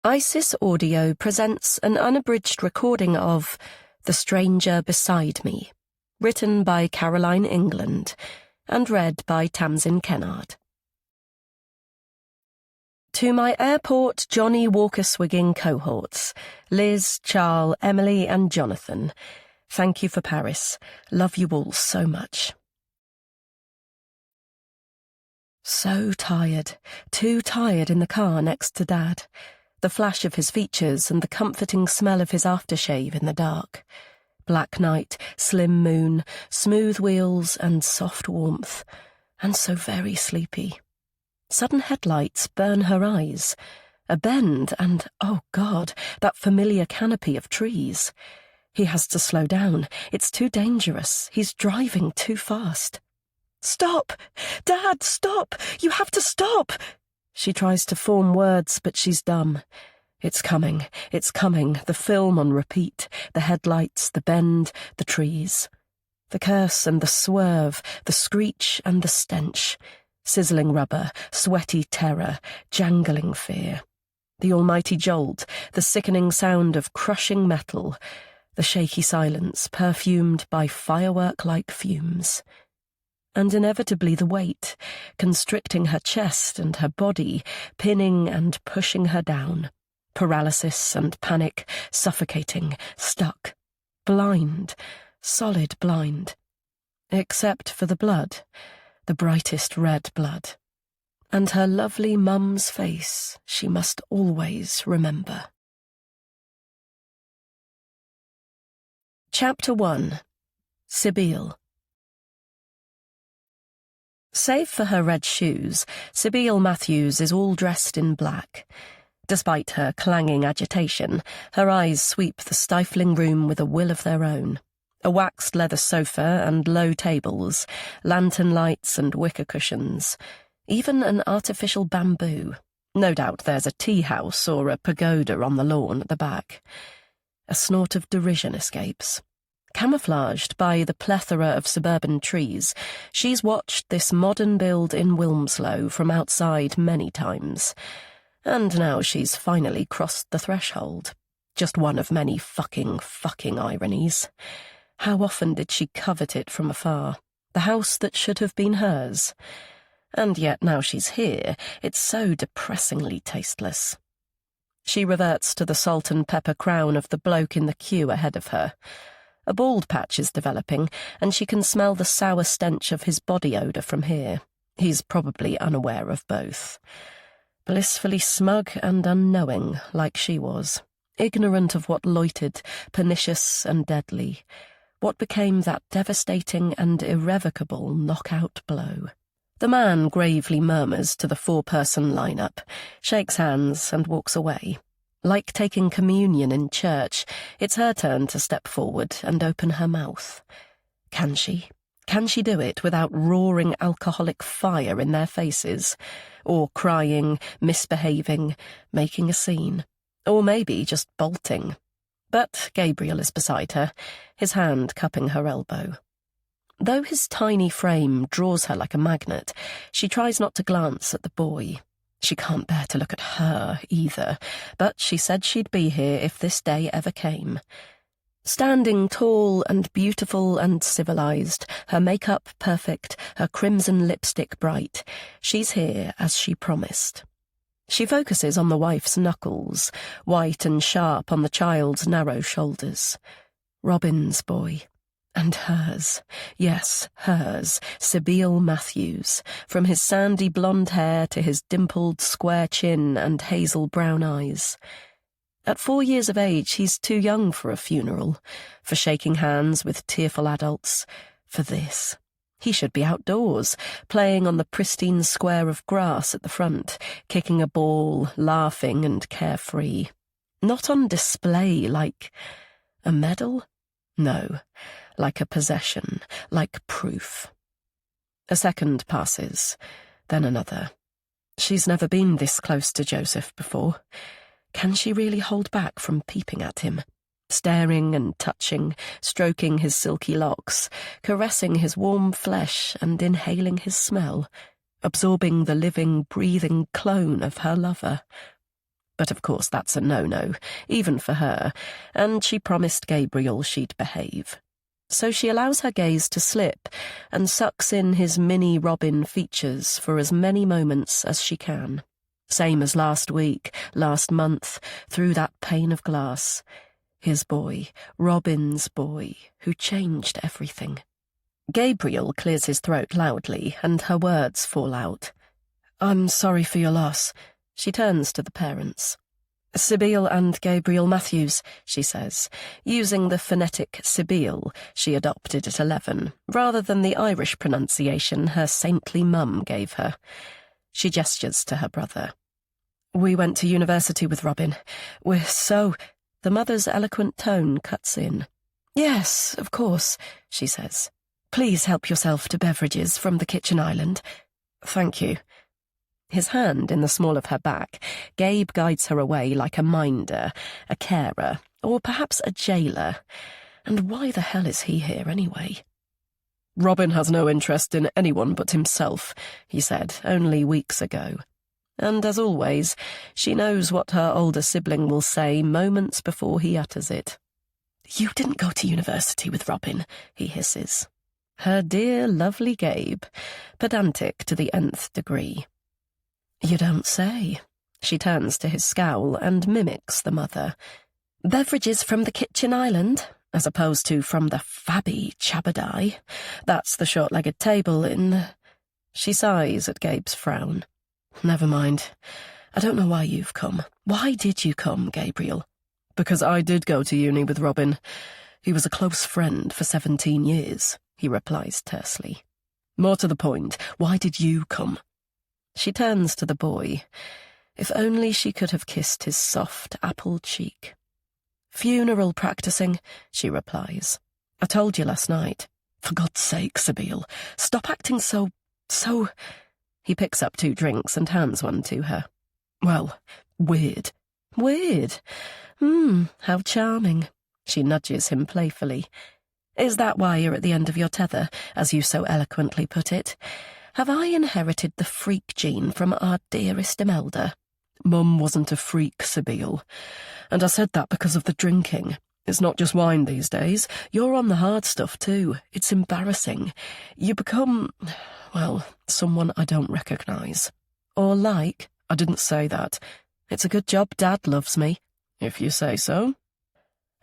ISIS Audio presents an unabridged recording of The Stranger Beside Me, written by Caroline England and read by Tamsin Kennard. To my airport Johnny Walker-Swigging cohorts, Liz, Charles, Emily and Jonathan, thank you for Paris. Love you all so much. So tired, too tired in the car next to Dad. The flash of his features and the comforting smell of his aftershave in the dark. Black night, slim moon, smooth wheels and soft warmth. And so very sleepy. Sudden headlights burn her eyes. A bend and, oh God, that familiar canopy of trees. He has to slow down. It's too dangerous. He's driving too fast. Stop! Dad, stop! You have to stop! She tries to form words, but she's dumb. It's coming, the film on repeat, the headlights, the bend, the trees. The curse and the swerve, the screech and the stench. Sizzling rubber, sweaty terror, jangling fear. The almighty jolt, the sickening sound of crushing metal. The shaky silence, perfumed by firework-like fumes. And inevitably the weight, constricting her chest and her body, pinning and pushing her down. Paralysis and panic, suffocating, stuck, blind, solid blind. Except for the blood, the brightest red blood. And her lovely mum's face she must always remember. Chapter 1. Sibylle. Save for her red shoes, Sibylle Matthews is all dressed in black. Despite her clanging agitation, her eyes sweep the stifling room with a will of their own. A waxed leather sofa and low tables, lantern lights and wicker cushions, even an artificial bamboo. No doubt there's a tea house or a pagoda on the lawn at the back. A snort of derision escapes. Camouflaged by the plethora of suburban trees, she's watched this modern build in Wilmslow from outside many times. And now she's finally crossed the threshold. Just one of many fucking ironies. How often did she covet it from afar? The house that should have been hers. And yet now she's here, it's so depressingly tasteless. She reverts to the salt and pepper crown of the bloke in the queue ahead of her. A bald patch is developing, and she can smell the sour stench of his body odour from here. He's probably unaware of both. Blissfully smug and unknowing, like she was. Ignorant of what loitered, pernicious and deadly. What became that devastating and irrevocable knockout blow. The man gravely murmurs to the four-person lineup, shakes hands and walks away. Like taking communion in church, it's her turn to step forward and open her mouth. Can she? Can she do it without roaring alcoholic fire in their faces? Or crying, misbehaving, making a scene? Or maybe just bolting? But Gabriel is beside her, his hand cupping her elbow. Though his tiny frame draws her like a magnet, she tries not to glance at the boy. She can't bear to look at her, either, but she said she'd be here if this day ever came. Standing tall and beautiful and civilized, her makeup perfect, her crimson lipstick bright, she's here as she promised. She focuses on the wife's knuckles, white and sharp on the child's narrow shoulders. Robin's boy. And hers, yes, hers, Sibylle Matthews, from his sandy blonde hair to his dimpled square chin and hazel brown eyes. At 4 years of age, he's too young for a funeral, for shaking hands with tearful adults, for this. He should be outdoors, playing on the pristine square of grass at the front, kicking a ball, laughing and carefree. Not on display like a medal? No. Like a possession, like proof. A second passes, then another. She's never been this close to Joseph before. Can she really hold back from peeping at him? Staring and touching, stroking his silky locks, caressing his warm flesh and inhaling his smell, absorbing the living, breathing clone of her lover. But of course that's a no-no, even for her, and she promised Gabriel she'd behave. So she allows her gaze to slip and sucks in his mini Robin features for as many moments as she can. Same as last week, last month, through that pane of glass. His boy, Robin's boy, who changed everything. Gabriel clears his throat loudly, and her words fall out. "I'm sorry for your loss." She turns to the parents. "Sibyl and Gabriel Matthews," she says, using the phonetic Sibyl she adopted at 11, rather than the Irish pronunciation her saintly mum gave her. She gestures to her brother. "We went to university with Robin. We're so—" The mother's eloquent tone cuts in. "Yes, of course," she says. "Please help yourself to beverages from the kitchen island." "Thank you." His hand in the small of her back, Gabe guides her away like a minder, a carer, or perhaps a jailer. And why the hell is he here anyway? "Robin has no interest in anyone but himself," he said only weeks ago. And as always, she knows what her older sibling will say moments before he utters it. "You didn't go to university with Robin," he hisses. Her dear, lovely Gabe, pedantic to the nth degree. "You don't say." She turns to his scowl and mimics the mother. "Beverages from the kitchen island, as opposed to from the fabby Chabadai. That's the short-legged table in—" She sighs at Gabe's frown. "Never mind. I don't know why you've come. Why did you come, Gabriel?" "Because I did go to uni with Robin. He was a close friend for 17 years, he replies tersely. "More to the point, why did you come?" She turns to the boy. If only she could have kissed his soft apple cheek. "Funeral practicing," she replies. "I told you last night." "For God's sake, Sibyl, stop acting so... He picks up 2 drinks and hands one to her. "Well, weird." "Weird? How charming." She nudges him playfully. "Is that why you're at the end of your tether, as you so eloquently put it? Have I inherited the freak gene from our dearest Imelda?" "Mum wasn't a freak, Sibyl. And I said that because of the drinking. It's not just wine these days. You're on the hard stuff too. It's embarrassing. You become, well, someone I don't recognise." "Or like?" "I didn't say that. It's a good job Dad loves me." "If you say so."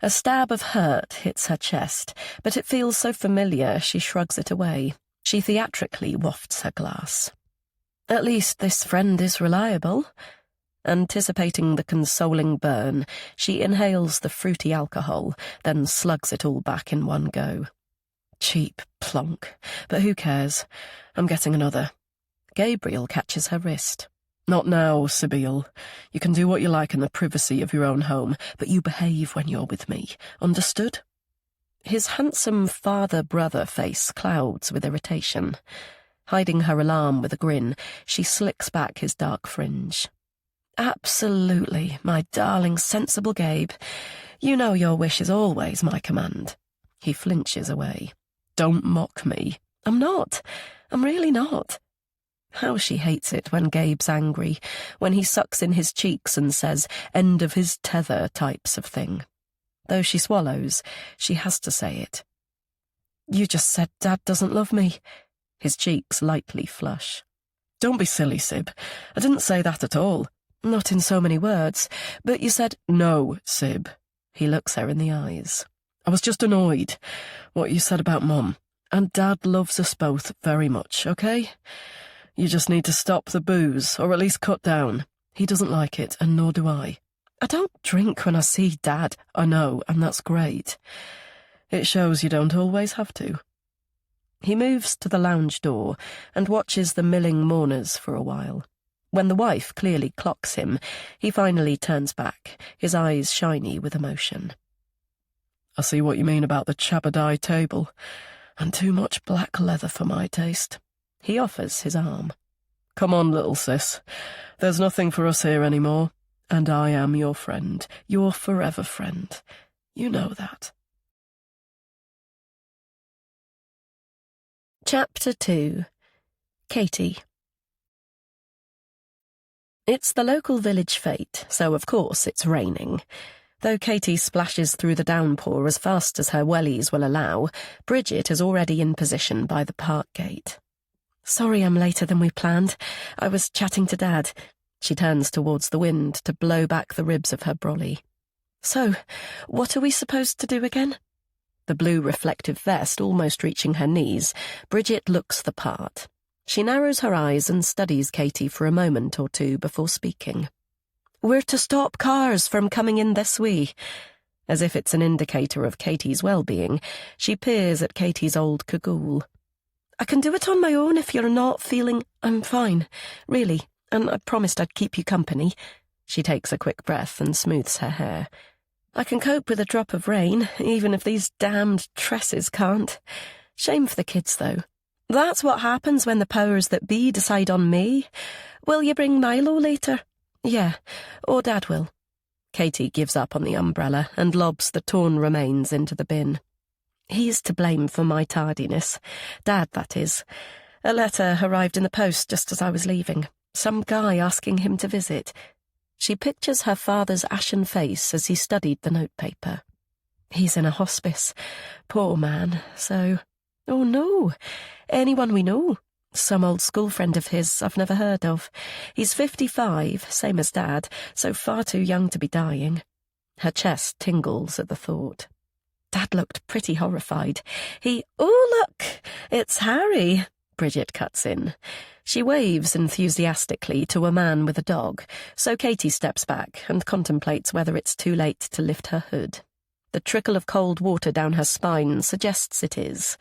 A stab of hurt hits her chest, but it feels so familiar she shrugs it away. She theatrically wafts her glass. "At least this friend is reliable." Anticipating the consoling burn, she inhales the fruity alcohol, then slugs it all back in one go. Cheap plonk, but who cares? I'm getting another. Gabriel catches her wrist. "Not now, Sibyl. You can do what you like in the privacy of your own home, but you behave when you're with me. Understood?" His handsome father-brother face clouds with irritation. Hiding her alarm with a grin, she slicks back his dark fringe. "Absolutely, my darling, sensible Gabe. You know your wish is always my command." He flinches away. "Don't mock me." "I'm not. I'm really not." How she hates it when Gabe's angry, when he sucks in his cheeks and says, "end of his tether" types of thing. Though she swallows, she has to say it. "You just said Dad doesn't love me." His cheeks lightly flush. "Don't be silly, Sib. I didn't say that at all." "Not in so many words, but you said—" "No, Sib." He looks her in the eyes. "I was just annoyed, what you said about Mum. And Dad loves us both very much, okay? You just need to stop the booze, or at least cut down. He doesn't like it, and nor do I." "I don't drink when I see Dad." "I know, and that's great. It shows you don't always have to." He moves to the lounge door and watches the milling mourners for a while. When the wife clearly clocks him, he finally turns back, his eyes shiny with emotion. "I see what you mean about the Chabadai table, and too much black leather for my taste." He offers his arm. "Come on, little sis. There's nothing for us here anymore. And I am your friend, your forever friend. You know that." Chapter 2. Katie. It's the local village fete, so of course it's raining. Though Katie splashes through the downpour as fast as her wellies will allow, Bridget is already in position by the park gate. "Sorry I'm later than we planned. I was chatting to Dad." She turns towards the wind to blow back the ribs of her brolly. "So, what are we supposed to do again?" The blue reflective vest almost reaching her knees, Bridget looks the part. She narrows her eyes and studies Katie for a moment or two before speaking. "We're to stop cars from coming in this way." As if it's an indicator of Katie's well-being, she peers at Katie's old cagoule. "I can do it on my own if you're not feeling—" "I'm fine, really, and I promised I'd keep you company." She takes a quick breath and smooths her hair. "I can cope with a drop of rain, even if these damned tresses can't. Shame for the kids, though. That's what happens when the powers that be decide on me. Will you bring Milo later?" "Yeah, or Dad will." Katie gives up on the umbrella and lobs the torn remains into the bin. "He's to blame for my tardiness. Dad, that is. A letter arrived in the post just as I was leaving. Some guy asking him to visit." She pictures her father's ashen face as he studied the notepaper. "He's in a hospice. Poor man. So—" "Oh, no. Anyone we know. Some old school friend of his I've never heard of. He's 55, same as Dad, so far too young to be dying." Her chest tingles at the thought. Dad looked pretty horrified. "Oh, look, it's Harry," Bridget cuts in. She waves enthusiastically to a man with a dog, so Katie steps back and contemplates whether it's too late to lift her hood. The trickle of cold water down her spine suggests it is.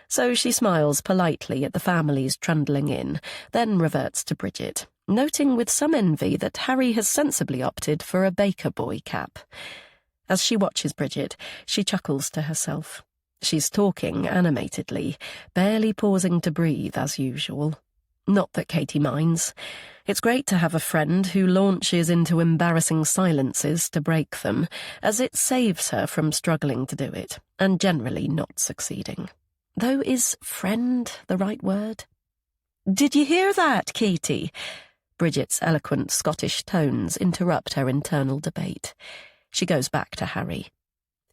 So she smiles politely at the families trundling in, then reverts to Bridget, noting with some envy that Harry has sensibly opted for a baker boy cap. As she watches Bridget, she chuckles to herself. She's talking animatedly, barely pausing to breathe as usual. Not that Katie minds. It's great to have a friend who launches into embarrassing silences to break them, as it saves her from struggling to do it, and generally not succeeding. Though is friend the right word? "Did you hear that, Katie?" Bridget's eloquent Scottish tones interrupt her internal debate. She goes back to Harry.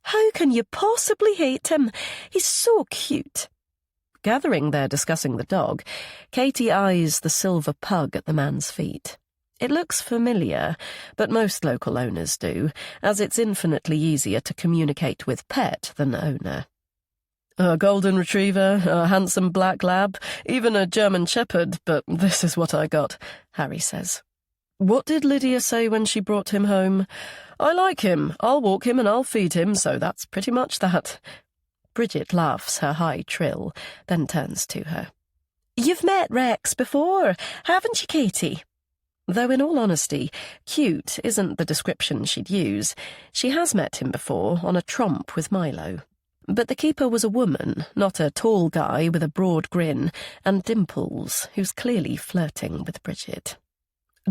"How can you possibly hate him? He's so cute." Gathering they're discussing the dog, Katie eyes the silver pug at the man's feet. It looks familiar, but most local owners do, as it's infinitely easier to communicate with pet than owner. "A golden retriever, a handsome black lab, even a German shepherd, but this is what I got," Harry says. "What did Lydia say when she brought him home? I like him, I'll walk him and I'll feed him, so that's pretty much that." Bridget laughs her high trill, then turns to her. "You've met Rex before, haven't you, Katie?" Though in all honesty, cute isn't the description she'd use. She has met him before on a tromp with Milo. But the keeper was a woman, not a tall guy with a broad grin and dimples, who's clearly flirting with Bridget.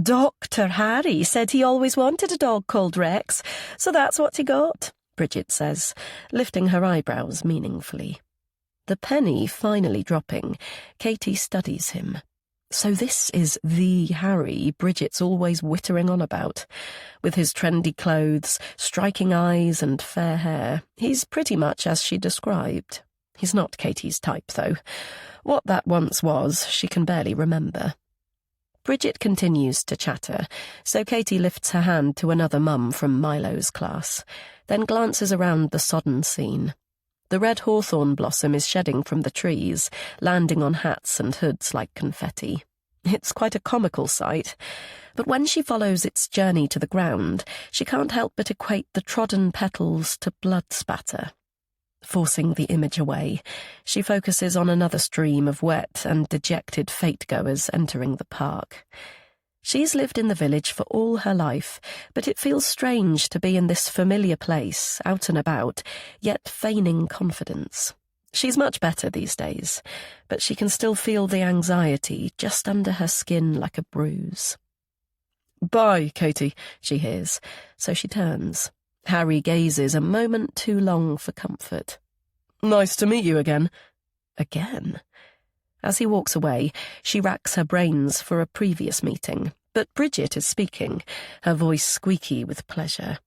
"Dr. Harry said he always wanted a dog called Rex, so that's what he got," Bridget says, lifting her eyebrows meaningfully. The penny finally dropping, Katie studies him. So this is the Harry Bridget's always wittering on about. With his trendy clothes, striking eyes and fair hair, he's pretty much as she described. He's not Katie's type, though. What that once was, she can barely remember. Bridget continues to chatter, so Katie lifts her hand to another mum from Milo's class, then glances around the sodden scene. The red hawthorn blossom is shedding from the trees, landing on hats and hoods like confetti. It's quite a comical sight, but when she follows its journey to the ground, she can't help but equate the trodden petals to blood spatter. Forcing the image away, she focuses on another stream of wet and dejected fate-goers entering the park. She's lived in the village for all her life, but it feels strange to be in this familiar place, out and about, yet feigning confidence. She's much better these days, but she can still feel the anxiety just under her skin like a bruise. "Bye, Katie," she hears, so she turns. Harry gazes a moment too long for comfort. "Nice to meet you again." Again? As he walks away, she racks her brains for a previous meeting, But Bridget is speaking, her voice squeaky with pleasure.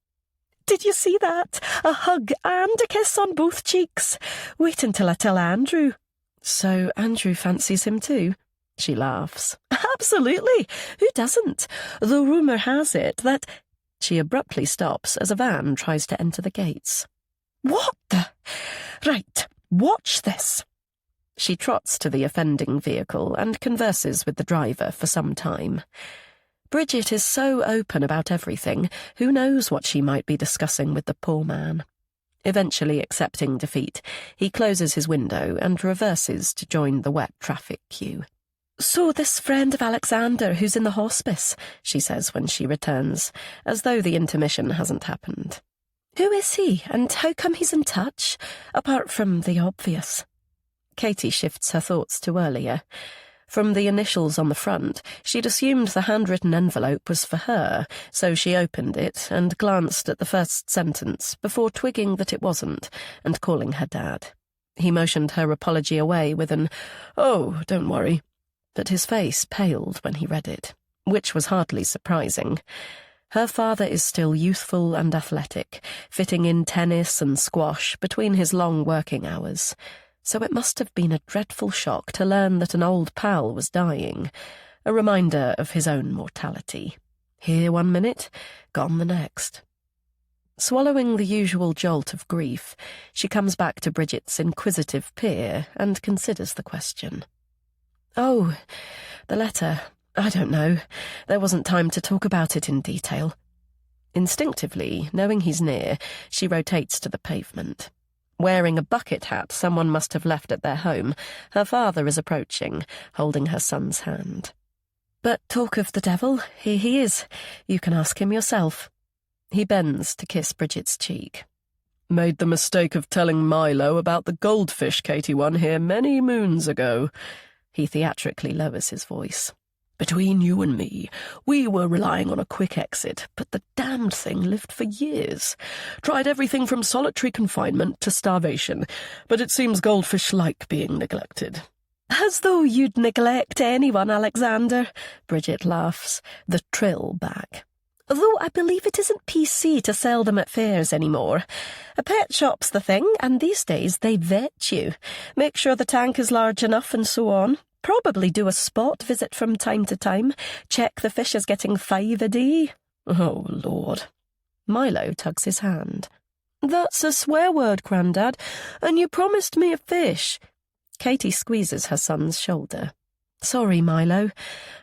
"Did you see that? A hug and a kiss on both cheeks. Wait until I tell Andrew." "So Andrew fancies him too?" She laughs. "Absolutely. Who doesn't? Though rumour has it that—" She abruptly stops as a van tries to enter the gates. "What the— Right, watch this." She trots to the offending vehicle and converses with the driver for some time. Bridget is so open about everything, who knows what she might be discussing with the poor man. Eventually accepting defeat, he closes his window and reverses to join the wet traffic queue. "So this friend of Alexander who's in the hospice," she says when she returns, as though the intermission hasn't happened. "Who is he, and how come he's in touch, apart from the obvious?" Katie shifts her thoughts to earlier. From the initials on the front, she'd assumed the handwritten envelope was for her, so she opened it and glanced at the first sentence before twigging that it wasn't and calling her dad. He motioned her apology away with an, "Oh, don't worry," but his face paled when he read it, which was hardly surprising. Her father is still youthful and athletic, fitting in tennis and squash between his long working hours. So it must have been a dreadful shock to learn that an old pal was dying, a reminder of his own mortality. Here 1 minute, gone the next. Swallowing the usual jolt of grief, she comes back to Bridget's inquisitive peer and considers the question. "Oh, the letter. I don't know. There wasn't time to talk about it in detail." Instinctively, knowing he's near, she rotates to the pavement. Wearing a bucket hat someone must have left at their home, her father is approaching, holding her son's hand. "But talk of the devil, here he is. You can ask him yourself." He bends to kiss Bridget's cheek. "Made the mistake of telling Milo about the goldfish Katie won here many moons ago." He theatrically lowers his voice. "Between you and me, we were relying on a quick exit, but the damned thing lived for years. Tried everything from solitary confinement to starvation, but it seems goldfish like being neglected." "As though you'd neglect anyone, Alexander," Bridget laughs, the trill back. "Though I believe it isn't PC to sell them at fairs anymore. A pet shop's the thing, and these days they vet you, make sure the tank is large enough and so on. Probably do a spot visit from time to time, check the fish is getting 5 a day. Oh, Lord." Milo tugs his hand. "That's a swear word, Grandad, and you promised me a fish." Katie squeezes her son's shoulder. "Sorry, Milo,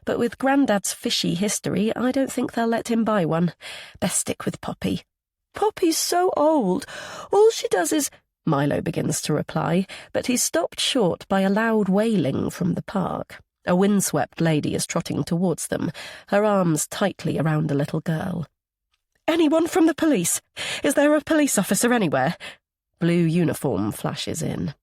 but with Grandad's fishy history, I don't think they'll let him buy one. Best stick with Poppy." "Poppy's so old. All she does is—" Milo begins to reply, but he's stopped short by a loud wailing from the park. A windswept lady is trotting towards them, her arms tightly around a little girl. "Anyone from the police? Is there a police officer anywhere?" Blue uniform flashes in.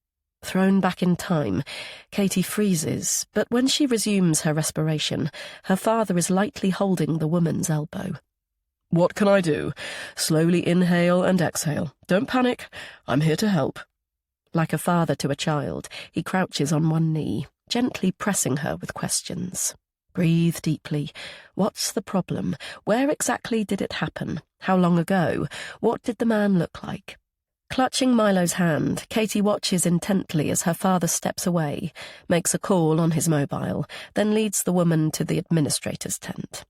Thrown back in time, Katie freezes, but when she resumes her respiration, her father is lightly holding the woman's elbow. "What can I do? Slowly inhale and exhale. Don't panic. I'm here to help." Like a father to a child, he crouches on one knee, gently pressing her with questions. Breathe deeply. What's the problem? Where exactly did it happen? How long ago? What did the man look like? Clutching Milo's hand, Katie watches intently as her father steps away, makes a call on his mobile, then leads the woman to the administrator's tent.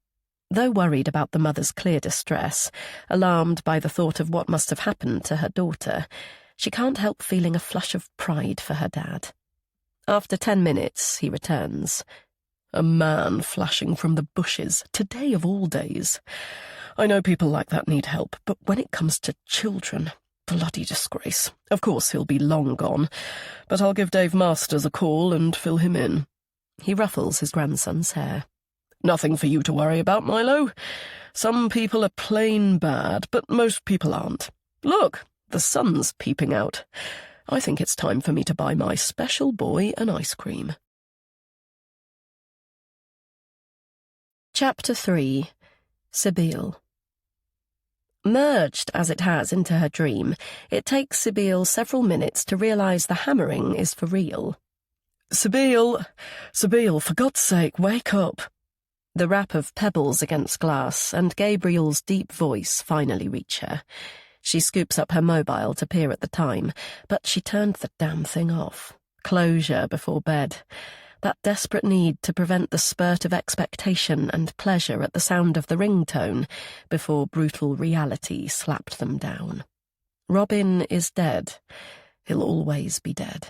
Though worried about the mother's clear distress, alarmed by the thought of what must have happened to her daughter, she can't help feeling a flush of pride for her dad. After 10 minutes, he returns. "A man flashing from the bushes, today of all days. I know people like that need help, but when it comes to children, bloody disgrace. Of course he'll be long gone, but I'll give Dave Masters a call and fill him in." He ruffles his grandson's hair. "Nothing for you to worry about, Milo. Some people are plain bad, but most people aren't. Look, the sun's peeping out. I think it's time for me to buy my special boy an ice cream." Chapter 3. Sibylle. Merged as it has into her dream, it takes Sibylle several minutes to realise the hammering is for real. Sibylle, for God's sake, wake up." The rap of pebbles against glass and Gabriel's deep voice finally reach her. She scoops up her mobile to peer at the time, but she turned the damn thing off. Closure before bed. That desperate need to prevent the spurt of expectation and pleasure at the sound of the ringtone before brutal reality slapped them down. Robin is dead. He'll always be dead.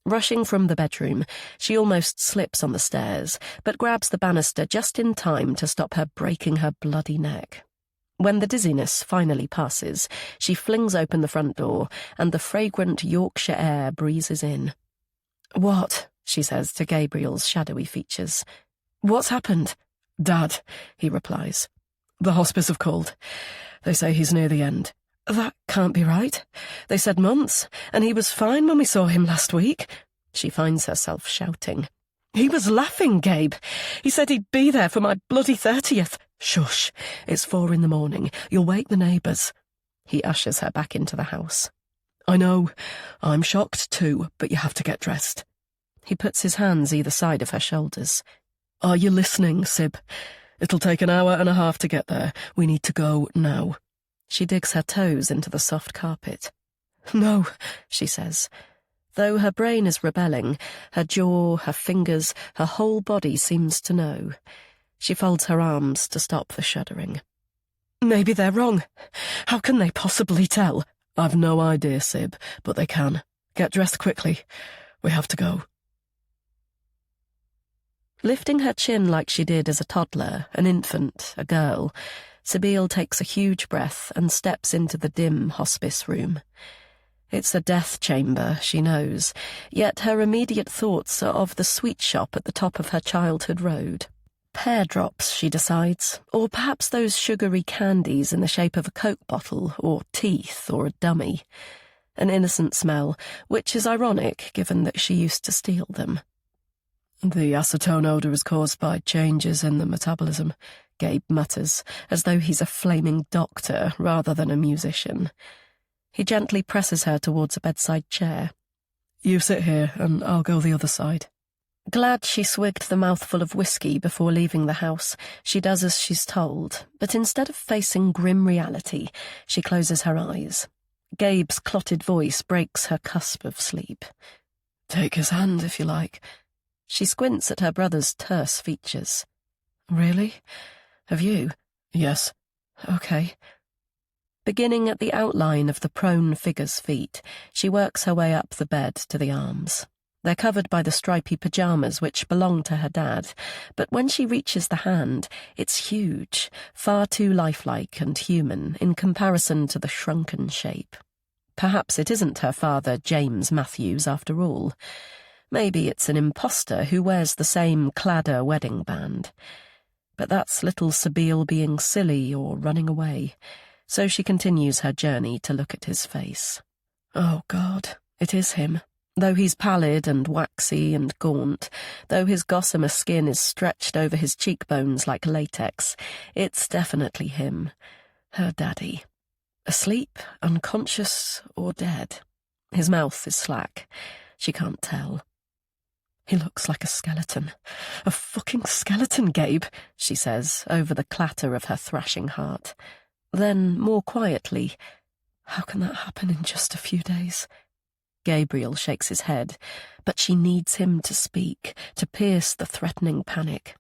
Rushing from the bedroom, she almost slips on the stairs, but grabs the banister just in time to stop her breaking her bloody neck. When the dizziness finally passes, she flings open the front door, and the fragrant Yorkshire air breezes in. "What?" she says to Gabriel's shadowy features. "What's happened?" "Dad," he replies. "The hospice have called. They say he's near the end." "That can't be right. They said months, and he was fine when we saw him last week." She finds herself shouting. "He was laughing, Gabe. He said he'd be there for my bloody 30th. Shush, it's 4 a.m. You'll wake the neighbours." He ushers her back into the house. "I know, I'm shocked too, but you have to get dressed." He puts his hands either side of her shoulders. "Are you listening, Sib? It'll take an hour and a half to get there. We need to go now." She digs her toes into the soft carpet. "No," she says. Though her brain is rebelling, her jaw, her fingers, her whole body seems to know. She folds her arms to stop the shuddering. "Maybe they're wrong. How can they possibly tell?" "I've no idea, Sib, but they can. Get dressed quickly. We have to go." Lifting her chin like she did as a toddler, an infant, a girl, Sabine takes a huge breath and steps into the dim hospice room. It's a death chamber, she knows, yet her immediate thoughts are of the sweet shop at the top of her childhood road. Pear drops, she decides, or perhaps those sugary candies in the shape of a Coke bottle, or teeth, or a dummy. An innocent smell, which is ironic given that she used to steal them. "The acetone odour is caused by changes in the metabolism," Gabe mutters, as though he's a flaming doctor rather than a musician. He gently presses her towards a bedside chair. "You sit here, and I'll go the other side." Glad she swigged the mouthful of whiskey before leaving the house, she does as she's told, but instead of facing grim reality, she closes her eyes. Gabe's clotted voice breaks her cusp of sleep. "Take his hand, if you like." She squints at her brother's terse features. "Really? Have you?" "Yes." "Okay." Beginning at the outline of the prone figure's feet, she works her way up the bed to the arms. They're covered by the stripy pyjamas which belong to her dad, but when she reaches the hand, it's huge, far too lifelike and human in comparison to the shrunken shape. Perhaps it isn't her father, James Matthews, after all. Maybe it's an imposter who wears the same Cladder wedding band. But that's little Sabine being silly or running away, so she continues her journey to look at his face. Oh God, it is him. Though he's pallid and waxy and gaunt, though his gossamer skin is stretched over his cheekbones like latex, it's definitely him, her daddy. Asleep, unconscious, or dead. His mouth is slack. She can't tell. "He looks like a skeleton. A fucking skeleton, Gabe," she says, over the clatter of her thrashing heart. Then, more quietly, "How can that happen in just a few days?" Gabriel shakes his head, but she needs him to speak, to pierce the threatening panic.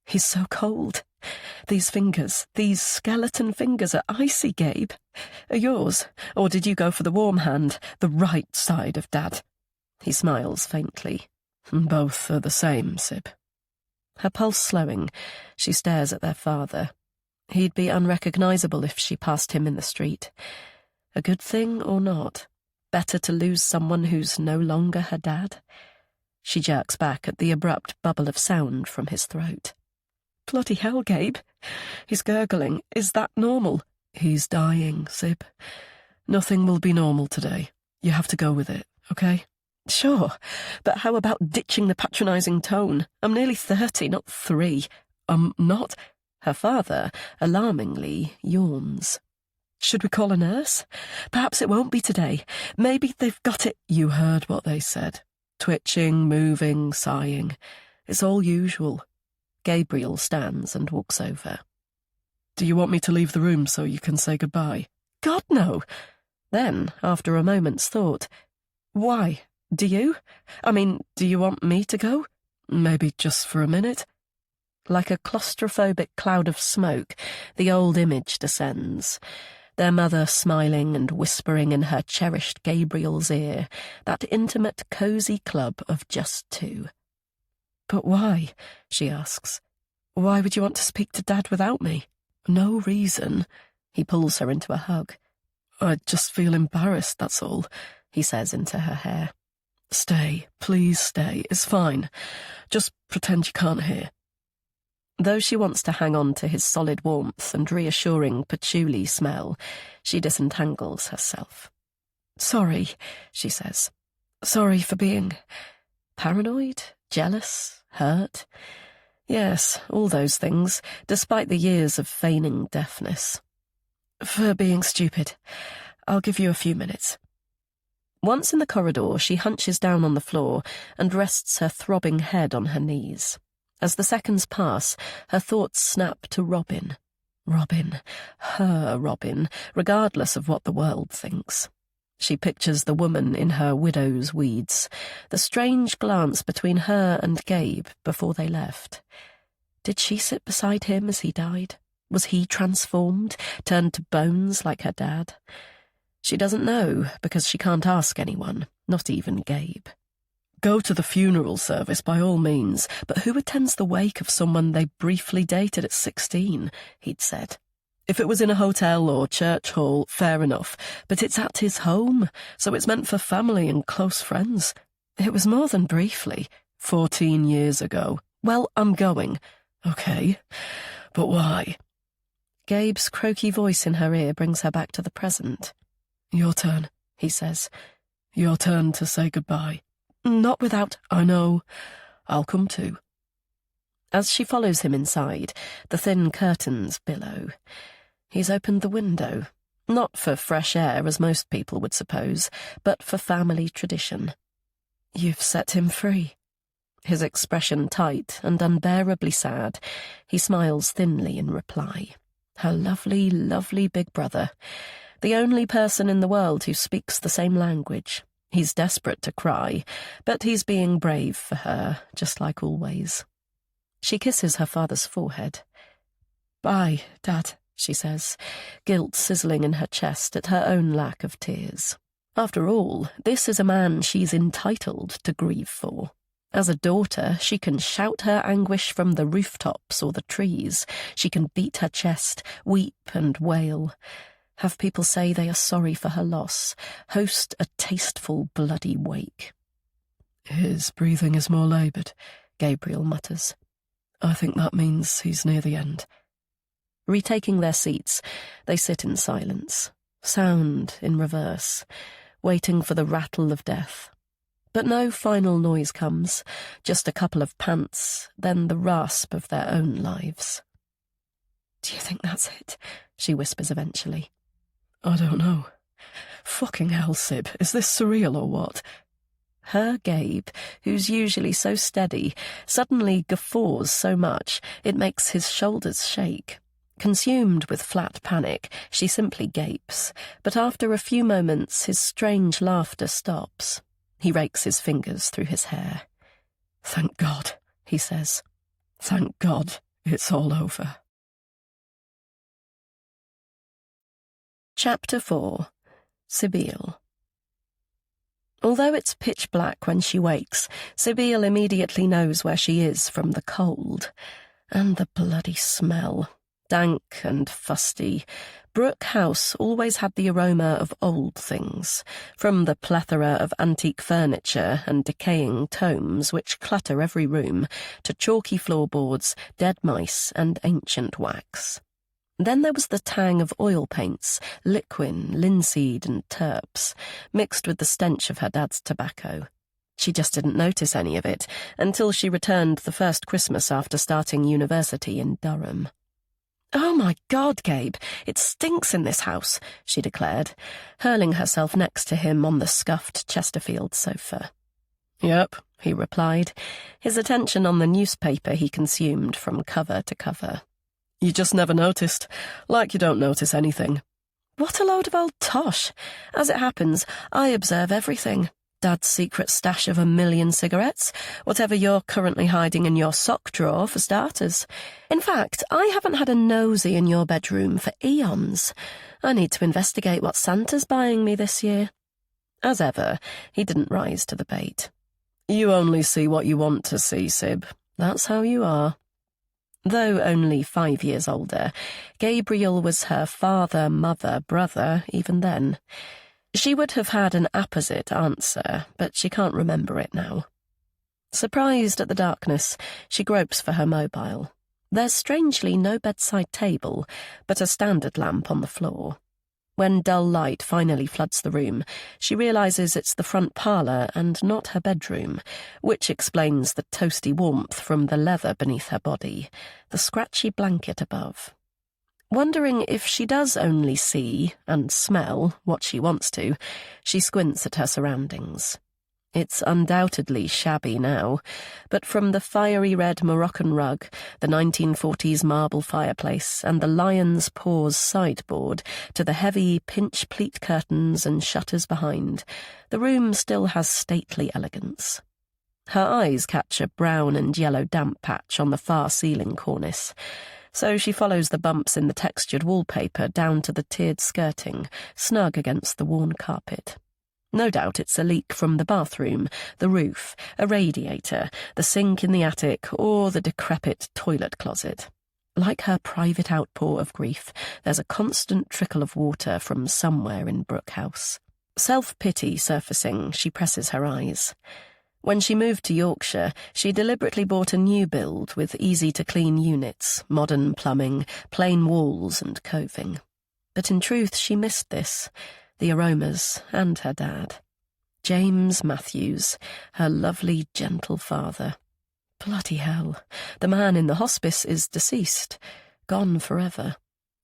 "He's so cold. These fingers, these skeleton fingers are icy, Gabe. Are yours, or did you go for the warm hand, the right side of Dad?" He smiles faintly. "Both are the same, Sib." Her pulse slowing, she stares at their father. He'd be unrecognisable if she passed him in the street. A good thing or not? Better to lose someone who's no longer her dad? She jerks back at the abrupt bubble of sound from his throat. "Bloody hell, Gabe. He's gurgling. Is that normal?" "He's dying, Sib. Nothing will be normal today. You have to go with it, okay?" "Sure, but how about ditching the patronising tone? I'm nearly 30, not 3. I'm not." Her father, alarmingly, yawns. "Should we call a nurse? Perhaps it won't be today. Maybe they've got it." "You heard what they said. Twitching, moving, sighing. It's all usual. Gabriel stands and walks over. "Do you want me to leave the room so you can say goodbye?" "God, no." Then, after a moment's thought, "Why? Do you? Do you want me to go? Maybe just for a minute?" Like a claustrophobic cloud of smoke, the old image descends. Their mother smiling and whispering in her cherished Gabriel's ear, that intimate, cosy club of just two. "But why?" she asks. "Why would you want to speak to Dad without me?" "No reason." He pulls her into a hug. "I just feel embarrassed, that's all," he says into her hair. "Stay, please stay, it's fine. Just pretend you can't hear." Though she wants to hang on to his solid warmth and reassuring patchouli smell, she disentangles herself. "Sorry," she says. "Sorry for being paranoid, jealous, hurt. Yes, all those things, despite the years of feigning deafness. For being stupid. I'll give you a few minutes." Once in the corridor, she hunches down on the floor and rests her throbbing head on her knees. As the seconds pass, her thoughts snap to Robin. Robin, her Robin, regardless of what the world thinks. She pictures the woman in her widow's weeds, the strange glance between her and Gabe before they left. Did she sit beside him as he died? Was he transformed, turned to bones like her dad? She doesn't know, because she can't ask anyone, not even Gabe. "Go to the funeral service by all means, but who attends the wake of someone they briefly dated at 16, he'd said. If it was in a hotel or church hall, fair enough, but it's at his home, so it's meant for family and close friends. It was more than briefly, 14 years ago. Well, I'm going. Okay, but why?" Gabe's croaky voice in her ear brings her back to the present. "Your turn," he says. "Your turn to say goodbye." "Not without—" "I know. I'll come too." As she follows him inside, the thin curtains billow. He's opened the window, not for fresh air as most people would suppose, but for family tradition. "You've set him free." His expression tight and unbearably sad, he smiles thinly in reply. Her lovely, lovely big brother. The only person in the world who speaks the same language. He's desperate to cry, but he's being brave for her, just like always. She kisses her father's forehead. "Bye, Dad," she says, guilt sizzling in her chest at her own lack of tears. After all, this is a man she's entitled to grieve for. As a daughter, she can shout her anguish from the rooftops or the trees. She can beat her chest, weep and wail. Have people say they are sorry for her loss, host a tasteful bloody wake. "His breathing is more laboured," Gabriel mutters. "I think that means he's near the end." Retaking their seats, they sit in silence, sound in reverse, waiting for the rattle of death. But no final noise comes, just a couple of pants, then the rasp of their own lives. "Do you think that's it?" she whispers eventually. "I don't know. Fucking hell, Sib, is this surreal or what?" Her Gabe, who's usually so steady, suddenly guffaws so much it makes his shoulders shake. Consumed with flat panic, she simply gapes, but after a few moments his strange laughter stops. He rakes his fingers through his hair. "Thank God," he says. "Thank God it's all over." Chapter 4. Sibylle. Although it's pitch black when she wakes, Sibylle immediately knows where she is from the cold. And the bloody smell. Dank and fusty. Brooke House always had the aroma of old things, from the plethora of antique furniture and decaying tomes which clutter every room, to chalky floorboards, dead mice and ancient wax. Then there was the tang of oil paints, liquin, linseed and terps, mixed with the stench of her dad's tobacco. She just didn't notice any of it until she returned the first Christmas after starting university in Durham. "Oh my God, Gabe, it stinks in this house," she declared, hurling herself next to him on the scuffed Chesterfield sofa. "Yep, he replied, his attention on the newspaper he consumed from cover to cover. "You just never noticed, like you don't notice anything." "What a load of old tosh. As it happens, I observe everything. Dad's secret stash of 1,000,000 cigarettes, whatever you're currently hiding in your sock drawer, for starters. In fact, I haven't had a nosy in your bedroom for eons. I need to investigate what Santa's buying me this year." As ever, he didn't rise to the bait. "You only see what you want to see, Sib. That's how you are." Though only 5 years older, Gabriel was her father, mother, brother even then. She would have had an apposite answer, but she can't remember it now. Surprised at the darkness, she gropes for her mobile. There's strangely no bedside table, but a standard lamp on the floor. When dull light finally floods the room, she realizes it's the front parlour and not her bedroom, which explains the toasty warmth from the leather beneath her body, the scratchy blanket above. Wondering if she does only see and smell what she wants to, she squints at her surroundings. It's undoubtedly shabby now, but from the fiery red Moroccan rug, the 1940s marble fireplace, and the lion's paws sideboard, to the heavy pinch pleat curtains and shutters behind, the room still has stately elegance. Her eyes catch a brown and yellow damp patch on the far ceiling cornice, so she follows the bumps in the textured wallpaper down to the tiered skirting, snug against the worn carpet. No doubt it's a leak from the bathroom, the roof, a radiator, the sink in the attic, or the decrepit toilet closet. Like her private outpour of grief, there's a constant trickle of water from somewhere in Brooke House. Self-pity surfacing, she presses her eyes. When she moved to Yorkshire, she deliberately bought a new build with easy-to-clean units, modern plumbing, plain walls and coving. But in truth she missed this, the aromas, and her dad. James Matthews, her lovely, gentle father. Bloody hell, the man in the hospice is deceased, gone forever.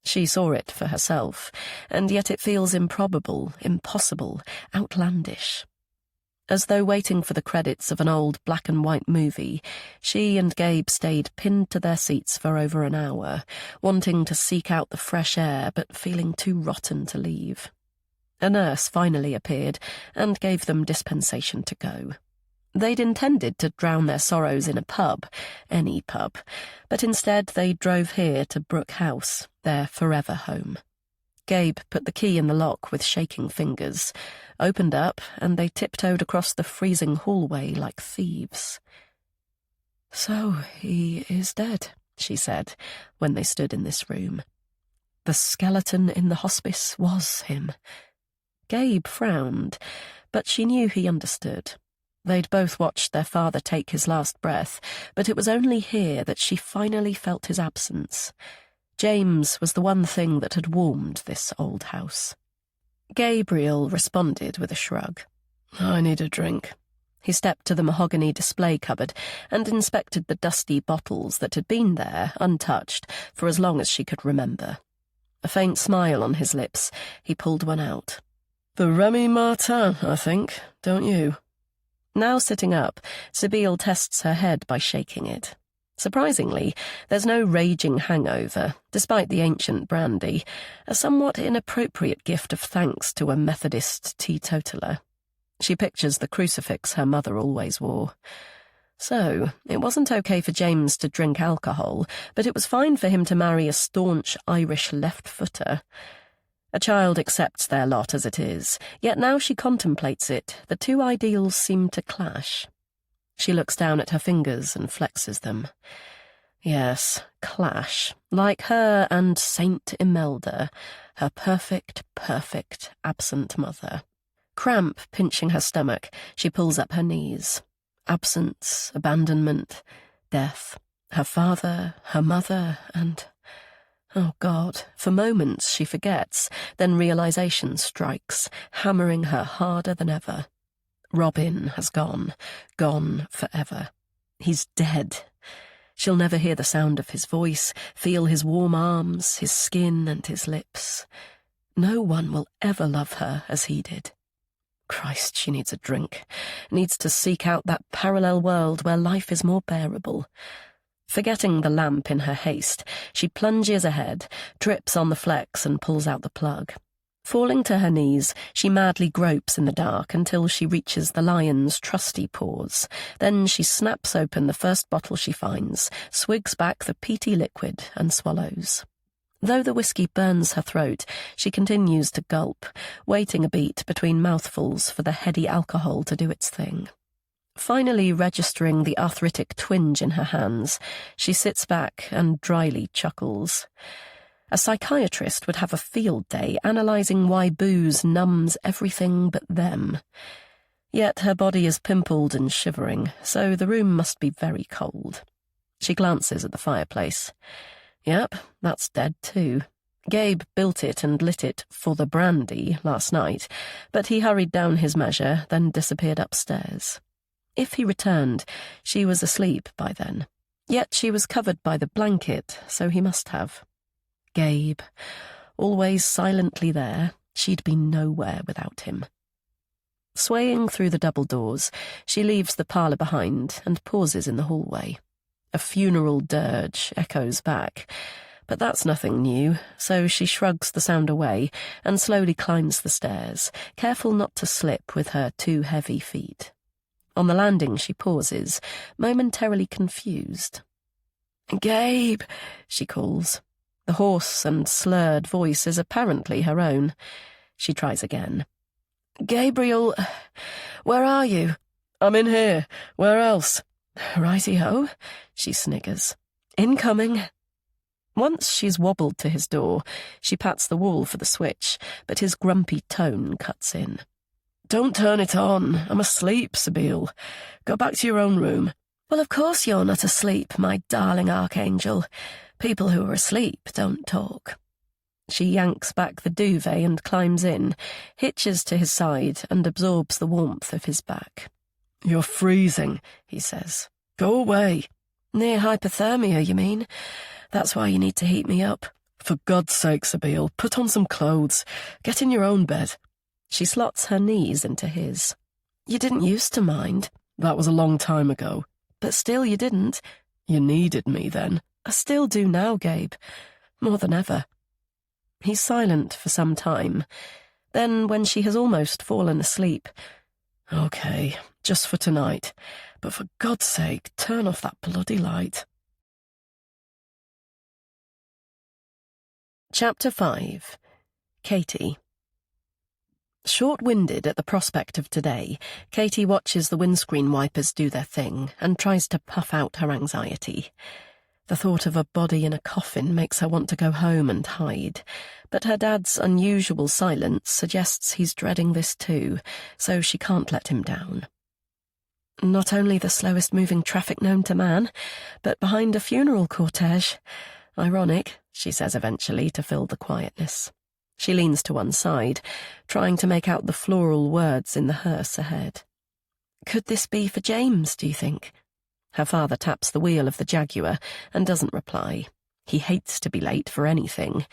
She saw it for herself, and yet it feels improbable, impossible, outlandish. As though waiting for the credits of an old black-and-white movie, she and Gabe stayed pinned to their seats for over an hour, wanting to seek out the fresh air but feeling too rotten to leave. A nurse finally appeared and gave them dispensation to go. They'd intended to drown their sorrows in a pub, any pub, but instead they drove here to Brooke House, their forever home. Gabe put the key in the lock with shaking fingers, opened up, and they tiptoed across the freezing hallway like thieves. "So he is dead," she said, when they stood in this room. The skeleton in the hospice was him. Gabe frowned, but she knew he understood. They'd both watched their father take his last breath, but it was only here that she finally felt his absence. James was the one thing that had warmed this old house. Gabriel responded with a shrug. "I need a drink." He stepped to the mahogany display cupboard and inspected the dusty bottles that had been there, untouched, for as long as she could remember. A faint smile on his lips, he pulled one out. "The Remy Martin, I think, don't you?" Now sitting up, Sibylle tests her head by shaking it. Surprisingly, there's no raging hangover, despite the ancient brandy, a somewhat inappropriate gift of thanks to a Methodist teetotaler. She pictures the crucifix her mother always wore. So, it wasn't okay for James to drink alcohol, but it was fine for him to marry a staunch Irish left-footer. A child accepts their lot as it is, yet now she contemplates it, the two ideals seem to clash. She looks down at her fingers and flexes them. Yes, clash, like her and Saint Imelda, her perfect, absent mother. Cramp pinching her stomach, she pulls up her knees. Absence, abandonment, death, her father, her mother, and... Oh, God, for moments she forgets, then realization strikes, hammering her harder than ever. Robin has gone forever. He's dead. She'll never hear the sound of his voice, feel his warm arms, his skin and his lips. No one will ever love her as he did. Christ, she needs a drink. Needs to seek out that parallel world where life is more bearable. Forgetting the lamp in her haste, she plunges ahead, trips on the flex and pulls out the plug. Falling to her knees, she madly gropes in the dark until she reaches the lion's trusty paws. Then she snaps open the first bottle she finds, swigs back the peaty liquid and swallows. Though the whiskey burns her throat, she continues to gulp, waiting a beat between mouthfuls for the heady alcohol to do its thing. Finally registering the arthritic twinge in her hands, she sits back and dryly chuckles. A psychiatrist would have a field day analysing why booze numbs everything but them. Yet her body is pimpled and shivering, so the room must be very cold. She glances at the fireplace. Yep, that's dead too. Gabe built it and lit it for the brandy last night, but he hurried down his measure, then disappeared upstairs. If he returned, she was asleep by then. Yet she was covered by the blanket, so he must have. Gabe, always silently there, she'd be nowhere without him. Swaying through the double doors, she leaves the parlour behind and pauses in the hallway. A funeral dirge echoes back, but that's nothing new, so she shrugs the sound away and slowly climbs the stairs, careful not to slip with her 2 heavy feet. On the landing she pauses, momentarily confused. "Gabe," she calls. The hoarse and slurred voice is apparently her own. She tries again. "Gabriel, where are you?" "I'm in here. Where else?" "Righty-ho," she sniggers. "Incoming." Once she's wobbled to his door, she pats the wall for the switch, but his grumpy tone cuts in. "Don't turn it on. I'm asleep, Sibyl. Go back to your own room." "Well, of course you're not asleep, my darling archangel. People who are asleep don't talk." She yanks back the duvet and climbs in, hitches to his side and absorbs the warmth of his back. "You're freezing," he says. "Go away." "Near hypothermia, you mean? That's why you need to heat me up." "For God's sake, Sibyl, put on some clothes. Get in your own bed." She slots her knees into his. "You didn't used to mind." "That was a long time ago." "But still you didn't." "You needed me then." "I still do now, Gabe. More than ever." He's silent for some time. Then, when she has almost fallen asleep, "Okay, just for tonight. But for God's sake, turn off that bloody light." Chapter 5. Katie. Short-winded at the prospect of today, Katie watches the windscreen wipers do their thing and tries to puff out her anxiety. The thought of a body in a coffin makes her want to go home and hide, but her dad's unusual silence suggests he's dreading this too, so she can't let him down. Not only the slowest-moving traffic known to man, but behind a funeral cortege. Ironic, she says eventually to fill the quietness. She leans to one side, trying to make out the floral words in the hearse ahead. "Could this be for James, do you think?" Her father taps the wheel of the Jaguar and doesn't reply. He hates to be late for anything.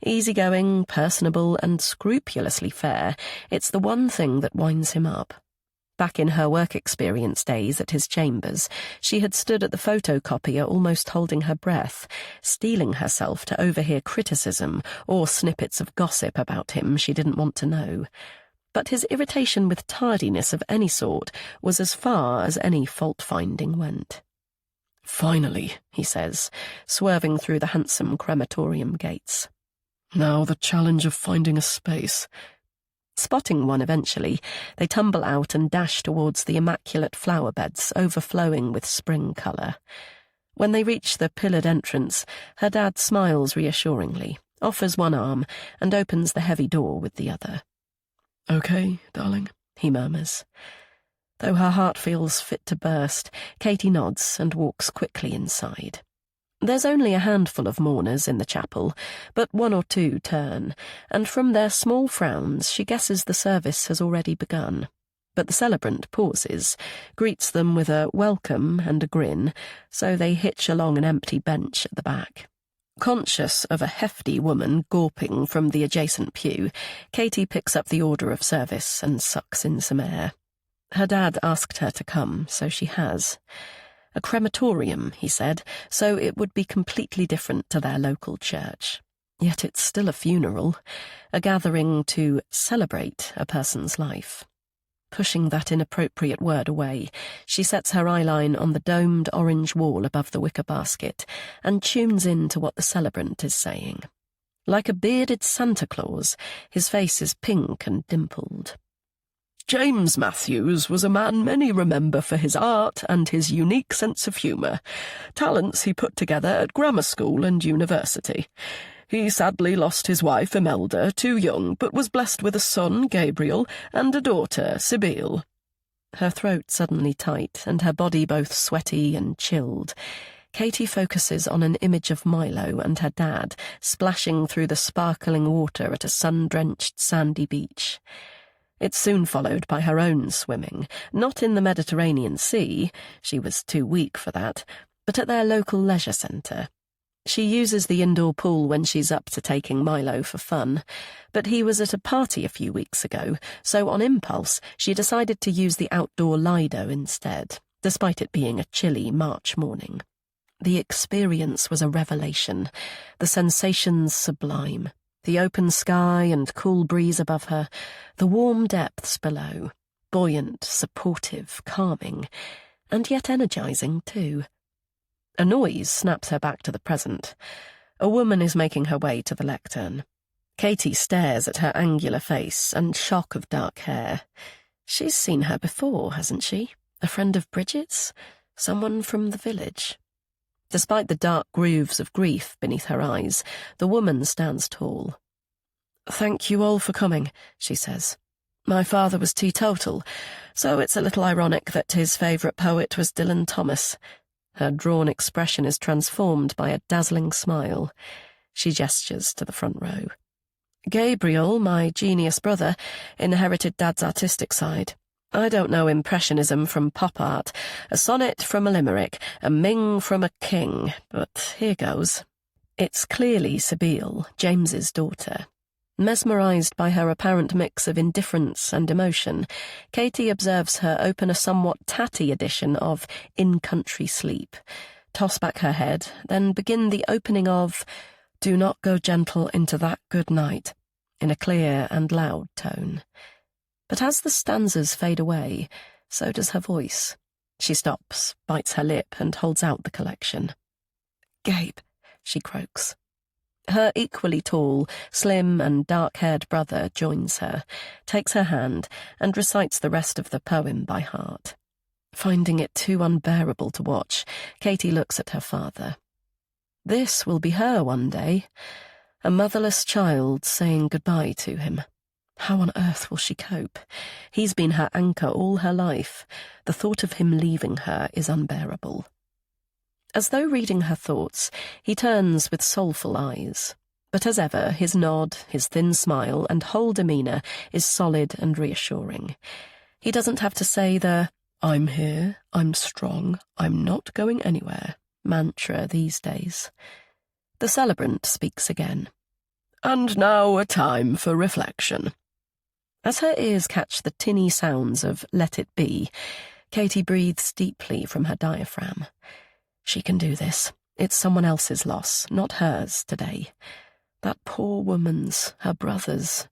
Easygoing, personable, and scrupulously fair, it's the one thing that winds him up. Back in her work experience days at his chambers, she had stood at the photocopier almost holding her breath, steeling herself to overhear criticism or snippets of gossip about him she didn't want to know. But his irritation with tardiness of any sort was as far as any fault-finding went. "Finally," he says, swerving through the handsome crematorium gates. "Now the challenge of finding a space." Spotting one eventually, they tumble out and dash towards the immaculate flower beds overflowing with spring colour. When they reach the pillared entrance, her dad smiles reassuringly, offers one arm, and opens the heavy door with the other. "Okay, darling," he murmurs. Though her heart feels fit to burst, Katie nods and walks quickly inside. There's only a handful of mourners in the chapel, but one or two turn, and from their small frowns she guesses the service has already begun. But the celebrant pauses, greets them with a welcome and a grin, so they hitch along an empty bench at the back. Conscious of a hefty woman gawping from the adjacent pew, Katie picks up the order of service and sucks in some air. Her dad asked her to come, so she has. A crematorium, he said, so it would be completely different to their local church. Yet it's still a funeral, a gathering to celebrate a person's life. Pushing that inappropriate word away, she sets her eyeline on the domed orange wall above the wicker basket and tunes in to what the celebrant is saying. Like a bearded Santa Claus, his face is pink and dimpled. James Matthews was a man many remember for his art and his unique sense of humour, talents he put together at grammar school and university. He sadly lost his wife, Imelda, too young, but was blessed with a son, Gabriel, and a daughter, Sibylle. Her throat suddenly tight, and her body both sweaty and chilled. Katie focuses on an image of Milo and her dad splashing through the sparkling water at a sun-drenched sandy beach. It's soon followed by her own swimming, not in the Mediterranean Sea, she was too weak for that, but at their local leisure centre. She uses the indoor pool when she's up to taking Milo for fun, but he was at a party a few weeks ago, so on impulse she decided to use the outdoor Lido instead, despite it being a chilly March morning. The experience was a revelation, the sensations sublime, the open sky and cool breeze above her, the warm depths below, buoyant, supportive, calming, and yet energizing too. A noise snaps her back to the present. A woman is making her way to the lectern. Katie stares at her angular face and shock of dark hair. She's seen her before, hasn't she? A friend of Bridget's? Someone from the village? Despite the dark grooves of grief beneath her eyes, the woman stands tall. "Thank you all for coming," she says. "My father was teetotal, so it's a little ironic that his favourite poet was Dylan Thomas." Her drawn expression is transformed by a dazzling smile. She gestures to the front row. "Gabriel, my genius brother, inherited Dad's artistic side. I don't know impressionism from pop art, a sonnet from a limerick, a ming from a king, but here goes." It's clearly Sibylle, James's daughter. Mesmerised by her apparent mix of indifference and emotion, Katie observes her open a somewhat tatty edition of In Country Sleep, toss back her head, then begin the opening of Do Not Go Gentle Into That Good Night, in a clear and loud tone. But as the stanzas fade away, so does her voice. She stops, bites her lip, and holds out the collection. "Gabe," she croaks. Her equally tall, slim and dark-haired brother joins her, takes her hand, and recites the rest of the poem by heart. Finding it too unbearable to watch, Katie looks at her father. This will be her one day, a motherless child saying goodbye to him. How on earth will she cope? He's been her anchor all her life. The thought of him leaving her is unbearable. As though reading her thoughts, he turns with soulful eyes. But as ever, his nod, his thin smile, and whole demeanour is solid and reassuring. He doesn't have to say the "I'm here, I'm strong, I'm not going anywhere" mantra these days. The celebrant speaks again. "And now a time for reflection." As her ears catch the tinny sounds of Let It Be, Katie breathes deeply from her diaphragm. She can do this. It's someone else's loss, not hers today. That poor woman's, her brother's.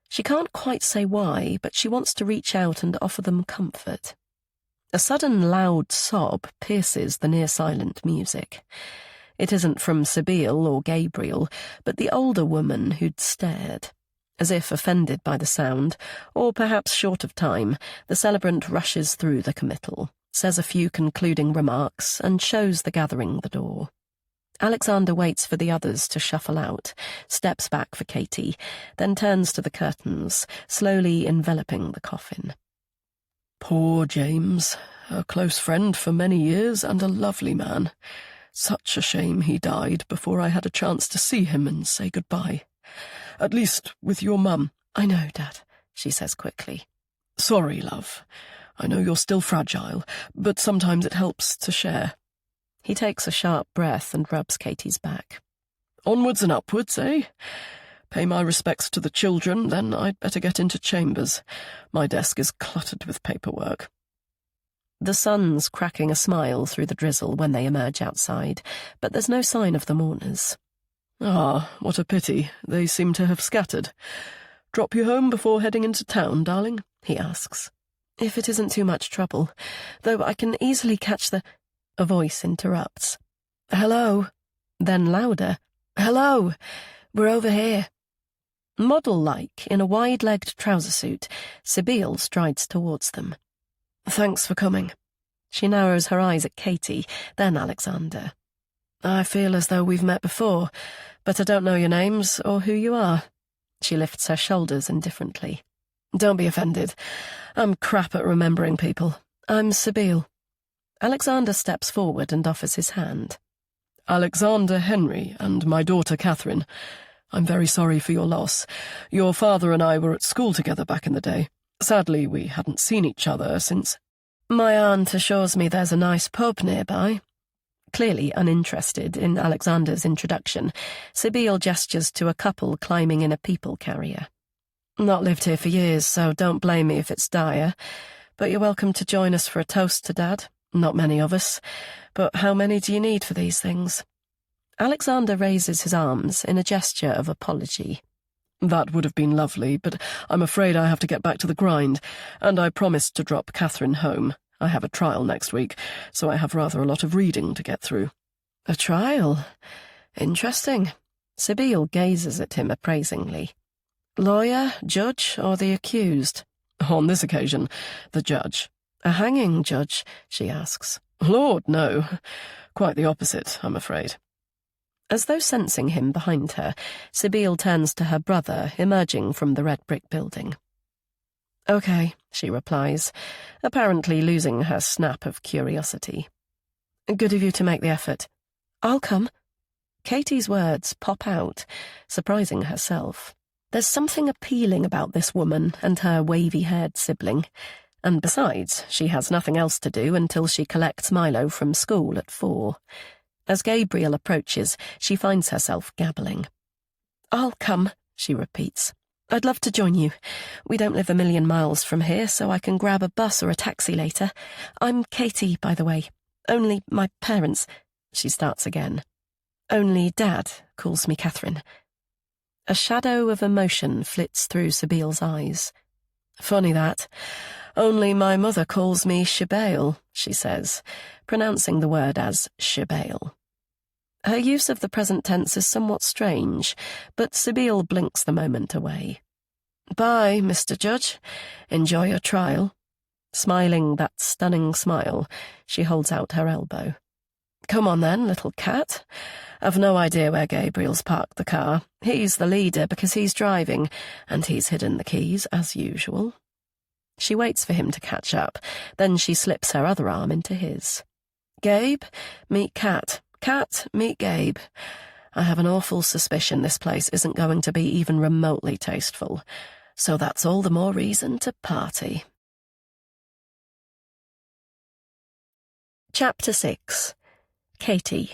She can't quite say why, but she wants to reach out and offer them comfort. A sudden loud sob pierces the near-silent music. It isn't from Sibylle or Gabriel, but the older woman who'd stared. As if offended by the sound, or perhaps short of time, the celebrant rushes through the committal, says a few concluding remarks, and shows the gathering the door. Alexander waits for the others to shuffle out, steps back for Katie, then turns to the curtains, slowly enveloping the coffin. "Poor James, a close friend for many years and a lovely man. Such a shame he died before I had a chance to see him and say goodbye. At least with your mum." "I know, Dad," she says quickly. "Sorry, love. I know you're still fragile, but sometimes it helps to share." He takes a sharp breath and rubs Katie's back. Onwards and upwards, eh? Pay my respects to the children, then I'd better get into chambers. My desk is cluttered with paperwork. The sun's cracking a smile through the drizzle when they emerge outside, but there's no sign of the mourners. Ah, what a pity. They seem to have scattered. Drop you home before heading into town, darling? He asks. If it isn't too much trouble, though I can easily catch the... A voice interrupts. Hello. Then louder. Hello. We're over here. Model-like, in a wide-legged trouser suit, Sibyl strides towards them. Thanks for coming. She narrows her eyes at Katie, then Alexander. I feel as though we've met before, but I don't know your names or who you are. She lifts her shoulders indifferently. Don't be offended. I'm crap at remembering people. I'm Sibyl. Alexander steps forward and offers his hand. Alexander Henry and my daughter Catherine. I'm very sorry for your loss. Your father and I were at school together back in the day. Sadly, we hadn't seen each other since... My aunt assures me there's a nice pub nearby. Clearly uninterested in Alexander's introduction, Sibyl gestures to a couple climbing in a people carrier. Not lived here for years, so don't blame me if it's dire, but you're welcome to join us for a toast to Dad. Not many of us, but how many do you need for these things? Alexander raises his arms in a gesture of apology. That would have been lovely, but I'm afraid I have to get back to the grind, and I promised to drop Catherine home. I have a trial next week, so I have rather a lot of reading to get through. A trial? Interesting. Sibyl gazes at him appraisingly. Lawyer, judge, or the accused? On this occasion, the judge. A hanging judge, she asks. Lord, no. Quite the opposite, I'm afraid. As though sensing him behind her, Sibyl turns to her brother, emerging from the red brick building. Okay, she replies, apparently losing her snap of curiosity. Good of you to make the effort. I'll come. Katie's words pop out, surprising herself. There's something appealing about this woman and her wavy-haired sibling, and besides, she has nothing else to do until she collects Milo from school at 4. As Gabriel approaches, she finds herself gabbling. I'll come, she repeats. I'd love to join you. We don't live a million miles from here, so I can grab a bus or a taxi later. I'm Katie, by the way. Only my parents... She starts again. Only Dad calls me Catherine. A shadow of emotion flits through Sibyl's eyes. Funny that. Only my mother calls me Shebale, she says, pronouncing the word as Shebale. Her use of the present tense is somewhat strange, but Sibyl blinks the moment away. Bye, Mr. Judge. Enjoy your trial. Smiling that stunning smile, she holds out her elbow. Come on then, little cat. I've no idea where Gabriel's parked the car. He's the leader because he's driving, and he's hidden the keys, as usual. She waits for him to catch up, then she slips her other arm into his. Gabe, meet Cat. Cat, meet Gabe. I have an awful suspicion this place isn't going to be even remotely tasteful, so that's all the more reason to party. Chapter 6. Katie.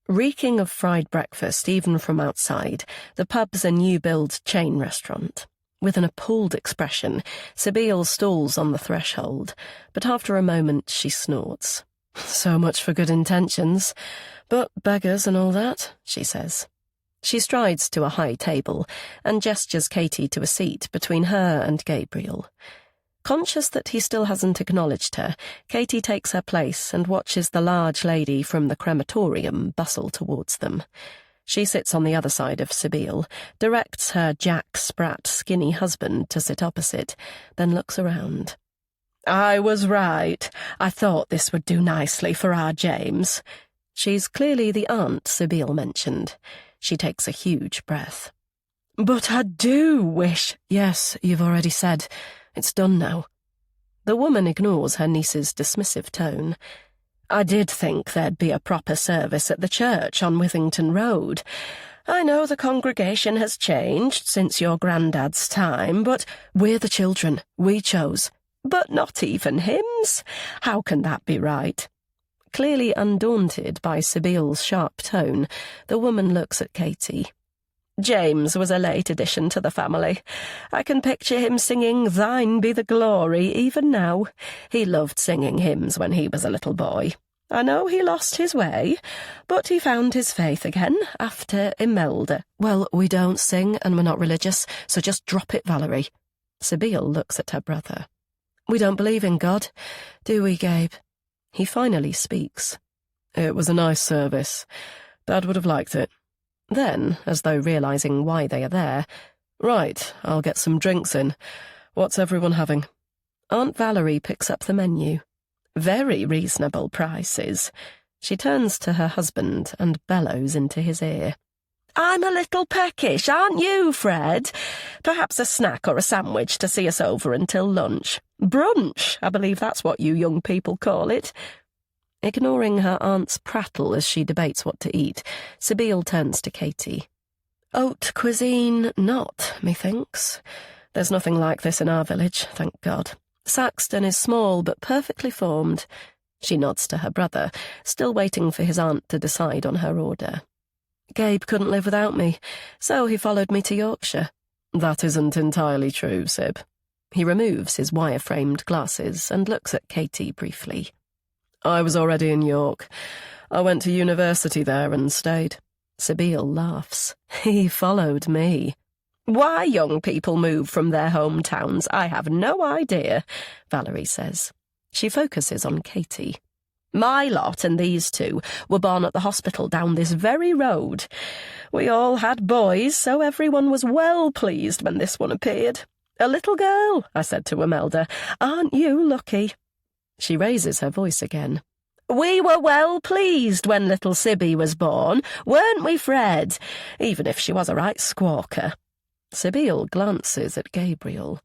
Reeking of fried breakfast even from outside, the pub's a new-build chain restaurant. With an appalled expression, Sibyl stalls on the threshold, but after a moment she snorts. So much for good intentions, but beggars and all that, she says. She strides to a high table and gestures Katie to a seat between her and Gabriel. Conscious that he still hasn't acknowledged her, Katie takes her place and watches the large lady from the crematorium bustle towards them. She sits on the other side of Sibyl, directs her Jack Sprat skinny husband to sit opposite, then looks around. I was right. I thought this would do nicely for our James. She's clearly the aunt Sibyl mentioned. She takes a huge breath. But I do wish... Yes, you've already said. It's done now. The woman ignores her niece's dismissive tone. I did think there'd be a proper service at the church on Withington Road. I know the congregation has changed since your granddad's time, but we're the children. We chose. But not even hymns? How can that be right? Clearly undaunted by Sybil's sharp tone, the woman looks at Katie. James was a late addition to the family. I can picture him singing Thine Be the Glory even now. He loved singing hymns when he was a little boy. I know he lost his way, but he found his faith again after Imelda. Well, we don't sing and we're not religious, so just drop it, Valerie. Sybil looks at her brother. We don't believe in God, do we, Gabe? He finally speaks. It was a nice service. Dad would have liked it. Then, as though realising why they are there, Right, I'll get some drinks in. What's everyone having? Aunt Valerie picks up the menu. Very reasonable prices. She turns to her husband and bellows into his ear. I'm a little peckish, aren't you, Fred? Perhaps a snack or a sandwich to see us over until lunch. Brunch, I believe that's what you young people call it. Ignoring her aunt's prattle as she debates what to eat, Sybil turns to Katie. Haute cuisine not, methinks. There's nothing like this in our village, thank God. Saxton is small but perfectly formed. She nods to her brother, still waiting for his aunt to decide on her order. Gabe couldn't live without me, so he followed me to Yorkshire. That isn't entirely true, Syb. He removes his wire-framed glasses and looks at Katie briefly. I was already in York. I went to university there and stayed. Sybil laughs. He followed me. Why young people move from their hometowns, I have no idea, Valerie says. She focuses on Katie. My lot and these two were born at the hospital down this very road. We all had boys, so everyone was well pleased when this one appeared. A little girl, I said to Imelda. Aren't you lucky? She raises her voice again. We were well pleased when little Sibby was born, weren't we, Fred? Even if she was a right squawker. Sybil glances at Gabriel.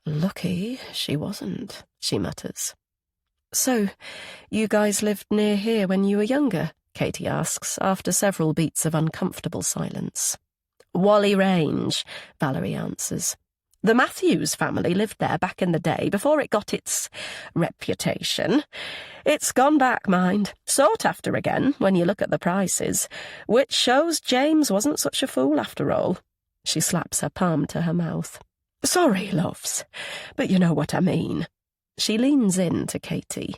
Lucky she wasn't, she mutters. So, you guys lived near here when you were younger? Katie asks, after several beats of uncomfortable silence. Whalley Range, Valerie answers. The Matthews family lived there back in the day before it got its reputation. It's gone back, mind. Sought after again when you look at the prices, which shows James wasn't such a fool after all. She slaps her palm to her mouth. Sorry, loves, but you know what I mean. She leans in to Katie.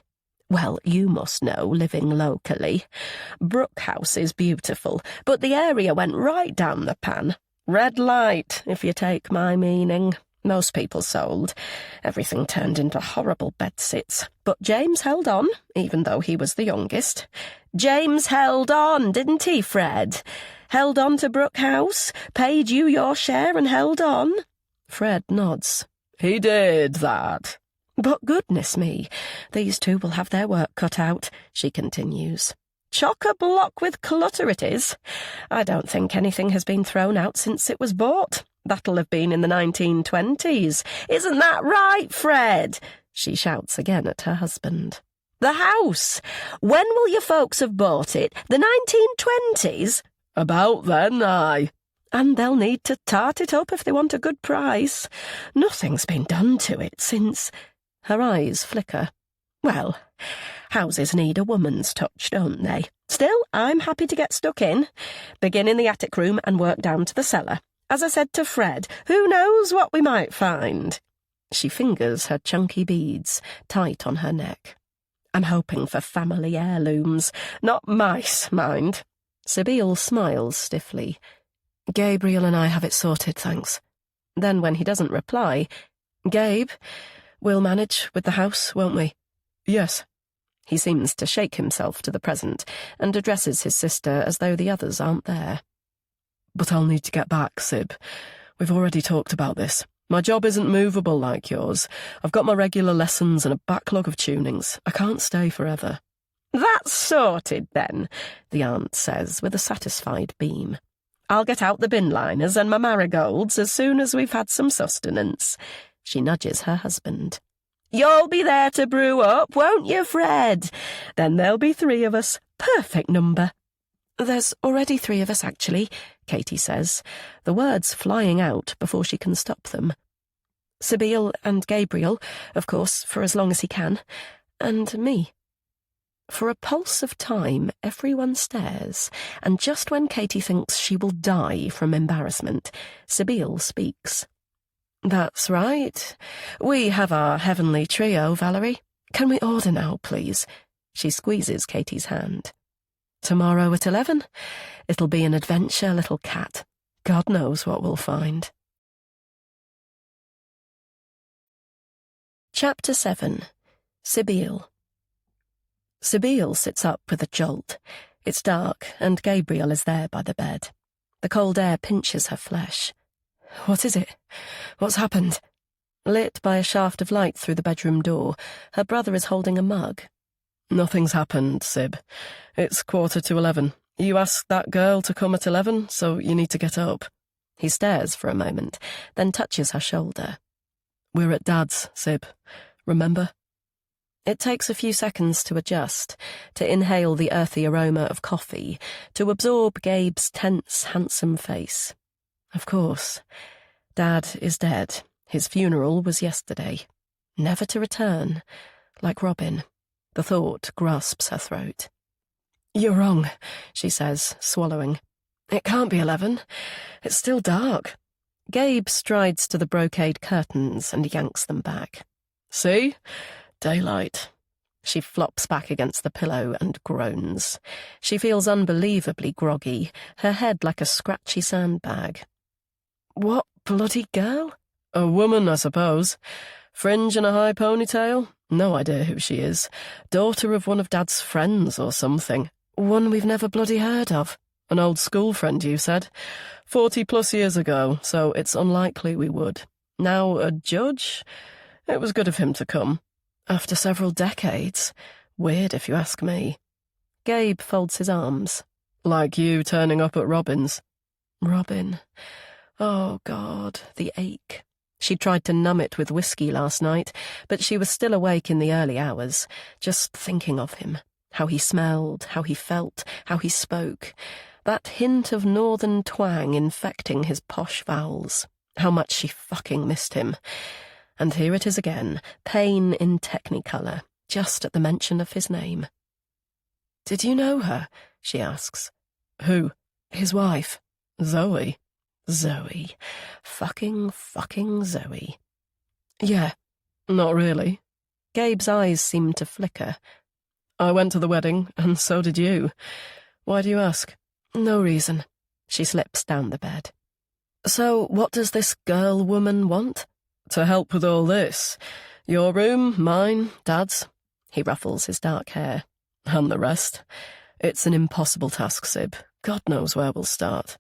Well, you must know, living locally. Brook House is beautiful, but the area went right down the pan. Red light, if you take my meaning. Most people sold. Everything turned into horrible bedsits. But James held on, even though he was the youngest. James held on, didn't he, Fred? Held on to Brook House, paid you your share and held on? Fred nods. He did that. But goodness me, these two will have their work cut out, she continues. Chock-a-block with clutter it is. I don't think anything has been thrown out since it was bought. That'll have been in the 1920s. Isn't that right, Fred? She shouts again at her husband. The house! When will your folks have bought it? The 1920s? About then, aye. And they'll need to tart it up if they want a good price. Nothing's been done to it since... Her eyes flicker. Well, houses need a woman's touch, don't they? Still, I'm happy to get stuck in. Begin in the attic room and work down to the cellar. As I said to Fred, who knows what we might find? She fingers her chunky beads, tight on her neck. I'm hoping for family heirlooms, not mice, mind. Sybil smiles stiffly. Gabriel and I have it sorted, thanks. Then when he doesn't reply, Gabe, we'll manage with the house, won't we? Yes. He seems to shake himself to the present and addresses his sister as though the others aren't there. But I'll need to get back, Syb. We've already talked about this. My job isn't movable like yours. I've got my regular lessons and a backlog of tunings. I can't stay forever. That's sorted, then, the aunt says with a satisfied beam. I'll get out the bin liners and my marigolds as soon as we've had some sustenance. She nudges her husband. You'll be there to brew up, won't you, Fred? Then there'll be 3 of us. Perfect number. There's already 3 of us, actually, Katie says, the words flying out before she can stop them. Sybil and Gabriel, of course, for as long as he can, and me. For a pulse of time, everyone stares, and just when Katie thinks she will die from embarrassment, Sibyl speaks. "That's right. We have our heavenly trio, Valerie. Can we order now, please?" She squeezes Katie's hand. "Tomorrow at 11? It'll be an adventure, little cat. God knows what we'll find." Chapter 7. Sibyl. Sibyl sits up with a jolt. It's dark, and Gabriel is there by the bed. The cold air pinches her flesh. "What is it? What's happened?" Lit by a shaft of light through the bedroom door, her brother is holding a mug. "Nothing's happened, Sib. It's 11:15. You asked that girl to come at 11, so you need to get up." He stares for a moment, then touches her shoulder. "We're at Dad's, Sib. Remember?" It takes a few seconds to adjust, to inhale the earthy aroma of coffee, to absorb Gabe's tense, handsome face. Of course. Dad is dead. His funeral was yesterday. Never to return. Like Robin. The thought grasps her throat. "You're wrong," she says, swallowing. "It can't be 11. It's still dark." Gabe strides to the brocade curtains and yanks them back. "See? Daylight." She flops back against the pillow and groans. She feels unbelievably groggy, her head like a scratchy sandbag. "What bloody girl?" "A woman, I suppose. Fringe and a high ponytail. No idea who she is. Daughter of one of Dad's friends or something." "One we've never bloody heard of." "An old school friend, you said. 40+ years ago, so it's unlikely we would. Now a judge? It was good of him to come." "After several decades. Weird, if you ask me." Gabe folds his arms. "Like you turning up at Robin's." Robin. Oh, God, the ache. She tried to numb it with whiskey last night, but she was still awake in the early hours, just thinking of him. How he smelled, how he felt, how he spoke. That hint of northern twang infecting his posh vowels. How much she fucking missed him. And here it is again, pain in technicolor, just at the mention of his name. "Did you know her?" she asks. "Who?" "His wife." "Zoe." Zoe. Fucking Zoe. "Yeah." "Not really." Gabe's eyes seem to flicker. "I went to the wedding, and so did you. Why do you ask?" "No reason." She slips down the bed. "So what does this girl-woman want?" "To help with all this. Your room, mine, Dad's." He ruffles his dark hair. "And the rest. It's an impossible task, Sib. God knows where we'll start."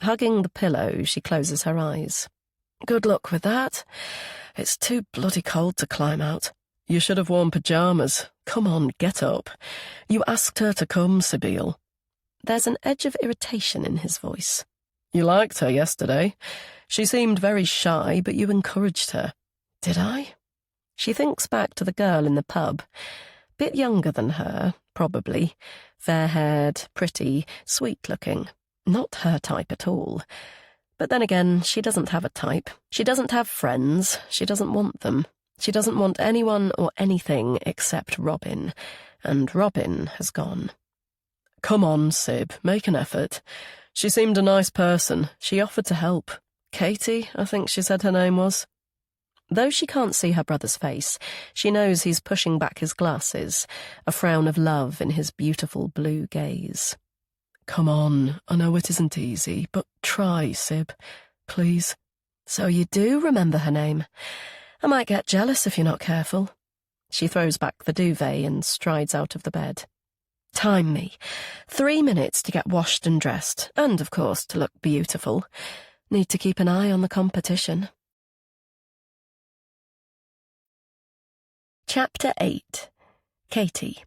Hugging the pillow, she closes her eyes. "Good luck with that. It's too bloody cold to climb out." "You should have worn pyjamas. Come on, get up. You asked her to come, Sibyl." There's an edge of irritation in his voice. "You liked her yesterday. She seemed very shy, but you encouraged her." "Did I?" She thinks back to the girl in the pub. Bit younger than her, probably. Fair-haired, pretty, sweet-looking. Not her type at all. But then again, she doesn't have a type. She doesn't have friends. She doesn't want them. She doesn't want anyone or anything except Robin. And Robin has gone. "Come on, Sib, make an effort. She seemed a nice person. She offered to help. Katie, I think she said her name was." Though she can't see her brother's face, she knows he's pushing back his glasses, a frown of love in his beautiful blue gaze. "Come on, I know it isn't easy, but try, Sib. Please." "So you do remember her name? I might get jealous if you're not careful." She throws back the duvet and strides out of the bed. "Time me. 3 minutes to get washed and dressed, and, of course, to look beautiful. Need to keep an eye on the competition." Chapter 8. Katie.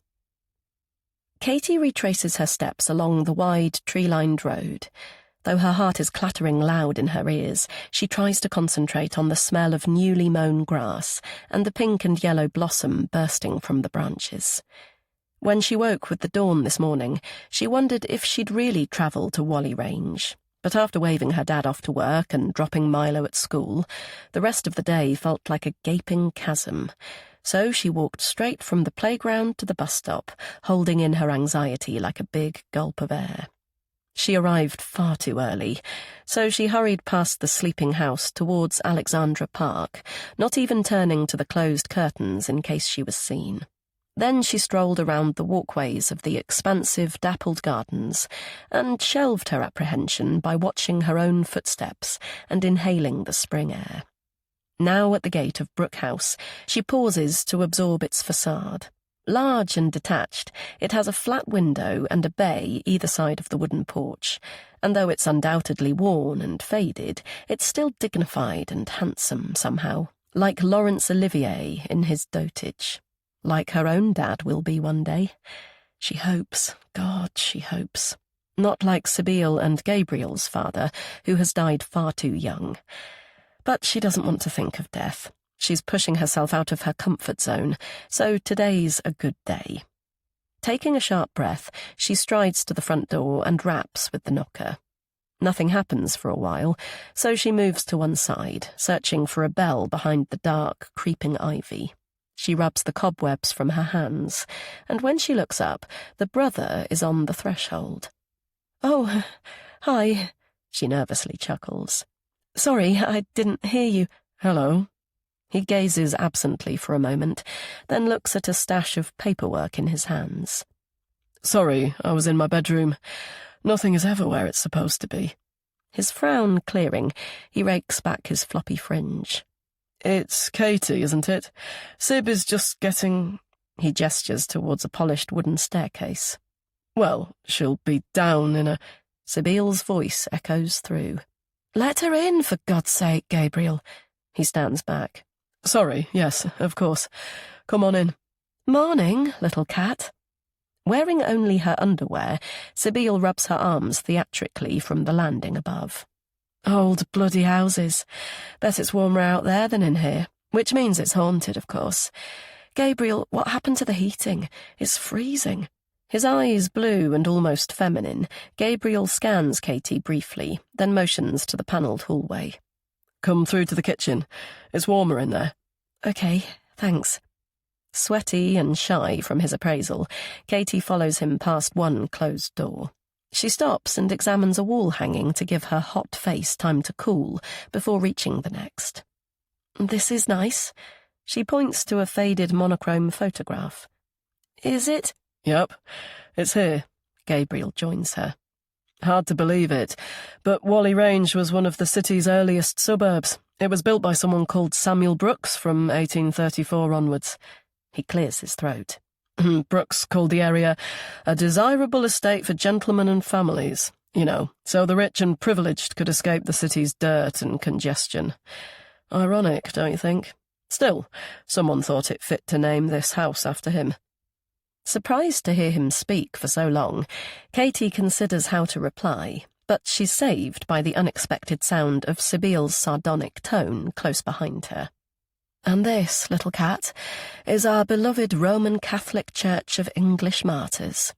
Katie retraces her steps along the wide, tree-lined road. Though her heart is clattering loud in her ears, she tries to concentrate on the smell of newly mown grass and the pink and yellow blossom bursting from the branches. When she woke with the dawn this morning, she wondered if she'd really travel to Whalley Range. But after waving her dad off to work and dropping Milo at school, the rest of the day felt like a gaping chasm. so she walked straight from the playground to the bus stop, holding in her anxiety like a big gulp of air. She arrived far too early, so she hurried past the sleeping house towards Alexandra Park, not even turning to the closed curtains in case she was seen. Then she strolled around the walkways of the expansive, dappled gardens and shelved her apprehension by watching her own footsteps and inhaling the spring air. Now at the gate of Brook House, she pauses to absorb its facade. Large and detached, it has a flat window and a bay either side of the wooden porch, and though it's undoubtedly worn and faded, it's still dignified and handsome somehow, like Laurence Olivier in his dotage. Like her own dad will be one day. She hopes, God, she hopes. Not like Sibyl and Gabriel's father, who has died far too young. But she doesn't want to think of death. She's pushing herself out of her comfort zone, so today's a good day. Taking a sharp breath, she strides to the front door and raps with the knocker. Nothing happens for a while, so she moves to one side, searching for a bell behind the dark, creeping ivy. She rubs the cobwebs from her hands, and when she looks up, the brother is on the threshold. "Oh, hi," she nervously chuckles. "Sorry, I didn't hear you." Hello. He gazes absently for a moment, then looks at a stash of paperwork in his hands. Sorry, I was in my bedroom. Nothing is ever where it's supposed to be. His frown clearing, he rakes back his floppy fringe. It's Katie, isn't it? Sib is just getting... He gestures towards a polished wooden staircase. Well, she'll be down in a... Sibyl's voice echoes through. "Let her in, for God's sake, Gabriel." He stands back. Sorry, yes, of course. Come on in. "Morning, little cat." Wearing only her underwear, Sibyl rubs her arms theatrically from the landing above. "Old bloody houses. Bet it's warmer out there than in here, which means it's haunted, of course. Gabriel, what happened to the heating? It's freezing." His eyes blue and almost feminine, Gabriel scans Katie briefly, then motions to the panelled hallway. Come through to the kitchen. It's warmer in there. "Okay, thanks." Sweaty and shy from his appraisal, Katie follows him past one closed door. She stops and examines a wall hanging to give her hot face time to cool before reaching the next. "This is nice." She points to a faded monochrome photograph. "Is it?" Yep, it's here." Gabriel joins her. Hard to believe it, but Whalley Range was one of the city's earliest suburbs. It was built by someone called Samuel Brooks from 1834 onwards. He clears his throat. Brooks called the area a desirable estate for gentlemen and families, so the rich and privileged could escape the city's dirt and congestion. Ironic, don't you think? Still, someone thought it fit to name this house after him. Surprised to hear him speak for so long, Katie considers how to reply, but she's saved by the unexpected sound of Sibyl's sardonic tone close behind her. "And this, little cat, is our beloved Roman Catholic Church of English Martyrs."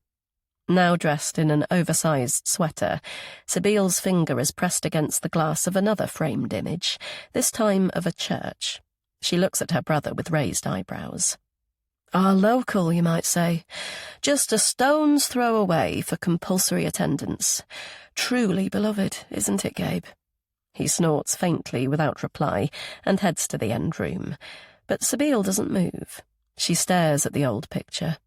Now dressed in an oversized sweater, Sibyl's finger is pressed against the glass of another framed image, this time of a church. She looks at her brother with raised eyebrows. "Our local, you might say. Just a stone's throw away for compulsory attendance. Truly beloved, isn't it, Gabe?" He snorts faintly without reply and heads to the end room. But Sibyl doesn't move. She stares at the old picture.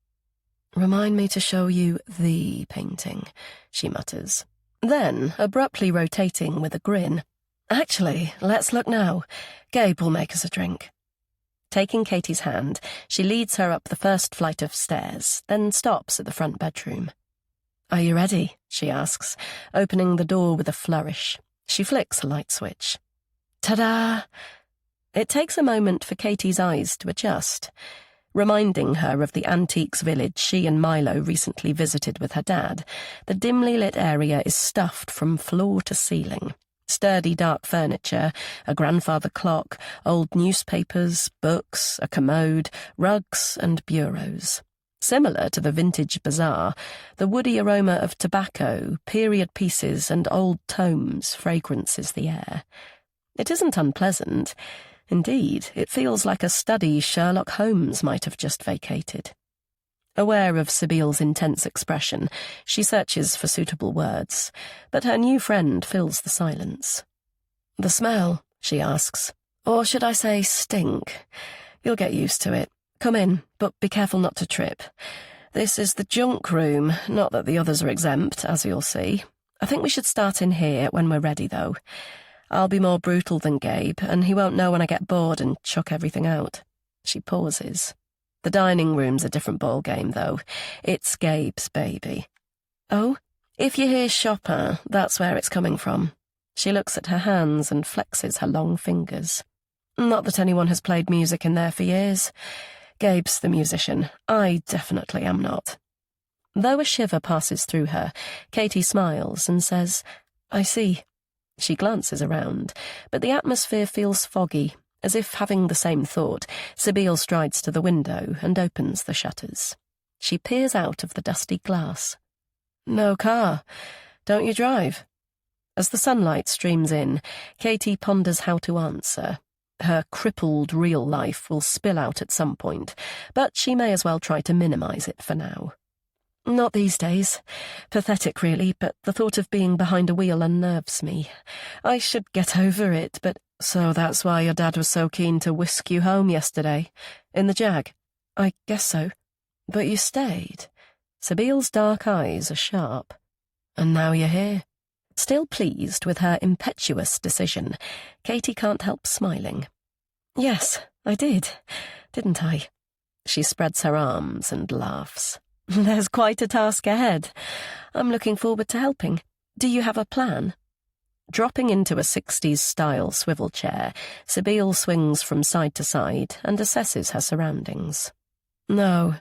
"Remind me to show you the painting," she mutters. Then, abruptly rotating with a grin, "Actually, let's look now. Gabe will make us a drink." Taking Katie's hand, she leads her up the first flight of stairs, then stops at the front bedroom. "Are you ready?" she asks, opening the door with a flourish. She flicks a light switch. Ta-da! It takes a moment for Katie's eyes to adjust, reminding her of the antiques village she and Milo recently visited with her dad. The dimly lit area is stuffed from floor to ceiling. Sturdy dark furniture, a grandfather clock, old newspapers, books, a commode, rugs and bureaus. Similar to the vintage bazaar, the woody aroma of tobacco, period pieces and old tomes fragrances the air. It isn't unpleasant. Indeed, it feels like a study Sherlock Holmes might have just vacated. Aware of Sybil's intense expression, she searches for suitable words, but her new friend fills the silence. "The smell," she asks. "Or should I say stink? You'll get used to it. Come in, but be careful not to trip. This is the junk room, not that the others are exempt, as you'll see. I think we should start in here when we're ready, though. I'll be more brutal than Gabe, and he won't know when I get bored and chuck everything out." She pauses. The dining room's a different ballgame, though. It's Gabe's baby. "Oh, if you hear Chopin, that's where it's coming from." She looks at her hands and flexes her long fingers. "Not that anyone has played music in there for years. Gabe's the musician. I definitely am not." Though a shiver passes through her, Katie smiles and says, "I see." She glances around, but the atmosphere feels foggy. As if having the same thought, Sybil strides to the window and opens the shutters. She peers out of the dusty glass. "No car. Don't you drive?" As the sunlight streams in, Katie ponders how to answer. Her crippled real life will spill out at some point, but she may as well try to minimize it for now. "Not these days. Pathetic, really, but the thought of being behind a wheel unnerves me. I should get over it, but—" "So that's why your dad was so keen to whisk you home yesterday? In the Jag?" "I guess so." "But you stayed." Sybil's dark eyes are sharp. "And now you're here." Still pleased with her impetuous decision, Katie can't help smiling. "Yes, I did, didn't I?" She spreads her arms and laughs. "There's quite a task ahead. I'm looking forward to helping. Do you have a plan?" Dropping into a 60s-style swivel chair, Sybil swings from side to side and assesses her surroundings. "No,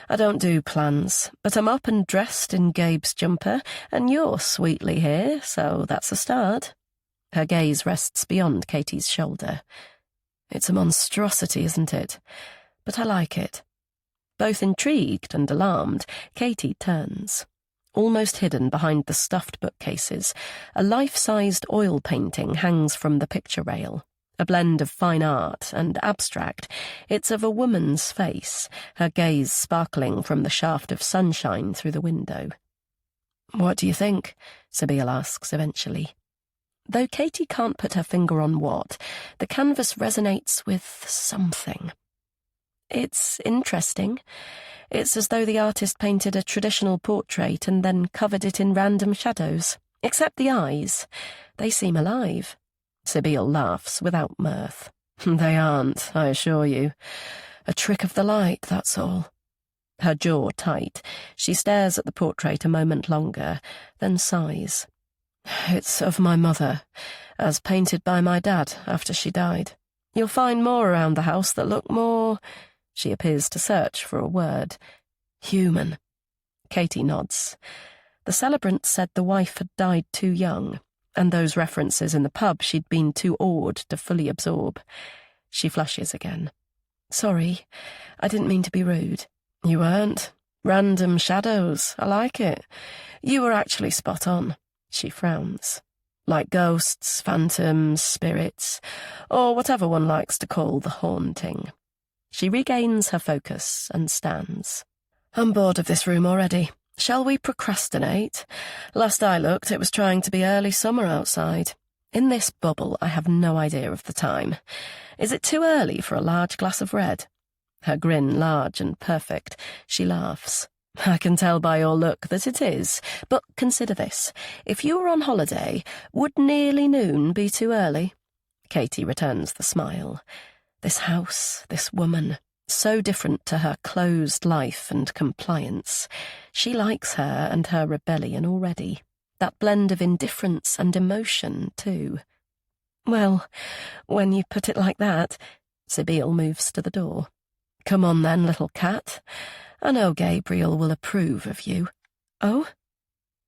I don't do plans, but I'm up and dressed in Gabe's jumper, and you're sweetly here, so that's a start." Her gaze rests beyond Katie's shoulder. "It's a monstrosity, isn't it? But I like it." Both intrigued and alarmed, Katie turns. Almost hidden behind the stuffed bookcases, a life-sized oil painting hangs from the picture rail. A blend of fine art and abstract, it's of a woman's face, her gaze sparkling from the shaft of sunshine through the window. "What do you think?" Sybil asks eventually. Though Katie can't put her finger on what, the canvas resonates with something. "It's interesting. It's as though the artist painted a traditional portrait and then covered it in random shadows. Except the eyes. They seem alive." Sybil laughs without mirth. "They aren't, I assure you. A trick of the light, that's all." Her jaw tight, she stares at the portrait a moment longer, then sighs. "It's of my mother, as painted by my dad after she died. You'll find more around the house that look more—" She appears to search for a word. "Human." Katie nods. The celebrant said the wife had died too young, and those references in the pub she'd been too awed to fully absorb. She flushes again. "Sorry, I didn't mean to be rude." "You weren't. Random shadows, I like it. You were actually spot on." She frowns. "Like ghosts, phantoms, spirits, or whatever one likes to call the haunting." She regains her focus and stands. "I'm bored of this room already. Shall we procrastinate? Last I looked, it was trying to be early summer outside. In this bubble, I have no idea of the time. Is it too early for a large glass of red?" Her grin large and perfect, she laughs. "I can tell by your look that it is, but consider this. If you were on holiday, would nearly noon be too early?" Katie returns the smile. This house, this woman, so different to her closed life and compliance. She likes her and her rebellion already. That blend of indifference and emotion, too. "Well, when you put it like that," Sybil moves to the door. "Come on then, little cat. I know Gabriel will approve of you." "Oh?"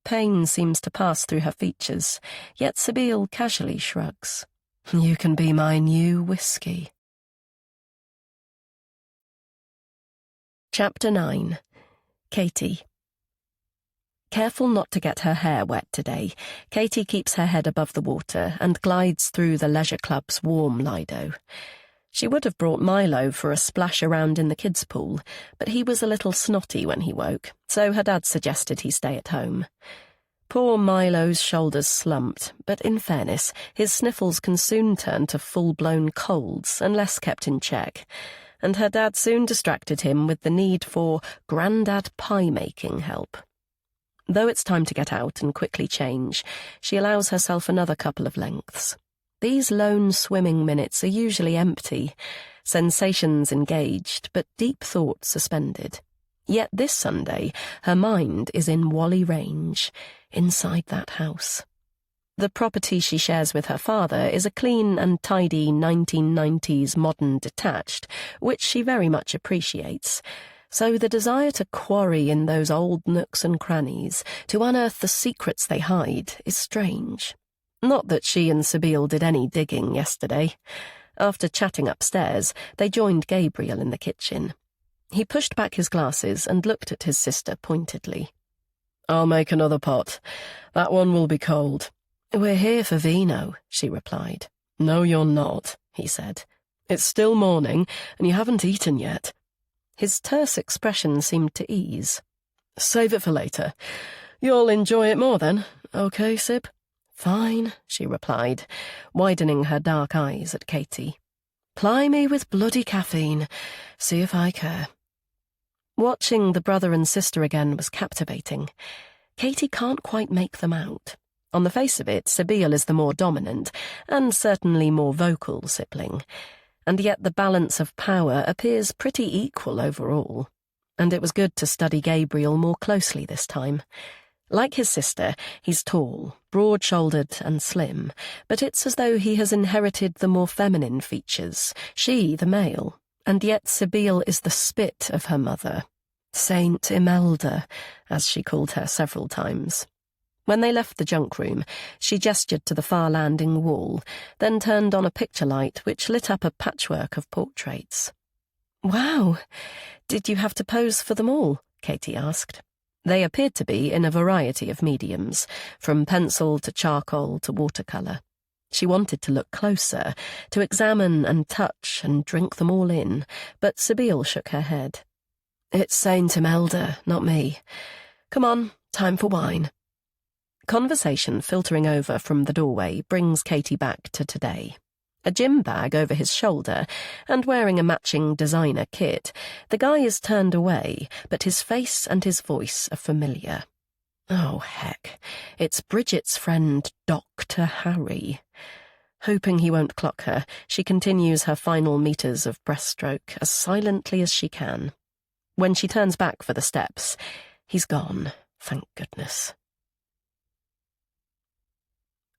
Pain seems to pass through her features, yet Sybil casually shrugs. "You can be my new whiskey." Chapter 9. Katie. Careful not to get her hair wet today, Katie keeps her head above the water and glides through the leisure club's warm Lido. She would have brought Milo for a splash around in the kids' pool, but he was a little snotty when he woke, so her dad suggested he stay at home. Poor Milo's shoulders slumped, but in fairness, his sniffles can soon turn to full-blown colds unless kept in check, and her dad soon distracted him with the need for grandad pie-making help. Though it's time to get out and quickly change, she allows herself another couple of lengths. These lone swimming minutes are usually empty, sensations engaged, but deep thought suspended. Yet this Sunday, her mind is in Whalley Range, inside that house. The property she shares with her father is a clean and tidy 1990s modern detached, which she very much appreciates. So the desire to quarry in those old nooks and crannies, to unearth the secrets they hide, is strange. Not that she and Sabine did any digging yesterday. After chatting upstairs, they joined Gabriel in the kitchen. He pushed back his glasses and looked at his sister pointedly. "I'll make another pot. That one will be cold." "We're here for vino," she replied. "No, you're not," he said. "It's still morning, and you haven't eaten yet." His terse expression seemed to ease. "Save it for later. You'll enjoy it more then, okay, Sib?" "Fine," she replied, widening her dark eyes at Katie. "Ply me with bloody caffeine. See if I care." Watching the brother and sister again was captivating. Katie can't quite make them out. On the face of it, Sabine is the more dominant, and certainly more vocal sibling, and yet the balance of power appears pretty equal overall. And it was good to study Gabriel more closely this time. Like his sister, he's tall, broad-shouldered and slim, but it's as though he has inherited the more feminine features, she the male, and yet Sabine is the spit of her mother. Saint Imelda, as she called her several times. When they left the junk room, she gestured to the far landing wall, then turned on a picture light which lit up a patchwork of portraits. "Wow! Did you have to pose for them all?" Katie asked. They appeared to be in a variety of mediums, from pencil to charcoal to watercolour. She wanted to look closer, to examine and touch and drink them all in, but Sabine shook her head. "It's Saint Imelda, not me. Come on, time for wine." Conversation filtering over from the doorway brings Katie back to today. A gym bag over his shoulder, and wearing a matching designer kit, the guy is turned away, but his face and his voice are familiar. Oh, heck, it's Bridget's friend, Dr. Harry. Hoping he won't clock her, she continues her final meters of breaststroke as silently as she can. When she turns back for the steps, he's gone, thank goodness.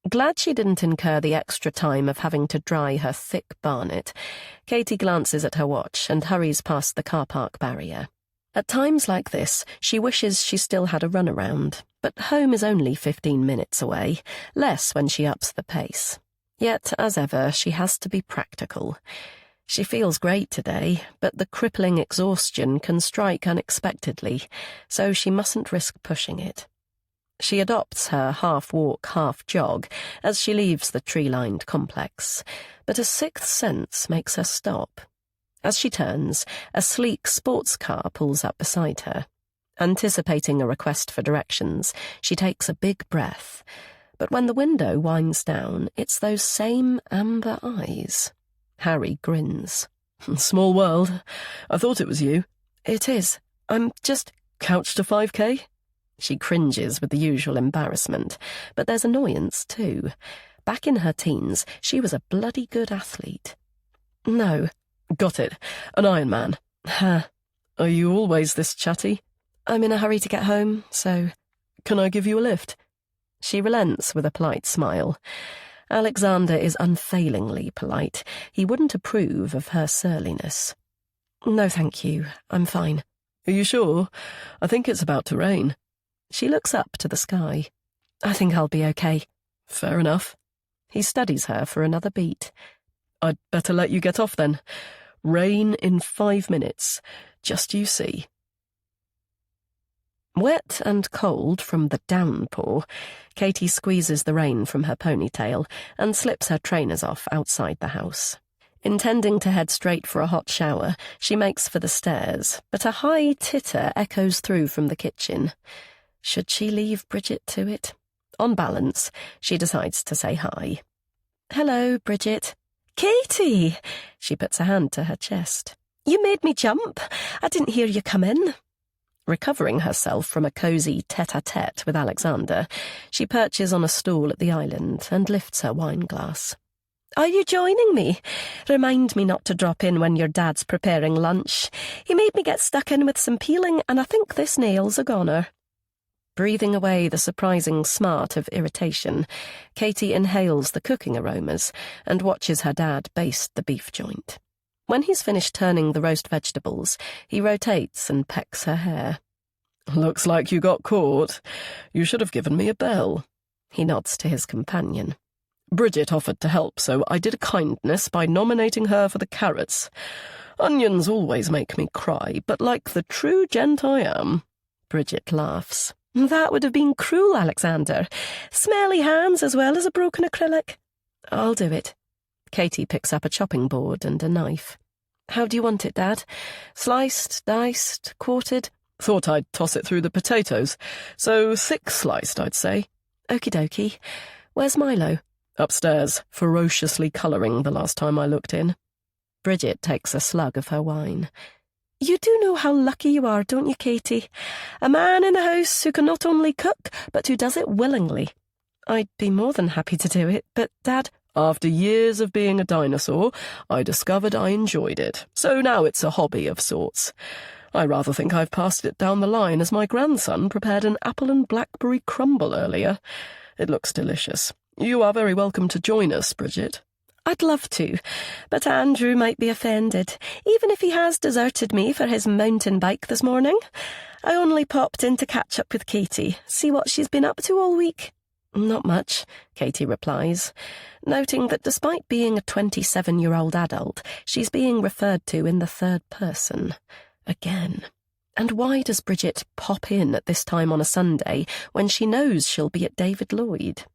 Glad she didn't incur the extra time of having to dry her thick barnet, Katie glances at her watch and hurries past the car park barrier. At times like this, she wishes she still had a runaround, but home is only 15 minutes away, less when she ups the pace. Yet, as ever, she has to be practical. She feels great today, but the crippling exhaustion can strike unexpectedly, so she mustn't risk pushing it. She adopts her half-walk, half-jog as she leaves the tree-lined complex, but a sixth sense makes her stop. As she turns, a sleek sports car pulls up beside her. Anticipating a request for directions, she takes a big breath. But when the window winds down, it's those same amber eyes. Harry grins. "Small world. I thought it was you." "It is. I'm just—" "Couch to 5K? She cringes with the usual embarrassment, but there's annoyance too. Back in her teens, she was a bloody good athlete. "No." "Got it. An Ironman." "Huh." "Are you always this chatty?" "I'm in a hurry to get home, so—" "Can I give you a lift?" She relents with a polite smile. Alexander is unfailingly polite. He wouldn't approve of her surliness. "No, thank you. I'm fine." "Are you sure? I think it's about to rain." She looks up to the sky. "I think I'll be okay." "Fair enough." He studies her for another beat. "I'd better let you get off then. Rain in 5 minutes. Just you see." Wet and cold from the downpour, Katie squeezes the rain from her ponytail and slips her trainers off outside the house. Intending to head straight for a hot shower, she makes for the stairs, but a high titter echoes through from the kitchen. Should she leave Bridget to it? On balance, she decides to say hi. "Hello, Bridget." "Katie!" She puts a hand to her chest. "You made me jump. I didn't hear you come in." Recovering herself from a cosy tête-à-tête with Alexander, she perches on a stool at the island and lifts her wine glass. "Are you joining me? Remind me not to drop in when your dad's preparing lunch. He made me get stuck in with some peeling, and I think this nail's a goner." Breathing away the surprising smart of irritation, Katie inhales the cooking aromas and watches her dad baste the beef joint. When he's finished turning the roast vegetables, he rotates and pecks her hair. "Looks like you got caught. You should have given me a bell." He nods to his companion. "Bridget offered to help, so I did a kindness by nominating her for the carrots. Onions always make me cry, but like the true gent I am..." Bridget laughs. "That would have been cruel, Alexander. Smelly hands as well as a broken acrylic." "I'll do it." Katie picks up a chopping board and a knife. "How do you want it, Dad? Sliced, diced, quartered?" "Thought I'd toss it through the potatoes, so thick sliced, I'd say." "Okie dokie. Where's Milo?" "Upstairs, ferociously colouring the last time I looked in." Bridget takes a slug of her wine. "You do know how lucky you are, don't you, Katie? A man in the house who can not only cook, but who does it willingly." "I'd be more than happy to do it, but, Dad—" "After years of being a dinosaur, I discovered I enjoyed it, so now it's a hobby of sorts. I rather think I've passed it down the line, as my grandson prepared an apple and blackberry crumble earlier. It looks delicious. You are very welcome to join us, Bridget." "I'd love to, but Andrew might be offended, even if he has deserted me for his mountain bike this morning. I only popped in to catch up with Katie, see what she's been up to all week." "Not much," Katie replies, noting that despite being a 27-year-old adult, she's being referred to in the third person. Again. And why does Bridget pop in at this time on a Sunday when she knows she'll be at David Lloyd?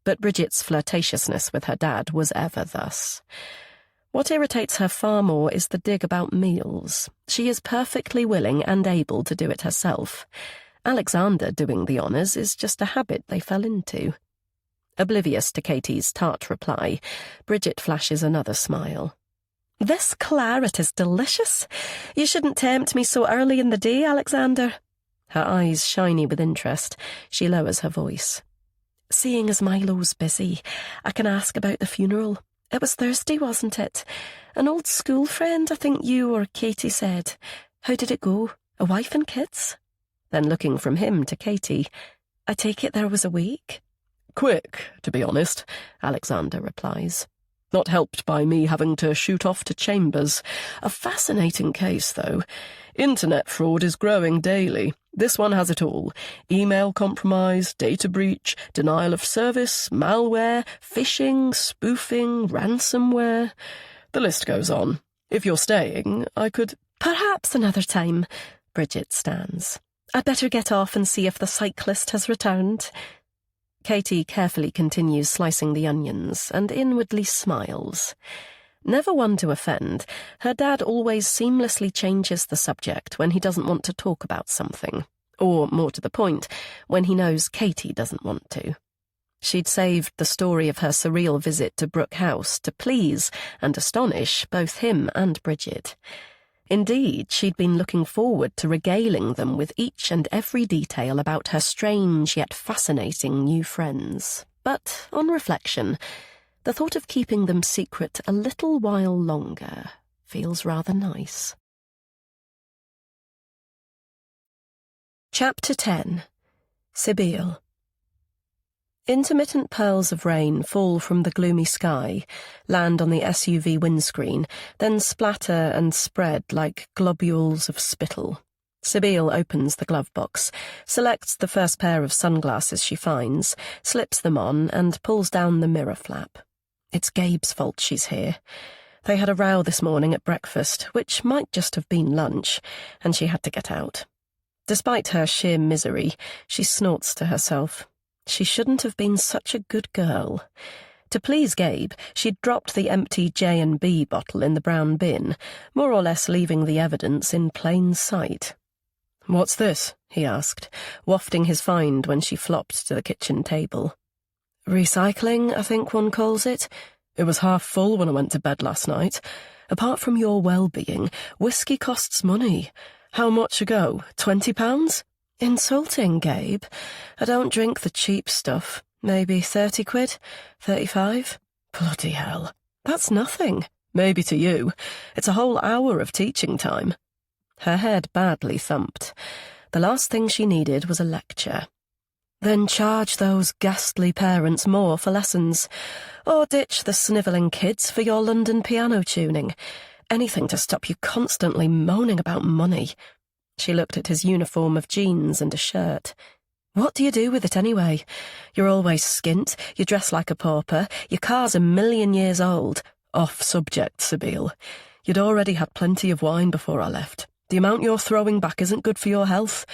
But Bridget's flirtatiousness with her dad was ever thus. What irritates her far more is the dig about meals. She is perfectly willing and able to do it herself. Alexander doing the honours is just a habit they fell into. Oblivious to Katie's tart reply, Bridget flashes another smile. "This claret is delicious. You shouldn't tempt me so early in the day, Alexander." Her eyes shiny with interest, she lowers her voice. "Seeing as Milo's busy, I can ask about the funeral. It was Thursday, wasn't it? An old school friend, I think you or Katie said. How did it go? A wife and kids?" Then looking from him to Katie, "I take it there was a wake?" "Quick, to be honest," Alexander replies. "Not helped by me having to shoot off to Chambers. A fascinating case, though. Internet fraud is growing daily. This one has it all. Email compromise, data breach, denial of service, malware, phishing, spoofing, ransomware. The list goes on. If you're staying, I could—" "Perhaps another time." Bridget stands. "I'd better get off and see if the cyclist has returned." Katie carefully continues slicing the onions and inwardly smiles. Never one to offend, her dad always seamlessly changes the subject when he doesn't want to talk about something, or, more to the point, when he knows Katie doesn't want to. She'd saved the story of her surreal visit to Brooke House to please and astonish both him and Bridget. Indeed, she'd been looking forward to regaling them with each and every detail about her strange yet fascinating new friends. But, on reflection, the thought of keeping them secret a little while longer feels rather nice. Chapter 10. Sibylle. Intermittent pearls of rain fall from the gloomy sky, land on the SUV windscreen, then splatter and spread like globules of spittle. Sibylle opens the glove box, selects the first pair of sunglasses she finds, slips them on, and pulls down the mirror flap. It's Gabe's fault she's here. They had a row this morning at breakfast, which might just have been lunch, and she had to get out. Despite her sheer misery, she snorts to herself. She shouldn't have been such a good girl. To please Gabe, she'd dropped the empty J&B bottle in the brown bin, more or less leaving the evidence in plain sight. "What's this?" he asked, wafting his find when she flopped to the kitchen table. "Recycling, I think one calls it. It was half full when I went to bed last night. Apart from your well-being, whiskey costs money. How much a go? £20? Insulting, Gabe. I don't drink the cheap stuff. Maybe 30 quid? 35? Bloody hell. That's nothing. Maybe to you. It's a whole hour of teaching time." Her head badly thumped. The last thing she needed was a lecture. Then charge those ghastly parents more for lessons, or ditch the snivelling kids for your London piano tuning. Anything to stop you constantly moaning about money. She looked at his uniform of jeans and a shirt. What do you do with it anyway? You're always skint, you dress like a pauper, your car's 1,000,000 years old. Off subject, Sabile. You'd already had plenty of wine before I left. The amount you're throwing back isn't good for your health.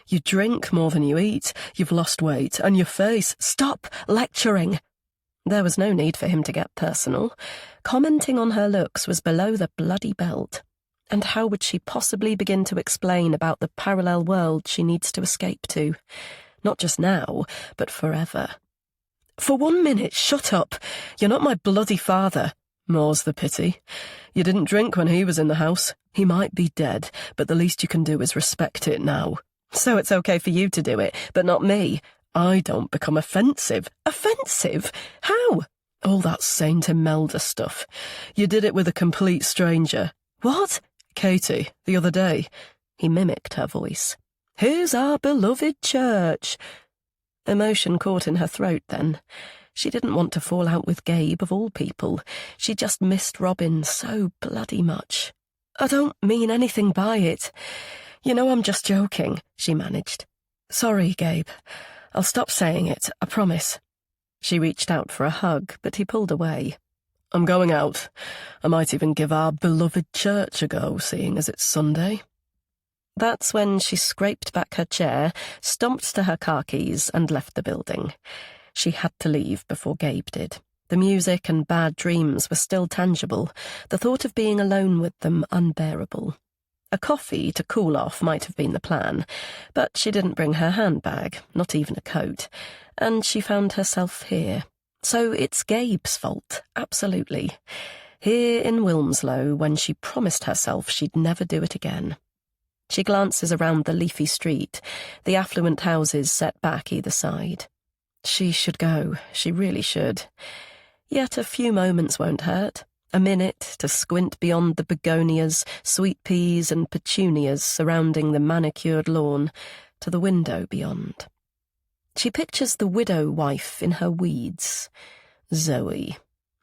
You drink more than you eat, you've lost weight, and your face— Stop lecturing! There was no need for him to get personal. Commenting on her looks was below the bloody belt. And how would she possibly begin to explain about the parallel world she needs to escape to? Not just now, but forever. "For 1 minute, shut up. You're not my bloody father. More's the pity. You didn't drink when he was in the house. He might be dead, but the least you can do is respect it now." "So it's okay for you to do it, but not me?" "I don't become offensive." "Offensive? How?" "All that Saint Imelda stuff. You did it with a complete stranger." "What?" "Katie, the other day." He mimicked her voice. "Who's our beloved church?" Emotion caught in her throat then. She didn't want to fall out with Gabe, of all people. She just missed Robin so bloody much. "I don't mean anything by it. You know I'm just joking," she managed. "Sorry, Gabe. I'll stop saying it, I promise." She reached out for a hug, but he pulled away. "I'm going out. I might even give our beloved church a go, seeing as it's Sunday." That's when she scraped back her chair, stomped to her car keys, and left the building. She had to leave before Gabe did. The music and bad dreams were still tangible, the thought of being alone with them unbearable. A coffee to cool off might have been the plan, but she didn't bring her handbag, not even a coat, and she found herself here. So it's Gabe's fault, absolutely. Here in Wilmslow, when she promised herself she'd never do it again. She glances around the leafy street, the affluent houses set back either side. She should go, she really should. Yet a few moments won't hurt. A minute to squint beyond the begonias, sweet peas and petunias surrounding the manicured lawn, to the window beyond. She pictures the widow wife in her weeds. Zoe.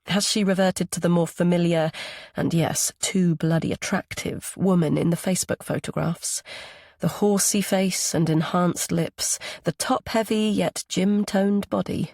Has she reverted to the more familiar, and yes, too bloody attractive, woman in the Facebook photographs? The horsey face and enhanced lips, the top-heavy yet gym-toned body.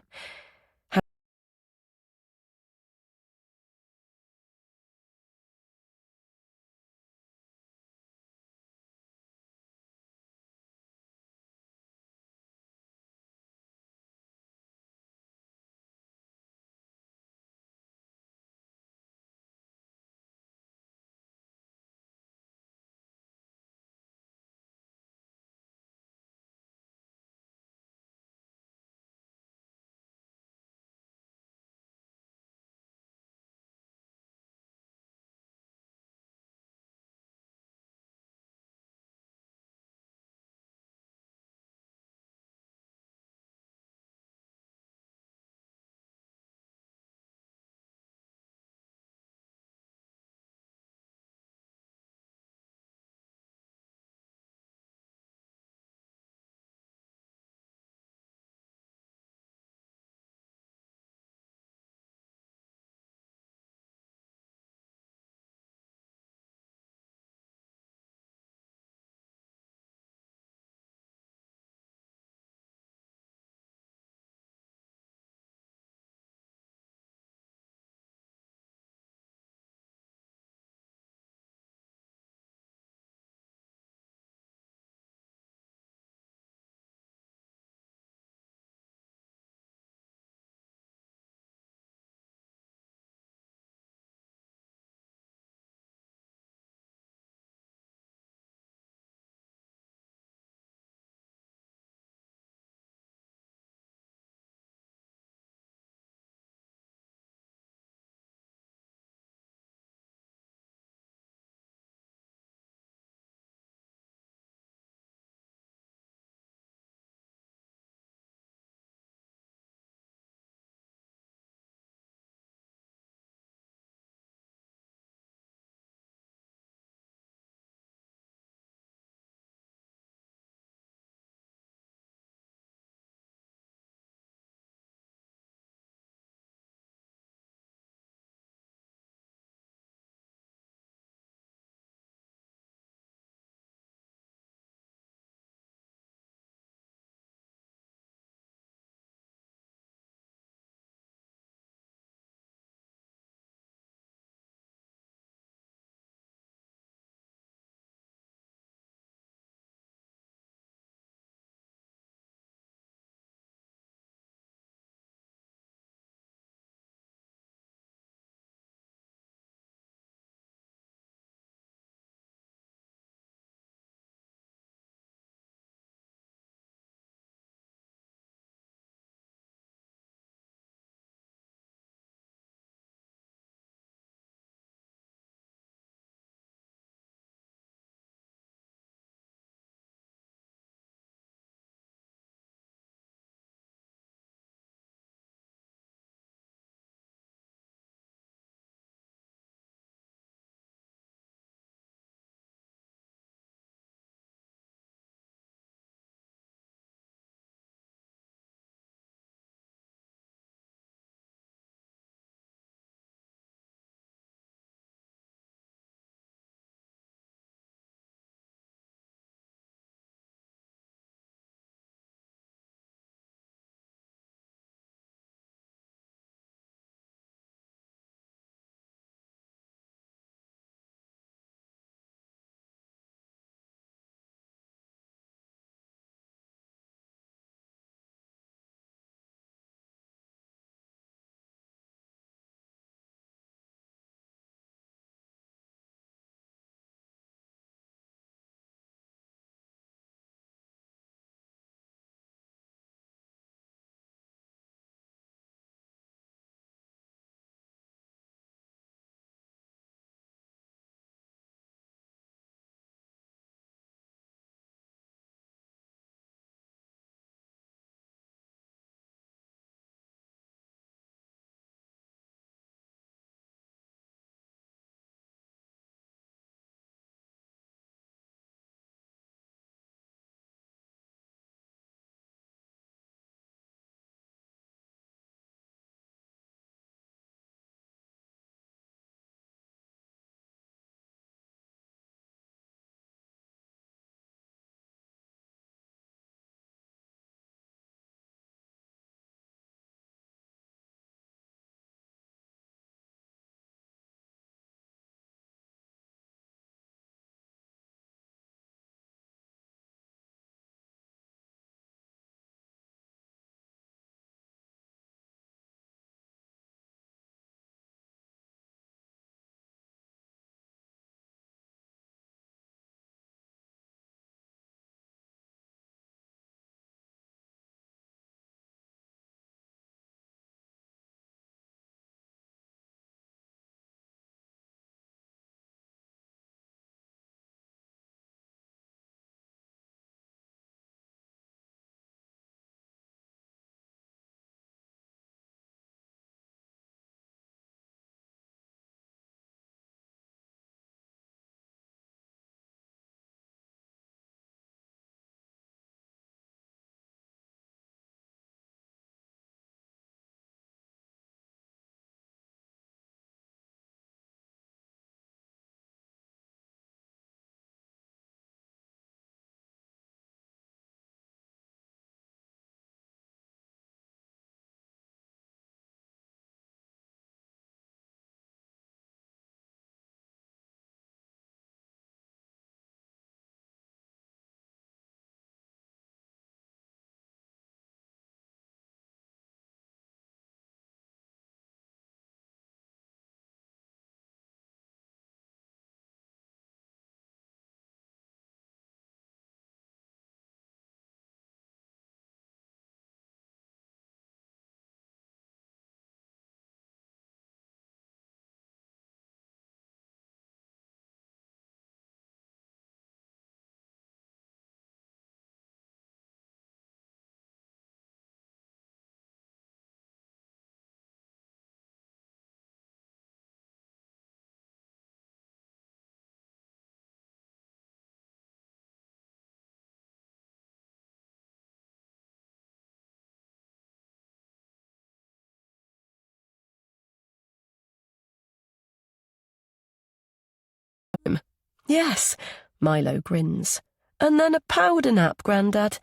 Yes, Milo grins. And then a powder nap, Grandad.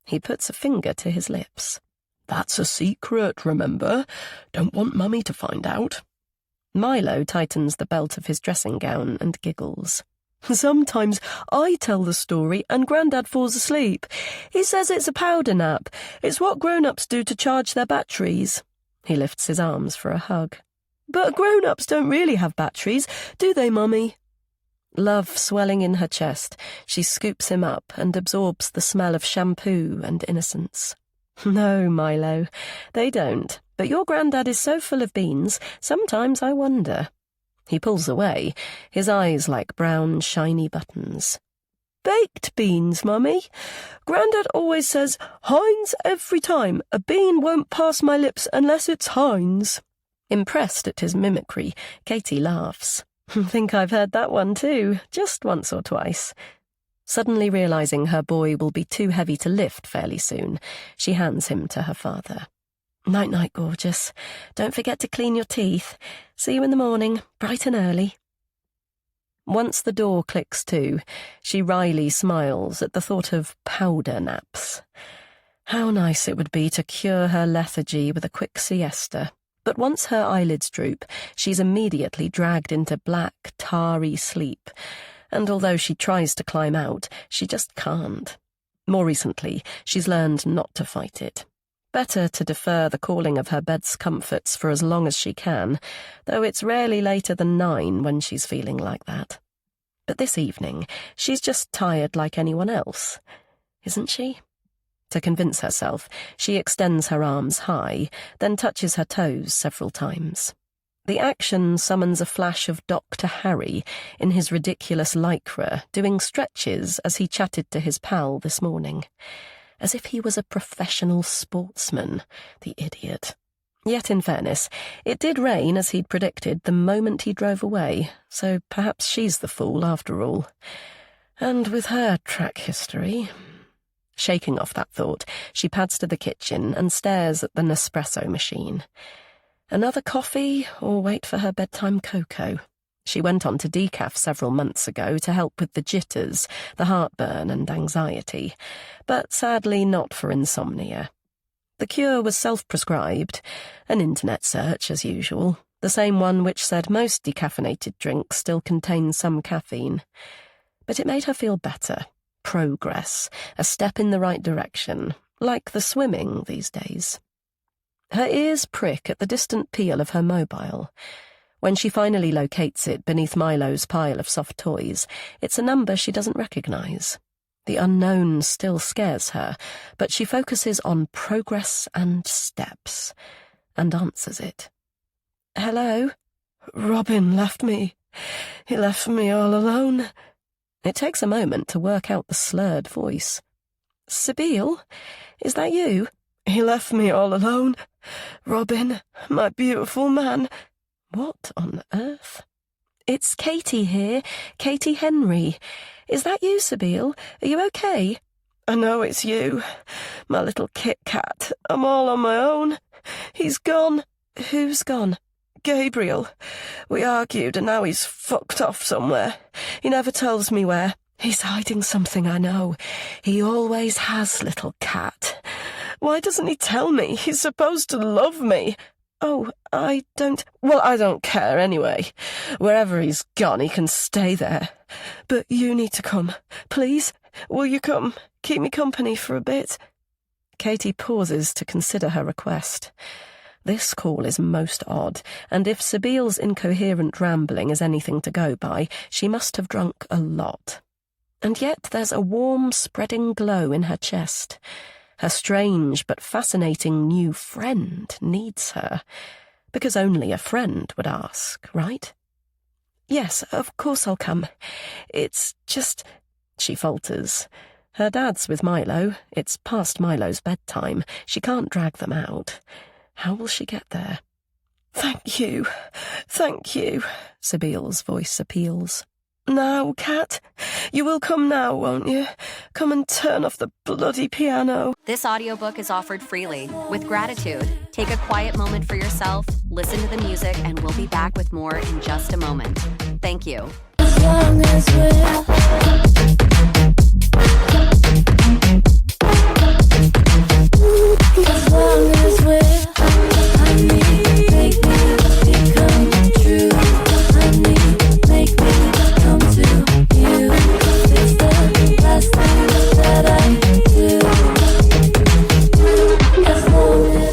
He puts a finger to his lips. That's a secret, remember? Don't want Mummy to find out. Milo tightens the belt of his dressing gown and giggles. Sometimes I tell the story and Grandad falls asleep. He says it's a powder nap. It's what grown-ups do to charge their batteries. He lifts his arms for a hug. But grown-ups don't really have batteries, do they, Mummy? Love swelling in her chest, she scoops him up and absorbs the smell of shampoo and innocence. No, Milo, they don't. But your Grandad is so full of beans, sometimes I wonder. He pulls away, his eyes like brown, shiny buttons. Baked beans, Mummy. Grandad always says, Heinz every time. A bean won't pass my lips unless it's Heinz. Impressed at his mimicry, Katie laughs. Think I've heard that one too, just once or twice. Suddenly realising her boy will be too heavy to lift fairly soon, she hands him to her father. Night-night, gorgeous. Don't forget to clean your teeth. See you in the morning, bright and early. Once the door clicks to, she wryly smiles at the thought of powder naps. How nice it would be to cure her lethargy with a quick siesta. But once her eyelids droop, she's immediately dragged into black, tarry sleep, and although she tries to climb out, she just can't. More recently, she's learned not to fight it. Better to defer the calling of her bed's comforts for as long as she can, though it's rarely later than 9 when she's feeling like that. But this evening, she's just tired like anyone else, isn't she? To convince herself, she extends her arms high, then touches her toes several times. The action summons a flash of Dr. Harry in his ridiculous lycra, doing stretches as he chatted to his pal this morning. As if he was a professional sportsman, the idiot. Yet, in fairness, it did rain as he'd predicted the moment he drove away, so perhaps she's the fool after all. And with her track history... Shaking off that thought, she pads to the kitchen and stares at the Nespresso machine. Another coffee, or wait for her bedtime cocoa? She went on to decaf several months ago to help with the jitters, the heartburn and anxiety, but sadly not for insomnia. The cure was self-prescribed, an internet search as usual, the same one which said most decaffeinated drinks still contain some caffeine. But it made her feel better. Progress, a step in the right direction, like the swimming these days. Her ears prick at the distant peal of her mobile. When she finally locates it beneath Milo's pile of soft toys, it's a number she doesn't recognise. The unknown still scares her, but she focuses on progress and steps, and answers it. Hello? Robin left me. He left me all alone. It takes a moment to work out the slurred voice. Sibyl, is that you? He left me all alone. Robin, my beautiful man. What on earth? It's Katie here, Katie Henry. Is that you, Sibyl? Are you okay? I know it's you, my little Kit Kat. I'm all on my own. He's gone. Who's gone? Gabriel. We argued and now he's fucked off somewhere. He never tells me where. He's hiding something, I know. He always has, little cat. Why doesn't he tell me? He's supposed to love me. Oh, I don't... Well, I don't care anyway. Wherever he's gone, he can stay there. But you need to come. Please, will you come? Keep me company for a bit. Katie pauses to consider her request. This call is most odd, and if Sibyl's incoherent rambling is anything to go by, she must have drunk a lot. And yet there's a warm, spreading glow in her chest. Her strange but fascinating new friend needs her, because only a friend would ask, right? Yes, of course I'll come. It's just... She falters. Her dad's with Milo. It's past Milo's bedtime. She can't drag them out. How will she get there? Thank you, Sibyl's voice appeals. Now, Kat, you will come now, won't you? Come and turn off the bloody piano. This audiobook is offered freely, with gratitude. Take a quiet moment for yourself, listen to the music, and we'll be back with more in just a moment. Thank you. long as we're honey, make me become true. Honey, make me come to you. It's the last thing that I do. As long as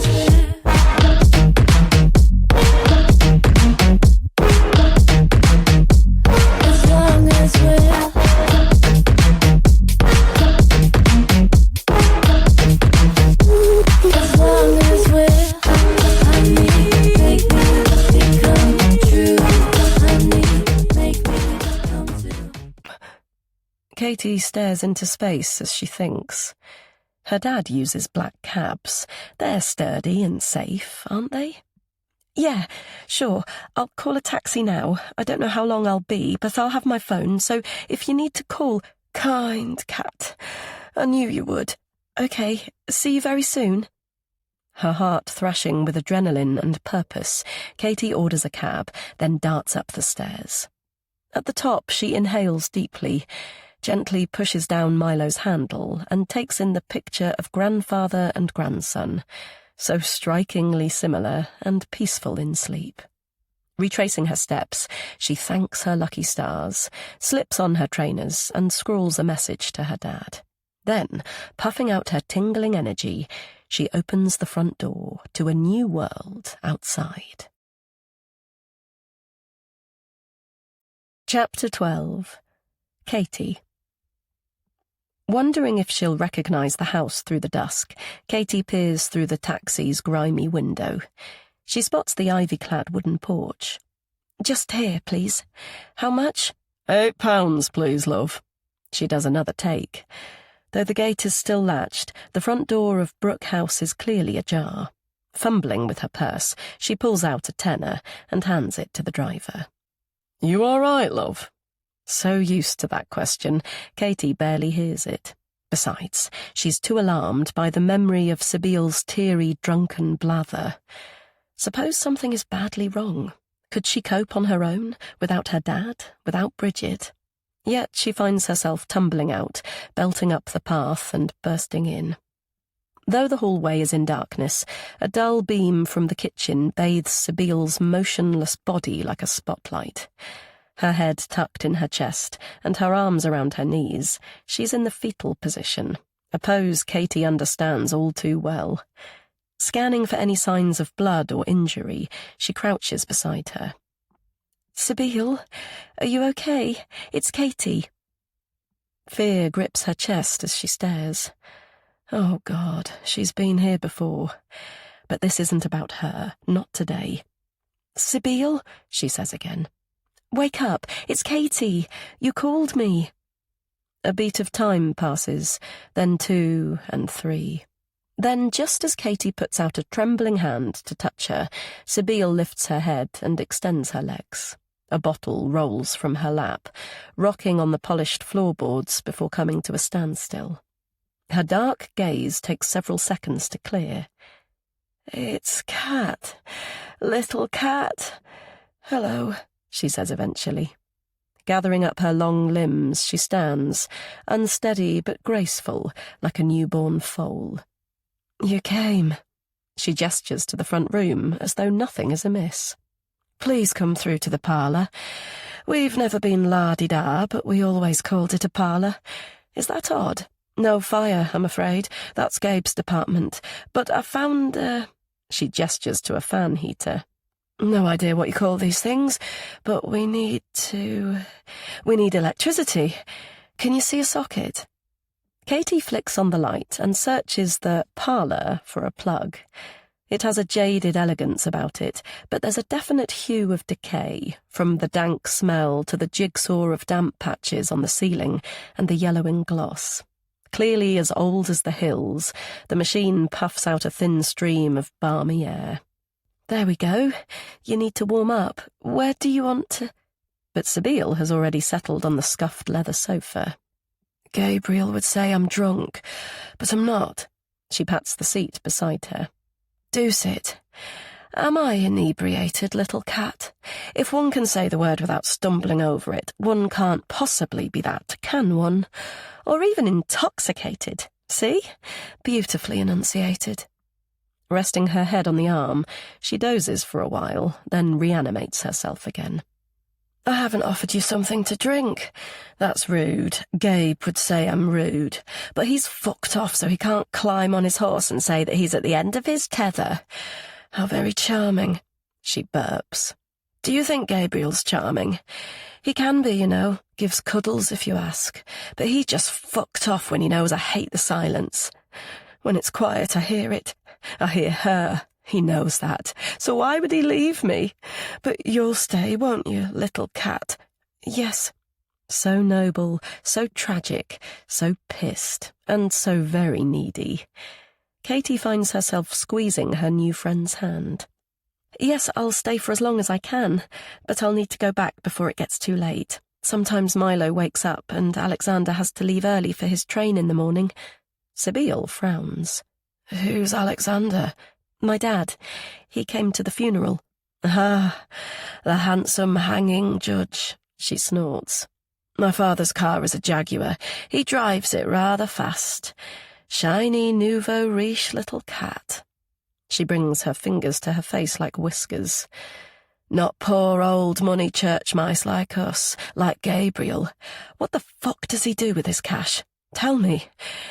Katie stares into space as she thinks. Her dad uses black cabs. They're sturdy and safe, aren't they? Yeah, sure. I'll call a taxi now. I don't know how long I'll be, but I'll have my phone, so if you need to call... Kind cat. I knew you would. Okay, see you very soon. Her heart thrashing with adrenaline and purpose, Katie orders a cab, then darts up the stairs. At the top, she inhales deeply, gently pushes down Milo's handle, and takes in the picture of grandfather and grandson, so strikingly similar and peaceful in sleep. Retracing her steps, she thanks her lucky stars, slips on her trainers, and scrawls a message to her dad. Then, puffing out her tingling energy, she opens the front door to a new world outside. Chapter 12. Katie. Wondering if she'll recognize the house through the dusk, Katie peers through the taxi's grimy window. She spots the ivy-clad wooden porch. Just here, please. How much? £8, please, love. She does another take. Though the gate is still latched, the front door of Brooke House is clearly ajar. Fumbling with her purse, she pulls out a tenner and hands it to the driver. You all right, love? So used to that question, Katie barely hears it. Besides, she's too alarmed by the memory of Sabile's teary, drunken blather. Suppose something is badly wrong. Could she cope on her own, without her dad, without Bridget? Yet she finds herself tumbling out, belting up the path and bursting in. Though the hallway is in darkness, a dull beam from the kitchen bathes Sabile's motionless body like a spotlight. Her head tucked in her chest and her arms around her knees, she's in the fetal position, a pose Katie understands all too well. Scanning for any signs of blood or injury, she crouches beside her. Sabile, are you okay? It's Katie. Fear grips her chest as she stares. Oh, God, she's been here before. But this isn't about her, not today. Sabile, she says again. Wake up, it's Katie. You called me. A beat of time passes, then 2 and 3. Then, just as Katie puts out a trembling hand to touch her, Sabile lifts her head and extends her legs. A bottle rolls from her lap, rocking on the polished floorboards before coming to a standstill. Her dark gaze takes several seconds to clear. It's Cat, little Cat. Hello, she says eventually. Gathering up her long limbs, she stands, unsteady but graceful, like a newborn foal. You came. She gestures to the front room as though nothing is amiss. Please come through to the parlour. We've never been la-di-da, but we always called it a parlour. Is that odd? No fire, I'm afraid. That's Gabe's department. But I found, She gestures to a fan heater. No idea what you call these things, but we need electricity. Can you see a socket? Katie flicks on the light and searches the parlour for a plug. It has a jaded elegance about it, but there's a definite hue of decay, from the dank smell to the jigsaw of damp patches on the ceiling and the yellowing gloss. Clearly as old as the hills, the machine puffs out a thin stream of balmy air. There we go. You need to warm up. Where do you want to... But Sabile has already settled on the scuffed leather sofa. Gabriel would say I'm drunk, but I'm not. She pats the seat beside her. Do sit. Am I inebriated, little cat? If one can say the word without stumbling over it, one can't possibly be that, can one? Or even intoxicated. See? Beautifully enunciated. Resting her head on the arm, she dozes for a while, then reanimates herself again. I haven't offered you something to drink. That's rude. Gabe would say I'm rude. But he's fucked off so he can't climb on his horse and say that he's at the end of his tether. How very charming. She burps. Do you think Gabriel's charming? He can be, you know, gives cuddles if you ask. But he just fucked off when he knows I hate the silence. When it's quiet, I hear it. I hear her. He knows that. So why would he leave me? But you'll stay, won't you, little cat? Yes. So noble, so tragic, so pissed, and so very needy. Katie finds herself squeezing her new friend's hand. Yes, I'll stay for as long as I can, but I'll need to go back before it gets too late. Sometimes Milo wakes up and Alexander has to leave early for his train in the morning. Sibyl frowns. Who's Alexander? My dad. He came to the funeral. Ah, the handsome hanging judge, she snorts. My father's car is a Jaguar. He drives it rather fast. Shiny, nouveau riche little cat. She brings her fingers to her face like whiskers. Not poor old money church mice like us, like Gabriel. What the fuck does he do with his cash? Tell me.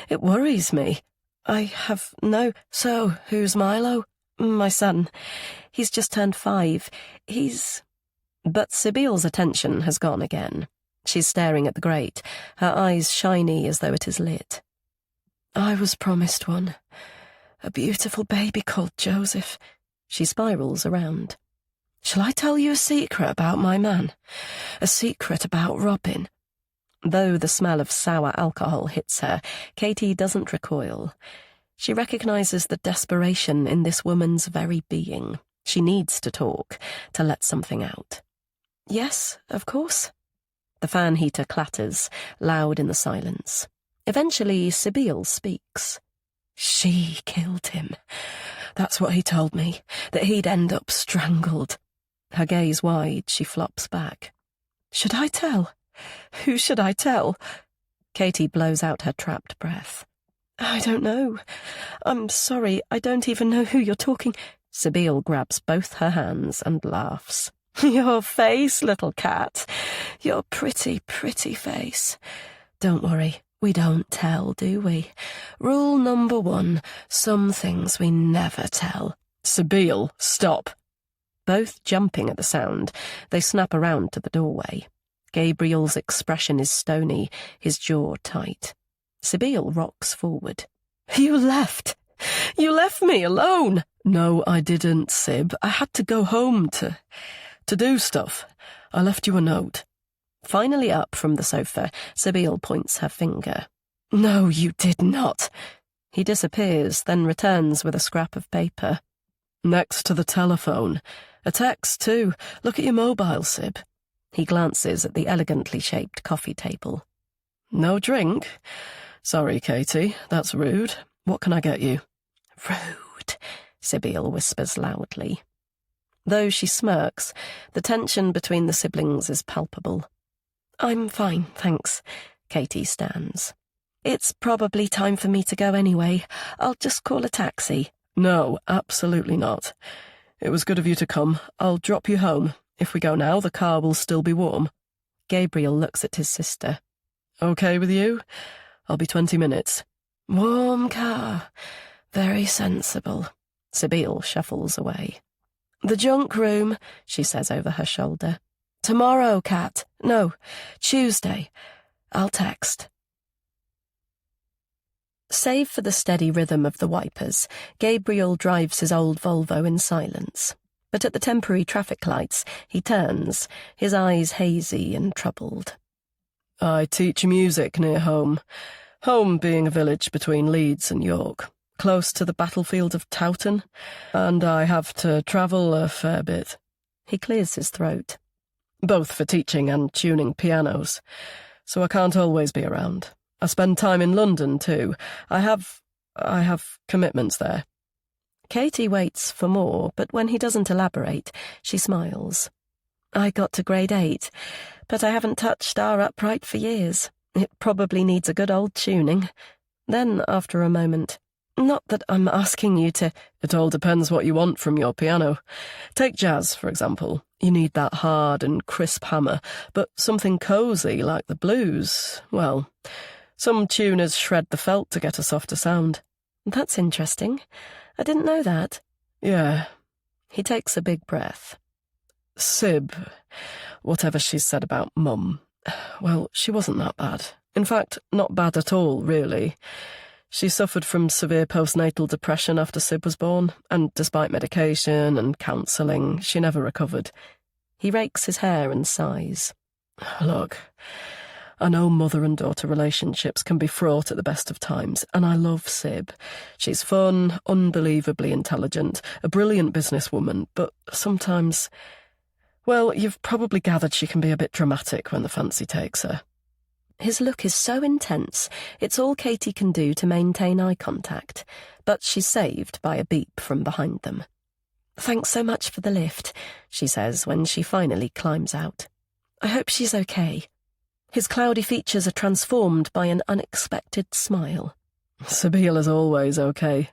It worries me. I have no... So, who's Milo? My son. He's just turned 5. He's... But Sibyl's attention has gone again. She's staring at the grate, her eyes shiny as though it is lit. I was promised one. A beautiful baby called Joseph. She spirals around. Shall I tell you a secret about my man? A secret about Robin? Though the smell of sour alcohol hits her, Katie doesn't recoil. She recognizes the desperation in this woman's very being. She needs to talk, to let something out. Yes, of course. The fan heater clatters, loud in the silence. Eventually, Sibyl speaks. She killed him. That's what he told me, that he'd end up strangled. Her gaze wide, she flops back. Should I tell? Who should I tell? Katie blows out her trapped breath. I don't know. I'm sorry, I don't even know who you're talking. Sibyl grabs both her hands and laughs. Your face, little cat. Your pretty, pretty face. Don't worry, we don't tell, do we? Rule number 1, some things we never tell. Sibyl, stop. Both jumping at the sound, they snap around to the doorway. Gabriel's expression is stony, his jaw tight. Sibyl rocks forward. You left! You left me alone! No, I didn't, Sib. I had to go home to do stuff. I left you a note. Finally up from the sofa, Sibyl points her finger. No, you did not. He disappears, then returns with a scrap of paper. Next to the telephone. A text, too. Look at your mobile, Sib. He glances at the elegantly shaped coffee table. No drink? Sorry, Katie, that's rude. What can I get you? Rude, Sibyl whispers loudly. Though she smirks, the tension between the siblings is palpable. I'm fine, thanks. Katie stands. It's probably time for me to go anyway. I'll just call a taxi. No, absolutely not. It was good of you to come. I'll drop you home. If we go now, the car will still be warm. Gabriel looks at his sister. Okay with you? I'll be 20 minutes. Warm car. Very sensible. Sibyl shuffles away. The junk room, she says over her shoulder. Tomorrow, Cat. No, Tuesday. I'll text. Save for the steady rhythm of the wipers, Gabriel drives his old Volvo in silence. But at the temporary traffic lights, he turns, his eyes hazy and troubled. I teach music near home. Home being a village between Leeds and York, close to the battlefield of Towton, and I have to travel a fair bit. He clears his throat. Both for teaching and tuning pianos, so I can't always be around. I spend time in London, too. I have commitments there. Katie waits for more, but when he doesn't elaborate, she smiles. I got to grade 8, but I haven't touched our upright for years. It probably needs a good old tuning. Then, after a moment, not that I'm asking you to... It all depends what you want from your piano. Take jazz, for example. You need that hard and crisp hammer, but something cosy like the blues, well, some tuners shred the felt to get a softer sound. That's interesting. I didn't know that. Yeah. He takes a big breath. Sib, whatever she said about Mum, well, she wasn't that bad. In fact, not bad at all, really. She suffered from severe postnatal depression after Sib was born, and despite medication and counselling, she never recovered. He rakes his hair and sighs. Look, I know mother and daughter relationships can be fraught at the best of times, and I love Sib. She's fun, unbelievably intelligent, a brilliant businesswoman, but sometimes... Well, you've probably gathered she can be a bit dramatic when the fancy takes her. His look is so intense, it's all Katie can do to maintain eye contact, but she's saved by a beep from behind them. Thanks so much for the lift, she says when she finally climbs out. I hope she's okay. His cloudy features are transformed by an unexpected smile. Sabeel is always okay,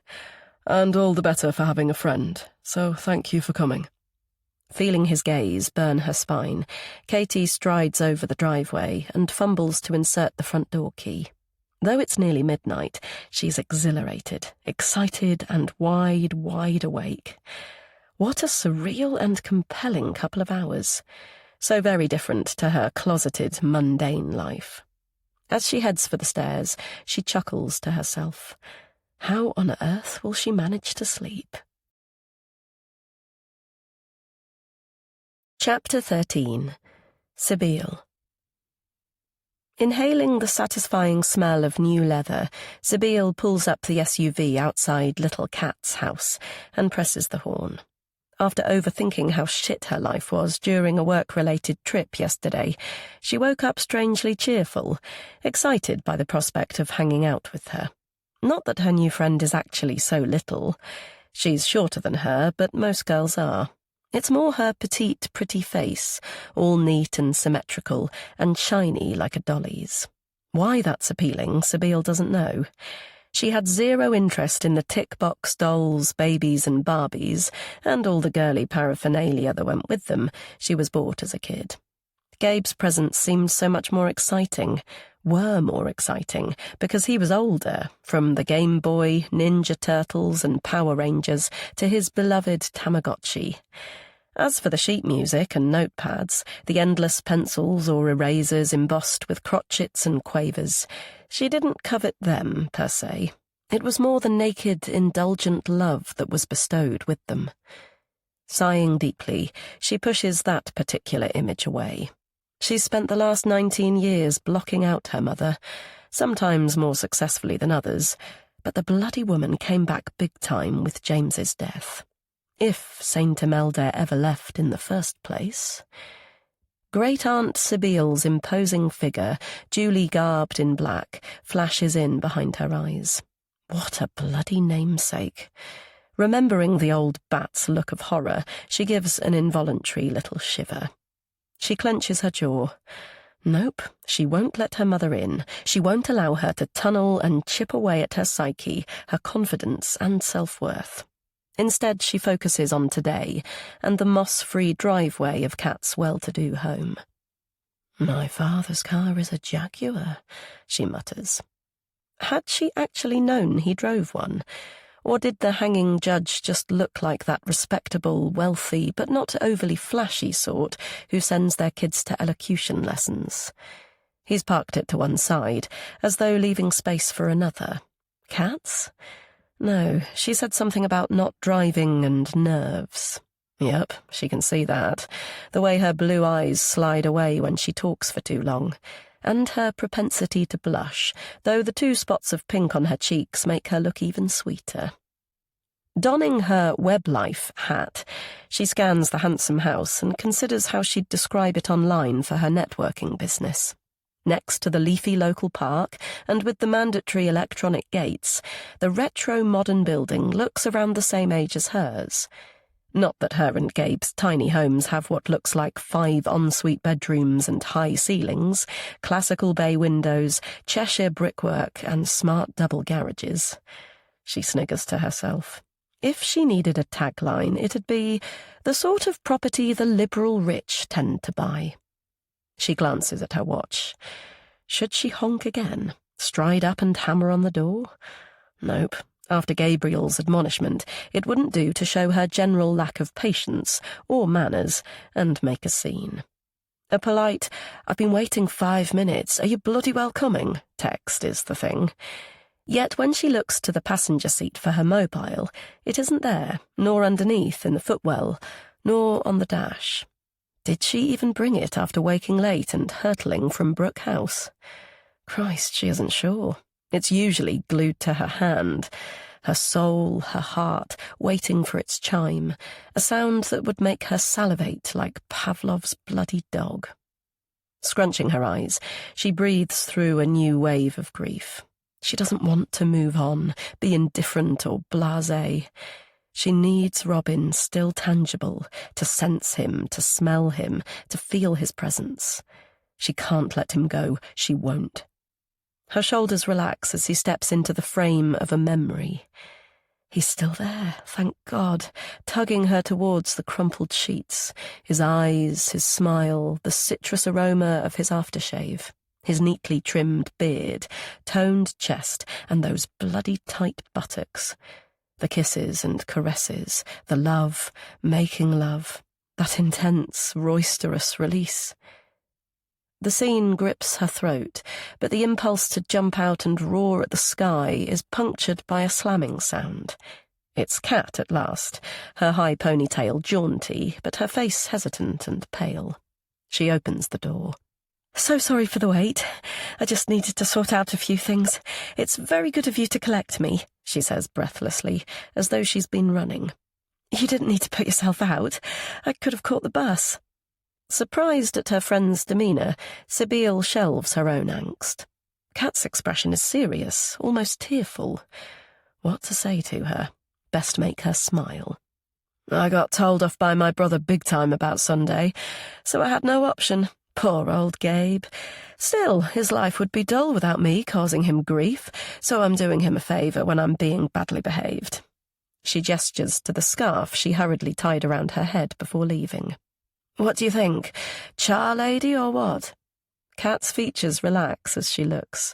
and all the better for having a friend, so thank you for coming. Feeling his gaze burn her spine, Katie strides over the driveway and fumbles to insert the front door key. Though it's nearly midnight, she's exhilarated, excited, and wide awake. What a surreal and compelling couple of hours. So very different to her closeted, mundane life. As she heads for the stairs, she chuckles to herself. How on earth will she manage to sleep? Chapter 13. Sabeel. Inhaling the satisfying smell of new leather, Sabeel pulls up the SUV outside Little Cat's house and presses the horn. After overthinking how shit her life was during a work-related trip yesterday, she woke up strangely cheerful, excited by the prospect of hanging out with her. Not that her new friend is actually so little. She's shorter than her, but most girls are. It's more her petite, pretty face, all neat and symmetrical, and shiny like a dolly's. Why that's appealing, Sabeel doesn't know. She had zero interest in the tick-box dolls, babies and Barbies, and all the girly paraphernalia that went with them she was bought as a kid. Gabe's presents seemed so much more exciting, were more exciting, because he was older, from the Game Boy, Ninja Turtles and Power Rangers to his beloved Tamagotchi. As for the sheet music and notepads, the endless pencils or erasers embossed with crotchets and quavers, she didn't covet them, per se. It was more the naked, indulgent love that was bestowed with them. Sighing deeply, she pushes that particular image away. She's spent the last 19 years blocking out her mother, sometimes more successfully than others, but the bloody woman came back big time with James's death. If Saint Imelda ever left in the first place. Great-aunt Sabeel's imposing figure, duly garbed in black, flashes in behind her eyes. What a bloody namesake. Remembering the old bat's look of horror, she gives an involuntary little shiver. She clenches her jaw. Nope, she won't let her mother in. She won't allow her to tunnel and chip away at her psyche, her confidence and self-worth. Instead, she focuses on today and the moss-free driveway of Kat's well-to-do home. My father's car is a Jaguar, she mutters. Had she actually known he drove one? Or did the hanging judge just look like that respectable, wealthy, but not overly flashy sort who sends their kids to elocution lessons? He's parked it to one side, as though leaving space for another. Kat's? No, she said something about not driving and nerves. Yep, she can see that. The way her blue eyes slide away when she talks for too long. And her propensity to blush, though the 2 spots of pink on her cheeks make her look even sweeter. Donning her web-life hat, she scans the handsome house and considers how she'd describe it online for her networking business. Next to the leafy local park, and with the mandatory electronic gates, the retro-modern building looks around the same age as hers. Not that her and Gabe's tiny homes have what looks like 5 ensuite bedrooms and high ceilings, classical bay windows, Cheshire brickwork, and smart double garages. She sniggers to herself. If she needed a tagline, it'd be the sort of property the liberal rich tend to buy. She glances at her watch. Should she honk again? Stride up and hammer on the door? Nope. After Gabriel's admonishment, it wouldn't do to show her general lack of patience or manners and make a scene. A polite, "I've been waiting 5 minutes, are you bloody well coming?" text is the thing. Yet when she looks to the passenger seat for her mobile, it isn't there, nor underneath in the footwell, nor on the dash. Did she even bring it after waking late and hurtling from Brooke House? Christ, she isn't sure. It's usually glued to her hand, her soul, her heart, waiting for its chime, a sound that would make her salivate like Pavlov's bloody dog. Scrunching her eyes, she breathes through a new wave of grief. She doesn't want to move on, be indifferent or blasé. She needs Robin still tangible, to sense him, to smell him, to feel his presence. She can't let him go. She won't. Her shoulders relax as he steps into the frame of a memory. He's still there, thank God, tugging her towards the crumpled sheets, his eyes, his smile, the citrus aroma of his aftershave, his neatly trimmed beard, toned chest, and those bloody tight buttocks. The kisses and caresses, the love, making love, that intense, roisterous release. The scene grips her throat, but the impulse to jump out and roar at the sky is punctured by a slamming sound. It's Kat at last, her high ponytail jaunty, but her face hesitant and pale. She opens the door. "So sorry for the wait. I just needed to sort out a few things. It's very good of you to collect me," she says breathlessly, as though she's been running. "You didn't need to put yourself out. I could have caught the bus." Surprised at her friend's demeanour, Sibylle shelves her own angst. Kat's expression is serious, almost tearful. What to say to her? Best make her smile. "I got told off by my brother big time about Sunday, so I had no option. Poor old Gabe. Still, his life would be dull without me causing him grief, so I'm doing him a favour when I'm being badly behaved." She gestures to the scarf she hurriedly tied around her head before leaving. "What do you think? Char lady or what?" Kat's features relax as she looks.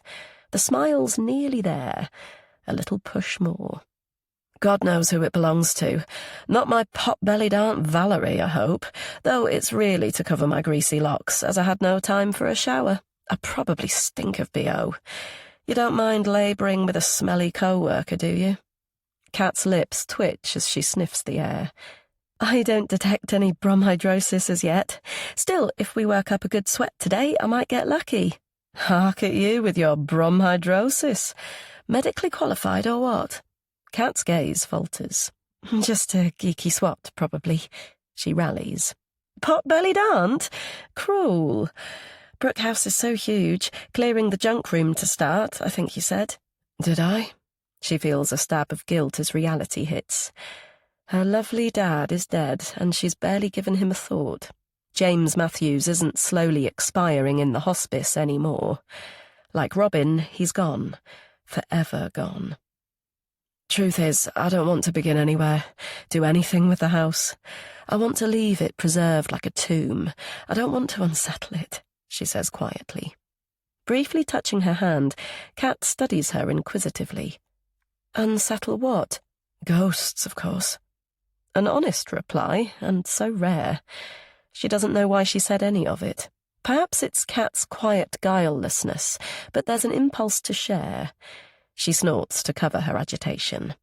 The smile's nearly there. A little push more. "God knows who it belongs to. Not my pot-bellied Aunt Valerie, I hope, though it's really to cover my greasy locks, as I had no time for a shower. I probably stink of BO. You don't mind labouring with a smelly co-worker, do you?" Kat's lips twitch as she sniffs the air. "I don't detect any bromhidrosis as yet. Still, if we work up a good sweat today, I might get lucky." "Hark at you with your bromhidrosis. Medically qualified or what?" Kat's gaze falters. "Just a geeky swat, probably." She rallies. "Pot-bellied aunt? Cruel. Brooke House is so huge. Clearing the junk room to start, I think you said." "Did I?" She feels a stab of guilt as reality hits. Her lovely dad is dead, and she's barely given him a thought. James Matthews isn't slowly expiring in the hospice anymore. Like Robin, he's gone. Forever gone. "Truth is, I don't want to begin anywhere, do anything with the house. I want to leave it preserved like a tomb. I don't want to unsettle it," she says quietly. Briefly touching her hand, Kat studies her inquisitively. "Unsettle what?" "Ghosts, of course." An honest reply, and so rare. She doesn't know why she said any of it. Perhaps it's Kat's quiet guilelessness, but there's an impulse to share. She snorts to cover her agitation.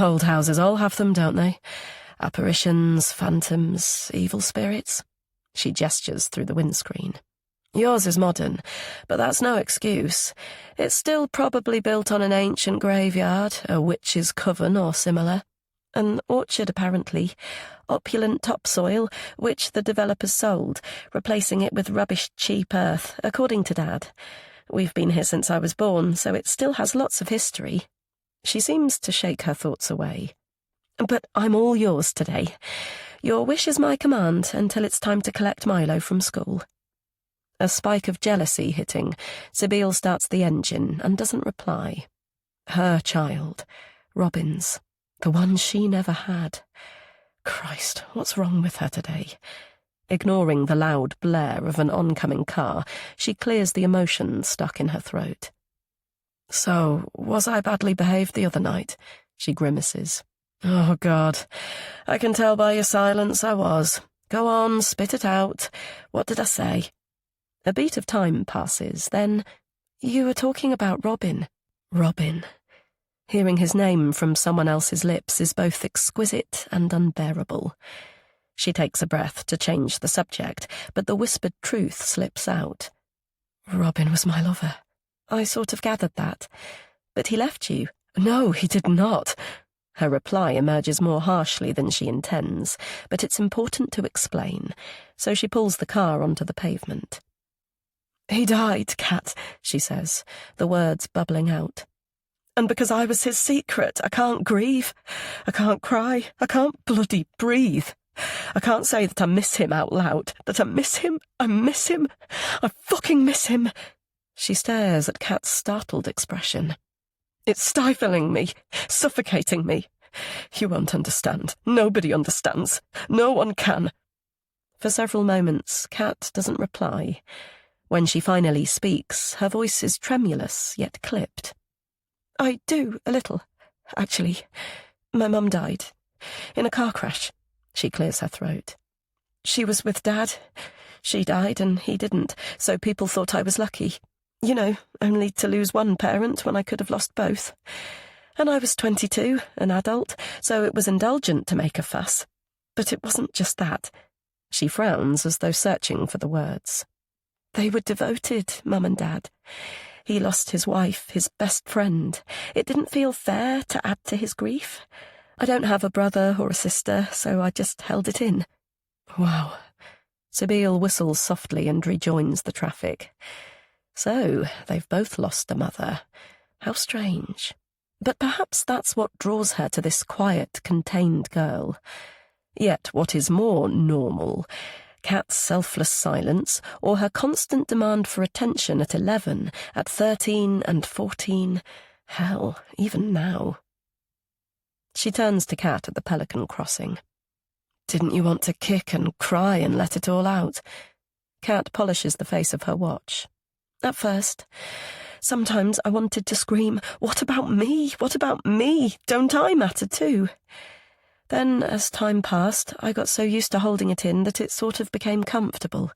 "Old houses all have them, don't they? Apparitions, phantoms, evil spirits." She gestures through the windscreen. "Yours is modern, but that's no excuse. It's still probably built on an ancient graveyard, a witch's coven or similar. An orchard, apparently. Opulent topsoil, which the developers sold, replacing it with rubbish cheap earth, according to Dad. We've been here since I was born, so it still has lots of history. She seems to shake her thoughts away. But I'm all yours today. Your wish is my command until it's time to collect Milo from school. A spike of jealousy hitting, Sibyl starts the engine and doesn't reply. Her child, Robin's, the one she never had. Christ, what's wrong with her today? Ignoring the loud blare of an oncoming car, she clears the emotion stuck in her throat. So, was I badly behaved the other night? She grimaces. Oh, God, I can tell by your silence I was. Go on, spit it out. What did I say? A beat of time passes, then, you were talking about Robin. Robin. Hearing his name from someone else's lips is both exquisite and unbearable. She takes a breath to change the subject, but the whispered truth slips out. Robin was my lover. I sort of gathered that. But he left you. No, he did not. Her reply emerges more harshly than she intends, but it's important to explain, so she pulls the car onto the pavement. He died, Kat, she says, the words bubbling out. And because I was his secret, I can't grieve. I can't cry. I can't bloody breathe. I can't say that I miss him out loud, that I miss him. I fucking miss him. She stares at Kat's startled expression. It's stifling me, suffocating me. You won't understand. Nobody understands. No one can. For several moments, Kat doesn't reply. When she finally speaks, her voice is tremulous, yet clipped. I do, a little. Actually, my mum died. In a car crash. She clears her throat. She was with Dad. She died and he didn't, so people thought I was lucky. You know, only to lose one parent when I could have lost both. And I was 22, an adult, so it was indulgent to make a fuss. But it wasn't just that. She frowns as though searching for the words. They were devoted, Mum and Dad. He lost his wife, his best friend. It didn't feel fair to add to his grief. I don't have a brother or a sister, so I just held it in. Wow. Sibyl whistles softly and rejoins the traffic. So, they've both lost a mother. How strange. But perhaps that's what draws her to this quiet, contained girl. Yet what is more normal, Kat's selfless silence, or her constant demand for attention at 11, at 13 and 14, hell, even now. She turns to Kat at the Pelican Crossing. Didn't you want to kick and cry and let it all out? Kat polishes the face of her watch. At first. Sometimes I wanted to scream, what about me? What about me? Don't I matter too? Then, as time passed, I got so used to holding it in that it sort of became comfortable.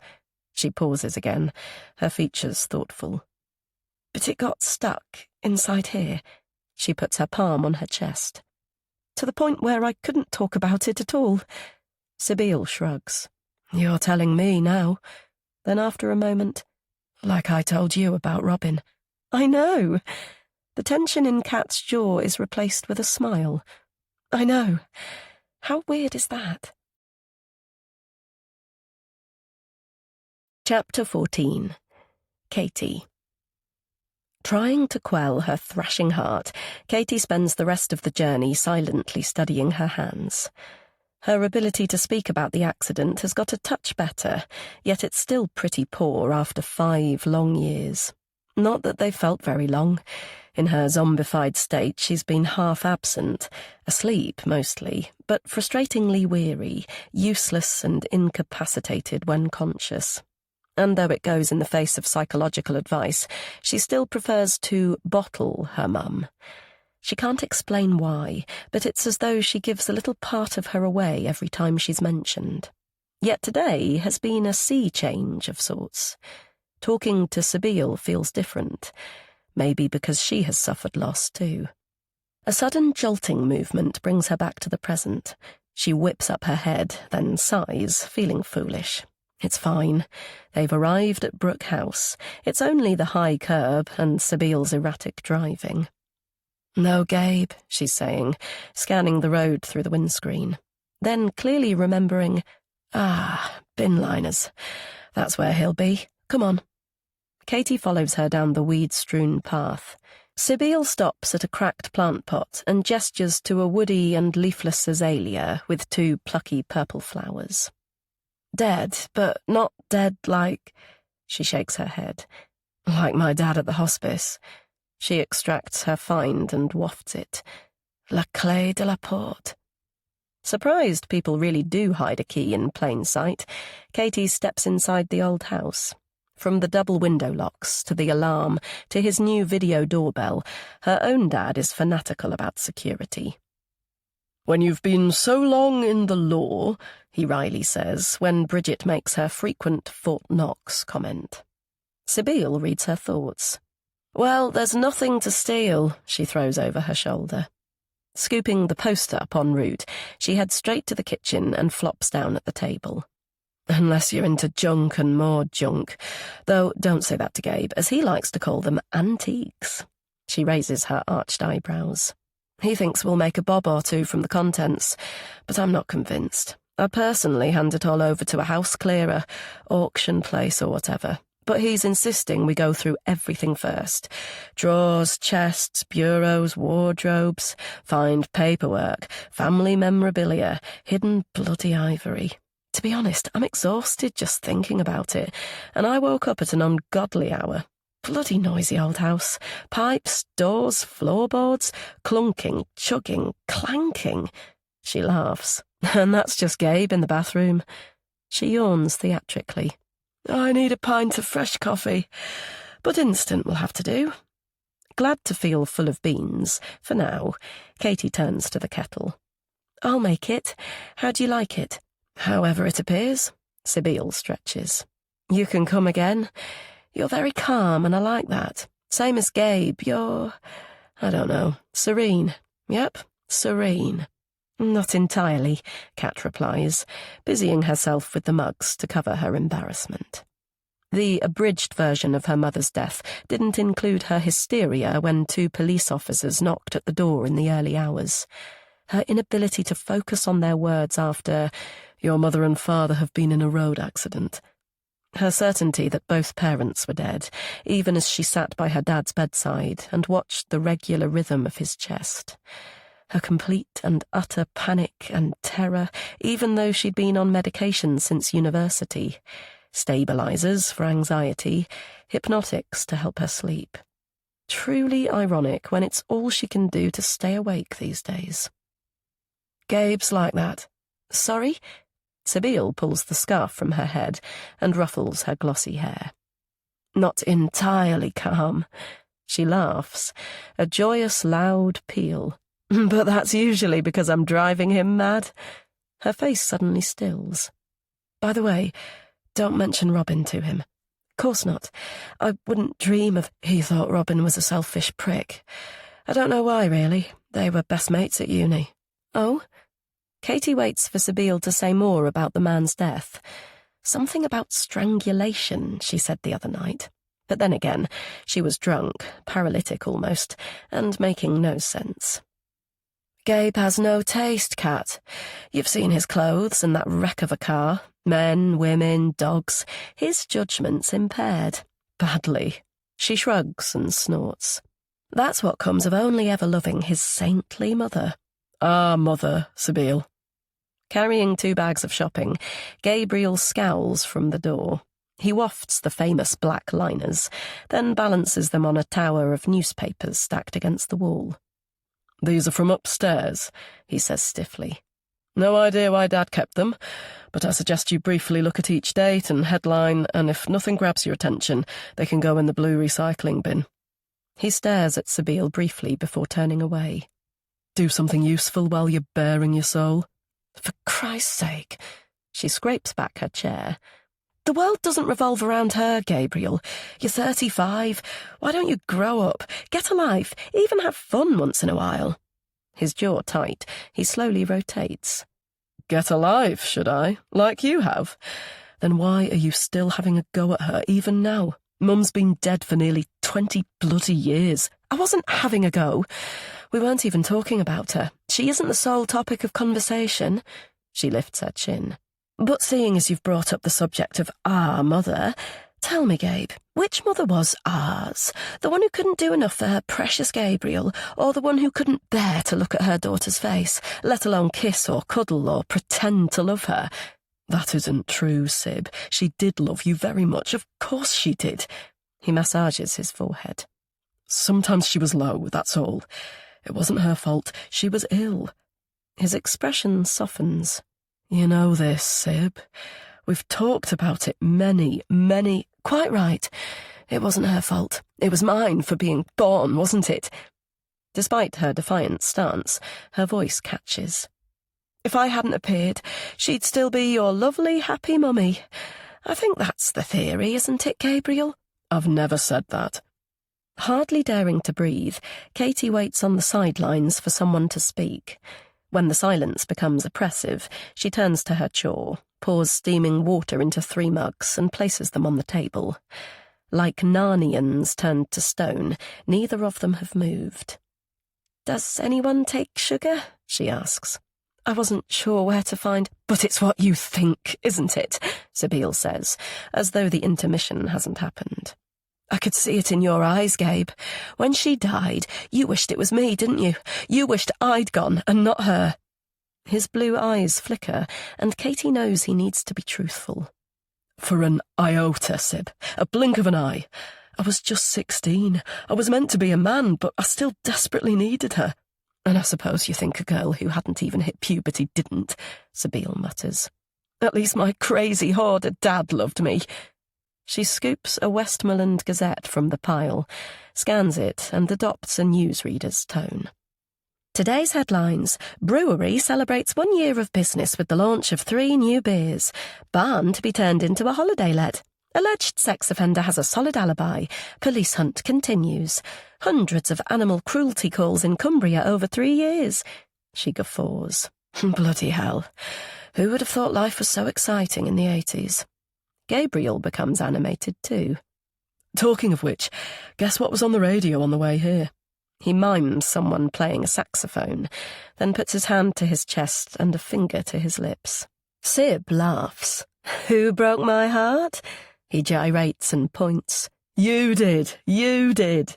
She pauses again, her features thoughtful. But it got stuck inside here. She puts her palm on her chest. To the point where I couldn't talk about it at all. Sibyl shrugs. You're telling me now. Then after a moment, like I told you about Robin. I know. The tension in Kat's jaw is replaced with a smile. I know. How weird is that? Chapter 14. Katie. Trying to quell her thrashing heart, Katie spends the rest of the journey silently studying her hands. Her ability to speak about the accident has got a touch better, yet it's still pretty poor after 5 long years. Not that they've felt very long. In her zombified state, she's been half absent, asleep mostly, but frustratingly weary, useless and incapacitated when conscious. And though it goes in the face of psychological advice, she still prefers to bottle her mum. She can't explain why, but it's as though she gives a little part of her away every time she's mentioned. Yet today has been a sea change of sorts. Talking to Sibyl feels different, maybe because she has suffered loss too. A sudden jolting movement brings her back to the present. She whips up her head, then sighs, feeling foolish. It's fine. They've arrived at Brook House. It's only the high curb and Sibyl's erratic driving. No, Gabe, she's saying, scanning the road through the windscreen. Then, clearly remembering, bin liners. That's where he'll be. Come on. Katie follows her down the weed-strewn path. Sibyl stops at a cracked plant pot and gestures to a woody and leafless azalea with 2 plucky purple flowers. Dead, but not dead like... She shakes her head. Like my dad at the hospice. She extracts her find and wafts it. La clé de la porte. Surprised people really do hide a key in plain sight, Katie steps inside the old house. From the double window locks, to the alarm, to his new video doorbell, her own dad is fanatical about security. When you've been so long in the law, he wryly says, when Bridget makes her frequent Fort Knox comment. Sibyl reads her thoughts. Well, there's nothing to steal, she throws over her shoulder. Scooping the poster up en route, she heads straight to the kitchen and flops down at the table. Unless you're into junk and more junk. Though don't say that to Gabe, as he likes to call them antiques. She raises her arched eyebrows. He thinks we'll make a bob or two from the contents, but I'm not convinced. I'd personally hand it all over to a house clearer, auction place or whatever. But he's insisting we go through everything first. Drawers, chests, bureaus, wardrobes, find paperwork, family memorabilia, hidden bloody ivory. To be honest, I'm exhausted just thinking about it, and I woke up at an ungodly hour. Bloody noisy old house. Pipes, doors, floorboards, clunking, chugging, clanking. She laughs. And that's just Gabe in the bathroom. She yawns theatrically. I need a pint of fresh coffee, but instant will have to do. Glad to feel full of beans, for now, Katie turns to the kettle. I'll make it. How do you like it? However it appears. Sibyl stretches. You can come again. You're very calm, and I like that. Same as Gabe, you're, I don't know, serene. Yep, serene. Not entirely, Kat replies, busying herself with the mugs to cover her embarrassment. The abridged version of her mother's death didn't include her hysteria when 2 police officers knocked at the door in the early hours. Her inability to focus on their words after, your mother and father have been in a road accident. Her certainty that both parents were dead, even as she sat by her dad's bedside and watched the regular rhythm of his chest. Her complete and utter panic and terror, even though she'd been on medication since university. Stabilizers for anxiety, hypnotics to help her sleep. Truly ironic when it's all she can do to stay awake these days. Gabe's like that. Sorry? Sibyl pulls the scarf from her head and ruffles her glossy hair. Not entirely calm. She laughs, a joyous, loud peal. But that's usually because I'm driving him mad. Her face suddenly stills. By the way, don't mention Robin to him. Course not. I wouldn't dream of... He thought Robin was a selfish prick. I don't know why, really. They were best mates at uni. Oh? Katie waits for Sibyl to say more about the man's death. Something about strangulation, she said the other night. But then again, she was drunk, paralytic almost, and making no sense. Gabe has no taste, Kat. You've seen his clothes and that wreck of a car. Men, women, dogs. His judgment's impaired. Badly. She shrugs and snorts. That's what comes of only ever loving his saintly mother. Ah, mother, Sibyl. Carrying 2 bags of shopping, Gabriel scowls from the door. He wafts the famous black liners, then balances them on a tower of newspapers stacked against the wall. These are from upstairs, he says stiffly. No idea why Dad kept them, but I suggest you briefly look at each date and headline, and if nothing grabs your attention, they can go in the blue recycling bin. He stares at Sibyl briefly before turning away. Do something useful while you're bearing your soul. For Christ's sake. She scrapes back her chair. The world doesn't revolve around her, Gabriel. You're 35. Why don't you grow up, get a life, even have fun once in a while? His jaw tight, he slowly rotates. Get a life, should I? Like you have? Then why are you still having a go at her even now? Mum's been dead for nearly 20 bloody years. I wasn't having a go. We weren't even talking about her. She isn't the sole topic of conversation. She lifts her chin. But seeing as you've brought up the subject of our mother, tell me, Gabe, which mother was ours? The one who couldn't do enough for her precious Gabriel, or the one who couldn't bear to look at her daughter's face, let alone kiss or cuddle or pretend to love her? That isn't true, Sib. She did love you very much. Of course she did. He massages his forehead. Sometimes she was low, that's all. It wasn't her fault. She was ill. His expression softens. You know this, Sib. We've talked about it many. Quite right. It wasn't her fault. It was mine for being born, wasn't it? Despite her defiant stance, her voice catches. If I hadn't appeared, she'd still be your lovely, happy mummy. I think that's the theory, isn't it, Gabriel? I've never said that. Hardly daring to breathe, Katie waits on the sidelines for someone to speak. When the silence becomes oppressive, she turns to her chore, pours steaming water into 3 mugs and places them on the table. Like Narnians turned to stone, neither of them have moved. Does anyone take sugar? She asks. I wasn't sure where to find... But it's what you think, isn't it? Sabine says, as though the intermission hasn't happened. I could see it in your eyes, Gabe. When she died, you wished it was me, didn't you? You wished I'd gone and not her. His blue eyes flicker, and Katie knows he needs to be truthful. For an iota, Sib. A blink of an eye. I was just 16. I was meant to be a man, but I still desperately needed her. And I suppose you think a girl who hadn't even hit puberty didn't, Sabine mutters. At least my crazy hoarder dad loved me. She scoops a Westmoreland Gazette from the pile, scans it, and adopts a newsreader's tone. Today's headlines: Brewery celebrates 1 year of business with the launch of 3 new beers. Barn to be turned into a holiday let. Alleged sex offender has a solid alibi. Police hunt continues. Hundreds of animal cruelty calls in Cumbria over 3 years. She guffaws. Bloody hell. Who would have thought life was so exciting in the 80s? Gabriel becomes animated too. Talking of which, guess what was on the radio on the way here? He mimes someone playing a saxophone, then puts his hand to his chest and a finger to his lips. Sib laughs. Who broke my heart? He gyrates and points. You did.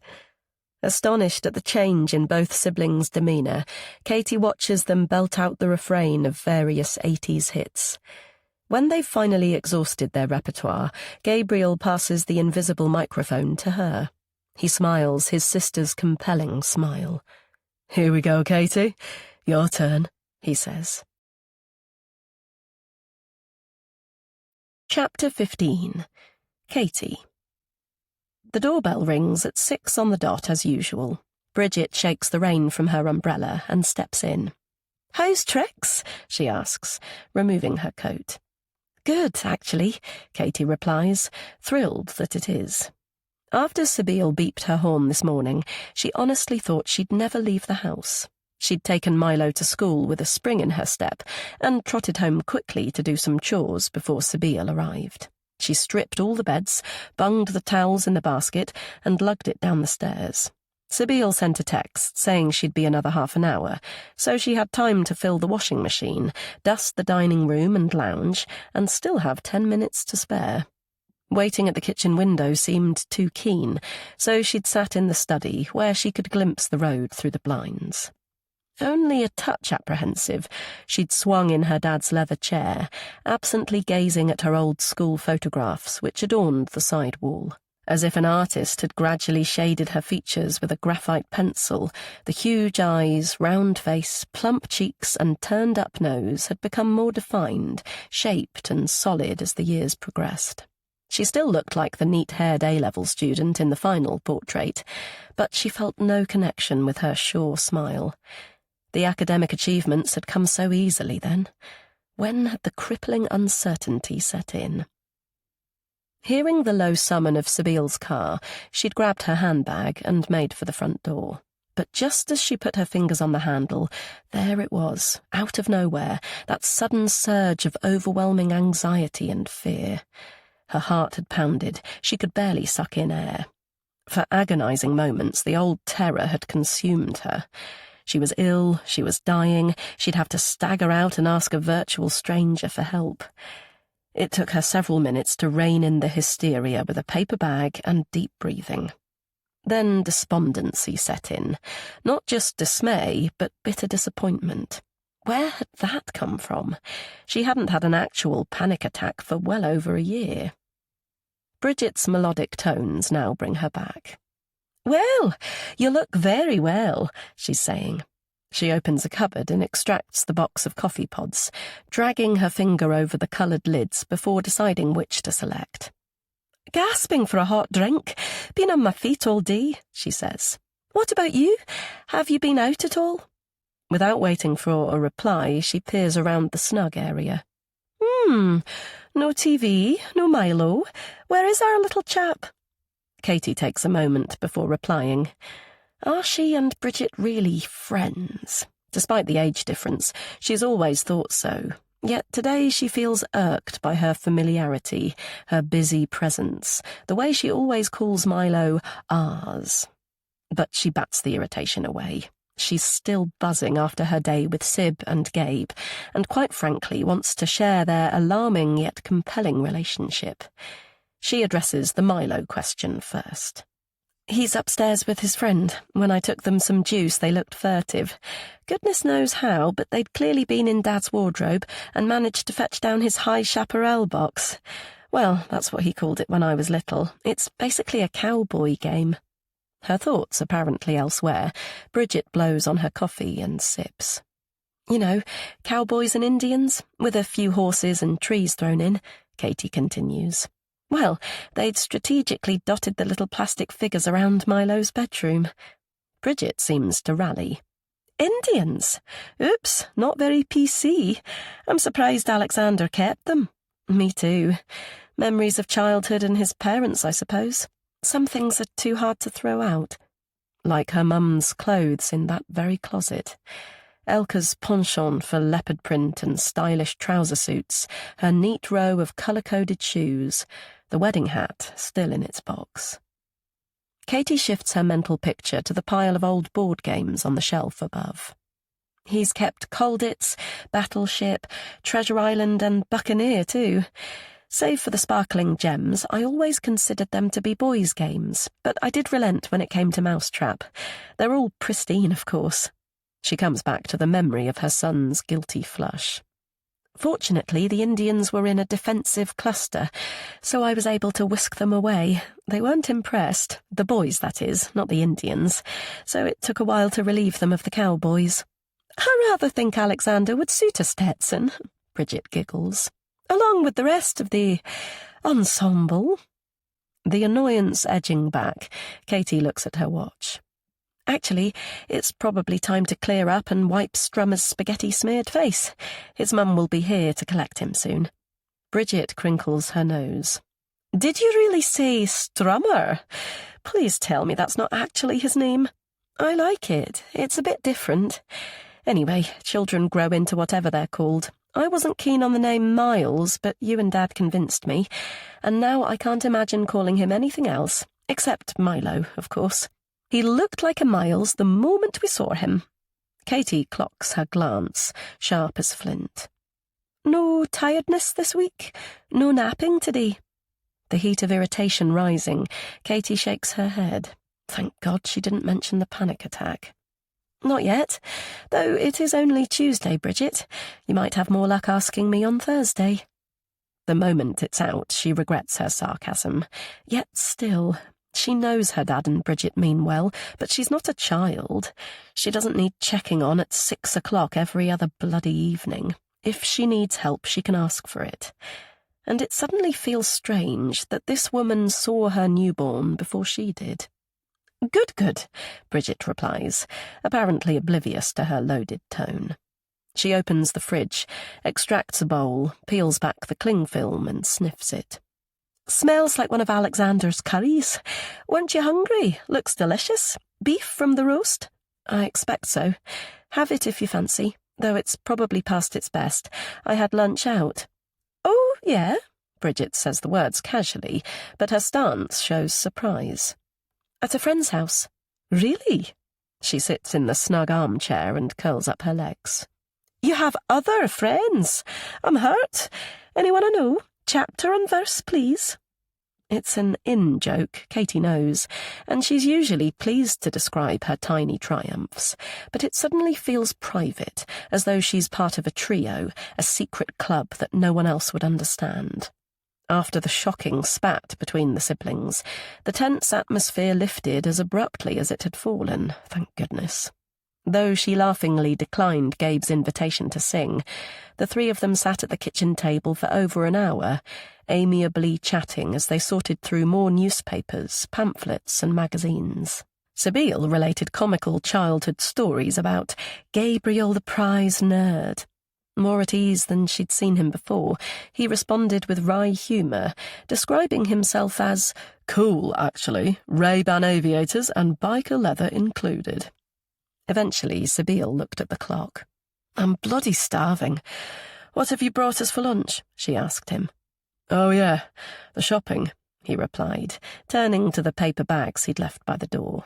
Astonished at the change in both siblings' demeanour, Katie watches them belt out the refrain of various 80s hits. When they've finally exhausted their repertoire, Gabriel passes the invisible microphone to her. He smiles his sister's compelling smile. Here we go, Katie. Your turn, he says. Chapter 15. Katie. The doorbell rings at 6 on the dot as usual. Bridget shakes the rain from her umbrella and steps in. How's tricks? She asks, removing her coat. Good, actually, Katie replies, thrilled that it is. After Sabine beeped her horn this morning, she honestly thought she'd never leave the house. She'd taken Milo to school with a spring in her step and trotted home quickly to do some chores before Sabine arrived. She stripped all the beds, bunged the towels in the basket, and lugged it down the stairs. Sabine sent a text saying she'd be another half an hour, so she had time to fill the washing machine, dust the dining room and lounge, and still have 10 minutes to spare. Waiting at the kitchen window seemed too keen, so she'd sat in the study where she could glimpse the road through the blinds. Only a touch apprehensive, she'd swung in her dad's leather chair, absently gazing at her old school photographs which adorned the side wall. As if an artist had gradually shaded her features with a graphite pencil, the huge eyes, round face, plump cheeks and turned-up nose had become more defined, shaped and solid as the years progressed. She still looked like the neat-haired A-level student in the final portrait, but she felt no connection with her sure smile. The academic achievements had come so easily then. When had the crippling uncertainty set in? Hearing the low summon of Sabile's car, she'd grabbed her handbag and made for the front door. But just as she put her fingers on the handle, there it was, out of nowhere, that sudden surge of overwhelming anxiety and fear. Her heart had pounded. She could barely suck in air. For agonizing moments, the old terror had consumed her. She was ill, she was dying, she'd have to stagger out and ask a virtual stranger for help. It took her several minutes to rein in the hysteria with a paper bag and deep breathing. Then despondency set in, not just dismay, but bitter disappointment. Where had that come from? She hadn't had an actual panic attack for well over a year. Bridget's melodic tones now bring her back. "Well, you look very well," she's saying. She opens a cupboard and extracts the box of coffee pods, dragging her finger over the coloured lids before deciding which to select. "Gasping for a hot drink. Been on my feet all day," she says. "What about you? Have you been out at all?" Without waiting for a reply, she peers around the snug area. No TV, no Milo. Where is our little chap?" Katie takes a moment before replying. Are she and Bridget really friends? Despite the age difference, she's always thought so. Yet today she feels irked by her familiarity, her busy presence, the way she always calls Milo ours. But she bats the irritation away. She's still buzzing after her day with Sib and Gabe, and quite frankly wants to share their alarming yet compelling relationship. She addresses the Milo question first. "He's upstairs with his friend. When I took them some juice, they looked furtive. Goodness knows how, but they'd clearly been in Dad's wardrobe and managed to fetch down his high chaparral box. Well, that's what he called it when I was little. It's basically a cowboy game." Her thoughts apparently elsewhere, Bridget blows on her coffee and sips. "You know, cowboys and Indians, with a few horses and trees thrown in," Katie continues. "Well, they'd strategically dotted the little plastic figures around Milo's bedroom." Bridget seems to rally. "Indians? Oops, not very PC. I'm surprised Alexander kept them." "Me too. Memories of childhood and his parents, I suppose. Some things are too hard to throw out." Like her mum's clothes in that very closet. Elka's penchant for leopard print and stylish trouser suits, her neat row of colour-coded shoes, the wedding hat still in its box. Katie shifts her mental picture to the pile of old board games on the shelf above. He's kept Colditz, Battleship, Treasure Island and Buccaneer too. Save for the sparkling gems, I always considered them to be boys' games, but I did relent when it came to Mousetrap. They're all pristine, of course. She comes back to the memory of her son's guilty flush. Fortunately, the Indians were in a defensive cluster, so I was able to whisk them away. They weren't impressed, the boys, that is, not the Indians, so it took a while to relieve them of the cowboys. "I rather think Alexander would suit a Stetson," Bridget giggles. "Along with the rest of the ensemble." The annoyance edging back, Katie looks at her watch. Actually, it's probably time to clear up and wipe Strummer's spaghetti-smeared face. His mum will be here to collect him soon. Bridget crinkles her nose. "Did you really say Strummer? Please tell me that's not actually his name. I like it. It's a bit different. Anyway, children grow into whatever they're called. I wasn't keen on the name Miles, but you and Dad convinced me, and now I can't imagine calling him anything else, except Milo, of course. He looked like a Miles the moment we saw him." Katie clocks her glance, sharp as flint. "No tiredness this week? No napping today?" The heat of irritation rising, Katie shakes her head. Thank God she didn't mention the panic attack. "Not yet, though it is only Tuesday, Bridget. You might have more luck asking me on Thursday." The moment it's out, she regrets her sarcasm. Yet still, she knows her dad and Bridget mean well, but she's not a child. She doesn't need checking on at 6 o'clock every other bloody evening. If she needs help, she can ask for it. And it suddenly feels strange that this woman saw her newborn before she did. Good, Bridget replies, apparently oblivious to her loaded tone. She opens the fridge, extracts a bowl, peels back the cling film and sniffs it. "Smells like one of Alexander's curries. Weren't you hungry? Looks delicious. Beef from the roast?" "I expect so. Have it if you fancy, though it's probably past its best. I had lunch out." "Oh, yeah?" Bridget says the words casually, but her stance shows surprise. At a friend's house. Really? She sits in the snug armchair and curls up her legs. You have other friends. I'm hurt. Anyone I know? Chapter and verse, please. It's an in-joke, Katie knows, and she's usually pleased to describe her tiny triumphs, but it suddenly feels private, as though she's part of a trio, a secret club that no one else would understand. After the shocking spat between the siblings, the tense atmosphere lifted as abruptly as it had fallen, thank goodness. Though she laughingly declined Gabe's invitation to sing, the three of them sat at the kitchen table for over an hour, amiably chatting as they sorted through more newspapers, pamphlets and magazines. Sabine related comical childhood stories about Gabriel the prize nerd. More at ease than she'd seen him before, he responded with wry humour, describing himself as cool, actually, Ray-Ban aviators and biker leather included. Eventually, Sabine looked at the clock. I'm bloody starving. What have you brought us for lunch? She asked him. Oh, yeah, the shopping, he replied, turning to the paper bags he'd left by the door.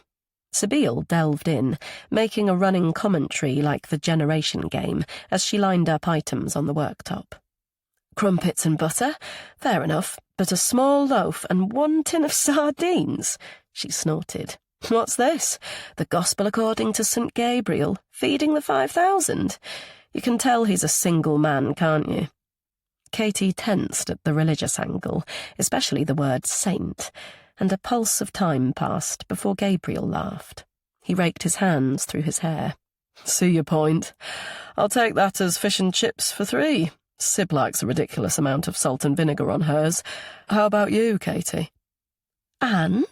Sabine delved in, making a running commentary like the Generation game as she lined up items on the worktop. Crumpets and butter, fair enough, but a small loaf and 1 tin of sardines, she snorted. What's this? The Gospel according to St. Gabriel, feeding the 5,000? You can tell he's a single man, can't you? Katie tensed at the religious angle, especially the word saint, and a pulse of time passed before Gabriel laughed. He raked his hands through his hair. See your point. I'll take that as fish and chips for 3. Sib likes a ridiculous amount of salt and vinegar on hers. How about you, Katie? And?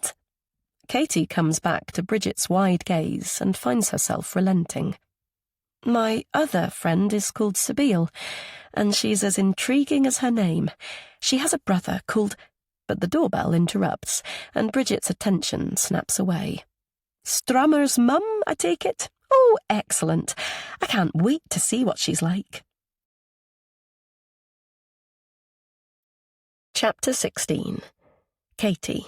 Katie comes back to Bridget's wide gaze and finds herself relenting. My other friend is called Sabine, and she's as intriguing as her name. She has a brother called... But the doorbell interrupts, and Bridget's attention snaps away. Strammer's mum, I take it? Oh, excellent. I can't wait to see what she's like. Chapter 16. Katie.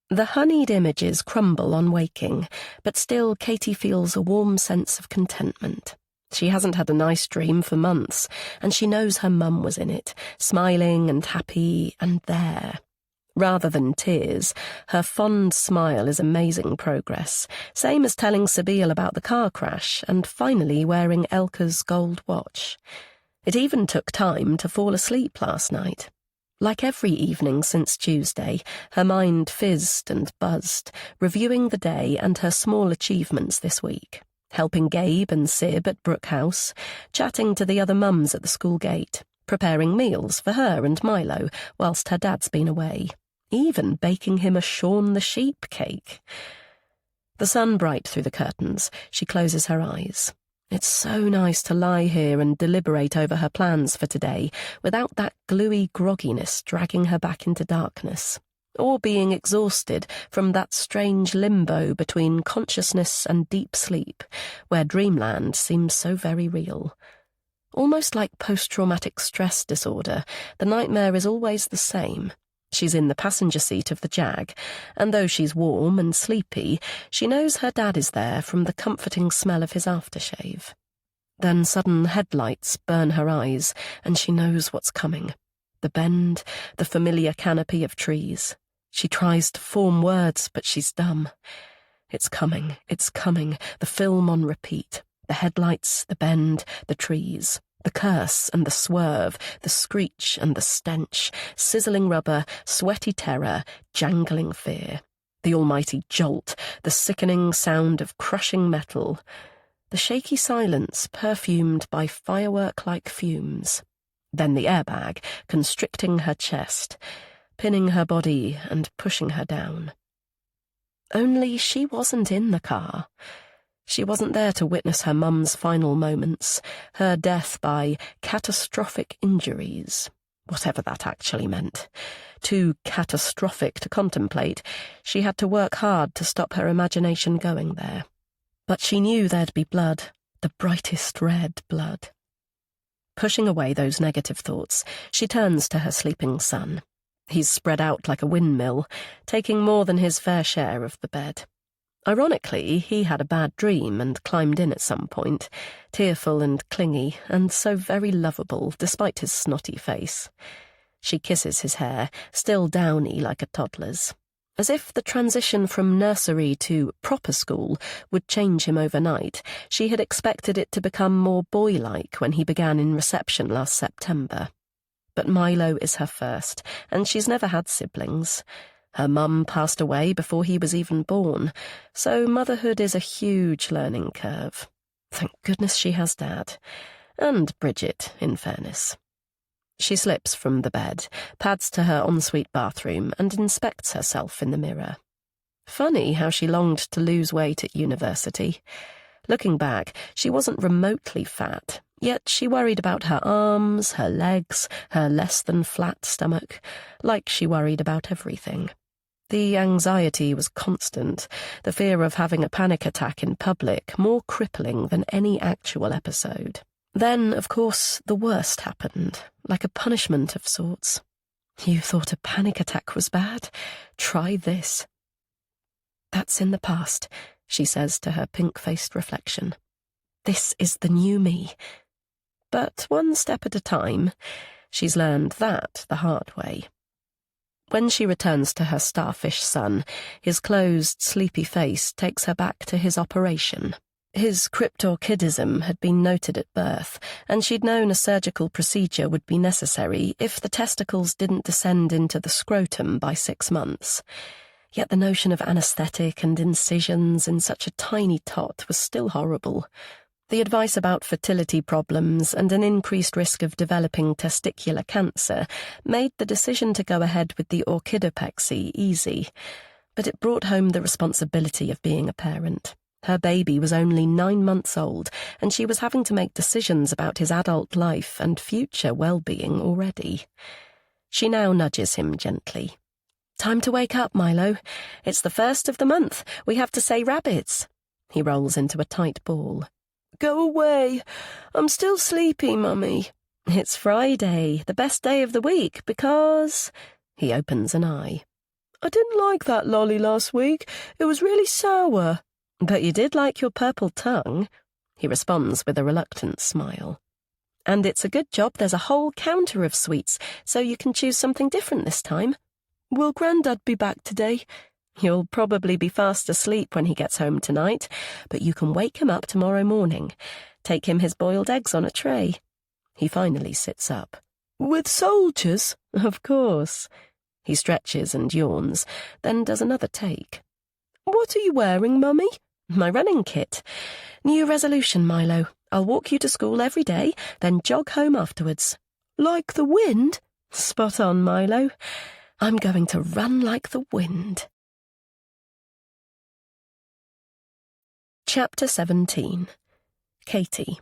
The honeyed images crumble on waking, but still Katie feels a warm sense of contentment. She hasn't had a nice dream for months, and she knows her mum was in it, smiling and happy and there. Rather than tears, her fond smile is amazing progress, same as telling Sabine about the car crash and finally wearing Elka's gold watch. It even took time to fall asleep last night. Like every evening since Tuesday, her mind fizzed and buzzed, reviewing the day and her small achievements this week. Helping Gabe and Sib at Brook House, chatting to the other mums at the school gate, preparing meals for her and Milo whilst her dad's been away, even baking him a Shaun the Sheep cake. The sun bright through the curtains, she closes her eyes. It's so nice to lie here and deliberate over her plans for today without that gluey grogginess dragging her back into darkness, or being exhausted from that strange limbo between consciousness and deep sleep, where dreamland seems so very real. Almost like post-traumatic stress disorder, the nightmare is always the same. She's in the passenger seat of the Jag, and though she's warm and sleepy, she knows her dad is there from the comforting smell of his aftershave. Then sudden headlights burn her eyes, and she knows what's coming. The bend, the familiar canopy of trees. She tries to form words, but she's dumb. It's coming, the film on repeat. The headlights, the bend, the trees, the curse and the swerve, the screech and the stench, sizzling rubber, sweaty terror, jangling fear. The almighty jolt, the sickening sound of crushing metal. The shaky silence perfumed by firework-like fumes. Then the airbag, constricting her chest, pinning her body and pushing her down. Only she wasn't in the car. She wasn't there to witness her mum's final moments, her death by catastrophic injuries, whatever that actually meant. Too catastrophic to contemplate, she had to work hard to stop her imagination going there. But she knew there'd be blood, the brightest red blood. Pushing away those negative thoughts, she turns to her sleeping son. He's spread out like a windmill, taking more than his fair share of the bed. Ironically, he had a bad dream and climbed in at some point, tearful and clingy, and so very lovable despite his snotty face. She kisses his hair, still downy like a toddler's. As if the transition from nursery to proper school would change him overnight, she had expected it to become more boy-like when he began in reception last September. But Milo is her first, and she's never had siblings. Her mum passed away before he was even born, so motherhood is a huge learning curve. Thank goodness she has Dad. And Bridget, in fairness. She slips from the bed, pads to her ensuite bathroom, and inspects herself in the mirror. Funny how she longed to lose weight at university. Looking back, she wasn't remotely fat, yet she worried about her arms, her legs, her less-than-flat stomach, like she worried about everything. The anxiety was constant, the fear of having a panic attack in public more crippling than any actual episode. Then, of course, the worst happened, like a punishment of sorts. You thought a panic attack was bad? Try this. That's in the past, she says to her pink-faced reflection. This is the new me. But one step at a time, she's learned that the hard way. When she returns to her starfish son, his closed, sleepy face takes her back to his operation. His cryptorchidism had been noted at birth, and she'd known a surgical procedure would be necessary if the testicles didn't descend into the scrotum by 6 months. Yet the notion of anaesthetic and incisions in such a tiny tot was still horrible. The advice about fertility problems and an increased risk of developing testicular cancer made the decision to go ahead with the orchidopexy easy, but it brought home the responsibility of being a parent. Her baby was only 9 months old, and she was having to make decisions about his adult life and future well-being already. She now nudges him gently. Time to wake up, Milo. It's the 1st of the month. We have to say rabbits. He rolls into a tight ball. Go away. I'm still sleepy, Mummy. It's Friday, the best day of the week, because... He opens an eye. I didn't like that lolly last week. It was really sour. But you did like your purple tongue, he responds with a reluctant smile. And it's a good job there's a whole counter of sweets, so you can choose something different this time. Will Grandad be back today? You'll probably be fast asleep when he gets home tonight, but you can wake him up tomorrow morning. Take him his boiled eggs on a tray. He finally sits up. With soldiers? Of course. He stretches and yawns, then does another take. What are you wearing, Mummy? My running kit. New resolution, Milo. I'll walk you to school every day, then jog home afterwards. Like the wind? Spot on, Milo. I'm going to run like the wind. Chapter 17. Katie.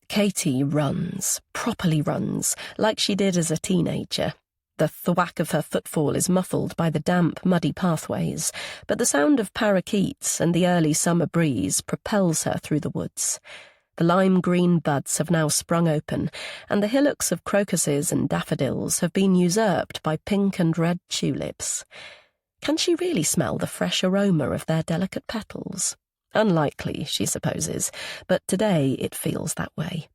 Katie runs, properly runs, like she did as a teenager. The thwack of her footfall is muffled by the damp, muddy pathways, but the sound of parakeets and the early summer breeze propels her through the woods. The lime-green buds have now sprung open, and the hillocks of crocuses and daffodils have been usurped by pink and red tulips. Can she really smell the fresh aroma of their delicate petals? Unlikely, she supposes, but today it feels that way.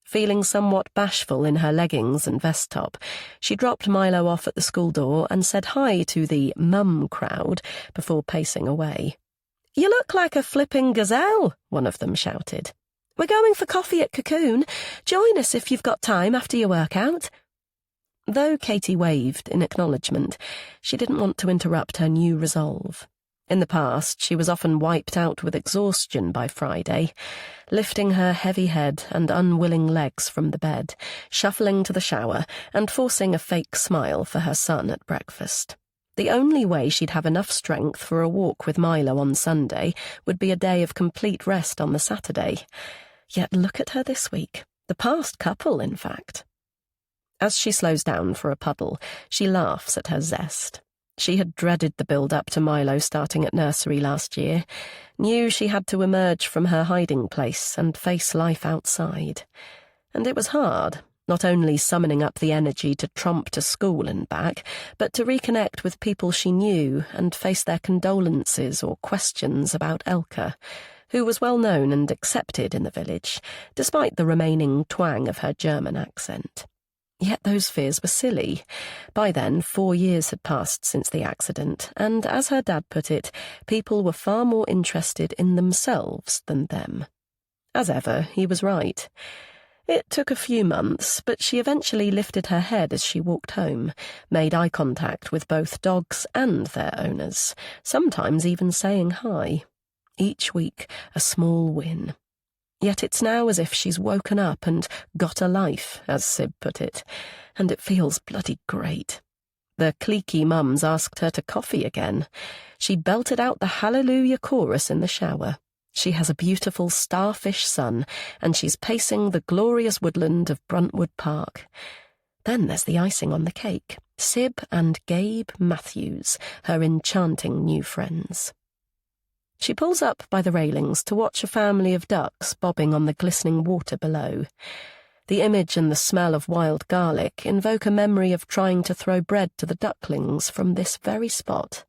Feeling somewhat bashful in her leggings and vest top, she dropped Milo off at the school door and said hi to the mum crowd before pacing away. You look like a flipping gazelle, one of them shouted. We're going for coffee at Cocoon. Join us if you've got time after your workout. Though Katie waved in acknowledgement, she didn't want to interrupt her new resolve. In the past, she was often wiped out with exhaustion by Friday, lifting her heavy head and unwilling legs from the bed, shuffling to the shower, and forcing a fake smile for her son at breakfast. The only way she'd have enough strength for a walk with Milo on Sunday would be a day of complete rest on the Saturday. Yet look at her this week. The past couple, in fact. As she slows down for a puddle, she laughs at her zest. She had dreaded the build-up to Milo starting at nursery last year, knew she had to emerge from her hiding place and face life outside. And it was hard, not only summoning up the energy to tromp to school and back, but to reconnect with people she knew and face their condolences or questions about Elke, who was well known and accepted in the village, despite the remaining twang of her German accent. Yet those fears were silly. By then, 4 years had passed since the accident, and as her dad put it, people were far more interested in themselves than them. As ever, he was right. It took a few months, but she eventually lifted her head as she walked home, made eye contact with both dogs and their owners, sometimes even saying hi. Each week, a small win. Yet it's now as if she's woken up and got a life, as Sib put it, and it feels bloody great. The cliquey mums asked her to coffee again. She belted out the Hallelujah chorus in the shower. She has a beautiful starfish son, and she's pacing the glorious woodland of Bruntwood Park. Then there's the icing on the cake, Sib and Gabe Matthews, her enchanting new friends. She pulls up by the railings to watch a family of ducks bobbing on the glistening water below. The image and the smell of wild garlic invoke a memory of trying to throw bread to the ducklings from this very spot.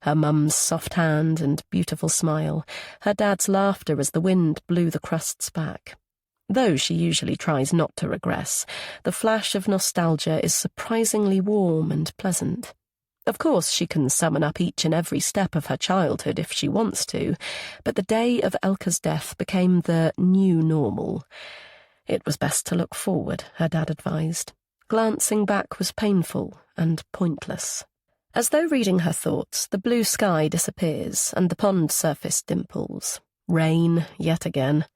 Her mum's soft hand and beautiful smile, her dad's laughter as the wind blew the crusts back. Though she usually tries not to regress, the flash of nostalgia is surprisingly warm and pleasant. Of course, she can summon up each and every step of her childhood if she wants to, but the day of Elke's death became the new normal. It was best to look forward, her dad advised. Glancing back was painful and pointless. As though reading her thoughts, the blue sky disappears and the pond surface dimples. Rain, yet again.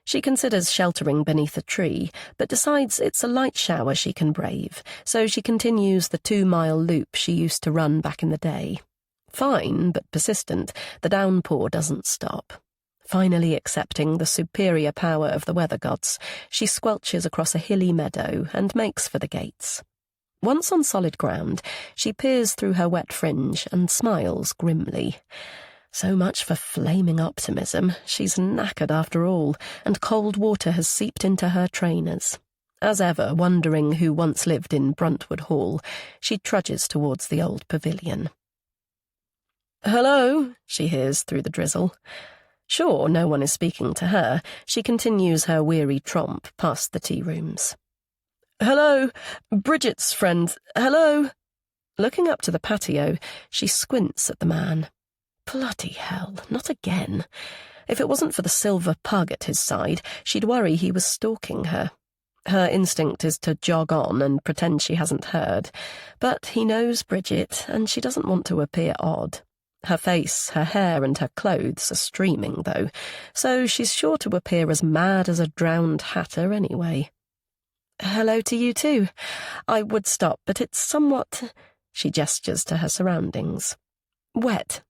She considers sheltering beneath a tree, but decides it's a light shower she can brave, so she continues the 2-mile loop she used to run back in the day. Fine, but persistent, the downpour doesn't stop. Finally accepting the superior power of the weather gods, she squelches across a hilly meadow and makes for the gates. Once on solid ground, she peers through her wet fringe and smiles grimly. So much for flaming optimism. She's knackered after all, and cold water has seeped into her trainers. As ever, wondering who once lived in Bruntwood Hall, she trudges towards the old pavilion. "Hello," she hears through the drizzle. Sure, no one is speaking to her. She continues her weary tromp past the tea rooms. "Hello, Bridget's friend. Hello." Looking up to the patio, she squints at the man. Bloody hell, not again. If it wasn't for the silver pug at his side, she'd worry he was stalking her. Her instinct is to jog on and pretend she hasn't heard, but he knows Bridget, and she doesn't want to appear odd. Her face, her hair, and her clothes are streaming, though, so she's sure to appear as mad as a drowned hatter anyway. "Hello to you too. I would stop, but it's somewhat—" She gestures to her surroundings. "Wet."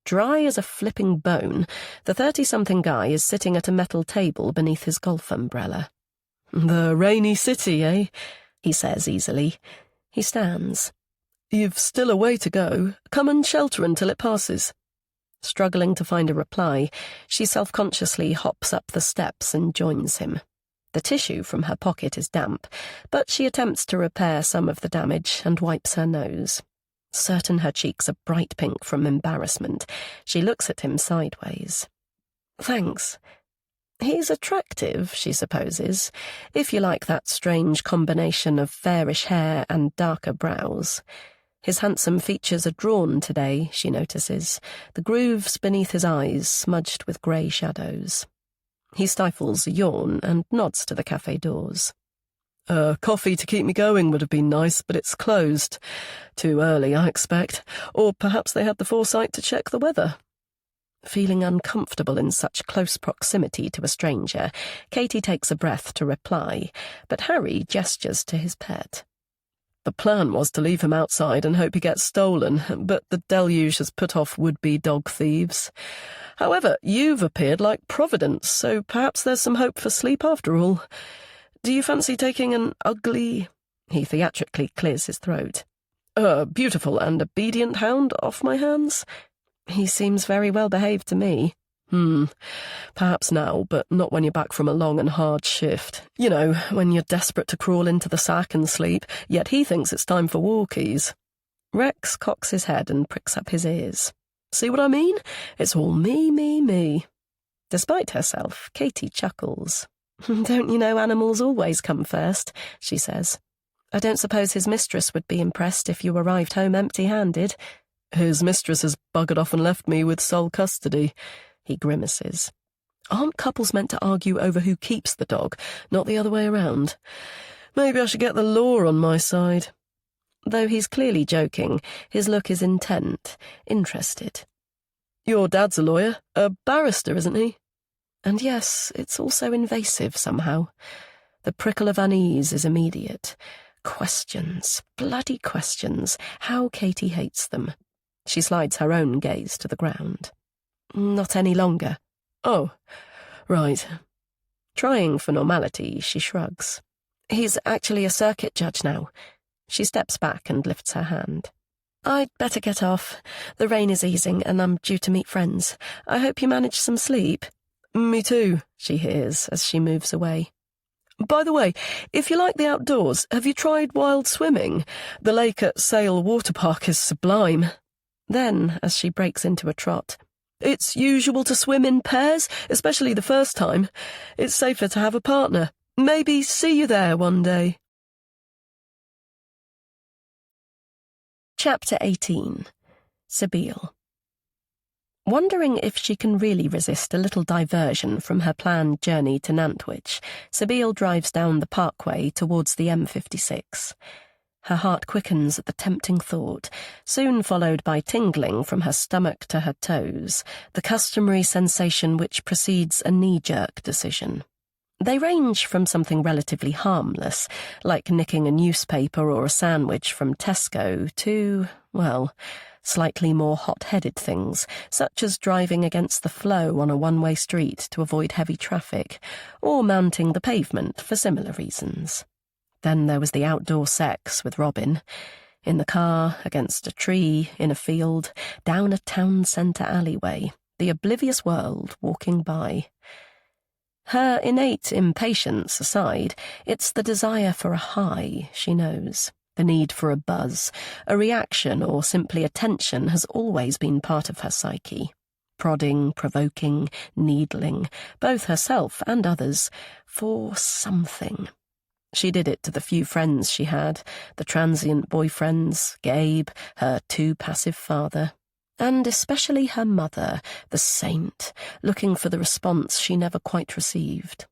Dry as a flipping bone, the 30-something guy is sitting at a metal table beneath his golf umbrella. "The rainy city, eh?" he says easily. He stands. "You've still a way to go. Come and shelter until it passes." Struggling to find a reply, she self-consciously hops up the steps and joins him. The tissue from her pocket is damp, but she attempts to repair some of the damage and wipes her nose. Certain her cheeks are bright pink from embarrassment, she looks at him sideways. "Thanks." He's attractive, she supposes, if you like that strange combination of fairish hair and darker brows. His handsome features are drawn today, she notices, the grooves beneath his eyes smudged with grey shadows. He stifles a yawn and nods to the cafe doors. Coffee to keep me going would have been nice, but it's closed. Too early, I expect. Or perhaps they had the foresight to check the weather." Feeling uncomfortable in such close proximity to a stranger, Katie takes a breath to reply, but Harry gestures to his pet. "The plan was to leave him outside and hope he gets stolen, but the deluge has put off would-be dog thieves. However, you've appeared like Providence, so perhaps there's some hope for sleep after all. Do you fancy taking an ugly—" He theatrically clears his throat. "Beautiful and obedient hound off my hands?" "He seems very well behaved to me." Perhaps now, but not when you're back from a long and hard shift. You know, when you're desperate to crawl into the sack and sleep, yet he thinks it's time for walkies. Rex cocks his head and pricks up his ears. See what I mean? It's all me, me, me. Despite herself, Katie chuckles. Don't you know animals always come first, she says. I don't suppose his mistress would be impressed if you arrived home empty-handed. His mistress has buggered off and left me with sole custody. He grimaces. Aren't couples meant to argue over who keeps the dog, not the other way around? Maybe I should get the law on my side. Though he's clearly joking, his look is intent, interested. Your dad's a lawyer, a barrister, isn't he? And yes, it's also invasive somehow. The prickle of unease is immediate. Questions, bloody questions, how Katie hates them. She slides her own gaze to the ground. Not any longer. Oh, right. Trying for normality, she shrugs. He's actually a circuit judge now. She steps back and lifts her hand. I'd better get off. The rain is easing and I'm due to meet friends. I hope you managed some sleep. Me too, she hears as she moves away. By the way, if you like the outdoors, have you tried wild swimming? The lake at Sale Water Park is sublime. Then, as she breaks into a trot, it's usual to swim in pairs, especially the first time. It's safer to have a partner. Maybe see you there one day. Chapter 18. Sabine. Wondering if she can really resist a little diversion from her planned journey to Nantwich, Sabine drives down the parkway towards the M56. Her heart quickens at the tempting thought, soon followed by tingling from her stomach to her toes, the customary sensation which precedes a knee-jerk decision. They range from something relatively harmless, like nicking a newspaper or a sandwich from Tesco, to, well, slightly more hot-headed things, such as driving against the flow on a one-way street to avoid heavy traffic, or mounting the pavement for similar reasons. Then there was the outdoor sex with Robin. In the car, against a tree, in a field, down a town centre alleyway, the oblivious world walking by. Her innate impatience aside, it's the desire for a high, she knows. The need for a buzz, a reaction, or simply attention has always been part of her psyche. Prodding, provoking, needling, both herself and others, for something. She did it to the few friends she had, the transient boyfriends, Gabe, her too passive father, and especially her mother, the saint, looking for the response she never quite received.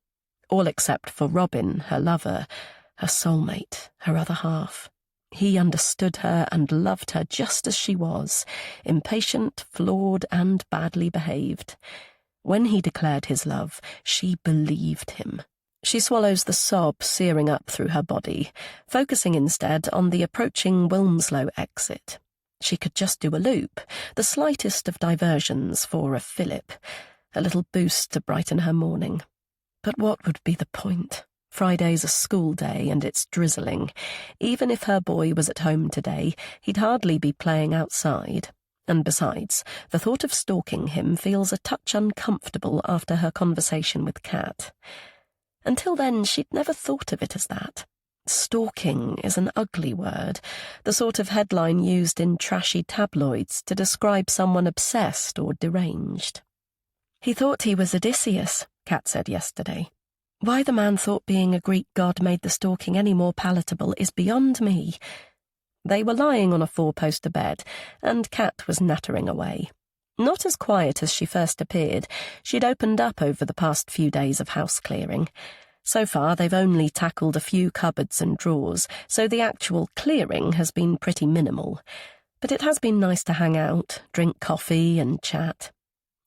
All except for Robin, her lover, her soulmate, her other half. He understood her and loved her just as she was, impatient, flawed, and badly behaved. When he declared his love, she believed him. She swallows the sob searing up through her body, focusing instead on the approaching Wilmslow exit. She could just do a loop, the slightest of diversions for a fillip, a little boost to brighten her morning. But what would be the point? Friday's a school day and it's drizzling. Even if her boy was at home today, he'd hardly be playing outside. And besides, the thought of stalking him feels a touch uncomfortable after her conversation with Kat. Until then, she'd never thought of it as that. Stalking is an ugly word, the sort of headline used in trashy tabloids to describe someone obsessed or deranged. He thought he was Odysseus, Kat said yesterday. Why the man thought being a Greek god made the stalking any more palatable is beyond me. They were lying on a four-poster bed, and Kat was nattering away. Not as quiet as she first appeared, she'd opened up over the past few days of house-clearing. So far, they've only tackled a few cupboards and drawers, so the actual clearing has been pretty minimal. But it has been nice to hang out, drink coffee and chat.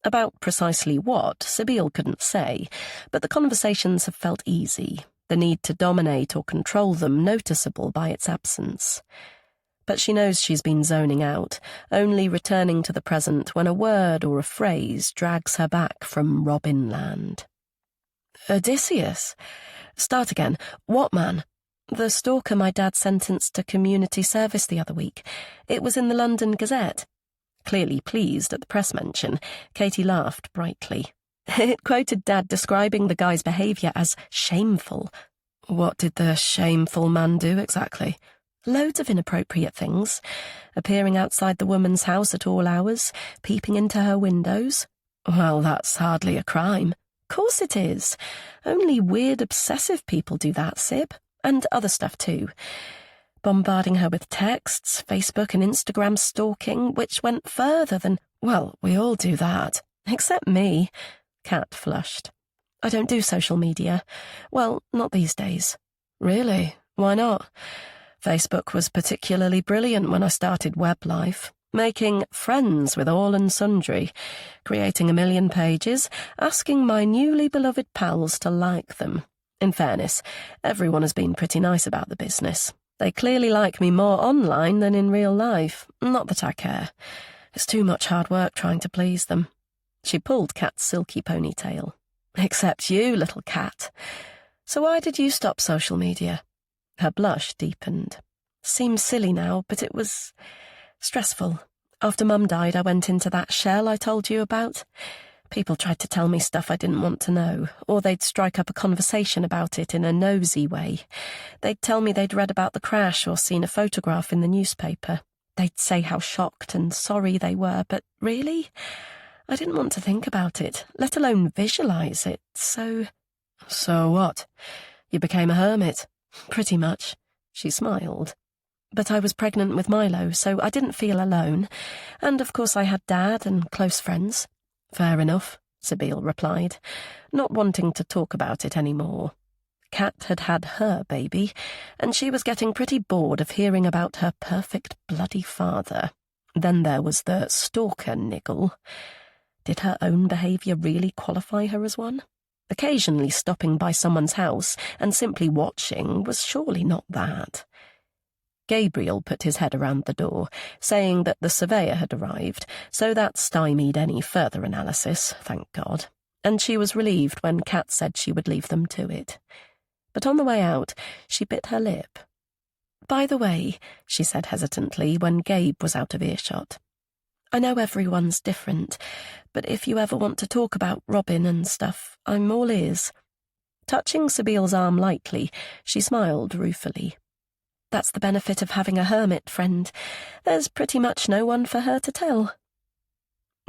About precisely what, Sabine couldn't say, but the conversations have felt easy, the need to dominate or control them noticeable by its absence. But she knows she's been zoning out, only returning to the present when a word or a phrase drags her back from Robin land. Odysseus? Start again. What man? The stalker my dad sentenced to community service the other week. It was in the London Gazette. Clearly pleased at the press mention, Katie laughed brightly. It quoted Dad describing the guy's behaviour as shameful. What did the shameful man do exactly? Loads of inappropriate things. Appearing outside the woman's house at all hours, peeping into her windows. Well, that's hardly a crime. Course it is. Only weird, obsessive people do that, Sib. And other stuff too. Bombarding her with texts, Facebook and Instagram stalking, which went further than... Well, we all do that. Except me. Kat flushed. I don't do social media. Well, not these days. Really? Why not? Facebook was particularly brilliant when I started web life. Making friends with all and sundry, creating a million pages, asking my newly beloved pals to like them. In fairness, everyone has been pretty nice about the business. They clearly like me more online than in real life. Not that I care. It's too much hard work trying to please them. She pulled Kat's silky ponytail. Except you, little cat. So why did you stop social media? Her blush deepened. Seems silly now, but it was stressful. After Mum died, I went into that shell I told you about. People tried to tell me stuff I didn't want to know, or they'd strike up a conversation about it in a nosy way. They'd tell me they'd read about the crash or seen a photograph in the newspaper. They'd say how shocked and sorry they were, but really, I didn't want to think about it, let alone visualise it, so... So what? You became a hermit? Pretty much. She smiled. But I was pregnant with Milo, so I didn't feel alone. And of course I had Dad and close friends. Fair enough, Sabine replied, not wanting to talk about it any more. Kat had had her baby, and she was getting pretty bored of hearing about her perfect bloody father. Then there was the stalker niggle. Did her own behaviour really qualify her as one? Occasionally stopping by someone's house and simply watching was surely not that. Gabriel put his head around the door, saying that the surveyor had arrived, so that stymied any further analysis, thank God, and she was relieved when Kat said she would leave them to it. But on the way out, she bit her lip. By the way, she said hesitantly when Gabe was out of earshot, I know everyone's different, but if you ever want to talk about Robin and stuff, I'm all ears. Touching Sabile's arm lightly, she smiled ruefully. That's the benefit of having a hermit friend. There's pretty much no one for her to tell.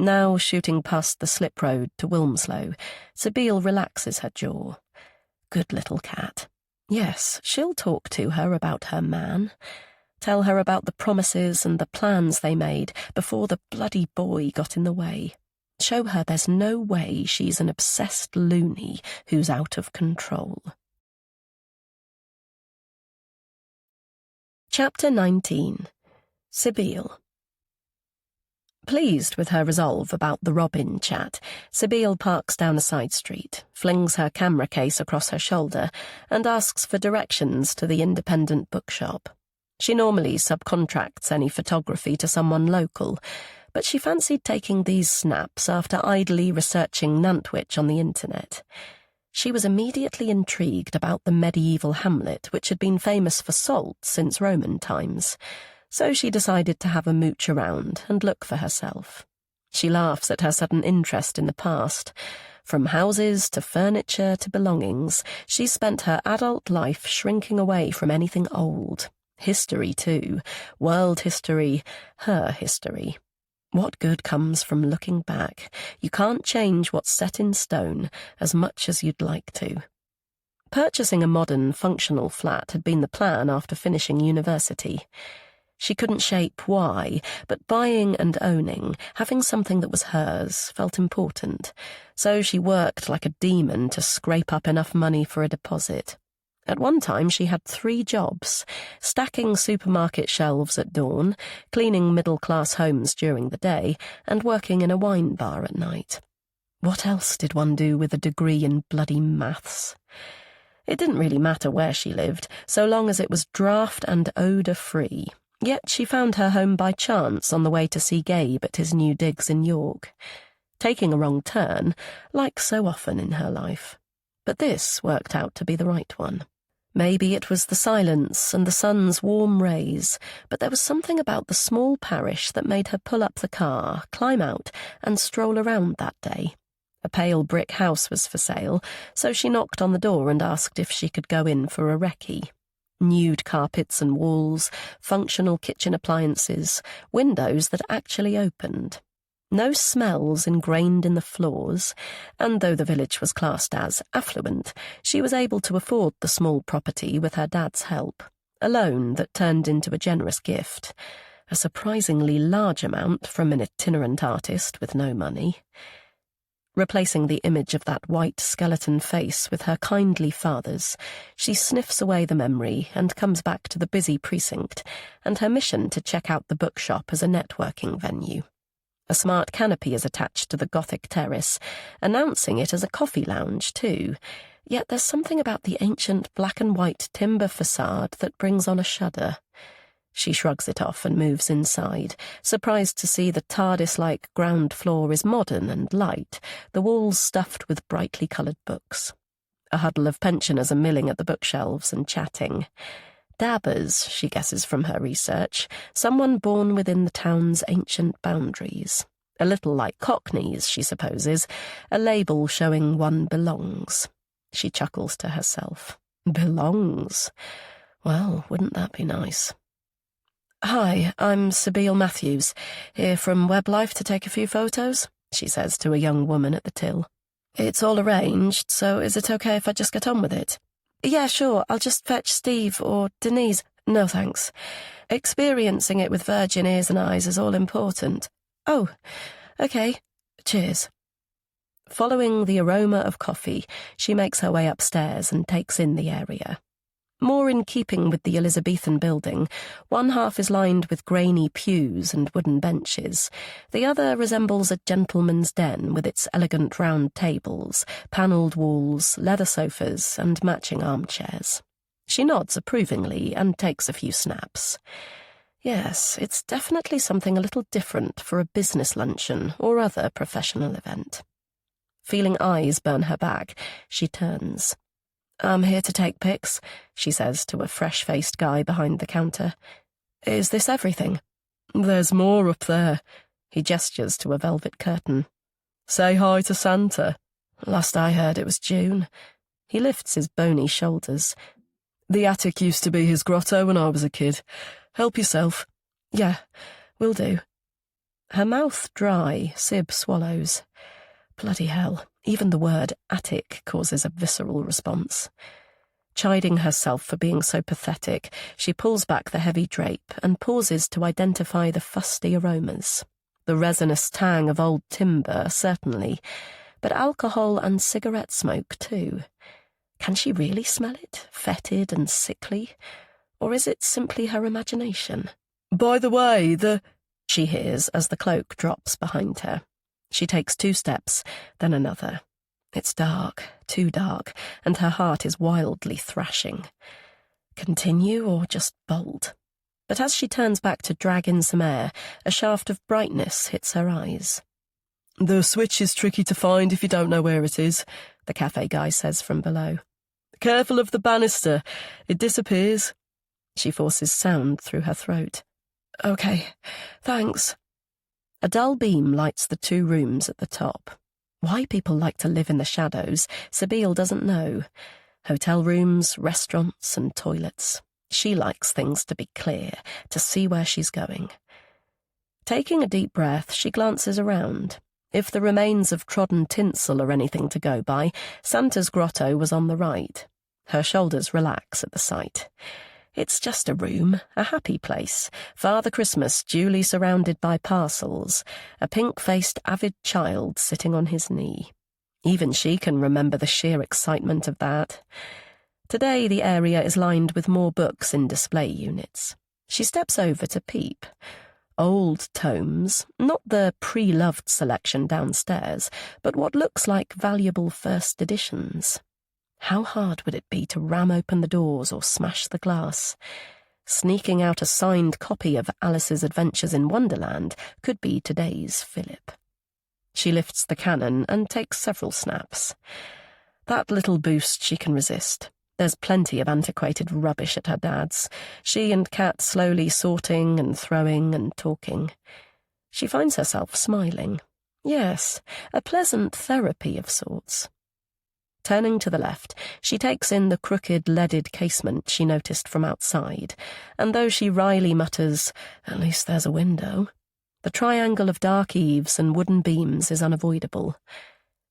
Now, shooting past the slip road to Wilmslow, Sabile relaxes her jaw. Good little cat. Yes, she'll talk to her about her man. Tell her about the promises and the plans they made before the bloody boy got in the way. Show her there's no way she's an obsessed loony who's out of control. Chapter 19. Sabile. Pleased with her resolve about the Robin chat, Sabile parks down a side street, flings her camera case across her shoulder, and asks for directions to the independent bookshop. She normally subcontracts any photography to someone local, but she fancied taking these snaps after idly researching Nantwich on the internet. She was immediately intrigued about the medieval hamlet, which had been famous for salt since Roman times, so she decided to have a mooch around and look for herself. She laughs at her sudden interest in the past. From houses to furniture to belongings, she spent her adult life shrinking away from anything old. History, too. World history. Her history. What good comes from looking back? You can't change what's set in stone as much as you'd like to. Purchasing a modern, functional flat had been the plan after finishing university. She couldn't shape why, but buying and owning, having something that was hers, felt important, so she worked like a demon to scrape up enough money for a deposit. At one time she had 3 jobs, stacking supermarket shelves at dawn, cleaning middle-class homes during the day, and working in a wine bar at night. What else did one do with a degree in bloody maths? It didn't really matter where she lived, so long as it was draft and odour-free. Yet she found her home by chance on the way to see Gabe at his new digs in York. Taking a wrong turn, like so often in her life. But this worked out to be the right one. Maybe it was the silence and the sun's warm rays, but there was something about the small parish that made her pull up the car, climb out, and stroll around that day. A pale brick house was for sale, so she knocked on the door and asked if she could go in for a recce. Nude carpets and walls, functional kitchen appliances, windows that actually opened. No smells ingrained in the floors, and though the village was classed as affluent, she was able to afford the small property with her dad's help, a loan that turned into a generous gift, a surprisingly large amount from an itinerant artist with no money. Replacing the image of that white skeleton face with her kindly father's, she sniffs away the memory and comes back to the busy precinct and her mission to check out the bookshop as a networking venue. A smart canopy is attached to the Gothic terrace, announcing it as a coffee lounge too, yet there's something about the ancient black and white timber facade that brings on a shudder. She shrugs it off and moves inside, surprised to see the TARDIS-like ground floor is modern and light, the walls stuffed with brightly coloured books. A huddle of pensioners are milling at the bookshelves and chatting. Dabbers, she guesses from her research, someone born within the town's ancient boundaries. A little like Cockneys, she supposes, a label showing one belongs. She chuckles to herself. Belongs? Well, wouldn't that be nice? "Hi, I'm Sabile Matthews, here from WebLife to take a few photos," she says to a young woman at the till. "It's all arranged, so is it okay if I just get on with it?" "Yeah, sure, I'll just fetch Steve or Denise." "No, thanks. Experiencing it with virgin ears and eyes is all important." "Oh, okay. Cheers." Following the aroma of coffee, she makes her way upstairs and takes in the area. More in keeping with the Elizabethan building, one half is lined with grainy pews and wooden benches. The other resembles a gentleman's den with its elegant round tables, panelled walls, leather sofas, and matching armchairs. She nods approvingly and takes a few snaps. Yes, it's definitely something a little different for a business luncheon or other professional event. Feeling eyes burn her back, she turns. "I'm here to take pics," she says to a fresh-faced guy behind the counter. "Is this everything?" "There's more up there." He gestures to a velvet curtain. "Say hi to Santa." "Last I heard it was June." He lifts his bony shoulders. "The attic used to be his grotto when I was a kid. Help yourself." "Yeah, will do." Her mouth dry, Sib swallows. Bloody hell, even the word attic causes a visceral response. Chiding herself for being so pathetic, she pulls back the heavy drape and pauses to identify the fusty aromas. The resinous tang of old timber, certainly, but alcohol and cigarette smoke too. Can she really smell it, fetid and sickly? Or is it simply her imagination? "By the way, she hears as the cloak drops behind her. She takes 2 steps, then another. It's dark, too dark, and her heart is wildly thrashing. Continue or just bolt? But as she turns back to drag in some air, a shaft of brightness hits her eyes. "The switch is tricky to find if you don't know where it is," the cafe guy says from below. "Careful of the banister. It disappears." She forces sound through her throat. "Okay, thanks." A dull beam lights the 2 rooms at the top. Why people like to live in the shadows, Sabile doesn't know. Hotel rooms, restaurants, and toilets. She likes things to be clear, to see where she's going. Taking a deep breath, she glances around. If the remains of trodden tinsel are anything to go by, Santa's grotto was on the right. Her shoulders relax at the sight. It's just a room, a happy place, Father Christmas duly surrounded by parcels, a pink-faced avid child sitting on his knee. Even she can remember the sheer excitement of that. Today the area is lined with more books in display units. She steps over to peep. Old tomes, not the pre-loved selection downstairs, but what looks like valuable first editions. How hard would it be to ram open the doors or smash the glass? Sneaking out a signed copy of Alice's Adventures in Wonderland could be today's fillip. She lifts the Canon and takes several snaps. That little boost she can resist. There's plenty of antiquated rubbish at her dad's, she and Kat slowly sorting and throwing and talking. She finds herself smiling. Yes, a pleasant therapy of sorts. Turning to the left, she takes in the crooked leaded casement she noticed from outside, and though she wryly mutters, "At least there's a window," the triangle of dark eaves and wooden beams is unavoidable.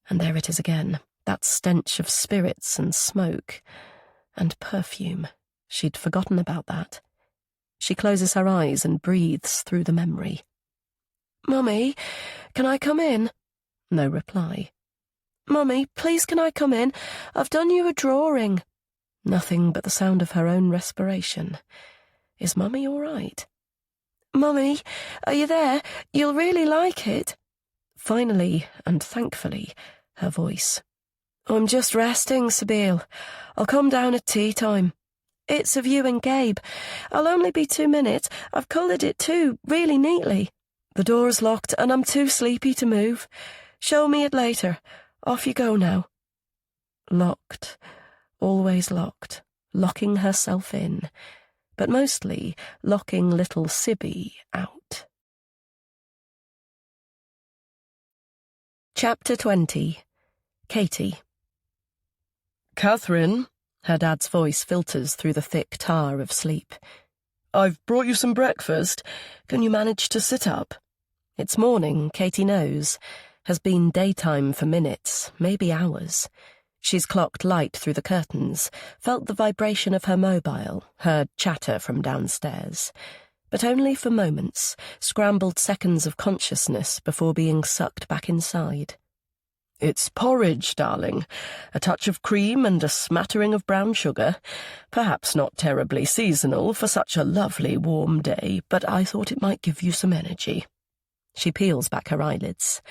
And there it is again, that stench of spirits and smoke and perfume. She'd forgotten about that. She closes her eyes and breathes through the memory. "Mummy, can I come in?" No reply. "Mummy, please can I come in? I've done you a drawing." Nothing but the sound of her own respiration. Is Mummy all right? "Mummy, are you there? You'll really like it." Finally, and thankfully, her voice. "I'm just resting, Sabine. I'll come down at tea time. It's of you and Gabe. I'll only be 2 minutes. I've coloured it too, really neatly. The door's locked and I'm too sleepy to move. Show me it later. Off you go now." Locked, always locked, locking herself in, but mostly locking little Sibby out. Chapter 20. Katie. "Catherine," Her dad's voice filters through the thick tar of sleep. "I've brought you some breakfast. Can you manage to sit up?" It's morning, Katie knows. Has been daytime for minutes, maybe hours. She's clocked light through the curtains, felt the vibration of her mobile, heard chatter from downstairs. But only for moments, scrambled seconds of consciousness before being sucked back inside. "It's porridge, darling. A touch of cream and a smattering of brown sugar. Perhaps not terribly seasonal for such a lovely warm day, but I thought it might give you some energy." She peels back her eyelids.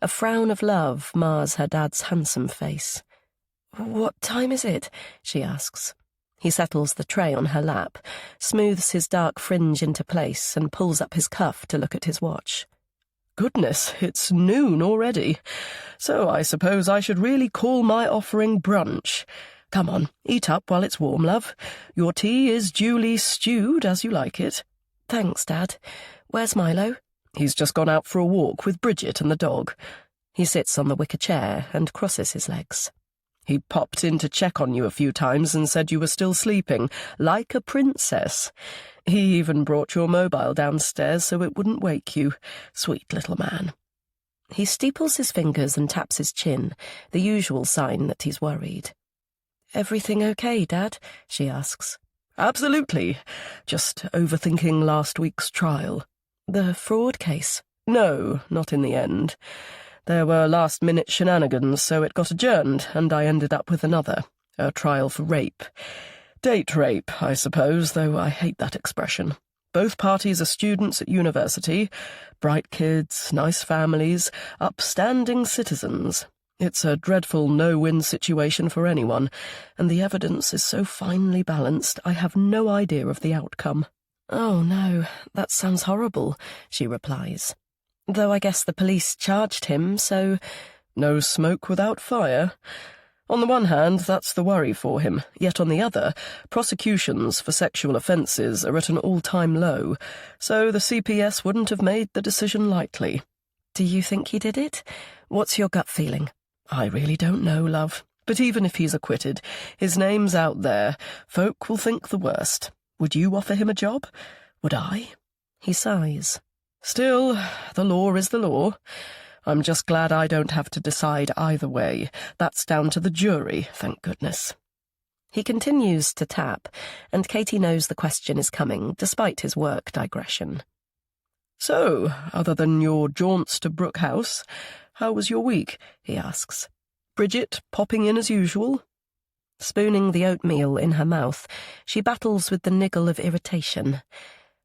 A frown of love mars her dad's handsome face. "What time is it?" she asks. He settles the tray on her lap, smooths his dark fringe into place, and pulls up his cuff to look at his watch. "Goodness, it's noon already. So I suppose I should really call my offering brunch. Come on, eat up while it's warm, love. Your tea is duly stewed as you like it." "Thanks, Dad. Where's Milo?" "He's just gone out for a walk with Bridget and the dog." He sits on the wicker chair and crosses his legs. "He popped in to check on you a few times and said you were still sleeping, like a princess. He even brought your mobile downstairs so it wouldn't wake you. Sweet little man." He steeples his fingers and taps his chin, the usual sign that he's worried. "Everything okay, Dad?" she asks. "Absolutely. Just overthinking last week's trial." "The fraud case?" "No, not in the end. There were last-minute shenanigans, so it got adjourned, and I ended up with another, a trial for rape. Date rape, I suppose, though I hate that expression. Both parties are students at university, bright kids, nice families, upstanding citizens. It's a dreadful no-win situation for anyone, and the evidence is so finely balanced I have no idea of the outcome." "Oh, no, that sounds horrible," she replies. "Though I guess the police charged him, so—" "No smoke without fire. On the one hand, that's the worry for him, yet on the other, prosecutions for sexual offences are at an all-time low, so the CPS wouldn't have made the decision lightly." "Do you think he did it? What's your gut feeling?" "I really don't know, love. But even if he's acquitted, his name's out there. Folk will think the worst. Would you offer him a job? Would I?" He sighs. "Still, the law is the law. I'm just glad I don't have to decide either way. That's down to the jury, thank goodness." He continues to tap, and Katie knows the question is coming, despite his work digression. "So, other than your jaunts to Brook House, how was your week?" he asks. "Bridget popping in as usual?" Spooning the oatmeal in her mouth, she battles with the niggle of irritation.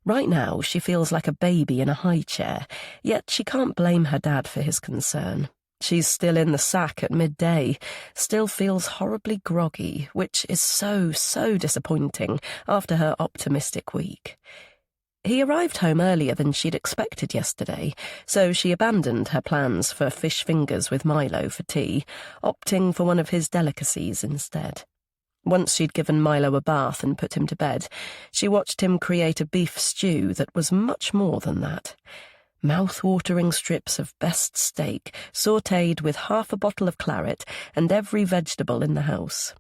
Right now, she feels like a baby in a high chair, yet she can't blame her dad for his concern. She's still in the sack at midday, still feels horribly groggy, which is so disappointing after her optimistic week. He arrived home earlier than she'd expected yesterday, so she abandoned her plans for fish fingers with Milo for tea, opting for one of his delicacies instead. Once she'd given Milo a bath and put him to bed, she watched him create a beef stew that was much more than that. Mouth-watering strips of best steak, sautéed with half a bottle of claret and every vegetable in the house.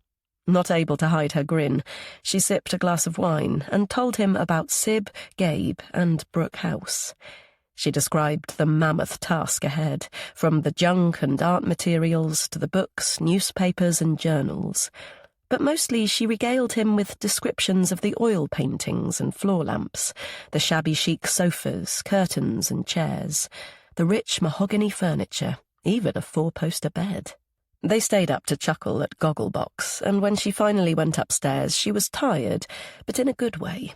Not able to hide her grin, she sipped a glass of wine and told him about Sib, Gabe, and Brooke House. She described the mammoth task ahead, from the junk and art materials to the books, newspapers, and journals. But mostly she regaled him with descriptions of the oil paintings and floor lamps, the shabby chic sofas, curtains, and chairs, the rich mahogany furniture, even a 4-poster bed. They stayed up to chuckle at Gogglebox, and when she finally went upstairs, she was tired, but in a good way.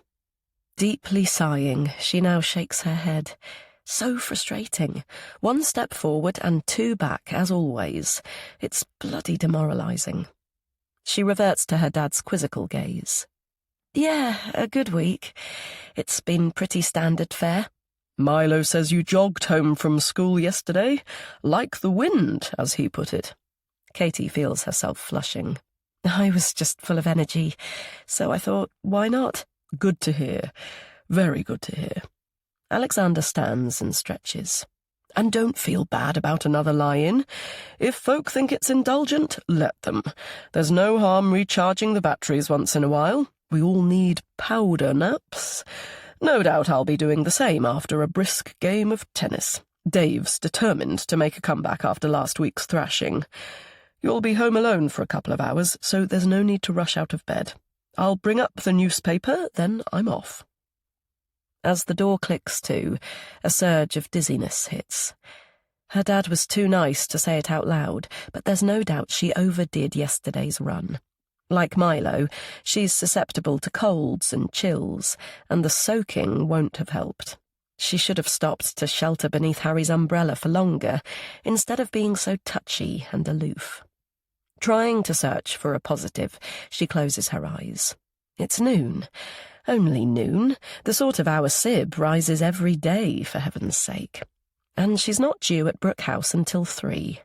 Deeply sighing, she now shakes her head. So frustrating. 1 step forward and 2 back, as always. It's bloody demoralising. She reverts to her dad's quizzical gaze. Yeah, a good week. It's been pretty standard fare. Milo says you jogged home from school yesterday, like the wind, as he put it. Katie feels herself flushing. I was just full of energy, so I thought, why not? Good to hear. Very good to hear. Alexander stands and stretches. And don't feel bad about another lie-in. If folk think it's indulgent, let them. There's no harm recharging the batteries once in a while. We all need powder naps. No doubt I'll be doing the same after a brisk game of tennis. Dave's determined to make a comeback after last week's thrashing. You'll be home alone for a couple of hours, so there's no need to rush out of bed. I'll bring up the newspaper, then I'm off. As the door clicks to, a surge of dizziness hits. Her dad was too nice to say it out loud, but there's no doubt she overdid yesterday's run. Like Milo, she's susceptible to colds and chills, and the soaking won't have helped. She should have stopped to shelter beneath Harry's umbrella for longer, instead of being so touchy and aloof. Trying to search for a positive, she closes her eyes. It's noon. Only noon, the sort of hour Sib rises every day, for heaven's sake. And she's not due at Brooke House until 3.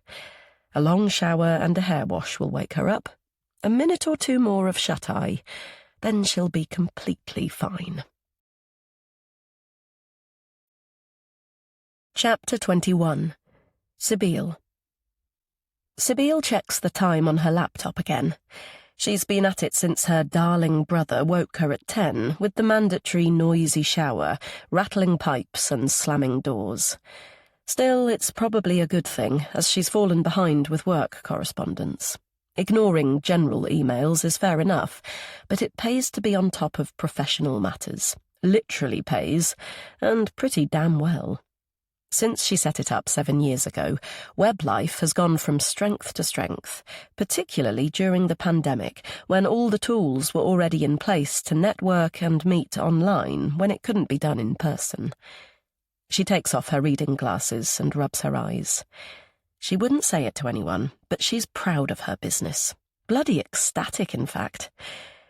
A long shower and a hair wash will wake her up. A minute or 2 more of shut-eye, then she'll be completely fine. Chapter 21. Sibylle. Sibylle checks the time on her laptop again. She's been at it since her darling brother woke her at 10 with the mandatory noisy shower, rattling pipes and slamming doors. Still, it's probably a good thing, as she's fallen behind with work correspondence. Ignoring general emails is fair enough, but it pays to be on top of professional matters. Literally pays, and pretty damn well. Since she set it up 7 years ago, web life has gone from strength to strength, particularly during the pandemic, when all the tools were already in place to network and meet online when it couldn't be done in person. She takes off her reading glasses and rubs her eyes. She wouldn't say it to anyone, but she's proud of her business. Bloody ecstatic, in fact.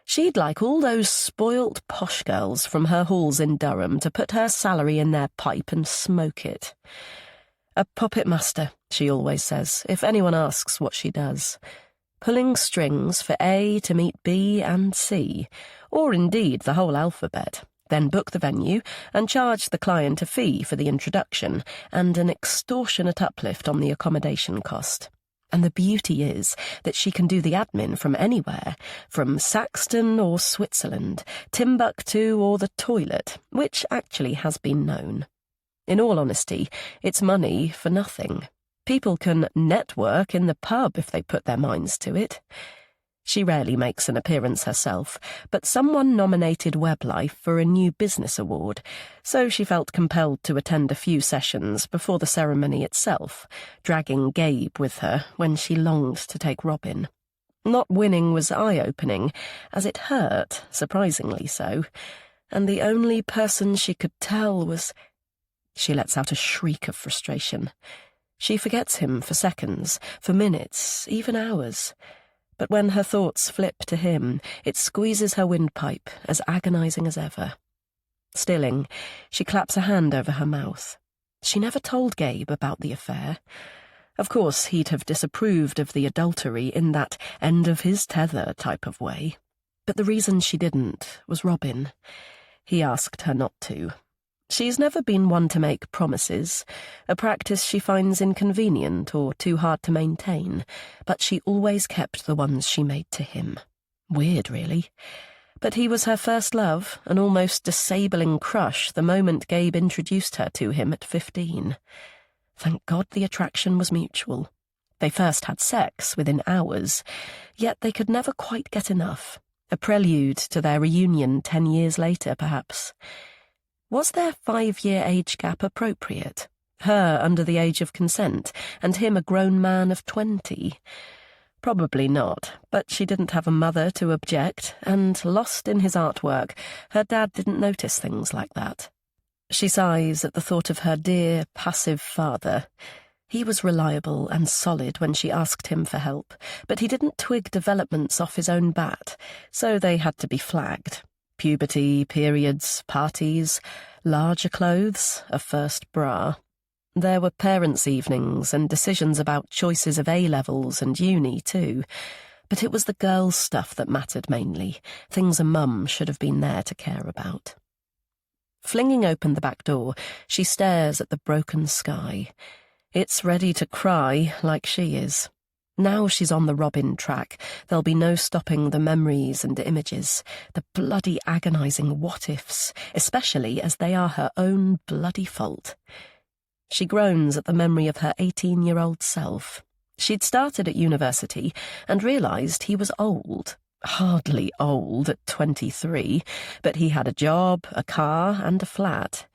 She'd like all those spoilt posh girls from her halls in Durham to put her salary in their pipe and smoke it. A puppet master, she always says, if anyone asks what she does. Pulling strings for A to meet B and C, or indeed the whole alphabet. Then book the venue and charge the client a fee for the introduction and an extortionate uplift on the accommodation cost. And the beauty is that she can do the admin from anywhere, from Saxton or Switzerland, Timbuktu or the toilet, which actually has been known. In all honesty, it's money for nothing. People can network in the pub if they put their minds to it. She rarely makes an appearance herself, but someone nominated WebLife for a new business award, so she felt compelled to attend a few sessions before the ceremony itself, dragging Gabe with her when she longed to take Robin. Not winning was eye-opening, as it hurt, surprisingly so, and the only person she could tell was... She lets out a shriek of frustration. She forgets him for seconds, for minutes, even hours. But when her thoughts flip to him, it squeezes her windpipe, as agonizing as ever. Stilling, she claps a hand over her mouth. She never told Gabe about the affair. Of course, he'd have disapproved of the adultery in that end of his tether type of way. But the reason she didn't was Robin. He asked her not to. She's never been one to make promises, a practice she finds inconvenient or too hard to maintain, but she always kept the ones she made to him. Weird, really. But he was her first love, an almost disabling crush the moment Gabe introduced her to him at 15. Thank God the attraction was mutual. They first had sex within hours, yet they could never quite get enough. A prelude to their reunion 10 years later, perhaps. Was their 5-year age gap appropriate? Her under the age of consent, and him a grown man of 20? Probably not, but she didn't have a mother to object, and lost in his artwork, her dad didn't notice things like that. She sighs at the thought of her dear, passive father. He was reliable and solid when she asked him for help, but he didn't twig developments off his own bat, so they had to be flagged. Puberty, periods, parties, larger clothes, a first bra. There were parents' evenings and decisions about choices of A-levels and uni, too. But it was the girls' stuff that mattered mainly, things a mum should have been there to care about. Flinging open the back door, she stares at the broken sky. It's ready to cry, like she is. Now she's on the Robin track, there'll be no stopping the memories and images, the bloody agonising what-ifs, especially as they are her own bloody fault. She groans at the memory of her 18-year-old self. She'd started at university and realised he was old. Hardly old at 23, but he had a job, a car, and a flat.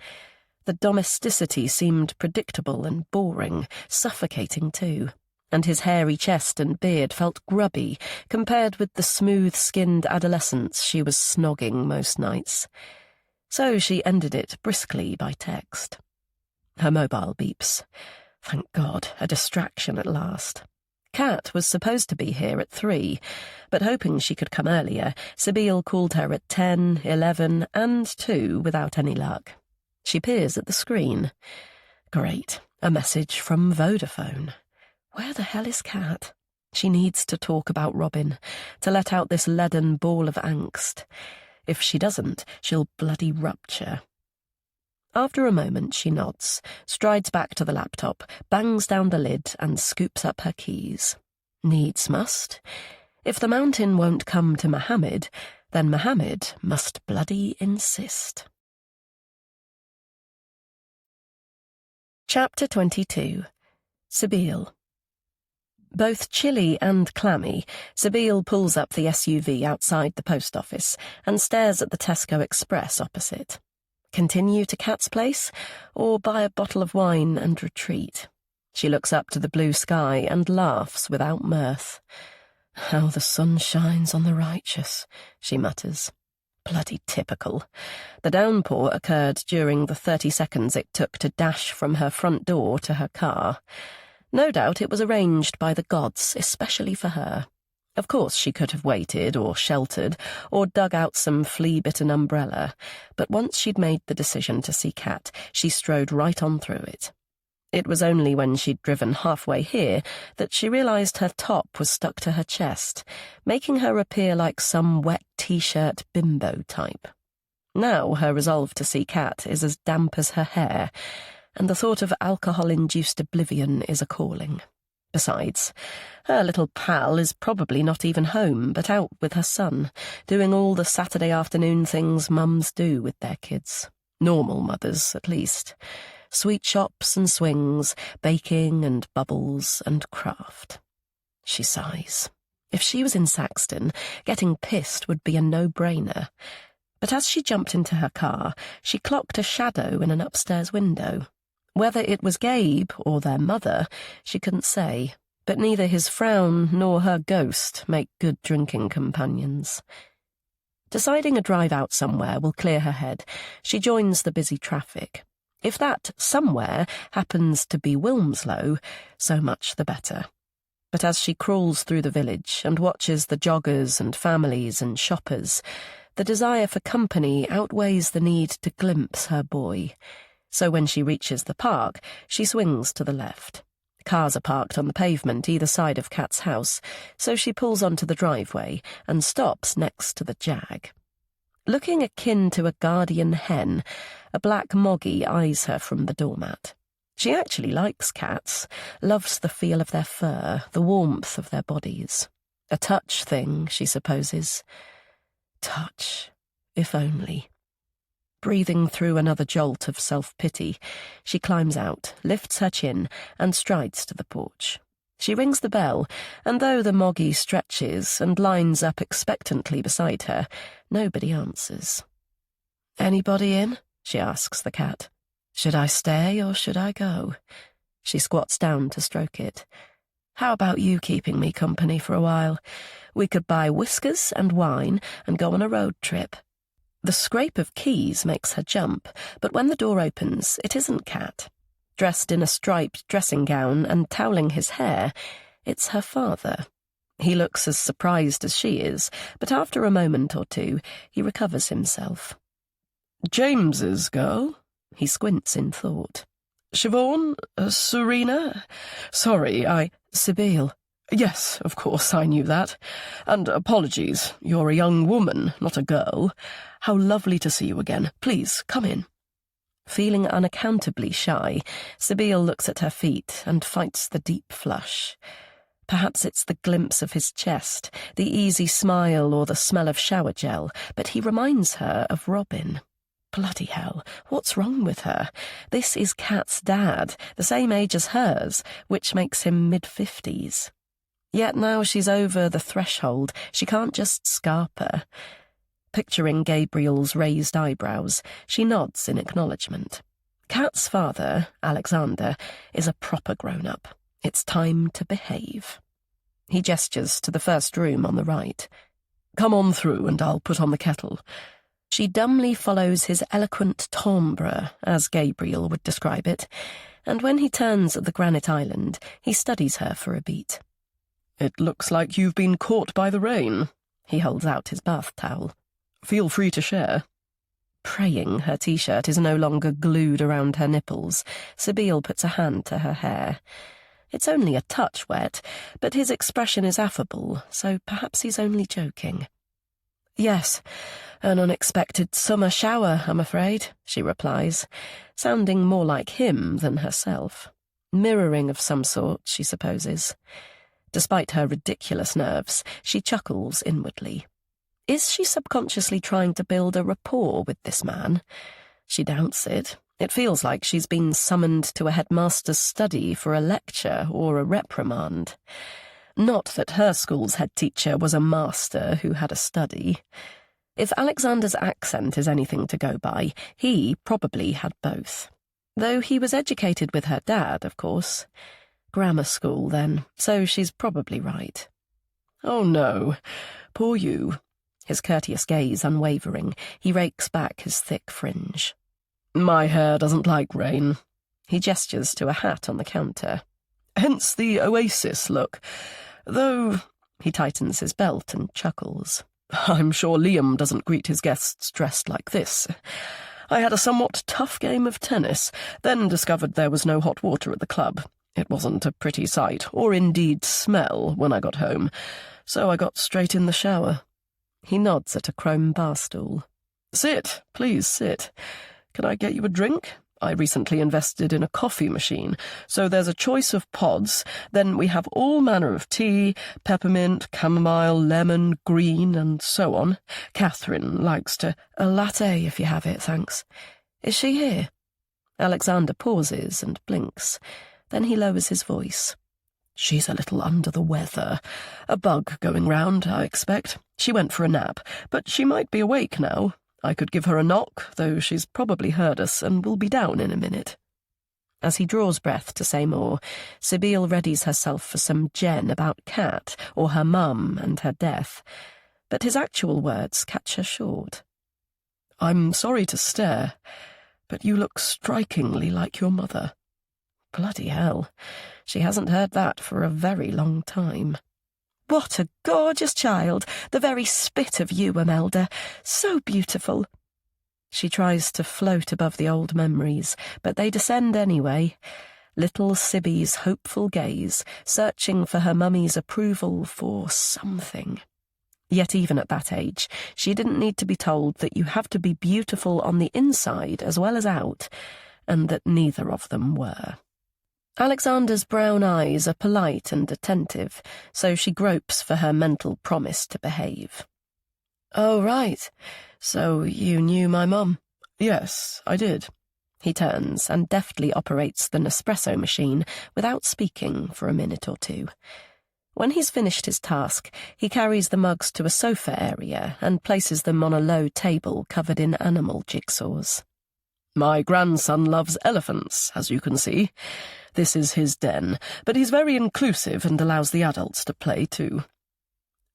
The domesticity seemed predictable and boring, suffocating too, and his hairy chest and beard felt grubby compared with the smooth-skinned adolescence she was snogging most nights. So she ended it briskly by text. Her mobile beeps. Thank God, a distraction at last. Kat was supposed to be here at 3, but hoping she could come earlier, Sabine called her at 10, 11, and 2 without any luck. She peers at the screen. Great, a message from Vodafone. Where the hell is Kat? She needs to talk about Robin, to let out this leaden ball of angst. If she doesn't, she'll bloody rupture. After a moment, she nods, strides back to the laptop, bangs down the lid, and scoops up her keys. Needs must. If the mountain won't come to Mohammed, then Mohammed must bloody insist. Chapter 22. Sabine. Both chilly and clammy, Sabine pulls up the SUV outside the post office and stares at the Tesco Express opposite. Continue to Kat's place, or buy a bottle of wine and retreat? She looks up to the blue sky and laughs without mirth. How the sun shines on the righteous, she mutters. Bloody typical. The downpour occurred during the 30 seconds it took to dash from her front door to her car. No doubt it was arranged by the gods, especially for her. Of course she could have waited or sheltered or dug out some flea-bitten umbrella, but once she'd made the decision to see Kat, she strode right on through it. It was only when she'd driven halfway here that she realised her top was stuck to her chest, making her appear like some wet T-shirt bimbo type. Now her resolve to see Kat is as damp as her hair, and the thought of alcohol-induced oblivion is a calling. Besides, her little pal is probably not even home, but out with her son, doing all the Saturday afternoon things mums do with their kids. Normal mothers, at least. Sweet shops and swings, baking and bubbles and craft. She sighs. If she was in Saxton, getting pissed would be a no-brainer. But as she jumped into her car, she clocked a shadow in an upstairs window. Whether it was Gabe or their mother, she couldn't say, but neither his frown nor her ghost make good drinking companions. Deciding a drive out somewhere will clear her head, she joins the busy traffic. If that somewhere happens to be Wilmslow, so much the better. But as she crawls through the village and watches the joggers and families and shoppers, the desire for company outweighs the need to glimpse her boy. So when she reaches the park, she swings to the left. Cars are parked on the pavement either side of Kat's house, so she pulls onto the driveway and stops next to the Jag. Looking akin to a guardian hen, a black moggy eyes her from the doormat. She actually likes cats, loves the feel of their fur, the warmth of their bodies. A touch thing, she supposes. Touch, if only. Breathing through another jolt of self-pity, she climbs out, lifts her chin, and strides to the porch. She rings the bell, and though the moggy stretches and lines up expectantly beside her, nobody answers. "Anybody in?" she asks the cat. "Should I stay or should I go?" She squats down to stroke it. "How about you keeping me company for a while? We could buy whiskers and wine and go on a road trip." The scrape of keys makes her jump, but when the door opens, it isn't Kat. Dressed in a striped dressing gown and toweling his hair, it's her father. He looks as surprised as she is, but after a moment or two, he recovers himself. "James's girl?" He squints in thought. "Siobhan? Serena? Sorry, Sibyl. Yes, of course, I knew that. And apologies, you're a young woman, not a girl. How lovely to see you again. Please, come in." Feeling unaccountably shy, Sibyl looks at her feet and fights the deep flush. Perhaps it's the glimpse of his chest, the easy smile or the smell of shower gel, but he reminds her of Robin. Bloody hell, what's wrong with her? This is Kat's dad, the same age as hers, which makes him mid-50s. Yet now she's over the threshold, she can't just scarper. Picturing Gabriel's raised eyebrows, she nods in acknowledgement. Kat's father, Alexander, is a proper grown-up. It's time to behave. He gestures to the first room on the right. "Come on through and I'll put on the kettle." She dumbly follows his eloquent timbre, as Gabriel would describe it, and when he turns at the granite island, he studies her for a beat. "It looks like you've been caught by the rain." He holds out his bath towel. "Feel free to share." Praying her T-shirt is no longer glued around her nipples, Sibyl puts a hand to her hair. It's only a touch wet, but his expression is affable, so perhaps he's only joking. "Yes, an unexpected summer shower, I'm afraid," she replies, sounding more like him than herself. Mirroring of some sort, she supposes. Despite her ridiculous nerves, she chuckles inwardly. Is she subconsciously trying to build a rapport with this man? She doubts it. It feels like she's been summoned to a headmaster's study for a lecture or a reprimand. Not that her school's head teacher was a master who had a study. If Alexander's accent is anything to go by, he probably had both. Though he was educated with her dad, of course. Grammar school, then, so she's probably right. "Oh, no. Poor you." His courteous gaze unwavering, he rakes back his thick fringe. "My hair doesn't like rain." He gestures to a hat on the counter. "Hence the oasis look. Though," he tightens his belt and chuckles, "I'm sure Liam doesn't greet his guests dressed like this. I had a somewhat tough game of tennis, then discovered there was no hot water at the club. It wasn't a pretty sight, or indeed smell, when I got home, so I got straight in the shower." He nods at a chrome bar stool. "Sit, please sit. Can I get you a drink? I recently invested in a coffee machine, so there's a choice of pods. Then we have all manner of tea, peppermint, chamomile, lemon, green, and so on. Catherine likes to—" "A latte, if you have it, thanks. Is she here?" Alexander pauses and blinks. Then he lowers his voice. "She's a little under the weather. A bug going round, I expect. She went for a nap, but she might be awake now. I could give her a knock, though she's probably heard us and will be down in a minute." As he draws breath to say more, Sibyl readies herself for some gen about Kat or her mum and her death, but his actual words catch her short. "I'm sorry to stare, but you look strikingly like your mother." Bloody hell, she hasn't heard that for a very long time. "What a gorgeous child, the very spit of you, Imelda. So beautiful." She tries to float above the old memories, but they descend anyway. little Sibby's hopeful gaze, searching for her mummy's approval for something. Yet even at that age, she didn't need to be told that you have to be beautiful on the inside as well as out, and that neither of them were. Alexander's brown eyes are polite and attentive, so she gropes for her mental promise to behave. "Oh, right. So you knew my mum?" "Yes, I did." He turns and deftly operates the Nespresso machine without speaking for a minute or two. When he's finished his task, he carries the mugs to a sofa area and places them on a low table covered in animal jigsaws. "My grandson loves elephants, as you can see. This is his den, but he's very inclusive and allows the adults to play too."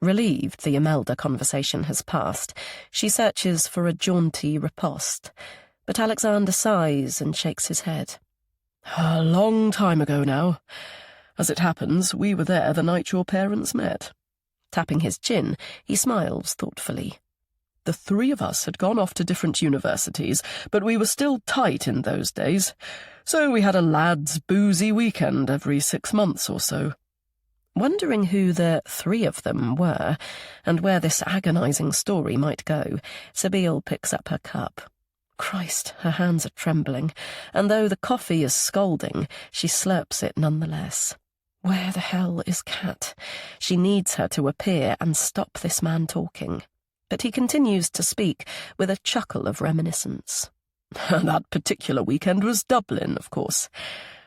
Relieved the Imelda conversation has passed, she searches for a jaunty riposte, but Alexander sighs and shakes his head. "A long time ago now. As it happens, we were there the night your parents met." Tapping his chin, he smiles thoughtfully. "The three of us had gone off to different universities, but we were still tight in those days, so we had a lads' boozy weekend every 6 months or so." Wondering who the three of them were, and where this agonizing story might go, Sibyl picks up her cup. Christ, her hands are trembling, and though the coffee is scalding, she slurps it nonetheless. Where the hell is Kat? She needs her to appear and stop this man talking. But he continues to speak with a chuckle of reminiscence. "That particular weekend was Dublin, of course.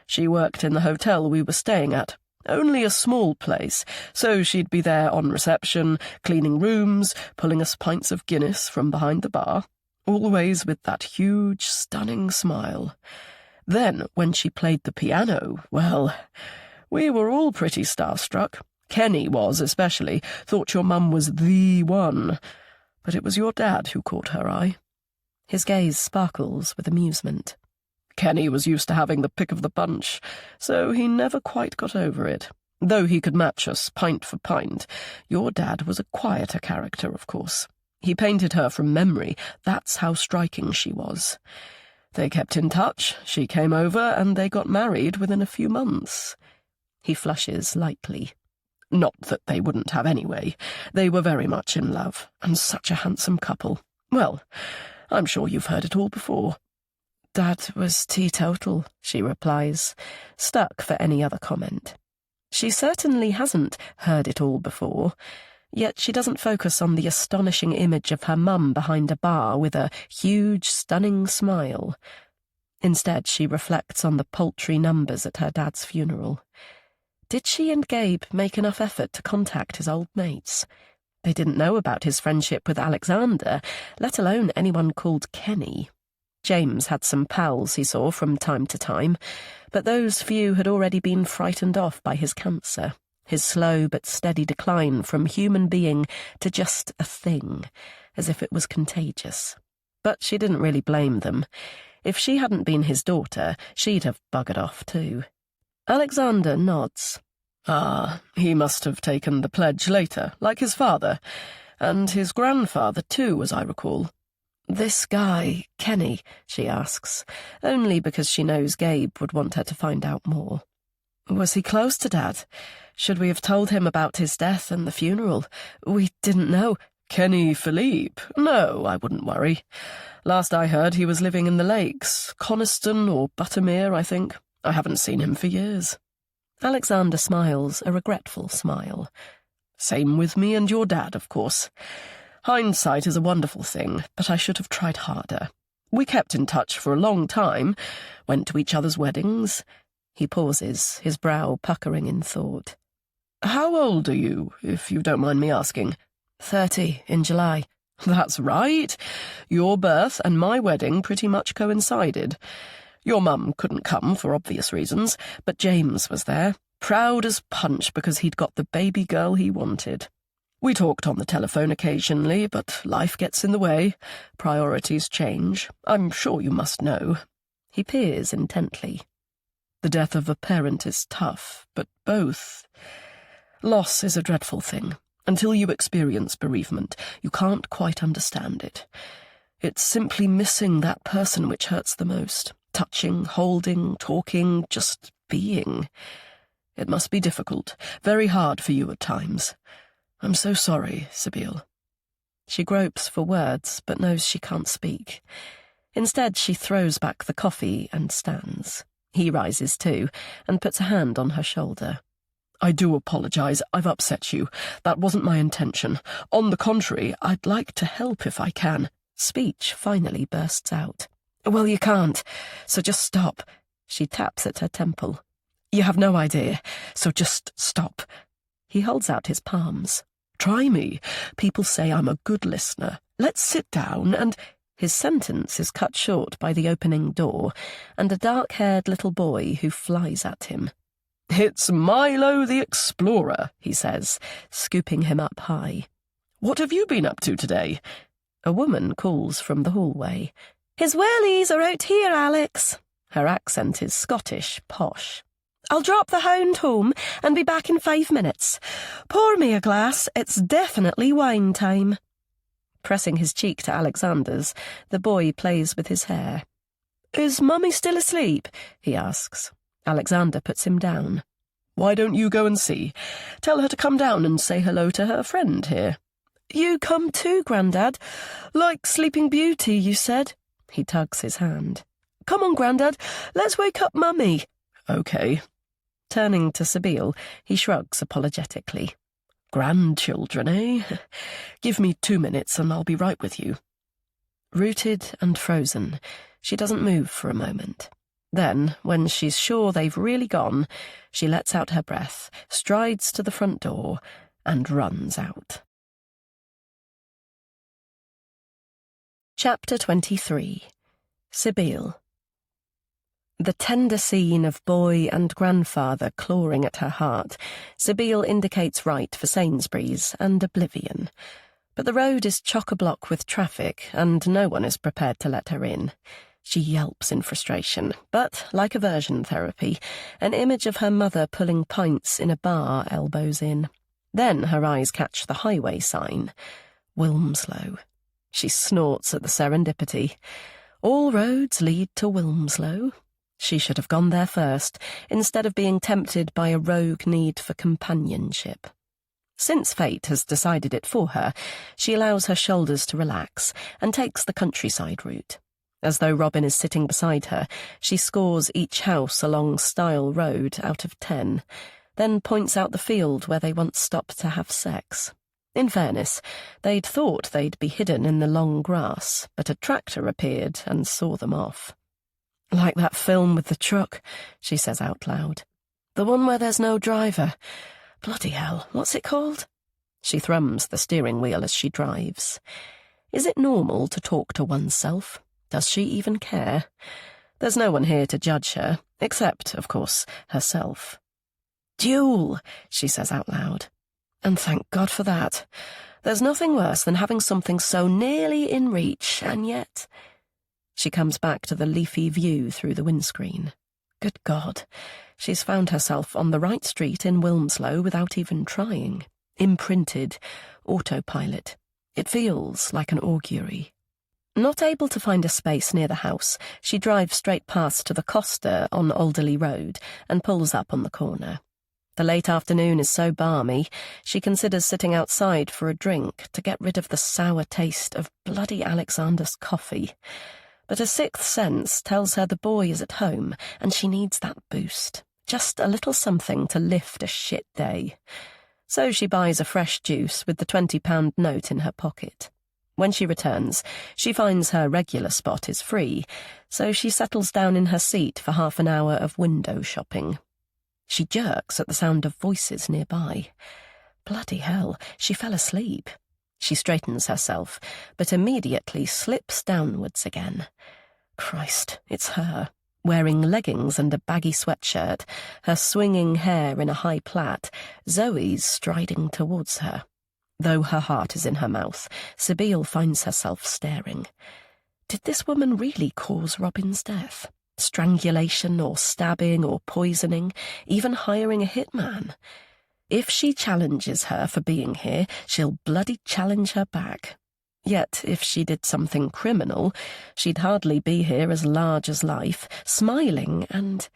She worked in the hotel we were staying at. Only a small place, so she'd be there on reception, cleaning rooms, pulling us pints of Guinness from behind the bar, always with that huge, stunning smile. Then, when she played the piano, well, we were all pretty starstruck. Kenny was, especially, thought your mum was the one. But it was your dad who caught her eye." His gaze sparkles with amusement. "Kenny was used to having the pick of the bunch, so he never quite got over it. Though he could match us pint for pint, your dad was a quieter character, of course. He painted her from memory, that's how striking she was. They kept in touch, she came over, and they got married within a few months." He flushes lightly. "Not that they wouldn't have anyway. They were very much in love, and such a handsome couple. Well, I'm sure you've heard it all before." "Dad was teetotal," she replies, stuck for any other comment. She certainly hasn't heard it all before, yet she doesn't focus on the astonishing image of her mum behind a bar with a huge, stunning smile. Instead, she reflects on the paltry numbers at her dad's funeral. Did she and Gabe make enough effort to contact his old mates? They didn't know about his friendship with Alexander, let alone anyone called Kenny. James had some pals he saw from time to time, but those few had already been frightened off by his cancer, his slow but steady decline from human being to just a thing, as if it was contagious. But she didn't really blame them. If she hadn't been his daughter, she'd have buggered off too. Alexander nods. "Ah, he must have taken the pledge later, like his father, and his grandfather too, as I recall." "This guy, Kenny," she asks, only because she knows Gabe would want her to find out more. "Was he close to Dad? Should we have told him about his death and the funeral? We didn't know." "Kenny Philippe? No, I wouldn't worry. Last I heard he was living in the lakes, Coniston or Buttermere, I think. I haven't seen him for years." Alexander smiles a regretful smile. "Same with me and your dad, of course. Hindsight is a wonderful thing, but I should have tried harder. We kept in touch for a long time, went to each other's weddings." He pauses, his brow puckering in thought. "How old are you, if you don't mind me asking?" 30 in July. "That's right. Your birth and my wedding pretty much coincided. Your mum couldn't come for obvious reasons, but James was there, proud as punch because he'd got the baby girl he wanted. We talked on the telephone occasionally, but life gets in the way. Priorities change. I'm sure you must know." He peers intently. "The death of a parent is tough, but both. Loss is a dreadful thing. Until you experience bereavement, you can't quite understand it. It's simply missing that person which hurts the most. Touching, holding, talking, just being. It must be difficult, very hard for you at times. I'm so sorry, Sibyl." She gropes for words, but knows she can't speak. Instead, she throws back the coffee and stands. He rises too, and puts a hand on her shoulder. "I do apologize. I've upset you. That wasn't my intention. On the contrary, I'd like to help if I can." Speech finally bursts out. "Well, you can't, so just stop." She taps at her temple. "You have no idea, so just stop." He holds out his palms. "Try me. People say I'm a good listener. Let's sit down and—" His sentence is cut short by the opening door, and a dark-haired little boy who flies at him. "It's Milo the Explorer," he says, scooping him up high. "What have you been up to today?" A woman calls from the hallway. "His wellies are out here, Alex." Her accent is Scottish, posh. "I'll drop the hound home and be back in 5 minutes. Pour me a glass, it's definitely wine time." Pressing his cheek to Alexander's, the boy plays with his hair. "Is Mummy still asleep?" he asks. Alexander puts him down. "Why don't you go and see? Tell her to come down and say hello to her friend here." "You come too, Grandad. Like Sleeping Beauty, you said." He tugs his hand. "Come on, Grandad, let's wake up Mummy." "Okay." Turning to Sibyl, he shrugs apologetically. "Grandchildren, eh? Give me 2 minutes and I'll be right with you." Rooted and frozen, she doesn't move for a moment. Then, when she's sure they've really gone, she lets out her breath, strides to the front door, and runs out. Chapter 23. Sibyl. The tender scene of boy and grandfather clawing at her heart, Sibyl indicates right for Sainsbury's and oblivion. But the road is chock-a-block with traffic, and no one is prepared to let her in. She yelps in frustration, but, like aversion therapy, an image of her mother pulling pints in a bar elbows in. Then her eyes catch the highway sign. Wilmslow. She snorts at the serendipity. All roads lead to Wilmslow. She should have gone there first, instead of being tempted by a rogue need for companionship. Since fate has decided it for her, she allows her shoulders to relax and takes the countryside route. As though Robin is sitting beside her, she scores each house along Stile Road out of 10, then points out the field where they once stopped to have sex. In fairness, they'd thought they'd be hidden in the long grass, but a tractor appeared and saw them off. "Like that film with the truck," she says out loud. "The one where there's no driver. Bloody hell, what's it called?" She thrums the steering wheel as she drives. Is it normal to talk to oneself? Does she even care? There's no one here to judge her, except, of course, herself. "Duel," she says out loud. And thank God for that. There's nothing worse than having something so nearly in reach, and yet... She comes back to the leafy view through the windscreen. Good God, she's found herself on the right street in Wilmslow without even trying. Imprinted, autopilot. It feels like an augury. Not able to find a space near the house, she drives straight past to the Costa on Alderley Road and pulls up on the corner. The late afternoon is so balmy, she considers sitting outside for a drink to get rid of the sour taste of bloody Alexander's coffee. But a sixth sense tells her the boy is at home and she needs that boost. Just a little something to lift a shit day. So she buys a fresh juice with the £20 note in her pocket. When she returns, she finds her regular spot is free, so she settles down in her seat for half an hour of window shopping. She jerks at the sound of voices nearby. Bloody hell, she fell asleep. She straightens herself, but immediately slips downwards again. Christ, it's her, wearing leggings and a baggy sweatshirt, her swinging hair in a high plait, Zoe's striding towards her. Though her heart is in her mouth, Sibyl finds herself staring. Did this woman really cause Robin's death? Strangulation or stabbing or poisoning, even hiring a hitman? If she challenges her for being here, she'll bloody challenge her back. Yet, if she did something criminal, she'd hardly be here as large as life, smiling and...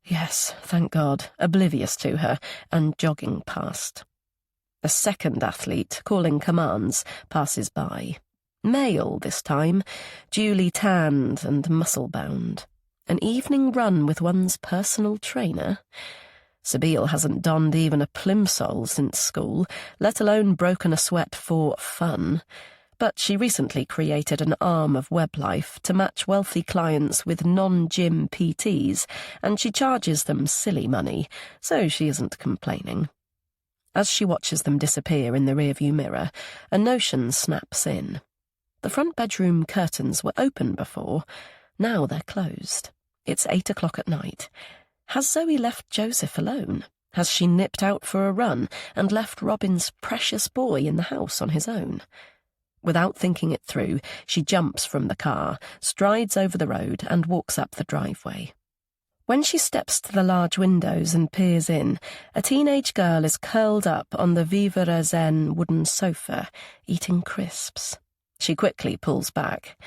Yes, thank God, oblivious to her, and jogging past. A second athlete, calling commands, passes by. Male this time, duly tanned and muscle-bound. An evening run with one's personal trainer. Sabine hasn't donned even a plimsoll since school, let alone broken a sweat for fun. But she recently created an arm of WebLife to match wealthy clients with non-gym PTs, and she charges them silly money, so she isn't complaining. As she watches them disappear in the rearview mirror, a notion snaps in. The front bedroom curtains were open before. Now they're closed. It's 8 o'clock at night. Has Zoe left Joseph alone? Has she nipped out for a run and left Robin's precious boy in the house on his own? Without thinking it through, she jumps from the car, strides over the road, and walks up the driveway. When she steps to the large windows and peers in, a teenage girl is curled up on the Vivere Zen wooden sofa, eating crisps. She quickly pulls back.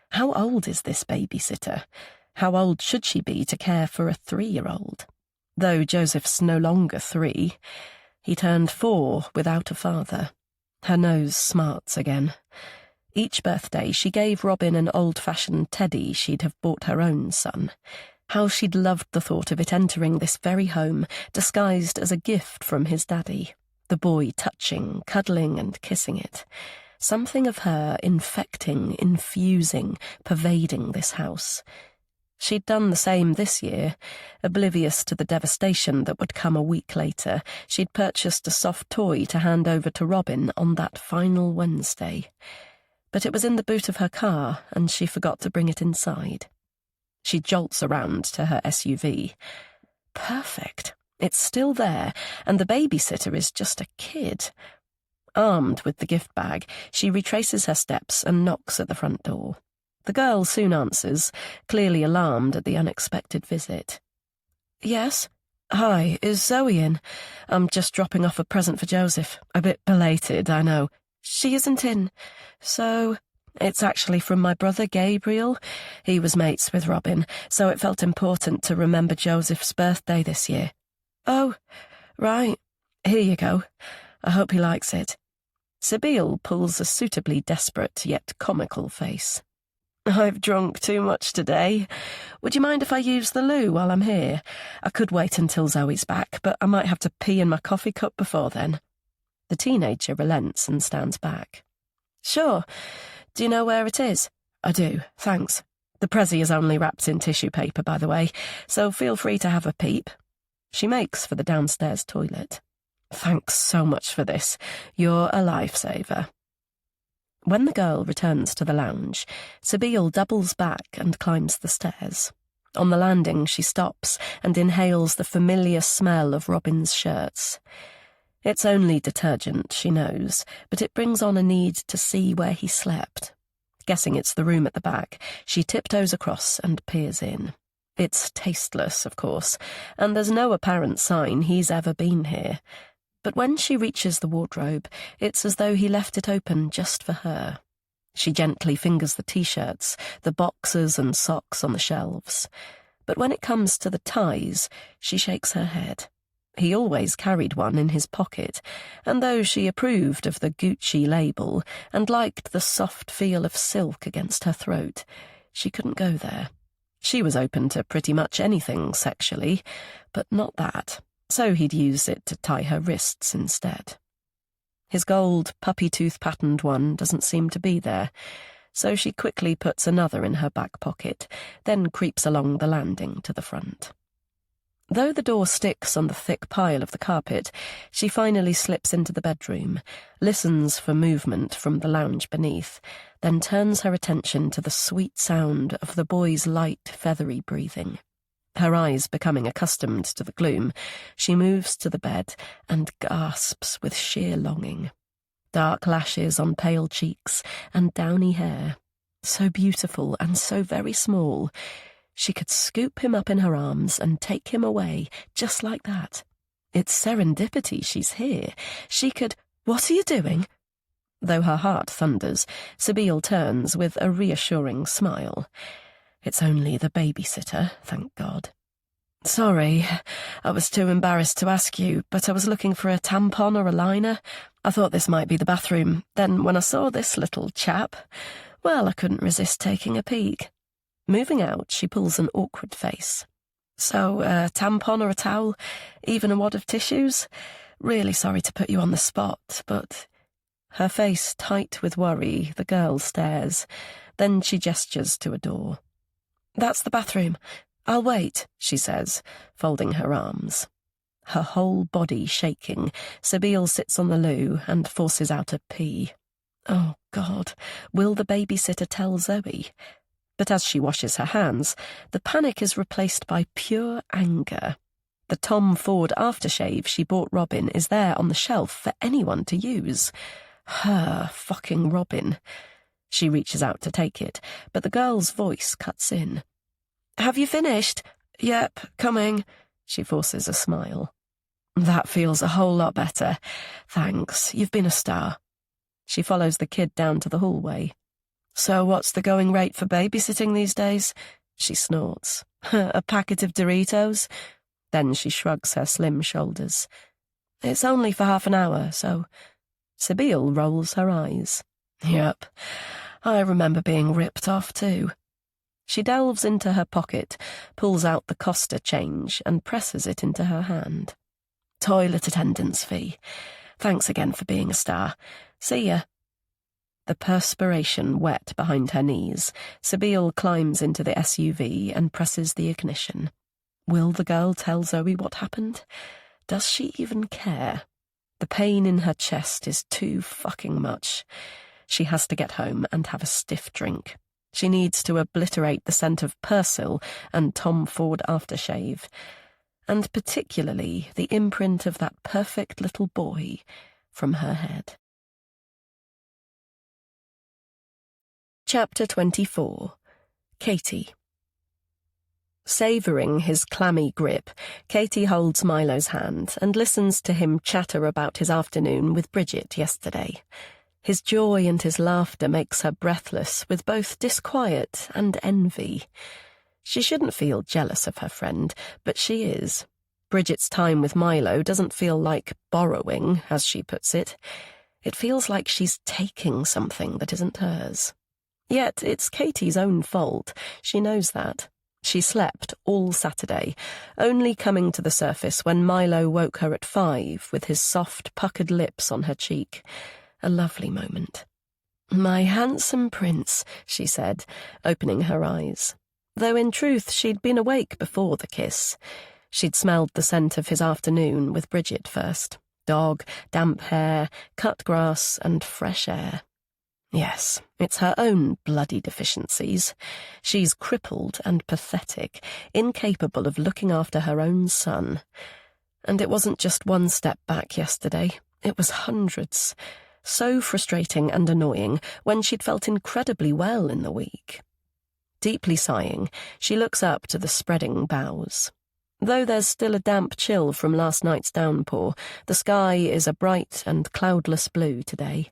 How old is this babysitter? How old should she be to care for a 3-year-old? Though Joseph's no longer 3. He turned 4 without a father. Her nose smarts again. Each birthday she gave Robin an old-fashioned teddy she'd have bought her own son. How she'd loved the thought of it entering this very home, disguised as a gift from his daddy. The boy touching, cuddling and kissing it. Something of her infecting, infusing, pervading this house. She'd done the same this year. Oblivious to the devastation that would come a week later, she'd purchased a soft toy to hand over to Robin on that final Wednesday. But it was in the boot of her car, and she forgot to bring it inside. She jolts around to her SUV. Perfect. It's still there, and the babysitter is just a kid. Armed with the gift bag, she retraces her steps and knocks at the front door. The girl soon answers, clearly alarmed at the unexpected visit. Yes? Hi, is Zoe in? I'm just dropping off a present for Joseph. A bit belated, I know. She isn't in. So, it's actually from my brother Gabriel. He was mates with Robin, so it felt important to remember Joseph's birthday this year. Oh, right. Here you go. I hope he likes it. Sabine pulls a suitably desperate yet comical face. I've drunk too much today. Would you mind if I use the loo while I'm here? I could wait until Zoe's back, but I might have to pee in my coffee cup before then. The teenager relents and stands back. Sure. Do you know where it is? I do, thanks. The Prezi is only wrapped in tissue paper, by the way, so feel free to have a peep. She makes for the downstairs toilet. Thanks so much for this. You're a lifesaver. When the girl returns to the lounge, Sabine doubles back and climbs the stairs. On the landing, she stops and inhales the familiar smell of Robin's shirts. It's only detergent, she knows, but it brings on a need to see where he slept. Guessing it's the room at the back, she tiptoes across and peers in. It's tasteless, of course, and there's no apparent sign he's ever been here. But when she reaches the wardrobe, it's as though he left it open just for her. She gently fingers the T-shirts, the boxers and socks on the shelves. But when it comes to the ties, she shakes her head. He always carried one in his pocket, and though she approved of the Gucci label and liked the soft feel of silk against her throat, she couldn't go there. She was open to pretty much anything sexually, but not that. So he'd use it to tie her wrists instead. His gold, puppy-tooth-patterned one doesn't seem to be there, so she quickly puts another in her back pocket, then creeps along the landing to the front. Though the door sticks on the thick pile of the carpet, she finally slips into the bedroom, listens for movement from the lounge beneath, then turns her attention to the sweet sound of the boy's light, feathery breathing. Her eyes becoming accustomed to the gloom, she moves to the bed and gasps with sheer longing. Dark lashes on pale cheeks and downy hair. So beautiful and so very small. She could scoop him up in her arms and take him away, just like that. It's serendipity she's here. She could... What are you doing? Though her heart thunders, Sabine turns with a reassuring smile. It's only the babysitter, thank God. Sorry, I was too embarrassed to ask you, but I was looking for a tampon or a liner. I thought this might be the bathroom. Then when I saw this little chap, well, I couldn't resist taking a peek. Moving out, she pulls an awkward face. So, a tampon or a towel? Even a wad of tissues? Really sorry to put you on the spot, but... Her face tight with worry, the girl stares. Then she gestures to a door. That's the bathroom. I'll wait, she says, folding her arms. Her whole body shaking, Sabine sits on the loo and forces out a pee. Oh, God, will the babysitter tell Zoe? But as she washes her hands, the panic is replaced by pure anger. The Tom Ford aftershave she bought Robin is there on the shelf for anyone to use. Her fucking Robin. She reaches out to take it, but the girl's voice cuts in. Have you finished? Yep, coming. She forces a smile. That feels a whole lot better. Thanks, you've been a star. She follows the kid down to the hallway. So what's the going rate for babysitting these days? She snorts. A packet of Doritos? Then she shrugs her slim shoulders. It's only for half an hour, so... Sabine rolls her eyes. Yep, I remember being ripped off too. She delves into her pocket, pulls out the Costa change and presses it into her hand. Toilet attendance fee. Thanks again for being a star. See ya. The perspiration wet behind her knees, Sabine climbs into the SUV and presses the ignition. Will the girl tell Zoe what happened? Does she even care? The pain in her chest is too fucking much. She has to get home and have a stiff drink. She needs to obliterate the scent of Persil and Tom Ford aftershave, and particularly the imprint of that perfect little boy from her head. Chapter 24. Katie. Savouring his clammy grip, Katie holds Milo's hand and listens to him chatter about his afternoon with Bridget yesterday. His joy and his laughter makes her breathless with both disquiet and envy. She shouldn't feel jealous of her friend, but she is. Bridget's time with Milo doesn't feel like borrowing, as she puts it. It feels like she's taking something that isn't hers. Yet it's Katie's own fault. She knows that. She slept all Saturday, only coming to the surface when Milo woke her at 5 with his soft, puckered lips on her cheek. A lovely moment. My handsome prince, she said, opening her eyes. Though in truth she'd been awake before the kiss. She'd smelled the scent of his afternoon with Bridget first. Dog, damp hair, cut grass, and fresh air. Yes, it's her own bloody deficiencies. She's crippled and pathetic, incapable of looking after her own son. And it wasn't just one step back yesterday. It was hundreds. So frustrating and annoying when she'd felt incredibly well in the week. Deeply sighing, she looks up to the spreading boughs. Though there's still a damp chill from last night's downpour, the sky is a bright and cloudless blue today.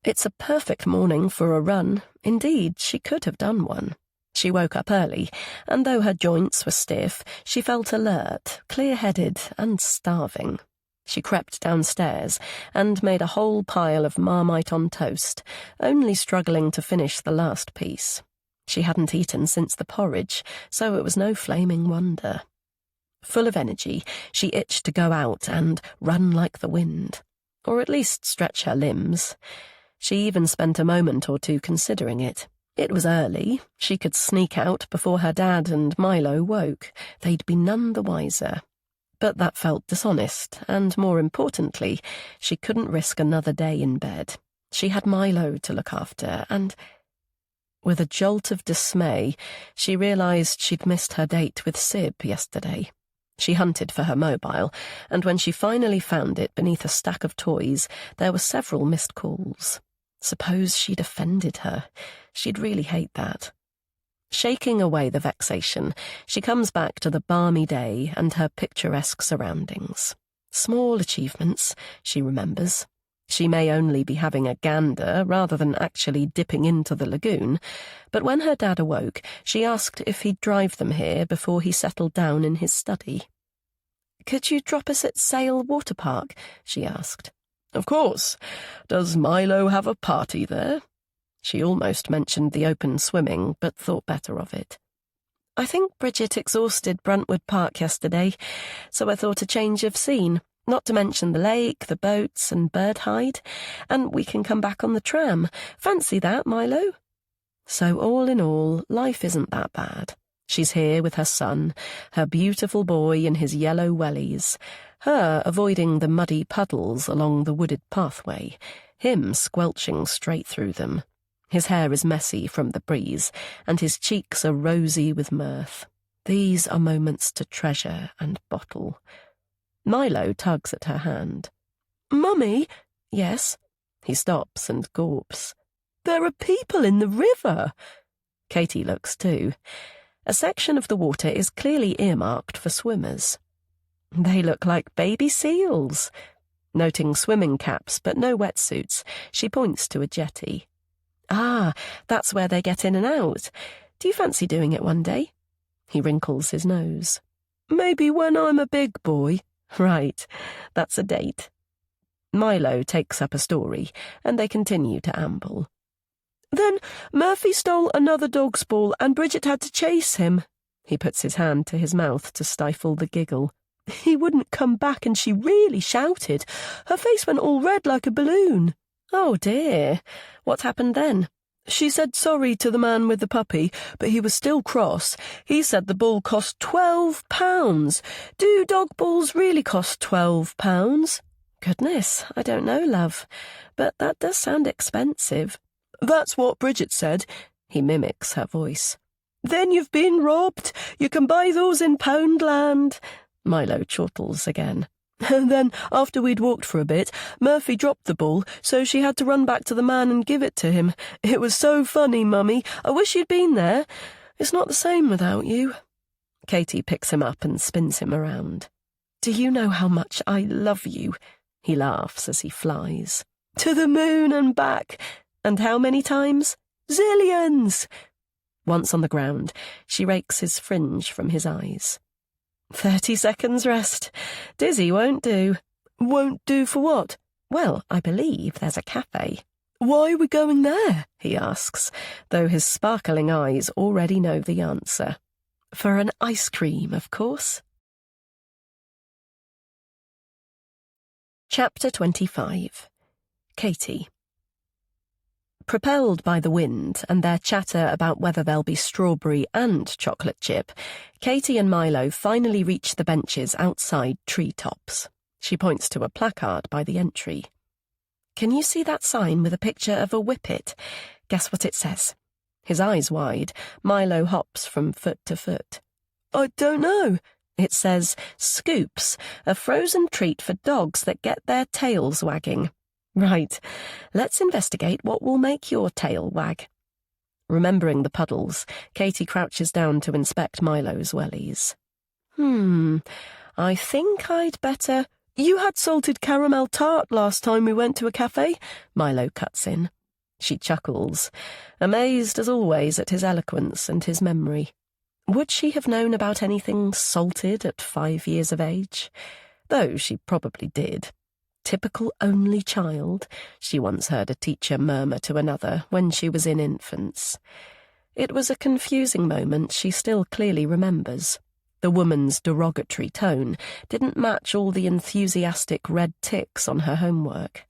It's a perfect morning for a run. Indeed, she could have done one. She woke up early, and though her joints were stiff, she felt alert, clear-headed, and starving. She crept downstairs and made a whole pile of Marmite on toast, only struggling to finish the last piece. She hadn't eaten since the porridge, so it was no flaming wonder. Full of energy, she itched to go out and run like the wind, or at least stretch her limbs. She even spent a moment or two considering it. It was early. She could sneak out before her dad and Milo woke. They'd be none the wiser. But that felt dishonest, and more importantly, she couldn't risk another day in bed. She had Milo to look after, and... With a jolt of dismay, she realised she'd missed her date with Sib yesterday. She hunted for her mobile, and when she finally found it beneath a stack of toys, there were several missed calls. Suppose she'd offended her. She'd really hate that. Shaking away the vexation, she comes back to the balmy day and her picturesque surroundings. Small achievements, she remembers. She may only be having a gander rather than actually dipping into the lagoon, but when her dad awoke, she asked if he'd drive them here before he settled down in his study. "Could you drop us at Sale Water Park?" she asked. Of course. Does Milo have a party there? She almost mentioned the open swimming, but thought better of it. "I think Bridget exhausted Bruntwood Park yesterday, so I thought a change of scene. Not to mention the lake, the boats, and Birdhide. And we can come back on the tram. Fancy that, Milo?" So all in all, life isn't that bad. She's here with her son, her beautiful boy in his yellow wellies, her avoiding the muddy puddles along the wooded pathway, him squelching straight through them. His hair is messy from the breeze, and his cheeks are rosy with mirth. These are moments to treasure and bottle. Milo tugs at her hand. "Mummy?" "Yes?" He stops and gawps. "There are people in the river." Katie looks too. A section of the water is clearly earmarked for swimmers. "They look like baby seals." Noting swimming caps but no wetsuits, she points to a jetty. "Ah, that's where they get in and out. Do you fancy doing it one day?" He wrinkles his nose. "Maybe when I'm a big boy." "Right, that's a date." Milo takes up a story, and they continue to amble. "Then Murphy stole another dog's ball, and Bridget had to chase him." He puts his hand to his mouth to stifle the giggle. "He wouldn't come back, and she really shouted. Her face went all red like a balloon." "Oh dear. What happened then?" "She said sorry to the man with the puppy, but he was still cross. He said the ball cost £12. Do dog balls really cost £12? "Goodness, I don't know, love. But that does sound expensive." "That's what Bridget said." He mimics her voice. "Then you've been robbed. You can buy those in Poundland." Milo chortles again. "And then, after we'd walked for a bit, Murphy dropped the ball, so she had to run back to the man and give it to him. It was so funny, Mummy. I wish you'd been there. It's not the same without you." Katie picks him up and spins him around. "Do you know how much I love you?" He laughs as he flies. "To the moon and back. And how many times?" "Zillions." Once on the ground, she rakes his fringe from his eyes. 30 seconds rest. Dizzy won't do." "Won't do for what?" "Well, I believe there's a cafe." "Why are we going there?" he asks, though his sparkling eyes already know the answer. "For an ice cream, of course." Chapter 25. Katie. Propelled by the wind and their chatter about whether there'll be strawberry and chocolate chip, Katie and Milo finally reach the benches outside Treetops. She points to a placard by the entry. "Can you see that sign with a picture of a whippet? Guess what it says?" His eyes wide, Milo hops from foot to foot. "I don't know." It says, "Scoops, a frozen treat for dogs that get their tails wagging." Right, let's investigate what will make your tail wag. Remembering the puddles, Katie crouches down to inspect Milo's wellies. I think I'd better— "You had salted caramel tart last time we went to a cafe," Milo cuts in. She chuckles, amazed as always at his eloquence and his memory. Would she have known about anything salted at 5 years of age? Though she probably did. Typical only child, she once heard a teacher murmur to another when she was in infants. It was a confusing moment she still clearly remembers. The woman's derogatory tone didn't match all the enthusiastic red ticks on her homework.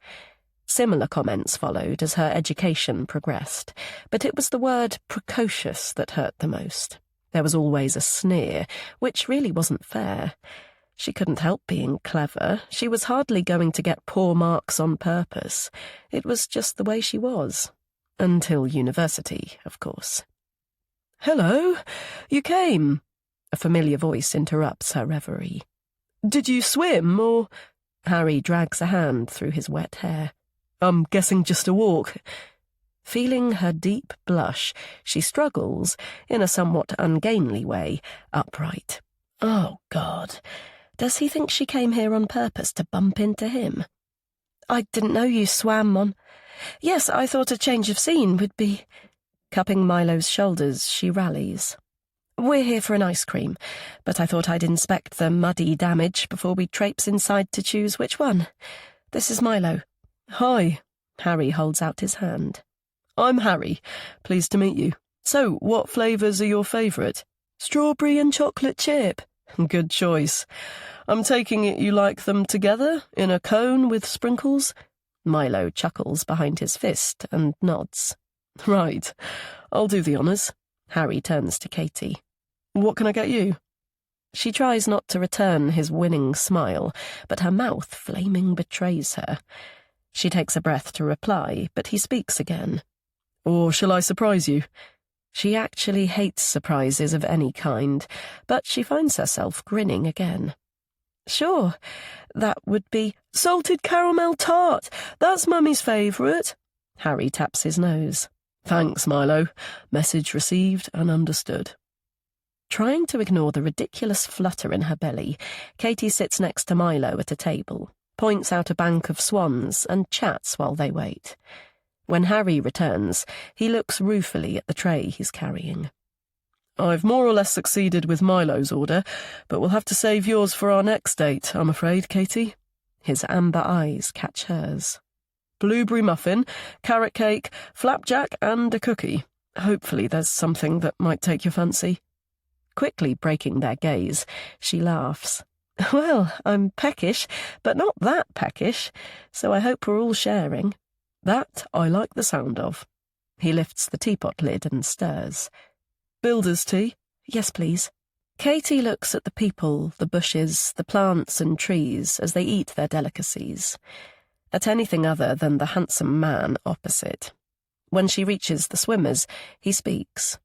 Similar comments followed as her education progressed, but it was the word precocious that hurt the most. There was always a sneer, which really wasn't fair. She couldn't help being clever. She was hardly going to get poor marks on purpose. It was just the way she was. Until university, of course. "Hello, you came." A familiar voice interrupts her reverie. "Did you swim, or—" Harry drags a hand through his wet hair. "I'm guessing just a walk." Feeling her deep blush, she struggles, in a somewhat ungainly way, upright. Oh, God. Does he think she came here on purpose to bump into him? I didn't know you swam on. Yes, I thought a change of scene would be... Cupping Milo's shoulders, she rallies. We're here for an ice cream, but I thought I'd inspect the muddy damage before we traipse inside to choose which one. This is Milo. Hi. Harry holds out his hand. I'm Harry. Pleased to meet you. So, what flavours are your favourite? Strawberry and chocolate chip. Good choice. I'm taking it you like them together, in a cone with sprinkles? Milo chuckles behind his fist and nods. Right. I'll do the honours. Harry turns to Katie. What can I get you? She tries not to return his winning smile, but her mouth flaming betrays her. She takes a breath to reply, but he speaks again. Or shall I surprise you? She actually hates surprises of any kind, but she finds herself grinning again. Sure, that would be salted caramel tart. That's Mummy's favourite. Harry taps his nose. Thanks, Milo. Message received and understood. Trying to ignore the ridiculous flutter in her belly, Katie sits next to Milo at a table, points out a bank of swans, and chats while they wait. When Harry returns, he looks ruefully at the tray he's carrying. I've more or less succeeded with Milo's order, but we'll have to save yours for our next date, I'm afraid, Katie. His amber eyes catch hers. Blueberry muffin, carrot cake, flapjack, and a cookie. Hopefully there's something that might take your fancy. Quickly breaking their gaze, she laughs. Well, I'm peckish, but not that peckish, so I hope we're all sharing. That I like the sound of. He lifts the teapot lid and stirs. Builder's tea? Yes, please. Katie looks at the people, the bushes, the plants and trees as they eat their delicacies. At anything other than the handsome man opposite. When she reaches the swimmers, he speaks.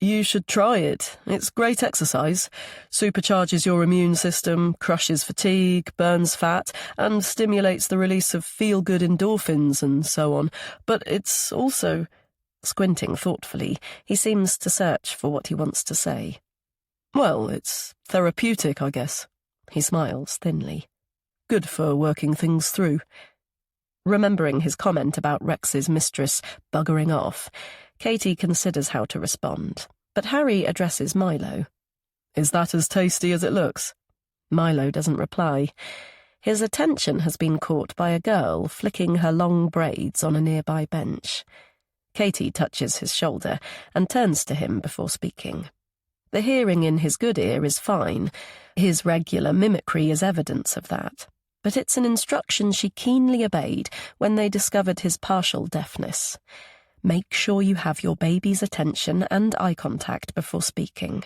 You should try it. It's great exercise. Supercharges your immune system, crushes fatigue, burns fat, and stimulates the release of feel-good endorphins and so on. But it's also... Squinting thoughtfully, he seems to search for what he wants to say. Well, it's therapeutic, I guess. He smiles thinly. Good for working things through. Remembering his comment about Rex's mistress buggering off, Katie considers how to respond, but Harry addresses Milo. Is that as tasty as it looks? Milo doesn't reply. His attention has been caught by a girl flicking her long braids on a nearby bench. Katie touches his shoulder and turns to him before speaking. The hearing in his good ear is fine. His regular mimicry is evidence of that. But it's an instruction she keenly obeyed when they discovered his partial deafness. Make sure you have your baby's attention and eye contact before speaking.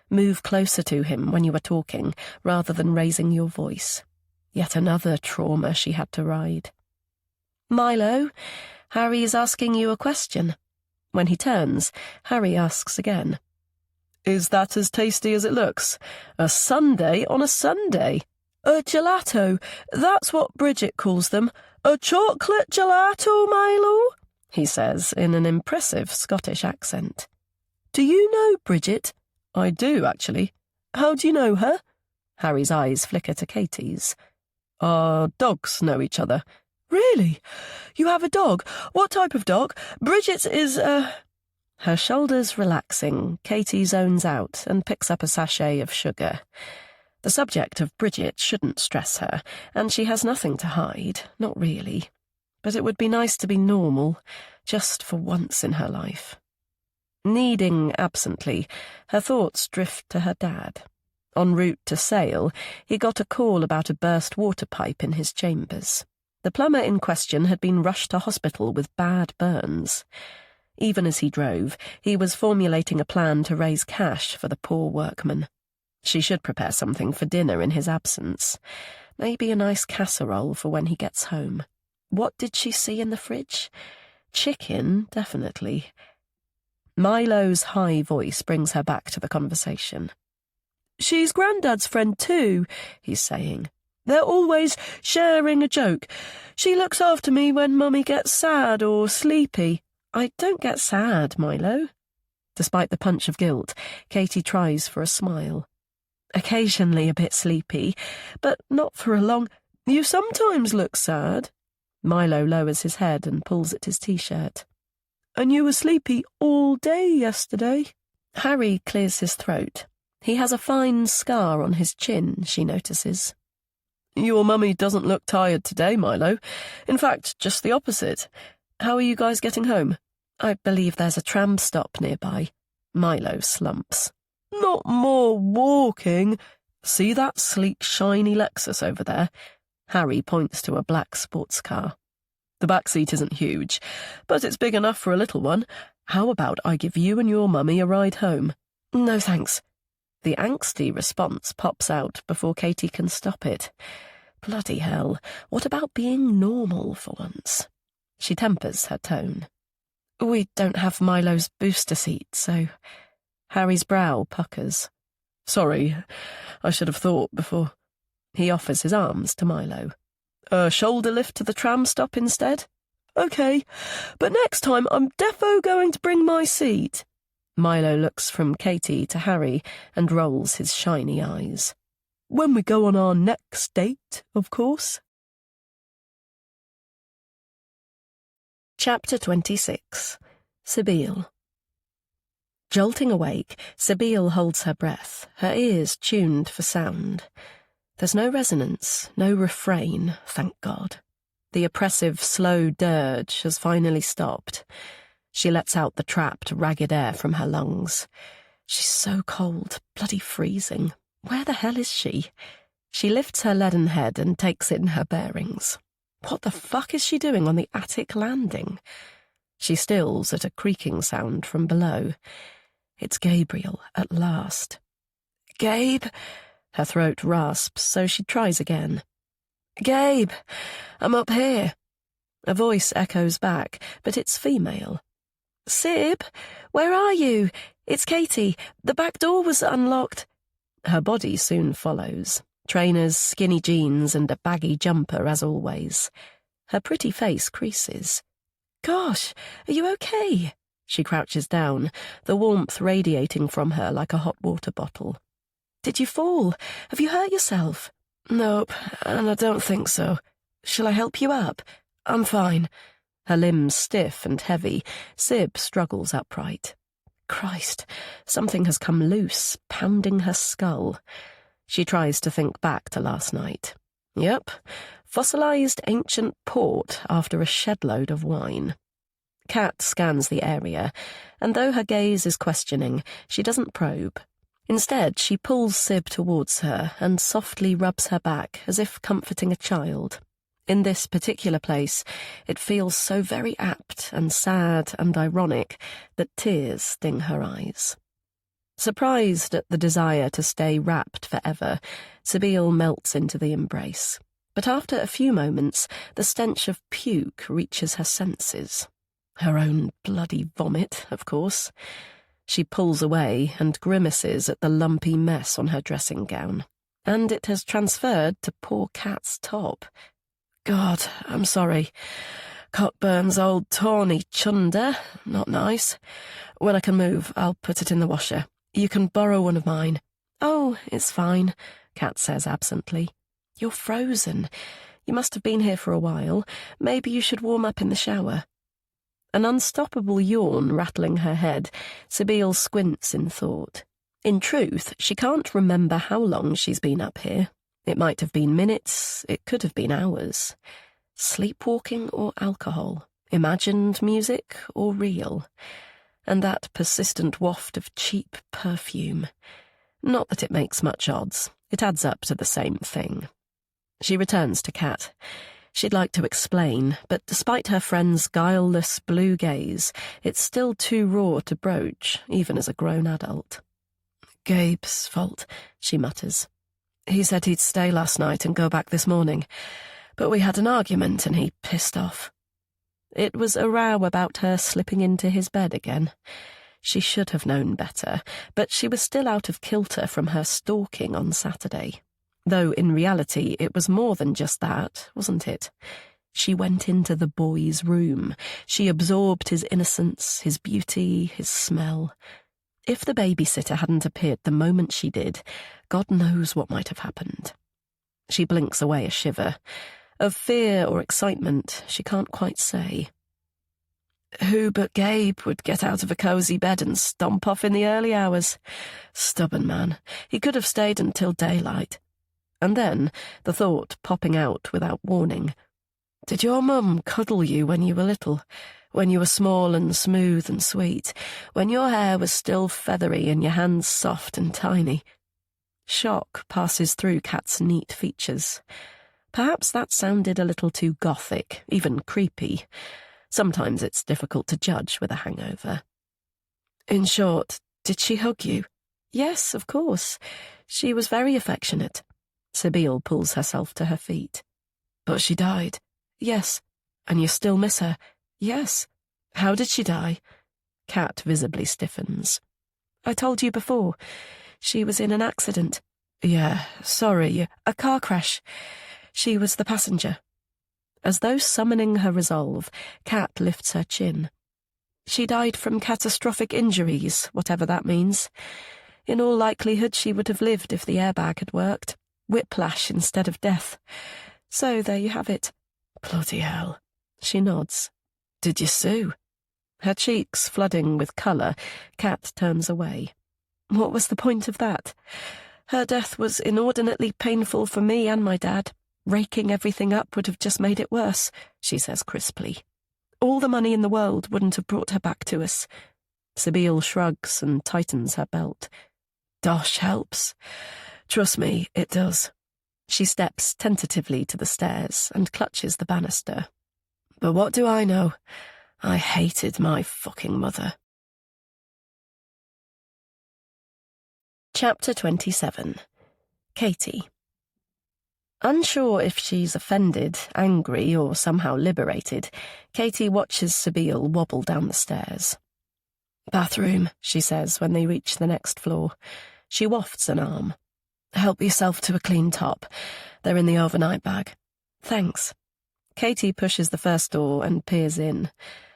Move closer to him when you are talking, rather than raising your voice. Yet another trauma she had to ride. Milo, Harry is asking you a question. When he turns, Harry asks again. Is that as tasty as it looks? A sundae on a Sunday? A gelato, that's what Bridget calls them. A chocolate gelato, Milo, he says in an impressive Scottish accent. Do you know Bridget? I do, actually. How do you know her? Harry's eyes flicker to Katie's. Our dogs know each other. Really? You have a dog? What type of dog? Bridget's is, Her shoulders relaxing, Katie zones out and picks up a sachet of sugar. The subject of Bridget shouldn't stress her, and she has nothing to hide, not really. But it would be nice to be normal, just for once in her life. Kneading absently, her thoughts drift to her dad. En route to Sale, he got a call about a burst water pipe in his chambers. The plumber in question had been rushed to hospital with bad burns. Even as he drove, he was formulating a plan to raise cash for the poor workman. She should prepare something for dinner in his absence. Maybe a nice casserole for when he gets home. What did she see in the fridge? Chicken, definitely. Milo's high voice brings her back to the conversation. She's Grandad's friend too, he's saying. They're always sharing a joke. She looks after me when Mummy gets sad or sleepy. I don't get sad, Milo. Despite the punch of guilt, Katie tries for a smile. Occasionally a bit sleepy, but not for a long... You sometimes look sad. Milo lowers his head and pulls at his t-shirt. And you were sleepy all day yesterday? Harry clears his throat. He has a fine scar on his chin, she notices. Your mummy doesn't look tired today, Milo. In fact, just the opposite. How are you guys getting home? I believe there's a tram stop nearby. Milo slumps. Not more walking. See that sleek, shiny Lexus over there? Harry points to a black sports car. The back seat isn't huge, but it's big enough for a little one. How about I give you and your mummy a ride home? No, thanks. The angsty response pops out before Katie can stop it. Bloody hell, what about being normal for once? She tempers her tone. We don't have Milo's booster seat, so... Harry's brow puckers. Sorry, I should have thought before. He offers his arms to Milo. A shoulder lift to the tram stop instead? Okay, but next time I'm defo going to bring my seat. Milo looks from Katie to Harry and rolls his shiny eyes. When we go on our next date, of course. Chapter 26. Sibylle. Jolting awake, Sibylle holds her breath, her ears tuned for sound. There's no resonance, no refrain, thank God. The oppressive, slow dirge has finally stopped. She lets out the trapped, ragged air from her lungs. She's so cold, bloody freezing. Where the hell is she? She lifts her leaden head and takes in her bearings. What the fuck is she doing on the attic landing? She stills at a creaking sound from below. It's Gabriel, at last. Gabe? Her throat rasps, so she tries again. Gabe, I'm up here. A voice echoes back, but it's female. Sib, where are you? It's Katie. The back door was unlocked. Her body soon follows. Trainers, skinny jeans, and a baggy jumper, as always. Her pretty face creases. Gosh, are you okay? She crouches down, the warmth radiating from her like a hot water bottle. Did you fall? Have you hurt yourself? Nope, and I don't think so. Shall I help you up? I'm fine. Her limbs stiff and heavy, Sib struggles upright. Christ, something has come loose, pounding her skull. She tries to think back to last night. Yep, fossilized ancient port after a shed-load of wine. Kat scans the area, and though her gaze is questioning, she doesn't probe. Instead, she pulls Sib towards her and softly rubs her back as if comforting a child. In this particular place, it feels so very apt and sad and ironic that tears sting her eyes. Surprised at the desire to stay wrapped forever, Sibylle melts into the embrace. But after a few moments, the stench of puke reaches her senses. Her own bloody vomit, of course. She pulls away and grimaces at the lumpy mess on her dressing gown. And it has transferred to poor Kat's top. God, I'm sorry. Cockburn's old tawny chunder. Not nice. When I can move, I'll put it in the washer. You can borrow one of mine. Oh, it's fine, Kat says absently. You're frozen. You must have been here for a while. Maybe you should warm up in the shower. An unstoppable yawn rattling her head, Sibylle squints in thought. In truth, she can't remember how long she's been up here. It might have been minutes, it could have been hours. Sleepwalking or alcohol, imagined music or real. And that persistent waft of cheap perfume. Not that it makes much odds, it adds up to the same thing. She returns to Kat. She'd like to explain, but despite her friend's guileless blue gaze, it's still too raw to broach, even as a grown adult. Gabe's fault, she mutters. He said he'd stay last night and go back this morning, but we had an argument and he pissed off. It was a row about her slipping into his bed again. She should have known better, but she was still out of kilter from her stalking on Saturday. Though in reality it was more than just that, wasn't it? She went into the boy's room. She absorbed his innocence, his beauty, his smell. If the babysitter hadn't appeared the moment she did, God knows what might have happened. She blinks away a shiver. Of fear or excitement, she can't quite say. Who but Gabe would get out of a cosy bed and stomp off in the early hours? Stubborn man. He could have stayed until daylight. And then, the thought popping out without warning. Did your mum cuddle you when you were little? When you were small and smooth and sweet? When your hair was still feathery and your hands soft and tiny? Shock passes through Kat's neat features. Perhaps that sounded a little too gothic, even creepy. Sometimes it's difficult to judge with a hangover. In short, did she hug you? Yes, of course. She was very affectionate. Sibyl pulls herself to her feet. But she died. Yes. And you still miss her? Yes. How did she die? Kat visibly stiffens. I told you before. She was in an accident. Yeah, sorry, a car crash. She was the passenger. As though summoning her resolve, Kat lifts her chin. She died from catastrophic injuries, whatever that means. In all likelihood, she would have lived if the airbag had worked. Whiplash instead of death. So there you have it. Bloody hell. She nods. Did you sue? Her cheeks flooding with colour, Kat turns away. What was the point of that? Her death was inordinately painful for me and my dad. Raking everything up would have just made it worse, she says crisply. All the money in the world wouldn't have brought her back to us. Sibyl shrugs and tightens her belt. Dosh helps. Trust me, it does. She steps tentatively to the stairs and clutches the banister. But what do I know? I hated my fucking mother. Chapter 27. Katie. Unsure if she's offended, angry, or somehow liberated, Katie watches Sibyl wobble down the stairs. Bathroom, she says when they reach the next floor. She wafts an arm. Help yourself to a clean top. They're in the overnight bag. Thanks. Katie pushes the first door and peers in.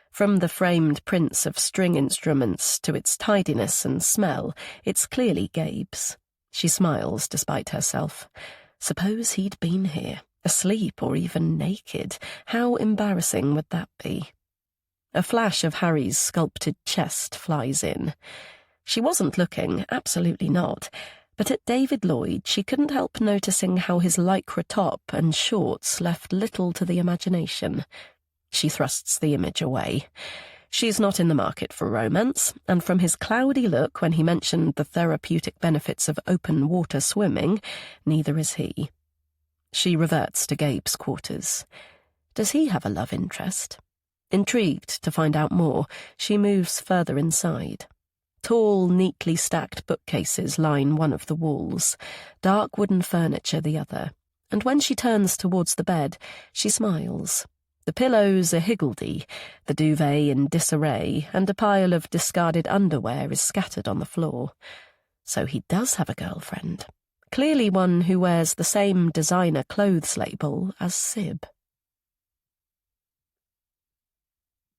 From the framed prints of string instruments to its tidiness and smell, it's clearly Gabe's. She smiles despite herself. Suppose he'd been here, asleep or even naked. How embarrassing would that be? A flash of Harry's sculpted chest flies in. She wasn't looking, absolutely not, but at David Lloyd she couldn't help noticing how his lycra top and shorts left little to the imagination. She thrusts the image away. She's not in the market for romance, and from his cloudy look when he mentioned the therapeutic benefits of open water swimming, neither is he. She reverts to Gabe's quarters. Does he have a love interest? Intrigued to find out more, she moves further inside. Tall, neatly stacked bookcases line one of the walls, dark wooden furniture the other, and when she turns towards the bed, she smiles. The pillows are higgledy, the duvet in disarray, and a pile of discarded underwear is scattered on the floor. So he does have a girlfriend, clearly one who wears the same designer clothes label as Sib.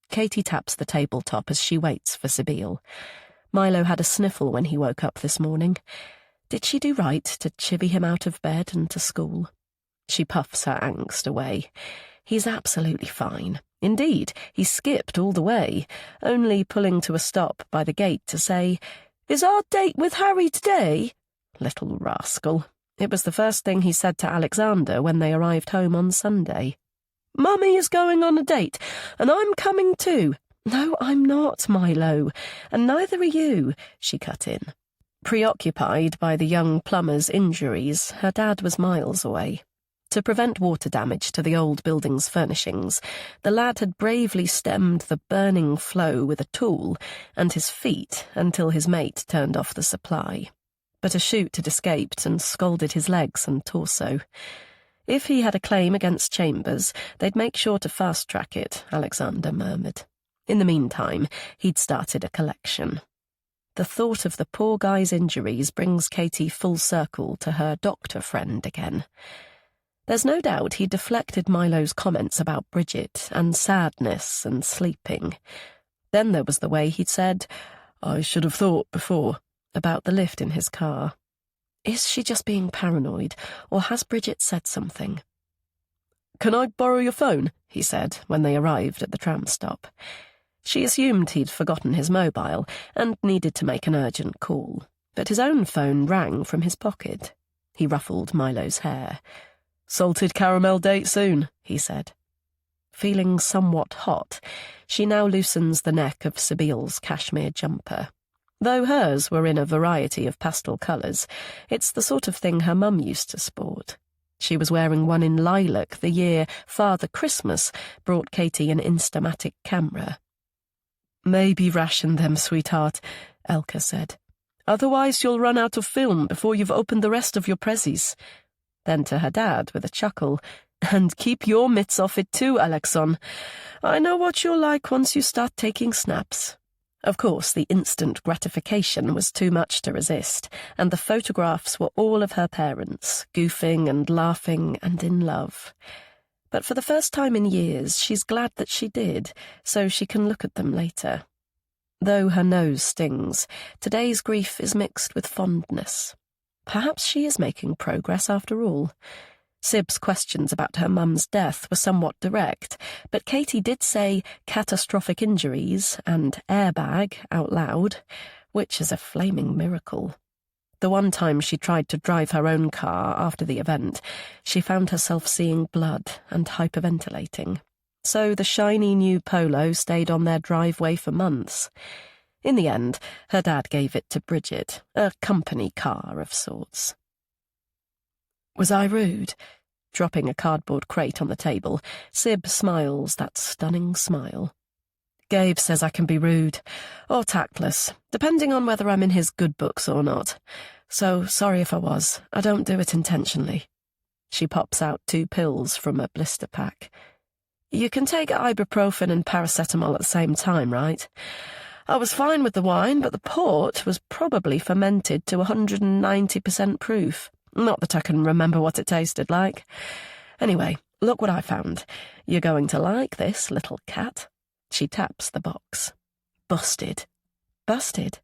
Katie taps the tabletop as she waits for Sibyl. Milo had a sniffle when he woke up this morning. Did she do right to chivvy him out of bed and to school? She puffs her angst away. He's absolutely fine. Indeed, he skipped all the way, only pulling to a stop by the gate to say, "Is our date with Harry today?" Little rascal. It was the first thing he said to Alexander when they arrived home on Sunday. "Mummy is going on a date, and I'm coming too." "No, I'm not, Milo, and neither are you," she cut in. Preoccupied by the young plumber's injuries, her dad was miles away. To prevent water damage to the old building's furnishings, the lad had bravely stemmed the burning flow with a tool and his feet until his mate turned off the supply. But a chute had escaped and scalded his legs and torso. If he had a claim against Chambers, they'd make sure to fast-track it, Alexander murmured. In the meantime, he'd started a collection. The thought of the poor guy's injuries brings Katie full circle to her doctor friend again. There's no doubt he deflected Milo's comments about Bridget and sadness and sleeping. Then there was the way he'd said, "I should have thought before," about the lift in his car. Is she just being paranoid, or has Bridget said something? "Can I borrow your phone?" he said when they arrived at the tram stop. She assumed he'd forgotten his mobile and needed to make an urgent call, but his own phone rang from his pocket. He ruffled Milo's hair. "Salted caramel date soon," he said. Feeling somewhat hot, she now loosens the neck of Sabile's cashmere jumper. Though hers were in a variety of pastel colours, it's the sort of thing her mum used to sport. She was wearing one in lilac the year Father Christmas brought Katie an Instamatic camera. "Maybe ration them, sweetheart," Elka said. "Otherwise you'll run out of film before you've opened the rest of your prezzies." Then to her dad with a chuckle, "And keep your mitts off it too, Alexon. I know what you're like once you start taking snaps." Of course, the instant gratification was too much to resist, and the photographs were all of her parents, goofing and laughing and in love. But for the first time in years, she's glad that she did, so she can look at them later. Though her nose stings, today's grief is mixed with fondness. Perhaps she is making progress after all. Sib's questions about her mum's death were somewhat direct, but Katie did say catastrophic injuries and airbag out loud, which is a flaming miracle. The one time she tried to drive her own car after the event, she found herself seeing blood and hyperventilating. So the shiny new Polo stayed on their driveway for months. In the end, her dad gave it to Bridget, a company car of sorts. "Was I rude?" Dropping a cardboard crate on the table, Sib smiles that stunning smile. "Gabe says I can be rude, or tactless, depending on whether I'm in his good books or not. So sorry if I was. I don't do it intentionally." She pops out 2 pills from a blister pack. "You can take ibuprofen and paracetamol at the same time, right? I was fine with the wine, but the port was probably fermented to 190% proof. Not that I can remember what it tasted like. Anyway, look what I found. You're going to like this, little cat." She taps the box. Busted. Busted.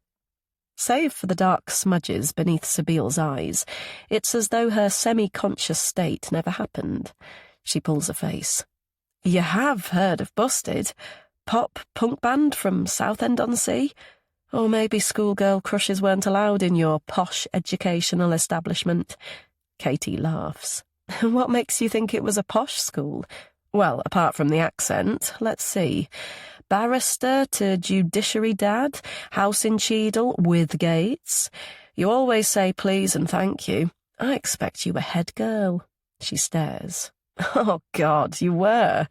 Save for the dark smudges beneath Sabile's eyes, it's as though her semi-conscious state never happened. She pulls a face. "You have heard of Busted? Pop punk band from Southend-on-Sea? Or maybe schoolgirl crushes weren't allowed in your posh educational establishment." Katie laughs. "What makes you think it was a posh school?" "Well, apart from the accent, let's see. Barrister to judiciary dad, house in Cheadle, with gates. You always say please and thank you. I expect you were head girl." She stares. "Oh, God, you were.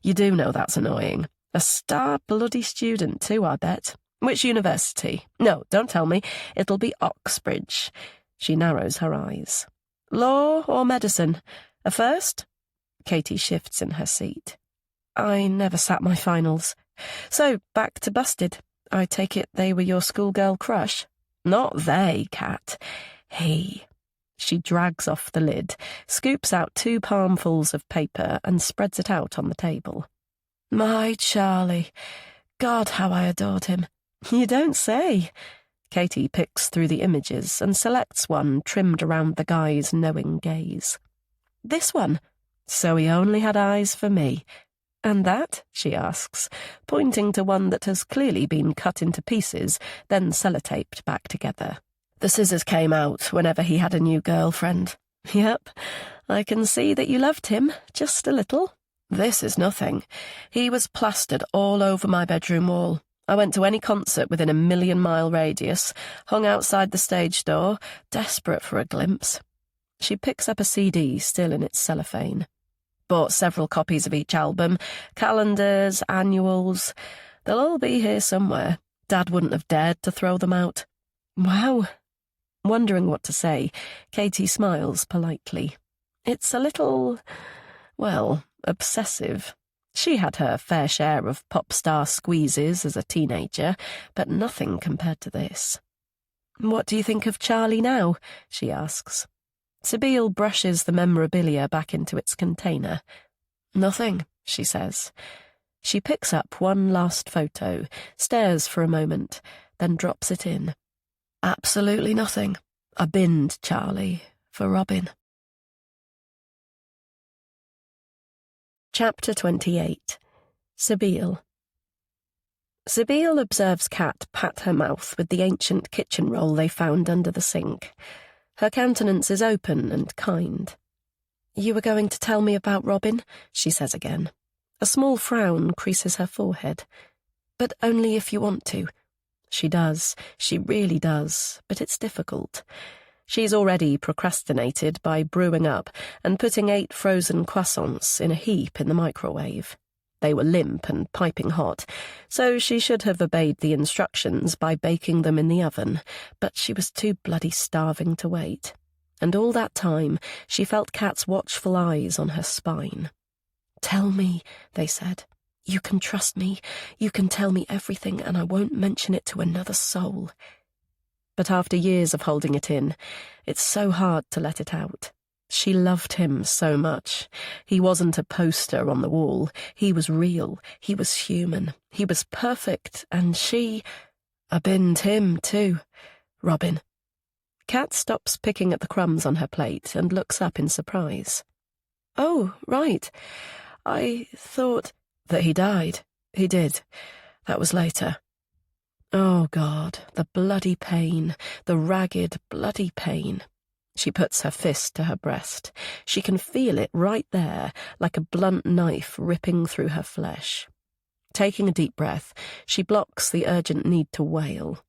You do know that's annoying. A star bloody student, too, I bet. Which university? No, don't tell me. It'll be Oxbridge." She narrows her eyes. "Law or medicine? A first?" Katie shifts in her seat. "I never sat my finals. So, back to Busted. I take it they were your schoolgirl crush?" "Not they, Cat. He." She drags off the lid, scoops out 2 palmfuls of paper and spreads it out on the table. "My Charlie. God, how I adored him." "You don't say." Katie picks through the images and selects one trimmed around the guy's knowing gaze. "This one? So he only had eyes for me. And that?" she asks, pointing to one that has clearly been cut into pieces, then sellotaped back together. "The scissors came out whenever he had a new girlfriend." "Yep, I can see that you loved him, just a little." "This is nothing. He was plastered all over my bedroom wall. I went to any concert within a 1,000,000-mile radius, hung outside the stage door, desperate for a glimpse." She picks up a CD still in its cellophane. "Bought several copies of each album, calendars, annuals. They'll all be here somewhere. Dad wouldn't have dared to throw them out." "Wow." Wondering what to say, Katie smiles politely. It's a little, well, obsessive. She had her fair share of pop star squeezes as a teenager, but nothing compared to this. "What do you think of Charlie now?" she asks. Sabile brushes the memorabilia back into its container. "Nothing," she says. She picks up one last photo, stares for a moment, then drops it in. "Absolutely nothing. I binned Charlie for Robin." Chapter 28. Sibyl. Sibyl observes Kat pat her mouth with the ancient kitchen roll they found under the sink. Her countenance is open and kind. "You were going to tell me about Robin?" she says again. A small frown creases her forehead. "But only if you want to." She does. She really does. But it's difficult. She's already procrastinated by brewing up and putting 8 frozen croissants in a heap in the microwave. They were limp and piping hot, so she should have obeyed the instructions by baking them in the oven, but she was too bloody starving to wait. And all that time she felt Kat's watchful eyes on her spine. "Tell me," they said. "You can trust me. You can tell me everything, and I won't mention it to another soul." But after years of holding it in, it's so hard to let it out. She loved him so much. He wasn't a poster on the wall. He was real. He was human. He was perfect, and she binned him too. Robin. Kat stops picking at the crumbs on her plate and looks up in surprise. "Oh, right. I thought that he died." "He did. That was later." Oh, God, the bloody pain, the ragged, bloody pain. She puts her fist to her breast. She can feel it right there, like a blunt knife ripping through her flesh. Taking a deep breath, she blocks the urgent need to wail.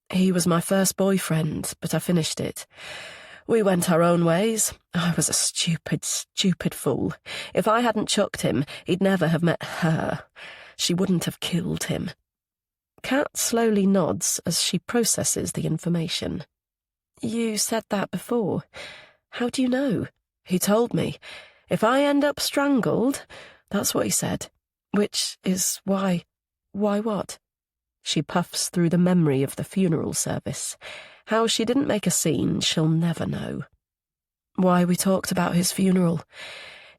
"He was my first boyfriend, but I finished it. We went our own ways. I was a stupid, stupid fool. If I hadn't chucked him, he'd never have met her. She wouldn't have killed him." Kat slowly nods as she processes the information. "You said that before. How do you know?" "He told me. If I end up strangled, that's what he said. Which is why... Why what?" She puffs through the memory of the funeral service. How she didn't make a scene, she'll never know. "Why we talked about his funeral.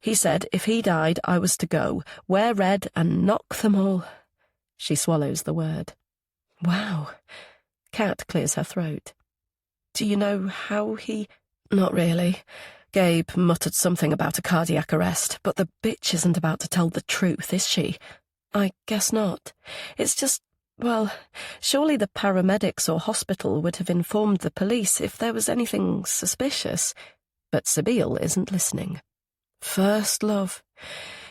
He said if he died, I was to go, wear red, and knock them all." She swallows the word. "Wow." Kat clears her throat. "Do you know how he—" "Not really. Gabe muttered something about a cardiac arrest, but the bitch isn't about to tell the truth, is she?" "I guess not. It's just, well, surely the paramedics or hospital would have informed the police if there was anything suspicious." But Sibyl isn't listening. "First love.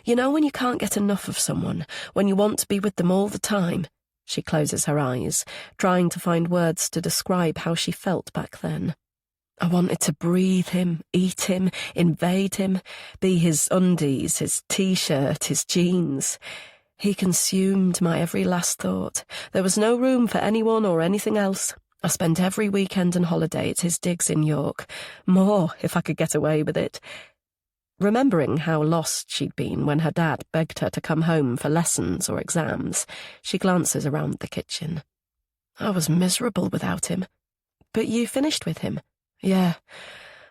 You know when you can't get enough of someone, when you want to be with them all the time?" She closes her eyes, trying to find words to describe how she felt back then. "I wanted to breathe him, eat him, invade him, be his undies, his T-shirt, his jeans. He consumed my every last thought. There was no room for anyone or anything else. I spent every weekend and holiday at his digs in York. More, if I could get away with it." Remembering how lost she'd been when her dad begged her to come home for lessons or exams, she glances around the kitchen. "I was miserable without him." "But you finished with him?" "Yeah.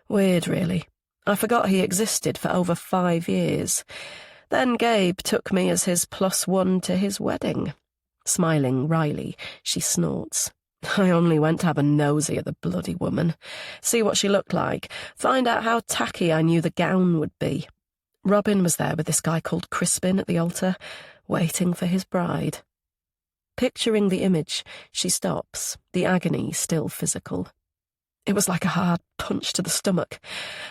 Weird, really. I forgot he existed for over 5 years. Then Gabe took me as his +1 to his wedding." Smiling wryly, she snorts. "I only went to have a nosy at the bloody woman, see what she looked like, find out how tacky I knew the gown would be. Robin was there with this guy called Crispin at the altar, waiting for his bride." Picturing the image, she stops, the agony still physical. "It was like a hard punch to the stomach.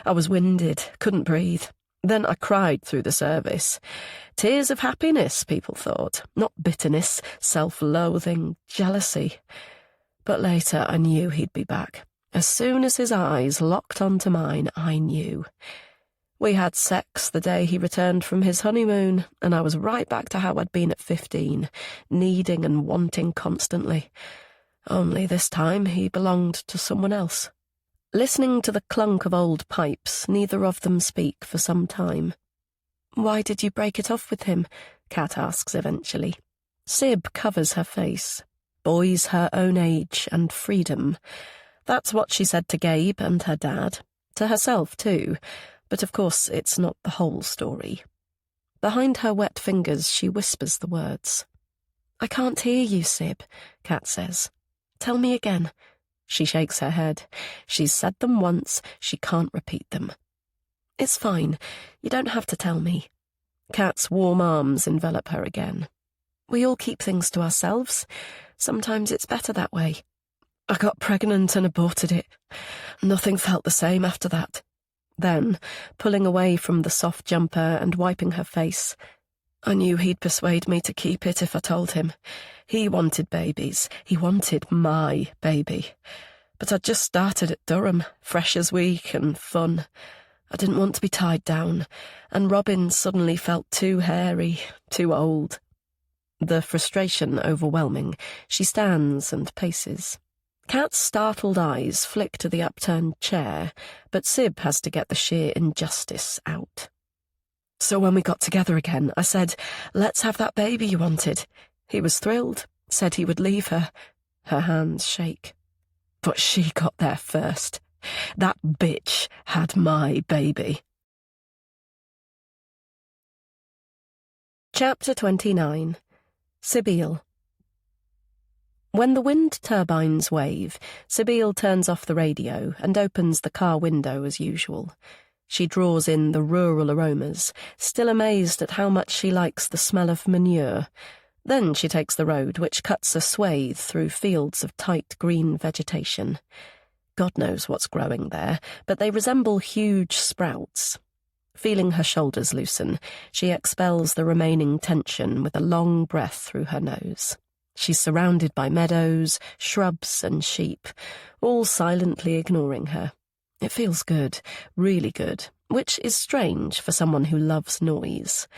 I was winded, couldn't breathe. Then I cried through the service. Tears of happiness, people thought, not bitterness, self-loathing, jealousy. But later I knew he'd be back. As soon as his eyes locked onto mine, I knew. We had sex the day he returned from his honeymoon, and I was right back to how I'd been at 15, needing and wanting constantly. Only this time he belonged to someone else." Listening to the clunk of old pipes, neither of them speak for some time. "Why did you break it off with him?" Kat asks eventually. Sib covers her face. Boys her own age and freedom. That's what she said to Gabe and her dad. To herself, too. But of course it's not the whole story. Behind her wet fingers she whispers the words. "I can't hear you, Sib," Kat says. "Tell me again." She shakes her head. She's said them once, she can't repeat them. "It's fine. You don't have to tell me." Kat's warm arms envelop her again. We all keep things to ourselves. Sometimes it's better that way. I got pregnant and aborted it. Nothing felt the same after that. Then, pulling away from the soft jumper and wiping her face, I knew he'd persuade me to keep it if I told him. He wanted babies. He wanted my baby. But I'd just started at Durham, Freshers' Week and fun. I didn't want to be tied down, and Robin suddenly felt too hairy, too old. The frustration overwhelming, she stands and paces. Kat's startled eyes flick to the upturned chair, but Sib has to get the sheer injustice out. So when we got together again, I said, let's have that baby you wanted. He was thrilled, said he would leave her. Her hands shake. But she got there first. That bitch had my baby. Chapter 29. Sibylle. When the wind turbines wave, Sibylle turns off the radio and opens the car window as usual. She draws in the rural aromas, still amazed at how much she likes the smell of manure. Then she takes the road, which cuts a swathe through fields of tight green vegetation. God knows what's growing there, but they resemble huge sprouts. Feeling her shoulders loosen, she expels the remaining tension with a long breath through her nose. She's surrounded by meadows, shrubs and sheep, all silently ignoring her. It feels good, really good, which is strange for someone who loves noise.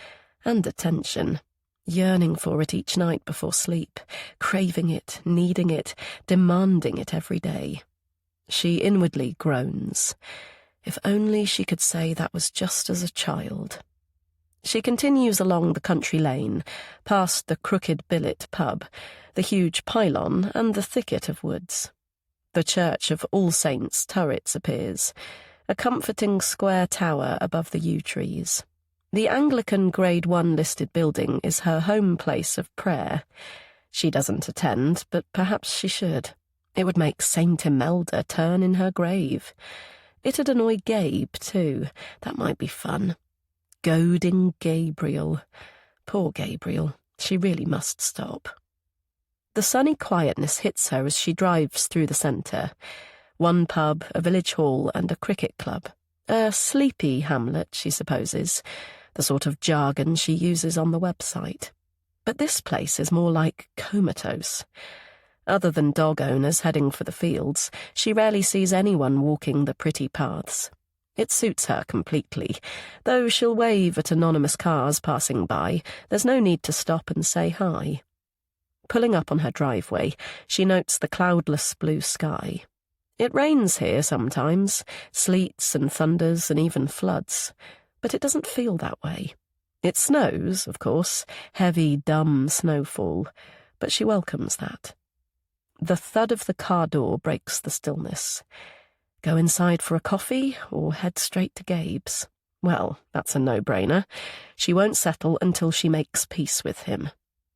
And attention. Yearning for it each night before sleep, craving it, needing it, demanding it every day. She inwardly groans. If only she could say that was just as a child. She continues along the country lane, past the Crooked Billet pub, the huge pylon and the thicket of woods. The church of All Saints' turrets appears, a comforting square tower above the yew trees. The Anglican Grade 1 listed building is her home place of prayer. She doesn't attend, but perhaps she should. It would make Saint Imelda turn in her grave. It'd annoy Gabe, too. That might be fun. Goading Gabriel. Poor Gabriel. She really must stop. The sunny quietness hits her as she drives through the centre. One pub, a village hall, and a cricket club. A sleepy hamlet, she supposes, the sort of jargon she uses on the website. But this place is more like comatose. Other than dog owners heading for the fields, she rarely sees anyone walking the pretty paths. It suits her completely. Though she'll wave at anonymous cars passing by, there's no need to stop and say hi. Pulling up on her driveway, she notes the cloudless blue sky. It rains here sometimes, sleets and thunders and even floods, but it doesn't feel that way. It snows, of course, heavy, dumb snowfall, but she welcomes that. The thud of the car door breaks the stillness. Go inside for a coffee or head straight to Gabe's? Well, that's a no-brainer. She won't settle until she makes peace with him.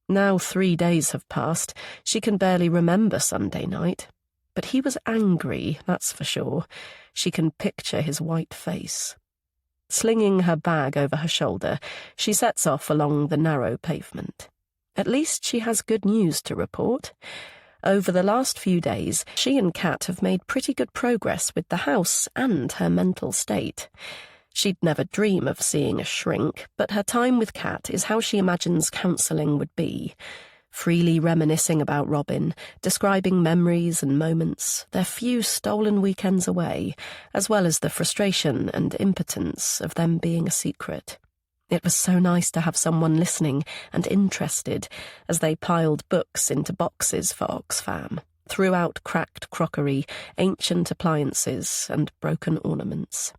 Now 3 days have passed, she can barely remember Sunday night. But he was angry, that's for sure. She can picture his white face. Slinging her bag over her shoulder, she sets off along the narrow pavement. At least she has good news to report. Over the last few days, she and Kat have made pretty good progress with the house and her mental state. She'd never dream of seeing a shrink, but her time with Kat is how she imagines counselling would be. Freely reminiscing about Robin, describing memories and moments, their few stolen weekends away, as well as the frustration and impotence of them being a secret. It was so nice to have someone listening and interested as they piled books into boxes for Oxfam, threw out cracked crockery, ancient appliances, and broken ornaments.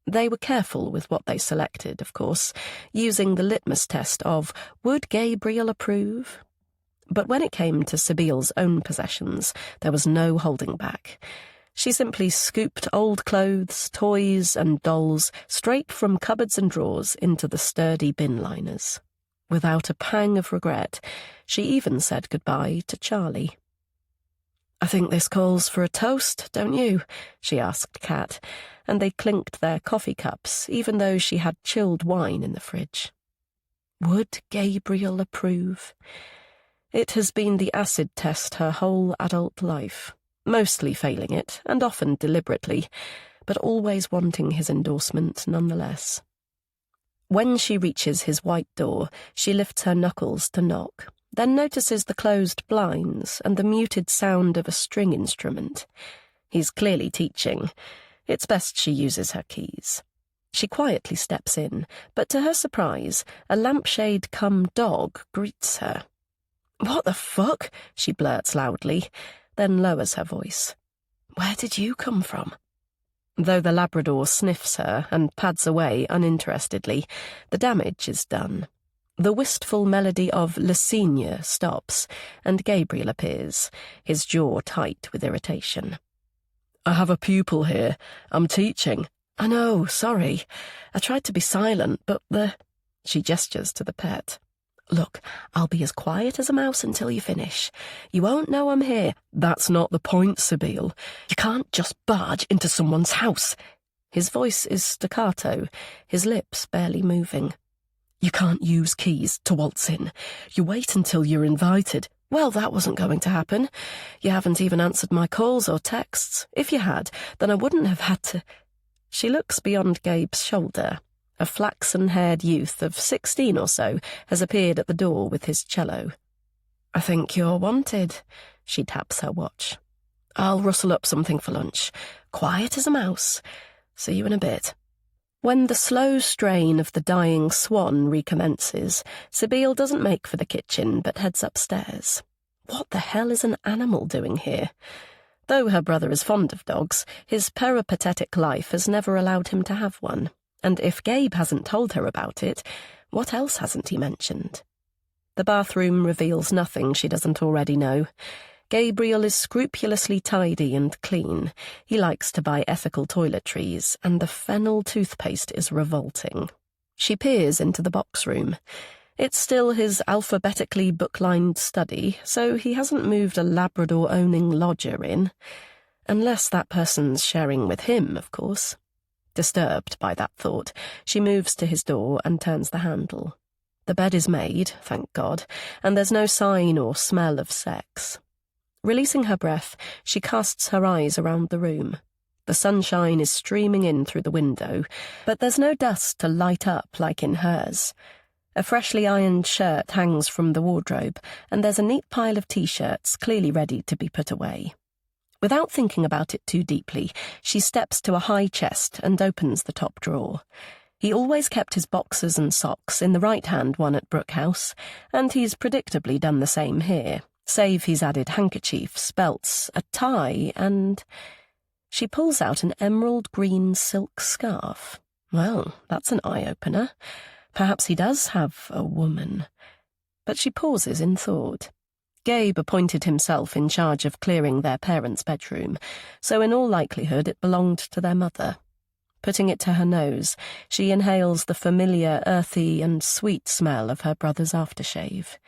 They were careful with what they selected, of course, using the litmus test of, would Gabriel approve? But when it came to Sibylle's own possessions, there was no holding back. She simply scooped old clothes, toys, and dolls straight from cupboards and drawers into the sturdy bin liners. Without a pang of regret, she even said goodbye to Charlie. "I think this calls for a toast, don't you?" she asked Kat, and they clinked their coffee cups, even though she had chilled wine in the fridge. Would Gabriel approve? It has been the acid test her whole adult life, mostly failing it, and often deliberately, but always wanting his endorsement nonetheless. When she reaches his white door, she lifts her knuckles to knock, then notices the closed blinds and the muted sound of a string instrument. He's clearly teaching. It's best she uses her keys. She quietly steps in, but to her surprise, a lampshade-cum-dog greets her. "What the fuck?" she blurts loudly, then lowers her voice. "Where did you come from?" Though the Labrador sniffs her and pads away uninterestedly, the damage is done. The wistful melody of La Signe stops, and Gabriel appears, his jaw tight with irritation. I have a pupil here. I'm teaching. "I know, sorry. I tried to be silent, but She gestures to the pet. "Look, I'll be as quiet as a mouse until you finish. You won't know I'm here." That's not the point, Sibyl. "You can't just barge into someone's house." His voice is staccato, his lips barely moving. You can't use keys to waltz in. You wait until you're invited. Well, that wasn't going to happen. You haven't even answered my calls or texts. If you had, then I wouldn't have had to... She looks beyond Gabe's shoulder. A flaxen-haired youth of 16 or so has appeared at the door with his cello. "I think you're wanted." She taps her watch. "I'll rustle up something for lunch. Quiet as a mouse. See you in a bit." When the slow strain of the dying swan recommences, Sibyl doesn't make for the kitchen but heads upstairs. What the hell is an animal doing here? Though her brother is fond of dogs, his peripatetic life has never allowed him to have one. And if Gabe hasn't told her about it, what else hasn't he mentioned? The bathroom reveals nothing she doesn't already know. Gabriel is scrupulously tidy and clean. He likes to buy ethical toiletries, and the fennel toothpaste is revolting. She peers into the box room. It's still his alphabetically book-lined study, so he hasn't moved a Labrador-owning lodger in. Unless that person's sharing with him, of course. Disturbed by that thought, she moves to his door and turns the handle. The bed is made, thank God, and there's no sign or smell of sex. Releasing her breath, she casts her eyes around the room. The sunshine is streaming in through the window, but there's no dust to light up like in hers. A freshly ironed shirt hangs from the wardrobe, and there's a neat pile of T-shirts clearly ready to be put away. Without thinking about it too deeply, she steps to a high chest and opens the top drawer. He always kept his boxers and socks in the right-hand one at Brooke House, and he's predictably done the same here, save he's added handkerchiefs, belts, a tie, and... She pulls out an emerald green silk scarf. Well, that's an eye-opener. Perhaps he does have a woman. But she pauses in thought. Gabe appointed himself in charge of clearing their parents' bedroom, so in all likelihood it belonged to their mother. Putting it to her nose, she inhales the familiar, earthy and sweet smell of her brother's aftershave.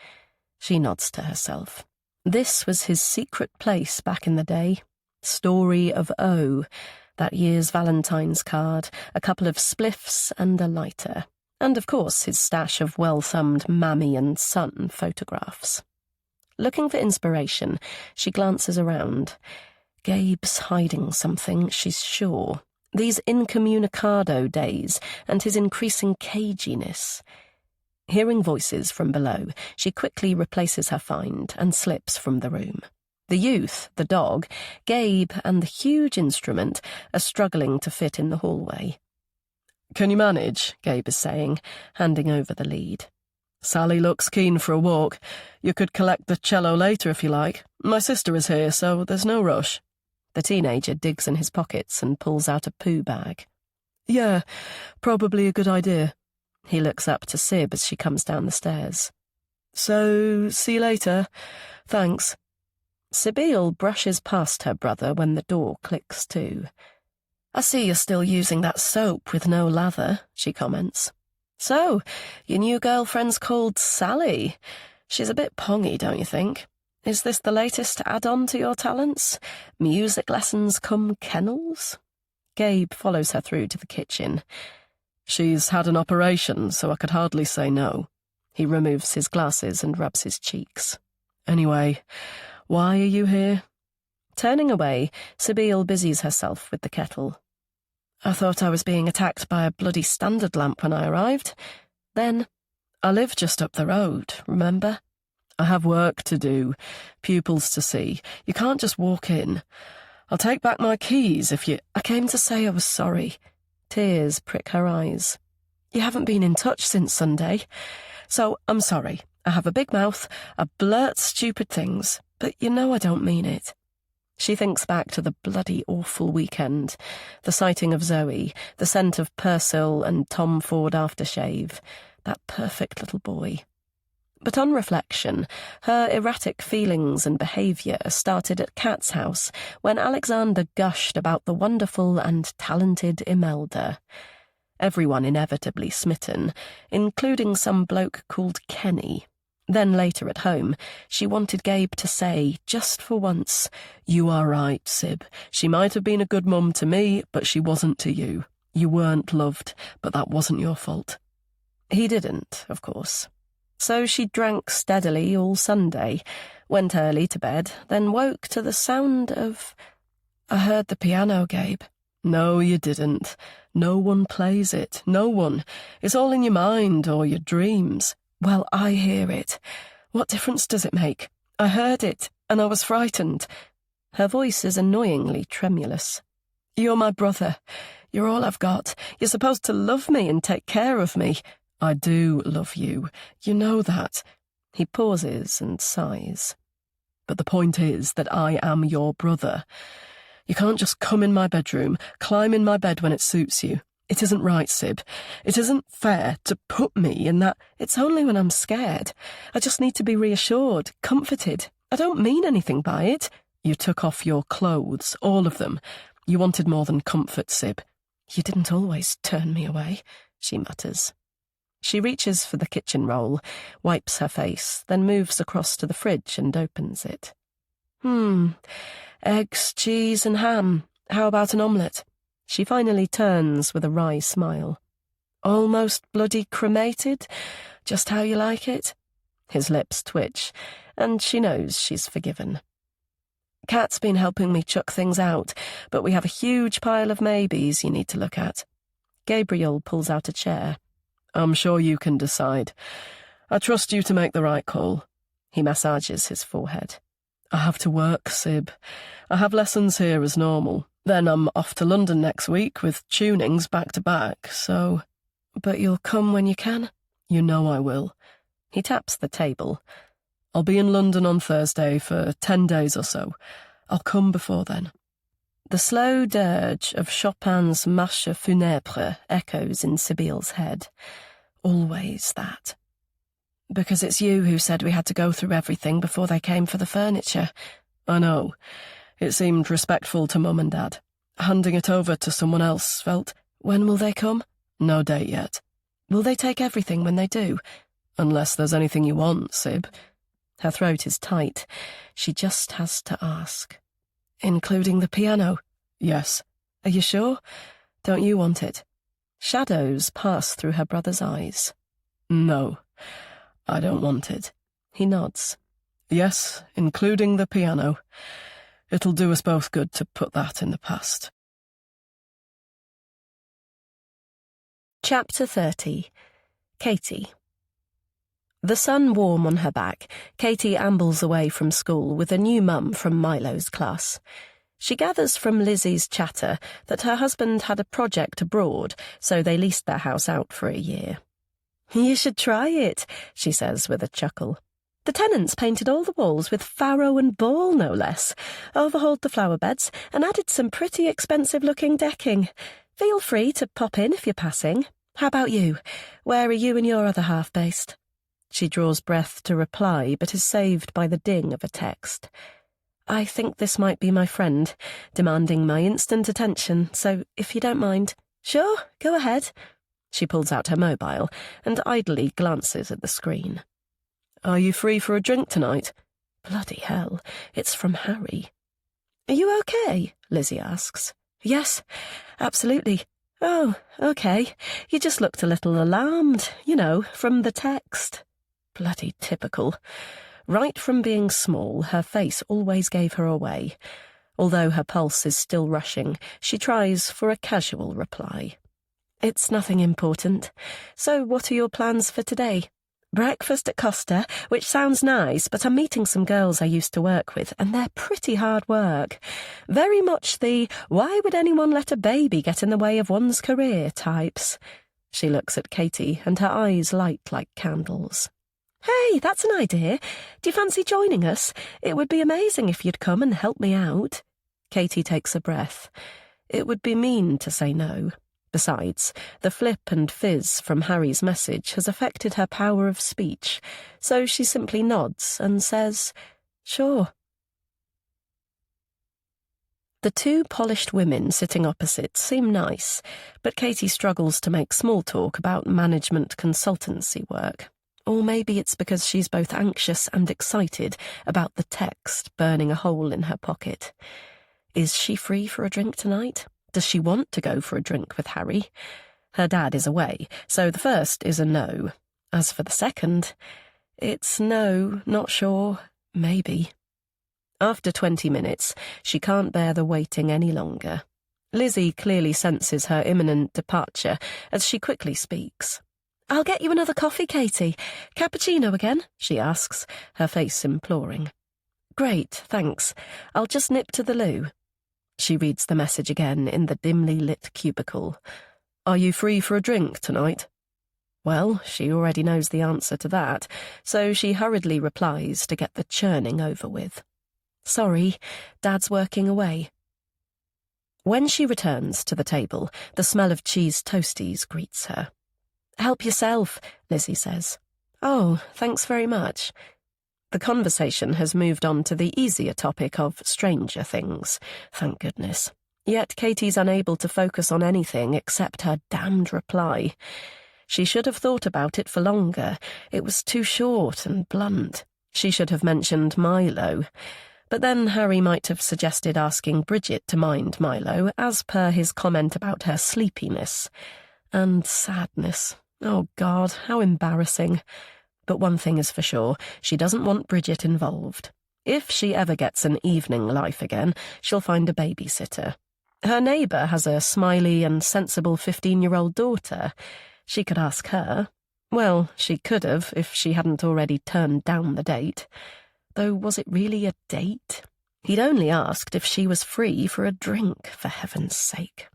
She nods to herself. This was his secret place back in the day. Story of O, that year's Valentine's card, a couple of spliffs and a lighter, and of course his stash of well-thumbed mammy and son photographs. Looking for inspiration, she glances around. Gabe's hiding something, she's sure. These incommunicado days and his increasing caginess. Hearing voices from below, she quickly replaces her find and slips from the room. The youth, the dog, Gabe and the huge instrument are struggling to fit in the hallway. Can you manage? Gabe is saying, handing over the lead. Sally looks keen for a walk. You could collect the cello later if you like. My sister is here, so there's no rush. The teenager digs in his pockets and pulls out a poo bag. Yeah, probably a good idea. He looks up to Sib as she comes down the stairs. So, see you later. Thanks. Sibyl brushes past her brother when the door clicks to. I see you're still using that soap with no lather, she comments. So, your new girlfriend's called Sally. She's a bit pongy, don't you think? Is this the latest add-on to your talents? Music lessons cum kennels? Gabe follows her through to the kitchen. She's had an operation, so I could hardly say no. He removes his glasses and rubs his cheeks. Anyway, why are you here? Turning away, Sibyl busies herself with the kettle. I thought I was being attacked by a bloody standard lamp when I arrived. Then, I live just up the road, remember? I have work to do, pupils to see. You can't just walk in. I'll take back my keys if you... I came to say I was sorry. Tears prick her eyes. You haven't been in touch since Sunday. So, I'm sorry. I have a big mouth, I blurt stupid things, but you know I don't mean it. She thinks back to the bloody awful weekend, the sighting of Zoe, the scent of Persil and Tom Ford aftershave, that perfect little boy. But on reflection, her erratic feelings and behaviour started at Kat's house when Alexander gushed about the wonderful and talented Imelda. Everyone inevitably smitten, including some bloke called Kenny. Then later at home, she wanted Gabe to say, just for once, "You are right, Sib. She might have been a good mum to me, but she wasn't to you. You weren't loved, but that wasn't your fault." He didn't, of course. So she drank steadily all Sunday, went early to bed, then woke to the sound of... I heard the piano, Gabe. No, you didn't. No one plays it. No one. It's all in your mind or your dreams. Well, I hear it. What difference does it make? I heard it, and I was frightened. Her voice is annoyingly tremulous. You're my brother. You're all I've got. You're supposed to love me and take care of me. I do love you. You know that. He pauses and sighs. But the point is that I am your brother. You can't just come in my bedroom, climb in my bed when it suits you. It isn't right, Sib. It isn't fair to put me in that. It's only when I'm scared. I just need to be reassured, comforted. I don't mean anything by it. You took off your clothes, all of them. You wanted more than comfort, Sib. You didn't always turn me away, she mutters. She reaches for the kitchen roll, wipes her face, then moves across to the fridge and opens it. Eggs, cheese and ham. How about an omelette? She finally turns with a wry smile. Almost bloody cremated? Just how you like it? His lips twitch, and she knows she's forgiven. Kat's been helping me chuck things out, but we have a huge pile of maybes you need to look at. Gabriel pulls out a chair. I'm sure you can decide. I trust you to make the right call. He massages his forehead. I have to work, Sib. I have lessons here as normal. Then I'm off to London next week with tunings back to back, so... But you'll come when you can? You know I will. He taps the table. I'll be in London on Thursday for 10 days or so. I'll come before then. The slow dirge of Chopin's Marche funèbre echoes in Sibyl's head. Always that. Because it's you who said we had to go through everything before they came for the furniture. I know. It seemed respectful to Mum and Dad. Handing it over to someone else felt... When will they come? No date yet. Will they take everything when they do? Unless there's anything you want, Sib. Her throat is tight. She just has to ask. Including the piano? Yes. Are you sure? Don't you want it? Shadows pass through her brother's eyes. No, I don't want it. He nods. Yes, including the piano. It'll do us both good to put that in the past. Chapter 30. Katie. The sun warm on her back, Katie ambles away from school with a new mum from Milo's class. She gathers from Lizzie's chatter that her husband had a project abroad, so they leased their house out for a year. You should try it, she says with a chuckle. The tenants painted all the walls with faro and ball, no less, overhauled the flower beds, and added some pretty expensive-looking decking. Feel free to pop in if you're passing. How about you? Where are you and your other half based? She draws breath to reply, but is saved by the ding of a text. I think this might be my friend, demanding my instant attention, so if you don't mind. Sure, go ahead. She pulls out her mobile and idly glances at the screen. Are you free for a drink tonight? Bloody hell, it's from Harry. Are you okay? Lizzie asks. Yes, absolutely. Oh, okay. You just looked a little alarmed, you know, from the text. Bloody typical. Right from being small, her face always gave her away. Although her pulse is still rushing, she tries for a casual reply. It's nothing important. So what are your plans for today? Breakfast at Costa, which sounds nice, but I'm meeting some girls I used to work with, and they're pretty hard work. Very much the, why would anyone let a baby get in the way of one's career types. She looks at Katie, and her eyes light like candles. Hey, that's an idea. Do you fancy joining us? It would be amazing if you'd come and help me out. Katie takes a breath. It would be mean to say no. Besides, the flip and fizz from Harry's message has affected her power of speech, so she simply nods and says, sure. The two polished women sitting opposite seem nice, but Katie struggles to make small talk about management consultancy work. Or maybe it's because she's both anxious and excited about the text burning a hole in her pocket. Is she free for a drink tonight? Does she want to go for a drink with Harry? Her dad is away, so the first is a no. As for the second, it's no, not sure, maybe. After 20 minutes, she can't bear the waiting any longer. Lizzie clearly senses her imminent departure as she quickly speaks. I'll get you another coffee, Katie. Cappuccino again? She asks, her face imploring. Great, thanks. I'll just nip to the loo. She reads the message again in the dimly lit cubicle. Are you free for a drink tonight? Well, she already knows the answer to that, so she hurriedly replies to get the churning over with. Sorry, Dad's working away. When she returns to the table, the smell of cheese toasties greets her. Help yourself, Lizzie says. Oh, thanks very much. The conversation has moved on to the easier topic of stranger things, thank goodness. Yet Katie's unable to focus on anything except her damned reply. She should have thought about it for longer. It was too short and blunt. She should have mentioned Milo. But then Harry might have suggested asking Bridget to mind Milo, as per his comment about her sleepiness. And sadness. Oh, God, how embarrassing. But one thing is for sure, she doesn't want Bridget involved. If she ever gets an evening life again, she'll find a babysitter. Her neighbour has a smiley and sensible 15-year-old daughter. She could ask her. Well, she could have if she hadn't already turned down the date. Though was it really a date? He'd only asked if she was free for a drink, for heaven's sake.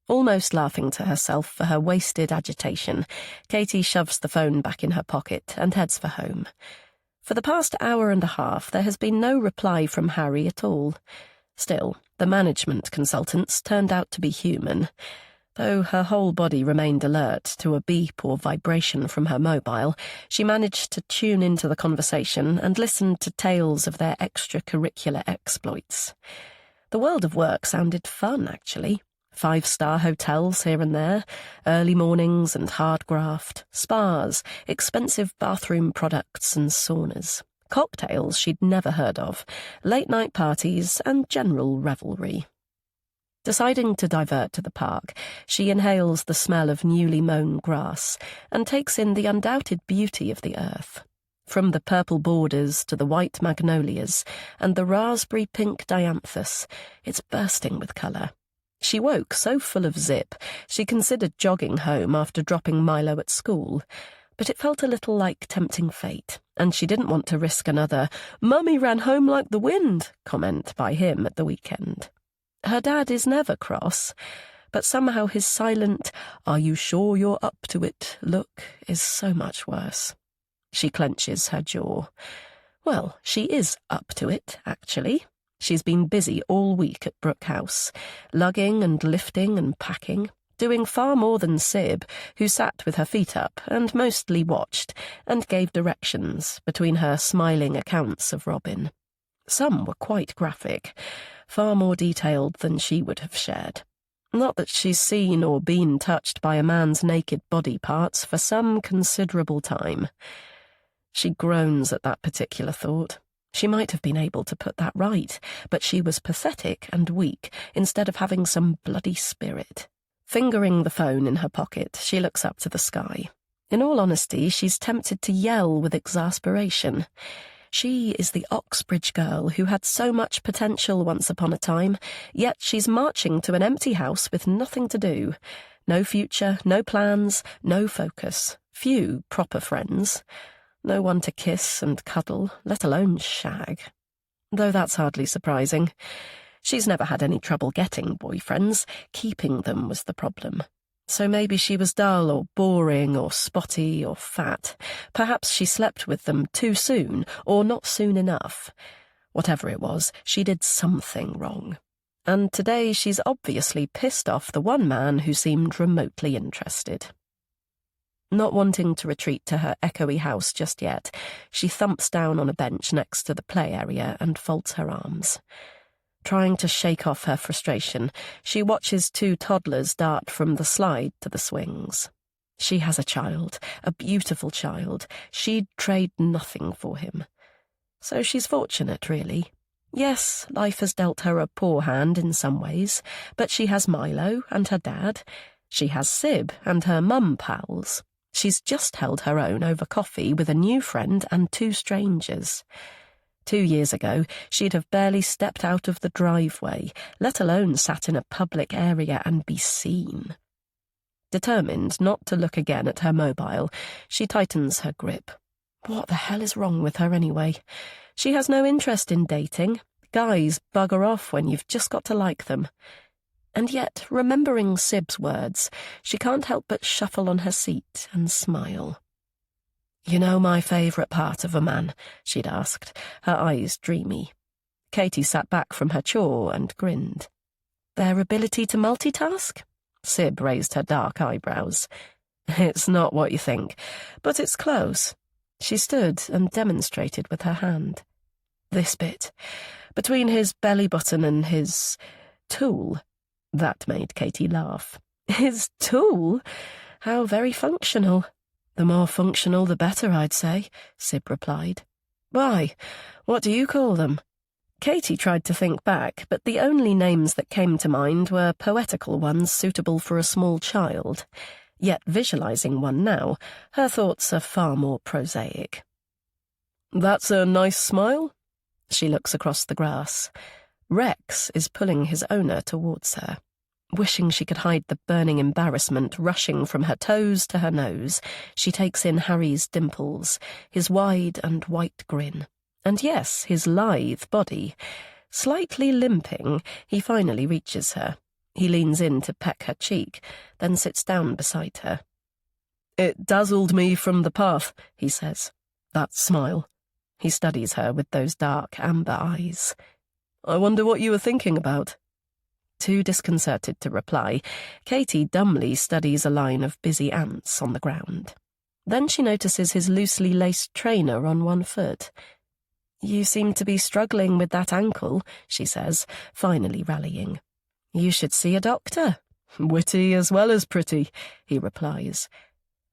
Almost laughing to herself for her wasted agitation, Katie shoves the phone back in her pocket and heads for home. For the past hour and a half, there has been no reply from Harry at all. Still, the management consultants turned out to be human. Though her whole body remained alert to a beep or vibration from her mobile, she managed to tune into the conversation and listened to tales of their extracurricular exploits. The world of work sounded fun, actually. 5-star hotels here and there, early mornings and hard graft, spas, expensive bathroom products and saunas, cocktails she'd never heard of, late-night parties and general revelry. Deciding to divert to the park, she inhales the smell of newly mown grass and takes in the undoubted beauty of the earth. From the purple borders to the white magnolias and the raspberry-pink dianthus, it's bursting with colour. She woke so full of zip, she considered jogging home after dropping Milo at school, but it felt a little like tempting fate, and she didn't want to risk another "Mummy ran home like the wind" comment by him at the weekend. Her dad is never cross, but somehow his silent "Are you sure you're up to it" look is so much worse. She clenches her jaw. Well, she is up to it, actually. She's been busy all week at Brook House, lugging and lifting and packing, doing far more than Sib, who sat with her feet up and mostly watched and gave directions between her smiling accounts of Robin. Some were quite graphic, far more detailed than she would have shared. Not that she's seen or been touched by a man's naked body parts for some considerable time. She groans at that particular thought. She might have been able to put that right, but she was pathetic and weak instead of having some bloody spirit. Fingering the phone in her pocket, she looks up to the sky. In all honesty, she's tempted to yell with exasperation. She is the Oxbridge girl who had so much potential once upon a time, yet she's marching to an empty house with nothing to do. No future, no plans, no focus, few proper friends. No one to kiss and cuddle, let alone shag. Though that's hardly surprising. She's never had any trouble getting boyfriends. Keeping them was the problem. So maybe she was dull or boring or spotty or fat. Perhaps she slept with them too soon or not soon enough. Whatever it was, she did something wrong. And today she's obviously pissed off the one man who seemed remotely interested. Not wanting to retreat to her echoey house just yet, she thumps down on a bench next to the play area and folds her arms. Trying to shake off her frustration, she watches two toddlers dart from the slide to the swings. She has a child, a beautiful child. She'd trade nothing for him. So she's fortunate, really. Yes, life has dealt her a poor hand in some ways, but she has Milo and her dad. She has Sib and her mum pals. She's just held her own over coffee with a new friend and two strangers. 2 years ago, she'd have barely stepped out of the driveway, let alone sat in a public area and be seen. Determined not to look again at her mobile, she tightens her grip. What the hell is wrong with her anyway? She has no interest in dating. Guys bugger off when you've just got to like them. And yet, remembering Sib's words, she can't help but shuffle on her seat and smile. "You know my favourite part of a man?" she'd asked, her eyes dreamy. Katie sat back from her chore and grinned. "Their ability to multitask?" Sib raised her dark eyebrows. "It's not what you think, but it's close." She stood and demonstrated with her hand. "This bit, between his belly button and his tool." That made Katie laugh. "His tool? How very functional." "The more functional, the better, I'd say," Sib replied. "Why? What do you call them?" Katie tried to think back, but the only names that came to mind were poetical ones suitable for a small child. Yet, visualizing one now, her thoughts are far more prosaic. "That's a nice smile." She looks across the grass. Rex is pulling his owner towards her. Wishing she could hide the burning embarrassment rushing from her toes to her nose, she takes in Harry's dimples, his wide and white grin, and yes, his lithe body. Slightly limping, he finally reaches her. He leans in to peck her cheek, then sits down beside her. "It dazzled me from the path," he says. "That smile." He studies her with those dark amber eyes. "I wonder what you were thinking about." Too disconcerted to reply, Katie dumbly studies a line of busy ants on the ground. Then she notices his loosely laced trainer on one foot. "You seem to be struggling with that ankle," she says, finally rallying. "You should see a doctor." "Witty as well as pretty," he replies.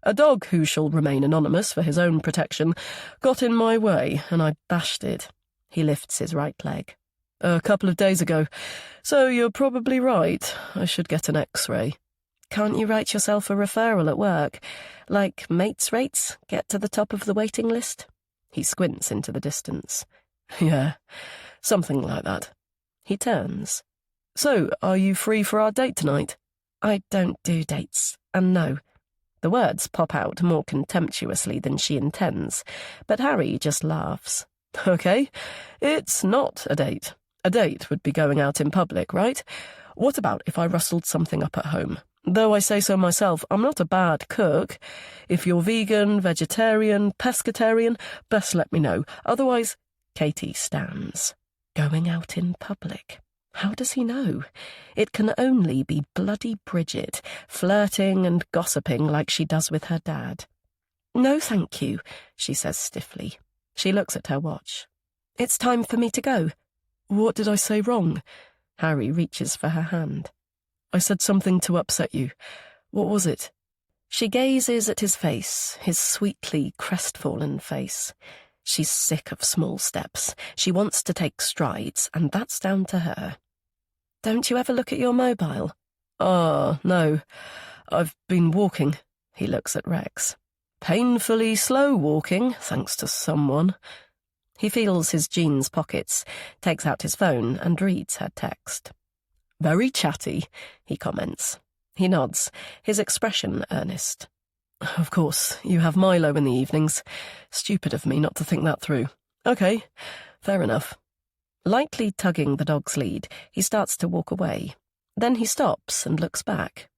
"A dog who shall remain anonymous for his own protection got in my way, and I bashed it." He lifts his right leg. "A couple of days ago. So you're probably right. I should get an X-ray." "Can't you write yourself a referral at work? Like mates rates, get to the top of the waiting list?" He squints into the distance. "Yeah, something like that." He turns. "So, are you free for our date tonight?" "I don't do dates, and no." The words pop out more contemptuously than she intends, but Harry just laughs. "Okay, it's not a date. A date would be going out in public, right? What about if I rustled something up at home? Though I say so myself, I'm not a bad cook. If you're vegan, vegetarian, pescatarian, best let me know. Otherwise—" Katie stands. Going out in public. How does he know? It can only be bloody Bridget, flirting and gossiping like she does with her dad. "No, thank you," she says stiffly. She looks at her watch. "It's time for me to go." "What did I say wrong?" Harry reaches for her hand. "I said something to upset you. What was it?" She gazes at his face, his sweetly crestfallen face. She's sick of small steps. She wants to take strides, and that's down to her. "Don't you ever look at your mobile?" "Ah, no. I've been walking." He looks at Rex. Painfully slow walking, thanks to someone. He feels his jeans pockets, takes out his phone and reads her text. Very chatty, he comments. He nods, his expression earnest. Of course, you have Milo in the evenings. Stupid of me not to think that through. Okay, fair enough. Lightly tugging the dog's lead, he starts to walk away. Then he stops and looks back.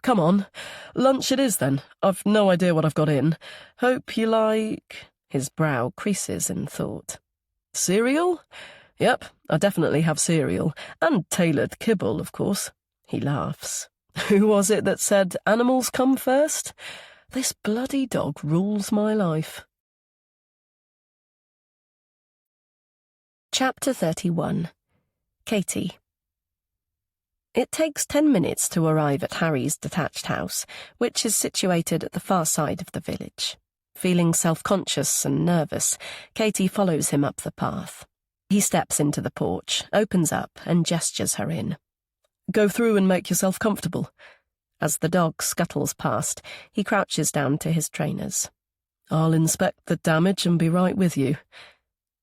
Come on, lunch it is then. I've no idea what I've got in. Hope you like... His brow creases in thought. Cereal? Yep, I definitely have cereal. And tailored kibble, of course. He laughs. Who was it that said animals come first? This bloody dog rules my life. Chapter 31. Katie. It takes 10 minutes to arrive at Harry's detached house, which is situated at the far side of the village. Feeling self-conscious and nervous, Katie follows him up the path. He steps into the porch, opens up, and gestures her in. Go through and make yourself comfortable. As the dog scuttles past, he crouches down to his trainers. I'll inspect the damage and be right with you.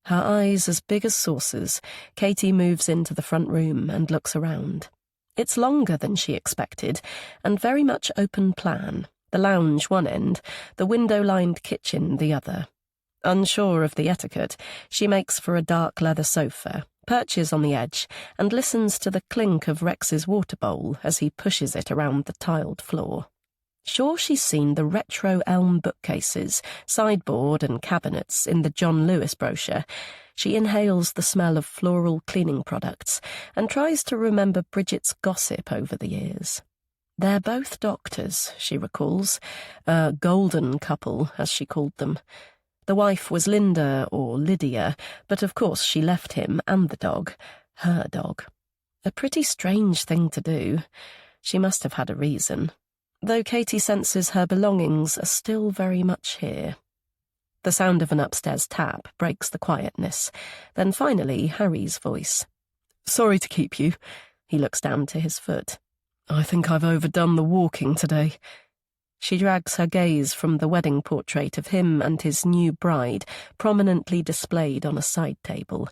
Her eyes as big as saucers, Katie moves into the front room and looks around. It's longer than she expected, and very much open plan. The lounge one end, the window-lined kitchen the other. Unsure of the etiquette, she makes for a dark leather sofa, perches on the edge, and listens to the clink of Rex's water bowl as he pushes it around the tiled floor. Sure she's seen the retro elm bookcases, sideboard and cabinets in the John Lewis brochure, she inhales the smell of floral cleaning products and tries to remember Bridget's gossip over the years. They're both doctors, she recalls, a golden couple, as she called them. The wife was Linda or Lydia, but of course she left him and the dog, her dog. A pretty strange thing to do. She must have had a reason, though Katie senses her belongings are still very much here. The sound of an upstairs tap breaks the quietness, then finally Harry's voice. Sorry to keep you. He looks down to his foot. I think I've overdone the walking today. She drags her gaze from the wedding portrait of him and his new bride, prominently displayed on a side table.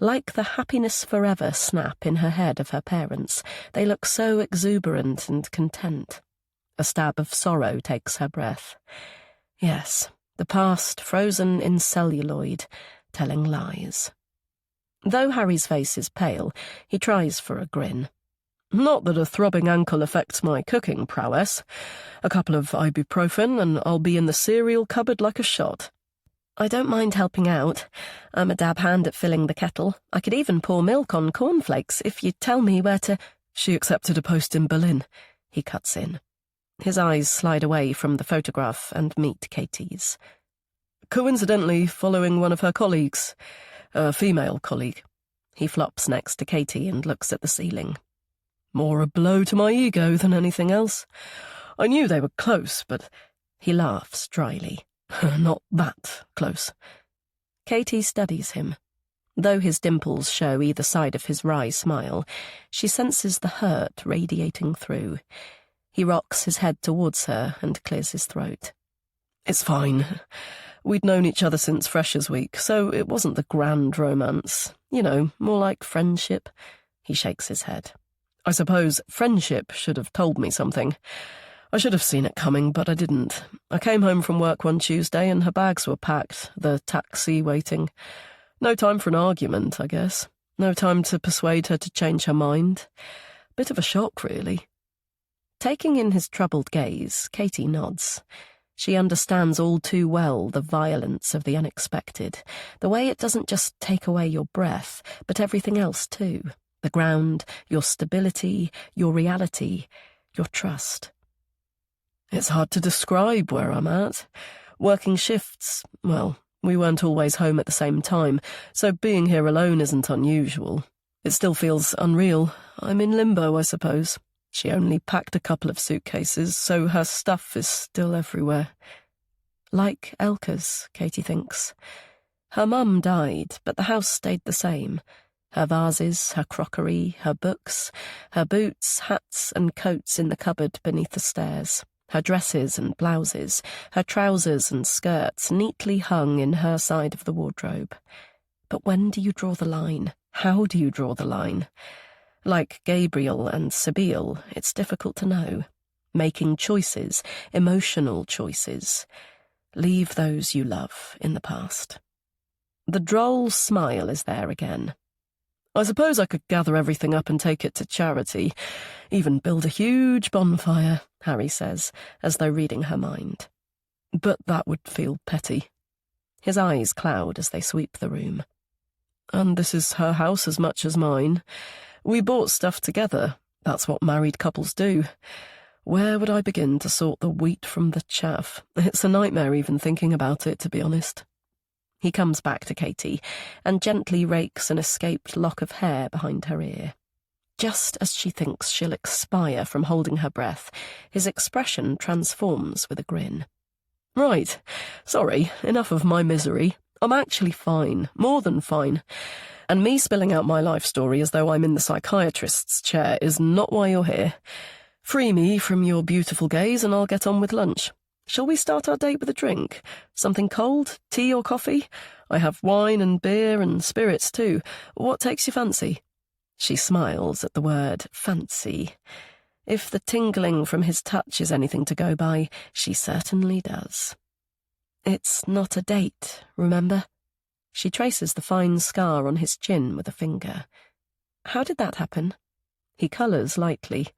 Like the happiness forever snap in her head of her parents, they look so exuberant and content. A stab of sorrow takes her breath. Yes, the past frozen in celluloid, telling lies. Though Harry's face is pale, he tries for a grin. Not that a throbbing ankle affects my cooking prowess. A couple of ibuprofen and I'll be in the cereal cupboard like a shot. I don't mind helping out. I'm a dab hand at filling the kettle. I could even pour milk on cornflakes if you'd tell me where to... She accepted a post in Berlin. He cuts in. His eyes slide away from the photograph and meet Katie's. Coincidentally, following one of her colleagues. A female colleague. He flops next to Katie and looks at the ceiling. More a blow to my ego than anything else. I knew they were close, but... He laughs dryly. Not that close. Katie studies him. Though his dimples show either side of his wry smile, she senses the hurt radiating through. He rocks his head towards her and clears his throat. It's fine. We'd known each other since Freshers' Week, so it wasn't the grand romance. You know, more like friendship. He shakes his head. I suppose friendship should have told me something. I should have seen it coming, but I didn't. I came home from work one Tuesday and her bags were packed, the taxi waiting. No time for an argument, I guess. No time to persuade her to change her mind. Bit of a shock, really. Taking in his troubled gaze, Katie nods. She understands all too well the violence of the unexpected, the way it doesn't just take away your breath, but everything else too. The ground, your stability, your reality, your trust. It's hard to describe where I'm at. Working shifts, well, we weren't always home at the same time, so being here alone isn't unusual. It still feels unreal. I'm in limbo, I suppose. She only packed a couple of suitcases, so her stuff is still everywhere. Like Elka's, Katie thinks. Her mum died, but the house stayed the same. Her vases, her crockery, her books, her boots, hats and coats in the cupboard beneath the stairs. her dresses and blouses, her trousers and skirts neatly hung in her side of the wardrobe. But when do you draw the line? How do you draw the line? Like Gabriel and Sibyl, it's difficult to know. Making choices, emotional choices. Leave those you love in the past. The droll smile is there again. I suppose I could gather everything up and take it to charity, even build a huge bonfire, Harry says, as though reading her mind. But that would feel petty. His eyes cloud as they sweep the room. And this is her house as much as mine. We bought stuff together. That's what married couples do. Where would I begin to sort the wheat from the chaff? It's a nightmare even thinking about it, to be honest. He comes back to Katie and gently rakes an escaped lock of hair behind her ear. Just as she thinks she'll expire from holding her breath, his expression transforms with a grin. Right, sorry, enough of my misery. I'm actually fine, more than fine. And me spilling out my life story as though I'm in the psychiatrist's chair is not why you're here. Free me from your beautiful gaze and I'll get on with lunch. Shall we start our date with a drink? Something cold? Tea or coffee? I have wine and beer and spirits too. What takes your fancy? She smiles at the word fancy. If the tingling from his touch is anything to go by, she certainly does. It's not a date, remember? She traces the fine scar on his chin with a finger. How did that happen? He colours lightly.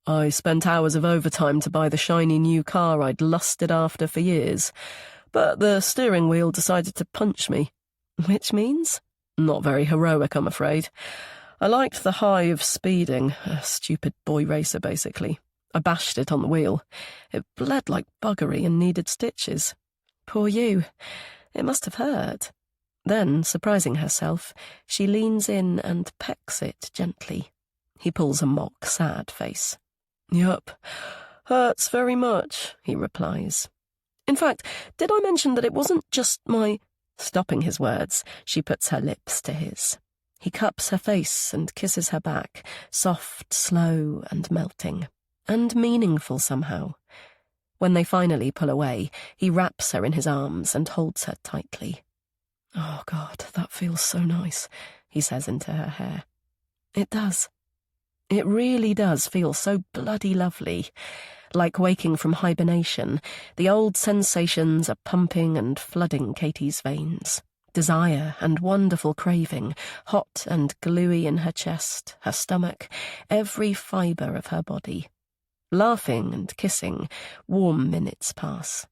I spent hours of overtime to buy the shiny new car I'd lusted after for years, but the steering wheel decided to punch me. Which means? Not very heroic, I'm afraid. I liked the high of speeding, a stupid boy racer, basically. I bashed it on the wheel. It bled like buggery and needed stitches. Poor you. It must have hurt. Then, surprising herself, she leans in and pecks it gently. He pulls a mock, sad face. Yup, hurts very much, he replies. In fact, did I mention that it wasn't just my... Stopping his words, she puts her lips to his. He cups her face and kisses her back, soft, slow, and melting, and meaningful somehow. When they finally pull away, he wraps her in his arms and holds her tightly. Oh, God, that feels so nice, he says into her hair. It does. It really does feel so bloody lovely. Like waking from hibernation, the old sensations are pumping and flooding Katie's veins. Desire and wonderful craving, hot and gluey in her chest, her stomach, every fibre of her body. Laughing and kissing, warm minutes pass.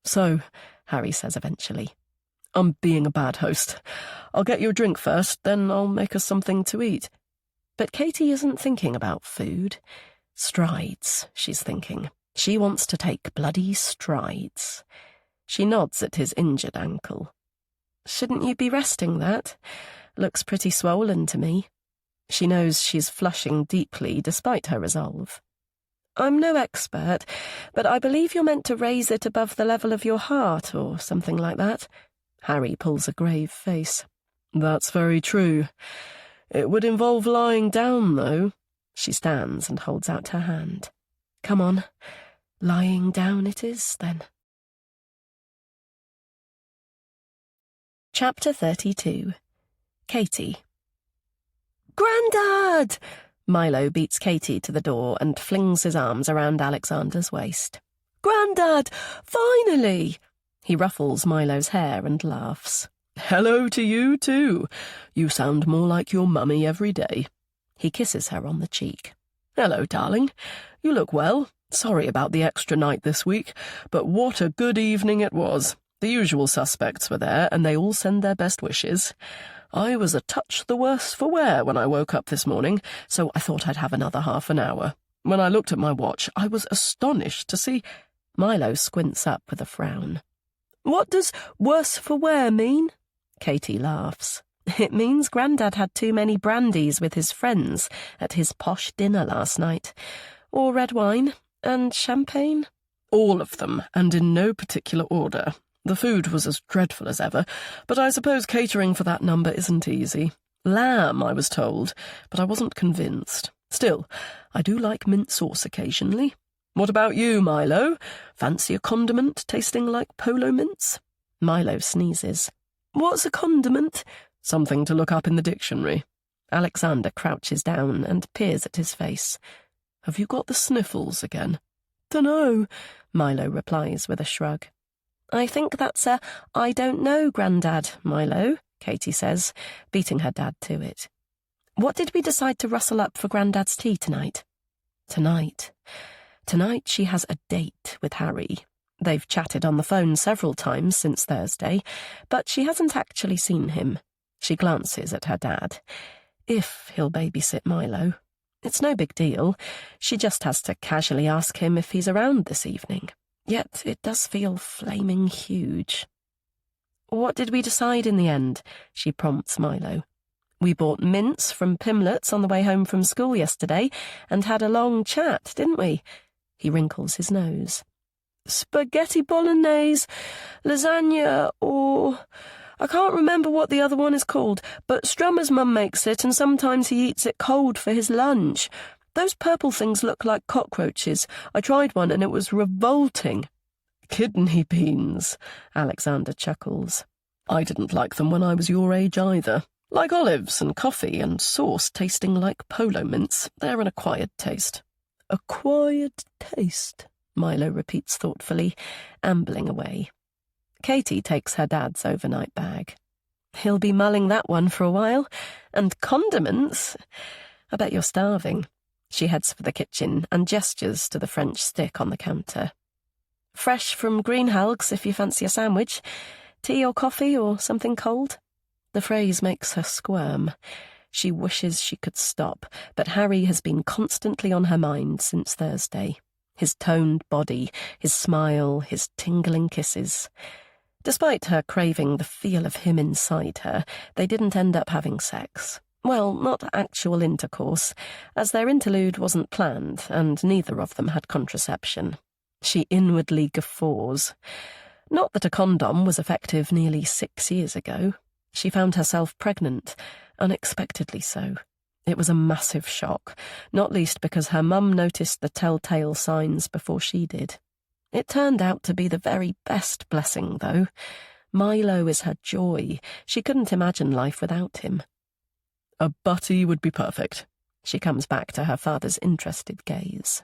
So, Harry says eventually, I'm being a bad host. I'll get you a drink first, then I'll make us something to eat. But Katie isn't thinking about food. Strides, she's thinking. She wants to take bloody strides. She nods at his injured ankle. Shouldn't you be resting that? Looks pretty swollen to me. She knows she's flushing deeply despite her resolve. I'm no expert, but I believe you're meant to raise it above the level of your heart or something like that. Harry pulls a grave face. That's very true. It would involve lying down, though. She stands and holds out her hand. Come on. Lying down it is, then. Chapter 32. Katie. Grandad! Milo beats Katie to the door and flings his arms around Alexander's waist. Grandad! Finally! He ruffles Milo's hair and laughs. Hello to you, too. You sound more like your mummy every day. He kisses her on the cheek. Hello, darling. You look well. Sorry about the extra night this week, but what a good evening it was. The usual suspects were there, and they all send their best wishes. I was a touch the worse for wear when I woke up this morning, so I thought I'd have another half an hour. When I looked at my watch, I was astonished to see... Milo squints up with a frown. What does worse for wear mean? Katie laughs. It means Grandad had too many brandies with his friends at his posh dinner last night. Or red wine and champagne. All of them, and in no particular order. The food was as dreadful as ever, but I suppose catering for that number isn't easy. Lamb, I was told, but I wasn't convinced. Still, I do like mint sauce occasionally. What about you, Milo? Fancy a condiment tasting like polo mints? Milo sneezes. What's a condiment? Something to look up in the dictionary. Alexander crouches down and peers at his face. Have you got the sniffles again? Dunno, Milo replies with a shrug. I think that's a I don't know, Grandad, Milo, Katie says, beating her dad to it. What did we decide to rustle up for Grandad's tea tonight? Tonight she has a date with Harry. They've chatted on the phone several times since Thursday, but she hasn't actually seen him. She glances at her dad. If he'll babysit Milo. It's no big deal. She just has to casually ask him if he's around this evening. Yet it does feel flaming huge. What did we decide in the end? She prompts Milo. We bought mints from Pimlet's on the way home from school yesterday and had a long chat, didn't we? He wrinkles his nose. Spaghetti bolognese, lasagna, or... I can't remember what the other one is called, but Strummer's mum makes it and sometimes he eats it cold for his lunch. Those purple things look like cockroaches. I tried one and it was revolting. Kidney beans, Alexander chuckles. I didn't like them when I was your age either. Like olives and coffee and sauce tasting like polo mints. They're an acquired taste. Acquired taste, Milo repeats thoughtfully, ambling away. Katie takes her dad's overnight bag. He'll be mulling that one for a while. And condiments? I bet you're starving. She heads for the kitchen and gestures to the French stick on the counter. Fresh from Greenhalgh's if you fancy a sandwich. Tea or coffee or something cold? The phrase makes her squirm. She wishes she could stop, but Harry has been constantly on her mind since Thursday. His toned body, his smile, his tingling kisses. Despite her craving the feel of him inside her, they didn't end up having sex. Well, not actual intercourse, as their interlude wasn't planned, and neither of them had contraception. She inwardly guffaws. Not that a condom was effective nearly 6 years ago. She found herself pregnant, unexpectedly so. It was a massive shock, not least because her mum noticed the telltale signs before she did. It turned out to be the very best blessing, though. Milo is her joy. She couldn't imagine life without him. A butty would be perfect. She comes back to her father's interested gaze.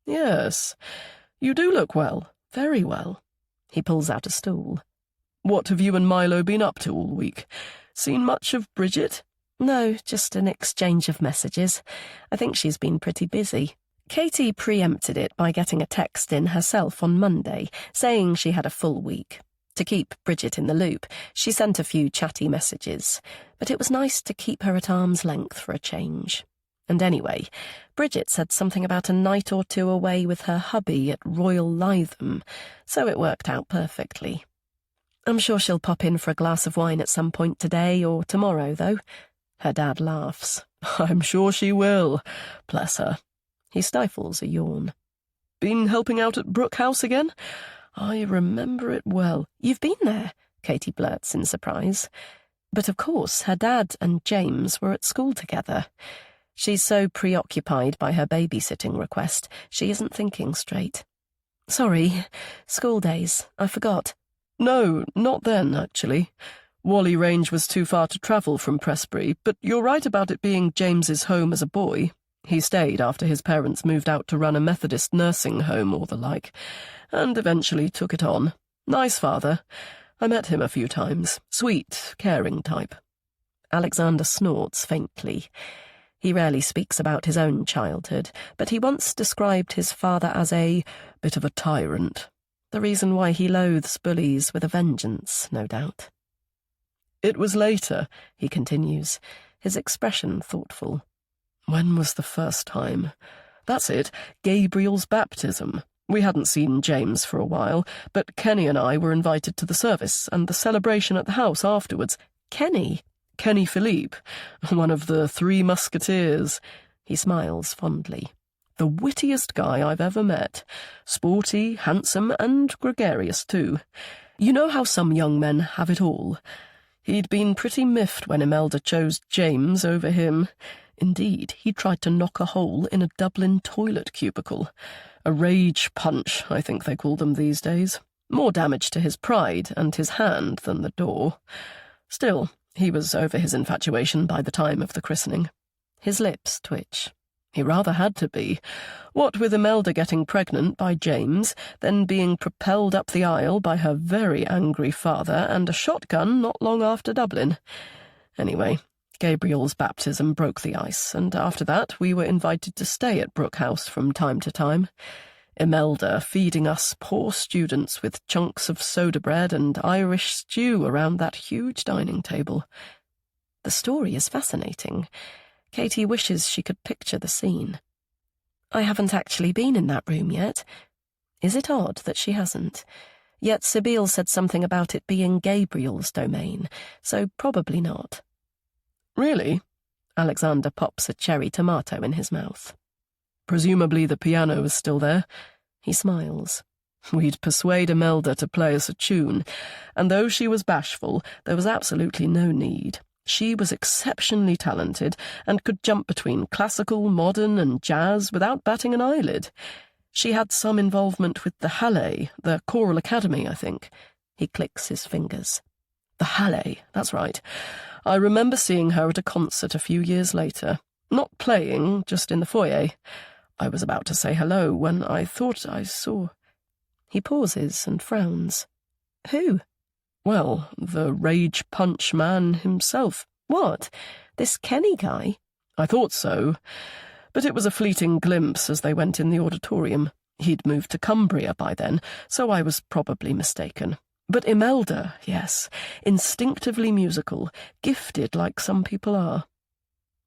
Yes, you do look well, very well. He pulls out a stool. What have you and Milo been up to all week? Seen much of Bridget? No, just an exchange of messages. I think she's been pretty busy. Katie preempted it by getting a text in herself on Monday, saying she had a full week. To keep Bridget in the loop, she sent a few chatty messages, but it was nice to keep her at arm's length for a change. And anyway, Bridget said something about a night or two away with her hubby at Royal Lytham, so it worked out perfectly. I'm sure she'll pop in for a glass of wine at some point today or tomorrow, though. Her dad laughs. I'm sure she will. Bless her. He stifles a yawn. Been helping out at Brook House again? I remember it well. You've been there, Katie blurts in surprise. But of course, her dad and James were at school together. She's so preoccupied by her babysitting request, she isn't thinking straight. Sorry, school days, I forgot. No, not then, actually. Whalley Range was too far to travel from Prestbury, but you're right about it being James's home as a boy. He stayed after his parents moved out to run a Methodist nursing home or the like, and eventually took it on. Nice father. I met him a few times. Sweet, caring type. Alexander snorts faintly. He rarely speaks about his own childhood, but he once described his father as a bit of a tyrant. The reason why he loathes bullies with a vengeance, no doubt. It was later, he continues, his expression thoughtful. When was the first time? That's it, Gabriel's baptism. We hadn't seen James for a while, but Kenny and I were invited to the service and the celebration at the house afterwards. Kenny? Kenny Philippe, one of the 3 Musketeers. He smiles fondly. The wittiest guy I've ever met. Sporty, handsome, and gregarious, too. You know how some young men have it all. He'd been pretty miffed when Imelda chose James over him. Indeed, he tried to knock a hole in a Dublin toilet cubicle. A rage punch, I think they call them these days. More damage to his pride and his hand than the door. Still, he was over his infatuation by the time of the christening. His lips twitch. He rather had to be. What with Imelda getting pregnant by James, then being propelled up the aisle by her very angry father, and a shotgun not long after Dublin. Anyway, Gabriel's baptism broke the ice, and after that we were invited to stay at Brooke House from time to time. Imelda feeding us poor students with chunks of soda bread and Irish stew around that huge dining table. The story is fascinating. Katie wishes she could picture the scene. I haven't actually been in that room yet. Is it odd that she hasn't? Yet Sybille said something about it being Gabriel's domain, so probably not. Really? Alexander pops a cherry tomato in his mouth. Presumably the piano is still there. He smiles. We'd persuade Imelda to play us a tune, and though she was bashful, there was absolutely no need. She was exceptionally talented and could jump between classical, modern, and jazz without batting an eyelid. She had some involvement with the Halle, the Choral Academy, I think. He clicks his fingers. The Halle, that's right. I remember seeing her at a concert a few years later. Not playing, just in the foyer. I was about to say hello when I thought I saw... He pauses and frowns. Who? Well, the rage punch man himself. What? This Kenny guy? I thought so, but it was a fleeting glimpse as they went in the auditorium. He'd moved to Cumbria by then, so I was probably mistaken. But Imelda, yes, instinctively musical, gifted like some people are.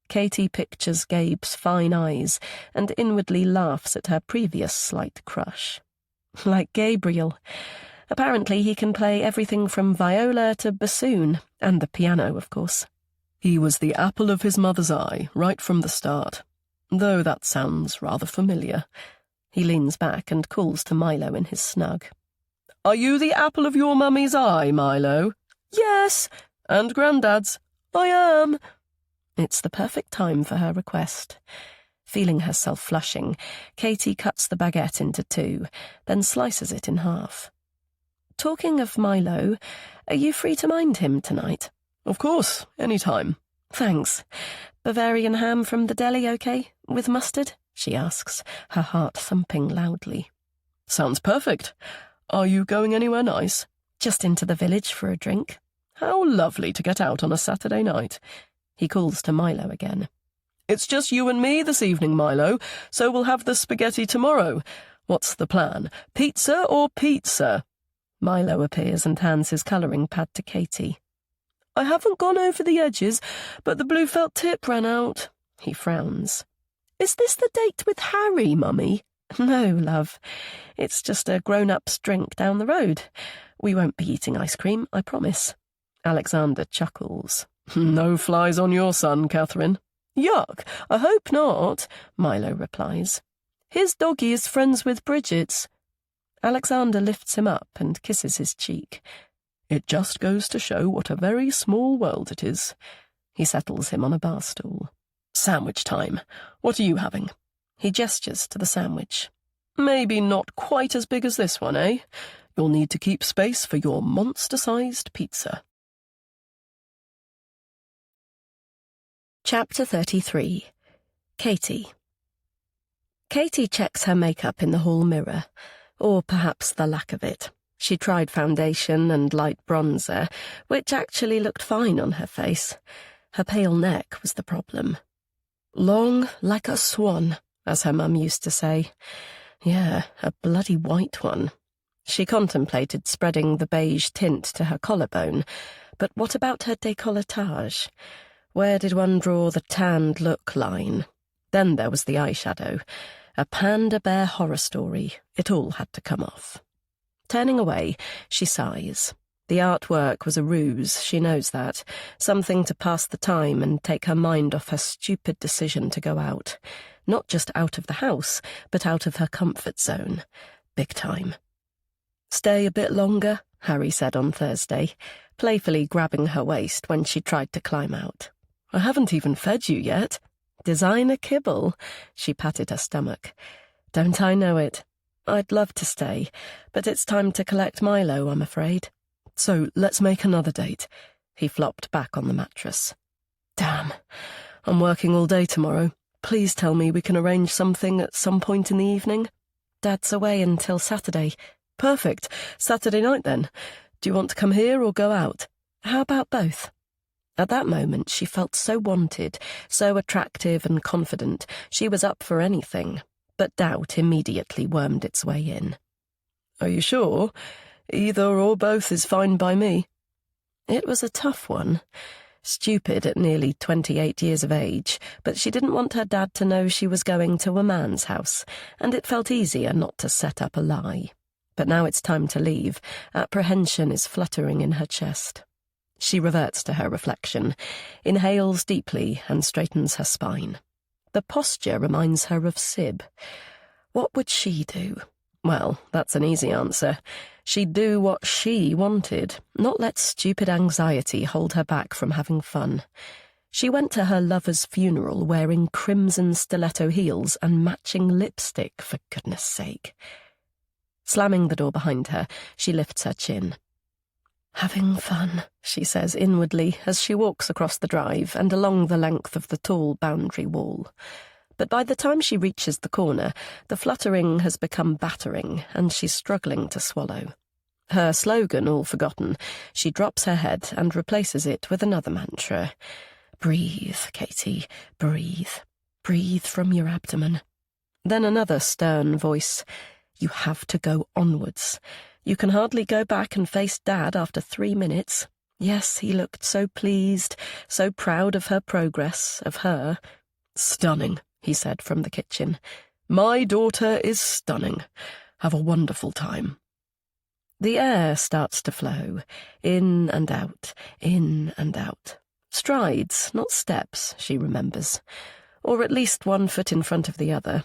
Katie pictures Gabe's fine eyes and inwardly laughs at her previous slight crush. Like Gabriel. Apparently he can play everything from viola to bassoon, and the piano, of course. He was the apple of his mother's eye, right from the start. Though that sounds rather familiar. He leans back and calls to Milo in his snug. Are you the apple of your mummy's eye, Milo? Yes. And Grandad's? I am. It's the perfect time for her request. Feeling herself flushing, Katie cuts the baguette into two, then slices it in half. Talking of Milo, are you free to mind him tonight? Of course, any time. Thanks. Bavarian ham from the deli, okay? With mustard? She asks, her heart thumping loudly. Sounds perfect. Are you going anywhere nice? Just into the village for a drink. How lovely to get out on a Saturday night. He calls to Milo again. It's just you and me this evening, Milo, so we'll have the spaghetti tomorrow. What's the plan? Pizza or pizza? Milo appears and hands his colouring pad to Katie. I haven't gone over the edges, but the blue felt tip ran out. He frowns. Is this the date with Harry, Mummy? No, love. It's just a grown-up's drink down the road. We won't be eating ice cream, I promise. Alexander chuckles. No flies on your son, Catherine. Yuck, I hope not, Milo replies. His doggy is friends with Bridget's. Alexander lifts him up and kisses his cheek. It just goes to show what a very small world it is. He settles him on a bar stool. Sandwich time. What are you having? He gestures to the sandwich. Maybe not quite as big as this one, eh? You'll need to keep space for your monster-sized pizza. Chapter 33. Katie. Katie checks her makeup in the hall mirror, or perhaps the lack of it. She tried foundation and light bronzer, which actually looked fine on her face. Her pale neck was the problem. Long like a swan, as her mum used to say. Yeah, a bloody white one. She contemplated spreading the beige tint to her collarbone, but what about her décolletage? Where did one draw the tanned look line? Then there was the eyeshadow. A panda bear horror story. It all had to come off. Turning away, she sighs. The artwork was a ruse, she knows that. Something to pass the time and take her mind off her stupid decision to go out. Not just out of the house, but out of her comfort zone. Big time. Stay a bit longer, Harry said on Thursday, playfully grabbing her waist when she tried to climb out. I haven't even fed you yet. Designer kibble. She patted her stomach. Don't I know it? I'd love to stay, but it's time to collect Milo, I'm afraid. So let's make another date. He flopped back on the mattress. Damn, I'm working all day tomorrow. Please tell me we can arrange something at some point in the evening. Dad's away until Saturday. Perfect. Saturday night, then. Do you want to come here or go out? How about both? At that moment, she felt so wanted, so attractive and confident. She was up for anything, but doubt immediately wormed its way in. Are you sure? Either or both is fine by me. It was a tough one. Stupid at nearly 28 years of age, but she didn't want her dad to know she was going to a man's house, and it felt easier not to set up a lie. But now it's time to leave. Apprehension is fluttering in her chest. She reverts to her reflection, inhales deeply and straightens her spine. The posture reminds her of Sib. What would she do? Well, that's an easy answer. She'd do what she wanted, not let stupid anxiety hold her back from having fun. She went to her lover's funeral wearing crimson stiletto heels and matching lipstick, for goodness sake. Slamming the door behind her, she lifts her chin. Having fun, she says inwardly as she walks across the drive and along the length of the tall boundary wall. But by the time she reaches the corner, the fluttering has become battering, and she's struggling to swallow. Her slogan all forgotten, she drops her head and replaces it with another mantra. Breathe, Katie, breathe. Breathe from your abdomen. Then another stern voice. You have to go onwards. You can hardly go back and face Dad after 3 minutes. Yes, he looked so pleased, so proud of her progress, of her. Stunning, he said from the kitchen. My daughter is stunning. Have a wonderful time. The air starts to flow, in and out, in and out. Strides, not steps, she remembers. Or at least 1 foot in front of the other.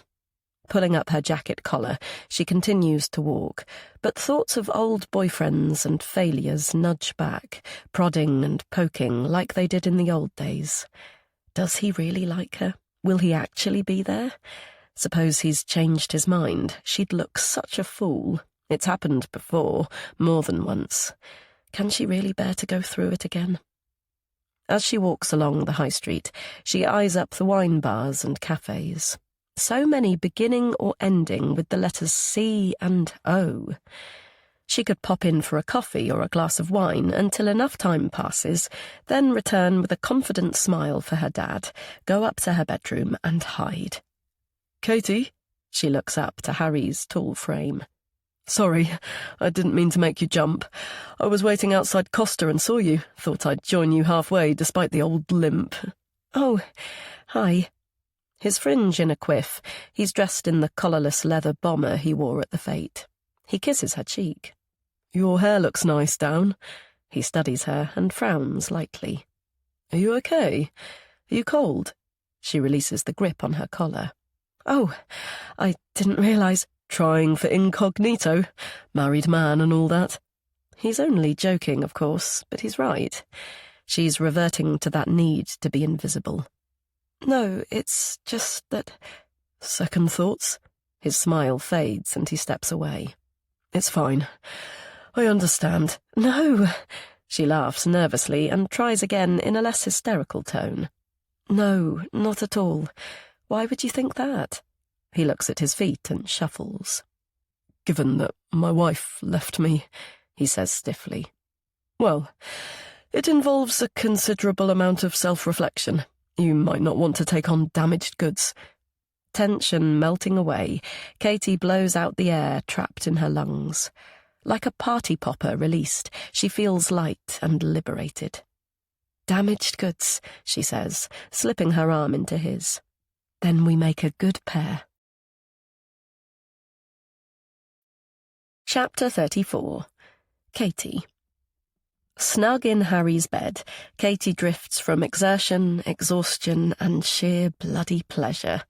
Pulling up her jacket collar, she continues to walk, but thoughts of old boyfriends and failures nudge back, prodding and poking like they did in the old days. Does he really like her? Will he actually be there? Suppose he's changed his mind. She'd look such a fool. It's happened before, more than once. Can she really bear to go through it again? As she walks along the high street, she eyes up the wine bars and cafes. So many beginning or ending with the letters C and O. She could pop in for a coffee or a glass of wine until enough time passes, then return with a confident smile for her dad, go up to her bedroom and hide. Katie? She looks up to Harry's tall frame. Sorry, I didn't mean to make you jump. I was waiting outside Costa and saw you. Thought I'd join you halfway, despite the old limp. Oh, hi. His fringe in a quiff, he's dressed in the collarless leather bomber he wore at the fete. He kisses her cheek. Your hair looks nice, Down. He studies her and frowns lightly. Are you okay? Are you cold? She releases the grip on her collar. Oh, I didn't realise. Trying for incognito, married man and all that. He's only joking, of course, but he's right. She's reverting to that need to be invisible. No, it's just that... Second thoughts? His smile fades and he steps away. It's fine. I understand. No! She laughs nervously and tries again in a less hysterical tone. No, not at all. Why would you think that? He looks at his feet and shuffles. Given that my wife left me, he says stiffly. Well, it involves a considerable amount of self-reflection. You might not want to take on damaged goods. Tension melting away, Katie blows out the air trapped in her lungs. Like a party popper released, she feels light and liberated. Damaged goods, she says, slipping her arm into his. Then we make a good pair. Chapter 34. Katie. Snug in Harry's bed, Katie drifts from exertion, exhaustion, and sheer bloody pleasure.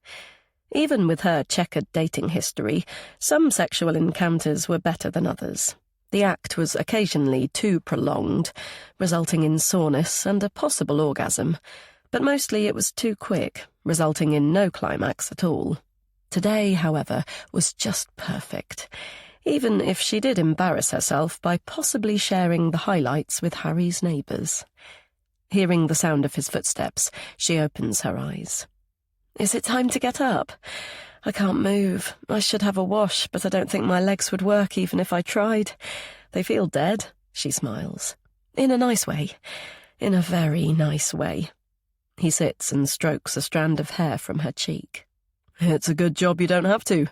Even with her checkered dating history, some sexual encounters were better than others. The act was occasionally too prolonged, resulting in soreness and a possible orgasm, but mostly it was too quick, resulting in no climax at all. Today, however, was just perfect, even if she did embarrass herself by possibly sharing the highlights with Harry's neighbours. Hearing the sound of his footsteps, she opens her eyes. "Is it time to get up? I can't move. I should have a wash, but I don't think my legs would work even if I tried. They feel dead," she smiles. "In a nice way. In a very nice way." He sits and strokes a strand of hair from her cheek. "It's a good job you don't have to.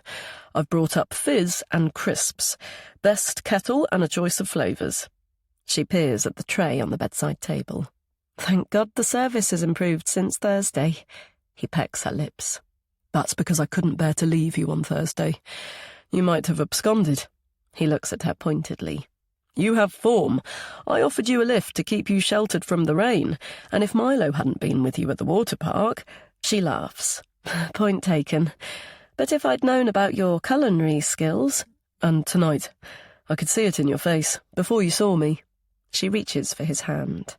I've brought up fizz and crisps, best kettle and a choice of flavours." She peers at the tray on the bedside table. "Thank God the service has improved since Thursday." He pecks her lips. "That's because I couldn't bear to leave you on Thursday. You might have absconded." He looks at her pointedly. "You have form. I offered you a lift to keep you sheltered from the rain, and if Milo hadn't been with you at the water park—" She laughs. "Point taken. But if I'd known about your culinary skills—" "And tonight. I could see it in your face, before you saw me." She reaches for his hand.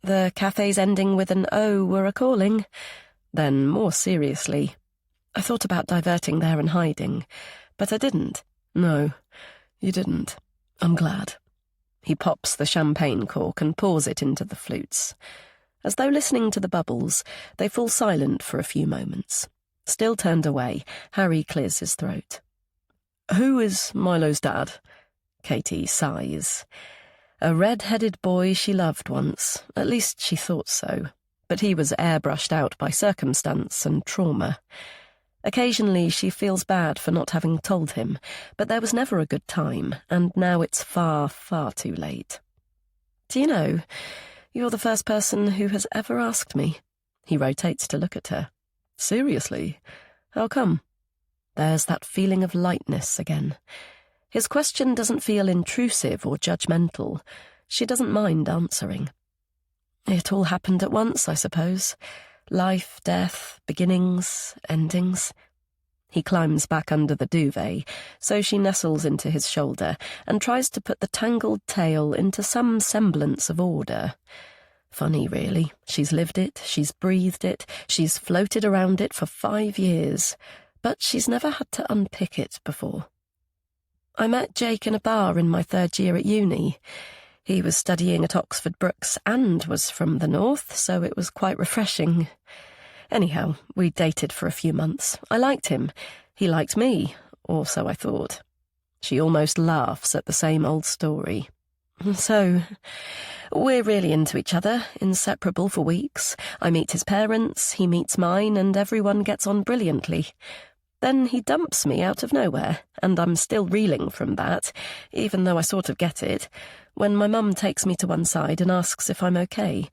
"The cafes ending with an O were a calling." Then, more seriously, "I thought about diverting there and hiding, but I didn't." "No, you didn't. I'm glad." He pops the champagne cork and pours it into the flutes. As though listening to the bubbles, they fall silent for a few moments. Still turned away, Harry clears his throat. "Who is Milo's dad?" Katie sighs. A red-headed boy she loved once, at least she thought so, but he was airbrushed out by circumstance and trauma. Occasionally she feels bad for not having told him, but there was never a good time, and now it's far, far too late. "Do you know, you're the first person who has ever asked me." He rotates to look at her. "Seriously? How come?" There's that feeling of lightness again. His question doesn't feel intrusive or judgmental. She doesn't mind answering. "It all happened at once, I suppose. Life, death, beginnings, endings." He climbs back under the duvet, so she nestles into his shoulder and tries to put the tangled tale into some semblance of order. Funny, really. She's lived it, she's breathed it, she's floated around it for 5 years, but she's never had to unpick it before. "I met Jake in a bar in my 3rd year at uni. He was studying at Oxford Brookes and was from the north, so it was quite refreshing. Anyhow, we dated for a few months. I liked him. He liked me, or so I thought." She almost laughs at the same old story. "So, we're really into each other, inseparable for weeks. I meet his parents, he meets mine, and everyone gets on brilliantly. Then he dumps me out of nowhere, and I'm still reeling from that, even though I sort of get it, when my mum takes me to one side and asks if I'm okay."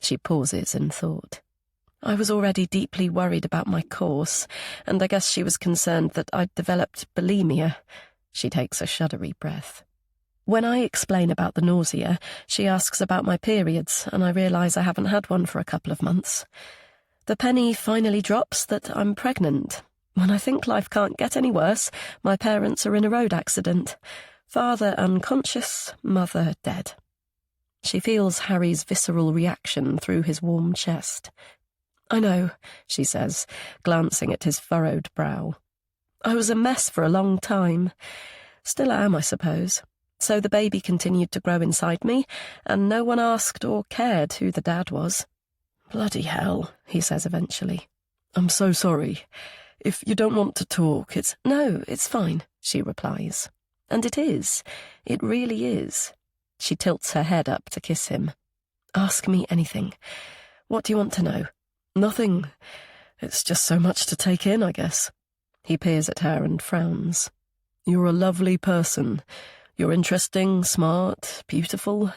She pauses in thought. "I was already deeply worried about my course, and I guess she was concerned that I'd developed bulimia." She takes a shuddery breath. "When I explain about the nausea, she asks about my periods, and I realise I haven't had one for a couple of months. The penny finally drops that I'm pregnant. When I think life can't get any worse, my parents are in a road accident. Father unconscious, mother dead." She feels Harry's visceral reaction through his warm chest. "I know," she says, glancing at his furrowed brow. "I was a mess for a long time. Still am, I suppose. So the baby continued to grow inside me, and no one asked or cared who the dad was." "Bloody hell," he says eventually. "I'm so sorry. If you don't want to talk, it's—" "No, it's fine," she replies. And it is. It really is. She tilts her head up to kiss him. "Ask me anything. What do you want to know?" "Nothing. It's just so much to take in, I guess." He peers at her and frowns. "You're a lovely person. You're interesting, smart, beautiful.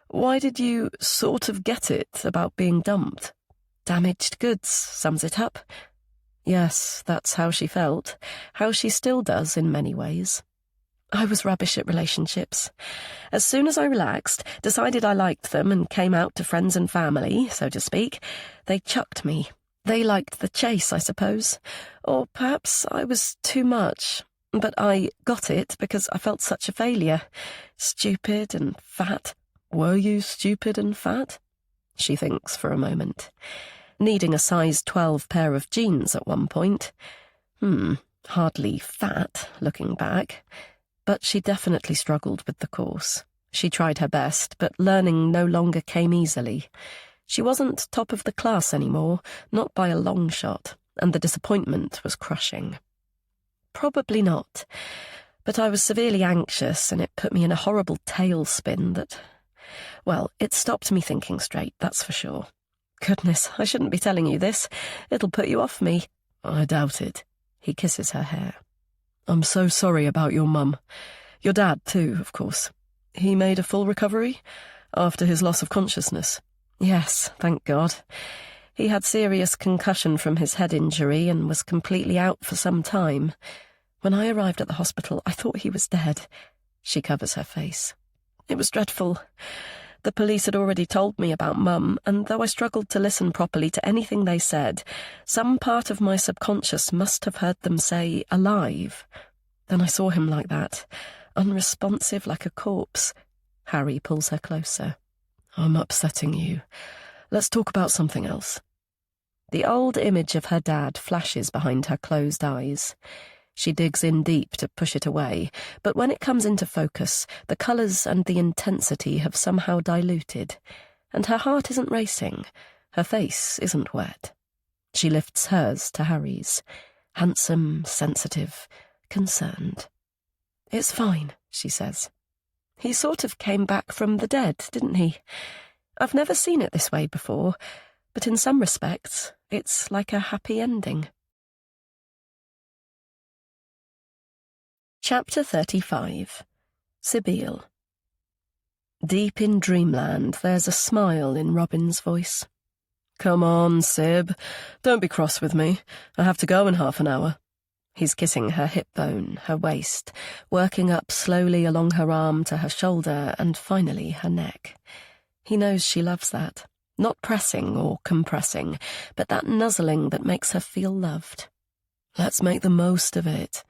Why did you sort of get it about being dumped?" "Damaged goods sums it up." Yes, that's how she felt, how she still does in many ways. "I was rubbish at relationships. As soon as I relaxed, decided I liked them and came out to friends and family, so to speak, they chucked me. They liked the chase, I suppose. Or perhaps I was too much. But I got it because I felt such a failure. Stupid and fat." "Were you stupid and fat?" She thinks for a moment. "Needing a size 12 pair of jeans at one point." Hardly fat, looking back. But she definitely struggled with the course. She tried her best, but learning no longer came easily. She wasn't top of the class anymore, not by a long shot, and the disappointment was crushing. Probably not, but I was severely anxious, and it put me in a horrible tailspin that... Well, it stopped me thinking straight, that's for sure. Goodness, I shouldn't be telling you this. It'll put you off me. I doubt it. He kisses her hair. I'm so sorry about your mum. Your dad, too, of course. He made a full recovery after his loss of consciousness. Yes, thank God. He had serious concussion from his head injury and was completely out for some time. When I arrived at the hospital, I thought he was dead. She covers her face. It was dreadful. The police had already told me about Mum, and though I struggled to listen properly to anything they said, some part of my subconscious must have heard them say, alive. Then I saw him like that, unresponsive like a corpse. Harry pulls her closer. I'm upsetting you. Let's talk about something else. The old image of her dad flashes behind her closed eyes. She digs in deep to push it away, but when it comes into focus, the colours and the intensity have somehow diluted, and her heart isn't racing, her face isn't wet. She lifts hers to Harry's, handsome, sensitive, concerned. It's fine, she says. He sort of came back from the dead, didn't he? I've never seen it this way before, but in some respects, it's like a happy ending. Chapter 35. Sibylle. Deep in dreamland, there's a smile in Robin's voice. Come on, Sib. Don't be cross with me. I have to go in half an hour. He's kissing her hip bone, her waist, working up slowly along her arm to her shoulder and finally her neck. He knows she loves that. Not pressing or compressing, but that nuzzling that makes her feel loved. Let's make the most of it.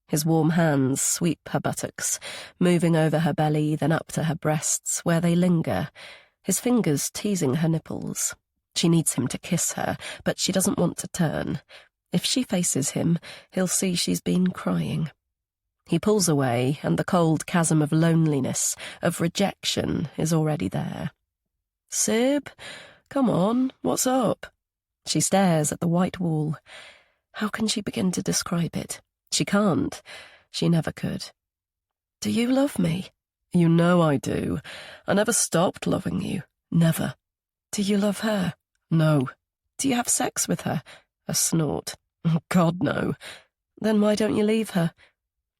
His warm hands sweep her buttocks, moving over her belly, then up to her breasts, where they linger, his fingers teasing her nipples. She needs him to kiss her, but she doesn't want to turn. If she faces him, he'll see she's been crying. He pulls away, and the cold chasm of loneliness, of rejection, is already there. Sib, come on, what's up? She stares at the white wall. How can she begin to describe it? She can't. She never could. Do you love me? You know I do. I never stopped loving you. Never. Do you love her? No. Do you have sex with her? A snort. God, no. Then why don't you leave her?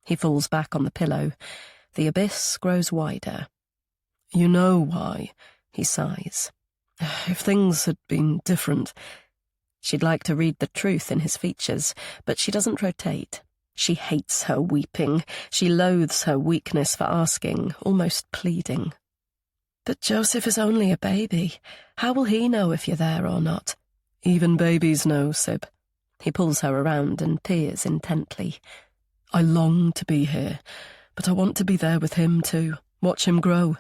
He falls back on the pillow. The abyss grows wider. You know why, he sighs. If things had been different. She'd like to read the truth in his features, but she doesn't rotate. She hates her weeping. She loathes her weakness for asking, almost pleading. But Joseph is only a baby. How will he know if you're there or not? Even babies know, Sib. He pulls her around and peers intently. I long to be here, but I want to be there with him too. Watch him grow.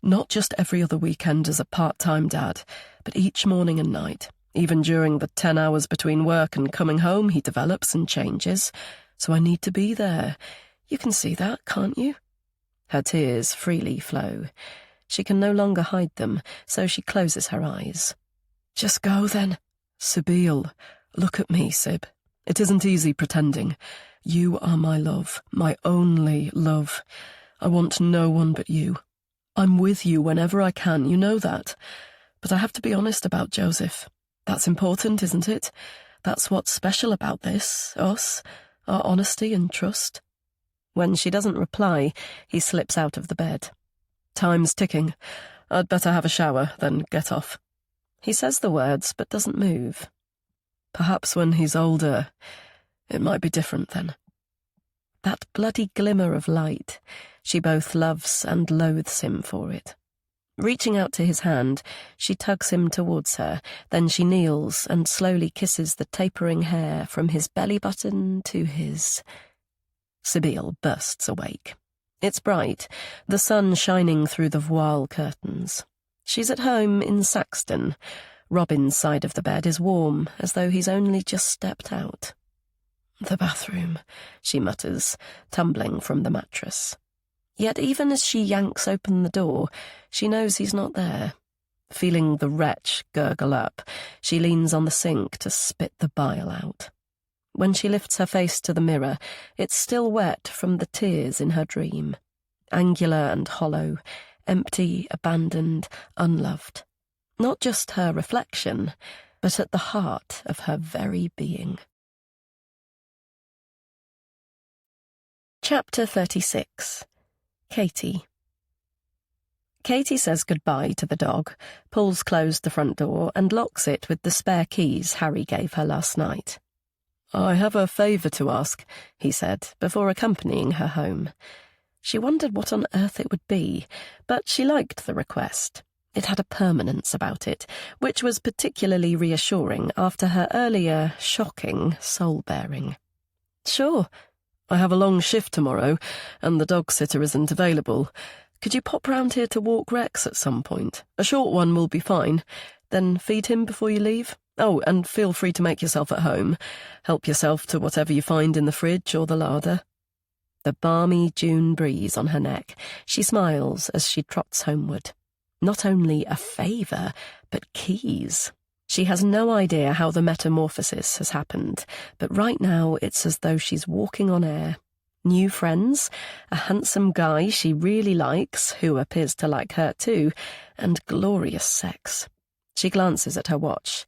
Not just every other weekend as a part-time dad, but each morning and night. Even during the 10 hours between work and coming home, he develops and changes. So I need to be there. You can see that, can't you? Her tears freely flow. She can no longer hide them, so she closes her eyes. Just go, then. Sibylle, look at me, Sib. It isn't easy pretending. You are my love, my only love. I want no one but you. I'm with you whenever I can, you know that. But I have to be honest about Joseph. That's important, isn't it? That's what's special about this, us, our honesty and trust. When she doesn't reply, he slips out of the bed. Time's ticking. I'd better have a shower, then get off. He says the words, but doesn't move. Perhaps when he's older, it might be different then. That bloody glimmer of light. She both loves and loathes him for it. Reaching out to his hand, she tugs him towards her, then she kneels and slowly kisses the tapering hair from his belly button to his... Sibylle bursts awake. It's bright, the sun shining through the voile curtains. She's at home in Saxton. Robin's side of the bed is warm, as though he's only just stepped out. The bathroom, she mutters, tumbling from the mattress. Yet even as she yanks open the door, she knows he's not there. Feeling the wretch gurgle up, she leans on the sink to spit the bile out. When she lifts her face to the mirror, it's still wet from the tears in her dream. Angular and hollow, empty, abandoned, unloved. Not just her reflection, but at the heart of her very being. Chapter 36. Katie. Katie says goodbye to the dog, pulls closed the front door and locks it with the spare keys Harry gave her last night. "I have a favour to ask," he said, before accompanying her home. She wondered what on earth it would be, but she liked the request. It had a permanence about it, which was particularly reassuring after her earlier, shocking soul-bearing. "Sure. I have a long shift tomorrow, and the dog-sitter isn't available. Could you pop round here to walk Rex at some point? A short one will be fine. Then feed him before you leave. Oh, and feel free to make yourself at home. Help yourself to whatever you find in the fridge or the larder." The balmy June breeze on her neck, she smiles as she trots homeward. Not only a favour, but keys. She has no idea how the metamorphosis has happened, but right now it's as though she's walking on air. New friends, a handsome guy she really likes, who appears to like her too, and glorious sex. She glances at her watch.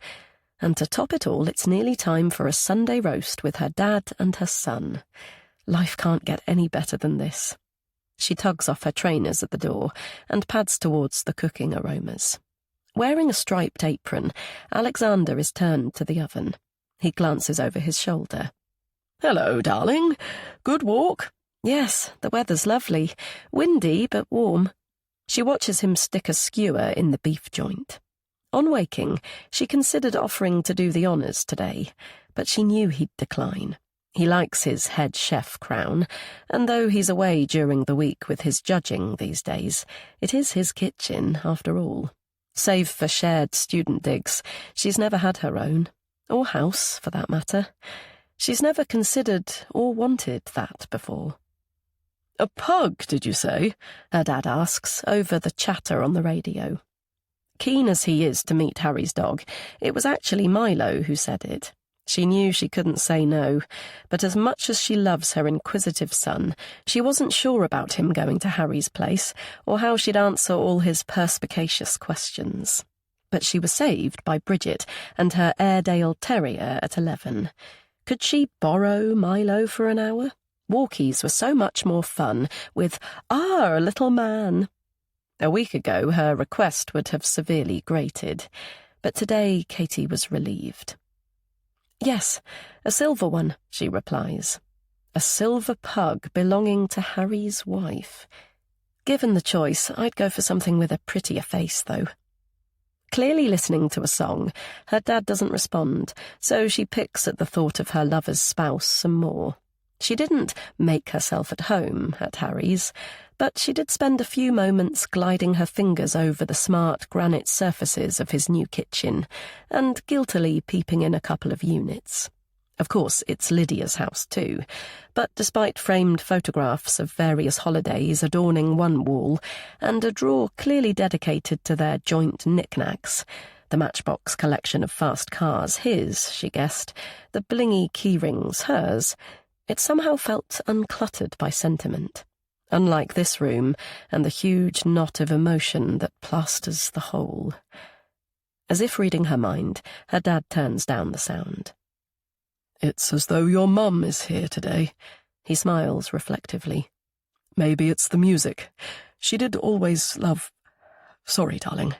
And to top it all, it's nearly time for a Sunday roast with her dad and her son. Life can't get any better than this. She tugs off her trainers at the door and pads towards the cooking aromas. Wearing a striped apron, Alexander is turned to the oven. He glances over his shoulder. "Hello, darling. Good walk?" "Yes, the weather's lovely. Windy, but warm." She watches him stick a skewer in the beef joint. On waking, she considered offering to do the honours today, but she knew he'd decline. He likes his head chef crown, and though he's away during the week with his judging these days, it is his kitchen, after all. Save for shared student digs, she's never had her own, or house, for that matter. She's never considered or wanted that before. "A pug, did you say?" her dad asks, over the chatter on the radio. Keen as he is to meet Harry's dog, it was actually Milo who said it. She knew she couldn't say no, but as much as she loves her inquisitive son, she wasn't sure about him going to Harry's place, or how she'd answer all his perspicacious questions. But she was saved by Bridget and her Airedale Terrier at 11. Could she borrow Milo for an hour? Walkies were so much more fun with, "Ah, little man." A week ago, her request would have severely grated, but today Katie was relieved. "Yes, a silver one," she replies. A silver pug belonging to Harry's wife. Given the choice, I'd go for something with a prettier face, though. Clearly listening to a song, her dad doesn't respond, so she picks at the thought of her lover's spouse some more. She didn't make herself at home at Harry's, but she did spend a few moments gliding her fingers over the smart granite surfaces of his new kitchen, and guiltily peeping in a couple of units. Of course, it's Lydia's house too, but despite framed photographs of various holidays adorning one wall, and a drawer clearly dedicated to their joint knickknacks, the Matchbox collection of fast cars his, she guessed, the blingy keyrings hers, it somehow felt uncluttered by sentiment. Unlike this room and the huge knot of emotion that plasters the whole. As if reading her mind, her dad turns down the sound. "It's as though your mum is here today," he smiles reflectively. "Maybe it's the music. She did always love... Sorry, darling.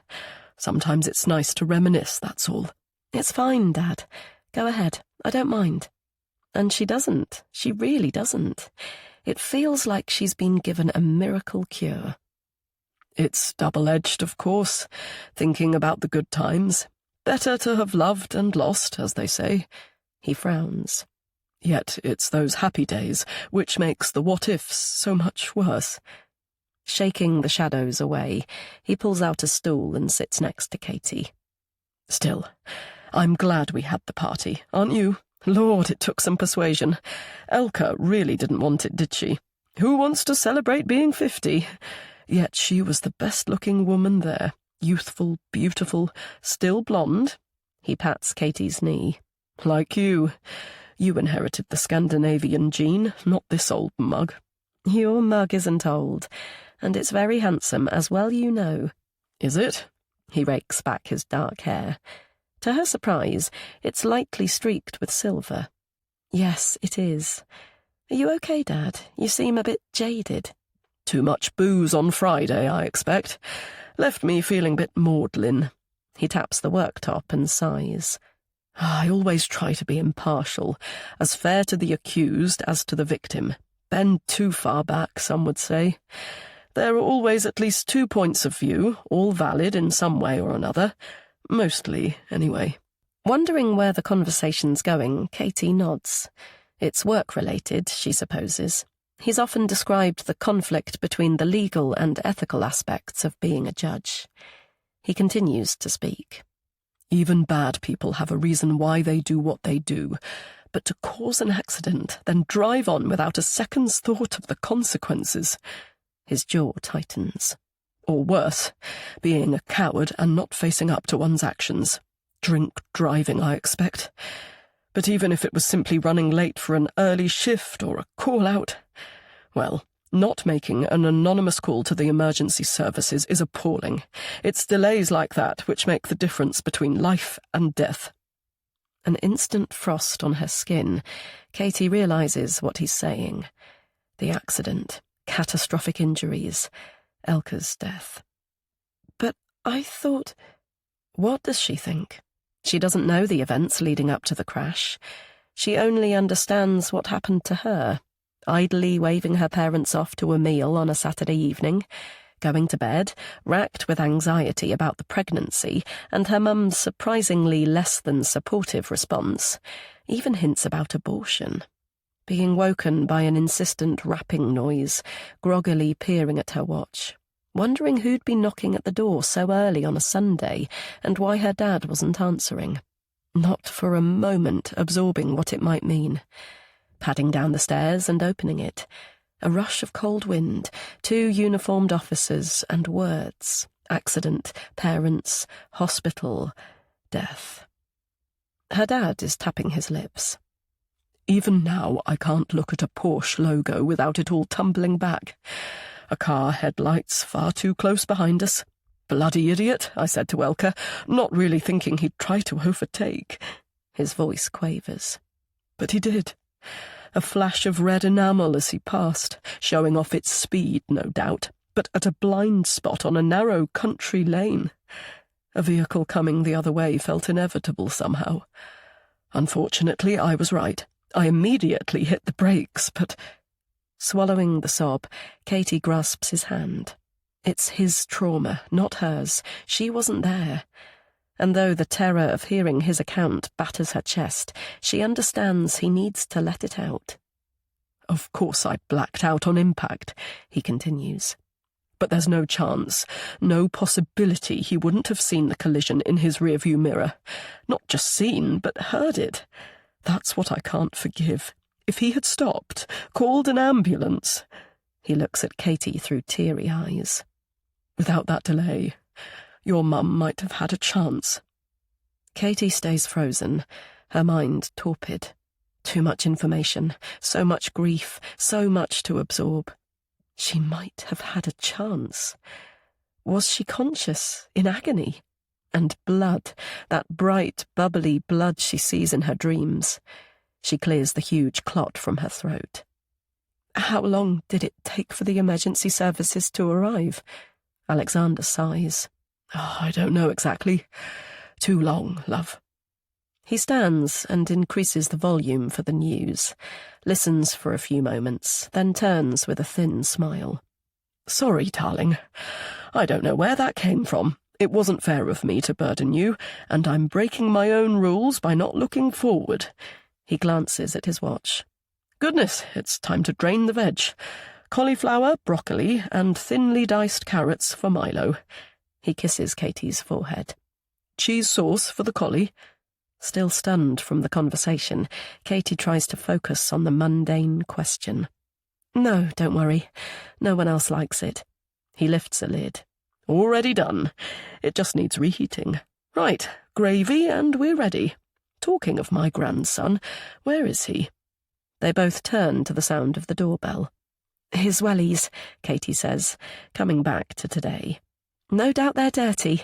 Sometimes it's nice to reminisce, that's all." "It's fine, Dad. Go ahead. I don't mind." And she doesn't. She really doesn't. It feels like she's been given a miracle cure. "It's double-edged, of course, thinking about the good times. Better to have loved and lost, as they say." He frowns. "Yet it's those happy days which makes the what-ifs so much worse." Shaking the shadows away, he pulls out a stool and sits next to Katie. "Still, I'm glad we had the party, aren't you? Lord, it took some persuasion. Elka really didn't want it, did she? Who wants to celebrate being 50? Yet she was the best-looking woman there. Youthful, beautiful, still blonde. He pats Katie's knee. Like you. You inherited the Scandinavian gene, not this old mug. Your mug isn't old, and it's very handsome, as well you know. Is it? He rakes back his dark hair. To her surprise, it's lightly streaked with silver. Yes, it is. Are you okay, Dad? You seem a bit jaded. Too much booze on Friday, I expect. Left me feeling a bit maudlin. He taps the worktop and sighs. I always try to be impartial, as fair to the accused as to the victim. Bend too far back, some would say. There are always at least 2 points of view, all valid in some way or another. Mostly, anyway. Wondering where the conversation's going, Katie nods. It's work-related, she supposes. He's often described the conflict between the legal and ethical aspects of being a judge. He continues to speak. Even bad people have a reason why they do what they do, but to cause an accident, then drive on without a second's thought of the consequences. His jaw tightens. Or worse, being a coward and not facing up to one's actions. Drink driving, I expect. But even if it was simply running late for an early shift or a call-out, well, not making an anonymous call to the emergency services is appalling. It's delays like that which make the difference between life and death. An instant frost on her skin, Katie realizes what he's saying. The accident, catastrophic injuries, Elka's death. But I thought... What does she think? She doesn't know the events leading up to the crash. She only understands what happened to her, idly waving her parents off to a meal on a Saturday evening, going to bed, racked with anxiety about the pregnancy, and her mum's surprisingly less than supportive response, even hints about abortion. Being woken by an insistent rapping noise, groggily peering at her watch, wondering who'd been knocking at the door so early on a Sunday and why her dad wasn't answering. Not for a moment absorbing what it might mean. Padding down the stairs and opening it. A rush of cold wind, 2 uniformed officers and words. Accident, parents, hospital, death. Her dad is tapping his lips. Even now I can't look at a Porsche logo without it all tumbling back. A car headlights far too close behind us. Bloody idiot, I said to Elka, not really thinking he'd try to overtake. His voice quavers. But he did. A flash of red enamel as he passed, showing off its speed, no doubt, but at a blind spot on a narrow country lane. A vehicle coming the other way felt inevitable somehow. Unfortunately, I was right. I immediately hit the brakes, but... Swallowing the sob, Katie grasps his hand. It's his trauma, not hers. She wasn't there. And though the terror of hearing his account batters her chest, she understands he needs to let it out. Of course I blacked out on impact, he continues. But there's no chance, no possibility he wouldn't have seen the collision in his rearview mirror. Not just seen, but heard it. That's what I can't forgive. If he had stopped, called an ambulance... He looks at Katie through teary eyes. Without that delay, your mum might have had a chance. Katie stays frozen, her mind torpid. Too much information, so much grief, so much to absorb. She might have had a chance. Was she conscious, in agony? And blood, that bright, bubbly blood she sees in her dreams. She clears the huge clot from her throat. How long did it take for the emergency services to arrive? Alexander sighs. Oh, I don't know exactly. Too long, love. He stands and increases the volume for the news, listens for a few moments, then turns with a thin smile. Sorry, darling. I don't know where that came from. It wasn't fair of me to burden you, and I'm breaking my own rules by not looking forward. He glances at his watch. Goodness, it's time to drain the veg. Cauliflower, broccoli, and thinly diced carrots for Milo. He kisses Katie's forehead. Cheese sauce for the collie. Still stunned from the conversation, Katie tries to focus on the mundane question. No, don't worry. No one else likes it. He lifts a lid. Already done. It just needs reheating. Right, gravy, and we're ready. Talking of my grandson, where is he? They both turn to the sound of the doorbell. His wellies, Katie says, coming back to today. No doubt they're dirty.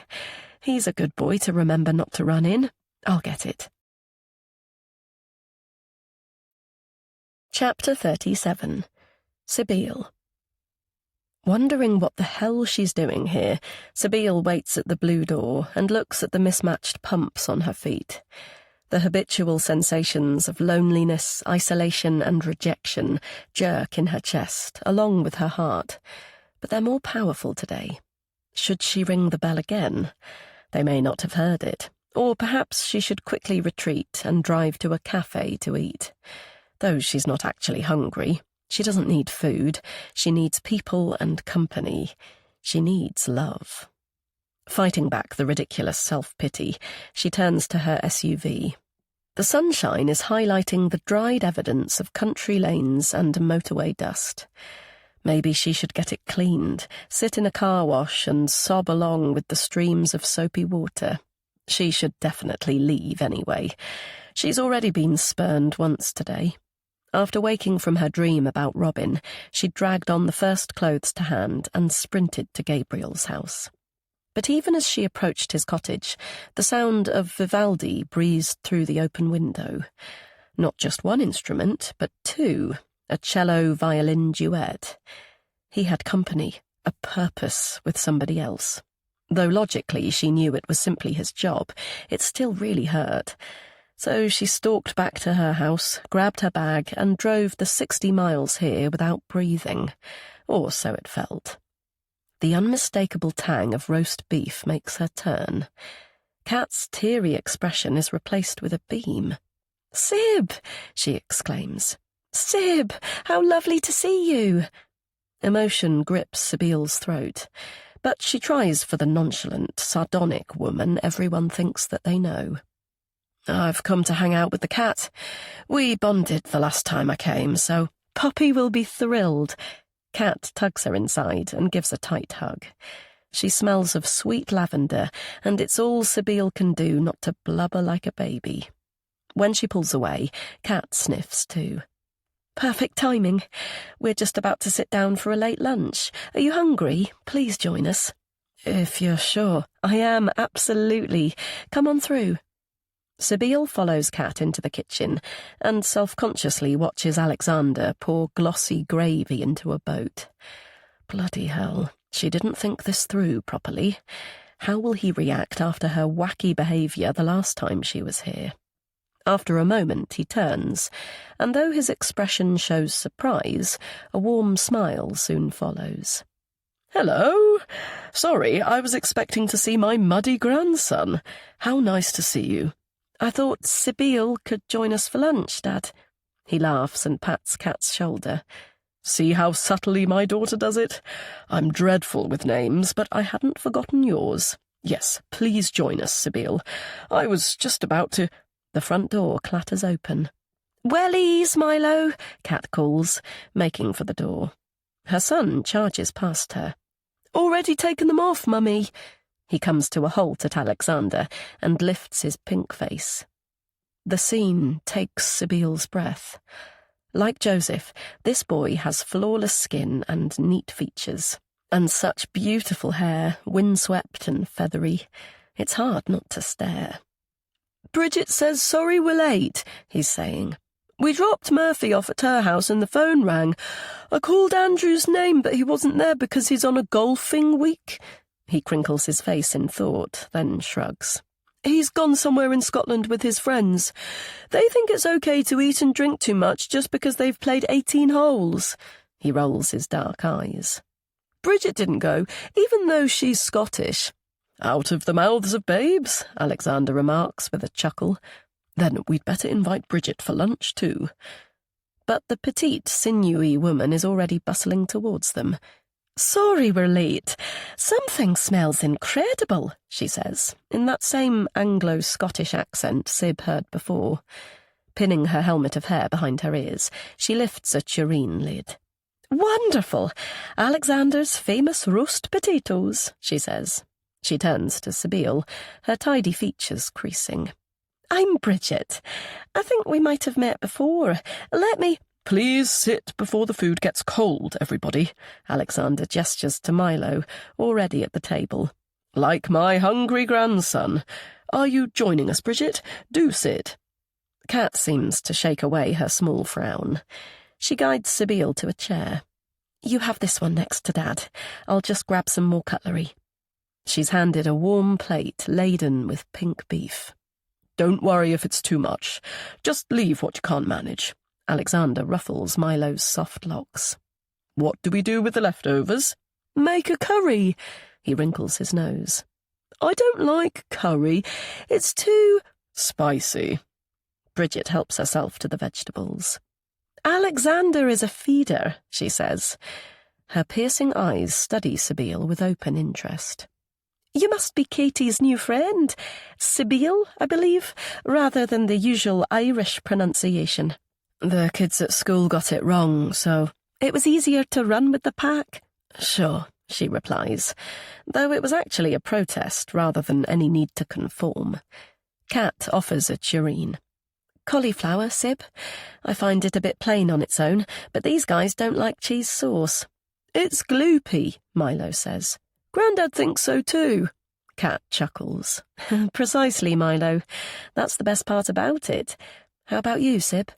He's a good boy to remember not to run in. I'll get it. Chapter 37. Sibylle. Wondering what the hell she's doing here, Sibylle waits at the blue door and looks at the mismatched pumps on her feet. The habitual sensations of loneliness, isolation and rejection jerk in her chest, along with her heart. But they're more powerful today. Should she ring the bell again? They may not have heard it. Or perhaps she should quickly retreat and drive to a cafe to eat. Though she's not actually hungry. She doesn't need food. She needs people and company. She needs love. Fighting back the ridiculous self-pity, she turns to her SUV. The sunshine is highlighting the dried evidence of country lanes and motorway dust. Maybe she should get it cleaned, sit in a car wash and sob along with the streams of soapy water. She should definitely leave anyway. She's already been spurned once today. After waking from her dream about Robin, she dragged on the first clothes to hand and sprinted to Gabriel's house. But even as she approached his cottage, the sound of Vivaldi breezed through the open window. Not just one instrument, but two, a cello-violin duet. He had company, a purpose with somebody else. Though logically she knew it was simply his job, it still really hurt. So she stalked back to her house, grabbed her bag, and drove the 60 miles here without breathing. Or so it felt. The unmistakable tang of roast beef makes her turn. Kat's teary expression is replaced with a beam. "Sib!" she exclaims. "Sib, how lovely to see you!" Emotion grips Sibylle's throat, but she tries for the nonchalant, sardonic woman everyone thinks that they know. "I've come to hang out with the cat. We bonded the last time I came, so Poppy will be thrilled." Kat tugs her inside and gives a tight hug. She smells of sweet lavender, and it's all Sibylle can do not to blubber like a baby. When she pulls away, Kat sniffs too. "Perfect timing. We're just about to sit down for a late lunch. Are you hungry? Please join us." "If you're sure." "I am, absolutely. Come on through." Sibylle follows Kat into the kitchen and self-consciously watches Alexander pour glossy gravy into a boat. Bloody hell, she didn't think this through properly. How will he react after her wacky behaviour the last time she was here? After a moment he turns, and though his expression shows surprise, a warm smile soon follows. "Hello. Sorry, I was expecting to see my muddy grandson. How nice to see you." "I thought Sibylle could join us for lunch, Dad." He laughs and pats Kat's shoulder. "See how subtly my daughter does it? I'm dreadful with names, but I hadn't forgotten yours. Yes, please join us, Sibylle. I was just about to—" The front door clatters open. "Wellies, Milo," Kat calls, making for the door. Her son charges past her. "Already taken them off, Mummy." He comes to a halt at Alexander and lifts his pink face. The scene takes Sibylle's breath. Like Joseph, this boy has flawless skin and neat features, and such beautiful hair, windswept and feathery. It's hard not to stare. "Bridget says sorry we're late," he's saying. "We dropped Murphy off at her house and the phone rang. I called Andrew's name, but he wasn't there because he's on a golfing week." He crinkles his face in thought, then shrugs. "He's gone somewhere in Scotland with his friends. They think it's okay to eat and drink too much just because they've played 18 holes. He rolls his dark eyes. "Bridget didn't go, even though she's Scottish." "Out of the mouths of babes," Alexander remarks with a chuckle. "Then we'd better invite Bridget for lunch too." But the petite, sinewy woman is already bustling towards them. "Sorry we're late. Something smells incredible," she says, in that same Anglo-Scottish accent Sib heard before. Pinning her helmet of hair behind her ears, she lifts a tureen lid. "Wonderful! Alexander's famous roast potatoes," she says. She turns to Sybille, her tidy features creasing. "I'm Bridget. I think we might have met before. Let me—" "Please sit before the food gets cold, everybody." Alexander gestures to Milo, already at the table. "Like my hungry grandson. Are you joining us, Bridget? Do sit." Kat seems to shake away her small frown. She guides Sybille to a chair. "You have this one next to Dad. I'll just grab some more cutlery." She's handed a warm plate laden with pink beef. "Don't worry if it's too much. Just leave what you can't manage." Alexander ruffles Milo's soft locks. "What do we do with the leftovers?" "Make a curry." He wrinkles his nose. "I don't like curry. It's too spicy." Bridget helps herself to the vegetables. "Alexander is a feeder," she says. Her piercing eyes study Sybille with open interest. "You must be Katie's new friend. Sybille, I believe, rather than the usual Irish pronunciation." The kids at school got it wrong, so "It was easier to run with the pack." sure," she replies, though it was actually a protest rather than any need to conform. Kat offers a tureen. "Cauliflower, Sib. I find it a bit plain on its own, but these guys don't like cheese sauce." "It's gloopy," Milo says. "Grandad thinks so too." Kat chuckles. "Precisely, Milo. That's the best part about it. How about you, Sib?"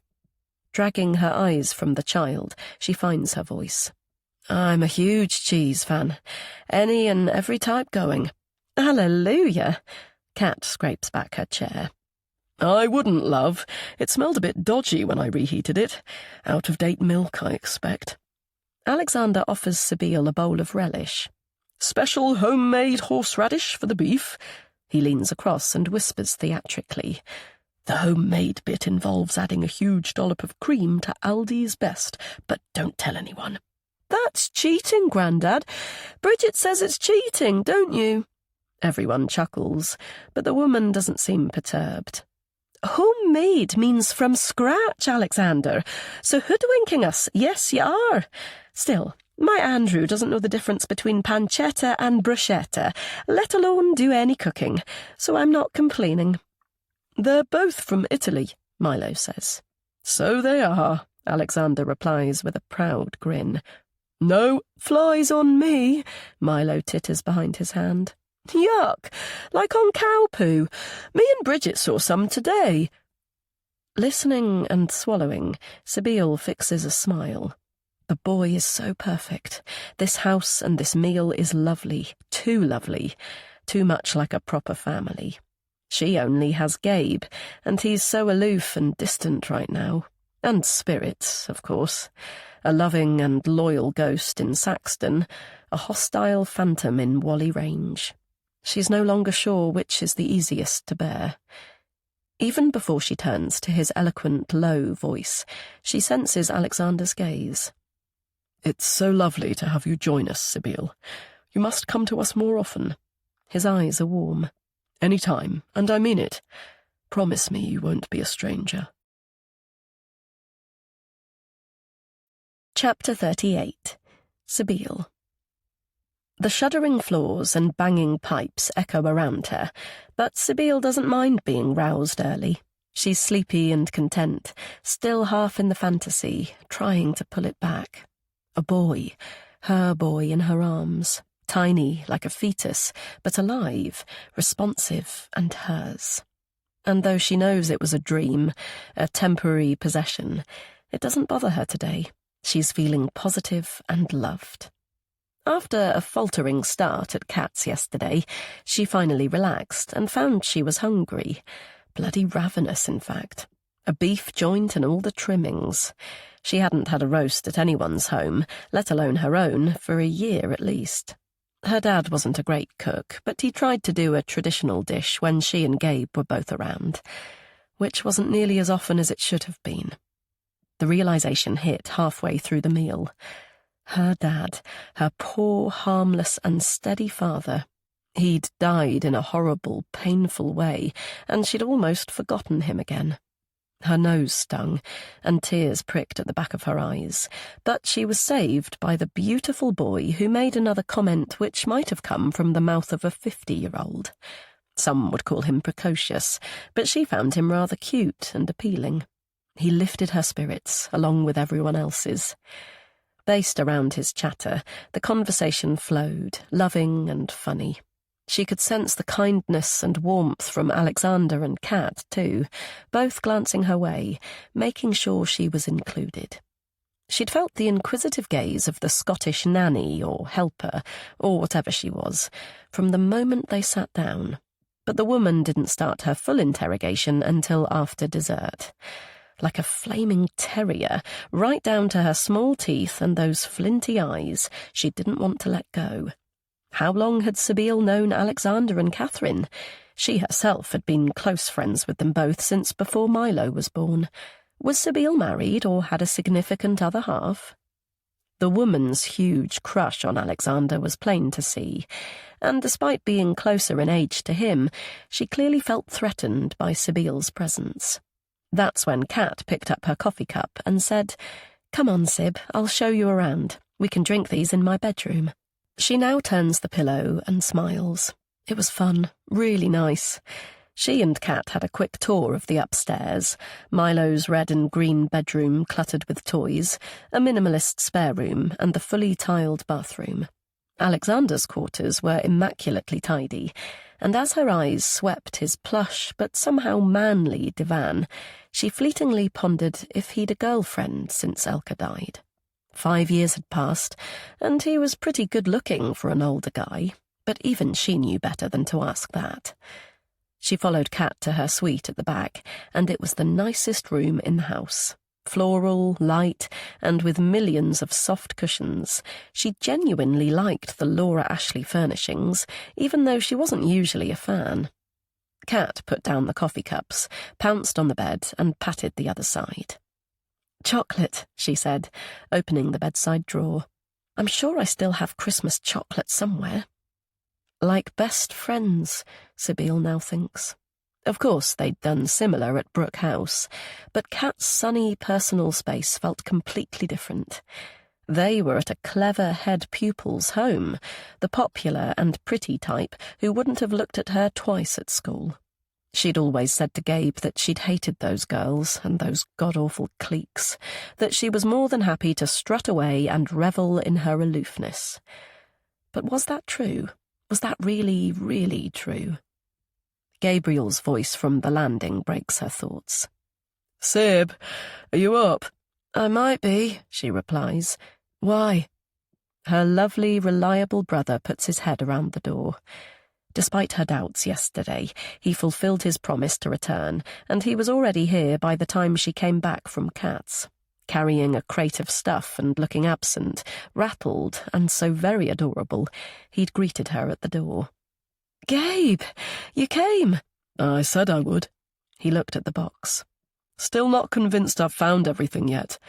Dragging her eyes from the child, she finds her voice. I'm a huge cheese fan. Any and every type going." "Hallelujah!" Kat scrapes back her chair. "I wouldn't, love. It smelled a bit dodgy when I reheated it. Out-of-date milk, I expect." Alexander offers Sybille a bowl of relish. "Special homemade horseradish for the beef." He leans across and whispers theatrically. "The homemade bit involves adding a huge dollop of cream to Aldi's Best, but don't tell anyone." "That's cheating, Grandad. Bridget says it's cheating, don't you?" Everyone chuckles, but the woman doesn't seem perturbed. "Homemade means from scratch, Alexander, so hoodwinking us, yes, you are. Still, my Andrew doesn't know the difference between pancetta and bruschetta, let alone do any cooking, so I'm not complaining." "They're both from Italy," Milo says. "So they are," Alexander replies with a proud grin. "No flies on me," Milo titters behind his hand. "Yuck, like on cow poo. Me and Bridget saw some today." Listening and swallowing, Sybille fixes a smile. The boy is so perfect. This house and this meal is lovely, too much like a proper family. She only has Gabe, and he's so aloof and distant right now. And Spirits, of course. A loving and loyal ghost in Saxton, a hostile phantom in Whalley Range. She's no longer sure which is the easiest to bear. Even before she turns to his eloquent, low voice, she senses Alexander's gaze. "It's so lovely to have you join us, Sybille. You must come to us more often." His eyes are warm. "Any time, and I mean it. Promise me you won't be a stranger." Chapter 38. Sybille. The shuddering floors and banging pipes echo around her, but Sybille doesn't mind being roused early. She's sleepy and content, still half in the fantasy, trying to pull it back. A boy, her boy in her arms, tiny like a fetus, but alive, responsive and hers. And though she knows it was a dream, a temporary possession, it doesn't bother her today. She's feeling positive and loved. After a faltering start at Kat's yesterday, she finally relaxed and found she was hungry. Bloody ravenous, in fact. A beef joint and all the trimmings. She hadn't had a roast at anyone's home, let alone her own, for a year at least. Her dad wasn't a great cook, but he tried to do a traditional dish when she and Gabe were both around, which wasn't nearly as often as it should have been. The realization hit halfway through the meal. Her dad, her poor, harmless and steady father. He'd died in a horrible, painful way, and she'd almost forgotten him again. Her nose stung, and tears pricked at the back of her eyes, but she was saved by the beautiful boy who made another comment which might have come from the mouth of a 50-year-old. Some would call him precocious, but she found him rather cute and appealing. He lifted her spirits, along with everyone else's. Based around his chatter, the conversation flowed, loving and funny. She could sense the kindness and warmth from Alexander and Kat, too, both glancing her way, making sure she was included. She'd felt the inquisitive gaze of the Scottish nanny or helper, or whatever she was, from the moment they sat down. But the woman didn't start her full interrogation until after dessert. Like a flaming terrier, right down to her small teeth and those flinty eyes, she didn't want to let go. How long had Sibyl known Alexander and Catherine? She herself had been close friends with them both since before Milo was born. Was Sibyl married or had a significant other half? The woman's huge crush on Alexander was plain to see, and despite being closer in age to him, she clearly felt threatened by Sibyl's presence. That's when Kat picked up her coffee cup and said, "Come on, Sib, I'll show you around. We can drink these in my bedroom." She now turns the pillow and smiles. It was fun, really nice. She and Kat had a quick tour of the upstairs, Milo's red and green bedroom cluttered with toys, a minimalist spare room, and the fully tiled bathroom. Alexander's quarters were immaculately tidy, and as her eyes swept his plush but somehow manly divan, she fleetingly pondered if he'd a girlfriend since Elka died. 5 years had passed, and he was pretty good-looking for an older guy, but even she knew better than to ask that. She followed Kat to her suite at the back, and it was the nicest room in the house. Floral, light, and with millions of soft cushions. She genuinely liked the Laura Ashley furnishings, even though she wasn't usually a fan. Kat put down the coffee cups, pounced on the bed, and patted the other side. "Chocolate," she said, opening the bedside drawer. "I'm sure I still have Christmas chocolate somewhere." Like best friends, Sibyl now thinks. Of course, they'd done similar at Brooke House, but Kat's sunny personal space felt completely different. They were at a clever head pupil's home, the popular and pretty type who wouldn't have looked at her twice at school. She'd always said to Gabe that she'd hated those girls and those god-awful cliques, that she was more than happy to strut away and revel in her aloofness. But was that true? Was that really, really true? Gabriel's voice from the landing breaks her thoughts. "Sib, are you up?" "I might be," she replies. "Why?" Her lovely, reliable brother puts his head around the door. Despite her doubts yesterday, he fulfilled his promise to return, and he was already here by the time she came back from Kat's, carrying a crate of stuff and looking absent, rattled, and so very adorable. He'd greeted her at the door. "Gabe, you came." "I said I would." He looked at the box. "Still not convinced I've found everything yet.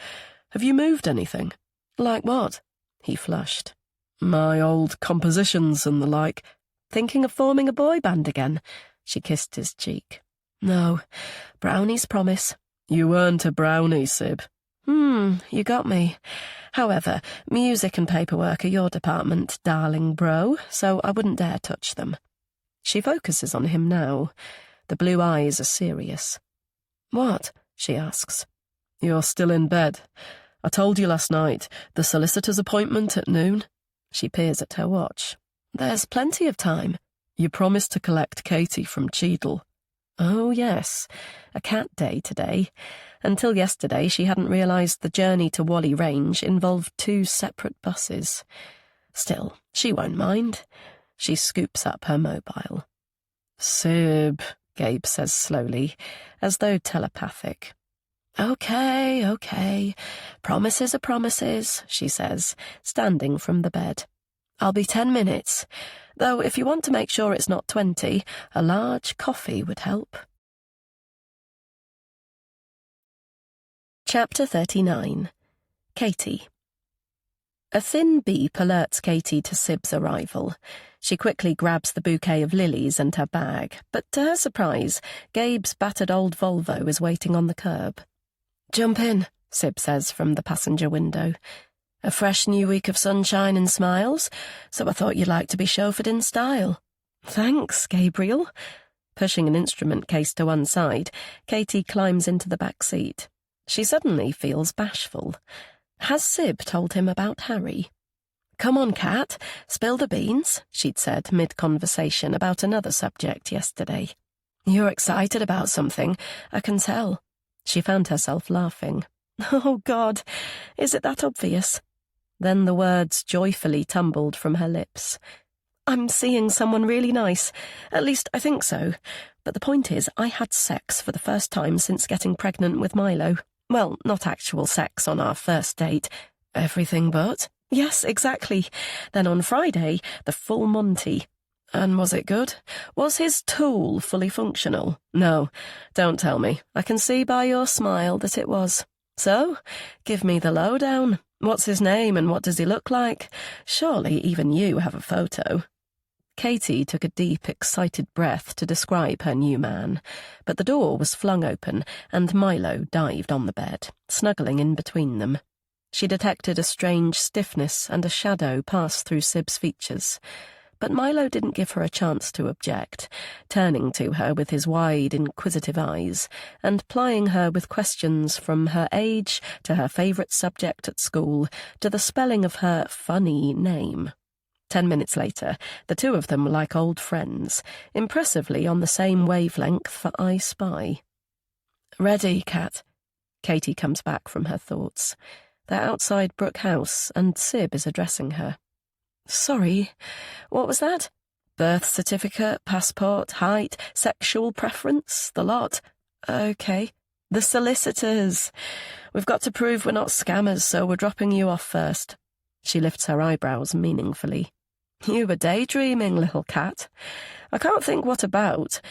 Have you moved anything?" "Like what?" He flushed. "My old compositions and the like." "Thinking of forming a boy band again?" She kissed his cheek. "No, Brownie's promise." "You weren't a brownie, Sib." You got me. However, music and paperwork are your department, darling bro, so I wouldn't dare touch them." She focuses on him now. The blue eyes are serious. "What?" she asks. "You're still in bed. I told you last night, the solicitor's appointment at noon." She peers at her watch. "There's plenty of time." "You promised to collect Katie from Cheadle." Oh, yes, a cat day today. Until yesterday, she hadn't realised the journey to Whalley Range involved 2 separate buses. Still, she won't mind. She scoops up her mobile. "Sib," Gabe says slowly, as though telepathic. Okay. Promises are promises, she says, standing from the bed. "I'll be 10 minutes. Though if you want to make sure it's not 20, a large coffee would help." Chapter 39. Katie. A thin beep alerts Katie to Sib's arrival. She quickly grabs the bouquet of lilies and her bag, but to her surprise, Gabe's battered old Volvo is waiting on the curb. "Jump in," Sib says from the passenger window. "A fresh new week of sunshine and smiles, so I thought you'd like to be chauffeured in style." "Thanks, Gabriel." Pushing an instrument case to one side, Katie climbs into the back seat. She suddenly feels bashful. Has Sib told him about Harry? "Come on, Kat, spill the beans," she'd said mid-conversation about another subject yesterday. "You're excited about something, I can tell." She found herself laughing. "Oh, God, is it that obvious?" Then the words joyfully tumbled from her lips. "I'm seeing someone really nice. At least I think so. But the point is, I had sex for the first time since getting pregnant with Milo. Well, not actual sex on our first date. Everything but. Yes, exactly. Then on Friday, the full Monty. And was it good? Was his tool fully functional? No, don't tell me. I can see by your smile that it was. So, give me the lowdown. What's his name and what does he look like? Surely even you have a photo." Katie took a deep, excited breath to describe her new man, but the door was flung open and Milo dived on the bed, snuggling in between them. She detected a strange stiffness and a shadow pass through Sib's features, but Milo didn't give her a chance to object, turning to her with his wide, inquisitive eyes and plying her with questions from her age to her favourite subject at school to the spelling of her funny name. 10 minutes later, the two of them were like old friends, impressively on the same wavelength for I Spy. "Ready, Kat?" Katie comes back from her thoughts. They're outside Brook House, and Sib is addressing her. "Sorry, what was that? Birth certificate, passport, height, sexual preference, the lot. Okay. The solicitors. We've got to prove we're not scammers, so we're dropping you off first." She lifts her eyebrows meaningfully. "You were daydreaming, little cat. I can't think what about.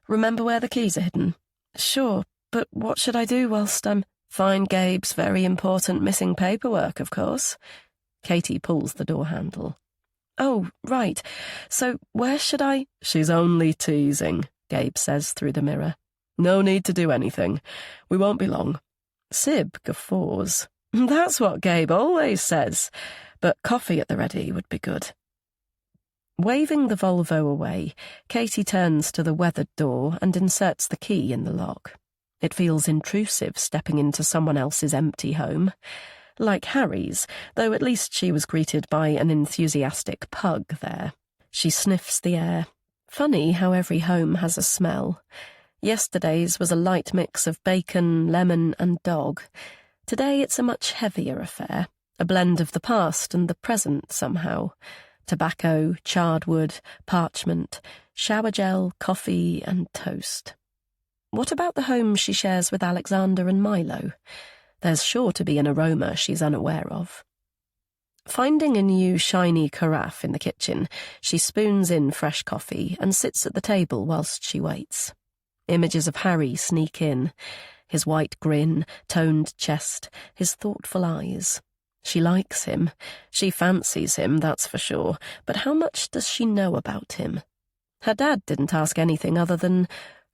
Remember where the keys are hidden?" "Sure, but what should I do whilst I'm—" "Find Gabe's very important missing paperwork, of course." Katie pulls the door handle. "Oh, right. So where should I—" "She's only teasing," Gabe says through the mirror. "No need to do anything. We won't be long." Sib guffaws. "That's what Gabe always says. But coffee at the ready would be good." Waving the Volvo away, Katie turns to the weathered door and inserts the key in the lock. It feels intrusive stepping into someone else's empty home. Like Harry's, though at least she was greeted by an enthusiastic pug there. She sniffs the air. Funny how every home has a smell. Yesterday's was a light mix of bacon, lemon, and dog. Today it's a much heavier affair, a blend of the past and the present somehow. Tobacco, charred wood, parchment, shower gel, coffee, and toast. What about the home she shares with Alexander and Milo? There's sure to be an aroma she's unaware of. Finding a new shiny carafe in the kitchen, she spoons in fresh coffee and sits at the table whilst she waits. Images of Harry sneak in. His white grin, toned chest, his thoughtful eyes. She likes him. She fancies him, that's for sure. But how much does she know about him? Her dad didn't ask anything other than,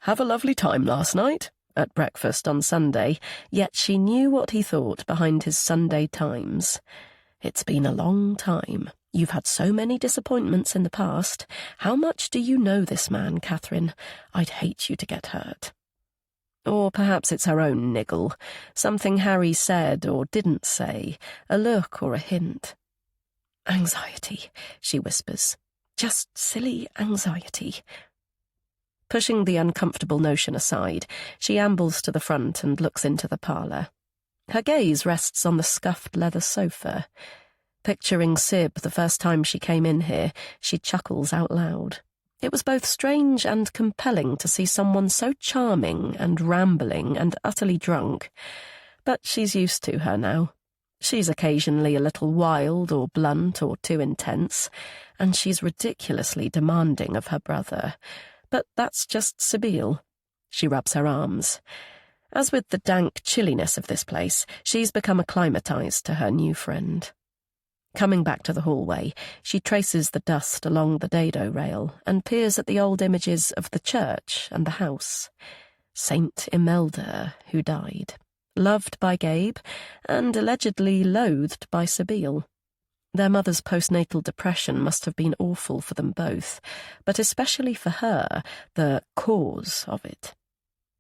"Have a lovely time last night?" at breakfast on Sunday, yet she knew what he thought behind his Sunday Times. "It's been a long time. You've had so many disappointments in the past. How much do you know this man, Catherine? I'd hate you to get hurt." Or perhaps it's her own niggle, something Harry said or didn't say, a look or a hint. "Anxiety," she whispers. "Just silly anxiety." Pushing the uncomfortable notion aside, she ambles to the front and looks into the parlour. Her gaze rests on the scuffed leather sofa. Picturing Sib the first time she came in here, she chuckles out loud. It was both strange and compelling to see someone so charming and rambling and utterly drunk. But she's used to her now. She's occasionally a little wild or blunt or too intense, and she's ridiculously demanding of her brother. But that's just Sibyl. She rubs her arms. As with the dank chilliness of this place, she's become acclimatized to her new friend. Coming back to the hallway, she traces the dust along the dado rail and peers at the old images of the church and the house. Saint Imelda, who died, loved by Gabe and allegedly loathed by Sabine. Their mother's postnatal depression must have been awful for them both, but especially for her, the cause of it.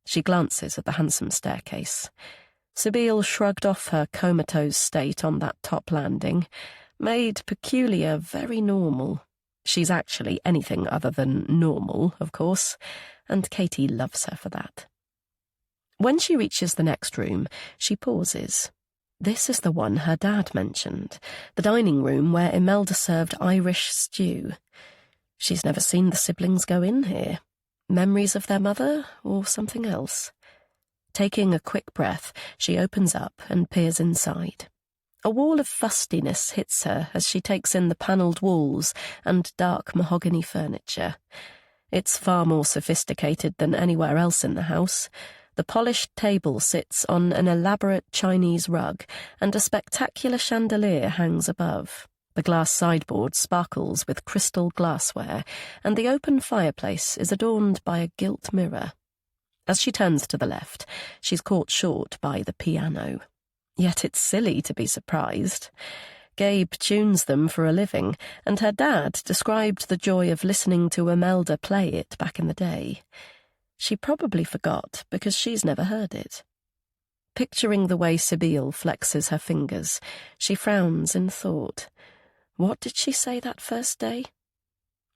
She glances at the handsome staircase. Sabine shrugged off her comatose state on that top landing, made peculiar very normal. She's actually anything other than normal, of course, and Katie loves her for that. When she reaches the next room, she pauses. This is the one her dad mentioned, the dining room where Imelda served Irish stew. She's never seen the siblings go in here. Memories of their mother, or something else? Taking a quick breath, she opens up and peers inside. A wall of fustiness hits her as she takes in the panelled walls and dark mahogany furniture. It's far more sophisticated than anywhere else in the house. The polished table sits on an elaborate Chinese rug, and a spectacular chandelier hangs above. The glass sideboard sparkles with crystal glassware, and the open fireplace is adorned by a gilt mirror. As she turns to the left, she's caught short by the piano. Yet it's silly to be surprised. Gabe tunes them for a living, and her dad described the joy of listening to Imelda play it back in the day. She probably forgot because she's never heard it. Picturing the way Sabine flexes her fingers, she frowns in thought. What did she say that first day?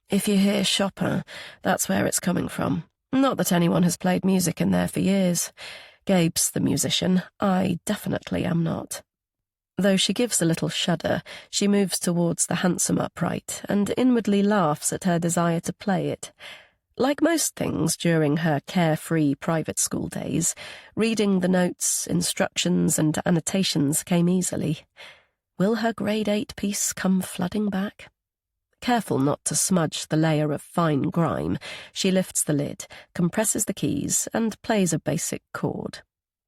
If you hear Chopin, that's where it's coming from. Not that anyone has played music in there for years. Gabe's the musician. I definitely am not. Though she gives a little shudder, she moves towards the handsome upright and inwardly laughs at her desire to play it. Like most things during her carefree private school days, reading the notes, instructions and annotations came easily. Will her grade 8 piece come flooding back? Careful not to smudge the layer of fine grime, she lifts the lid, compresses the keys, and plays a basic chord.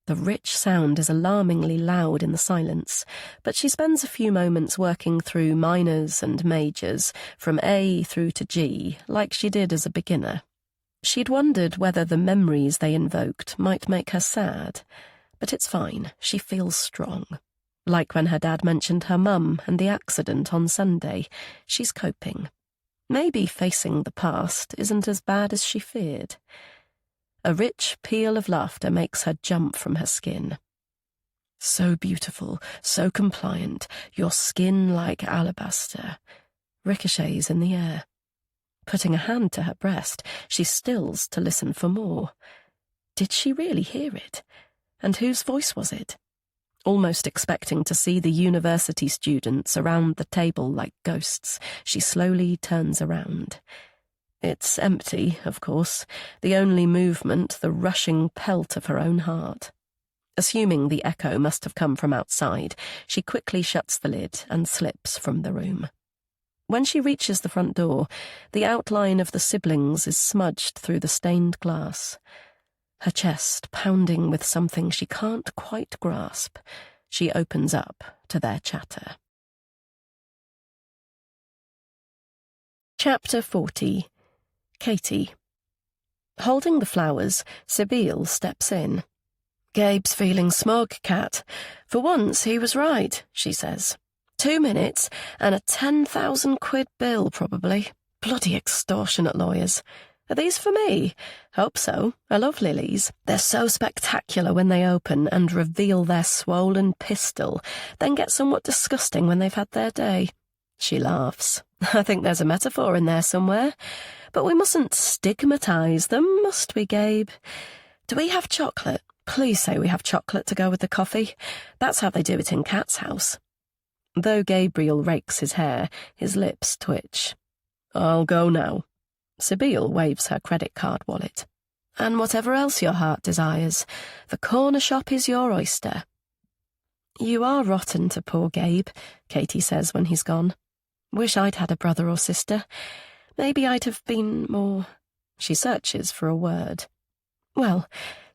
The rich sound is alarmingly loud in the silence, but she spends a few moments working through minors and majors, from A through to G, like she did as a beginner. She'd wondered whether the memories they invoked might make her sad, but it's fine, she feels strong. Like when her dad mentioned her mum and the accident on Sunday, she's coping. Maybe facing the past isn't as bad as she feared. A rich peal of laughter makes her jump from her skin. So beautiful, so compliant, your skin like alabaster, ricochets in the air. Putting a hand to her breast, she stills to listen for more. Did she really hear it? And whose voice was it? Almost expecting to see the university students around the table like ghosts, she slowly turns around. It's empty, of course, the only movement the rushing pelt of her own heart. Assuming the echo must have come from outside, she quickly shuts the lid and slips from the room. When she reaches the front door, the outline of the siblings is smudged through the stained glass. Her chest pounding with something she can't quite grasp, she opens up to their chatter. Chapter 40. Katie. Holding the flowers, Sabine steps in. Gabe's feeling smug, Kat. For once he was right, she says. 2 minutes and a 10,000 quid bill, probably. Bloody extortionate lawyers. Are these for me? Hope so. I love lilies. They're so spectacular when they open and reveal their swollen pistil, then get somewhat disgusting when they've had their day. She laughs. I think there's a metaphor in there somewhere. But we mustn't stigmatise them, must we, Gabe? Do we have chocolate? Please say we have chocolate to go with the coffee. That's how they do it in Kat's house. Though Gabriel rakes his hair, his lips twitch. I'll go now. Sabine waves her credit card wallet. And whatever else your heart desires, the corner shop is your oyster. You are rotten to poor Gabe, Katie says when he's gone. Wish I'd had a brother or sister. Maybe I'd have been more... She searches for a word. Well,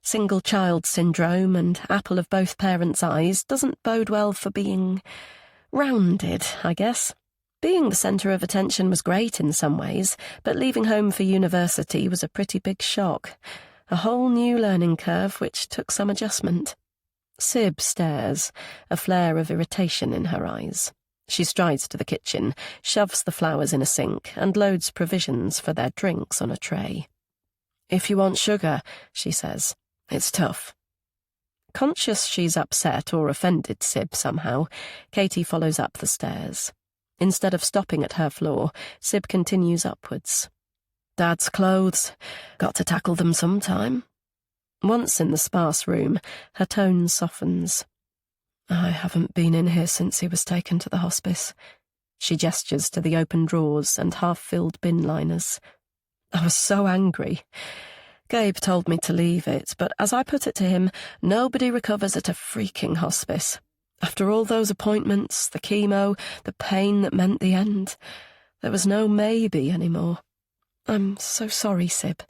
single child syndrome and apple of both parents' eyes doesn't bode well for being... Rounded, I guess. Being the centre of attention was great in some ways, but leaving home for university was a pretty big shock. A whole new learning curve which took some adjustment. Sib stares, a flare of irritation in her eyes. She strides to the kitchen, shoves the flowers in a sink, and loads provisions for their drinks on a tray. "If you want sugar," she says. "It's tough." Conscious she's upset or offended Sib somehow, Katie follows up the stairs. Instead of stopping at her floor, Sib continues upwards. "Dad's clothes. Got to tackle them sometime." Once in the sparse room, her tone softens. "I haven't been in here since he was taken to the hospice." She gestures to the open drawers and half-filled bin liners. "I was so angry. Gabe told me to leave it, but as I put it to him, nobody recovers at a freaking hospice. After all those appointments, the chemo, the pain that meant the end, there was no maybe anymore. I'm so sorry, Sib."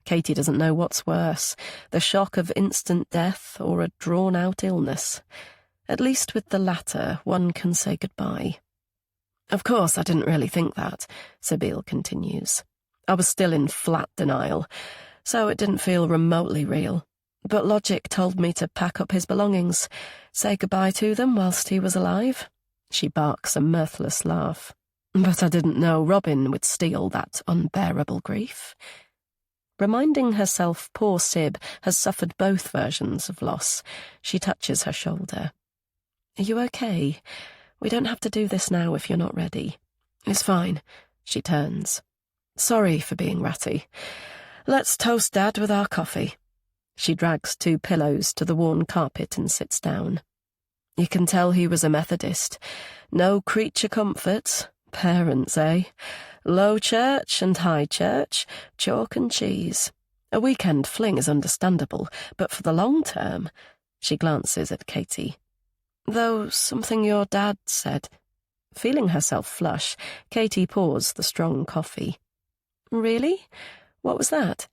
Katie doesn't know what's worse, the shock of instant death or a drawn-out illness. At least with the latter, one can say goodbye. "Of course, I didn't really think that," Sabine continues. "I was still in flat denial, so it didn't feel remotely real. But logic told me to pack up his belongings, say goodbye to them whilst he was alive." She barks a mirthless laugh. "But I didn't know Robin would steal that unbearable grief." Reminding herself poor Sib has suffered both versions of loss, she touches her shoulder. "Are you okay? We don't have to do this now if you're not ready." "It's fine." She turns. "Sorry for being ratty. Let's toast Dad with our coffee." She drags 2 pillows to the worn carpet and sits down. "You can tell he was a Methodist. No creature comforts. Parents, eh? Low church and high church, chalk and cheese. A weekend fling is understandable, but for the long term..." She glances at Katie. "Though something your dad said..." Feeling herself flush, Katie pours the strong coffee. "Really? What was that?"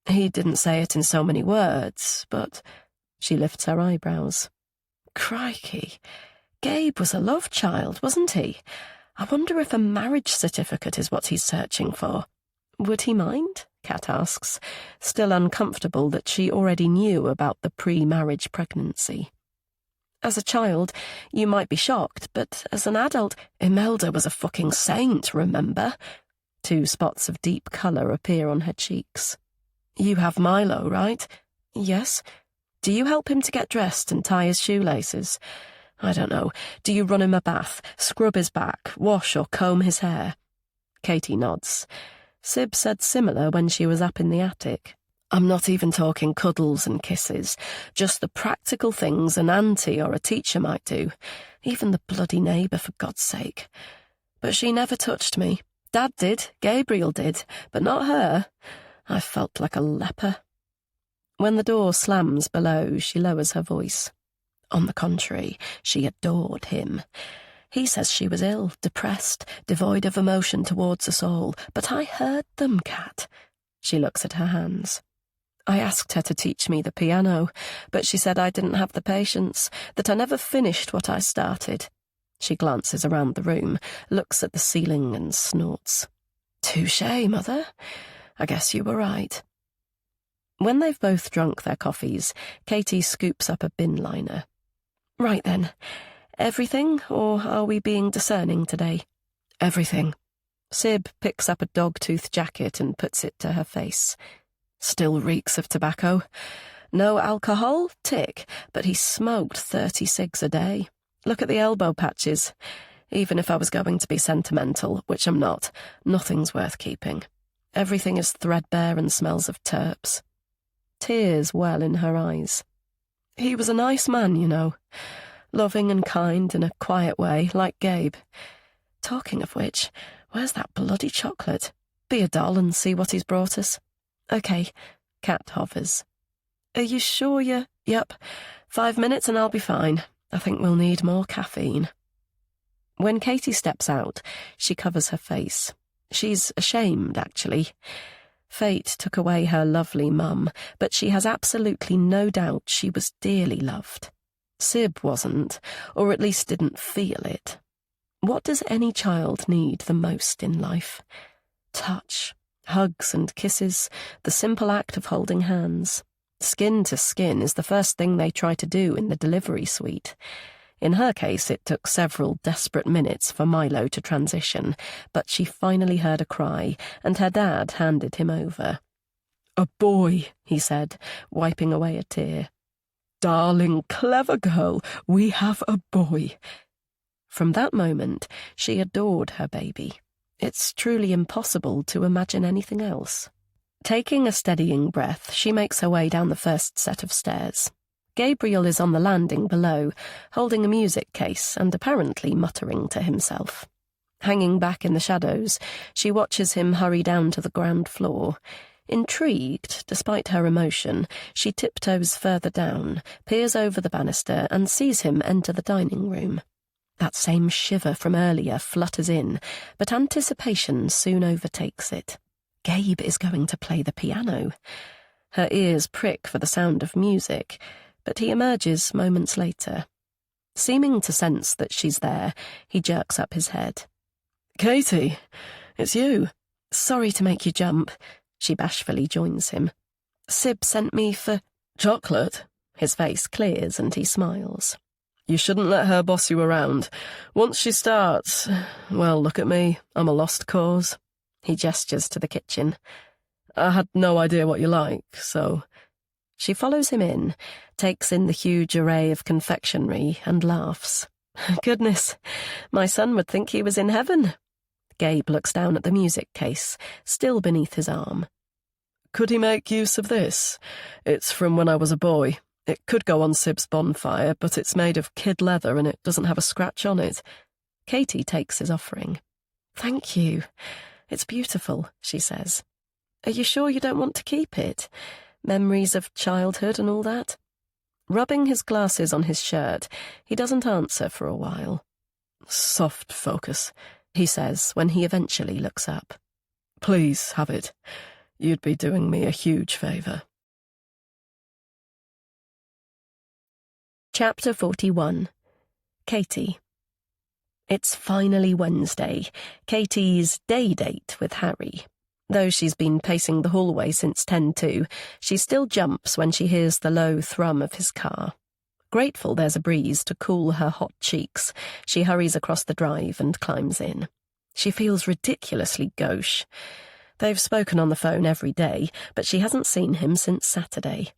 "He didn't say it in so many words, but..." She lifts her eyebrows. "Crikey. Gabe was a love child, wasn't he? I wonder if a marriage certificate is what he's searching for." "Would he mind?" Kat asks, still uncomfortable that she already knew about the pre-marriage pregnancy. "As a child, you might be shocked, but as an adult, Imelda was a fucking saint, remember?" 2 spots of deep colour appear on her cheeks. "You have Milo, right?" "Yes." "Do you help him to get dressed and tie his shoelaces? I don't know. Do you run him a bath, scrub his back, wash or comb his hair?" Katie nods. Sib said similar when she was up in the attic. "I'm not even talking cuddles and kisses, just the practical things an auntie or a teacher might do, even the bloody neighbour, for God's sake. But she never touched me. Dad did, Gabriel did, but not her. I felt like a leper." When the door slams below, she lowers her voice. On the contrary, she adored him. He says she was ill, depressed, devoid of emotion towards us all, but I heard them, Kat. She looks at her hands. I asked her to teach me the piano, but she said I didn't have the patience, that I never finished what I started. She glances around the room, looks at the ceiling and snorts. "Touché, Mother. I guess you were right." When they've both drunk their coffees, Katie scoops up a bin liner. "Right then. Everything, or are we being discerning today?" "Everything." Sib picks up a dog-tooth jacket and puts it to her face. "Still reeks of tobacco. No alcohol? Tick. But he smoked 30 cigs a day. Look at the elbow patches. Even if I was going to be sentimental, which I'm not, nothing's worth keeping. Everything is threadbare and smells of terps." Tears well in her eyes. "He was a nice man, you know. Loving and kind in a quiet way, like Gabe. Talking of which, where's that bloody chocolate? Be a doll and see what he's brought us." "Okay." Kat hovers. "Are you sure you're..." "Yep. 5 minutes and I'll be fine. I think we'll need more caffeine." When Katie steps out, she covers her face. She's ashamed, actually. Fate took away her lovely mum, but she has absolutely no doubt she was dearly loved. Sib wasn't, or at least didn't feel it. What does any child need the most in life? Touch, hugs and kisses, the simple act of holding hands. Skin to skin is the first thing they try to do in the delivery suite. In her case, it took several desperate minutes for Milo to transition, but she finally heard a cry, and her dad handed him over. "A boy," he said, wiping away a tear. "Darling, clever girl, we have a boy." From that moment, she adored her baby. It's truly impossible to imagine anything else. Taking a steadying breath, she makes her way down the first set of stairs. Gabriel is on the landing below, holding a music case and apparently muttering to himself. Hanging back in the shadows, she watches him hurry down to the ground floor. Intrigued, despite her emotion, she tiptoes further down, peers over the banister, and sees him enter the dining room. That same shiver from earlier flutters in, but anticipation soon overtakes it. Gabe is going to play the piano. Her ears prick for the sound of music, but he emerges moments later. Seeming to sense that she's there, he jerks up his head. "Katie, it's you." "Sorry to make you jump." She bashfully joins him. "Sib sent me for—" "Chocolate?" His face clears and he smiles. "You shouldn't let her boss you around. Once she starts, well, look at me. I'm a lost cause." He gestures to the kitchen. "I had no idea what you like, so—" She follows him in, takes in the huge array of confectionery, and laughs. "Goodness, my son would think he was in heaven." Gabe looks down at the music case, still beneath his arm. "Could he make use of this? It's from when I was a boy. It could go on Sib's bonfire, but it's made of kid leather and it doesn't have a scratch on it." Katie takes his offering. "Thank you. It's beautiful," she says. "Are you sure you don't want to keep it? Memories of childhood and all that?" Rubbing his glasses on his shirt, he doesn't answer for a while. "Soft focus," he says when he eventually looks up. "Please have it. You'd be doing me a huge favour." Chapter 41. Katie. It's finally Wednesday, Katie's day date with Harry. Though she's been pacing the hallway since 10:02, she still jumps when she hears the low thrum of his car. Grateful there's a breeze to cool her hot cheeks, she hurries across the drive and climbs in. She feels ridiculously gauche. They've spoken on the phone every day, but she hasn't seen him since Saturday.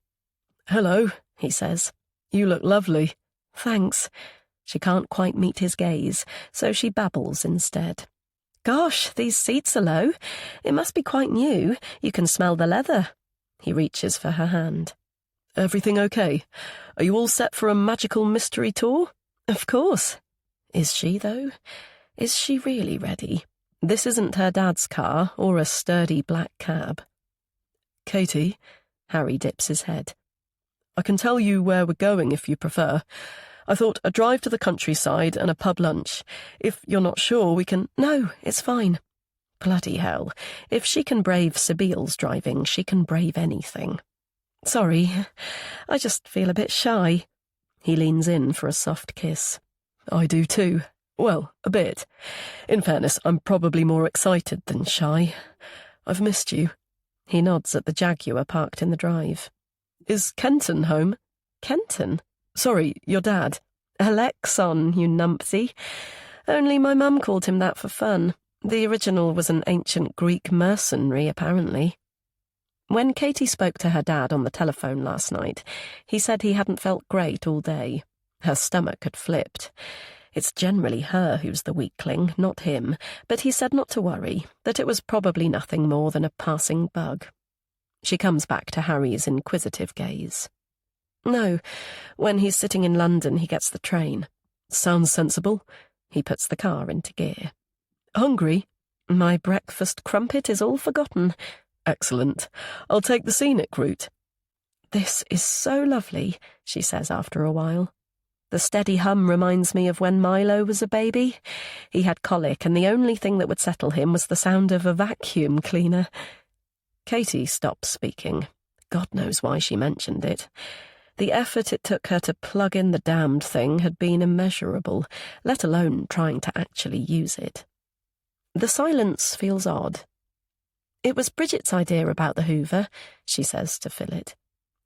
"Hello," he says. "You look lovely." "Thanks." She can't quite meet his gaze, so she babbles instead. "Gosh, these seats are low. It must be quite new. You can smell the leather." He reaches for her hand. "Everything okay? Are you all set for a magical mystery tour?" "Of course." Is she, though? Is she really ready? This isn't her dad's car or a sturdy black cab. "Katie," Harry dips his head. "I can tell you where we're going if you prefer. I thought a drive to the countryside and a pub lunch. If you're not sure, we can—" "No, it's fine." Bloody hell. If she can brave Sabile's driving, she can brave anything. "Sorry, I just feel a bit shy." He leans in for a soft kiss. "I do too. Well, a bit. In fairness, I'm probably more excited than shy. I've missed you." He nods at the Jaguar parked in the drive. "Is Kenton home?" "Kenton?" "Sorry, your dad." "Alexon, you numpty. Only my mum called him that for fun. The original was an ancient Greek mercenary, apparently." When Katie spoke to her dad on the telephone last night, he said he hadn't felt great all day. Her stomach had flipped. It's generally her who's the weakling, not him, but he said not to worry, that it was probably nothing more than a passing bug. She comes back to Harry's inquisitive gaze. "No, when he's sitting in London, he gets the train." "Sounds sensible." He puts the car into gear. "Hungry?" "My breakfast crumpet is all forgotten." "Excellent. I'll take the scenic route." "This is so lovely," she says after a while. "The steady hum reminds me of when Milo was a baby. He had colic, and the only thing that would settle him was the sound of a vacuum cleaner." Katie stops speaking. God knows why she mentioned it. The effort it took her to plug in the damned thing had been immeasurable, let alone trying to actually use it. The silence feels odd. "It was Bridget's idea about the Hoover," she says to fill it.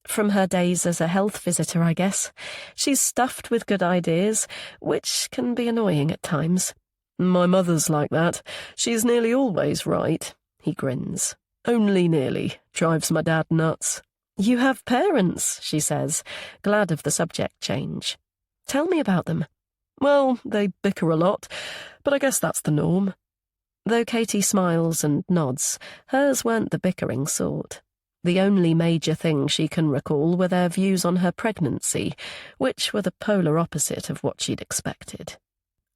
"From her days as a health visitor, I guess. She's stuffed with good ideas, which can be annoying at times." My mother's like that. She's nearly always right, he grins. Only nearly. Drives my dad nuts. "You have parents," she says, glad of the subject change. "Tell me about them." Well, they bicker a lot, but I guess that's the norm. Though Katie smiles and nods, hers weren't the bickering sort. The only major thing she can recall were their views on her pregnancy, which were the polar opposite of what she'd expected.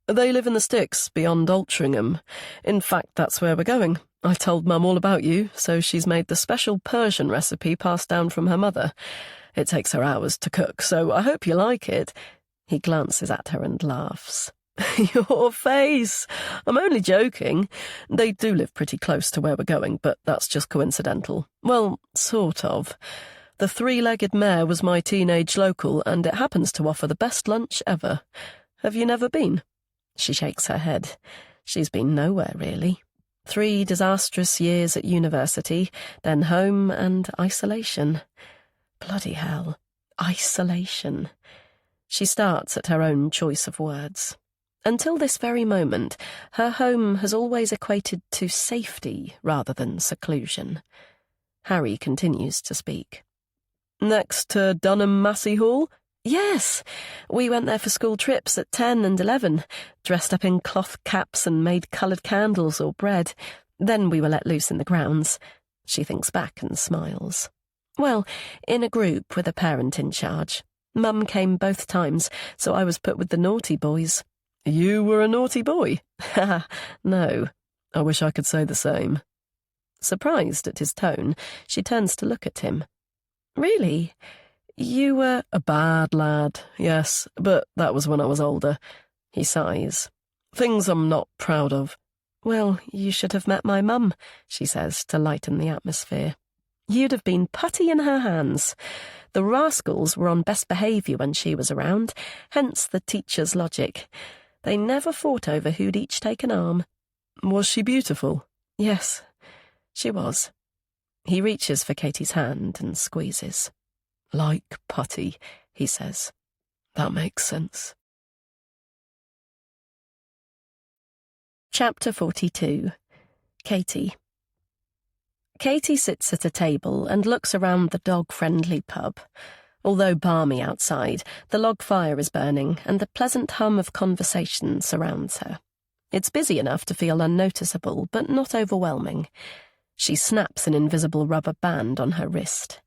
They live in the sticks beyond Altrincham. In fact, that's where we're going. I told Mum all about you, so she's made the special Persian recipe passed down from her mother. It takes her hours to cook, so I hope you like it. He glances at her and laughs. Your face! I'm only joking. They do live pretty close to where we're going, but that's just coincidental. Well, sort of. The three-legged mare was my teenage local, and it happens to offer the best lunch ever. Have you never been? She shakes her head. She's been nowhere, really. 3 disastrous years at university, then home and isolation. Bloody hell. Isolation. She starts at her own choice of words. Until this very moment, her home has always equated to safety rather than seclusion. Harry continues to speak. Next to Dunham Massey Hall? Yes, we went there for school trips at 10 and 11, dressed up in cloth caps and made coloured candles or bread. Then we were let loose in the grounds. She thinks back and smiles. Well, in a group with a parent in charge. Mum came both times, so I was put with the naughty boys. You were a naughty boy? Ha, no. I wish I could say the same. Surprised at his tone, she turns to look at him. Really? You were a bad lad, yes, but that was when I was older. He sighs. Things I'm not proud of. Well, you should have met my mum, she says, to lighten the atmosphere. You'd have been putty in her hands. The rascals were on best behaviour when she was around, hence the teacher's logic. They never fought over who'd each take an arm. Was she beautiful? Yes, she was. He reaches for Katie's hand and squeezes. Like putty, he says. That makes sense. Chapter 42. Katie. Katie sits at a table and looks around the dog-friendly pub. Although balmy outside, the log fire is burning and the pleasant hum of conversation surrounds her. It's busy enough to feel unnoticeable, but not overwhelming. She snaps an invisible rubber band on her wrist.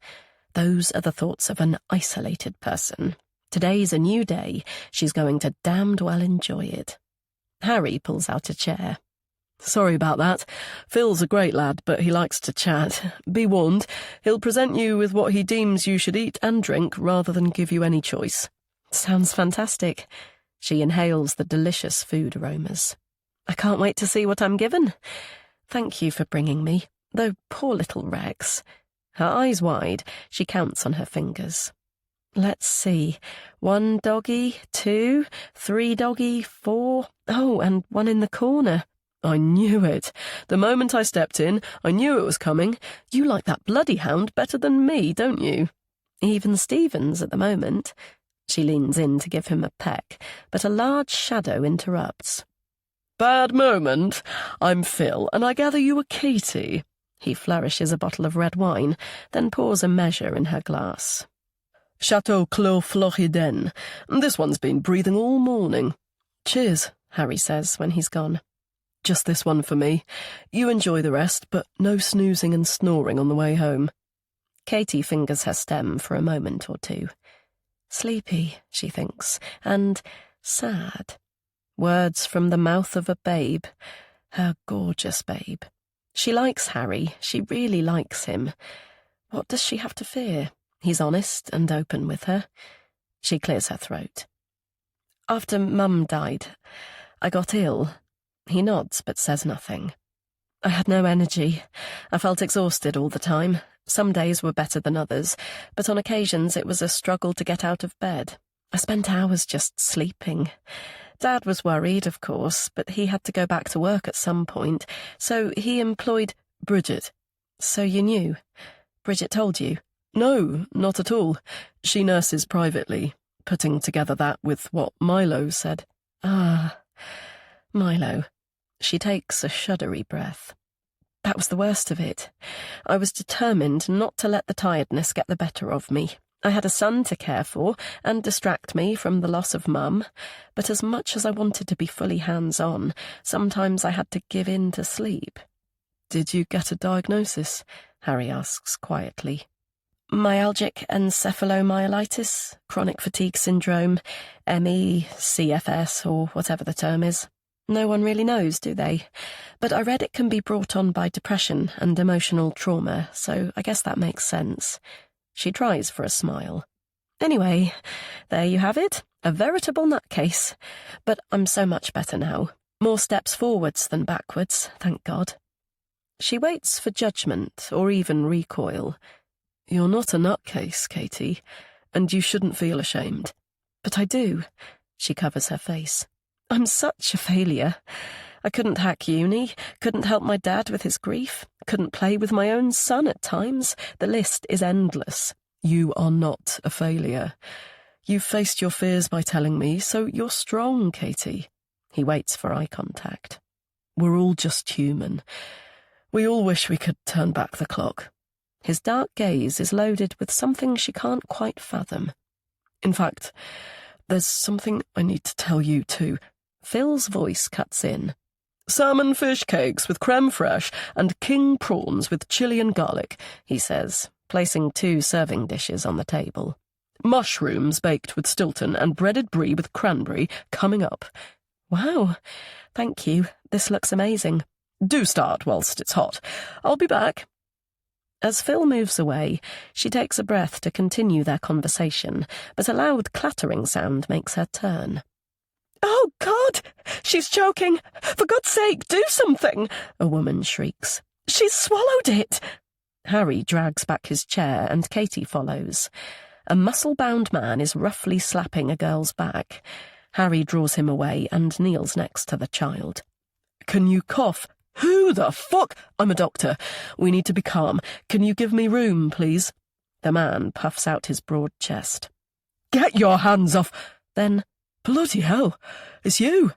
Those are the thoughts of an isolated person. Today's a new day. She's going to damned well enjoy it. Harry pulls out a chair. Sorry about that. Phil's a great lad, but he likes to chat. Be warned, he'll present you with what he deems you should eat and drink rather than give you any choice. Sounds fantastic. She inhales the delicious food aromas. I can't wait to see what I'm given. Thank you for bringing me, though poor little Rex. Her eyes wide, she counts on her fingers. Let's see. 1 doggy, 2, 3 doggy, 4. Oh, and 1 in the corner. I knew it. The moment I stepped in, I knew it was coming. You like that bloody hound better than me, don't you? Even Stevens at the moment. She leans in to give him a peck, but a large shadow interrupts. Bad moment. I'm Phil, and I gather you were Katie. He flourishes a bottle of red wine, then pours a measure in her glass. Chateau Clos Floriden. This one's been breathing all morning. Cheers, Harry says when he's gone. Just this one for me. You enjoy the rest, but no snoozing and snoring on the way home. Katie fingers her stem for a moment or two. Sleepy, she thinks, and sad. Words from the mouth of a babe. Her gorgeous babe. She likes Harry. She really likes him. What does she have to fear? He's honest and open with her. She clears her throat. After Mum died, I got ill. He nods but says nothing. I had no energy. I felt exhausted all the time. Some days were better than others, but on occasions it was a struggle to get out of bed. I spent hours just sleeping. Dad was worried, of course, but he had to go back to work at some point, so he employed Bridget. So you knew? Bridget told you? No, not at all. She nurses privately, putting together that with what Milo said. Ah, Milo. She takes a shuddery breath. That was the worst of it. I was determined not to let the tiredness get the better of me. I had a son to care for and distract me from the loss of Mum, but as much as I wanted to be fully hands-on, sometimes I had to give in to sleep. Did you get a diagnosis? Harry asks quietly. Myalgic encephalomyelitis, chronic fatigue syndrome, ME, CFS, or whatever the term is. No one really knows, do they? But I read it can be brought on by depression and emotional trauma, so I guess that makes sense. She tries for a smile. Anyway, there you have it, a veritable nutcase. But I'm so much better now. More steps forwards than backwards, thank God. She waits for judgment, or even recoil. You're not a nutcase, Katie, and you shouldn't feel ashamed. But I do. She covers her face. I'm such a failure. I couldn't hack uni, couldn't help my dad with his grief, couldn't play with my own son at times. The list is endless. You are not a failure. You've faced your fears by telling me, so you're strong, Katie. He waits for eye contact. We're all just human. We all wish we could turn back the clock. His dark gaze is loaded with something she can't quite fathom. In fact, there's something I need to tell you too. Phil's voice cuts in. Salmon fish cakes with creme fraiche and king prawns with chili and garlic, he says, placing 2 serving dishes on the table. Mushrooms baked with Stilton and breaded brie with cranberry coming up. Wow, thank you. This looks amazing. Do start whilst it's hot. I'll be back. As Phil moves away, she takes a breath to continue their conversation, but a loud clattering sound makes her turn. Oh, God! She's choking! For God's sake, do something! A woman shrieks. She's swallowed it! Harry drags back his chair and Katie follows. A muscle-bound man is roughly slapping a girl's back. Harry draws him away and kneels next to the child. Can you cough? Who the fuck? I'm a doctor. We need to be calm. Can you give me room, please? The man puffs out his broad chest. Get your hands off! Then, bloody hell, it's you.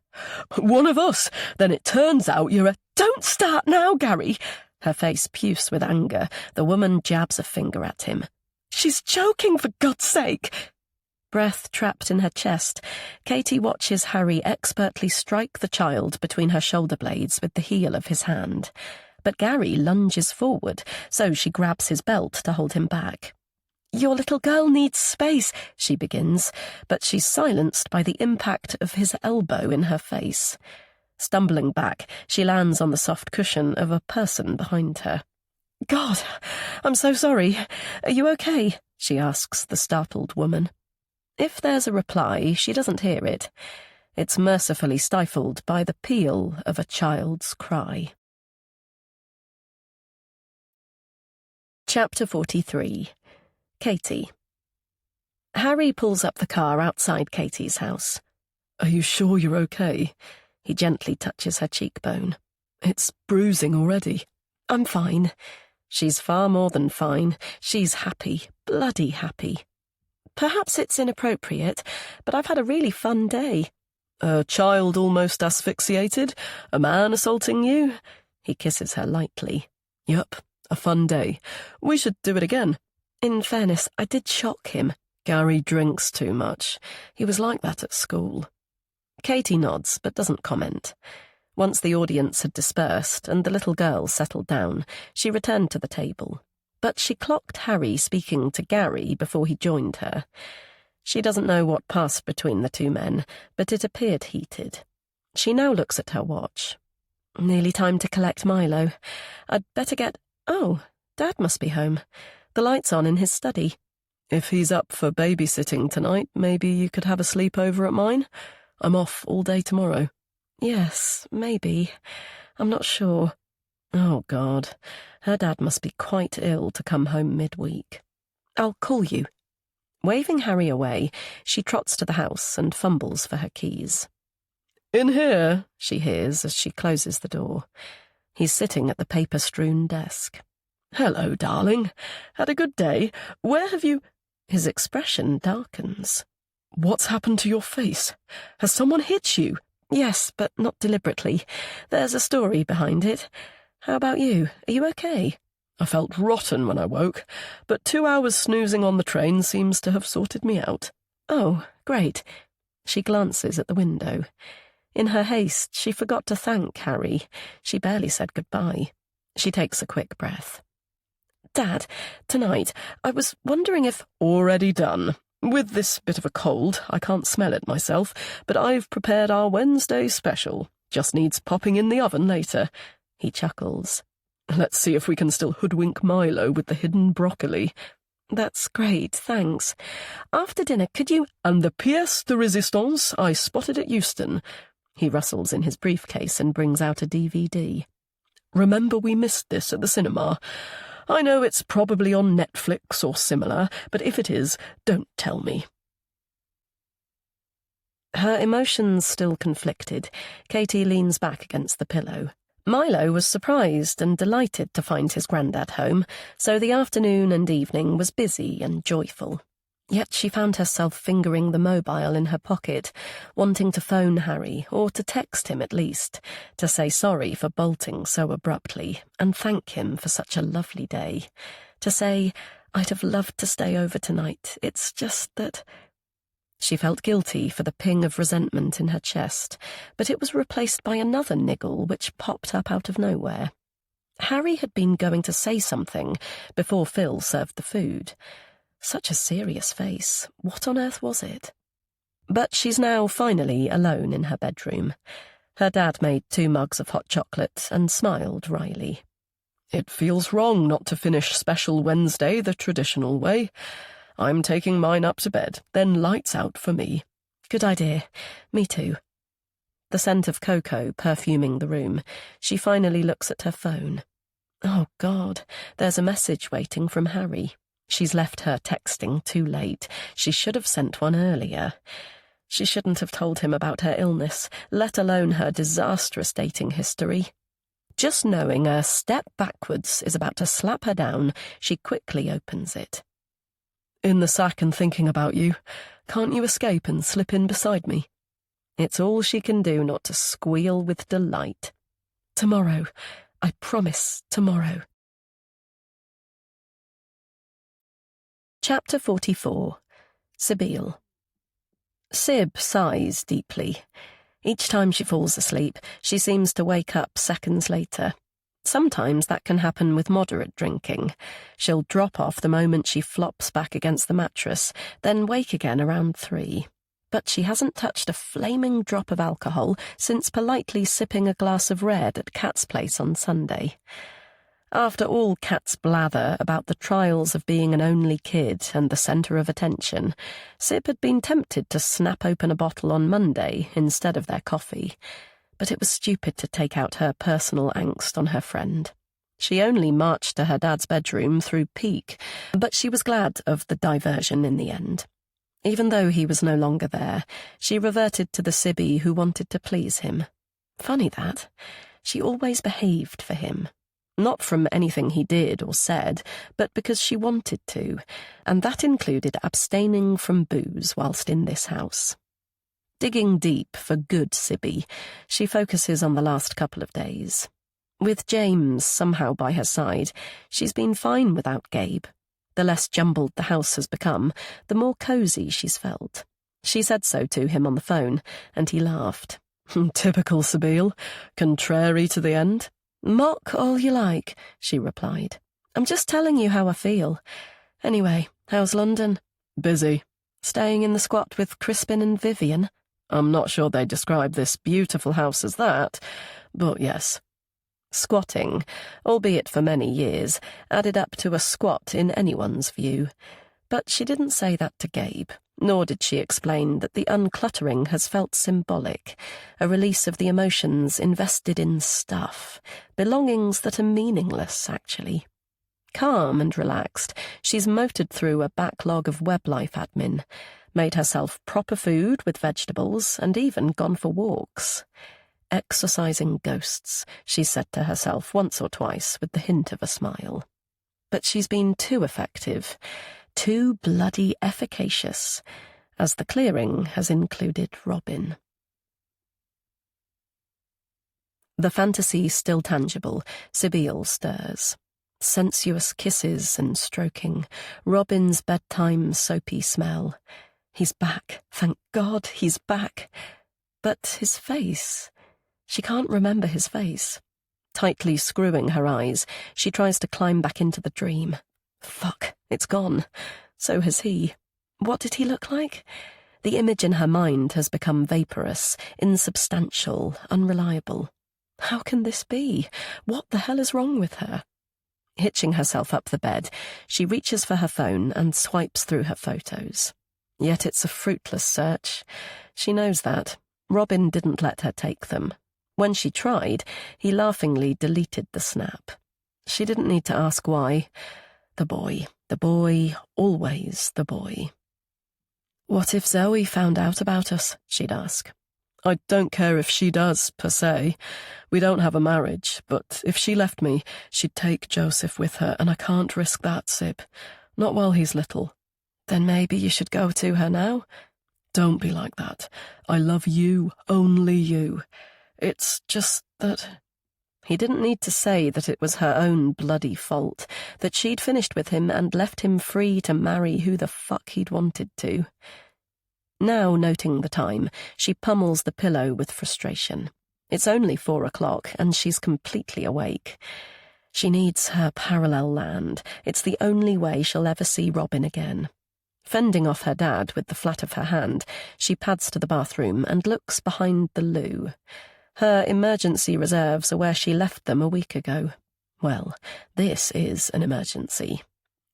One of us. Then it turns out you're a... Don't start now, Gary! Her face puffs with anger. The woman jabs a finger at him. She's choking, for God's sake! Breath trapped in her chest, Katie watches Harry expertly strike the child between her shoulder blades with the heel of his hand. But Gary lunges forward, so she grabs his belt to hold him back. Your little girl needs space, she begins, but she's silenced by the impact of his elbow in her face. Stumbling back, she lands on the soft cushion of a person behind her. God, I'm so sorry. Are you okay? She asks the startled woman. If there's a reply, she doesn't hear it. It's mercifully stifled by the peal of a child's cry. Chapter 43. Katie. Harry pulls up the car outside Katie's house. Are you sure you're okay? He gently touches her cheekbone. It's bruising already. I'm fine. She's far more than fine. She's happy, bloody happy. Perhaps it's inappropriate, but I've had a really fun day. A child almost asphyxiated? A man assaulting you? He kisses her lightly. Yup, a fun day. We should do it again. In fairness, I did shock him. Gary drinks too much. He was like that at school. Katie nods, but doesn't comment. Once the audience had dispersed and the little girl settled down, she returned to the table. But she clocked Harry speaking to Gary before he joined her. She doesn't know what passed between the 2 men, but it appeared heated. She now looks at her watch. Nearly time to collect Milo. I'd better get... Oh, Dad must be home. The light's on in his study. If he's up for babysitting tonight, maybe you could have a sleepover at mine? I'm off all day tomorrow. Yes, maybe. I'm not sure. Oh, God. Her dad must be quite ill to come home midweek. I'll call you. Waving Harry away, she trots to the house and fumbles for her keys. In here, she hears as she closes the door. He's sitting at the paper-strewn desk. Hello, darling. Had a good day. Where have you... His expression darkens. What's happened to your face? Has someone hit you? Yes, but not deliberately. There's a story behind it. How about you? Are you okay? I felt rotten when I woke, but 2 hours snoozing on the train seems to have sorted me out. Oh, great. She glances at the window. In her haste, she forgot to thank Harry. She barely said goodbye. She takes a quick breath. Dad, tonight, I was wondering if... Already done. With this bit of a cold, I can't smell it myself, but I've prepared our Wednesday special. Just needs popping in the oven later. He chuckles. Let's see if we can still hoodwink Milo with the hidden broccoli. That's great, thanks. After dinner, could you... And the pièce de résistance I spotted at Euston. He rustles in his briefcase and brings out a DVD. Remember we missed this at the cinema. I know it's probably on Netflix or similar, but if it is, don't tell me. Her emotions still conflicted, Katie leans back against the pillow. Milo was surprised and delighted to find his granddad home, so the afternoon and evening was busy and joyful. Yet she found herself fingering the mobile in her pocket, wanting to phone Harry, or to text him at least, to say sorry for bolting so abruptly, and thank him for such a lovely day. To say, I'd have loved to stay over tonight, it's just that... She felt guilty for the ping of resentment in her chest, but it was replaced by another niggle which popped up out of nowhere. Harry had been going to say something before Phil served the food. Such a serious face. What on earth was it? But she's now finally alone in her bedroom. Her dad made 2 mugs of hot chocolate and smiled wryly. It feels wrong not to finish Special Wednesday the traditional way. I'm taking mine up to bed, then lights out for me. Good idea. Me too. The scent of cocoa perfuming the room, she finally looks at her phone. Oh, God, there's a message waiting from Harry. She's left her texting too late. She should have sent one earlier. She shouldn't have told him about her illness, let alone her disastrous dating history. Just knowing a step backwards is about to slap her down, she quickly opens it. In the sack and thinking about you. Can't you escape and slip in beside me? It's all she can do not to squeal with delight. Tomorrow. I promise, tomorrow. Chapter 44. Sibyl. Sib sighs deeply. Each time she falls asleep, she seems to wake up seconds later. Sometimes that can happen with moderate drinking. She'll drop off the moment she flops back against the mattress, then wake again around 3. But she hasn't touched a flaming drop of alcohol since politely sipping a glass of red at Kat's place on Sunday. After all Kat's blather about the trials of being an only kid and the centre of attention, Sib had been tempted to snap open a bottle on Monday instead of their coffee. But it was stupid to take out her personal angst on her friend. She only marched to her dad's bedroom through pique, but she was glad of the diversion in the end. Even though he was no longer there, she reverted to the Sibby who wanted to please him. Funny that. She always behaved for him. Not from anything he did or said, but because she wanted to, and that included abstaining from booze whilst in this house. Digging deep for good Sibby, she focuses on the last couple of days. With James somehow by her side, she's been fine without Gabe. The less jumbled the house has become, the more cosy she's felt. She said so to him on the phone, and he laughed. Typical Sibyl, contrary to the end. Mock all you like, she replied. I'm just telling you how I feel. Anyway, how's London? Busy. Staying in the squat with Crispin and Vivian? I'm not sure they describe this beautiful house as that, but yes. Squatting, albeit for many years, added up to a squat in anyone's view. But she didn't say that to Gabe, nor did she explain that the uncluttering has felt symbolic, a release of the emotions invested in stuff, belongings that are meaningless, actually. Calm and relaxed, she's motored through a backlog of web life admin, made herself proper food with vegetables, and even gone for walks. Exorcising ghosts, she said to herself once or twice with the hint of a smile. But she's been too effective, too bloody efficacious, as the clearing has included Robin. The fantasy still tangible, Sibyl stirs. Sensuous kisses and stroking, Robin's bedtime soapy smell. He's back, thank God he's back. But his face, she can't remember his face. Tightly screwing her eyes, she tries to climb back into the dream. Fuck, it's gone. So has he. What did he look like? The image in her mind has become vaporous, insubstantial, unreliable. How can this be? What the hell is wrong with her? Hitching herself up the bed, she reaches for her phone and swipes through her photos. Yet it's a fruitless search. She knows that. Robin didn't let her take them. When she tried, he laughingly deleted the snap. She didn't need to ask why. The boy, always the boy. What if Zoe found out about us? She'd ask. I don't care if she does, per se. We don't have a marriage, but if she left me, she'd take Joseph with her, and I can't risk that, Sib. Not while he's little. Then maybe you should go to her now? Don't be like that. I love you, only you. It's just that... He didn't need to say that it was her own bloody fault, that she'd finished with him and left him free to marry who the fuck he'd wanted to. Now, noting the time, she pummels the pillow with frustration. It's only 4 o'clock, and she's completely awake. She needs her parallel land. It's the only way she'll ever see Robin again. Fending off her dad with the flat of her hand, she pads to the bathroom and looks behind the loo. Her emergency reserves are where she left them a week ago. Well, this is an emergency.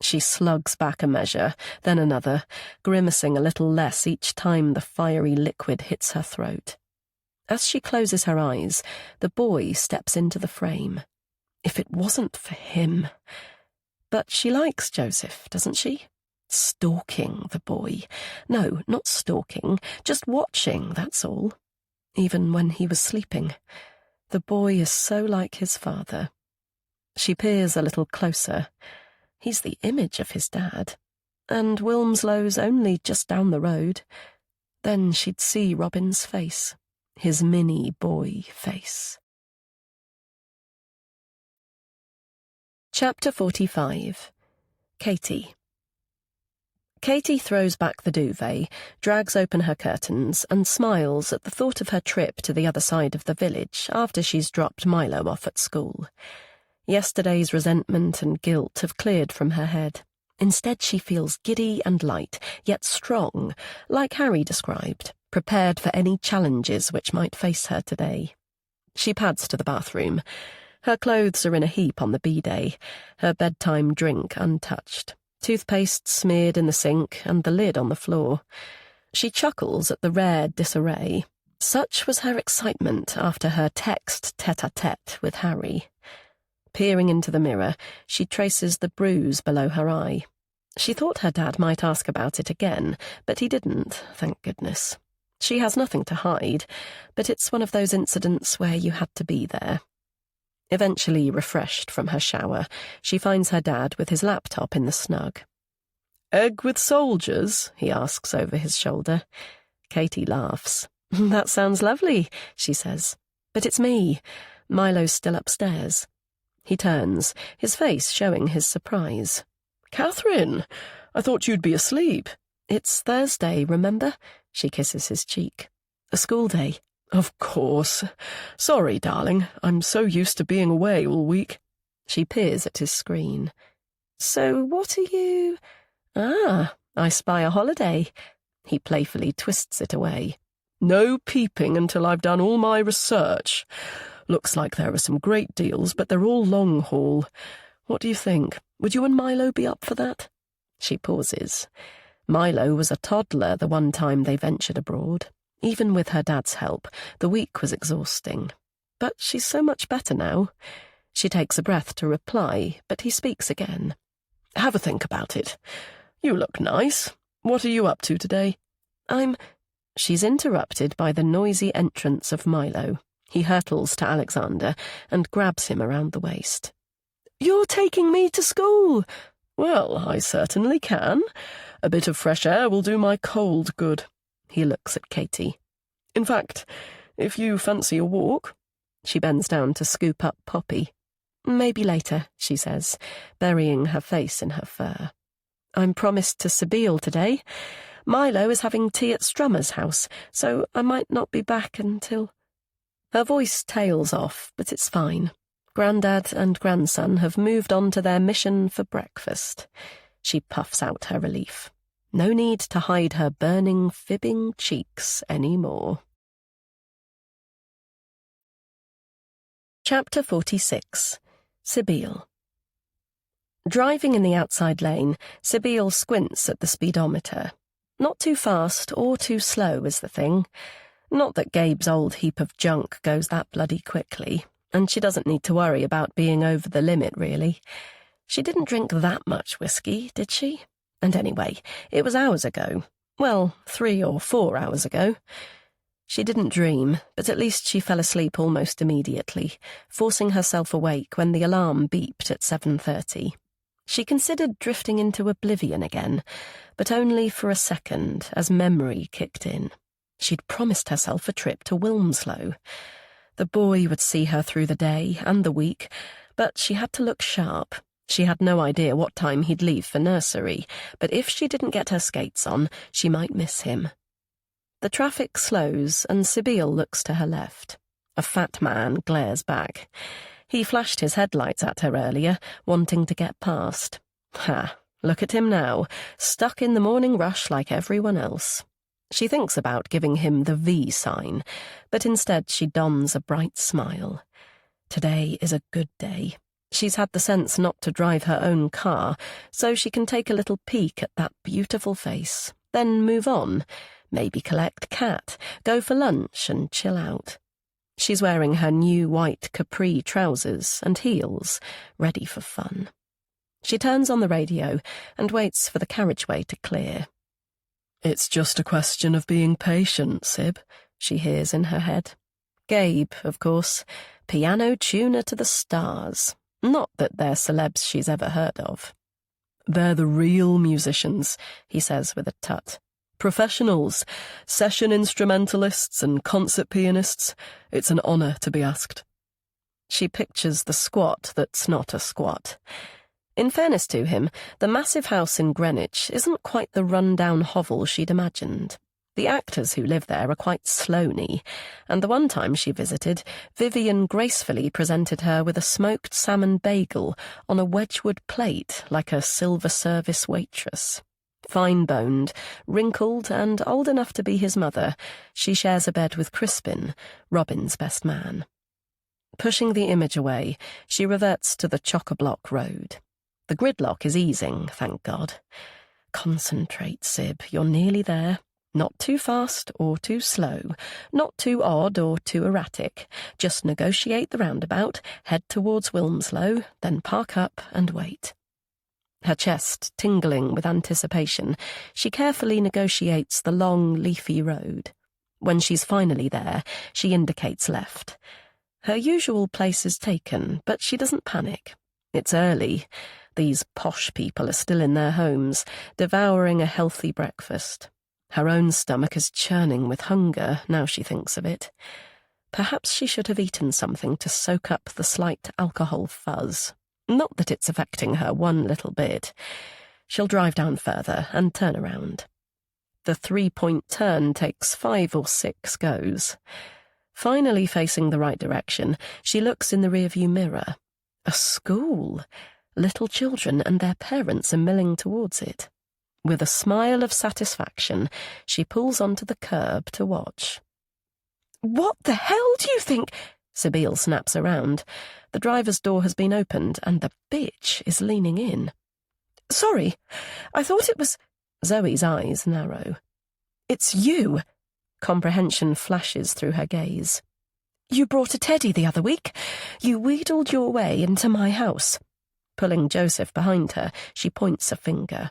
She slugs back a measure, then another, grimacing a little less each time the fiery liquid hits her throat. As she closes her eyes, the boy steps into the frame. If it wasn't for him... But she likes Joseph, doesn't she? Stalking the boy. No, not stalking, just watching, that's all. Even when he was sleeping. The boy is so like his father. She peers a little closer. He's the image of his dad. And Wilmslow's only just down the road. Then she'd see Robin's face. His mini boy face. Chapter 45. Katie. Katie throws back the duvet, drags open her curtains, and smiles at the thought of her trip to the other side of the village after she's dropped Milo off at school. Yesterday's resentment and guilt have cleared from her head. Instead, she feels giddy and light, yet strong, like Harry described, prepared for any challenges which might face her today. She pads to the bathroom. Her clothes are in a heap on the bidet, her bedtime drink untouched, toothpaste smeared in the sink and the lid on the floor. She chuckles at the rare disarray. Such was her excitement after her text tete-a-tete with Harry. Peering into the mirror, she traces the bruise below her eye. She thought her dad might ask about it again, but he didn't, thank goodness. She has nothing to hide, but it's one of those incidents where you had to be there. Eventually refreshed from her shower, she finds her dad with his laptop in the snug. "Egg with soldiers?" he asks over his shoulder. Katie laughs. "That sounds lovely," she says. "But it's me. Milo's still upstairs." He turns, his face showing his surprise. "Catherine, I thought you'd be asleep." "It's Thursday, remember?" She kisses his cheek. "A school day." "Of course. Sorry, darling. I'm so used to being away all week." She peers at his screen. "So what are you—" "Ah, I spy a holiday." He playfully twists it away. "No peeping until I've done all my research. Looks like there are some great deals, but they're all long haul. What do you think? Would you and Milo be up for that?" She pauses. Milo was a toddler the one time they ventured abroad. Even with her dad's help, the week was exhausting. But she's so much better now. She takes a breath to reply, but he speaks again. Have a think about it. You look nice. What are you up to today? She's interrupted by the noisy entrance of Milo. He hurtles to Alexander and grabs him around the waist. You're taking me to school! Well, I certainly can. A bit of fresh air will do my cold good. He looks at Katie. In fact, if you fancy a walk... She bends down to scoop up Poppy. Maybe later, she says, burying her face in her fur. I'm promised to Sibyl today. Milo is having tea at Strummer's house, so I might not be back until... Her voice tails off, but it's fine. Grandad and grandson have moved on to their mission for breakfast. She puffs out her relief. No need to hide her burning, fibbing cheeks anymore. Chapter 46. Sibyl. Driving in the outside lane, Sibyl squints at the speedometer. Not too fast or too slow is the thing. Not that Gabe's old heap of junk goes that bloody quickly, and she doesn't need to worry about being over the limit, really. She didn't drink that much whiskey, did she? And anyway, it was hours ago. Well, 3 or 4 hours ago. She didn't dream, but at least she fell asleep almost immediately, forcing herself awake when the alarm beeped at 7:30. She considered drifting into oblivion again, but only for a second as memory kicked in. She'd promised herself a trip to Wilmslow. The boy would see her through the day and the week, but she had to look sharp. She had no idea what time he'd leave for nursery, but if she didn't get her skates on, she might miss him. The traffic slows, and Sibyl looks to her left. A fat man glares back. He flashed his headlights at her earlier, wanting to get past. Ha, look at him now, stuck in the morning rush like everyone else. She thinks about giving him the V sign, but instead she dons a bright smile. Today is a good day. She's had the sense not to drive her own car, so she can take a little peek at that beautiful face, then move on, maybe collect Cat, go for lunch and chill out. She's wearing her new white capri trousers and heels, ready for fun. She turns on the radio and waits for the carriageway to clear. It's just a question of being patient, Sib, she hears in her head. Gabe, of course, piano tuner to the stars. Not that they're celebs she's ever heard of. They're the real musicians, he says with a tut. Professionals, session instrumentalists and concert pianists. It's an honour to be asked. She pictures the squat that's not a squat. In fairness to him, the massive house in Greenwich isn't quite the run-down hovel she'd imagined. The actors who live there are quite slony, and the one time she visited, Vivian gracefully presented her with a smoked salmon bagel on a Wedgwood plate like a silver service waitress. Fine-boned, wrinkled, and old enough to be his mother, she shares a bed with Crispin, Robin's best man. Pushing the image away, she reverts to the chock-a-block road. The gridlock is easing, thank God. Concentrate, Sib, you're nearly there. Not too fast or too slow, not too odd or too erratic. Just negotiate the roundabout, head towards Wilmslow, then park up and wait. Her chest tingling with anticipation, she carefully negotiates the long, leafy road. When she's finally there, she indicates left. Her usual place is taken, but she doesn't panic. It's early. These posh people are still in their homes, devouring a healthy breakfast. Her own stomach is churning with hunger, now she thinks of it. Perhaps she should have eaten something to soak up the slight alcohol fuzz. Not that it's affecting her one little bit. She'll drive down further and turn around. The 3-point turn takes 5 or 6 goes. Finally facing the right direction, she looks in the rearview mirror. A school. Little children and their parents are milling towards it. With a smile of satisfaction, she pulls onto the curb to watch. "What the hell do you think?" Sibyl snaps around. The driver's door has been opened, and the bitch is leaning in. Sorry, I thought it was—" Zoe's eyes narrow. "It's you." Comprehension flashes through her gaze. "You brought a teddy the other week. You wheedled your way into my house." Pulling Joseph behind her, she points a finger.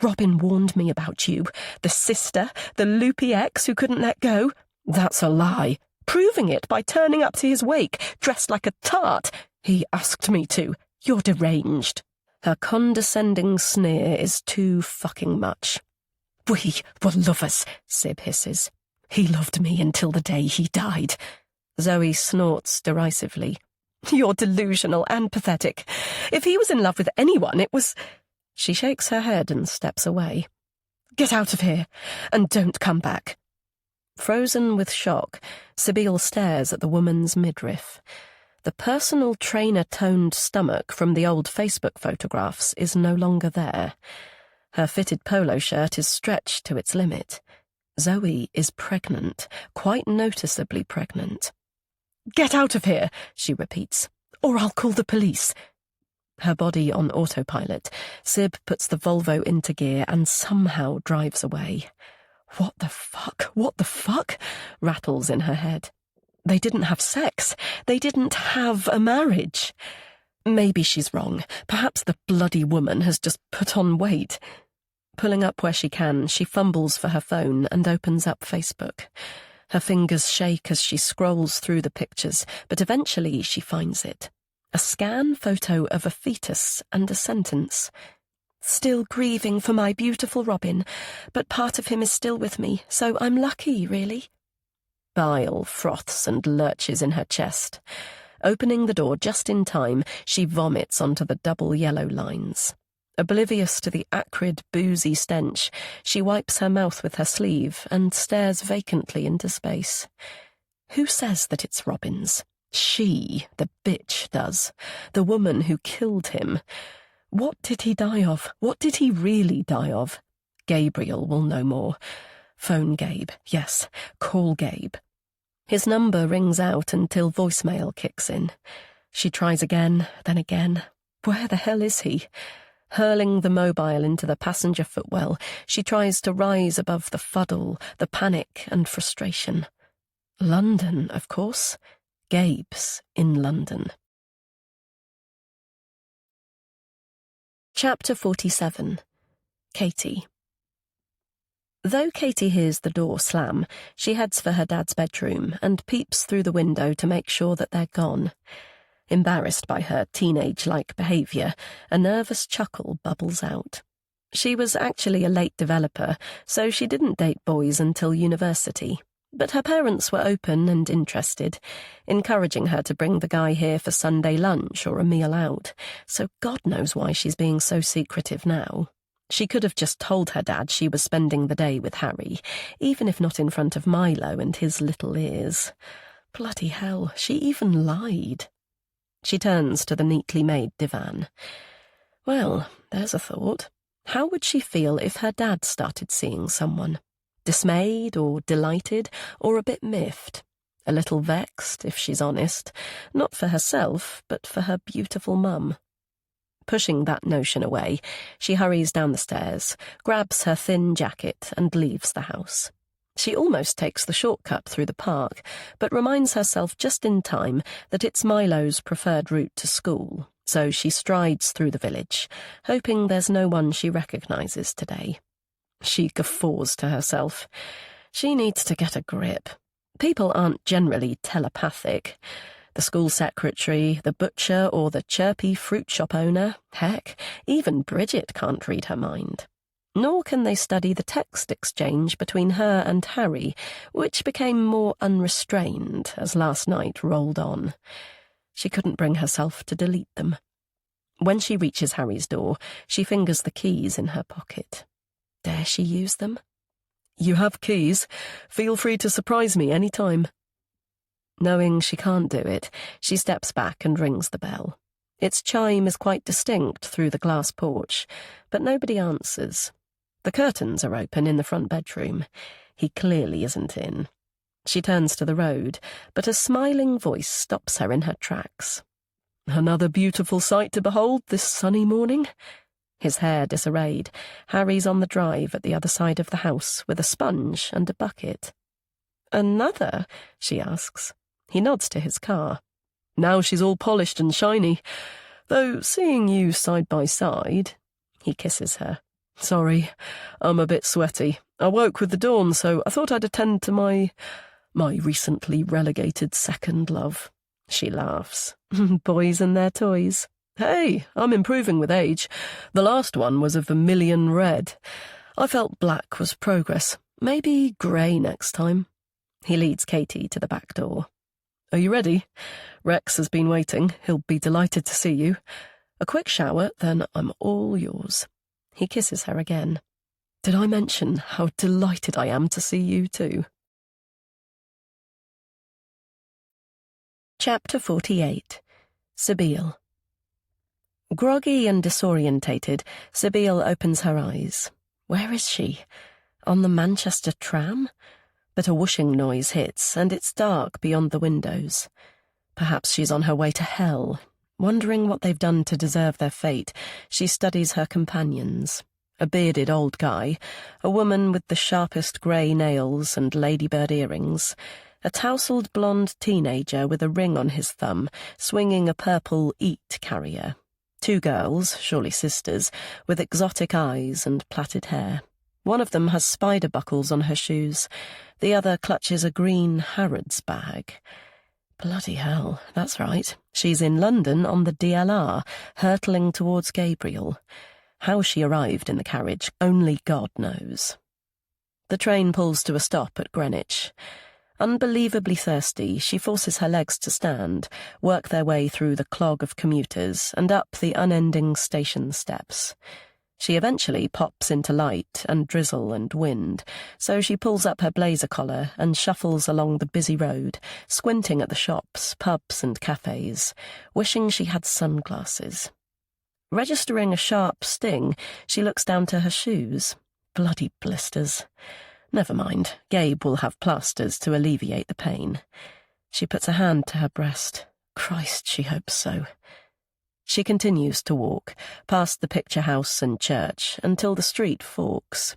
"Robin warned me about you. The sister, the loopy ex who couldn't let go." "That's a lie." "Proving it by turning up to his wake, dressed like a tart." "He asked me to." "You're deranged." Her condescending sneer is too fucking much. "We were lovers," Sib hisses. "He loved me until the day he died." Zoe snorts derisively. "You're delusional and pathetic. If he was in love with anyone, it was—" She shakes her head and steps away. "Get out of here, and don't come back." Frozen with shock, Sibyl stares at the woman's midriff. The personal trainer-toned stomach from the old Facebook photographs is no longer there. Her fitted polo shirt is stretched to its limit. Zoe is pregnant, quite noticeably pregnant. "Get out of here," she repeats, "or I'll call the police." Her body on autopilot, Sib puts the Volvo into gear and somehow drives away. What the fuck, rattles in her head. They didn't have sex. They didn't have a marriage. Maybe she's wrong. Perhaps the bloody woman has just put on weight. Pulling up where she can, she fumbles for her phone and opens up Facebook. Her fingers shake as she scrolls through the pictures, but eventually she finds it. A scan photo of a fetus and a sentence. "Still grieving for my beautiful Robin, but part of him is still with me, so I'm lucky, really." Bile froths and lurches in her chest. Opening the door just in time, she vomits onto the double yellow lines. Oblivious to the acrid, boozy stench, she wipes her mouth with her sleeve and stares vacantly into space. Who says that it's Robin's? She, the bitch, does. The woman who killed him. What did he die of? What did he really die of? Gabriel will know more. Phone Gabe. Yes, call Gabe. His number rings out until voicemail kicks in. She tries again, then again. Where the hell is he? Hurling the mobile into the passenger footwell, she tries to rise above the fuddle, the panic and frustration. London, of course. Gabe's in London. Chapter 47. Katie. Though Katie hears the door slam, she heads for her dad's bedroom and peeps through the window to make sure that they're gone. Embarrassed by her teenage-like behaviour, a nervous chuckle bubbles out. She was actually a late developer, so she didn't date boys until university. But her parents were open and interested, encouraging her to bring the guy here for Sunday lunch or a meal out, so God knows why she's being so secretive now. She could have just told her dad she was spending the day with Harry, even if not in front of Milo and his little ears. Bloody hell, she even lied. She turns to the neatly made divan. Well, there's a thought. How would she feel if her dad started seeing someone? Dismayed or delighted or a bit miffed? A little vexed, if she's honest, not for herself, but for her beautiful mum. Pushing that notion away, she hurries down the stairs, grabs her thin jacket and leaves the house. She almost takes the shortcut through the park, but reminds herself just in time that it's Milo's preferred route to school, so she strides through the village, hoping there's no one she recognises today. She guffaws to herself. She needs to get a grip. People aren't generally telepathic. The school secretary, the butcher, or the chirpy fruit shop owner, heck, even Bridget can't read her mind. Nor can they study the text exchange between her and Harry, which became more unrestrained as last night rolled on. She couldn't bring herself to delete them. When she reaches Harry's door, she fingers the keys in her pocket. Dare she use them? "You have keys. Feel free to surprise me any time." Knowing she can't do it, she steps back and rings the bell. Its chime is quite distinct through the glass porch, but nobody answers. The curtains are open in the front bedroom. He clearly isn't in. She turns to the road, but a smiling voice stops her in her tracks. "Another beautiful sight to behold this sunny morning." His hair disarrayed, Harry's on the drive at the other side of the house with a sponge and a bucket. "Another?" she asks. He nods to his car. Now she's all polished and shiny. Though seeing you side by side... He kisses her. Sorry, I'm a bit sweaty. I woke with the dawn, so I thought I'd attend to my recently relegated second love. She laughs. Boys and their toys. Hey, I'm improving with age. The last one was a vermilion red. I felt black was progress. Maybe grey next time. He leads Katie to the back door. Are you ready? Rex has been waiting. He'll be delighted to see you. A quick shower, then I'm all yours. He kisses her again. Did I mention how delighted I am to see you too? Chapter 48. Sibylle. Groggy and disorientated, Sibylle opens her eyes. Where is she? On the Manchester tram? But a whooshing noise hits, and it's dark beyond the windows. Perhaps she's on her way to hell. Wondering what they've done to deserve their fate, she studies her companions. A bearded old guy, a woman with the sharpest grey nails and ladybird earrings, a tousled blonde teenager with a ring on his thumb, swinging a purple eat carrier. 2 girls, surely sisters, with exotic eyes and plaited hair. One of them has spider buckles on her shoes. The other clutches a green Harrods bag. Bloody hell, that's right. She's in London on the DLR, hurtling towards Gabriel. How she arrived in the carriage, only God knows. The train pulls to a stop at Greenwich. Unbelievably thirsty, she forces her legs to stand, work their way through the clog of commuters and up the unending station steps. She eventually pops into light and drizzle and wind, so she pulls up her blazer collar and shuffles along the busy road, squinting at the shops, pubs and cafes, wishing she had sunglasses. Registering a sharp sting, she looks down to her shoes. Bloody blisters. Never mind, Gabe will have plasters to alleviate the pain. She puts a hand to her breast. Christ, she hopes so. She continues to walk, past the picture house and church, until the street forks.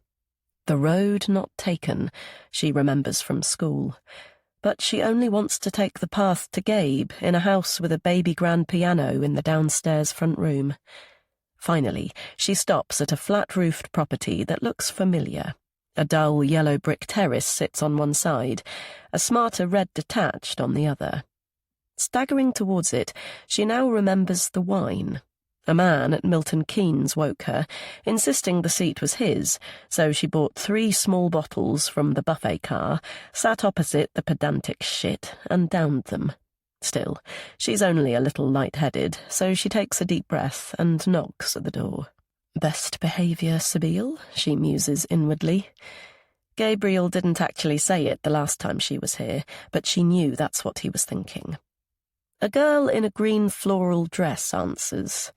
The road not taken, she remembers from school. But she only wants to take the path to Gabe in a house with a baby grand piano in the downstairs front room. Finally, she stops at a flat-roofed property that looks familiar. A dull yellow brick terrace sits on one side, a smarter red detached on the other. Staggering towards it, she now remembers the wine. A man at Milton Keynes woke her, insisting the seat was his, so she bought 3 small bottles from the buffet car, sat opposite the pedantic shit, and downed them. Still, she's only a little light-headed, so she takes a deep breath and knocks at the door. Best behaviour, Sibylle, she muses inwardly. Gabriel didn't actually say it the last time she was here, but she knew that's what he was thinking. A girl in a green floral dress answers.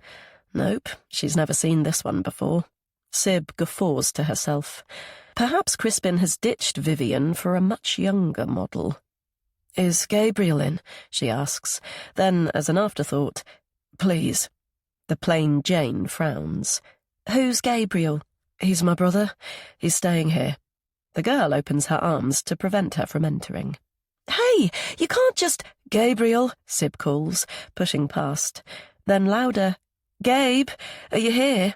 Nope, she's never seen this one before. Sib guffaws to herself. Perhaps Crispin has ditched Vivian for a much younger model. Is Gabriel in? She asks. Then, as an afterthought, please. The plain Jane frowns. Who's Gabriel? He's my brother. He's staying here. The girl opens her arms to prevent her from entering. Hey, you can't just... Gabriel, Sib calls, pushing past. Then louder, Gabe, are you here?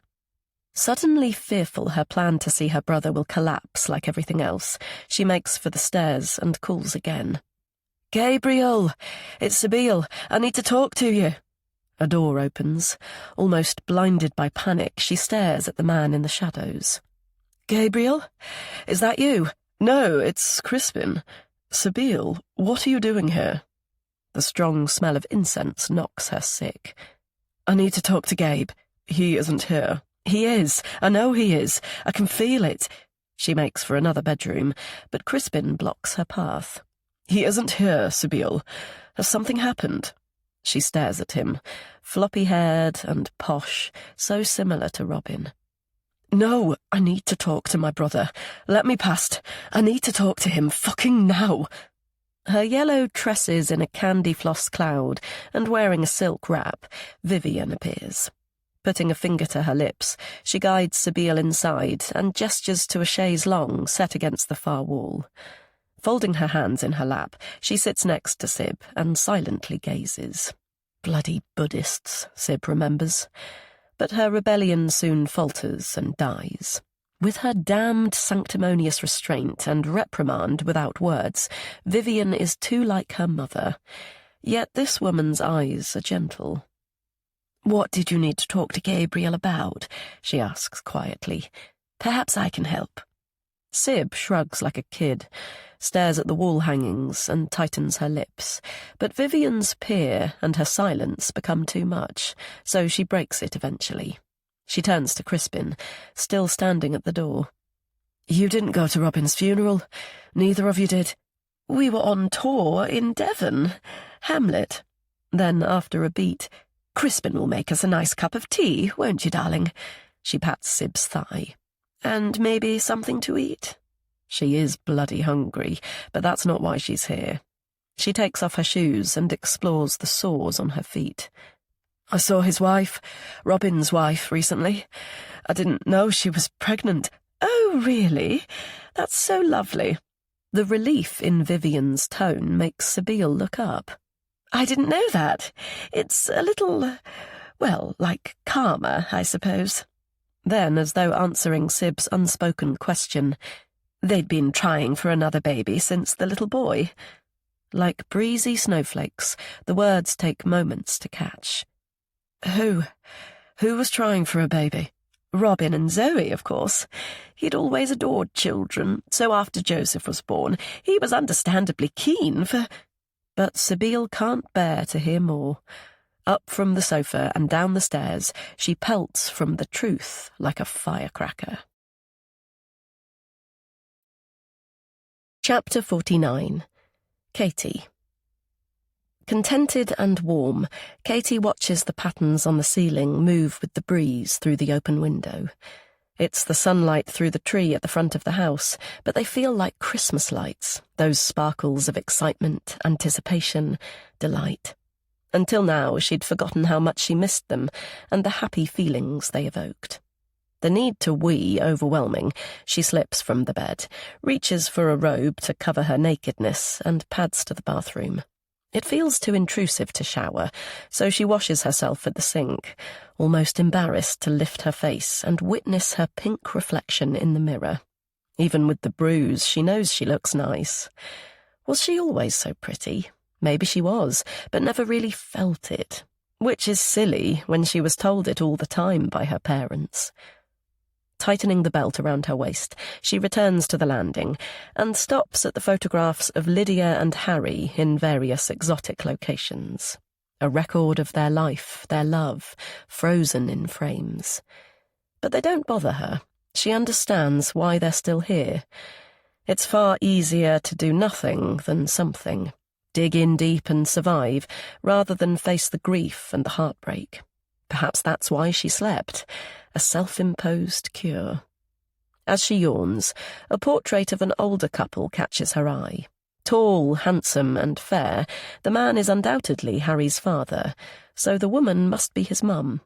Suddenly fearful her plan to see her brother will collapse like everything else, she makes for the stairs and calls again. Gabriel, it's Sibylle. I need to talk to you. A door opens. Almost blinded by panic, she stares at the man in the shadows. Gabriel? Is that you? No, it's Crispin. Sibylle, what are you doing here? The strong smell of incense knocks her sick. I need to talk to Gabe. He isn't here. He is. I know he is. I can feel it. She makes for another bedroom, but Crispin blocks her path. He isn't here, Sibylle. Has something happened? She stares at him, floppy-haired and posh, so similar to Robin. No, I need to talk to my brother. Let me past. I need to talk to him fucking now. Her yellow tresses in a candy floss cloud and wearing a silk wrap, Vivian appears. Putting a finger to her lips, she guides Sabine inside and gestures to a chaise longue set against the far wall. Folding her hands in her lap, she sits next to Sib and silently gazes. Bloody Buddhists, Sib remembers. But her rebellion soon falters and dies. With her damned sanctimonious restraint and reprimand without words, Vivian is too like her mother. Yet this woman's eyes are gentle. "What did you need to talk to Gabriel about?" she asks quietly. "Perhaps I can help." Sib shrugs like a kid, stares at the wall hangings and tightens her lips. But Vivian's peer and her silence become too much, so she breaks it eventually. She turns to Crispin, still standing at the door. "You didn't go to Robin's funeral. Neither of you did." "We were on tour in Devon. Hamlet." Then, after a beat, "Crispin will make us a nice cup of tea, won't you, darling?" She pats Sib's thigh. "And maybe something to eat?" She is bloody hungry, but that's not why she's here. She takes off her shoes and explores the sores on her feet. "I saw his wife, Robin's wife, recently. I didn't know she was pregnant." "Oh, really? That's so lovely." The relief in Vivian's tone makes Sabine look up. "I didn't know that. It's a little, well, like karma, I suppose." Then, as though answering Sib's unspoken question, "They'd been trying for another baby since the little boy." Like breezy snowflakes, the words take moments to catch. Who was trying for a baby?" "Robin and Zoe, of course. He'd always adored children, so after Joseph was born, he was understandably keen for—" But Sabine can't bear to hear more. Up from the sofa and down the stairs, she pelts from the truth like a firecracker. Chapter 49. Katie. Contented and warm, Katie watches the patterns on the ceiling move with the breeze through the open window. It's the sunlight through the tree at the front of the house, but they feel like Christmas lights, those sparkles of excitement, anticipation, delight. Until now, she'd forgotten how much she missed them and the happy feelings they evoked. The need to wee overwhelming, she slips from the bed, reaches for a robe to cover her nakedness, and pads to the bathroom. It feels too intrusive to shower, so she washes herself at the sink, almost embarrassed to lift her face and witness her pink reflection in the mirror. Even with the bruise, she knows she looks nice. Was she always so pretty? Maybe she was, but never really felt it, which is silly when she was told it all the time by her parents. Tightening the belt around her waist, she returns to the landing and stops at the photographs of Lydia and Harry in various exotic locations. A record of their life, their love, frozen in frames. But they don't bother her. She understands why they're still here. It's far easier to do nothing than something. Dig in deep and survive, rather than face the grief and the heartbreak. Perhaps that's why she slept. A self-imposed cure. As she yawns, a portrait of an older couple catches her eye. Tall, handsome, and fair, the man is undoubtedly Harry's father, so the woman must be his mum.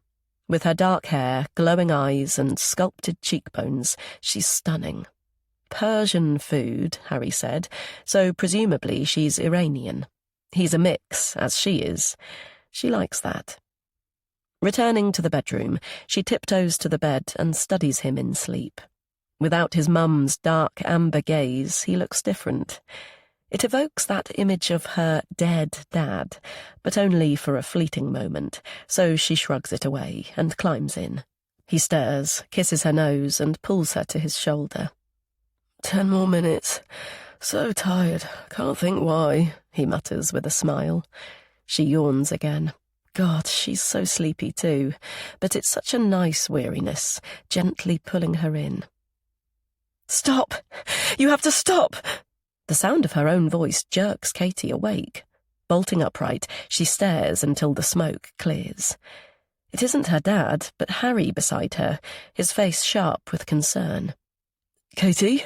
With her dark hair, glowing eyes, and sculpted cheekbones, she's stunning. Persian food, Harry said, so presumably she's Iranian. He's a mix, as she is. She likes that. Returning to the bedroom, she tiptoes to the bed and studies him in sleep. Without his mum's dark amber gaze, he looks different. It evokes that image of her dead dad, but only for a fleeting moment, so she shrugs it away and climbs in. He stirs, kisses her nose, and pulls her to his shoulder. 10 more minutes. So tired. Can't think why, he mutters with a smile. She yawns again. God, she's so sleepy too, but it's such a nice weariness, gently pulling her in. Stop! You have to stop! The sound of her own voice jerks Katie awake. Bolting upright, she stares until the smoke clears. It isn't her dad, but Harry beside her, his face sharp with concern. Katie,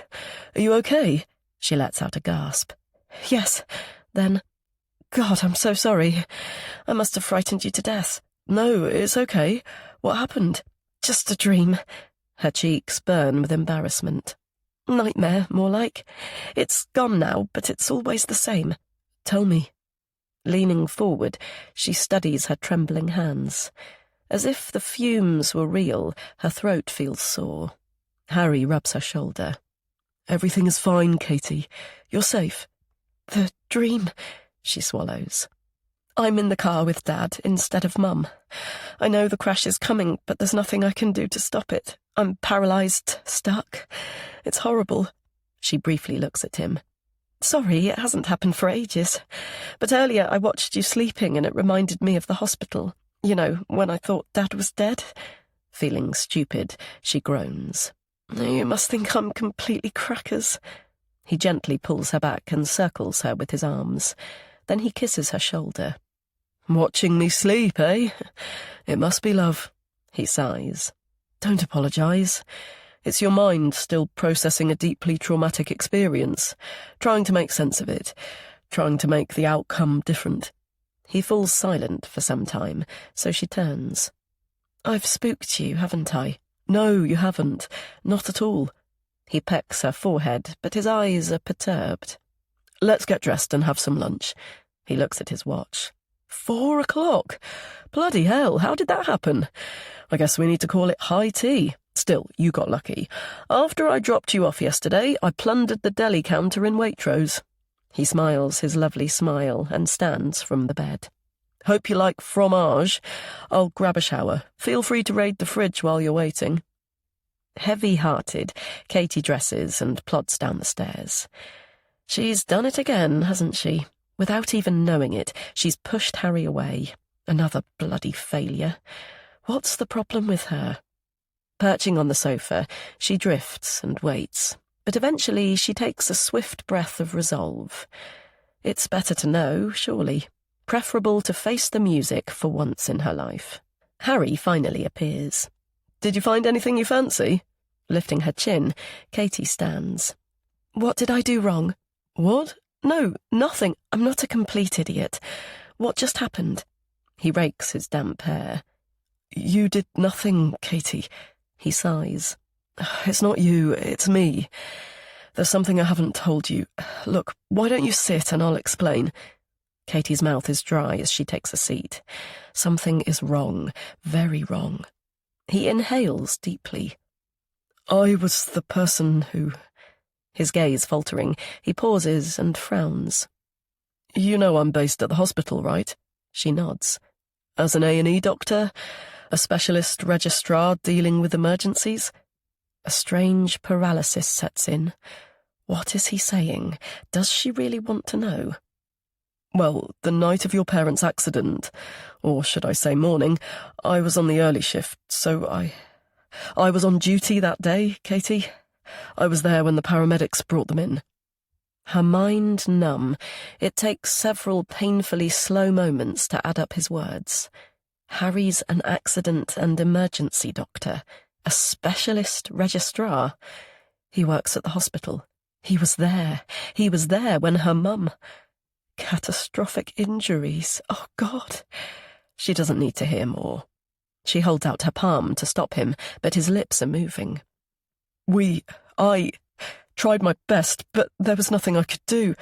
are you okay? She lets out a gasp. Yes, then... God, I'm so sorry. I must have frightened you to death. No, it's okay. What happened? Just a dream. Her cheeks burn with embarrassment. Nightmare, more like. It's gone now, but it's always the same. Tell me. Leaning forward, she studies her trembling hands. As if the fumes were real, her throat feels sore. Harry rubs her shoulder. Everything is fine, Katie. You're safe. The dream, she swallows. I'm in the car with Dad instead of Mum. I know the crash is coming, but there's nothing I can do to stop it. I'm paralysed, stuck. It's horrible. She briefly looks at him. Sorry, it hasn't happened for ages. But earlier I watched you sleeping and it reminded me of the hospital. You know, when I thought Dad was dead. Feeling stupid, she groans. You must think I'm completely crackers. He gently pulls her back and circles her with his arms. Then he kisses her shoulder. Watching me sleep, eh? It must be love. He sighs. Don't apologise. It's your mind still processing a deeply traumatic experience, trying to make sense of it, trying to make the outcome different. He falls silent for some time, so she turns. I've spooked you, haven't I? No, you haven't. Not at all. He pecks her forehead, but his eyes are perturbed. Let's get dressed and have some lunch. He looks at his watch. 4 o'clock? Bloody hell, how did that happen? I guess we need to call it high tea. Still, you got lucky. After I dropped you off yesterday, I plundered the deli counter in Waitrose. He smiles his lovely smile and stands from the bed. Hope you like fromage. I'll grab a shower. Feel free to raid the fridge while you're waiting. Heavy-hearted, Katie dresses and plods down the stairs. She's done it again, hasn't she? Without even knowing it, she's pushed Harry away. Another bloody failure. What's the problem with her? Perching on the sofa, she drifts and waits, but eventually she takes a swift breath of resolve. It's better to know, surely. Preferable to face the music for once in her life. Harry finally appears. Did you find anything you fancy? Lifting her chin, Katie stands. What did I do wrong? What? No, nothing. I'm not a complete idiot. What just happened? He rakes his damp hair. You did nothing, Katie. He sighs. It's not you, it's me. There's something I haven't told you. Look, why don't you sit and I'll explain. Katie's mouth is dry as she takes a seat. Something is wrong, very wrong. He inhales deeply. I was the person who... His gaze faltering, he pauses and frowns. You know I'm based at the hospital, right? She nods. As an A&E doctor, a specialist registrar dealing with emergencies. A strange paralysis sets in. What is he saying? Does she really want to know? Well, the night of your parents' accident, or should I say morning, I was on the early shift, so I was on duty that day, Katie. I was there when the paramedics brought them in. Her mind numb, it takes several painfully slow moments to add up his words. Harry's an accident and emergency doctor, a specialist registrar. He works at the hospital. He was there when her mum... Catastrophic injuries. Oh, God. She doesn't need to hear more. She holds out her palm to stop him, but his lips are moving. I tried my best, but there was nothing I could do.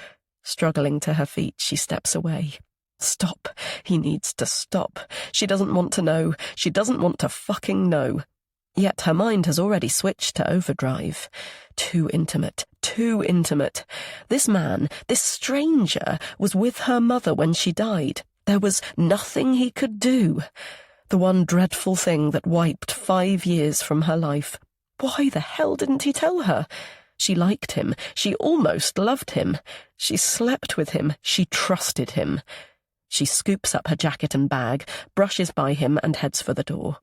Struggling to her feet, she steps away. Stop. He needs to stop. She doesn't want to know. She doesn't want to fucking know. Yet her mind has already switched to overdrive. Too intimate. Too intimate. This man, this stranger, was with her mother when she died. There was nothing he could do. The one dreadful thing that wiped 5 years from her life. Why the hell didn't he tell her? She liked him. She almost loved him. She slept with him. She trusted him. She scoops up her jacket and bag, brushes by him and heads for the door.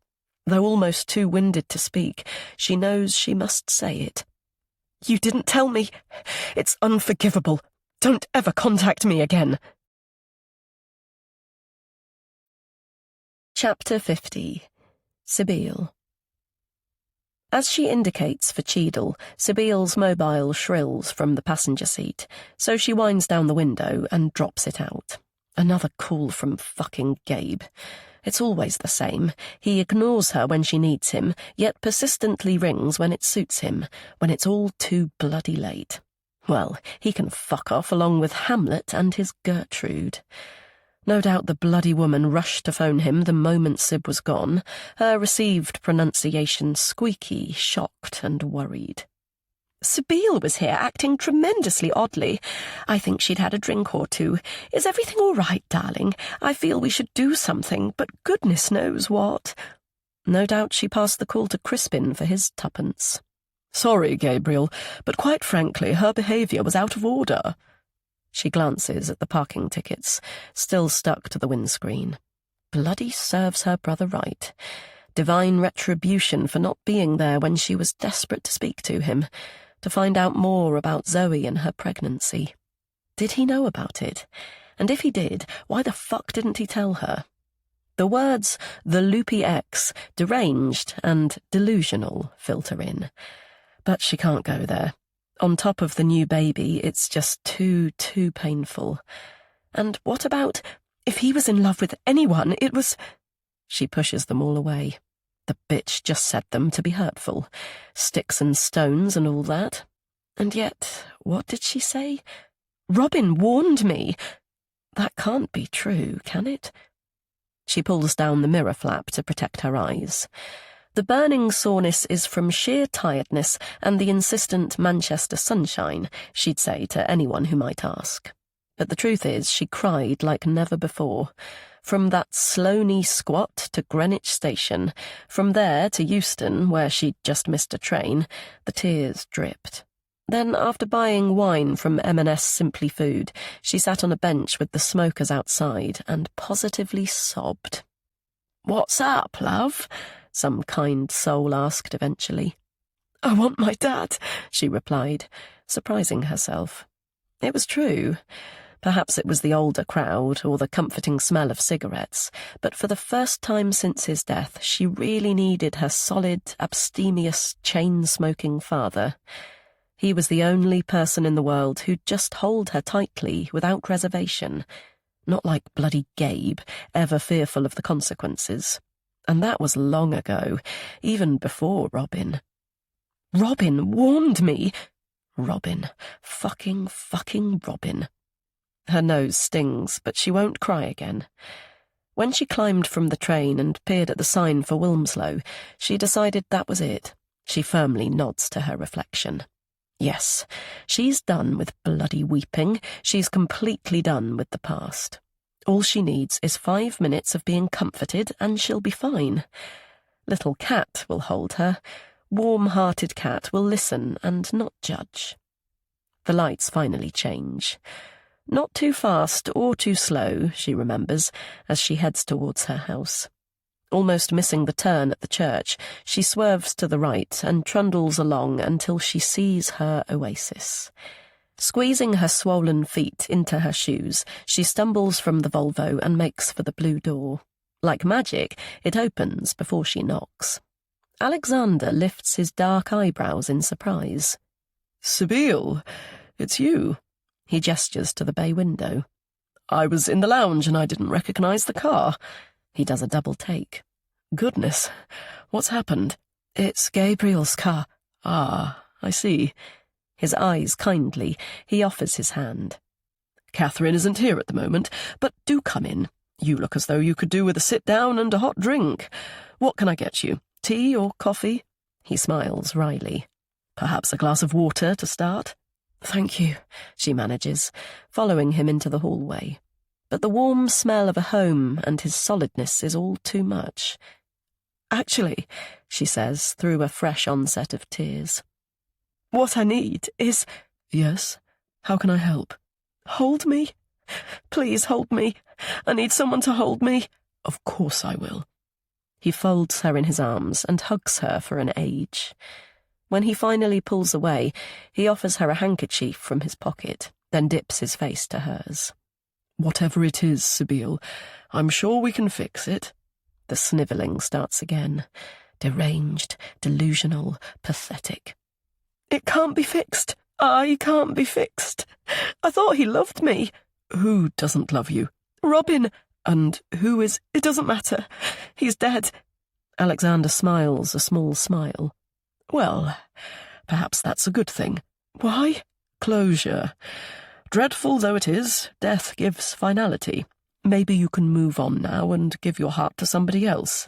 Though almost too winded to speak, she knows she must say it. You didn't tell me. It's unforgivable. Don't ever contact me again. Chapter 50. Sibyl. As she indicates for Cheadle, Sibyl's mobile shrills from the passenger seat, so she winds down the window and drops it out. Another call from fucking Gabe. It's always the same. He ignores her when she needs him, yet persistently rings when it suits him, when it's all too bloody late. Well, he can fuck off along with Hamlet and his Gertrude. No doubt the bloody woman rushed to phone him the moment Syb was gone, her received pronunciation squeaky, shocked and worried. Sabine was here, acting tremendously oddly. I think she'd had a drink or two. Is everything all right, darling? I feel we should do something, but goodness knows what. No doubt she passed the call to Crispin for his tuppence. Sorry, Gabriel, but quite frankly, her behaviour was out of order. She glances at the parking tickets, still stuck to the windscreen. Bloody serves her brother right. Divine retribution for not being there when she was desperate to speak to him, to find out more about Zoe and her pregnancy. Did he know about it? And if he did, why the fuck didn't he tell her? The words, the loopy ex, deranged and delusional filter in. But she can't go there. On top of the new baby, it's just too painful. And what about, if he was in love with anyone, it was... She pushes them all away. The bitch just said them to be hurtful. Sticks and stones and all that. And yet, what did she say? Robin warned me. That can't be true, can it? She pulls down the mirror flap to protect her eyes. The burning soreness is from sheer tiredness and the insistent Manchester sunshine, she'd say to anyone who might ask. But the truth is, she cried like never before. From that Sloaney squat to Greenwich Station, from there to Euston, where she'd just missed a train, the tears dripped. Then, after buying wine from M&S Simply Food, she sat on a bench with the smokers outside and positively sobbed. "What's up, love?" some kind soul asked eventually. "I want my dad," she replied, surprising herself. It was true. Perhaps it was the older crowd or the comforting smell of cigarettes, but for the first time since his death, she really needed her solid, abstemious, chain-smoking father. He was the only person in the world who'd just hold her tightly without reservation, not like bloody Gabe, ever fearful of the consequences. And that was long ago, even before Robin. Robin warned me! Robin. Fucking Robin. Her nose stings, but she won't cry again. When she climbed from the train and peered at the sign for Wilmslow, she decided that was it. She firmly nods to her reflection. Yes, she's done with bloody weeping. She's completely done with the past. All she needs is 5 minutes of being comforted, and she'll be fine. Little Cat will hold her. Warm-hearted Cat will listen and not judge. The lights finally change. Not too fast or too slow, she remembers, as she heads towards her house. Almost missing the turn at the church, she swerves to the right and trundles along until she sees her oasis. Squeezing her swollen feet into her shoes, she stumbles from the Volvo and makes for the blue door. Like magic, it opens before she knocks. Alexander lifts his dark eyebrows in surprise. "Sabine, it's you." He gestures to the bay window. "I was in the lounge and I didn't recognise the car." He does a double take. "Goodness, what's happened?" "It's Gabriel's car." "Ah, I see." His eyes kindly, he offers his hand. "Catherine isn't here at the moment, but do come in. You look as though you could do with a sit-down and a hot drink. What can I get you? Tea or coffee?" He smiles wryly. "Perhaps a glass of water to start?" "Thank you," she manages, following him into the hallway. But the warm smell of a home and his solidness is all too much. "Actually," she says, through a fresh onset of tears, "what I need is—" "Yes? How can I help?" "Hold me. Please hold me. I need someone to hold me." "Of course I will." He folds her in his arms and hugs her for an age. When he finally pulls away, he offers her a handkerchief from his pocket, then dips his face to hers. "Whatever it is, Sabine, I'm sure we can fix it." The snivelling starts again. Deranged, delusional, pathetic. "It can't be fixed. I can't be fixed. I thought he loved me." "Who doesn't love you?" "Robin. And who is— It doesn't matter. He's dead. Alexander smiles a small smile. Well, perhaps that's a good thing. Why? Closure. Dreadful though it is, death gives finality. Maybe you can move on now and give your heart to somebody else.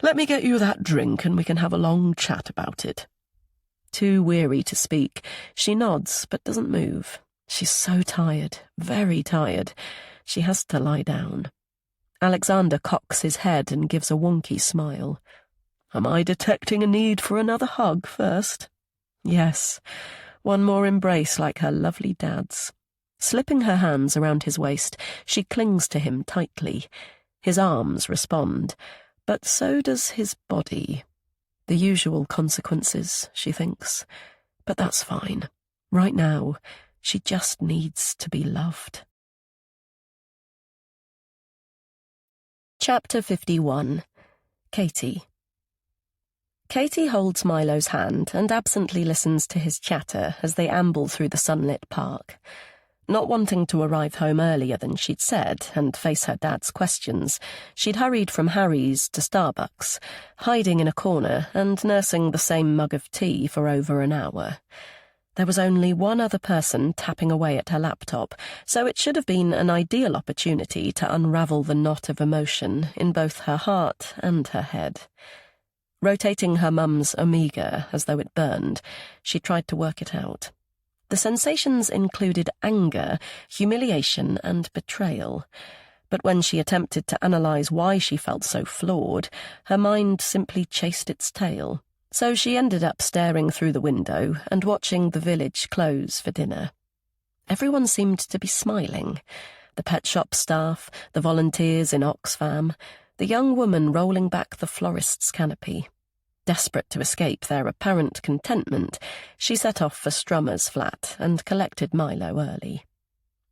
Let me get you that drink and we can have a long chat about it. Too weary to speak, she nods but doesn't move. She's so tired, very tired. She has to lie down. Alexander cocks his head and gives a wonky smile. Am I detecting a need for another hug first? Yes, one more embrace like her lovely dad's. Slipping her hands around his waist, she clings to him tightly. His arms respond, but so does his body. The usual consequences, she thinks. But that's fine. Right now, she just needs to be loved. Chapter 51. Katie. Katie holds Milo's hand and absently listens to his chatter as they amble through the sunlit park. Not wanting to arrive home earlier than she'd said and face her dad's questions, she'd hurried from Harry's to Starbucks, hiding in a corner and nursing the same mug of tea for over an hour. There was only one other person tapping away at her laptop, so it should have been an ideal opportunity to unravel the knot of emotion in both her heart and her head. Rotating her mum's Amiga as though it burned, she tried to work it out. The sensations included anger, humiliation, and betrayal. But when she attempted to analyse why she felt so flawed, her mind simply chased its tail. So she ended up staring through the window and watching the village close for dinner. Everyone seemed to be smiling. The pet shop staff, the volunteers in Oxfam, the young woman rolling back the florist's canopy. Desperate to escape their apparent contentment, she set off for Strummer's flat and collected Milo early.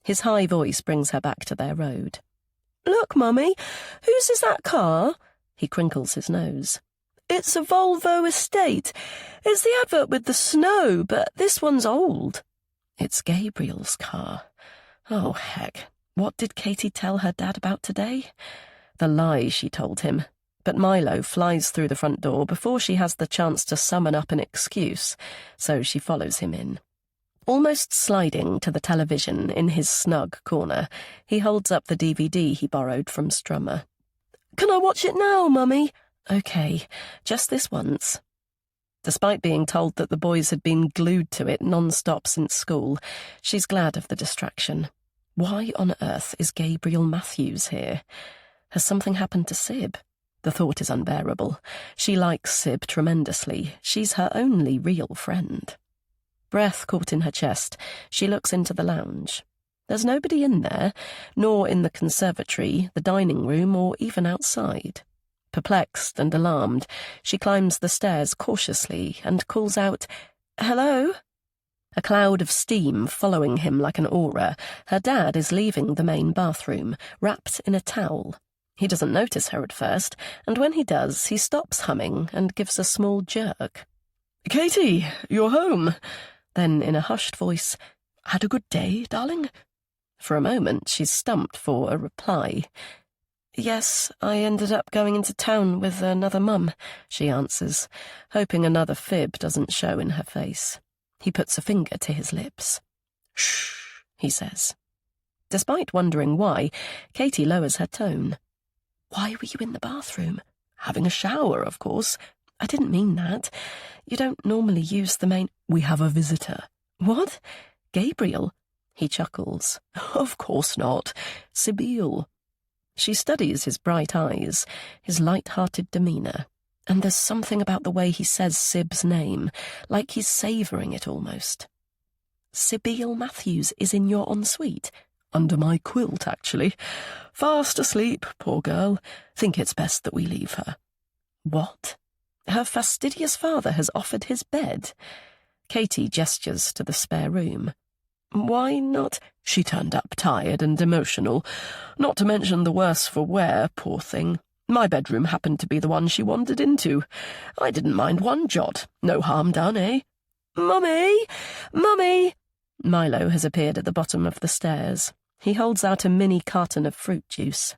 His high voice brings her back to their road. "Look, Mummy, whose is that car?" He crinkles his nose. "It's a Volvo Estate. It's the advert with the snow, but this one's old." It's Gabriel's car. Oh, heck. What did Katie tell her dad about today? The lie she told him. But Milo flies through the front door before she has the chance to summon up an excuse, so she follows him in. Almost sliding to the television in his snug corner, he holds up the DVD he borrowed from Strummer. "Can I watch it now, Mummy?" "Okay, just this once." Despite being told that the boys had been glued to it non-stop since school, she's glad of the distraction. Why on earth is Gabriel Matthews here? Has something happened to Sib? The thought is unbearable. She likes Sib tremendously. She's her only real friend. Breath caught in her chest, she looks into the lounge. There's nobody in there, nor in the conservatory, the dining room, or even outside. Perplexed and alarmed, she climbs the stairs cautiously and calls out, "Hello?" A cloud of steam following him like an aura, her dad is leaving the main bathroom, wrapped in a towel. He doesn't notice her at first, and when he does, he stops humming and gives a small jerk. "Katie, you're home." Then, in a hushed voice, "Had a good day, darling?" For a moment, she's stumped for a reply. "Yes, I ended up going into town with another mum," she answers, hoping another fib doesn't show in her face. He puts a finger to his lips. "Shh," he says. Despite wondering why, Katie lowers her tone. "Why were you in the bathroom?" "Having a shower, of course." "I didn't mean that. You don't normally use the main—" "We have a visitor." "What? Gabriel?" He chuckles. "Of course not. Sibyl." She studies his bright eyes, his light-hearted demeanour, and there's something about the way he says Sib's name, like he's savouring it almost. "Sibyl Matthews is in your ensuite?" "Under my quilt, actually. Fast asleep, poor girl. Think it's best that we leave her." "What? Her fastidious father has offered his bed?" Katie gestures to the spare room. "Why not?" "She turned up tired and emotional. Not to mention the worse for wear, poor thing. My bedroom happened to be the one she wandered into. I didn't mind one jot. No harm done, eh?" "Mummy! Mummy!" Milo has appeared at the bottom of the stairs. He holds out a mini carton of fruit juice.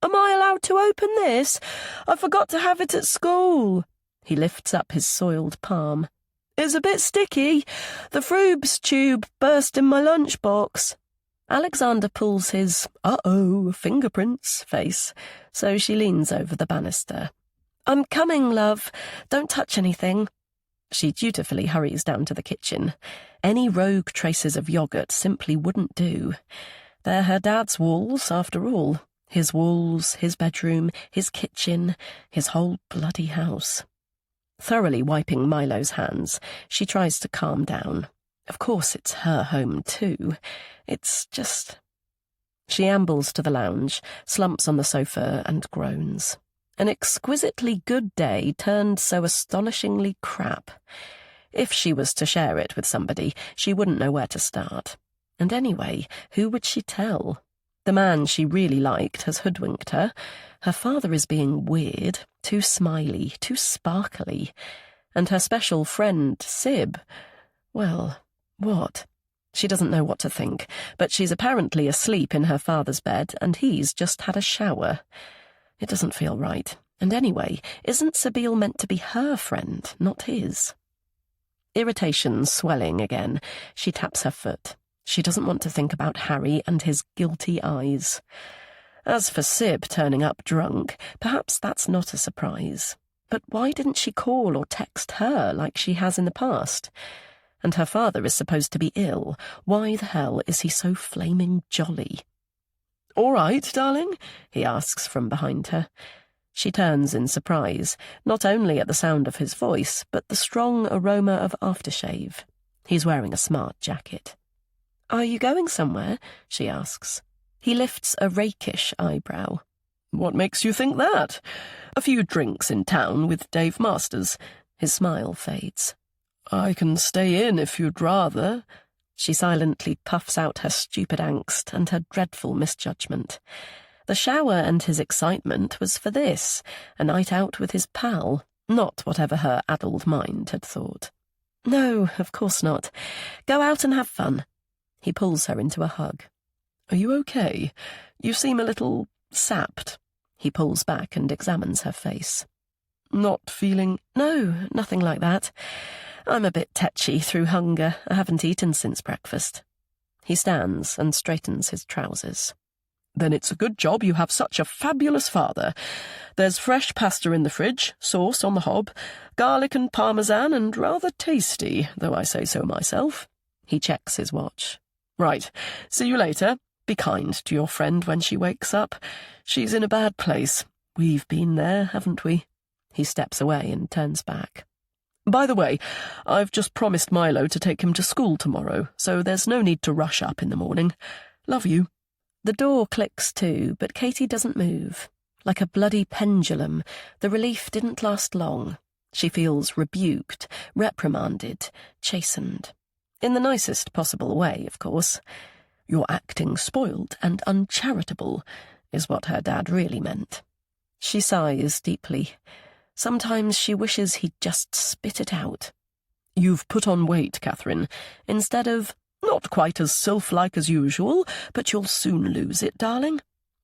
Am I allowed to open this? I forgot to have it at school. He lifts up his soiled palm. It's a bit sticky. The Frubes tube burst in my lunchbox. Alexander pulls his fingerprints face, so she leans over the banister. I'm coming, love. Don't touch anything. She dutifully hurries down to the kitchen. Any rogue traces of yogurt simply wouldn't do. They're her dad's walls, after all. His walls, his bedroom, his kitchen, his whole bloody house. Thoroughly wiping Milo's hands, she tries to calm down. Of course it's her home too. It's just... She ambles to the lounge, slumps on the sofa and groans. An exquisitely good day turned so astonishingly crap. If she was to share it with somebody, she wouldn't know where to start. And anyway, who would she tell? The man she really liked has hoodwinked her. Her father is being weird, too smiley, too sparkly. And her special friend, Sib, well, what? She doesn't know what to think, but she's apparently asleep in her father's bed, and he's just had a shower. It doesn't feel right. And anyway, isn't Sabine meant to be her friend, not his? Irritation swelling again, she taps her foot. She doesn't want to think about Harry and his guilty eyes. As for Sib turning up drunk, perhaps that's not a surprise. But why didn't she call or text her like she has in the past? And her father is supposed to be ill. Why the hell is he so flaming jolly? "All right, darling?" he asks from behind her. She turns in surprise, not only at the sound of his voice, but the strong aroma of aftershave. He's wearing a smart jacket. "Are you going somewhere?" she asks. He lifts a rakish eyebrow. "What makes you think that? A few drinks in town with Dave Masters." His smile fades. "I can stay in if you'd rather." She silently puffs out her stupid angst and her dreadful misjudgment. The shower and his excitement was for this, a night out with his pal, not whatever her addled mind had thought. "No, of course not. Go out and have fun." He pulls her into a hug. "Are you okay? You seem a little sapped." He pulls back and examines her face. "Not feeling—" "No, nothing like that. I'm a bit tetchy through hunger. I haven't eaten since breakfast." He stands and straightens his trousers. "Then it's a good job you have such a fabulous father. There's fresh pasta in the fridge, sauce on the hob, garlic and parmesan, and rather tasty, though I say so myself." He checks his watch. "Right, see you later. Be kind to your friend when she wakes up. She's in a bad place. We've been there, haven't we?" He steps away and turns back. "By the way, I've just promised Milo to take him to school tomorrow, so there's no need to rush up in the morning. Love you." The door clicks too, but Katie doesn't move. Like a bloody pendulum, the relief didn't last long. She feels rebuked, reprimanded, chastened. In the nicest possible way, of course. "You're acting spoiled and uncharitable," is what her dad really meant. She sighs deeply. Sometimes she wishes he'd just spit it out. "You've put on weight, Catherine," instead of, "Not quite as sylph-like as usual, but you'll soon lose it, darling."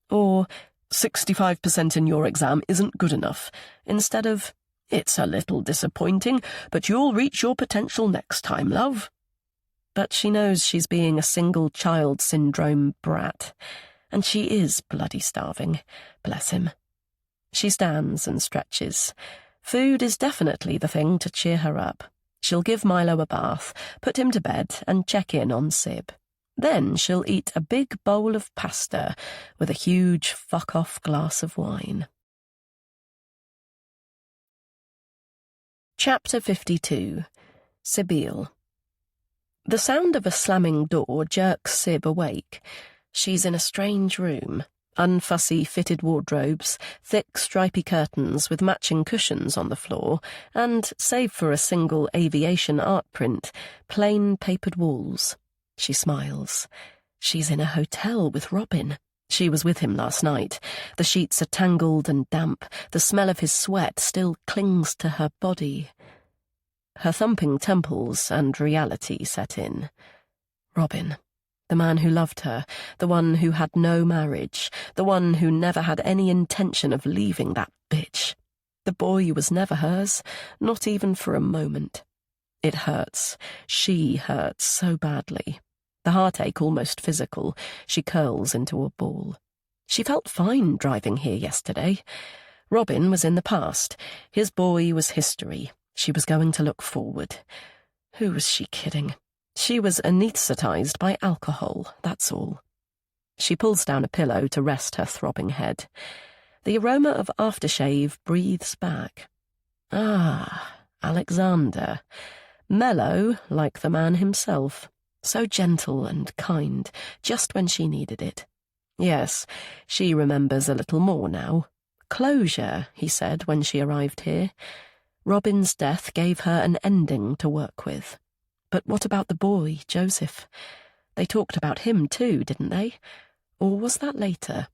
Or, 65% in your exam isn't good enough," instead of, "It's a little disappointing, but you'll reach your potential next time, love." But she knows she's being a single child syndrome brat, and she is bloody starving, bless him. She stands and stretches. Food is definitely the thing to cheer her up. She'll give Milo a bath, put him to bed, and check in on Sib. Then she'll eat a big bowl of pasta with a huge fuck-off glass of wine. Chapter 52. Sibylle. The sound of a slamming door jerks Sib awake. She's in a strange room. Unfussy fitted wardrobes, thick stripy curtains with matching cushions on the floor, and, save for a single aviation art print, plain papered walls. She smiles. She's in a hotel with Robin. She was with him last night. The sheets are tangled and damp. The smell of his sweat still clings to her body. Her thumping temples and reality set in. Robin. The man who loved her, the one who had no marriage, the one who never had any intention of leaving that bitch. The boy was never hers, not even for a moment. It hurts. She hurts so badly. The heartache almost physical. She curls into a ball. She felt fine driving here yesterday. Robin was in the past. His boy was history. She was going to look forward. Who was she kidding? She was anaesthetized by alcohol, that's all. She pulls down a pillow to rest her throbbing head. The aroma of aftershave breathes back. Ah, Alexander. Mellow, like the man himself. So gentle and kind, just when she needed it. Yes, she remembers a little more now. Closure, he said when she arrived here. Robin's death gave her an ending to work with. But what about the boy, Joseph? They talked about him too, didn't they? Or was that later?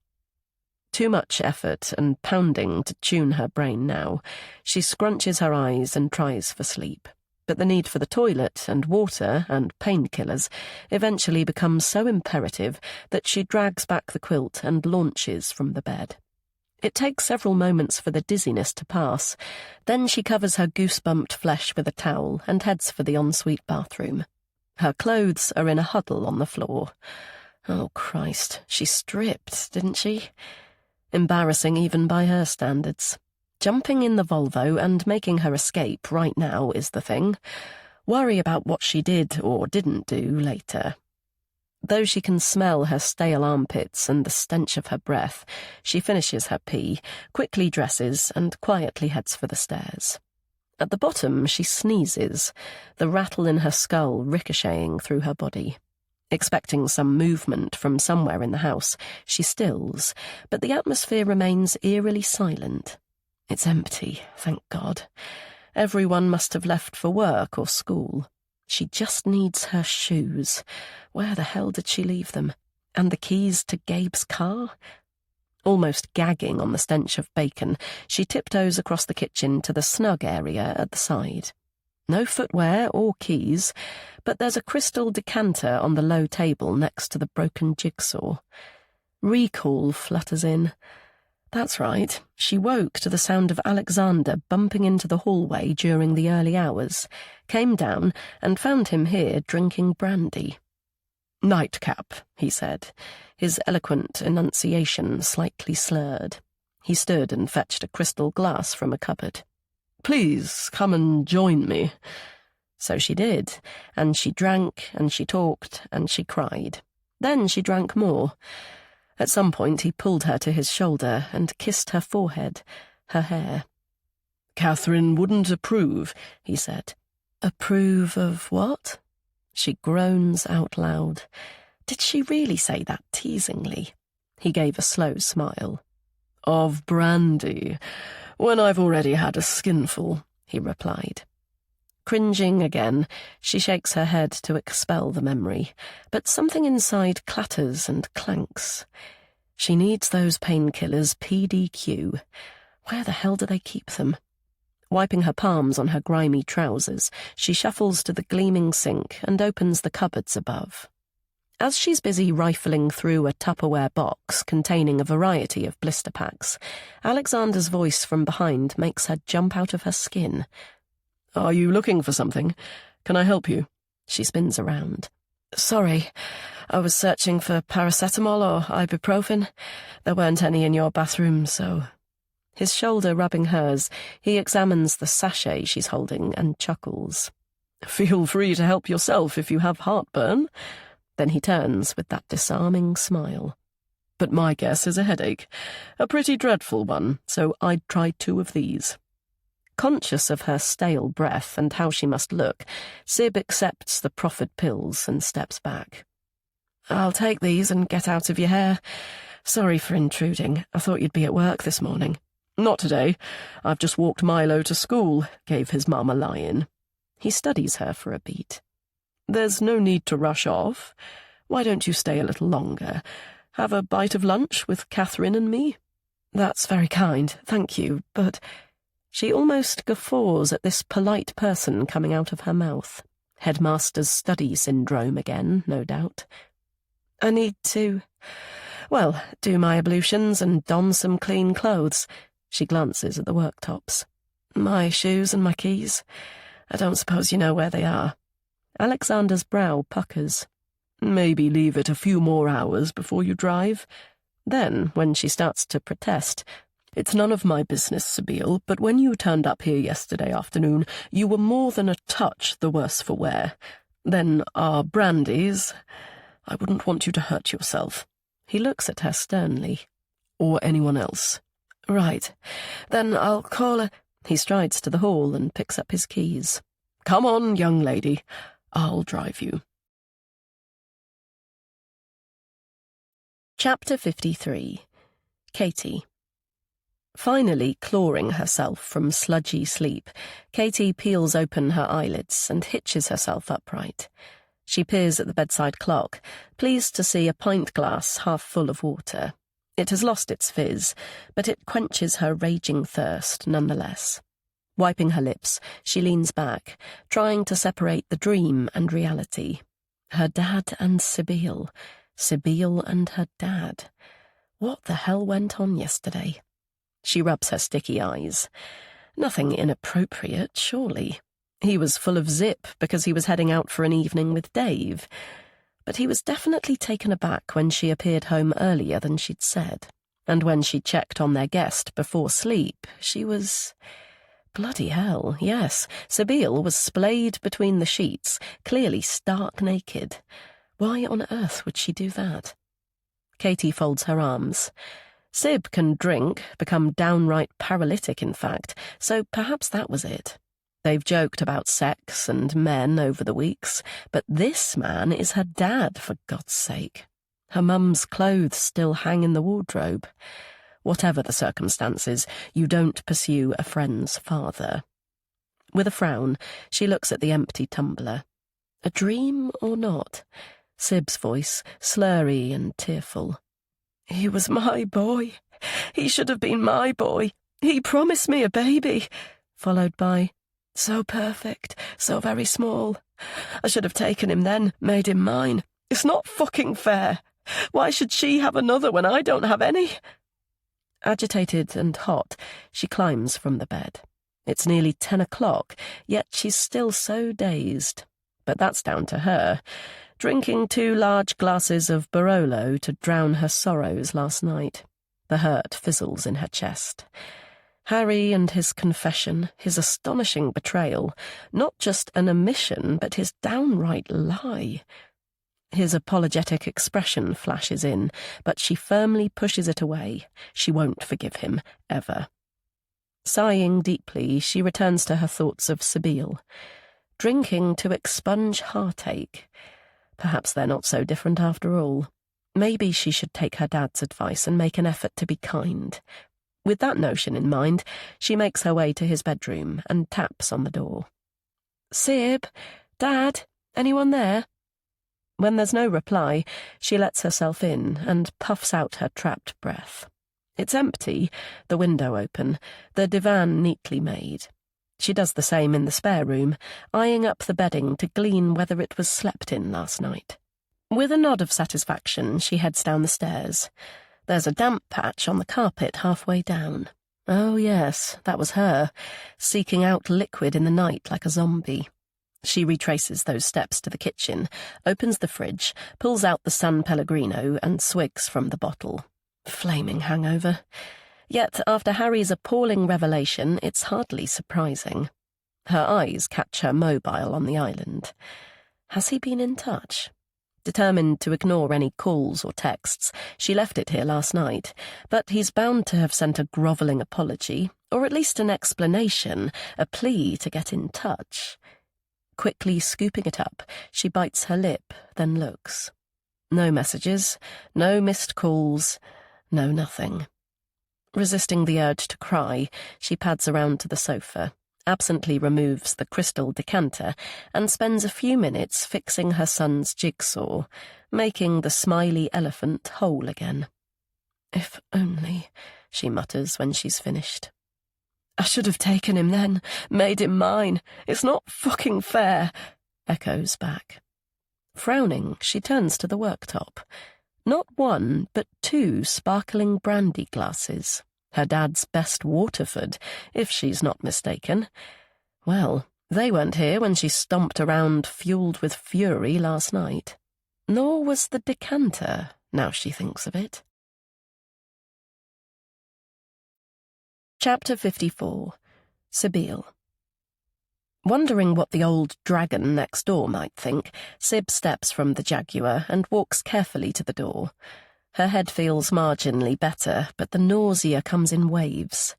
Too much effort and pounding to tune her brain now. She scrunches her eyes and tries for sleep. But the need for the toilet and water and painkillers eventually becomes so imperative that she drags back the quilt and launches from the bed. It takes several moments for the dizziness to pass. Then she covers her goose-bumped flesh with a towel and heads for the ensuite bathroom. Her clothes are in a huddle on the floor. Oh, Christ, she stripped, didn't she? Embarrassing even by her standards. Jumping in the Volvo and making her escape right now is the thing. Worry about what she did or didn't do later. Though she can smell her stale armpits and the stench of her breath, she finishes her pee, quickly dresses, and quietly heads for the stairs. At the bottom, she sneezes, the rattle in her skull ricocheting through her body. Expecting some movement from somewhere in the house, she stills, but the atmosphere remains eerily silent. It's empty, thank God. Everyone must have left for work or school. She just needs her shoes. Where the hell did she leave them? And the keys to Gabe's car? Almost gagging on the stench of bacon, she tiptoes across the kitchen to the snug area at the side. No footwear or keys, but there's a crystal decanter on the low table next to the broken jigsaw. Recall flutters in. That's right, she woke to the sound of Alexander bumping into the hallway during the early hours, came down and found him here drinking brandy. "Nightcap," he said, his eloquent enunciation slightly slurred. He stood and fetched a crystal glass from a cupboard. "Please, come and join me." So she did, and she drank, and she talked, and she cried. Then she drank more. At some point he pulled her to his shoulder and kissed her forehead, her hair. "Catherine wouldn't approve," he said. Approve of what? She groans out loud. Did she really say that teasingly? He gave a slow smile. "Of brandy, when I've already had a skinful," he replied. Cringing again, she shakes her head to expel the memory, but something inside clatters and clanks. She needs those painkillers PDQ. Where the hell do they keep them? Wiping her palms on her grimy trousers, she shuffles to the gleaming sink and opens the cupboards above. As she's busy rifling through a Tupperware box containing a variety of blister packs, Alexander's voice from behind makes her jump out of her skin. "Are you looking for something? Can I help you?" She spins around. "Sorry, I was searching for paracetamol or ibuprofen. There weren't any in your bathroom, so..." His shoulder rubbing hers, he examines the sachet she's holding and chuckles. "Feel free to help yourself if you have heartburn." Then he turns with that disarming smile. "But my guess is a headache. A pretty dreadful one, so I'd try 2 of these." Conscious of her stale breath and how she must look, Sib accepts the proffered pills and steps back. "I'll take these and get out of your hair. Sorry for intruding. I thought you'd be at work this morning." "Not today. I've just walked Milo to school," gave his mum a lie-in. He studies her for a beat. "There's no need to rush off. Why don't you stay a little longer? Have a bite of lunch with Catherine and me?" "That's very kind, thank you, but..." She almost guffaws at this polite person coming out of her mouth. Headmaster's study syndrome again, no doubt. I need to, well, do my ablutions and don some clean clothes. She glances at the worktops. My shoes and my keys. I don't suppose you know where they are. Alexander's brow puckers. Maybe leave it a few more hours before you drive. Then, when she starts to protest, it's none of my business, Sabine, but when you turned up here yesterday afternoon, you were more than a touch the worse for wear. Then our brandies. I wouldn't want you to hurt yourself. He looks at her sternly. Or anyone else. Right. Then I'll call a... He strides to the hall and picks up his keys. Come on, young lady. I'll drive you. Chapter 53. Katie. Finally clawing herself from sludgy sleep, Katie peels open her eyelids and hitches herself upright. She peers at the bedside clock, pleased to see a pint glass half full of water. It has lost its fizz, but it quenches her raging thirst nonetheless. Wiping her lips, she leans back, trying to separate the dream and reality. Her dad and Sabine. Sabine and her dad. What the hell went on yesterday? She rubs her sticky eyes. Nothing inappropriate, surely. He was full of zip because he was heading out for an evening with Dave. But he was definitely taken aback when she appeared home earlier than she'd said. And when she checked on their guest before sleep, she was... Bloody hell, yes. Sabine was splayed between the sheets, clearly stark naked. Why on earth would she do that? Katie folds her arms. Sib can drink, become downright paralytic in fact, so perhaps that was it. They've joked about sex and men over the weeks, but this man is her dad, for God's sake. Her mum's clothes still hang in the wardrobe. Whatever the circumstances, you don't pursue a friend's father. With a frown, she looks at the empty tumbler. A dream or not? Sib's voice, slurry and tearful. He was my boy. He should have been my boy. He promised me a baby. Followed by, so perfect, so very small. I should have taken him then, made him mine. It's not fucking fair. Why should she have another when I don't have any? Agitated and hot, she climbs from the bed. It's nearly 10 o'clock, yet she's still so dazed. But that's down to her. Drinking 2 large glasses of Barolo to drown her sorrows last night. The hurt fizzles in her chest. Harry and his confession, his astonishing betrayal, not just an omission, but his downright lie. His apologetic expression flashes in, but she firmly pushes it away. She won't forgive him, ever. Sighing deeply, she returns to her thoughts of Sabine. Drinking to expunge heartache. Perhaps they're not so different after all. Maybe she should take her dad's advice and make an effort to be kind. With that notion in mind, she makes her way to his bedroom and taps on the door. Sib? Dad? Anyone there? When there's no reply, she lets herself in and puffs out her trapped breath. It's empty, the window open, the divan neatly made. She does the same in the spare room, eyeing up the bedding to glean whether it was slept in last night. With a nod of satisfaction, she heads down the stairs. There's a damp patch on the carpet halfway down. Oh yes, that was her, seeking out liquid in the night like a zombie. She retraces those steps to the kitchen, opens the fridge, pulls out the San Pellegrino and swigs from the bottle. Flaming hangover. Yet, after Harry's appalling revelation, it's hardly surprising. Her eyes catch her mobile on the island. Has he been in touch? Determined to ignore any calls or texts, she left it here last night, but he's bound to have sent a grovelling apology, or at least an explanation, a plea to get in touch. Quickly scooping it up, she bites her lip, then looks. No messages, no missed calls, no nothing. Resisting the urge to cry, she pads around to the sofa, absently removes the crystal decanter, and spends a few minutes fixing her son's jigsaw, making the smiley elephant whole again. If only, she mutters when she's finished. I should have taken him then, made him mine. It's not fucking fair, echoes back. Frowning, she turns to the worktop. Not one, but 2 sparkling brandy glasses. Her dad's best Waterford, if she's not mistaken. Well, they weren't here when she stomped around fueled with fury last night. Nor was the decanter, now she thinks of it. Chapter 54. Sibyl. Wondering what the old dragon next door might think, Sib steps from the Jaguar and walks carefully to the door. Her head feels marginally better, but the nausea comes in waves.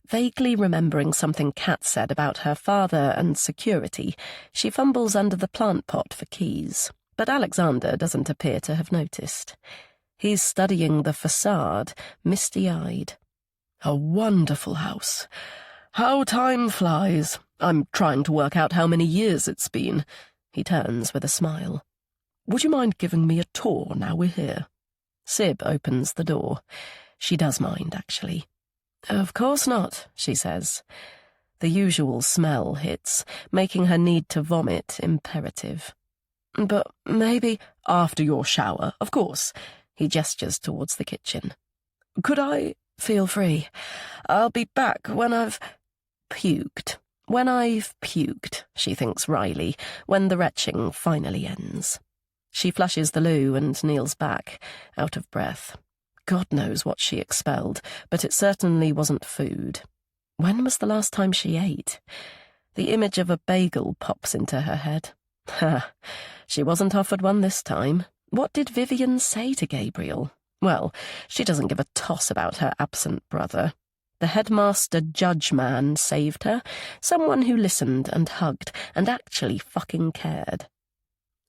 Vaguely remembering something Kat said about her father and security, she fumbles under the plant pot for keys, but Alexander doesn't appear to have noticed. He's studying the facade, misty-eyed. A wonderful house. How time flies. I'm trying to work out how many years it's been. He turns with a smile. Would you mind giving me a tour now we're here? Sib opens the door. She does mind, actually. Of course not, she says. The usual smell hits, making her need to vomit imperative. But maybe after your shower, of course. He gestures towards the kitchen. Could I... Feel free. I'll be back when I've... Puked. When I've puked, she thinks wryly, when the retching finally ends. She flushes the loo and kneels back, out of breath. God knows what she expelled, but it certainly wasn't food. When was the last time she ate? The image of a bagel pops into her head. Ha! She wasn't offered one this time. What did Vivian say to Gabriel? Well, she doesn't give a toss about her absent brother. The headmaster judge man saved her, someone who listened and hugged and actually fucking cared.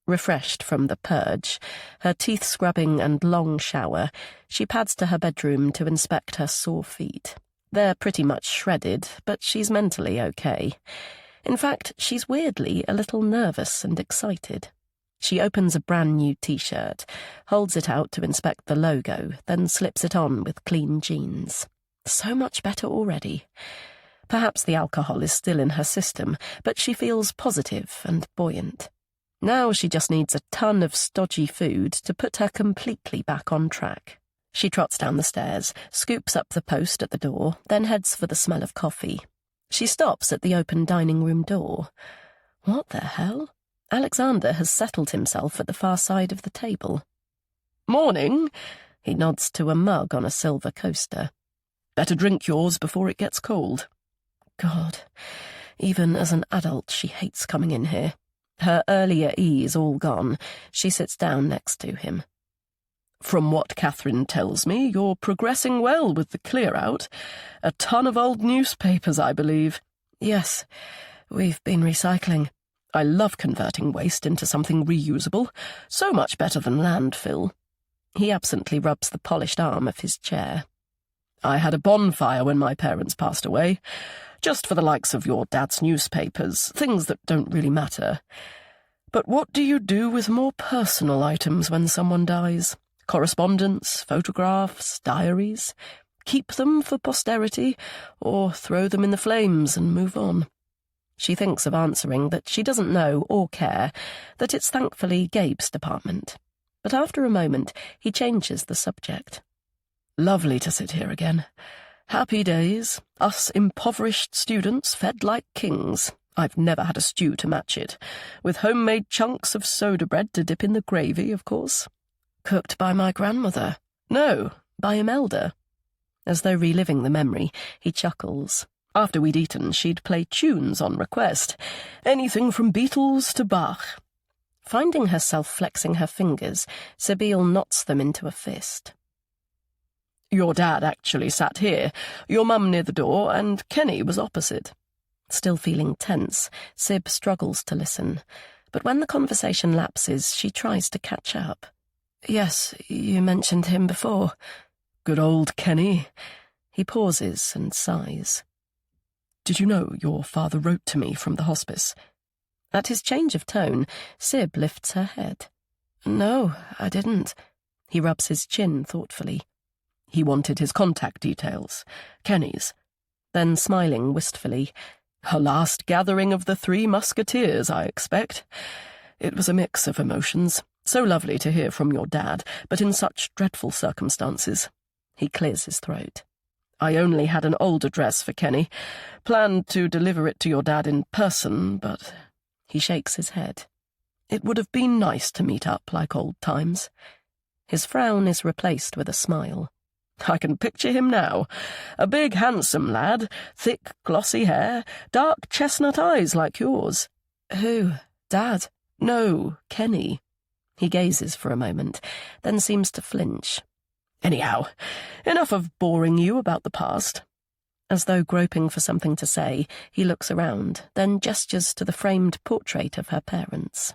Refreshed from the purge, her teeth scrubbing and long shower, she pads to her bedroom to inspect her sore feet. They're pretty much shredded, but she's mentally okay. In fact, she's weirdly a little nervous and excited. She opens a brand new t-shirt, holds it out to inspect the logo, then slips it on with clean jeans. So much better already. Perhaps the alcohol is still in her system, but she feels positive and buoyant. Now she just needs a ton of stodgy food to put her completely back on track. She trots down the stairs, scoops up the post at the door, then heads for the smell of coffee. She stops at the open dining room door. What the hell? Alexander has settled himself at the far side of the table. Morning. He nods to a mug on a silver coaster. Better drink yours before it gets cold. God, even as an adult she hates coming in here. Her earlier ease all gone, she sits down next to him. From what Catherine tells me, you're progressing well with the clear-out. A ton of old newspapers, I believe. Yes, we've been recycling. I love converting waste into something reusable. So much better than landfill. He absently rubs the polished arm of his chair. I had a bonfire when my parents passed away, just for the likes of your dad's newspapers, things that don't really matter. But what do you do with more personal items when someone dies? Correspondence, photographs, diaries? Keep them for posterity, or throw them in the flames and move on? She thinks of answering that she doesn't know or care, that it's thankfully Gabe's department. But after a moment, he changes the subject. Lovely to sit here again. Happy days. Us impoverished students fed like kings. I've never had a stew to match it. With homemade chunks of soda bread to dip in the gravy, of course. Cooked by my grandmother. No, by Imelda. As though reliving the memory, he chuckles. After we'd eaten, she'd play tunes on request. Anything from Beatles to Bach. Finding herself flexing her fingers, Sibyl knots them into a fist. Your dad actually sat here, your mum near the door, and Kenny was opposite. Still feeling tense, Sib struggles to listen, but when the conversation lapses, she tries to catch up. Yes, you mentioned him before. Good old Kenny. He pauses and sighs. Did you know your father wrote to me from the hospice? At his change of tone, Sib lifts her head. No, I didn't. He rubs his chin thoughtfully. He wanted his contact details, Kenny's. Then, smiling wistfully, a last gathering of the Three Musketeers, I expect. It was a mix of emotions. So lovely to hear from your dad, but in such dreadful circumstances. He clears his throat. I only had an old address for Kenny. Planned to deliver it to your dad in person, but... He shakes his head. It would have been nice to meet up like old times. His frown is replaced with a smile. I can picture him now. A big, handsome lad, thick, glossy hair, dark chestnut eyes like yours. Who? Dad? No, Kenny. He gazes for a moment, then seems to flinch. Anyhow, enough of boring you about the past. As though groping for something to say, he looks around, then gestures to the framed portrait of her parents.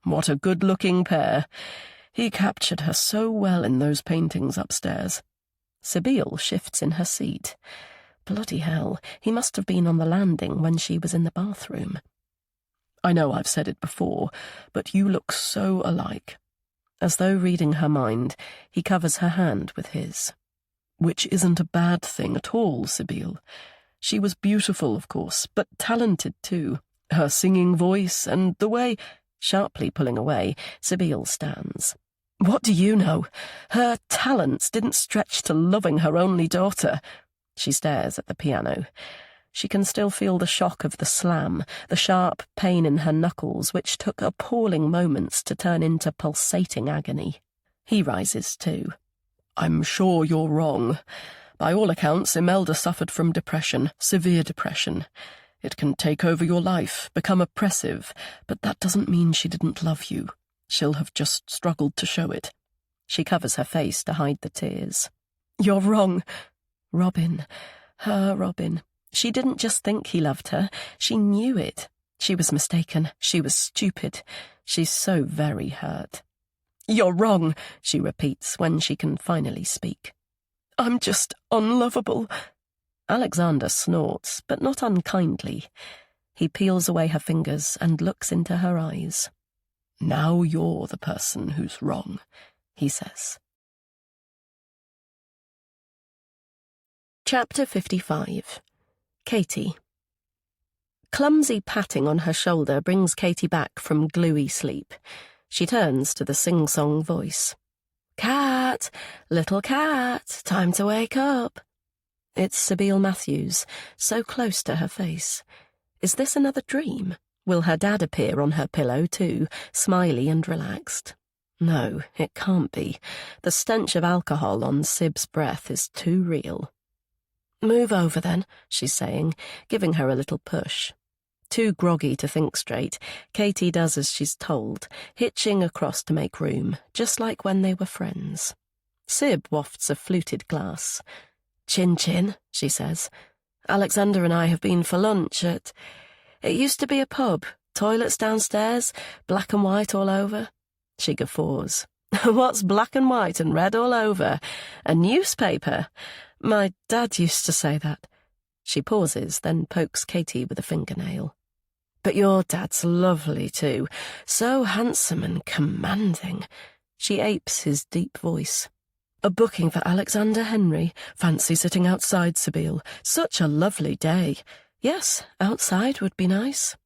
What a good-looking pair. He captured her so well in those paintings upstairs. Sibyl shifts in her seat. Bloody hell, he must have been on the landing when she was in the bathroom. I know I've said it before, but you look so alike. As though reading her mind, he covers her hand with his. Which isn't a bad thing at all, Sibyl. She was beautiful, of course, but talented too. Her singing voice and the way... Sharply pulling away, Sibyl stands. What do you know? Her talents didn't stretch to loving her only daughter. She stares at the piano. She can still feel the shock of the slam, the sharp pain in her knuckles, which took appalling moments to turn into pulsating agony. He rises too. I'm sure you're wrong. By all accounts, Imelda suffered from depression, severe depression. It can take over your life, become oppressive, but that doesn't mean she didn't love you. She'll have just struggled to show it. She covers her face to hide the tears. You're wrong. Robin. Her Robin. She didn't just think he loved her. She knew it. She was mistaken. She was stupid. She's so very hurt. You're wrong, she repeats when she can finally speak. I'm just unlovable. Alexander snorts, but not unkindly. He peels away her fingers and looks into her eyes. Now you're the person who's wrong, he says. Chapter 55. Katie. Clumsy patting on her shoulder brings Katie back from gluey sleep. She turns to the sing-song voice. "Cat, little cat, time to wake up." It's Sibyl Matthews, so close to her face. Is this another dream? Will her dad appear on her pillow too, smiley and relaxed? No, it can't be. The stench of alcohol on Sib's breath is too real. "Move over then," she's saying, giving her a little push. Too groggy to think straight, Katie does as she's told, hitching across to make room, just like when they were friends. Sib wafts a fluted glass. "Chin-chin," she says. "Alexander and I have been for lunch at... It used to be a pub, toilets downstairs, black and white all over." She guffaws. "What's black and white and red all over? A newspaper? My dad used to say that." She pauses, then pokes Katie with a fingernail. "But your dad's lovely too, so handsome and commanding." She apes his deep voice. "A booking for Alexander Henry. Fancy sitting outside, Sibyl. Such a lovely day. Yes, outside would be nice."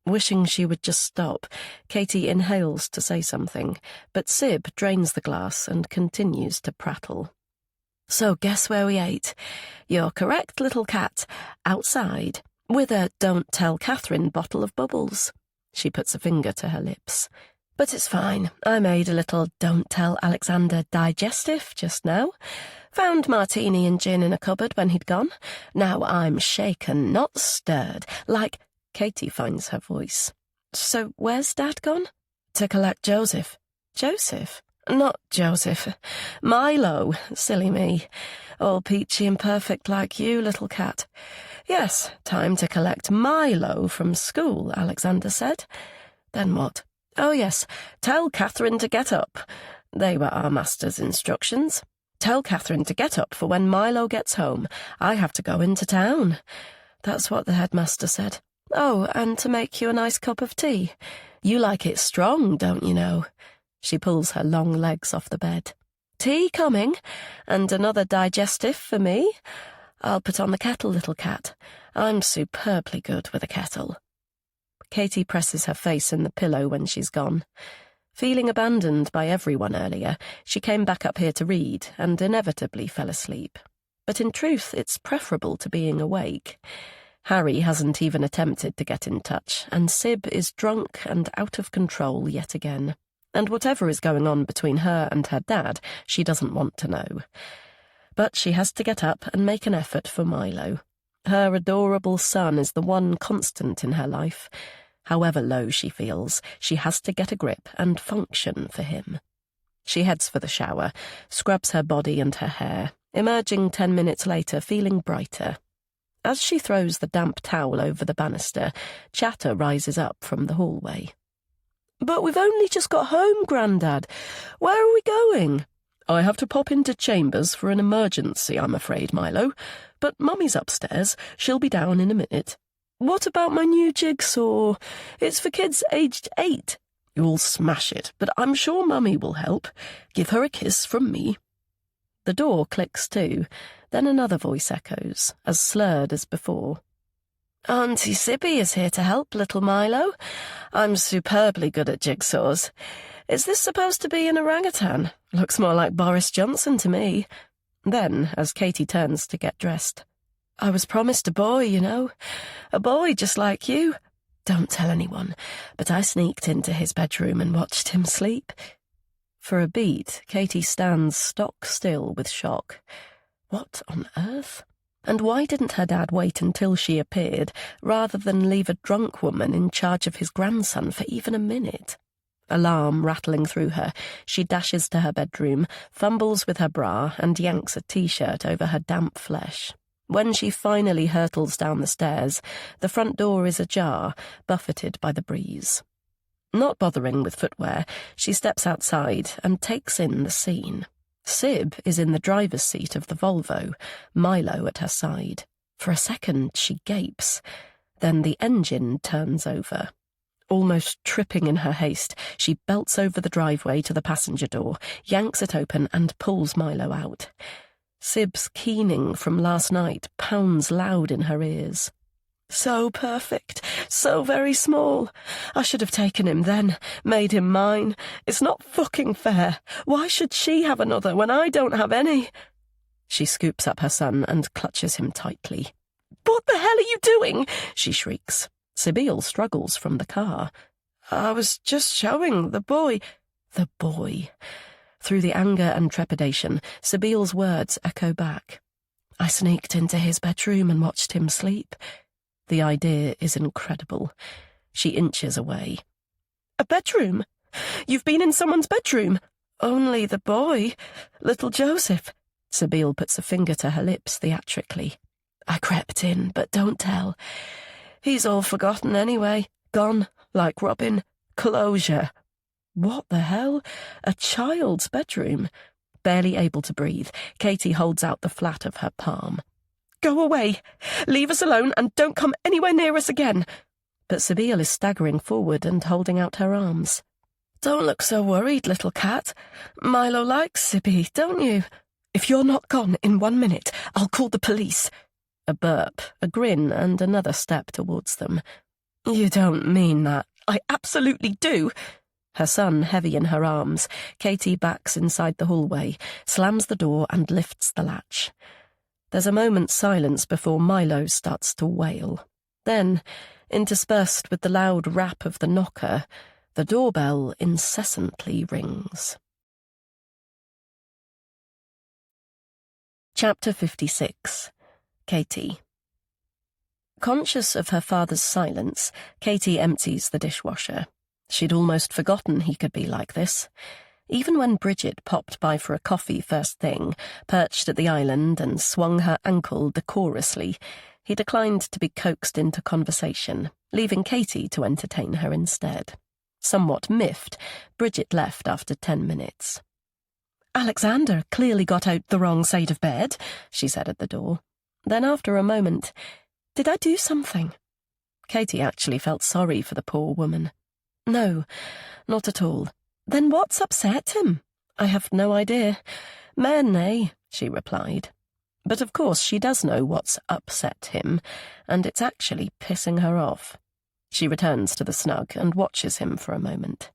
Wishing she would just stop, Katie inhales to say something, but Sib drains the glass and continues to prattle. "So guess where we ate? You're correct, little cat. Outside. With a Don't Tell Catherine bottle of bubbles." She puts a finger to her lips. "But it's fine. I made a little Don't Tell Alexander digestive just now. Found martini and gin in a cupboard when he'd gone. Now I'm shaken, not stirred, like..." Katie finds her voice. "So where's Dad gone?" "To collect Joseph." "Joseph? Not Joseph. Milo. Silly me. All peachy and perfect like you, little cat. Yes, time to collect Milo from school, Alexander said. Then what? Oh, yes, tell Catherine to get up. They were our master's instructions. Tell Catherine to get up for when Milo gets home. I have to go into town. That's what the headmaster said. Oh, and to make you a nice cup of tea. You like it strong, don't you know?" She pulls her long legs off the bed. "Tea coming, and another digestive for me. I'll put on the kettle, little cat. I'm superbly good with a kettle." Katie presses her face in the pillow when she's gone. Feeling abandoned by everyone earlier, she came back up here to read and inevitably fell asleep. But in truth, it's preferable to being awake. Harry hasn't even attempted to get in touch, and Sib is drunk and out of control yet again. And whatever is going on between her and her dad, she doesn't want to know. But she has to get up and make an effort for Milo. Her adorable son is the one constant in her life. However low she feels, she has to get a grip and function for him. She heads for the shower, scrubs her body and her hair, emerging 10 minutes later feeling brighter. As she throws the damp towel over the banister, chatter rises up from the hallway. "But we've only just got home, Grandad. Where are we going?" "I have to pop into Chambers for an emergency, I'm afraid, Milo. But Mummy's upstairs. She'll be down in a minute." "What about my new jigsaw? It's for kids aged 8. "You'll smash it, but I'm sure Mummy will help. Give her a kiss from me." The door clicks too, then another voice echoes, as slurred as before. "Auntie Sippy is here to help, little Milo. I'm superbly good at jigsaws. Is this supposed to be an orangutan? Looks more like Boris Johnson to me." Then, as Katie turns to get dressed, "I was promised a boy, you know. A boy just like you. Don't tell anyone, but I sneaked into his bedroom and watched him sleep." For a beat, Katie stands stock still with shock. What on earth? And why didn't her dad wait until she appeared, rather than leave a drunk woman in charge of his grandson for even a minute? Alarm rattling through her, she dashes to her bedroom, fumbles with her bra, and yanks a t-shirt over her damp flesh. When she finally hurtles down the stairs, the front door is ajar, buffeted by the breeze. Not bothering with footwear, she steps outside and takes in the scene. Sib is in the driver's seat of the Volvo, Milo at her side. For a second she gapes, then the engine turns over. Almost tripping in her haste, she belts over the driveway to the passenger door, yanks it open and pulls Milo out. Sib's keening from last night pounds loud in her ears. "So perfect, so very small. I should have taken him then, made him mine. It's not fucking fair. Why should she have another when I don't have any?" She scoops up her son and clutches him tightly. "What the hell are you doing?" she shrieks. Sibyl struggles from the car. "I was just showing the boy." The boy. Through the anger and trepidation, Sibyl's words echo back. "I sneaked into his bedroom and watched him sleep." The idea is incredible. She inches away. "A bedroom? You've been in someone's bedroom?" "Only the boy, little Joseph." Sibyl puts a finger to her lips theatrically. "I crept in, but don't tell. He's all forgotten anyway. Gone, like Robin. Closure." What the hell? A child's bedroom? Barely able to breathe, Katie holds out the flat of her palm. "Go away! Leave us alone and don't come anywhere near us again!" But Sibyl is staggering forward and holding out her arms. "Don't look so worried, little cat. Milo likes Sibby, don't you? If you're not gone in 1 minute, I'll call the police." A burp, a grin, and another step towards them. "You don't mean that." "I absolutely do." Her son heavy in her arms, Katie backs inside the hallway, slams the door and lifts the latch. There's a moment's silence before Milo starts to wail. Then, interspersed with the loud rap of the knocker, the doorbell incessantly rings. Chapter 56. Katie. Conscious of her father's silence, Katie empties the dishwasher. She'd almost forgotten he could be like this. Even when Bridget popped by for a coffee first thing, perched at the island and swung her ankle decorously, he declined to be coaxed into conversation, leaving Katie to entertain her instead. Somewhat miffed, Bridget left after 10 minutes. "Alexander clearly got out the wrong side of bed," she said at the door. Then after a moment, "Did I do something?" Katie actually felt sorry for the poor woman. "No, not at all." "Then what's upset him?" "I have no idea. Men, eh?" she replied. But of course she does know what's upset him, and it's actually pissing her off. She returns to the snug and watches him for a moment.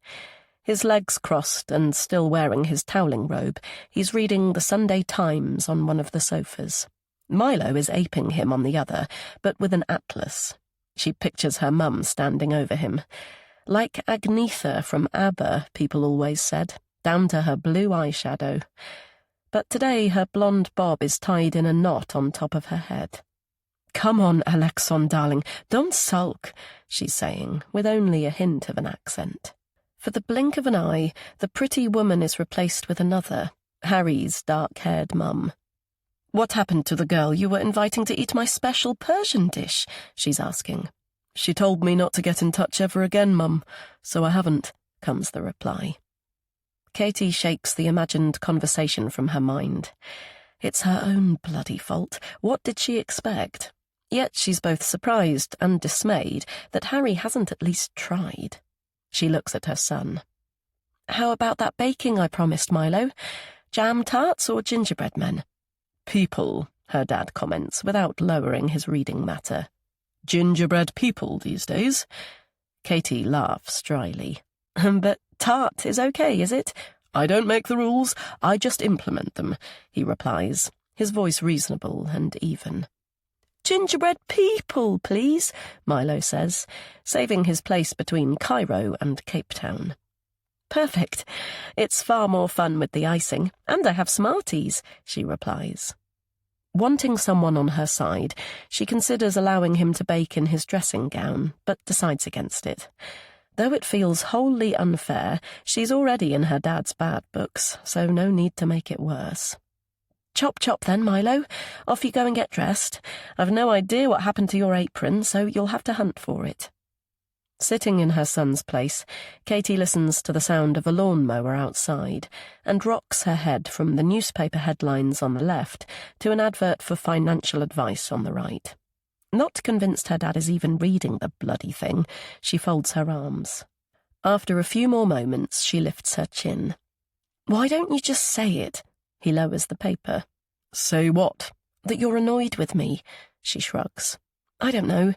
His legs crossed and still wearing his toweling robe, he's reading the Sunday Times on one of the sofas. Milo is aping him on the other, but with an atlas. She pictures her mum standing over him. Like Agnetha from ABBA, people always said, down to her blue eyeshadow. But today her blonde bob is tied in a knot on top of her head. "Come on, Alexon, darling, don't sulk," she's saying, with only a hint of an accent. For the blink of an eye, the pretty woman is replaced with another, Harry's dark-haired mum. "What happened to the girl you were inviting to eat my special Persian dish?" she's asking. "She told me not to get in touch ever again, Mum, so I haven't," comes the reply. Katie shakes the imagined conversation from her mind. It's her own bloody fault. What did she expect? Yet she's both surprised and dismayed that Harry hasn't at least tried. She looks at her son. "How about that baking I promised, Milo? Jam tarts or gingerbread men?" "People," her dad comments, without lowering his reading matter. "Gingerbread people these days." Katie laughs dryly. "But tart is okay, is it?" "I don't make the rules, I just implement them," he replies, his voice reasonable and even. "Gingerbread people, please," Milo says, saving his place between Cairo and Cape Town. "Perfect. It's far more fun with the icing, and I have Smarties," she replies. Wanting someone on her side, she considers allowing him to bake in his dressing gown, but decides against it. Though it feels wholly unfair, she's already in her dad's bad books, so no need to make it worse. "Chop chop then, Milo. Off you go and get dressed. I've no idea what happened to your apron, so you'll have to hunt for it." Sitting in her son's place, Katie listens to the sound of a lawnmower outside and rocks her head from the newspaper headlines on the left to an advert for financial advice on the right. Not convinced her dad is even reading the bloody thing, she folds her arms. After a few more moments, she lifts her chin. "Why don't you just say it?" He lowers the paper. "Say what?" "That you're annoyed with me," she shrugs. "I don't know.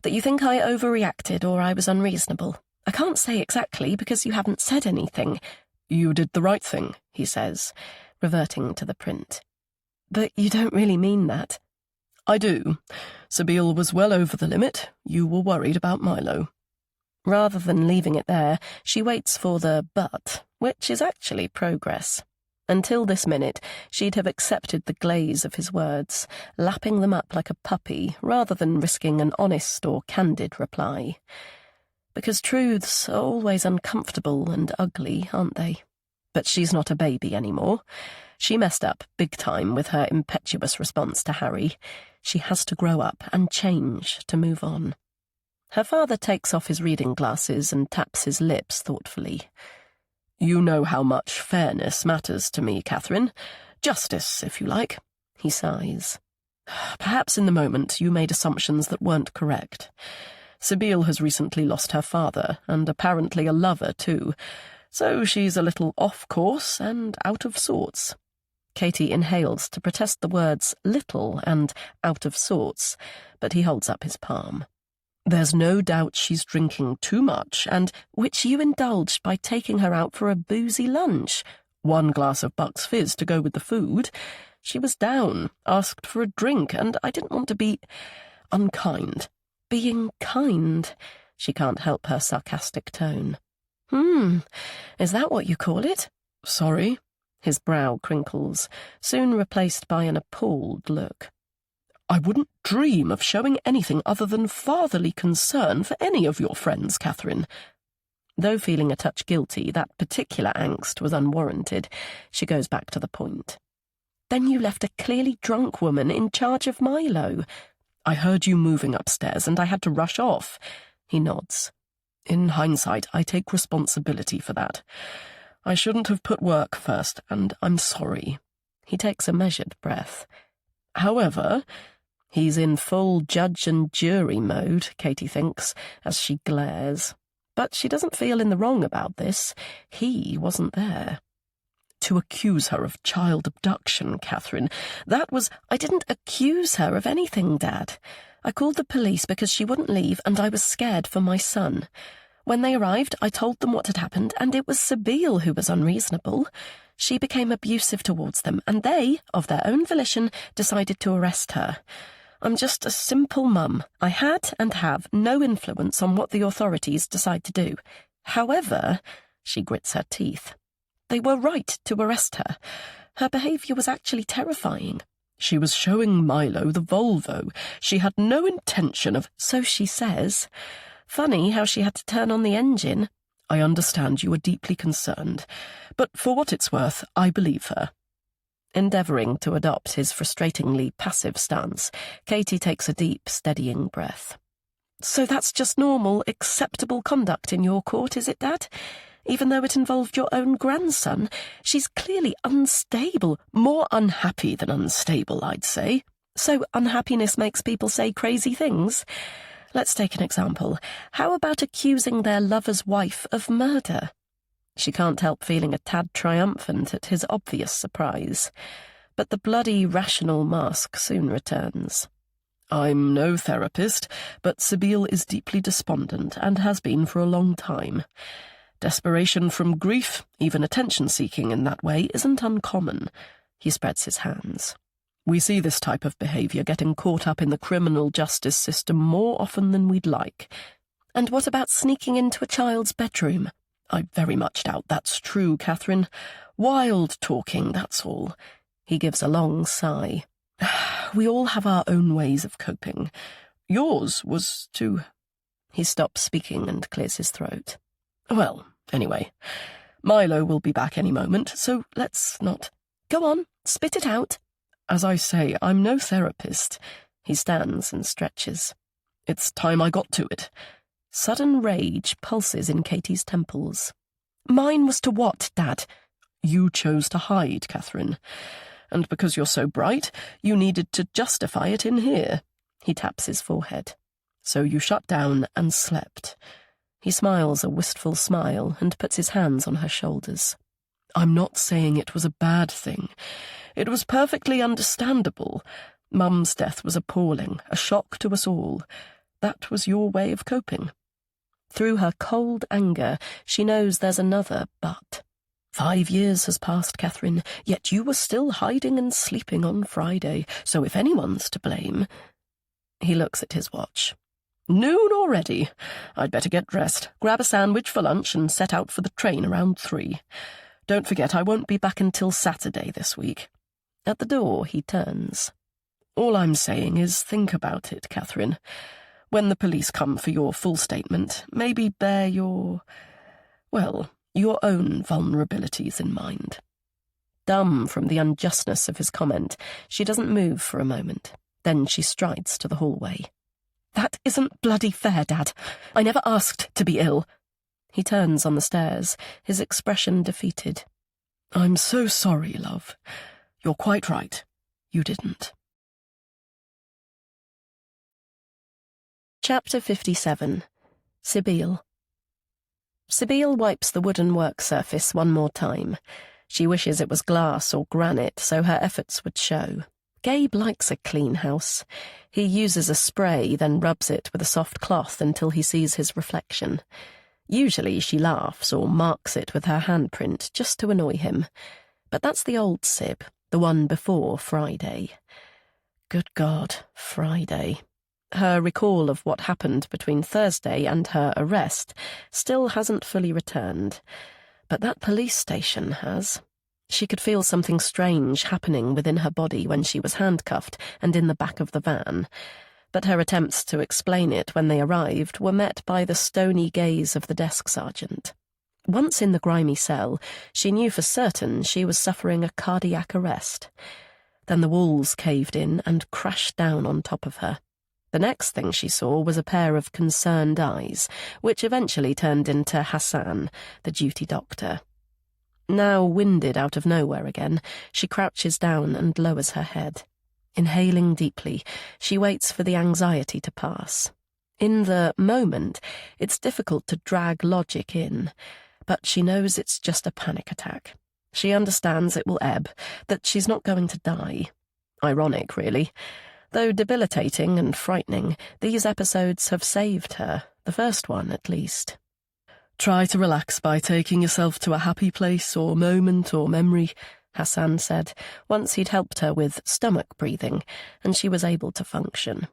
That you think I overreacted or I was unreasonable. I can't say exactly because you haven't said anything." "You did the right thing," he says, reverting to the print. "But you don't really mean that." "I do. Sabine was well over the limit. You were worried about Milo." Rather than leaving it there, she waits for the but, which is actually progress. Until this minute, she'd have accepted the glaze of his words, lapping them up like a puppy, rather than risking an honest or candid reply. Because truths are always uncomfortable and ugly, aren't they? But she's not a baby anymore. She messed up big time with her impetuous response to Harry. She has to grow up and change to move on. Her father takes off his reading glasses and taps his lips thoughtfully. "You know how much fairness matters to me, Catherine. Justice, if you like," he sighs. "Perhaps in the moment you made assumptions that weren't correct. Sabine has recently lost her father, and apparently a lover too, so she's a little off course and out of sorts." Katie inhales to protest the words little and out of sorts, but he holds up his palm. "There's no doubt she's drinking too much, and—" "Which you indulged by taking her out for a boozy lunch." "1 glass of Buck's Fizz to go with the food. She was down, asked for a drink, and I didn't want to be unkind." "Being kind?" She can't help her sarcastic tone. Is that what you call it?" "Sorry?" His brow crinkles, soon replaced by an appalled look. "I wouldn't dream of showing anything other than fatherly concern for any of your friends, Catherine." Though feeling a touch guilty, that particular angst was unwarranted. She goes back to the point. "Then you left a clearly drunk woman in charge of Milo." "I heard you moving upstairs and I had to rush off." He nods. "In hindsight, I take responsibility for that. I shouldn't have put work first, and I'm sorry." He takes a measured breath. "However—" He's in full judge and jury mode, Katie thinks, as she glares. But she doesn't feel in the wrong about this. He wasn't there. "To accuse her of child abduction, Catherine, that was—" "I didn't accuse her of anything, Dad. I called the police because she wouldn't leave and I was scared for my son. When they arrived, I told them what had happened, and it was Sabine who was unreasonable. She became abusive towards them, and they, of their own volition, decided to arrest her. I'm just a simple mum. I had and have no influence on what the authorities decide to do. However, she grits her teeth, they were right to arrest her. Her behaviour was actually terrifying. She was showing Milo the Volvo. She had no intention of... So she says. Funny how she had to turn on the engine. I understand you were deeply concerned, but for what it's worth, I believe her. Endeavouring to adopt his frustratingly passive stance, Katie takes a deep, steadying breath. So that's just normal, acceptable conduct in your court, is it, Dad? Even though it involved your own grandson, she's clearly unstable, more unhappy than unstable, I'd say. So unhappiness makes people say crazy things. Let's take an example. How about accusing their lover's wife of murder? She can't help feeling a tad triumphant at his obvious surprise. But the bloody rational mask soon returns. I'm no therapist, but Sabine is deeply despondent and has been for a long time. Desperation from grief, even attention-seeking in that way, isn't uncommon. He spreads his hands. We see this type of behaviour getting caught up in the criminal justice system more often than we'd like. And what about sneaking into a child's bedroom? I very much doubt that's true, Catherine. Wild talking, that's all. He gives a long sigh. We all have our own ways of coping. Yours was to... He stops speaking and clears his throat. Well, anyway, Milo will be back any moment, so let's not... Go on, spit it out. As I say, I'm no therapist. He stands and stretches. It's time I got to it. Sudden rage pulses in Katie's temples. Mine was to what, Dad? You chose to hide, Catherine. And because you're so bright, you needed to justify it in here. He taps his forehead. So you shut down and slept. He smiles a wistful smile and puts his hands on her shoulders. I'm not saying it was a bad thing. It was perfectly understandable. Mum's death was appalling, a shock to us all. That was your way of coping. Through her cold anger, she knows there's another but. 5 years has passed, Catherine, yet you were still hiding and sleeping on Friday, so if anyone's to blame... He looks at his watch. Noon already. I'd better get dressed, grab a sandwich for lunch and set out for the train around 3. Don't forget I won't be back until Saturday this week. At the door he turns. All I'm saying is think about it, Catherine. When the police come for your full statement, maybe bear your own vulnerabilities in mind. Dumb from the unjustness of his comment, she doesn't move for a moment. Then she strides to the hallway. That isn't bloody fair, Dad. I never asked to be ill. He turns on the stairs, his expression defeated. I'm so sorry, love. You're quite right. You didn't. Chapter 57. Sabine. Sabine wipes the wooden work surface one more time. She wishes it was glass or granite so her efforts would show. Gabe likes a clean house. He uses a spray, then rubs it with a soft cloth until he sees his reflection. Usually she laughs or marks it with her handprint just to annoy him. But that's the old Sib, the one before Friday. Good God, Friday. Her recall of what happened between Thursday and her arrest still hasn't fully returned. But that police station has. She could feel something strange happening within her body when she was handcuffed and in the back of the van. But her attempts to explain it when they arrived were met by the stony gaze of the desk sergeant. Once in the grimy cell, she knew for certain she was suffering a cardiac arrest. Then the walls caved in and crashed down on top of her. The next thing she saw was a pair of concerned eyes, which eventually turned into Hassan, the duty doctor. Now winded out of nowhere again, she crouches down and lowers her head. Inhaling deeply, she waits for the anxiety to pass. In the moment, it's difficult to drag logic in, but she knows it's just a panic attack. She understands it will ebb, that she's not going to die. Ironic, really. Though debilitating and frightening, these episodes have saved her, the first one at least. Try to relax by taking yourself to a happy place or moment or memory, Hassan said, once he'd helped her with stomach breathing, and she was able to function.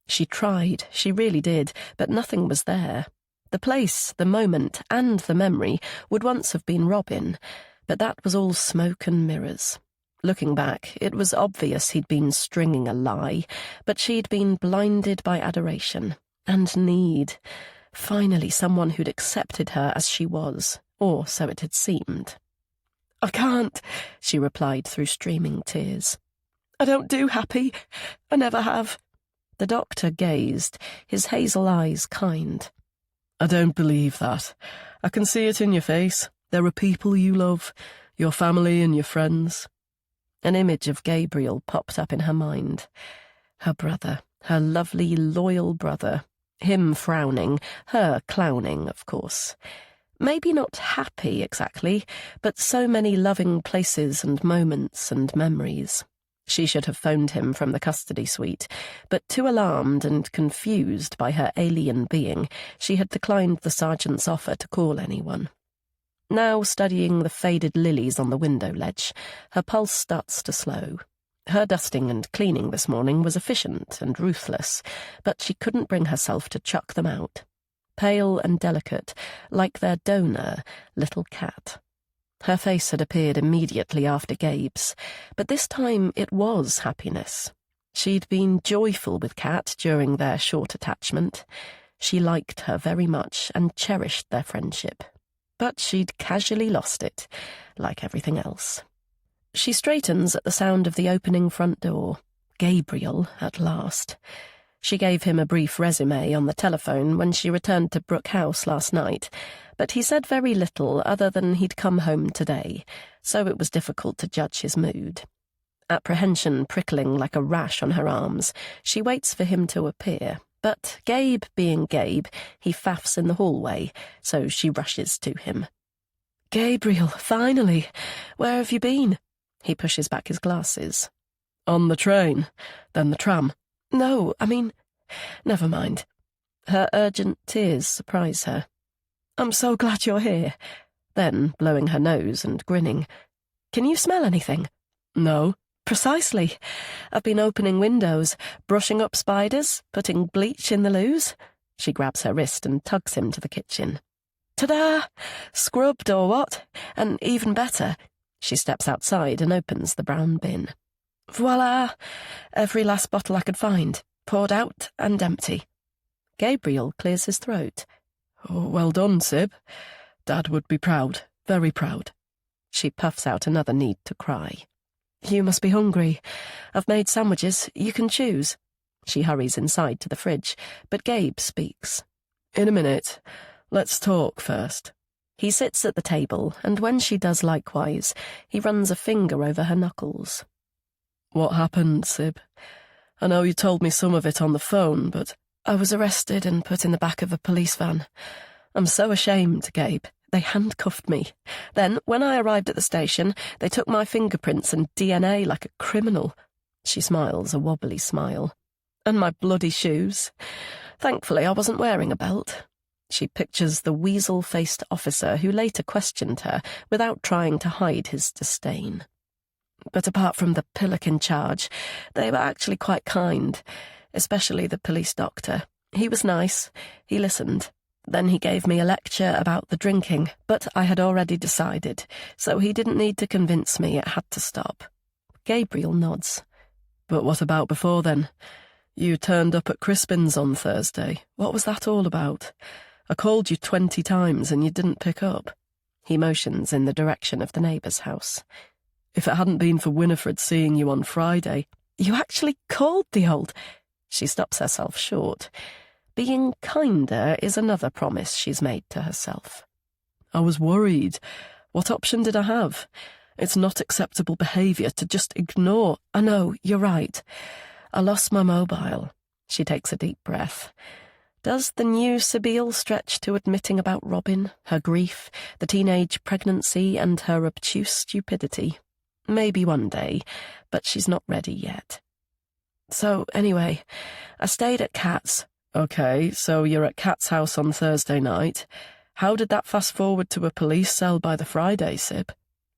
She tried, she really did, but nothing was there. The place, the moment, and the memory would once have been Robin, but that was all smoke and mirrors. Looking back, it was obvious he'd been stringing a lie, but she'd been blinded by adoration and need. Finally, someone who'd accepted her as she was, or so it had seemed. "I can't," she replied through streaming tears. "I don't do happy. I never have." The doctor gazed, his hazel eyes kind. "I don't believe that. I can see it in your face. There are people you love, your family and your friends." An image of Gabriel popped up in her mind. Her brother, her lovely, loyal brother. Him frowning, her clowning, of course. Maybe not happy exactly, but so many loving places and moments and memories. She should have phoned him from the custody suite, but too alarmed and confused by her alien being, she had declined the sergeant's offer to call anyone. Now, studying the faded lilies on the window ledge, her pulse starts to slow. Her dusting and cleaning this morning was efficient and ruthless, but she couldn't bring herself to chuck them out. Pale and delicate, like their donor, little cat. Her face had appeared immediately after Gabe's, but this time it was happiness. She'd been joyful with Kat during their short attachment. She liked her very much and cherished their friendship. But she'd casually lost it, like everything else. She straightens at the sound of the opening front door. Gabriel, at last. She gave him a brief resume on the telephone when she returned to Brook House last night, but he said very little other than he'd come home today, so it was difficult to judge his mood. Apprehension prickling like a rash on her arms, she waits for him to appear. But Gabe being Gabe, he faffs in the hallway, so she rushes to him. "Gabriel, finally! Where have you been?" He pushes back his glasses. "On the train, then the tram." "No, I mean, never mind." Her urgent tears surprise her. "I'm so glad you're here." Then, blowing her nose and grinning, "Can you smell anything?" "No." "Precisely. I've been opening windows, brushing up spiders, putting bleach in the loos." She grabs her wrist and tugs him to the kitchen. "Ta-da! Scrubbed or what? And even better." She steps outside and opens the brown bin. "Voila! Every last bottle I could find, poured out and empty." Gabriel clears his throat. "Oh, well done, Sib. Dad would be proud, very proud." She puffs out another need to cry. "You must be hungry. I've made sandwiches. You can choose." She hurries inside to the fridge, but Gabe speaks. "In a minute. Let's talk first." He sits at the table, and when she does likewise, he runs a finger over her knuckles. "What happened, Sib? I know you told me some of it on the phone, but—" "I was arrested and put in the back of a police van. I'm so ashamed, Gabe. They handcuffed me. Then, when I arrived at the station, they took my fingerprints and DNA like a criminal." She smiles a wobbly smile. "And my bloody shoes. Thankfully, I wasn't wearing a belt." She pictures the weasel-faced officer who later questioned her without trying to hide his disdain. But apart from the pillock in charge, they were actually quite kind, especially the police doctor. He was nice. He listened. Then he gave me a lecture about the drinking, but I had already decided, so he didn't need to convince me it had to stop. Gabriel nods. "But what about before then? You turned up at Crispin's on Thursday. What was that all about? I called you 20 times and you didn't pick up." He motions in the direction of the neighbour's house. "If it hadn't been for Winifred seeing you on Friday—" "You actually called the old—" She stops herself short. Being kinder is another promise she's made to herself. "I was worried. What option did I have? It's not acceptable behaviour to just ignore—" "I know, you're right. I lost my mobile." She takes a deep breath. Does the new Sibyl stretch to admitting about Robin, her grief, the teenage pregnancy, and her obtuse stupidity? Maybe one day, but she's not ready yet. "So, anyway, I stayed at Kat's." "Okay, so you're at Kat's house on Thursday night. How did that fast forward to a police cell by the Friday, Sib?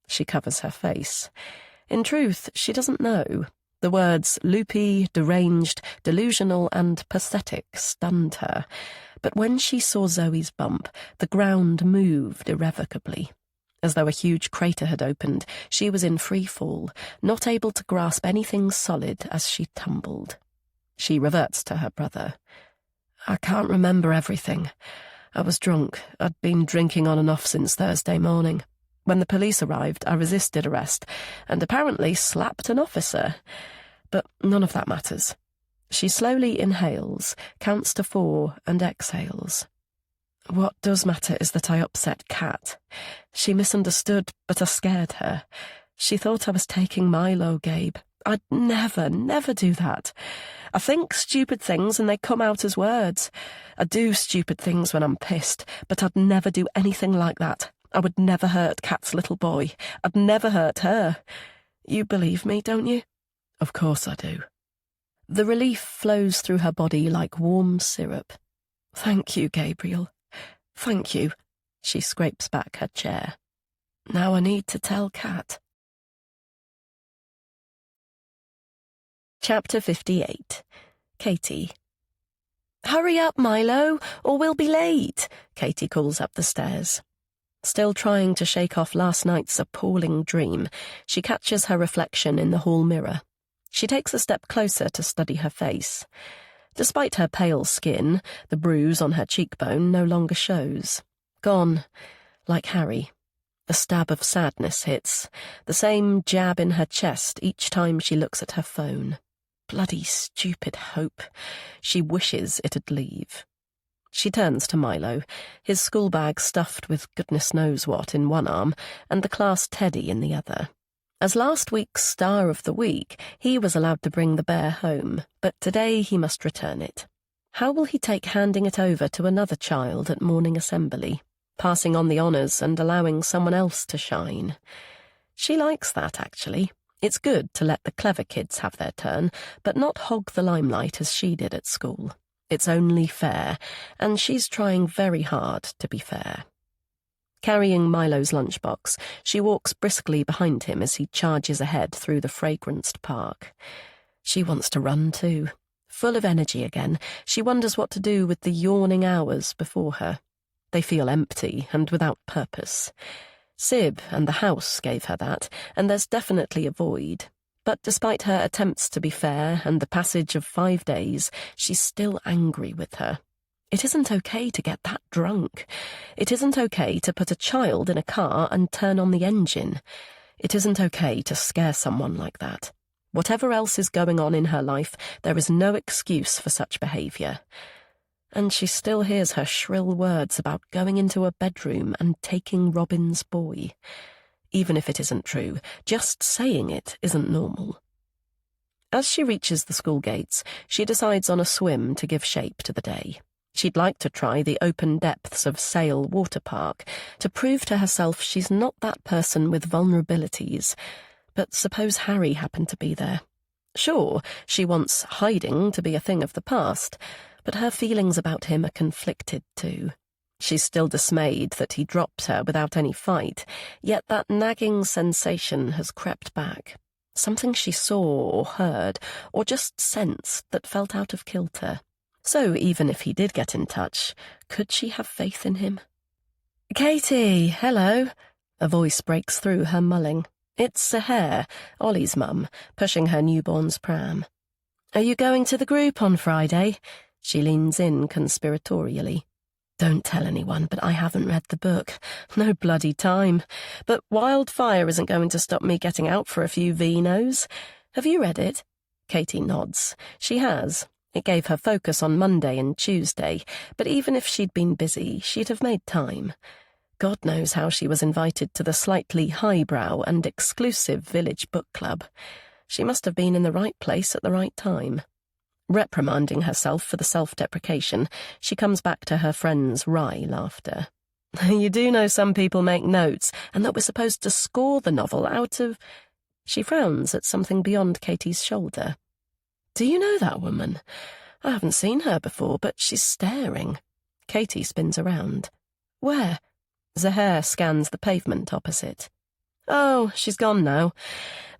She covers her face. In truth, she doesn't know. The words loopy, deranged, delusional, and pathetic stunned her. But when she saw Zoe's bump, the ground moved irrevocably. As though a huge crater had opened, she was in free fall, not able to grasp anything solid as she tumbled. She reverts to her brother. I can't remember everything. I was drunk. I'd been drinking on and off since Thursday morning. When the police arrived, I resisted arrest and apparently slapped an officer. But none of that matters. She slowly inhales, counts to 4, and exhales. What does matter is that I upset Kat. She misunderstood, but I scared her. She thought I was taking Milo, Gabe. I'd never do that. I think stupid things and they come out as words. I do stupid things when I'm pissed, but I'd never do anything like that. I would never hurt Kat's little boy. I'd never hurt her. You believe me, don't you? Of course I do. The relief flows through her body like warm syrup. Thank you, Gabriel. Thank you. She scrapes back her chair. Now I need to tell Kat. Chapter 58. Katie. Hurry up, Milo, or we'll be late, Katie calls up the stairs. Still trying to shake off last night's appalling dream, she catches her reflection in the hall mirror. She takes a step closer to study her face. Despite her pale skin, the bruise on her cheekbone no longer shows. Gone, like Harry. A stab of sadness hits, the same jab in her chest each time she looks at her phone. Bloody stupid hope. She wishes it'd leave. She turns to Milo, his school bag stuffed with goodness knows what in one arm, and the class teddy in the other. As last week's star of the week, he was allowed to bring the bear home, but today he must return it. How will he take handing it over to another child at morning assembly, passing on the honours and allowing someone else to shine? She likes that, actually. It's good to let the clever kids have their turn, but not hog the limelight as she did at school. It's only fair, and she's trying very hard to be fair. Carrying Milo's lunchbox, she walks briskly behind him as he charges ahead through the fragranced park. She wants to run too. Full of energy again, she wonders what to do with the yawning hours before her. They feel empty and without purpose. Sib and the house gave her that, and there's definitely a void. But despite her attempts to be fair and the passage of 5 days, she's still angry with her. It isn't okay to get that drunk. It isn't okay to put a child in a car and turn on the engine. It isn't okay to scare someone like that. Whatever else is going on in her life, there is no excuse for such behaviour. And she still hears her shrill words about going into a bedroom and taking Robin's boy. Even if it isn't true, just saying it isn't normal. As she reaches the school gates, she decides on a swim to give shape to the day. She'd like to try the open depths of Sale Water Park to prove to herself she's not that person with vulnerabilities. But suppose Harry happened to be there. Sure, she wants hiding to be a thing of the past, but her feelings about him are conflicted too. She's still dismayed that he dropped her without any fight, yet that nagging sensation has crept back. Something she saw or heard, or just sensed that felt out of kilter. So even if he did get in touch, could she have faith in him? "Katie, hello," a voice breaks through her mulling. It's Seher, Ollie's mum, pushing her newborn's pram. "Are you going to the group on Friday?" She leans in conspiratorially. "Don't tell anyone, but I haven't read the book. No bloody time. But wildfire isn't going to stop me getting out for a few vinos. Have you read it?" Katie nods. She has. It gave her focus on Monday and Tuesday, but even if she'd been busy, she'd have made time. God knows how she was invited to the slightly highbrow and exclusive village book club. She must have been in the right place at the right time. Reprimanding herself for the self-deprecation, she comes back to her friend's wry laughter. "You do know some people make notes, and that we're supposed to score the novel out of—" She frowns at something beyond Katie's shoulder. "Do you know that woman? I haven't seen her before, but she's staring." Katie spins around. Where? Zaher scans the pavement opposite. Oh, she's gone now.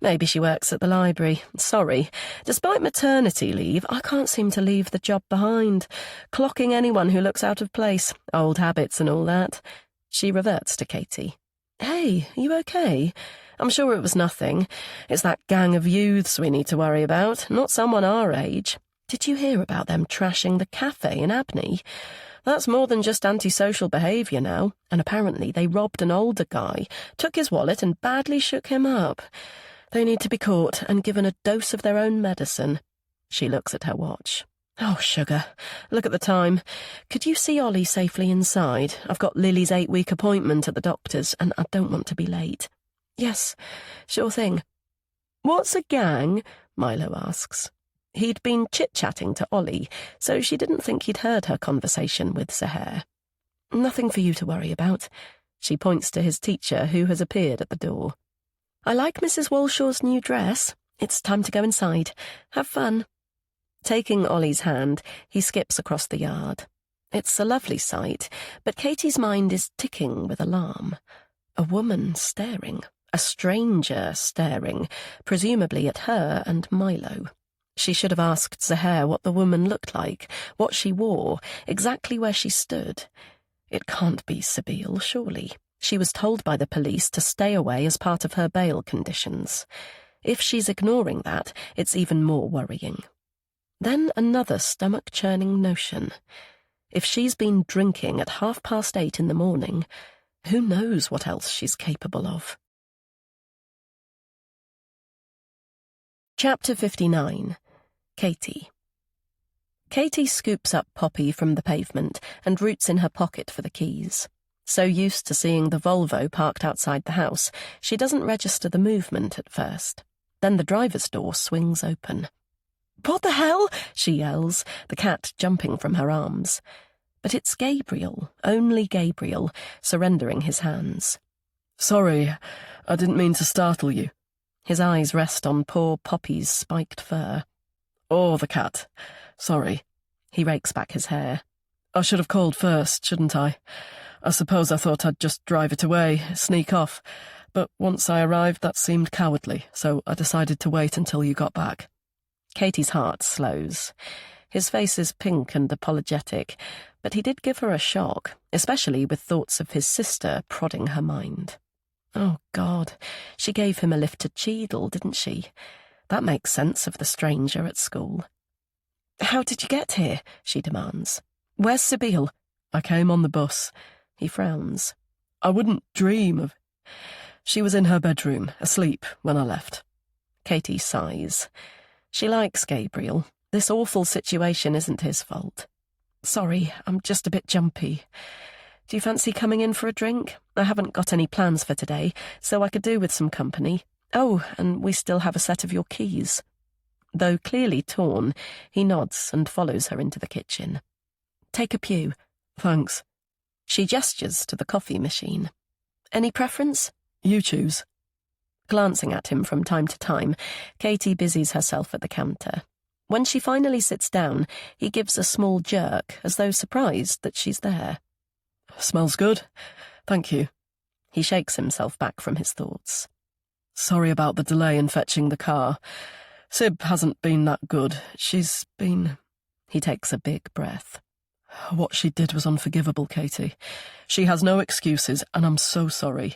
Maybe she works at the library. Sorry. Despite maternity leave, I can't seem to leave the job behind. Clocking anyone who looks out of place. Old habits and all that. She reverts to Katie. Hey, you okay? I'm sure it was nothing. It's that gang of youths we need to worry about, not someone our age. Did you hear about them trashing the cafe in Abney? That's more than just antisocial behaviour now, and apparently they robbed an older guy, took his wallet and badly shook him up. They need to be caught and given a dose of their own medicine. She looks at her watch. Oh, sugar, look at the time. Could you see Ollie safely inside? I've got Lily's 8-week appointment at the doctor's, and I don't want to be late. Yes, sure thing. What's a gang? Milo asks. He'd been chit-chatting to Ollie, so she didn't think he'd heard her conversation with Zaher. Nothing for you to worry about. She points to his teacher, who has appeared at the door. I like Mrs. Walshaw's new dress. It's time to go inside. Have fun. Taking Ollie's hand, he skips across the yard. It's a lovely sight, but Katie's mind is ticking with alarm. A woman staring, a stranger staring, presumably at her and Milo. She should have asked Zaher what the woman looked like, what she wore, exactly where she stood. It can't be Sabine, surely. She was told by the police to stay away as part of her bail conditions. If she's ignoring that, it's even more worrying. Then another stomach-churning notion. If she's been drinking at 8:30 in the morning, who knows what else she's capable of? Chapter 59. Katie. Katie scoops up Poppy from the pavement and roots in her pocket for the keys. So used to seeing the Volvo parked outside the house, she doesn't register the movement at first. Then the driver's door swings open. What the hell? She yells, the cat jumping from her arms. But it's Gabriel, only Gabriel, surrendering his hands. Sorry, I didn't mean to startle you. His eyes rest on poor Poppy's spiked fur. Oh, the cat. Sorry. He rakes back his hair. I should have called first, shouldn't I? I suppose I thought I'd just drive it away, sneak off. But once I arrived, that seemed cowardly, so I decided to wait until you got back. Katie's heart slows. His face is pink and apologetic, but he did give her a shock, especially with thoughts of his sister prodding her mind. Oh, God, she gave him a lift to Cheadle, didn't she? That makes sense of the stranger at school. How did you get here? She demands. Where's Sabine? I came on the bus. He frowns. I wouldn't dream of... She was in her bedroom, asleep, when I left. Katie sighs. She likes Gabriel. This awful situation isn't his fault. Sorry, I'm just a bit jumpy. Do you fancy coming in for a drink? I haven't got any plans for today, so I could do with some company. Oh, and we still have a set of your keys. Though clearly torn, he nods and follows her into the kitchen. Take a pew. Thanks. She gestures to the coffee machine. Any preference? You choose. Glancing at him from time to time, Katie busies herself at the counter. When she finally sits down, he gives a small jerk, as though surprised that she's there. Smells good. Thank you. He shakes himself back from his thoughts. Sorry about the delay in fetching the car. Sib hasn't been that good. She's been... He takes a big breath. What she did was unforgivable, Katie. She has no excuses, and I'm so sorry.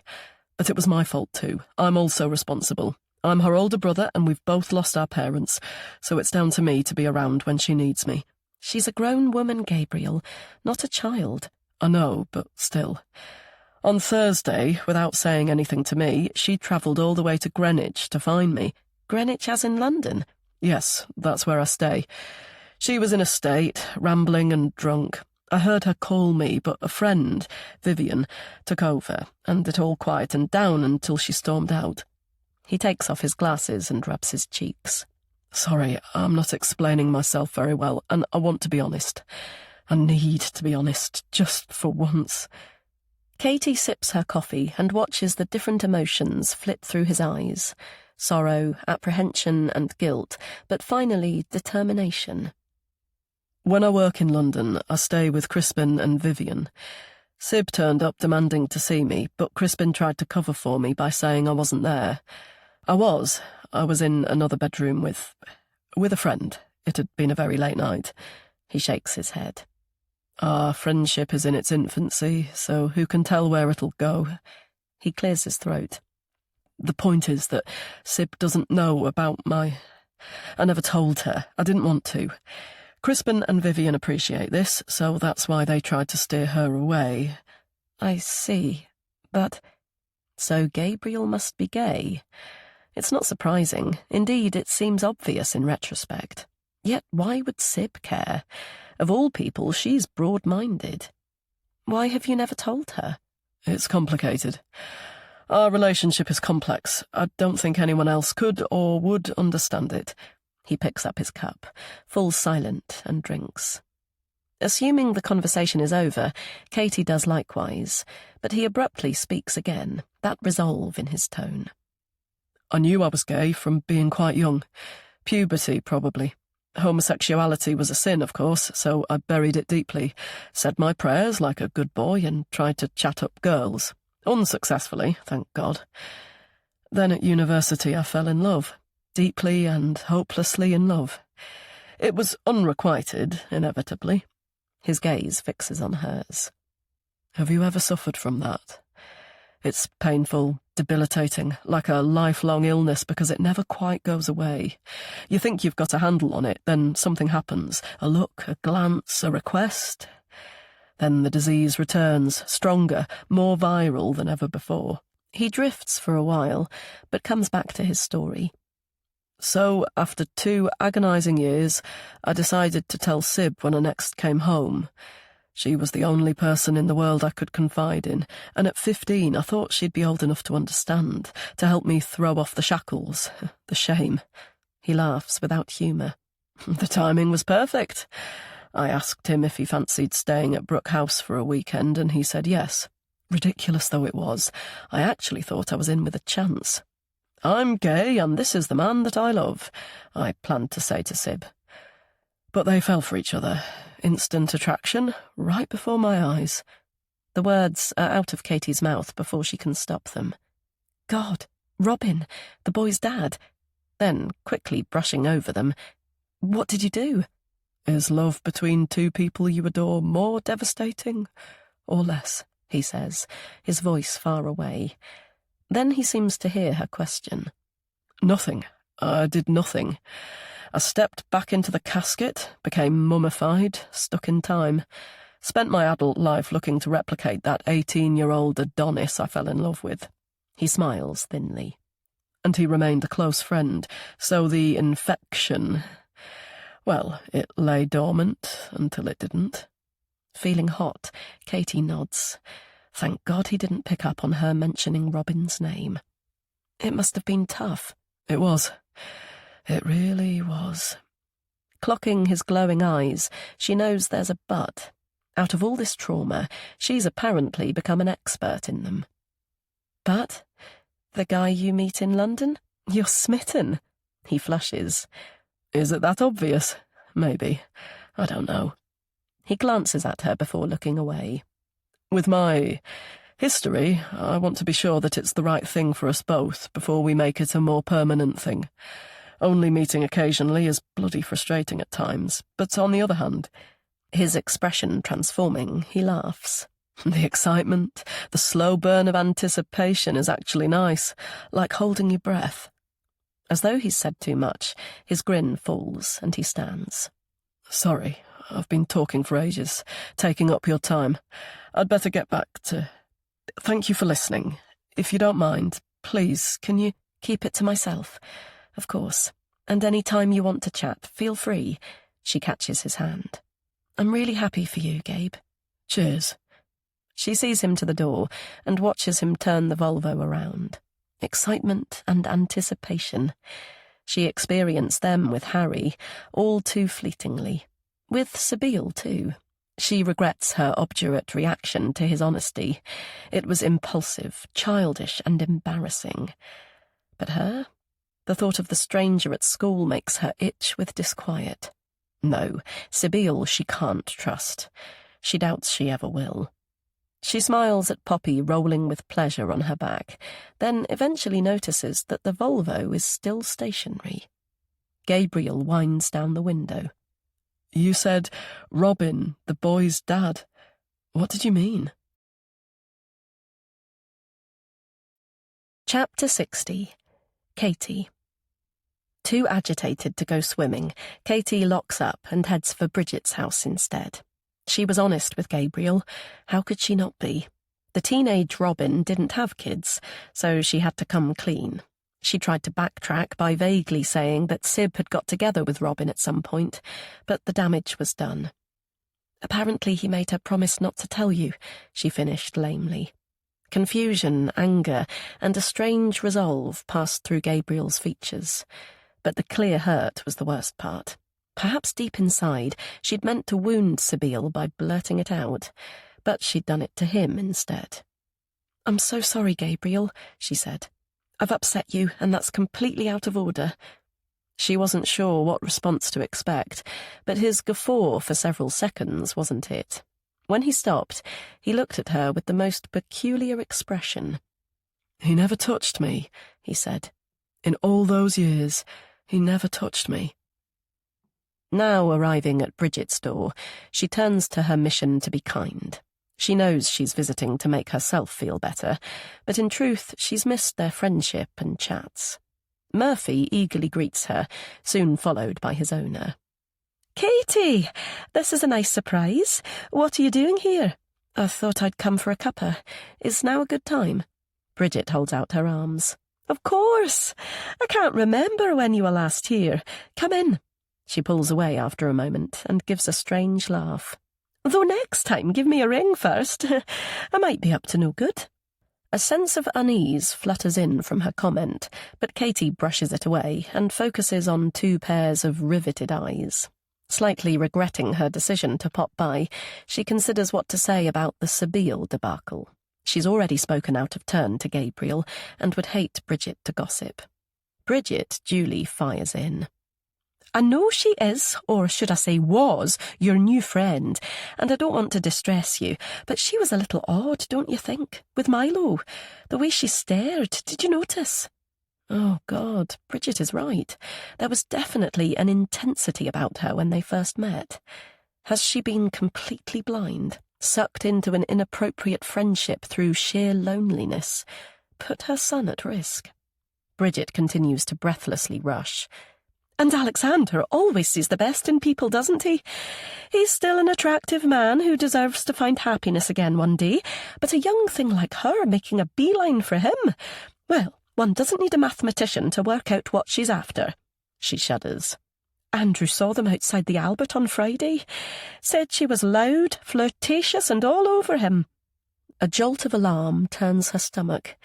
But it was my fault too. I'm also responsible. I'm her older brother, and we've both lost our parents, so it's down to me to be around when she needs me. She's a grown woman, Gabriel, not a child. I know, but still. On Thursday, without saying anything to me, she travelled all the way to Greenwich to find me. Greenwich as in London? Yes, that's where I stay. She was in a state, rambling and drunk. I heard her call me, but a friend, Vivian, took over, and it all quietened down until she stormed out. He takes off his glasses and rubs his cheeks. Sorry, I'm not explaining myself very well, and I want to be honest. I need to be honest, just for once. Katie sips her coffee and watches the different emotions flit through his eyes. Sorrow, apprehension and guilt, but finally determination. When I work in London, I stay with Crispin and Vivian. Sib turned up demanding to see me, but Crispin tried to cover for me by saying I wasn't there. I was in another bedroom with a friend. It had been a very late night. He shakes his head. Our friendship is in its infancy, so who can tell where it'll go? He clears his throat. The point is that Sib doesn't know about I never told her. I didn't want to. Crispin and Vivian appreciate this, so that's why they tried to steer her away. I see. But... So Gabriel must be gay. It's not surprising. Indeed, it seems obvious in retrospect. Yet why would Sib care? Of all people, she's broad-minded. Why have you never told her? It's complicated. Our relationship is complex. I don't think anyone else could or would understand it. He picks up his cup, falls silent, and drinks. Assuming the conversation is over, Katie does likewise, but he abruptly speaks again, that resolve in his tone. I knew I was gay from being quite young. Puberty, probably. Homosexuality was a sin, of course, so I buried it deeply, said my prayers like a good boy, and tried to chat up girls. Unsuccessfully, thank God. Then at university I fell in love. Deeply and hopelessly in love. It was unrequited, inevitably. His gaze fixes on hers. Have you ever suffered from that? It's painful, debilitating, like a lifelong illness because it never quite goes away. You think you've got a handle on it, then something happens. A look, a glance, a request. Then the disease returns, stronger, more viral than ever before. He drifts for a while, but comes back to his story. So, after 2 agonising years, I decided to tell Sib when I next came home. She was the only person in the world I could confide in, and at 15 I thought she'd be old enough to understand, to help me throw off the shackles, the shame. He laughs without humour. The timing was perfect. I asked him if he fancied staying at Brook House for a weekend, and he said yes. Ridiculous though it was, I actually thought I was in with a chance. I'm gay, and this is the man that I love, I planned to say to Sib. But they fell for each other. Instant attraction, right before my eyes. The words are out of Katie's mouth before she can stop them. God, Robin, the boy's dad. Then, quickly brushing over them, what did you do? Is love between 2 people you adore more devastating or less? He says, his voice far away. Then he seems to hear her question. Nothing. I did nothing. I stepped back into the casket, became mummified, stuck in time. Spent my adult life looking to replicate that 18-year-old Adonis I fell in love with. He smiles thinly. And he remained a close friend, so the infection... Well, it lay dormant until it didn't. Feeling hot, Katie nods. Thank God he didn't pick up on her mentioning Robin's name. It must have been tough. It was. It really was. Clocking his glowing eyes, she knows there's a but. Out of all this trauma, she's apparently become an expert in them. But? The guy you meet in London? You're smitten. He flushes. Is it that obvious? Maybe. I don't know. He glances at her before looking away. With my history, I want to be sure that it's the right thing for us both before we make it a more permanent thing. Only meeting occasionally is bloody frustrating at times, but on the other hand... His expression transforming, he laughs. The excitement, the slow burn of anticipation is actually nice, like holding your breath. As though he's said too much, his grin falls and he stands. Sorry, I've been talking for ages, taking up your time. I'd better get back to... Thank you for listening. If you don't mind, please, can you... Keep it to myself. Of course. And any time you want to chat, feel free. She catches his hand. I'm really happy for you, Gabe. Cheers. She sees him to the door and watches him turn the Volvo around. Excitement and anticipation. She experienced them with Harry, all too fleetingly. With Sabile, too. She regrets her obdurate reaction to his honesty. It was impulsive, childish, and embarrassing. But her? The thought of the stranger at school makes her itch with disquiet. No, Sabile she can't trust. She doubts she ever will. She smiles at Poppy rolling with pleasure on her back, then eventually notices that the Volvo is still stationary. Gabriel winds down the window. You said Robin, the boy's dad. What did you mean? Chapter 60. Katie. Too agitated to go swimming, Katie locks up and heads for Bridget's house instead. She was honest with Gabriel. How could she not be? The teenage Robin didn't have kids, so she had to come clean. She tried to backtrack by vaguely saying that Sib had got together with Robin at some point, but the damage was done. Apparently he made her promise not to tell you, she finished lamely. Confusion, anger, and a strange resolve passed through Gabriel's features. But the clear hurt was the worst part. Perhaps deep inside, she'd meant to wound Sibyl by blurting it out, but she'd done it to him instead. "I'm so sorry, Gabriel," she said. "I've upset you, and that's completely out of order." She wasn't sure what response to expect, but his guffaw for several seconds wasn't it. When he stopped, he looked at her with the most peculiar expression. "He never touched me," he said. "In all those years, he never touched me." Now arriving at Bridget's door, she turns to her mission to be kind. She knows she's visiting to make herself feel better, but in truth she's missed their friendship and chats. Murphy eagerly greets her, soon followed by his owner. "Katie, this is a nice surprise. What are you doing here?" "I thought I'd come for a cuppa. Is now a good time?" Bridget holds out her arms. "Of course. I can't remember when you were last here. Come in." She pulls away after a moment and gives a strange laugh. "Though next time give me a ring first. I might be up to no good." A sense of unease flutters in from her comment, but Katie brushes it away and focuses on two pairs of riveted eyes. Slightly regretting her decision to pop by, she considers what to say about the Sibyl debacle. She's already spoken out of turn to Gabriel and would hate Bridget to gossip. Bridget duly fires in. "I know she is, or should I say was, your new friend, and I don't want to distress you, but she was a little odd, don't you think, with Milo? The way she stared, did you notice?" Oh, God, Bridget is right. There was definitely an intensity about her when they first met. Has she been completely blind, sucked into an inappropriate friendship through sheer loneliness? Put her son at risk? Bridget continues to breathlessly rush. "And Alexander always sees the best in people, doesn't he? He's still an attractive man who deserves to find happiness again one day, but a young thing like her making a beeline for him? Well, one doesn't need a mathematician to work out what she's after." She shudders. "Andrew saw them outside the Albert on Friday. Said she was loud, flirtatious, and all over him." A jolt of alarm turns her stomach.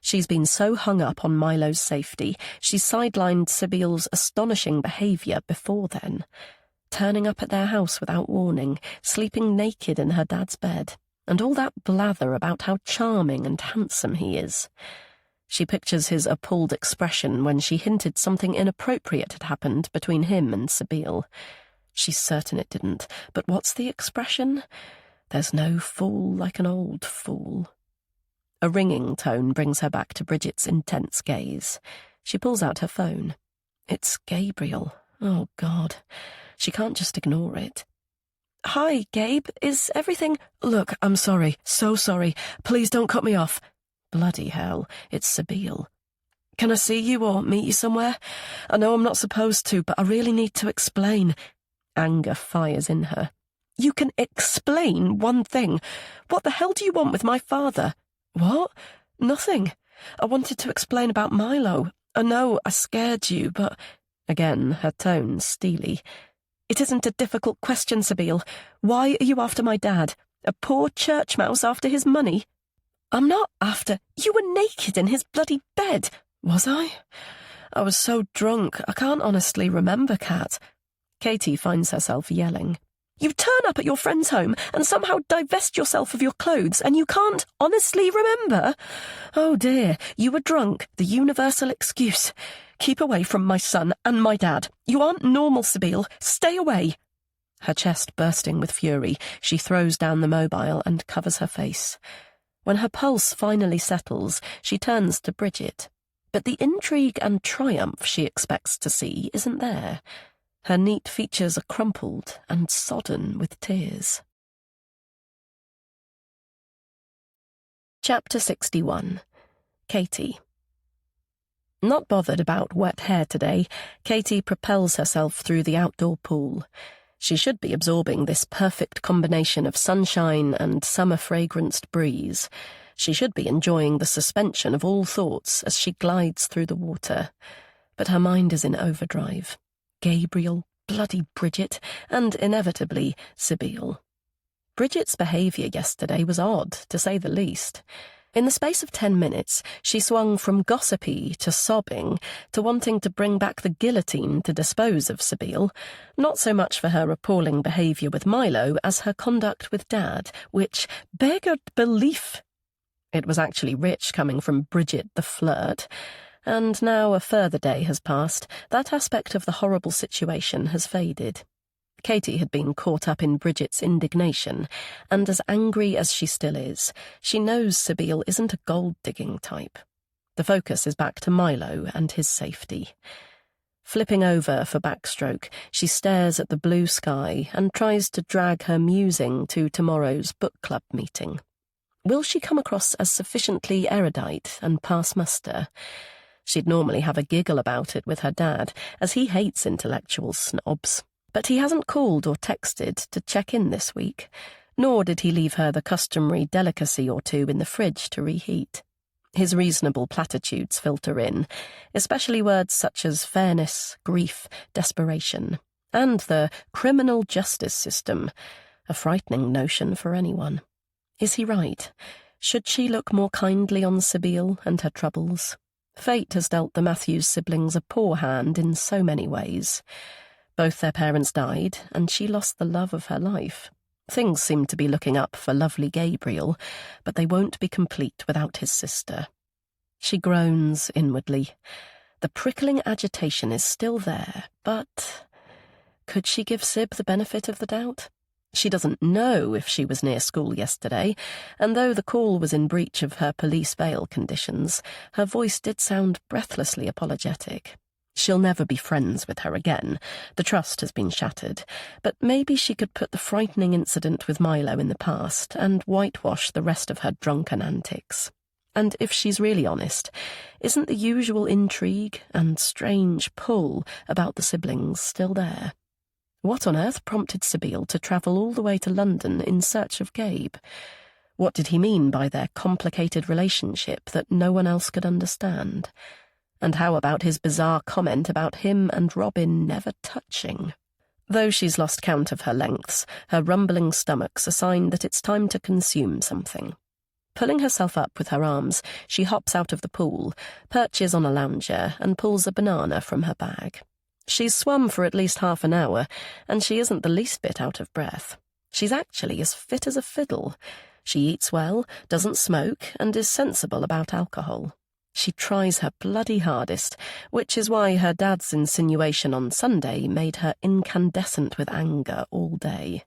She's been so hung up on Milo's safety, she's sidelined Sibyl's astonishing behaviour before then. Turning up at their house without warning, sleeping naked in her dad's bed, and all that blather about how charming and handsome he is. She pictures his appalled expression when she hinted something inappropriate had happened between him and Sibyl. She's certain it didn't, but what's the expression? "There's no fool like an old fool." A ringing tone brings her back to Bridget's intense gaze. She pulls out her phone. It's Gabriel. Oh, God. She can't just ignore it. "Hi, Gabe. Is everything—" "Look, I'm sorry. So sorry. Please don't cut me off." Bloody hell, it's Sibyl. "Can I see you or meet you somewhere? I know I'm not supposed to, but I really need to explain." Anger fires in her. "You can explain one thing. What the hell do you want with my father?" "What? Nothing. I wanted to explain about Milo. I know I scared you, but—" Again, her tone steely. "It isn't a difficult question, Sibyl. Why are you after my dad? A poor church mouse after his money?" "I'm not after—" "You were naked in his bloody bed." "Was I? I was so drunk, I can't honestly remember, Kat." Katie finds herself yelling. "You turn up at your friend's home and somehow divest yourself of your clothes, and you can't honestly remember? Oh dear, you were drunk, the universal excuse. Keep away from my son and my dad. You aren't normal, Sibyl. Stay away." Her chest bursting with fury, she throws down the mobile and covers her face. When her pulse finally settles, she turns to Bridget. But the intrigue and triumph she expects to see isn't there. Her neat features are crumpled and sodden with tears. Chapter 61. Katie. Not bothered about wet hair today, Katie propels herself through the outdoor pool. She should be absorbing this perfect combination of sunshine and summer-fragranced breeze. She should be enjoying the suspension of all thoughts as she glides through the water. But her mind is in overdrive. Gabriel, bloody Bridget, and inevitably Sibyl. Bridget's behaviour yesterday was odd, to say the least. In the space of 10 minutes, she swung from gossipy to sobbing to wanting to bring back the guillotine to dispose of Sibyl, not so much for her appalling behaviour with Milo as her conduct with Dad, which beggared belief. It was actually rich coming from Bridget the flirt, and now a further day has passed, that aspect of the horrible situation has faded. Katie had been caught up in Bridget's indignation, and as angry as she still is, she knows Sibyl isn't a gold-digging type. The focus is back to Milo and his safety. Flipping over for backstroke, she stares at the blue sky and tries to drag her musing to tomorrow's book club meeting. Will she come across as sufficiently erudite and pass muster? She'd normally have a giggle about it with her dad, as he hates intellectual snobs. But he hasn't called or texted to check in this week, nor did he leave her the customary delicacy or two in the fridge to reheat. His reasonable platitudes filter in, especially words such as fairness, grief, desperation, and the criminal justice system, a frightening notion for anyone. Is he right? Should she look more kindly on Sibyl and her troubles? Fate has dealt the Matthews siblings a poor hand in so many ways. Both their parents died, and she lost the love of her life. Things seem to be looking up for lovely Gabriel, but they won't be complete without his sister. She groans inwardly. The prickling agitation is still there, but could she give Sib the benefit of the doubt? She doesn't know if she was near school yesterday, and though the call was in breach of her police bail conditions, her voice did sound breathlessly apologetic. She'll never be friends with her again. The trust has been shattered. But maybe she could put the frightening incident with Milo in the past and whitewash the rest of her drunken antics. And if she's really honest, isn't the usual intrigue and strange pull about the siblings still there? What on earth prompted Sibyl to travel all the way to London in search of Gabe? What did he mean by their complicated relationship that no one else could understand? And how about his bizarre comment about him and Robin never touching? Though she's lost count of her lengths, her rumbling stomach's a sign that it's time to consume something. Pulling herself up with her arms, she hops out of the pool, perches on a lounger, and pulls a banana from her bag. She's swum for at least half an hour, and she isn't the least bit out of breath. She's actually as fit as a fiddle. She eats well, doesn't smoke, and is sensible about alcohol. She tries her bloody hardest, which is why her dad's insinuation on Sunday made her incandescent with anger all day.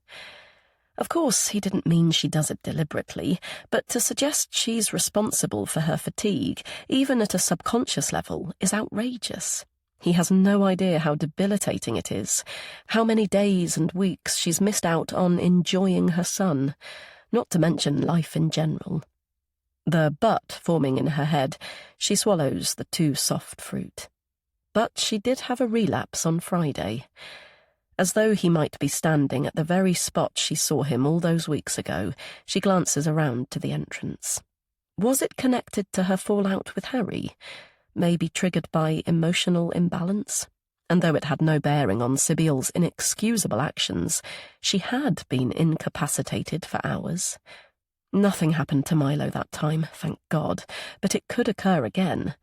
Of course, he didn't mean she does it deliberately, but to suggest she's responsible for her fatigue, even at a subconscious level, is outrageous. He has no idea how debilitating it is, how many days and weeks she's missed out on enjoying her son, not to mention life in general. The but forming in her head, she swallows the too soft fruit. But she did have a relapse on Friday. As though he might be standing at the very spot she saw him all those weeks ago, she glances around to the entrance. Was it connected to her fallout with Harry? Maybe triggered by emotional imbalance? And though it had no bearing on Sibyl's inexcusable actions, she had been incapacitated for hours. Nothing happened to Milo that time, thank God, but it could occur again.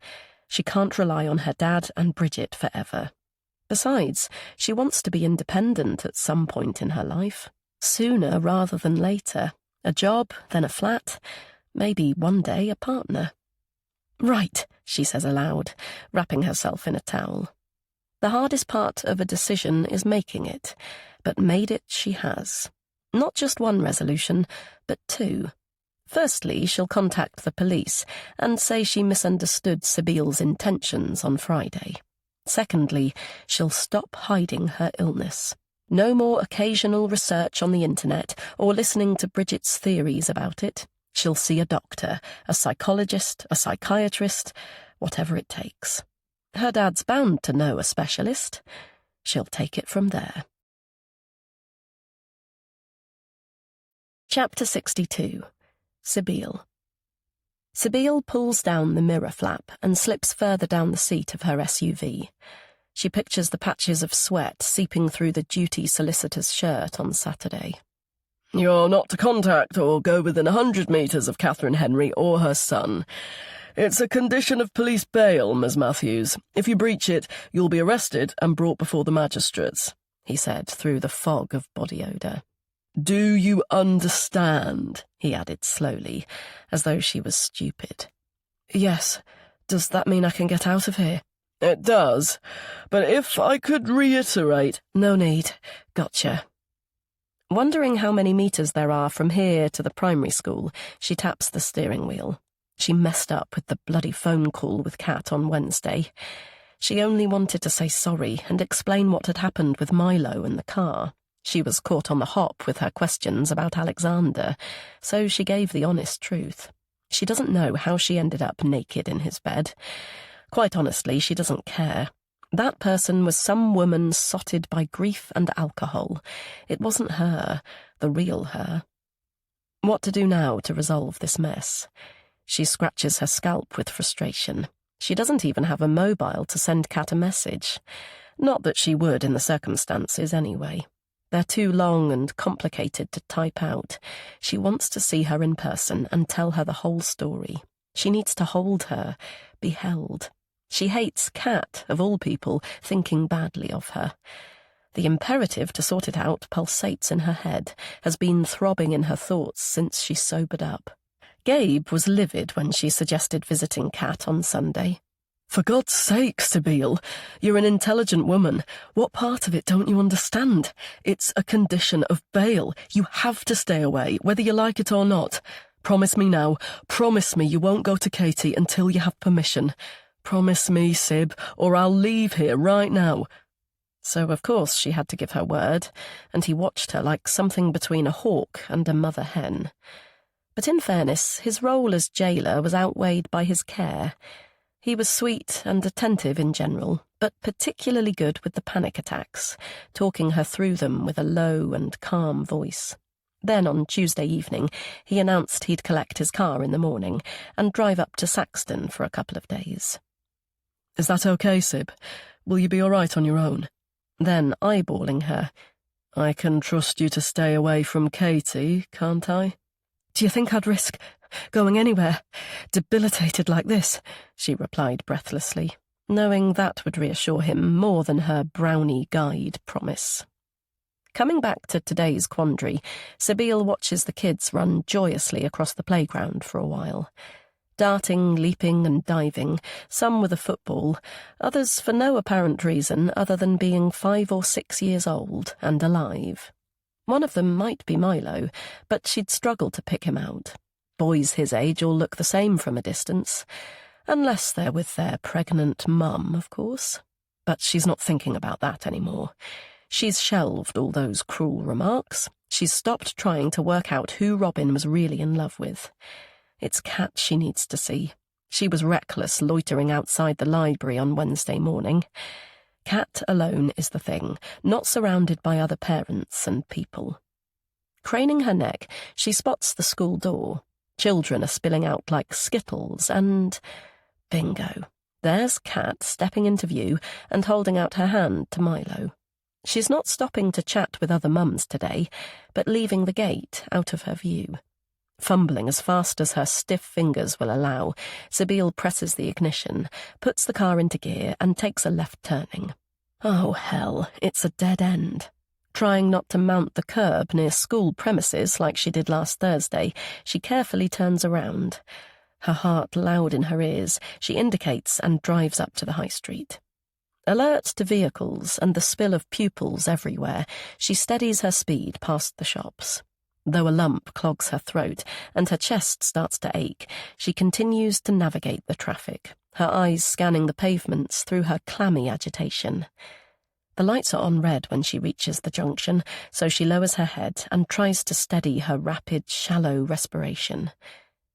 She can't rely on her dad and Bridget forever. Besides, she wants to be independent at some point in her life. Sooner rather than later. A job, then a flat, maybe one day a partner. Right, she says aloud, wrapping herself in a towel. The hardest part of a decision is making it, but made it she has. Not just one resolution, but two. Firstly, she'll contact the police and say she misunderstood Sabile's intentions on Friday. Secondly, she'll stop hiding her illness. No more occasional research on the internet or listening to Bridget's theories about it. She'll see a doctor, a psychologist, a psychiatrist, whatever it takes. Her dad's bound to know a specialist. She'll take it from there. Chapter 62. Sabile. Sabile pulls down the mirror flap and slips further down the seat of her SUV. She pictures the patches of sweat seeping through the duty solicitor's shirt on Saturday. You're not to contact or go within 100 metres of Catherine Henry or her son. It's a condition of police bail, Ms. Matthews. If you breach it, you'll be arrested and brought before the magistrates, he said through the fog of body odour. Do you understand? He added slowly, as though she was stupid. Yes. Does that mean I can get out of here? It does. But if I could reiterate— No need. Gotcha. Wondering how many metres there are from here to the primary school, she taps the steering wheel. She messed up with the bloody phone call with Kat on Wednesday. She only wanted to say sorry and explain what had happened with Milo and the car. She was caught on the hop with her questions about Alexander, so she gave the honest truth. She doesn't know how she ended up naked in his bed. Quite honestly, she doesn't care. That person was some woman sotted by grief and alcohol. It wasn't her, the real her. What to do now to resolve this mess? She scratches her scalp with frustration. She doesn't even have a mobile to send Kat a message. Not that she would in the circumstances anyway. They're too long and complicated to type out. She wants to see her in person and tell her the whole story. She needs to hold her, be held. She hates Kat, of all people, thinking badly of her. The imperative to sort it out pulsates in her head, has been throbbing in her thoughts since she sobered up. Gabe was livid when she suggested visiting Kat on Sunday. For God's sake, Sabile, you're an intelligent woman. What part of it don't you understand? It's a condition of bail. You have to stay away, whether you like it or not. Promise me now. Promise me you won't go to Katie until you have permission. Promise me, Sib, or I'll leave here right now. So, of course, she had to give her word, and he watched her like something between a hawk and a mother hen. But in fairness, his role as jailer was outweighed by his care. He was sweet and attentive in general, but particularly good with the panic attacks, talking her through them with a low and calm voice. Then, on Tuesday evening, he announced he'd collect his car in the morning and drive up to Saxton for a couple of days. Is that okay, Sib? Will you be all right on your own? Then, eyeballing her, I can trust you to stay away from Katie, can't I? Do you think I'd risk going anywhere, debilitated like this? She replied breathlessly, knowing that would reassure him more than her brownie guide promise. Coming back to today's quandary, Sabile watches the kids run joyously across the playground for a while. Darting, leaping and diving, some with a football, others for no apparent reason other than being 5 or 6 years old and alive. One of them might be Milo, but she'd struggle to pick him out. Boys his age all look the same from a distance, unless they're with their pregnant mum, of course. But she's not thinking about that anymore. She's shelved all those cruel remarks. She's stopped trying to work out who Robin was really in love with. It's Kat she needs to see. She was reckless loitering outside the library on Wednesday morning. Kat alone is the thing, not surrounded by other parents and people. Craning her neck, she spots the school door. Children are spilling out like skittles and— bingo. There's Kat stepping into view and holding out her hand to Milo. She's not stopping to chat with other mums today, but leaving the gate out of her view. Fumbling as fast as her stiff fingers will allow, Sabile presses the ignition, puts the car into gear and takes a left turning. Oh, hell, it's a dead end. Trying not to mount the curb near school premises like she did last Thursday, she carefully turns around. Her heart loud in her ears, she indicates and drives up to the high street. Alert to vehicles and the spill of pupils everywhere, she steadies her speed past the shops. Though a lump clogs her throat and her chest starts to ache, she continues to navigate the traffic, her eyes scanning the pavements through her clammy agitation. The lights are on red when she reaches the junction, so she lowers her head and tries to steady her rapid, shallow respiration.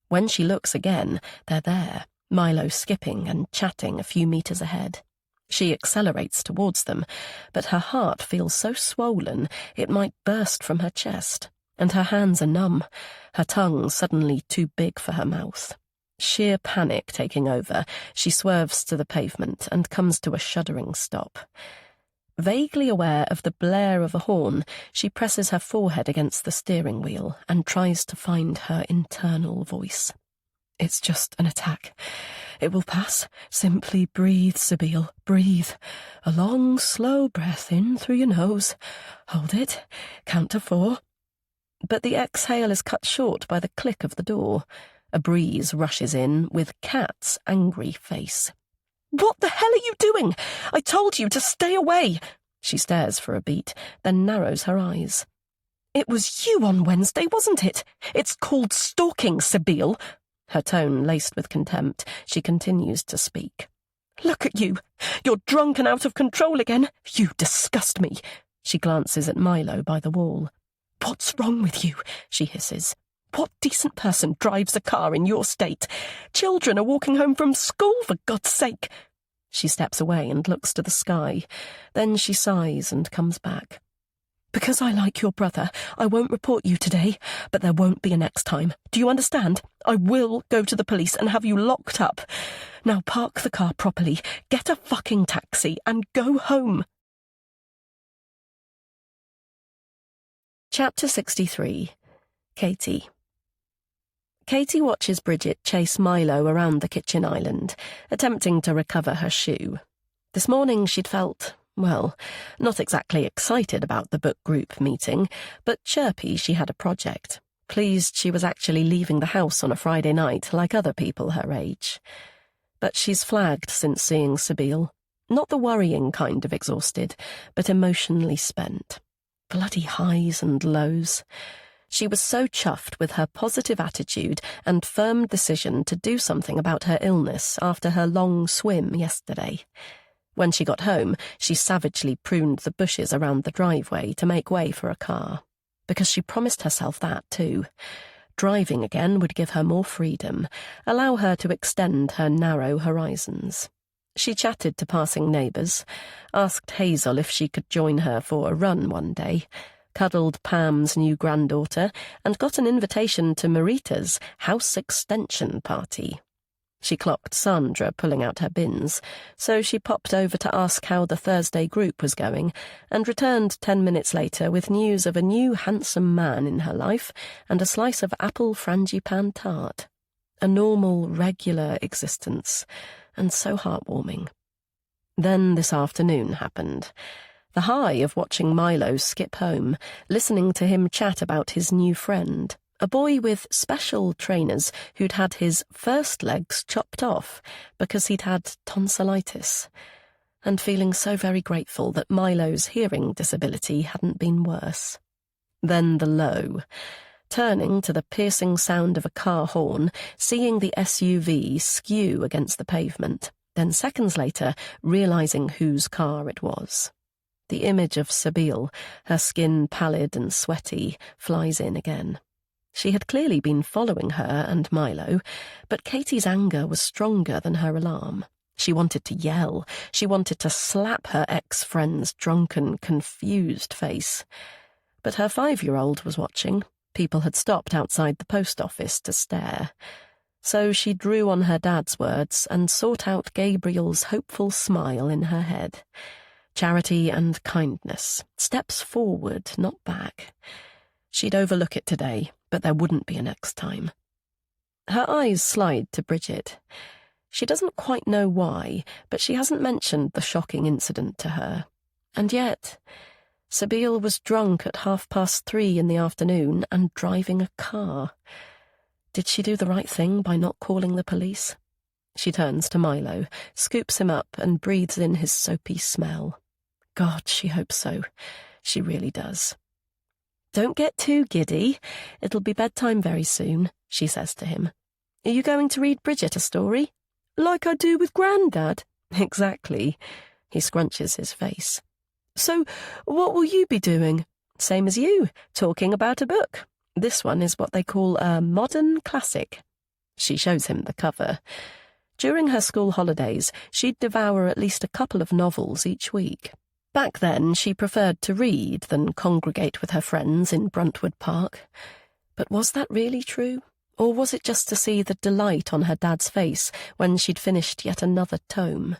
When she looks again, they're there, Milo skipping and chatting a few meters ahead. She accelerates towards them, but her heart feels so swollen it might burst from her chest, and her hands are numb, her tongue suddenly too big for her mouth. Sheer panic taking over, she swerves to the pavement and comes to a shuddering stop. Vaguely aware of the blare of a horn, she presses her forehead against the steering wheel and tries to find her internal voice. It's just an attack. It will pass. Simply breathe, Sabine, breathe. A long, slow breath in through your nose. Hold it. Count to 4. But the exhale is cut short by the click of the door. A breeze rushes in with Kat's angry face. "What the hell are you doing? I told you to stay away!" She stares for a beat, then narrows her eyes. "It was you on Wednesday, wasn't it? It's called stalking, Sabine." Her tone laced with contempt, she continues to speak. "Look at you! You're drunk and out of control again! You disgust me!" She glances at Milo by the wall. "What's wrong with you?" she hisses. "What decent person drives a car in your state? Children are walking home from school, for God's sake!" She steps away and looks to the sky. Then she sighs and comes back. "Because I like your brother, I won't report you today, but there won't be a next time. Do you understand? I will go to the police and have you locked up. Now park the car properly, get a fucking taxi, and go home." Chapter 63. Katie. Katie watches Bridget chase Milo around the kitchen island, attempting to recover her shoe. This morning she'd felt, well, not exactly excited about the book group meeting, but chirpy she had a project, pleased she was actually leaving the house on a Friday night like other people her age. But she's flagged since seeing Sabine, not the worrying kind of exhausted, but emotionally spent. Bloody highs and lows. She was so chuffed with her positive attitude and firm decision to do something about her illness after her long swim yesterday. When she got home, she savagely pruned the bushes around the driveway to make way for a car, because she promised herself that too. Driving again would give her more freedom, allow her to extend her narrow horizons. She chatted to passing neighbours, asked Hazel if she could join her for a run one day, cuddled Pam's new granddaughter, and got an invitation to Marita's house extension party. She clocked Sandra pulling out her bins, so she popped over to ask how the Thursday group was going, and returned 10 minutes later with news of a new handsome man in her life and a slice of apple frangipane tart. A normal, regular existence, and so heartwarming. Then this afternoon happened. The high of watching Milo skip home, listening to him chat about his new friend, a boy with special trainers who'd had his first legs chopped off because he'd had tonsillitis, and feeling so very grateful that Milo's hearing disability hadn't been worse. Then the low, turning to the piercing sound of a car horn, seeing the SUV skew against the pavement, then seconds later realising whose car it was. The image of Sabine, her skin pallid and sweaty, flies in again. She had clearly been following her and Milo, but Katie's anger was stronger than her alarm. She wanted to yell. She wanted to slap her ex-friend's drunken, confused face. But her 5-year-old was watching. People had stopped outside the post office to stare. So she drew on her dad's words and sought out Gabriel's hopeful smile in her head. Charity and kindness. Steps forward, not back. She'd overlook it today, but there wouldn't be a next time. Her eyes slide to Bridget. She doesn't quite know why, but she hasn't mentioned the shocking incident to her. And yet, Sabine was drunk at 3:30 in the afternoon and driving a car. Did she do the right thing by not calling the police? She turns to Milo, scoops him up and breathes in his soapy smell. God, she hopes so. She really does. Don't get too giddy. It'll be bedtime very soon, she says to him. Are you going to read Bridget a story? Like I do with Grandad. Exactly. He scrunches his face. So, what will you be doing? Same as you, talking about a book. This one is what they call a modern classic. She shows him the cover. During her school holidays, she'd devour at least a couple of novels each week. Back then, she preferred to read than congregate with her friends in Bruntwood Park. But was that really true? Or was it just to see the delight on her dad's face when she'd finished yet another tome?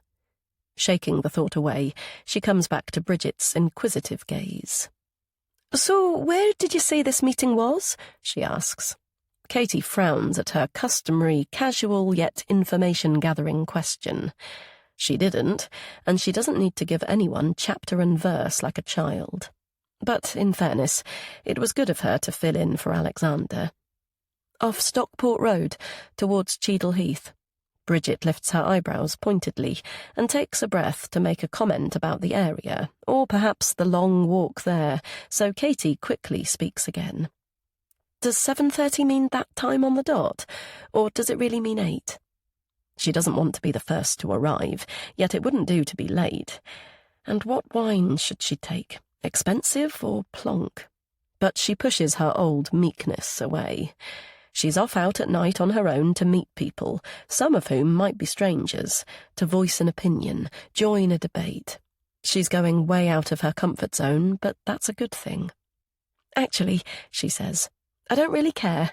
Shaking the thought away, she comes back to Bridget's inquisitive gaze. So, where did you say this meeting was? She asks. Katie frowns at her customary, casual yet information-gathering question. She didn't, and she doesn't need to give anyone chapter and verse like a child. But, in fairness, it was good of her to fill in for Alexander. Off Stockport Road, towards Cheadle Heath. Bridget lifts her eyebrows pointedly and takes a breath to make a comment about the area, or perhaps the long walk there, so Katie quickly speaks again. Does 7:30 mean that time on the dot, or does it really mean 8? She doesn't want to be the first to arrive, yet it wouldn't do to be late. And what wine should she take, expensive or plonk? But she pushes her old meekness away. She's off out at night on her own to meet people, some of whom might be strangers, to voice an opinion, join a debate. She's going way out of her comfort zone, but that's a good thing. Actually, she says, I don't really care.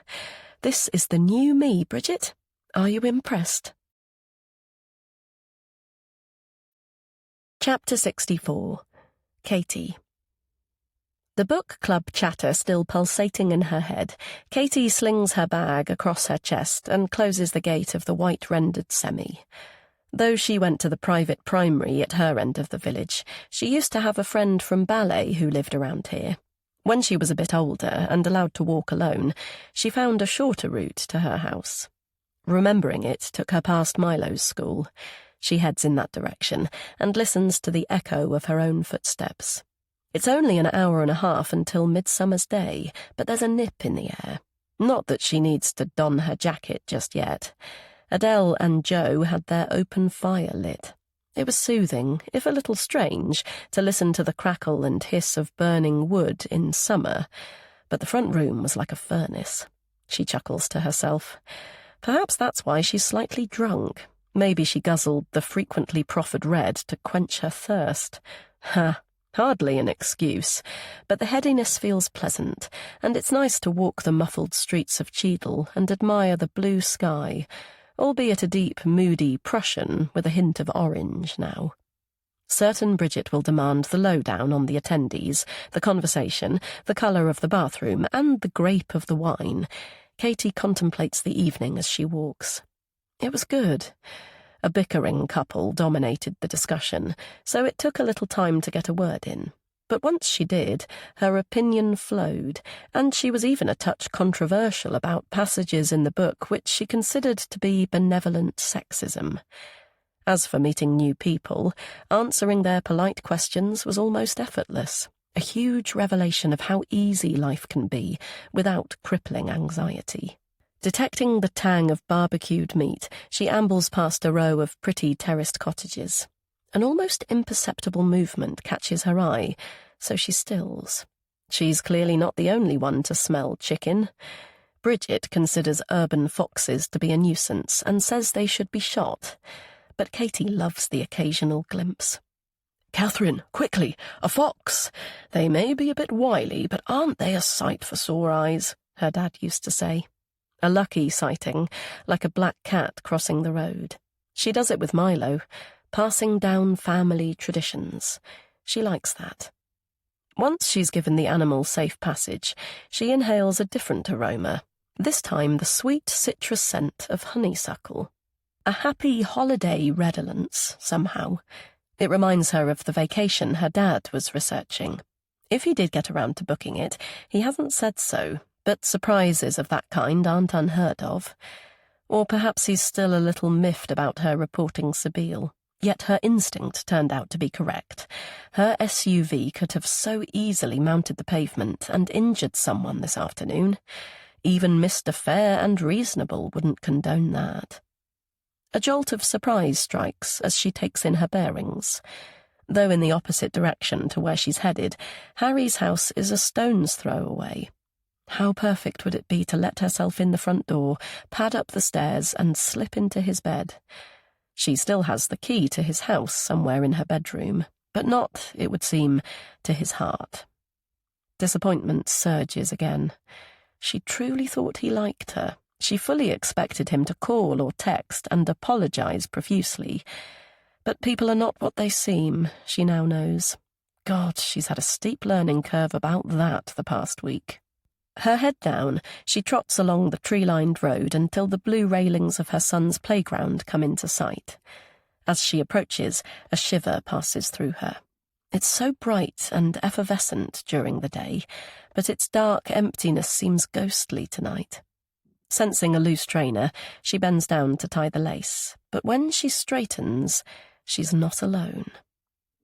This is the new me, Bridget. Are you impressed? Chapter 64. Katie. The book club chatter still pulsating in her head, Katie slings her bag across her chest and closes the gate of the white-rendered semi. Though she went to the private primary at her end of the village, she used to have a friend from ballet who lived around here. When she was a bit older and allowed to walk alone, she found a shorter route to her house. Remembering it took her past Milo's school. She heads in that direction and listens to the echo of her own footsteps. It's only an hour and a half until Midsummer's Day, but there's a nip in the air. Not that she needs to don her jacket just yet. Adele and Joe had their open fire lit. It was soothing, if a little strange, to listen to the crackle and hiss of burning wood in summer, but the front room was like a furnace. She chuckles to herself. Perhaps that's why she's slightly drunk. Maybe she guzzled the frequently proffered red to quench her thirst. Ha! Hardly an excuse, but the headiness feels pleasant, and it's nice to walk the muffled streets of Cheadle and admire the blue sky, albeit a deep, moody Prussian with a hint of orange now. Certain Bridget will demand the lowdown on the attendees, the conversation, the colour of the bathroom, and the grape of the wine. Katie contemplates the evening as she walks. It was good. A bickering couple dominated the discussion, so it took a little time to get a word in. But once she did, her opinion flowed, and she was even a touch controversial about passages in the book which she considered to be benevolent sexism. As for meeting new people, answering their polite questions was almost effortless, a huge revelation of how easy life can be without crippling anxiety. Detecting the tang of barbecued meat, she ambles past a row of pretty terraced cottages. An almost imperceptible movement catches her eye, so she stills. She's clearly not the only one to smell chicken. Bridget considers urban foxes to be a nuisance and says they should be shot, but Katie loves the occasional glimpse. Catherine, quickly, a fox! They may be a bit wily, but aren't they a sight for sore eyes? Her dad used to say. A lucky sighting, like a black cat crossing the road. She does it with Milo, passing down family traditions. She likes that. Once she's given the animal safe passage, she inhales a different aroma, this time the sweet citrus scent of honeysuckle. A happy holiday redolence, somehow. It reminds her of the vacation her dad was researching. If he did get around to booking it, he hasn't said so, but surprises of that kind aren't unheard of. Or perhaps he's still a little miffed about her reporting Sabine. Yet her instinct turned out to be correct. Her SUV could have so easily mounted the pavement and injured someone this afternoon. Even Mr. Fair and Reasonable wouldn't condone that. A jolt of surprise strikes as she takes in her bearings. Though in the opposite direction to where she's headed, Harry's house is a stone's throw away. How perfect would it be to let herself in the front door, pad up the stairs, and slip into his bed? She still has the key to his house somewhere in her bedroom, but not, it would seem, to his heart. Disappointment surges again. She truly thought he liked her. She fully expected him to call or text and apologize profusely. But people are not what they seem, she now knows. God, she's had a steep learning curve about that the past week. Her head down, she trots along the tree-lined road until the blue railings of her son's playground come into sight. As she approaches, a shiver passes through her. It's so bright and effervescent during the day, but its dark emptiness seems ghostly tonight. Sensing a loose trainer, she bends down to tie the lace, but when she straightens, she's not alone.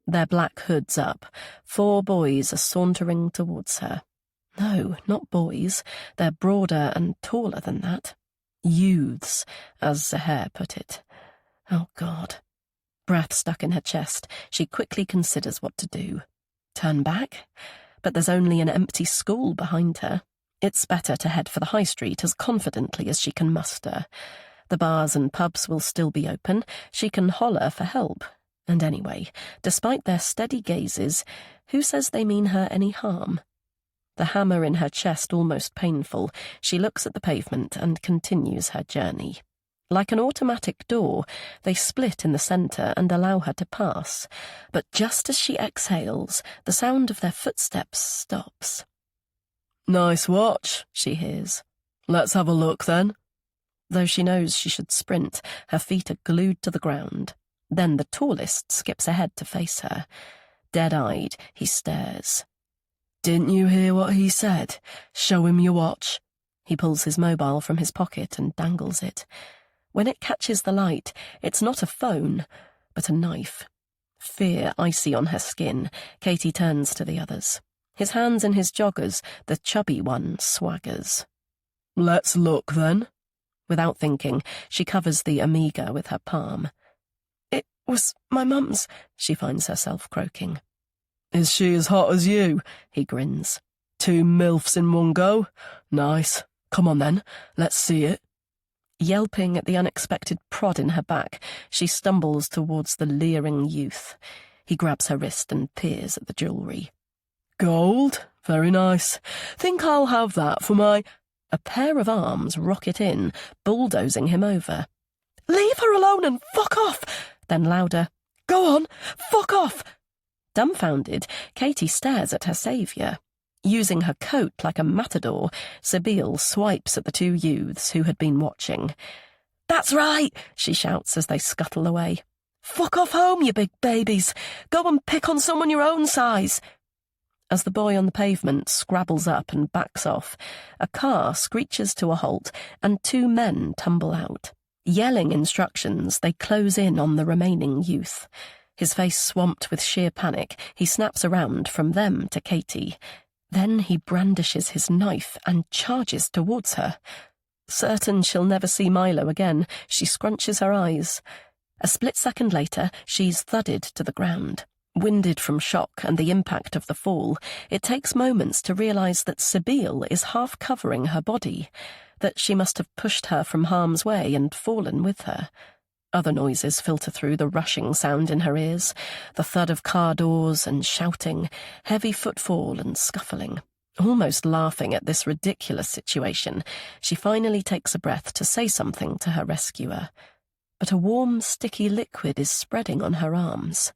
Their black hoods up, 4 boys are sauntering towards her. No, not boys. They're broader and taller than that. Youths, as Zahir put it. Oh, God. Breath stuck in her chest, she quickly considers what to do. Turn back? But there's only an empty school behind her. It's better to head for the high street as confidently as she can muster. The bars and pubs will still be open. She can holler for help. And anyway, despite their steady gazes, who says they mean her any harm? The hammer in her chest almost painful, she looks at the pavement and continues her journey. Like an automatic door, they split in the centre and allow her to pass. But just as she exhales, the sound of their footsteps stops. "Nice watch," she hears. "Let's have a look, then." Though she knows she should sprint, her feet are glued to the ground. Then the tallest skips ahead to face her. Dead-eyed, he stares. "Didn't you hear what he said? Show him your watch." He pulls his mobile from his pocket and dangles it. When it catches the light, it's not a phone, but a knife. Fear icy on her skin, Katie turns to the others. His hands in his joggers, the chubby one swaggers. "Let's look, then." Without thinking, she covers the Amiga with her palm. "It was my mum's," she finds herself croaking. "Is she as hot as you?" he grins. "2 MILFs in one go? Nice. Come on then, let's see it." Yelping at the unexpected prod in her back, she stumbles towards the leering youth. He grabs her wrist and peers at the jewellery. "Gold? Very nice. Think I'll have that for my—" A pair of arms rocket in, bulldozing him over. "Leave her alone and fuck off!" Then louder, "Go on, fuck off!" Dumbfounded, Katie stares at her saviour. Using her coat like a matador, Sabine swipes at the 2 youths who had been watching. "That's right," she shouts as they scuttle away. "Fuck off home, you big babies. Go and pick on someone your own size." As the boy on the pavement scrabbles up and backs off, a car screeches to a halt and 2 men tumble out. Yelling instructions, they close in on the remaining youth. His face swamped with sheer panic, he snaps around from them to Katie. Then he brandishes his knife and charges towards her. Certain she'll never see Milo again, she scrunches her eyes. A split second later, she's thudded to the ground. Winded from shock and the impact of the fall, it takes moments to realise that Sabine is half covering her body, that she must have pushed her from harm's way and fallen with her. Other noises filter through the rushing sound in her ears, the thud of car doors and shouting, heavy footfall and scuffling. Almost laughing at this ridiculous situation, she finally takes a breath to say something to her rescuer. But a warm, sticky liquid is spreading on her arms.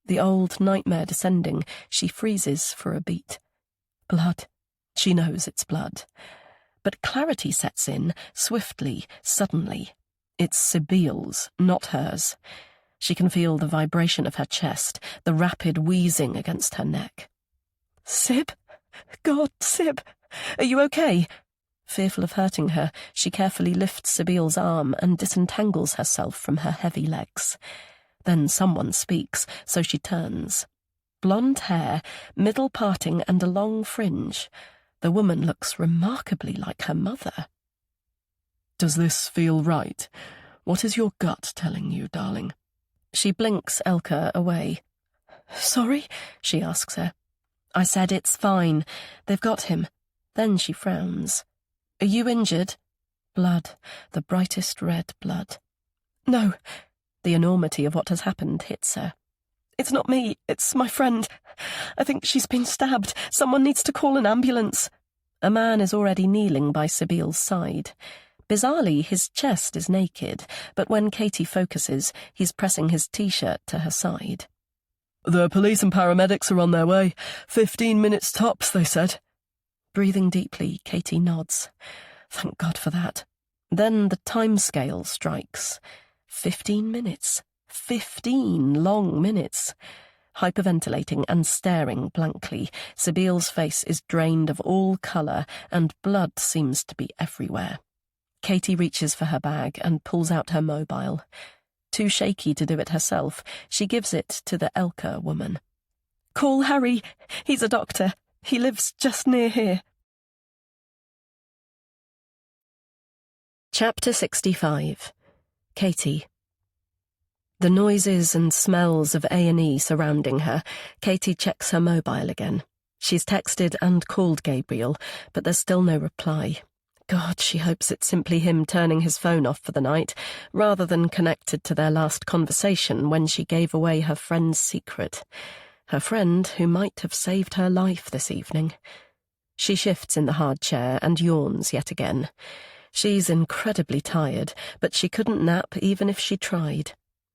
The old nightmare descending, she freezes for a beat. Blood. She knows it's blood. But clarity sets in, swiftly, suddenly. It's Sabine's, not hers. She can feel the vibration of her chest, the rapid wheezing against her neck. "Sib? God, Sib, are you okay?" Fearful of hurting her, she carefully lifts Sabile's arm and disentangles herself from her heavy legs. Then someone speaks, so she turns. Blonde hair, middle parting and a long fringe. The woman looks remarkably like her mother. "Does this feel right? What is your gut telling you, darling?" She blinks Elka away. "Sorry?" she asks her. "I said it's fine. They've got him." Then she frowns. "Are you injured?" Blood, the brightest red blood. "No." The enormity of what has happened hits her. "It's not me, it's my friend. I think she's been stabbed. Someone needs to call an ambulance." A man is already kneeling by Sabile's side. Bizarrely, his chest is naked, but when Katie focuses, he's pressing his t-shirt to her side. "The police and paramedics are on their way. 15 minutes tops, they said." Breathing deeply, Katie nods. Thank God for that. Then the time scale strikes. 15 minutes. 15 long minutes. Hyperventilating and staring blankly, Sabile's face is drained of all colour and blood seems to be everywhere. Katie reaches for her bag and pulls out her mobile. Too shaky to do it herself, she gives it to the Elka woman. "Call Harry. He's a doctor. He lives just near here." Chapter 65. Katie. The noises and smells of A&E surrounding her, Katie checks her mobile again. She's texted and called Gabriel, but there's still no reply. God, she hopes it's simply him turning his phone off for the night, rather than connected to their last conversation when she gave away her friend's secret. Her friend who might have saved her life this evening. She shifts in the hard chair and yawns yet again. She's incredibly tired, but she couldn't nap even if she tried.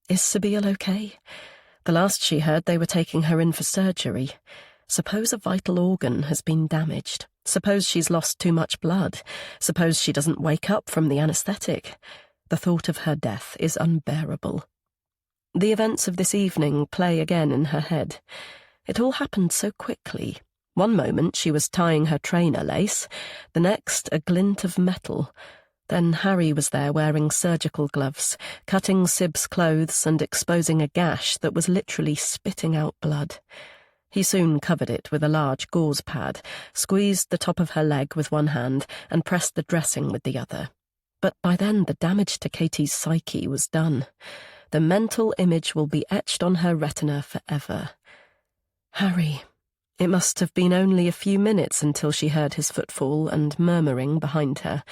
Is Sabile okay? The last she heard, they were taking her in for surgery. Suppose a vital organ has been damaged. Suppose she's lost too much blood. Suppose she doesn't wake up from the anaesthetic. The thought of her death is unbearable. The events of this evening play again in her head. It all happened so quickly. One moment she was tying her trainer lace, the next a glint of metal. Then Harry was there wearing surgical gloves, cutting Sib's clothes and exposing a gash that was literally spitting out blood. He soon covered it with a large gauze pad, squeezed the top of her leg with one hand, and pressed the dressing with the other. But by then the damage to Katie's psyche was done. The mental image will be etched on her retina forever. Harry. It must have been only a few minutes until she heard his footfall and murmuring behind her,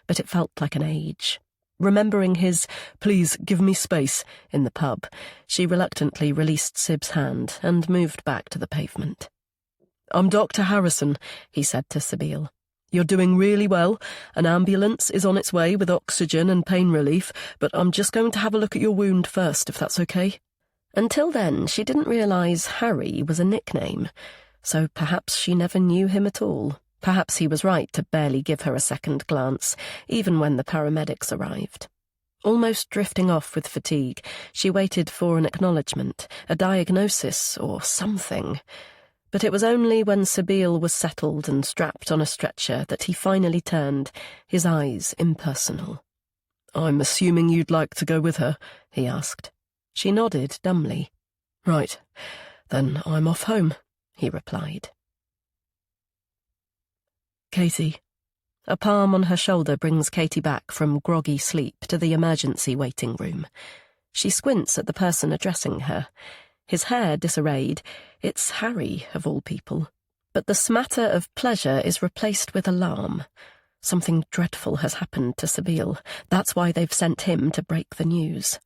but it felt like an age. Remembering his "please give me space" in the pub, she reluctantly released Sib's hand and moved back to the pavement. "I'm Dr. Harrison," he said to Sabile. "You're doing really well. An ambulance is on its way with oxygen and pain relief, but I'm just going to have a look at your wound first, if that's okay." Until then, she didn't realise Harry was a nickname, so perhaps she never knew him at all. Perhaps he was right to barely give her a second glance, even when the paramedics arrived. Almost drifting off with fatigue, she waited for an acknowledgement, a diagnosis, or something. But it was only when Sabile was settled and strapped on a stretcher that he finally turned, his eyes impersonal. "I'm assuming you'd like to go with her?" he asked. She nodded dumbly. "Right, then I'm off home," he replied. Katie. A palm on her shoulder brings Katie back from groggy sleep to the emergency waiting room. She squints at the person addressing her. His hair disarrayed. It's Harry, of all people. But the smatter of pleasure is replaced with alarm. Something dreadful has happened to Sabile. That's why they've sent him to break the news.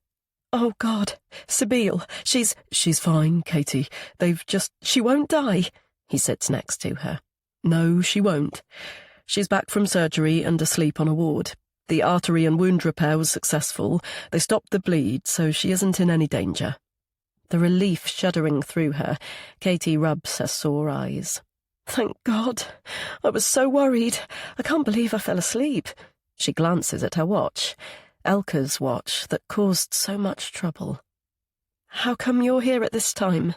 "Oh, God, Sabile, she's fine, Katie. She won't die." He sits next to her. "No, she won't. She's back from surgery and asleep on a ward. The artery and wound repair was successful. They stopped the bleed, so she isn't in any danger." The relief shuddering through her, Katie rubs her sore eyes. "Thank God. I was so worried. I can't believe I fell asleep." She glances at her watch. Elka's watch that caused so much trouble. "How come you're here at this time?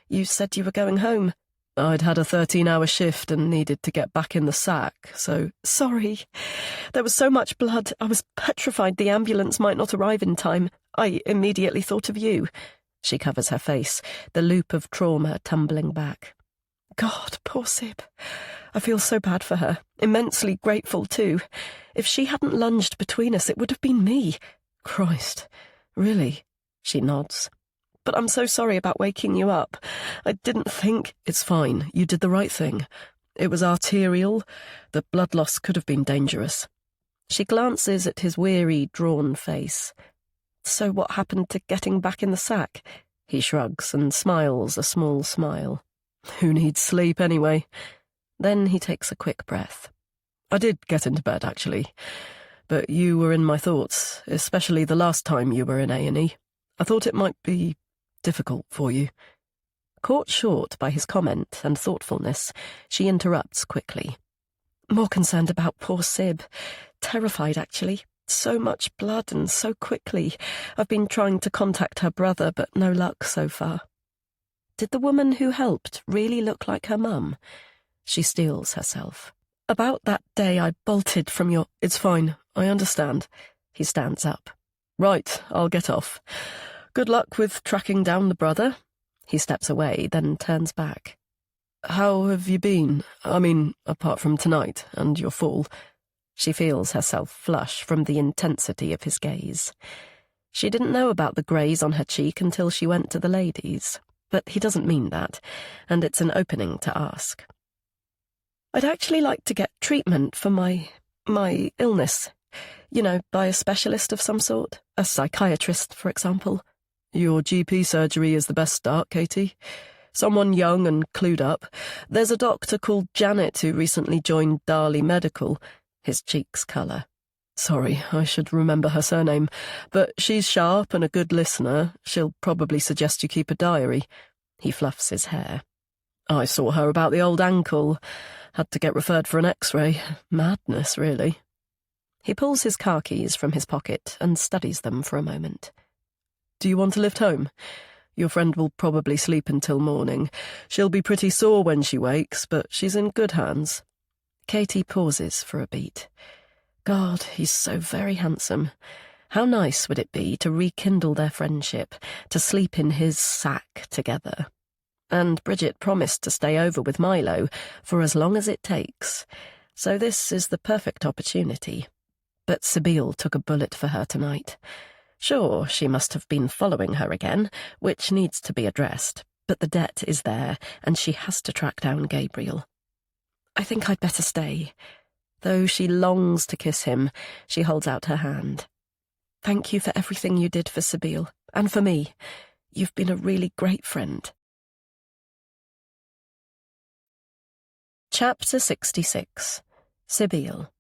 You said you were going home." I'd had a 13-hour shift and needed to get back in the sack, so... Sorry. There was so much blood. I was petrified the ambulance might not arrive in time. I immediately thought of you. She covers her face, the loop of trauma tumbling back. God, poor Sib. I feel so bad for her. Immensely grateful, too. If she hadn't lunged between us, it would have been me. Christ. Really? She nods. But I'm so sorry about waking you up. I didn't think... It's fine. You did the right thing. It was arterial. The blood loss could have been dangerous. She glances at his weary, drawn face. So what happened to getting back in the sack? He shrugs and smiles a small smile. Who needs sleep anyway? Then he takes a quick breath. I did get into bed, actually. But you were in my thoughts, especially the last time you were in A&E. I thought it might be difficult for you. Caught short by his comment and thoughtfulness, she interrupts quickly. More concerned about poor Sib. Terrified, actually. So much blood and so quickly. I've been trying to contact her brother, but no luck so far. Did the woman who helped really look like her mum? She steels herself. About that day I bolted from your... It's fine. I understand. He stands up. Right, I'll get off. Good luck with tracking down the brother. He steps away, then turns back. How have you been? I mean, apart from tonight and your fall. She feels herself flush from the intensity of his gaze. She didn't know about the graze on her cheek until she went to the ladies, but he doesn't mean that, and it's an opening to ask. I'd actually like to get treatment for my illness. You know, by a specialist of some sort. A psychiatrist, for example. Your GP surgery is the best start, Katie. Someone young and clued up. There's a doctor called Janet who recently joined Darley Medical. His cheeks colour. Sorry, I should remember her surname. But she's sharp and a good listener. She'll probably suggest you keep a diary. He fluffs his hair. I saw her about the old ankle. Had to get referred for an X-ray. Madness, really. He pulls his car keys from his pocket and studies them for a moment. Do you want to lift home? Your friend will probably sleep until morning. She'll be pretty sore when she wakes, but she's in good hands. Katie pauses for a beat. God, he's so very handsome. How nice would it be to rekindle their friendship, to sleep in his sack together? And Bridget promised to stay over with Milo for as long as it takes, so this is the perfect opportunity. But Sibyl took a bullet for her tonight. Sure, she must have been following her again, which needs to be addressed, but the debt is there, and she has to track down Gabriel. I think I'd better stay. Though she longs to kiss him, she holds out her hand. Thank you for everything you did for Sibyl, and for me. You've been a really great friend. Chapter 66. Sibyl.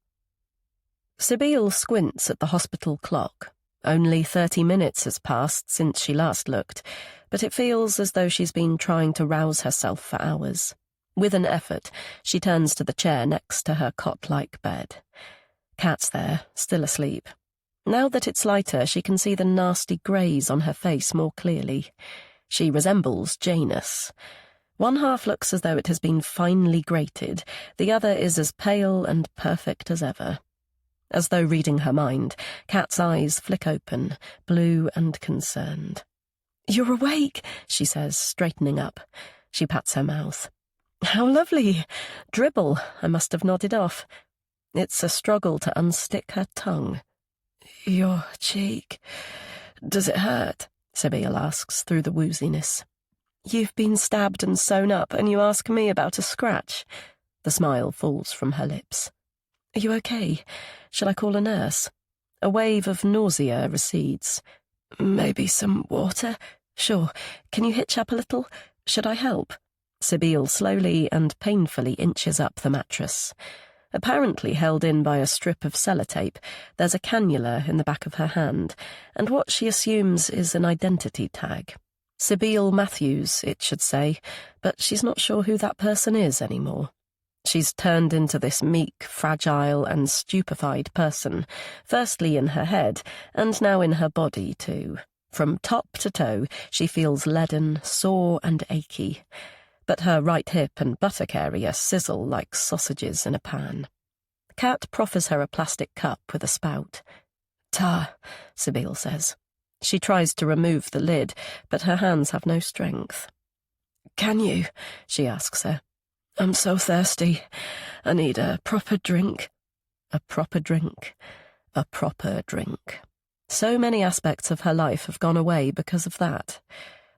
Sibyl squints at the hospital clock. Only 30 minutes has passed since she last looked, but it feels as though she's been trying to rouse herself for hours. With an effort, she turns to the chair next to her cot-like bed. Kat's there, still asleep. Now that it's lighter, she can see the nasty graze on her face more clearly. She resembles Janus. One half looks as though it has been finely grated, the other is as pale and perfect as ever. As though reading her mind, Kat's eyes flick open, blue and concerned. "You're awake," she says, straightening up. She pats her mouth. "How lovely! Dribble, I must have nodded off." It's a struggle to unstick her tongue. "Your cheek. Does it hurt?" Sibyl asks through the wooziness. "You've been stabbed and sewn up, and you ask me about a scratch?" The smile falls from her lips. "Are you okay? Shall I call a nurse?" A wave of nausea recedes. "Maybe some water?" "Sure. Can you hitch up a little? Should I help?" Sibyl slowly and painfully inches up the mattress. Apparently held in by a strip of sellotape, there's a cannula in the back of her hand, and what she assumes is an identity tag. Sibyl Matthews, it should say, but she's not sure who that person is anymore. She's turned into this meek, fragile and stupefied person, firstly in her head, and now in her body too. From top to toe, she feels leaden, sore and achy. but her right hip and buttock area sizzle like sausages in a pan. Kat proffers her a plastic cup with a spout. "Ta," Sibyl says. She tries to remove the lid, but her hands have no strength. "Can you?" she asks her. "I'm so thirsty. I need a proper drink." A proper drink. A proper drink. So many aspects of her life have gone away because of that.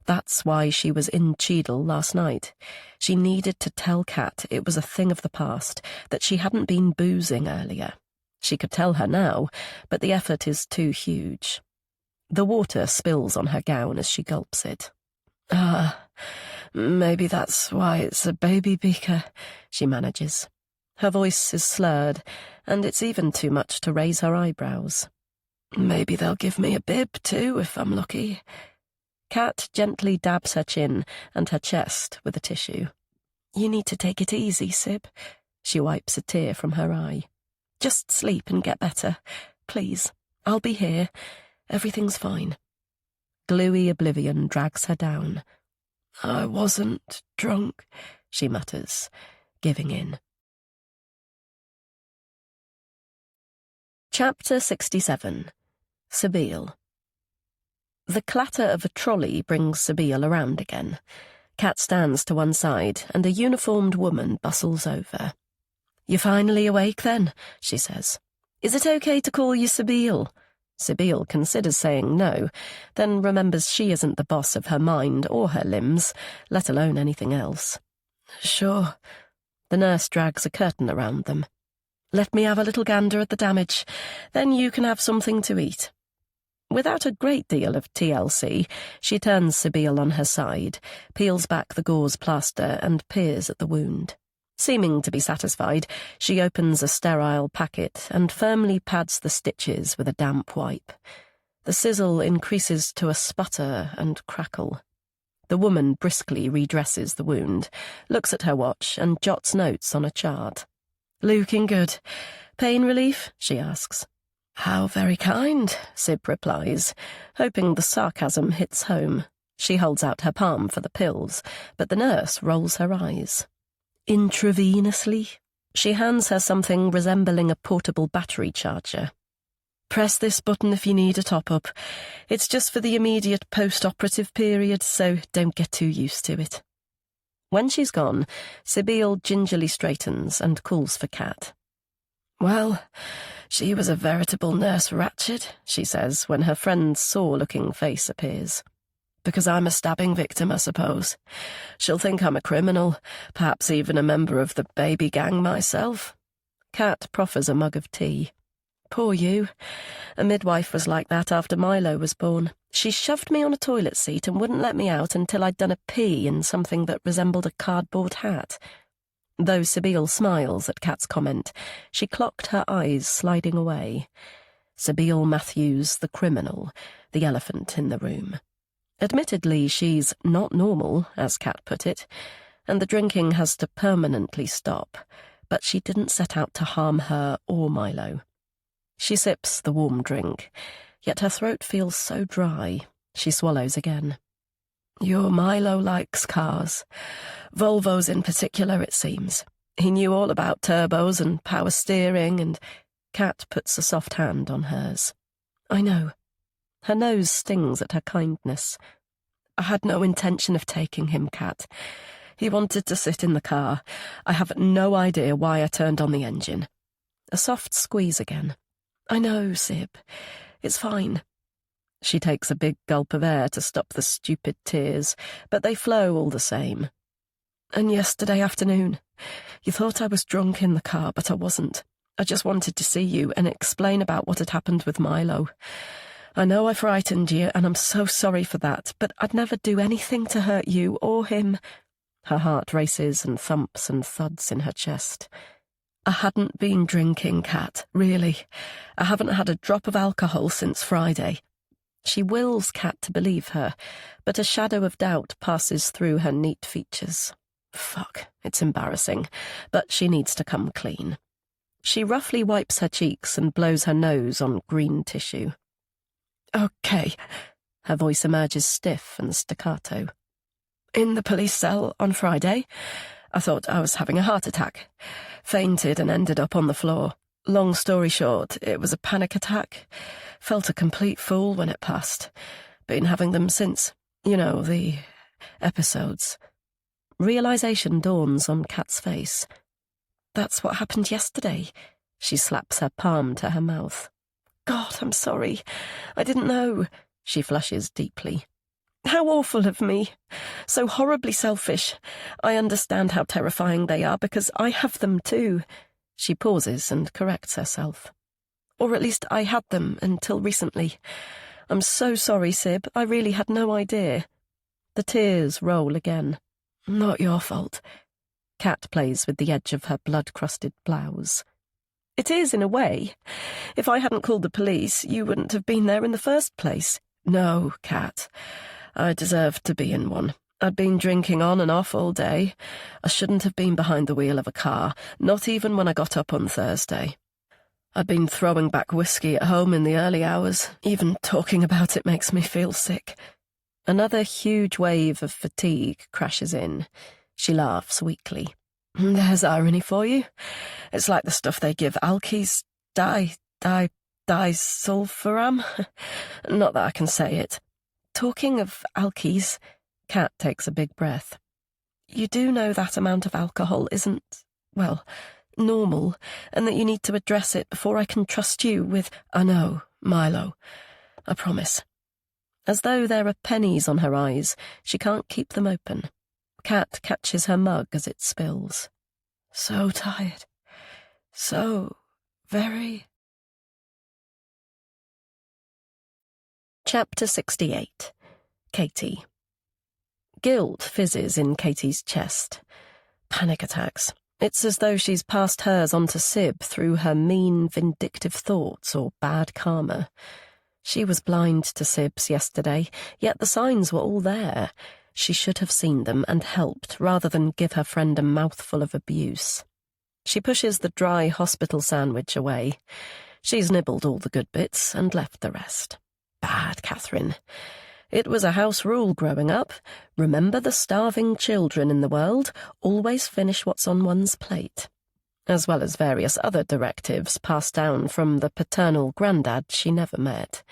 That's why she was in Cheadle last night. She needed to tell Kat it was a thing of the past, that she hadn't been boozing earlier. She could tell her now, but the effort is too huge. The water spills on her gown as she gulps it. Maybe that's why it's a baby beaker," she manages. Her voice is slurred, and it's even too much to raise her eyebrows. "Maybe they'll give me a bib, too, if I'm lucky." Kat gently dabs her chin and her chest with a tissue. "You need to take it easy, Sib." She wipes a tear from her eye. "Just sleep and get better. Please, I'll be here. Everything's fine." Gluey oblivion drags her down. "I wasn't drunk," she mutters, giving in. Chapter 67. Sibyl. The clatter of a trolley brings Sibyl around again. Kat stands to one side, and a uniformed woman bustles over. "You finally awake, then?" she says. "Is it okay to call you Sibyl?" Sibyl considers saying no, then remembers she isn't the boss of her mind or her limbs, let alone anything else. "Sure." The nurse drags a curtain around them. "Let me have a little gander at the damage, then you can have something to eat." Without a great deal of TLC, she turns Sibyl on her side, peels back the gauze plaster and peers at the wound. Seeming to be satisfied, she opens a sterile packet and firmly pads the stitches with a damp wipe. The sizzle increases to a sputter and crackle. The woman briskly redresses the wound, looks at her watch and jots notes on a chart. "Looking good. Pain relief?" she asks. "How very kind," Sib replies, hoping the sarcasm hits home. She holds out her palm for the pills, but the nurse rolls her eyes. "Intravenously?" She hands her something resembling a portable battery charger. "Press this button if you need a top-up. It's just for the immediate post-operative period, so don't get too used to it." When she's gone, Sibyl gingerly straightens and calls for Kat. "Well, she was a veritable nurse Ratched," she says when her friend's sore-looking face appears. "Because I'm a stabbing victim, I suppose. She'll think I'm a criminal, perhaps even a member of the baby gang myself." Kat proffers a mug of tea. "Poor you. A midwife was like that after Milo was born. She shoved me on a toilet seat and wouldn't let me out until I'd done a pee in something that resembled a cardboard hat." Though Sibyl smiles at Kat's comment, she clocked her eyes sliding away. Sibyl Matthews, the criminal, the elephant in the room. Admittedly, she's not normal, as Kat put it, and the drinking has to permanently stop, but she didn't set out to harm her or Milo. She sips the warm drink, yet her throat feels so dry. She swallows again. "Your Milo likes cars. Volvos in particular, it seems. He knew all about turbos and power steering, and—" Kat puts a soft hand on hers. "I know." Her nose stings at her kindness. "I had no intention of taking him, Kat. He wanted to sit in the car. I have no idea why I turned on the engine." A soft squeeze again. "I know, Sib. It's fine." She takes a big gulp of air to stop the stupid tears, but they flow all the same. "And yesterday afternoon, you thought I was drunk in the car, but I wasn't. I just wanted to see you and explain about what had happened with Milo. I know I frightened you, and I'm so sorry for that, but I'd never do anything to hurt you or him." Her heart races and thumps and thuds in her chest. "I hadn't been drinking, Kat, really. I haven't had a drop of alcohol since Friday." She wills Kat to believe her, but a shadow of doubt passes through her neat features. Fuck, it's embarrassing, but she needs to come clean. She roughly wipes her cheeks and blows her nose on green tissue. "Okay." Her voice emerges stiff and staccato. In the police cell on Friday. I thought I was having a heart attack. Fainted and ended up on the floor. Long story short, it was a panic attack. Felt a complete fool when it passed. Been having them since. You know, the episodes. Realization dawns on Kat's face. That's what happened yesterday. She slaps her palm to her mouth. God, I'm sorry. I didn't know. She flushes deeply. How awful of me. So horribly selfish. I understand how terrifying they are because I have them too. She pauses and corrects herself. Or at least I had them until recently. I'm so sorry, Sib. I really had no idea. The tears roll again. Not your fault. Kat plays with the edge of her blood-crusted blouse. It is, in a way. If I hadn't called the police, you wouldn't have been there in the first place. No, Kat. I deserved to be in one. I'd been drinking on and off all day. I shouldn't have been behind the wheel of a car, not even when I got up on Thursday. I'd been throwing back whiskey at home in the early hours. Even talking about it makes me feel sick. Another huge wave of fatigue crashes in. She laughs weakly. There's irony for you. It's like the stuff they give alkies. Disulfiram. Not that I can say it. Talking of alkies, Kat takes a big breath. You do know that amount of alcohol isn't, well, normal, and that you need to address it before I can trust you with, I know, Milo. I promise. As though there are pennies on her eyes, she can't keep them open. Kat catches her mug as it spills. So tired. So very... Chapter 68. Katie. Guilt fizzes in Katie's chest. Panic attacks. It's as though she's passed hers on to Sib through her mean, vindictive thoughts or bad karma. She was blind to Sib's yesterday, yet the signs were all there. She should have seen them and helped, rather than give her friend a mouthful of abuse. She pushes the dry hospital sandwich away. She's nibbled all the good bits and left the rest. Bad Catherine. It was a house rule growing up. Remember the starving children in the world. Always finish what's on one's plate. As well as various other directives passed down from the paternal granddad she never met.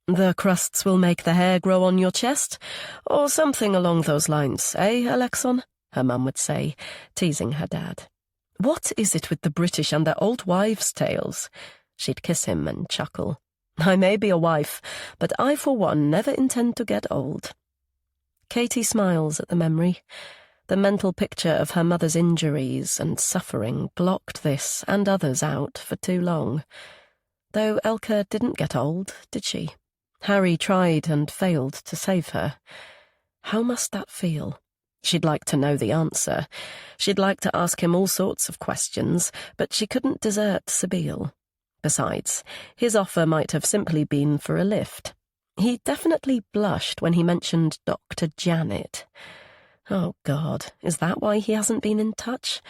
The crusts will make the hair grow on your chest, or something along those lines, eh, Alexon? Her mum would say, teasing her dad. What is it with the British and their old wives' tales? She'd kiss him and chuckle. I may be a wife, but I, for one, never intend to get old. Katie smiles at the memory. The mental picture of her mother's injuries and suffering blocked this and others out for too long. Though Elke didn't get old, did she? Harry tried and failed to save her. How must that feel? She'd like to know the answer. She'd like to ask him all sorts of questions, but she couldn't desert Sabine. Besides, his offer might have simply been for a lift. He definitely blushed when he mentioned Dr. Janet. Oh, God, is that why he hasn't been in touch?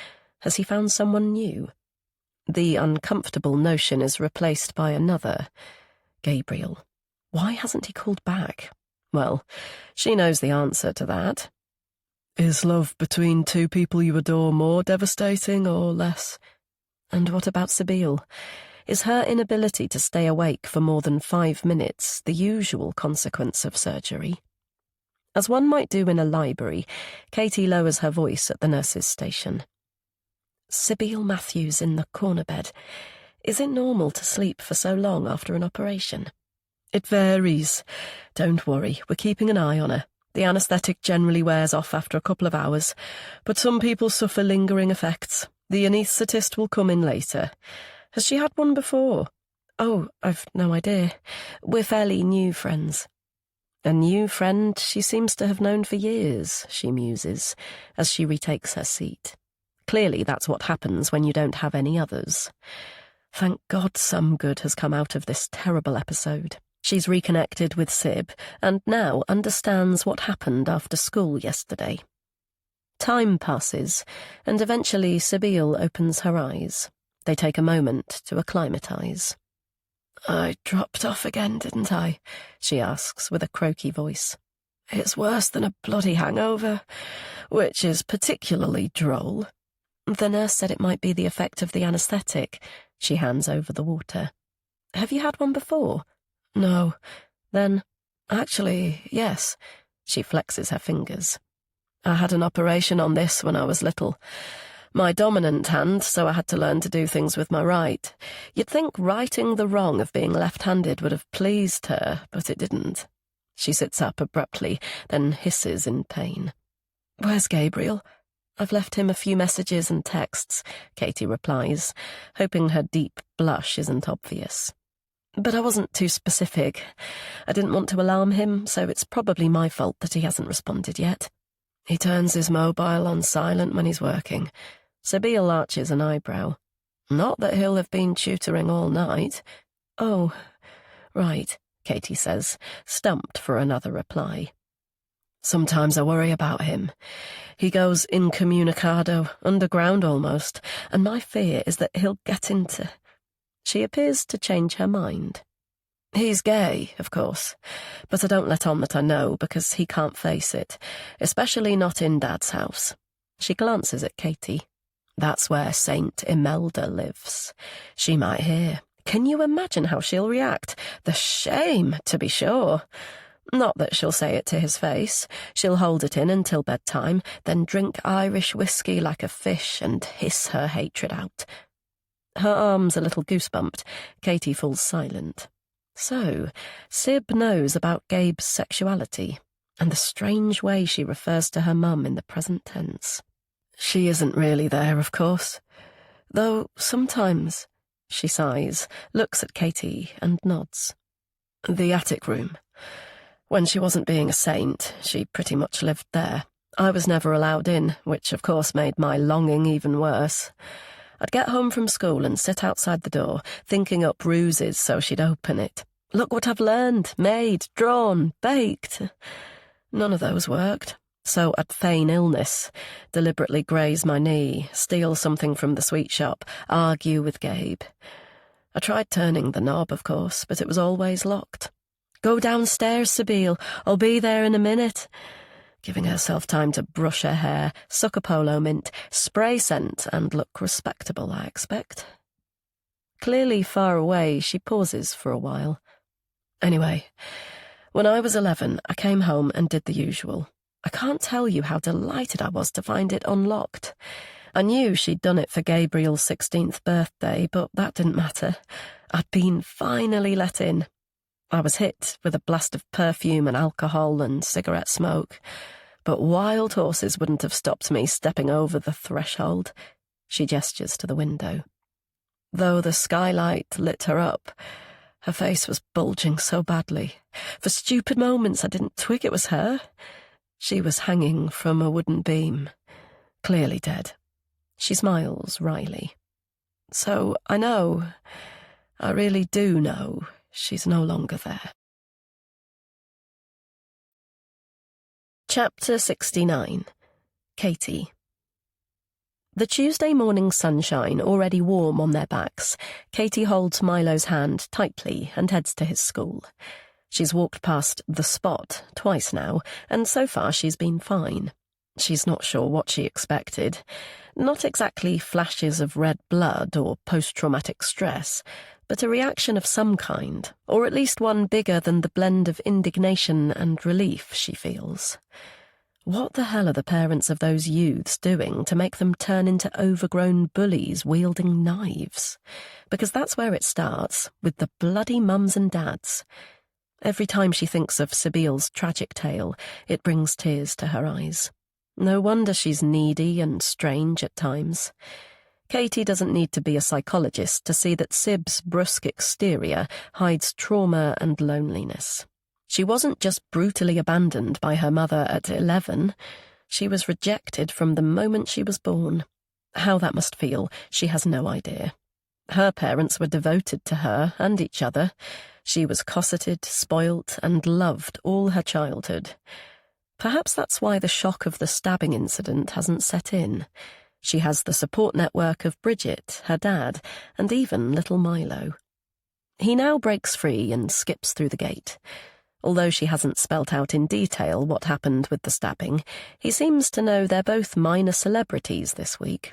Has he found someone new? The uncomfortable notion is replaced by another. Gabriel. Why hasn't he called back? Well, she knows the answer to that. Is love between two people you adore more devastating or less? And what about Sabine? Is her inability to stay awake for more than 5 minutes the usual consequence of surgery? As one might do in a library, Katie lowers her voice at the nurse's station. Sabine Matthews in the corner bed. Is it normal to sleep for so long after an operation? It varies. Don't worry, we're keeping an eye on her. The anaesthetic generally wears off after a couple of hours, but some people suffer lingering effects. The anaesthetist will come in later. Has she had one before? Oh, I've no idea. We're fairly new friends. A new friend she seems to have known for years, she muses, as she retakes her seat. Clearly that's what happens when you don't have any others. Thank God some good has come out of this terrible episode. She's reconnected with Sib, and now understands what happened after school yesterday. Time passes, and eventually Sabine opens her eyes. They take a moment to acclimatise. I dropped off again, didn't I? She asks with a croaky voice. It's worse than a bloody hangover, which is particularly droll. The nurse said it might be the effect of the anaesthetic. She hands over the water. Have you had one before? No. Then, Actually, yes. She flexes her fingers. I had an operation on this when I was little. My dominant hand, so I had to learn to do things with my right. You'd think righting the wrong of being left-handed would have pleased her, but it didn't. She sits up abruptly, then hisses in pain. Where's Gabriel? I've left him a few messages and texts, Katie replies, hoping her deep blush isn't obvious. But I wasn't too specific. I didn't want to alarm him, so it's probably my fault that he hasn't responded yet. He turns his mobile on silent when he's working. Sabine arches an eyebrow. Not that he'll have been tutoring all night. Oh, right, Katie says, stumped for another reply. Sometimes I worry about him. He goes incommunicado, underground almost, and my fear is that he'll get into... She appears to change her mind. He's gay, of course, but I don't let on that I know because he can't face it, especially not in Dad's house. She glances at Katie. That's where Saint Imelda lives. She might hear. Can you imagine how she'll react? The shame, to be sure. Not that she'll say it to his face. She'll hold it in until bedtime, then drink Irish whiskey like a fish and hiss her hatred out. Her arm's a little goosebumped. Katie falls silent. So, Sib knows about Gabe's sexuality, and the strange way she refers to her mum in the present tense. She isn't really there, of course. Though sometimes, she sighs, looks at Katie and nods. The attic room. When she wasn't being a saint, she pretty much lived there. I was never allowed in, which of course made my longing even worse. I'd get home from school and sit outside the door, thinking up ruses so she'd open it. Look what I've learned, made, drawn, baked. None of those worked. So I'd feign illness, deliberately graze my knee, steal something from the sweet shop, argue with Gabe. I tried turning the knob, of course, but it was always locked. Go downstairs, Sabine, I'll be there in a minute. Giving herself time to brush her hair, suck a polo mint, spray scent, and look respectable, I expect. Clearly far away, she pauses for a while. Anyway, when I was 11, I came home and did the usual. I can't tell you how delighted I was to find it unlocked. I knew she'd done it for Gabriel's 16th birthday, but that didn't matter. I'd been finally let in. I was hit with a blast of perfume and alcohol and cigarette smoke, but wild horses wouldn't have stopped me stepping over the threshold. She gestures to the window. Though the skylight lit her up, her face was bulging so badly. For stupid moments I didn't twig it was her. She was hanging from a wooden beam, clearly dead. She smiles wryly. So I know, I really do know, she's no longer there. Chapter 69. Katie. The Tuesday morning sunshine already warm on their backs, Katie holds Milo's hand tightly and heads to his school. She's walked past the spot twice now, and so far she's been fine. She's not sure what she expected. Not exactly flashes of red blood or post-traumatic stress, but a reaction of some kind, or at least one bigger than the blend of indignation and relief she feels. What the hell are the parents of those youths doing to make them turn into overgrown bullies wielding knives? Because that's where it starts, with the bloody mums and dads. Every time she thinks of Sabile's tragic tale, it brings tears to her eyes. No wonder she's needy and strange at times. Katie doesn't need to be a psychologist to see that Sib's brusque exterior hides trauma and loneliness. She wasn't just brutally abandoned by her mother at 11. She was rejected from the moment she was born. How that must feel, she has no idea. Her parents were devoted to her and each other. She was cosseted, spoilt, and loved all her childhood. Perhaps that's why the shock of the stabbing incident hasn't set in. She has the support network of Bridget, her dad, and even little Milo. He now breaks free and skips through the gate. Although she hasn't spelt out in detail what happened with the stabbing, he seems to know they're both minor celebrities this week.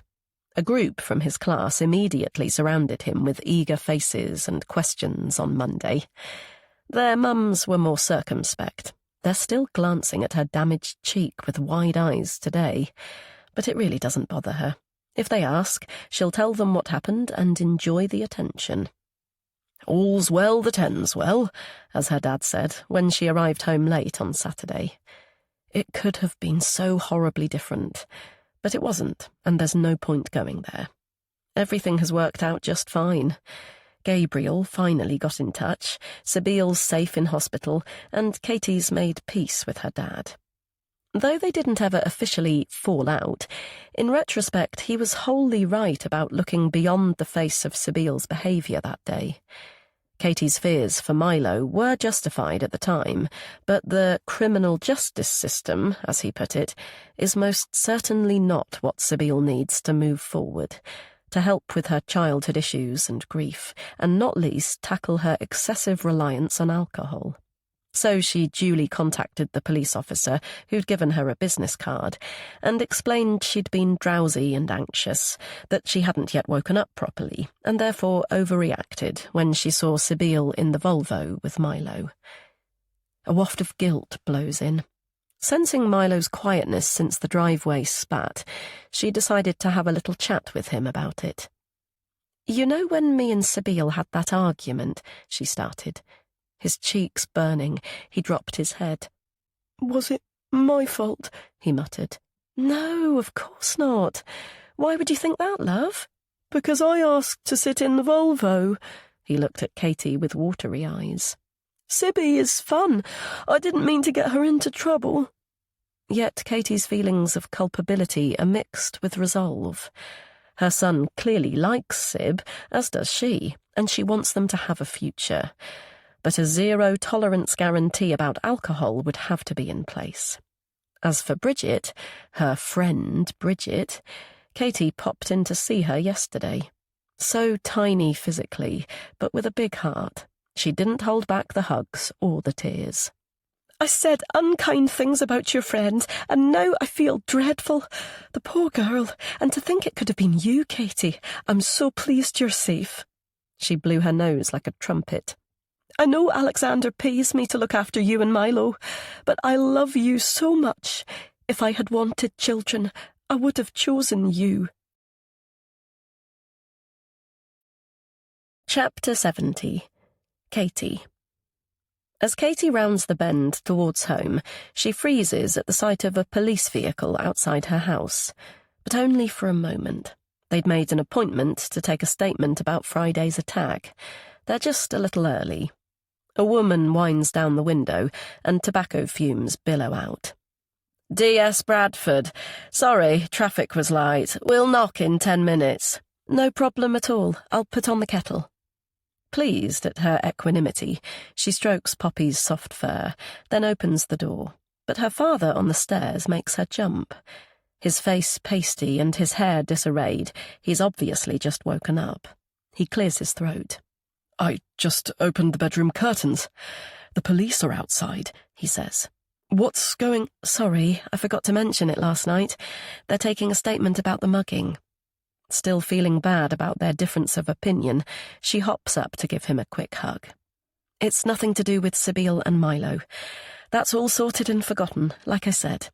A group from his class immediately surrounded him with eager faces and questions on Monday. Their mums were more circumspect. They're still glancing at her damaged cheek with wide eyes today, but it really doesn't bother her. If they ask, she'll tell them what happened and enjoy the attention. "All's well that ends well," as her dad said when she arrived home late on Saturday. It could have been so horribly different, but it wasn't, and there's no point going there. Everything has worked out just fine. Gabriel finally got in touch, Sabile's safe in hospital, and Katie's made peace with her dad. Though they didn't ever officially fall out, in retrospect he was wholly right about looking beyond the face of Sabile's behaviour that day. Katie's fears for Milo were justified at the time, but the criminal justice system, as he put it, is most certainly not what Sabile needs to move forward, to help with her childhood issues and grief, and not least tackle her excessive reliance on alcohol. So she duly contacted the police officer who'd given her a business card and explained she'd been drowsy and anxious, that she hadn't yet woken up properly, and therefore overreacted when she saw Sabile in the Volvo with Milo. A waft of guilt blows in. Sensing Milo's quietness since the driveway spat, she decided to have a little chat with him about it. "You know when me and Sabile had that argument," she started. His cheeks burning, he dropped his head. "Was it my fault?" he muttered. "No, of course not. Why would you think that, love?" "Because I asked to sit in the Volvo." He looked at Katie with watery eyes. "Sibby is fun. I didn't mean to get her into trouble." Yet Katie's feelings of culpability are mixed with resolve. Her son clearly likes Sib, as does she, and she wants them to have a future. But a zero-tolerance guarantee about alcohol would have to be in place. As for Bridget, her friend Bridget, Katie popped in to see her yesterday. So tiny physically, but with a big heart. She didn't hold back the hugs or the tears. "I said unkind things about your friend, and now I feel dreadful. The poor girl, and to think it could have been you, Katie. I'm so pleased you're safe." She blew her nose like a trumpet. "I know Alexander pays me to look after you and Milo, but I love you so much. If I had wanted children, I would have chosen you." Chapter 70. Katie. As Katie rounds the bend towards home, she freezes at the sight of a police vehicle outside her house, but only for a moment. They'd made an appointment to take a statement about Friday's attack. They're just a little early. A woman winds down the window, and tobacco fumes billow out. "D.S. Bradford. Sorry, traffic was light. We'll knock in 10 minutes. "No problem at all. I'll put on the kettle." Pleased at her equanimity, she strokes Poppy's soft fur, then opens the door. But her father on the stairs makes her jump. His face pasty and his hair disarrayed, he's obviously just woken up. He clears his throat. "I just opened the bedroom curtains. The police are outside," he says. "What's going—" "Sorry, I forgot to mention it last night. They're taking a statement about the mugging." Still feeling bad about their difference of opinion, she hops up to give him a quick hug. "It's nothing to do with Sabile and Milo. That's all sorted and forgotten, like I said."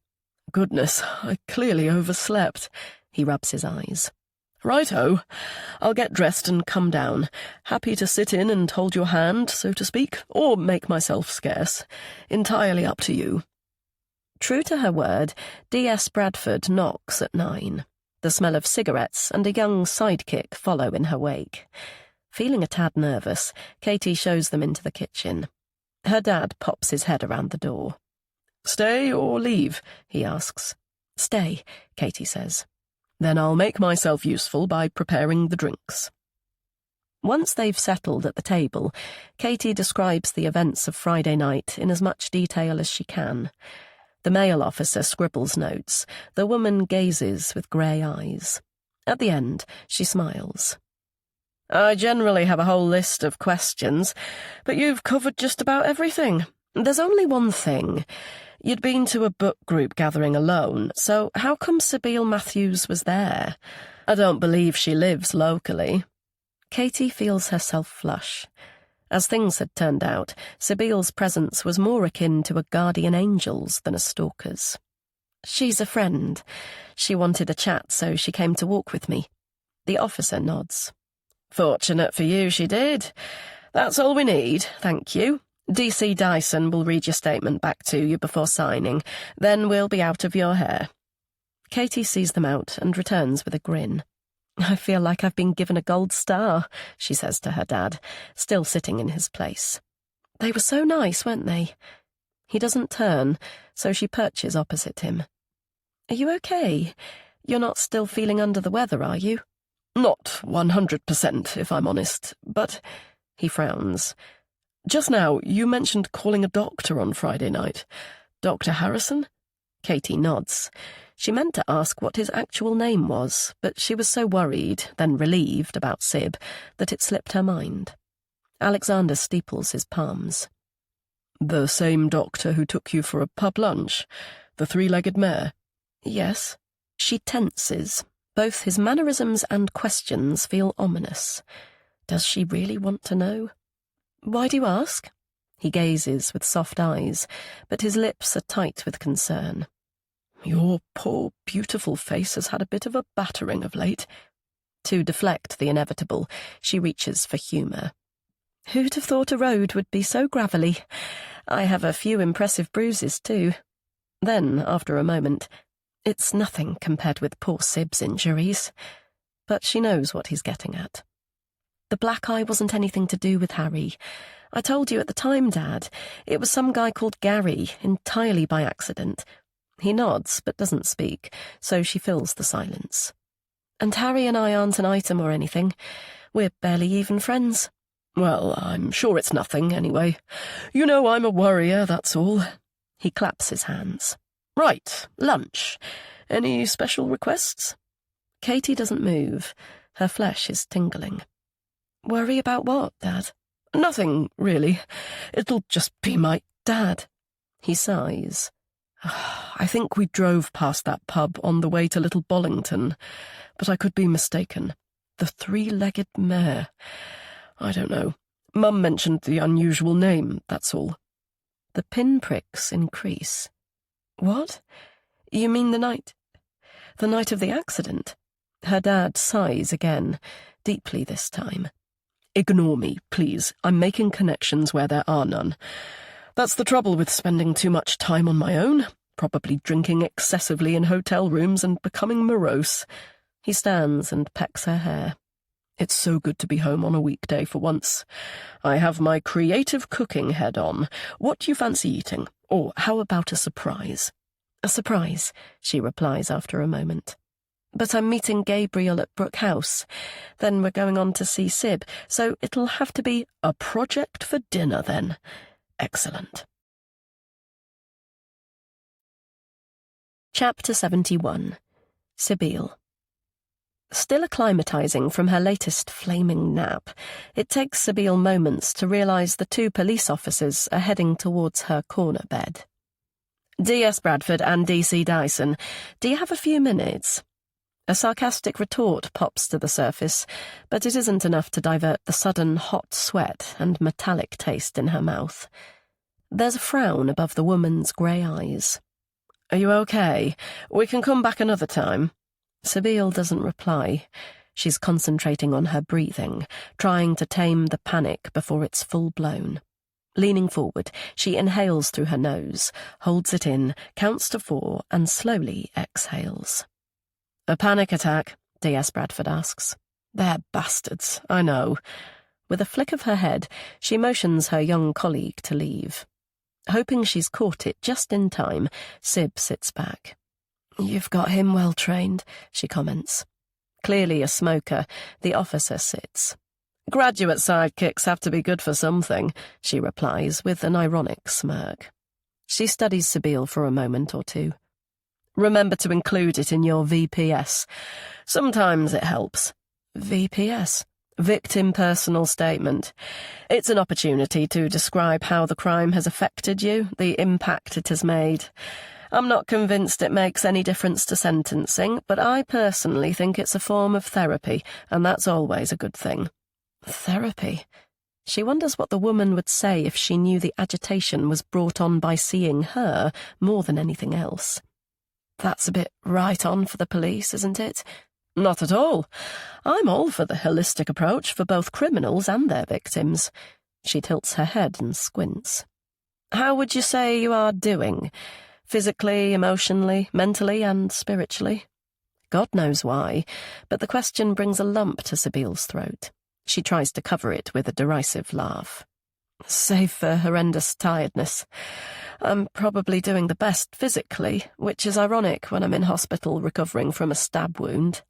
"Goodness, I clearly overslept." He rubs his eyes. "Righto. I'll get dressed and come down. Happy to sit in and hold your hand, so to speak, or make myself scarce. Entirely up to you." True to her word, D.S. Bradford knocks at 9. The smell of cigarettes and a young sidekick follow in her wake. Feeling a tad nervous, Katie shows them into the kitchen. Her dad pops his head around the door. "Stay or leave?" he asks. "Stay," Katie says. "Then I'll make myself useful by preparing the drinks." Once they've settled at the table, Katie describes the events of Friday night in as much detail as she can. The male officer scribbles notes. The woman gazes with grey eyes. At the end, she smiles. "I generally have a whole list of questions, but you've covered just about everything. There's only one thing. You'd been to a book group gathering alone, so how come Sybil Matthews was there? I don't believe she lives locally. Katie feels herself flush. As things had turned out, Sybil's presence was more akin to a guardian angel's than a stalker's. She's a friend. She wanted a chat, so she came to walk with me. The officer nods. Fortunate for you, she did. That's all we need, thank you. DC Dyson will read your statement back to you before signing. Then we'll be out of your hair. Katie sees them out and returns with a grin. I feel like I've been given a gold star, she says to her dad, still sitting in his place. They were so nice, weren't they? He doesn't turn, so she perches opposite him. Are you okay? You're not still feeling under the weather, are you? Not 100%, if I'm honest, but... He frowns. Just now, you mentioned calling a doctor on Friday night. Dr. Harrison? Katie nods. She meant to ask what his actual name was, but she was so worried, then relieved about Sib, that it slipped her mind. Alexander steeples his palms. The same doctor who took you for a pub lunch? The three-legged mare? Yes. She tenses. Both his mannerisms and questions feel ominous. Does she really want to know? Why do you ask? He gazes with soft eyes, but his lips are tight with concern. Your poor, beautiful face has had a bit of a battering of late. To deflect the inevitable, she reaches for humour. Who'd have thought a road would be so gravelly? I have a few impressive bruises, too. Then, after a moment, it's nothing compared with poor Sib's injuries. But she knows what he's getting at. The black eye wasn't anything to do with Harry. I told you at the time, Dad. It was some guy called Gary, entirely by accident. He nods, but doesn't speak, so she fills the silence. And Harry and I aren't an item or anything. We're barely even friends. Well, I'm sure it's nothing, anyway. You know I'm a worrier, that's all. He claps his hands. Right, lunch. Any special requests? Katie doesn't move. Her flesh is tingling. Worry about what, Dad? Nothing, really. It'll just be my dad. He sighs. I think we drove past that pub on the way to Little Bollington, but I could be mistaken. The three-legged mare. I don't know. Mum mentioned the unusual name, that's all. The pinpricks increase. What? You mean the night? The night of the accident? Her dad sighs again, deeply this time. Ignore me, please. I'm making connections where there are none. That's the trouble with spending too much time on my own, probably drinking excessively in hotel rooms and becoming morose. He stands and pecks her hair. It's so good to be home on a weekday for once. I have my creative cooking head on. What do you fancy eating? Or how about a surprise? A surprise, she replies after a moment. But I'm meeting Gabriel at Brook House. Then we're going on to see Sib, so it'll have to be a project for dinner then. Excellent. Chapter 71. Sybil. Still acclimatising from her latest flaming nap, it takes Sybil moments to realise the two police officers are heading towards her corner bed. D.S. Bradford and D.C. Dyson, do you have a few minutes? A sarcastic retort pops to the surface, but it isn't enough to divert the sudden hot sweat and metallic taste in her mouth. There's a frown above the woman's grey eyes. Are you okay? We can come back another time. Sybil doesn't reply. She's concentrating on her breathing, trying to tame the panic before it's full-blown. Leaning forward, she inhales through her nose, holds it in, counts to 4, and slowly exhales. A panic attack? D.S. Bradford asks. They're bastards, I know. With a flick of her head, she motions her young colleague to leave. Hoping she's caught it just in time, Sib sits back. You've got him well trained, she comments. Clearly a smoker, the officer sits. Graduate sidekicks have to be good for something, she replies with an ironic smirk. She studies Sybil for a moment or two. Remember to include it in your VPS. Sometimes it helps. VPS? Victim personal statement. It's an opportunity to describe how the crime has affected you, the impact it has made. I'm not convinced it makes any difference to sentencing, but I personally think it's a form of therapy, and that's always a good thing. Therapy? She wonders what the woman would say if she knew the agitation was brought on by seeing her more than anything else. That's a bit right on for the police, isn't it? Not at all. I'm all for the holistic approach for both criminals and their victims. She tilts her head and squints. How would you say you are doing? Physically, emotionally, mentally, and spiritually? God knows why, but the question brings a lump to Sybil's throat. She tries to cover it with a derisive laugh. Save for horrendous tiredness. I'm probably doing the best physically, which is ironic when I'm in hospital recovering from a stab wound.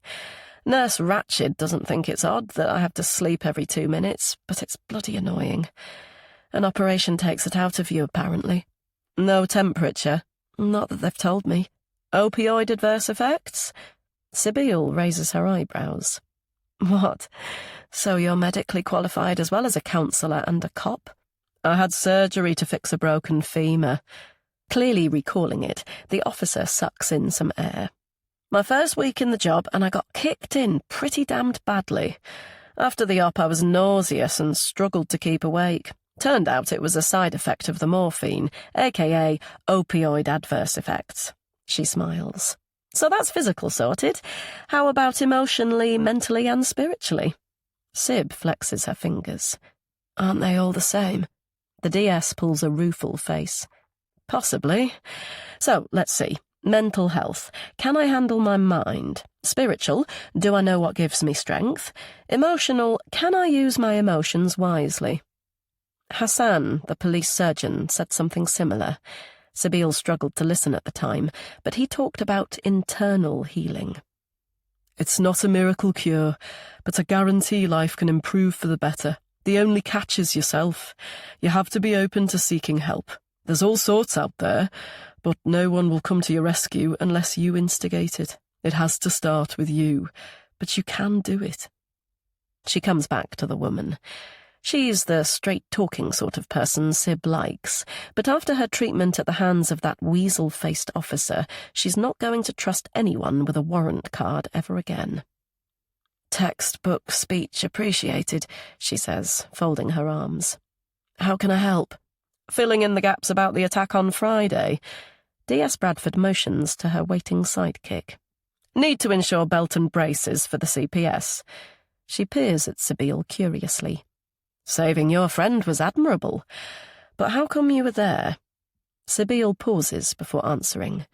Nurse Ratched doesn't think it's odd that I have to sleep every 2 minutes, but it's bloody annoying. An operation takes it out of you, apparently. No temperature. Not that they've told me. Opioid adverse effects? Sybil raises her eyebrows. What? So you're medically qualified as well as a counsellor and a cop? I had surgery to fix a broken femur. Clearly recalling it, the officer sucks in some air. My first week in the job, and I got kicked in pretty damned badly. After the op, I was nauseous and struggled to keep awake. Turned out it was a side effect of the morphine, aka opioid adverse effects. She smiles. So that's physical sorted. How about emotionally, mentally, and spiritually? Syb flexes her fingers. Aren't they all the same? The DS pulls a rueful face. Possibly. So, let's see. Mental health. Can I handle my mind? Spiritual. Do I know what gives me strength? Emotional. Can I use my emotions wisely? Hassan, the police surgeon, said something similar. Sybil struggled to listen at the time, but he talked about internal healing. It's not a miracle cure, but I guarantee life can improve for the better. The only catch is yourself. You have to be open to seeking help. There's all sorts out there, but no one will come to your rescue unless you instigate it. It has to start with you, but you can do it. She comes back to the woman. She's the straight-talking sort of person Syb likes, but after her treatment at the hands of that weasel-faced officer, she's not going to trust anyone with a warrant card ever again. Textbook speech appreciated, she says, folding her arms. How can I help? Filling in the gaps about the attack on Friday. D.S. Bradford motions to her waiting sidekick. Need to ensure belt and braces for the CPS. She peers at Sybil curiously. Saving your friend was admirable. But how come you were there? Sybil pauses before answering.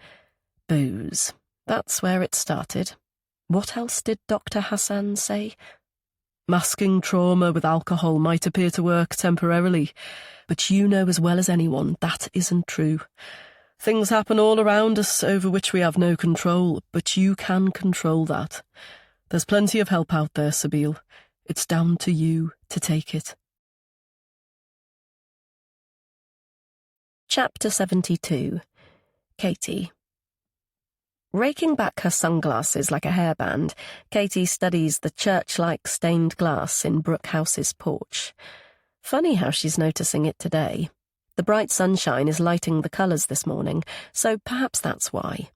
Booze. That's where it started. What else did Dr. Hassan say? Masking trauma with alcohol might appear to work temporarily, but you know as well as anyone that isn't true. Things happen all around us over which we have no control, but you can control that. There's plenty of help out there, Sybil. It's down to you to take it. Chapter 72. Katie. Raking back her sunglasses like a hairband, Katie studies the church-like stained glass in Brooke House's porch. Funny how she's noticing it today. The bright sunshine is lighting the colours this morning, so perhaps that's why.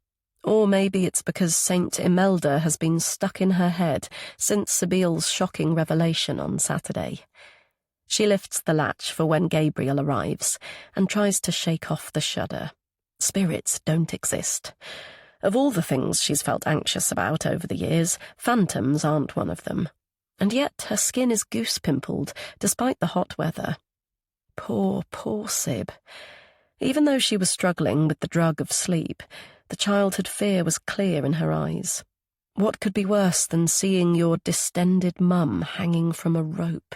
Or maybe it's because Saint Imelda has been stuck in her head since Sybil's shocking revelation on Saturday. She lifts the latch for when Gabriel arrives and tries to shake off the shudder. Spirits don't exist. Of all the things she's felt anxious about over the years, phantoms aren't one of them. And yet her skin is goose-pimpled, despite the hot weather. Poor, poor Syb. Even though she was struggling with the drug of sleep, the childhood fear was clear in her eyes. What could be worse than seeing your distended mum hanging from a rope?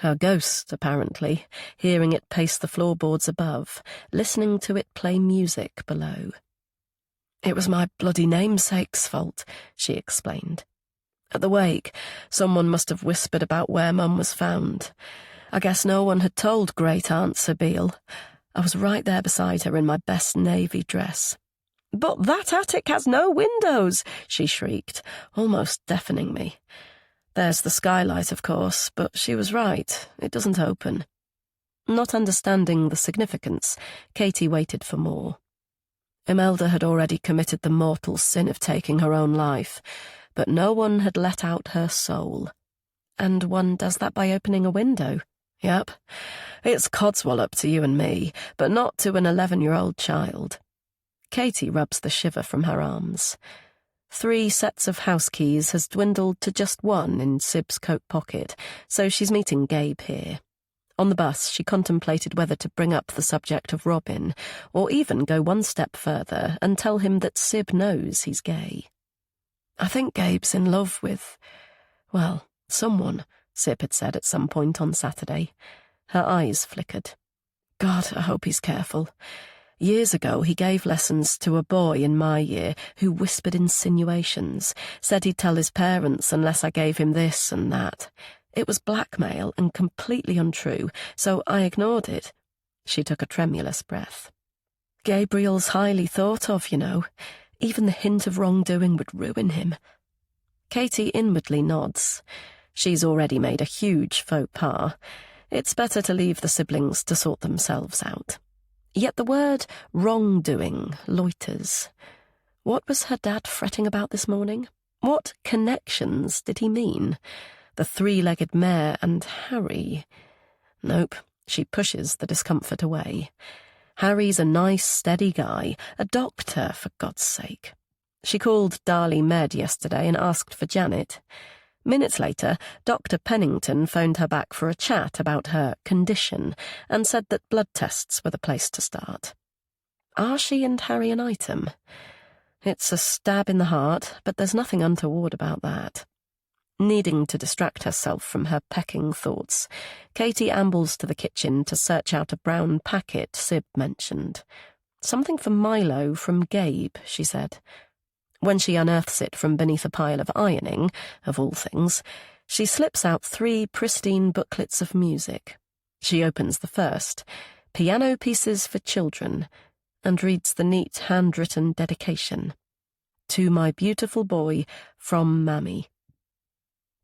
Her ghost, apparently, hearing it pace the floorboards above, listening to it play music below. It was my bloody namesake's fault, she explained. At the wake, someone must have whispered about where Mum was found. I guess no one had told Great Aunt Sybil. I was right there beside her in my best navy dress. But that attic has no windows, she shrieked, almost deafening me. There's the skylight, of course, but she was right. It doesn't open. Not understanding the significance, Katie waited for more. Imelda had already committed the mortal sin of taking her own life, but no one had let out her soul. And one does that by opening a window. Yep, it's codswallop to you and me, but not to an 11-year-old child. Katie rubs the shiver from her arms. 3 sets of house keys has dwindled to just one in Sib's coat pocket, so she's meeting Gabe here. On the bus, she contemplated whether to bring up the subject of Robin, or even go one step further and tell him that Sib knows he's gay. I think Gabe's in love with, well, someone, Sib had said at some point on Saturday. Her eyes flickered. God, I hope he's careful. Years ago, he gave lessons to a boy in my year who whispered insinuations, said he'd tell his parents unless I gave him this and that. It was blackmail and completely untrue, so I ignored it. She took a tremulous breath. Gabriel's highly thought of, you know. Even the hint of wrongdoing would ruin him. Katie inwardly nods. She's already made a huge faux pas. It's better to leave the siblings to sort themselves out. Yet the word wrongdoing loiters. What was her dad fretting about this morning? What connections did he mean? The 3-legged mare and Harry? Nope, she pushes the discomfort away. Harry's a nice, steady guy, a doctor, for God's sake. She called Darley Med yesterday and asked for Janet. Minutes later, Dr. Pennington phoned her back for a chat about her condition and said that blood tests were the place to start. Are she and Harry an item? It's a stab in the heart, but there's nothing untoward about that. Needing to distract herself from her pecking thoughts, Katie ambles to the kitchen to search out a brown packet Sib mentioned. Something for Milo from Gabe, she said. When she unearths it from beneath a pile of ironing, of all things, she slips out 3 pristine booklets of music. She opens the first, Piano Pieces for Children, and reads the neat handwritten dedication. To my beautiful boy, from Mammy.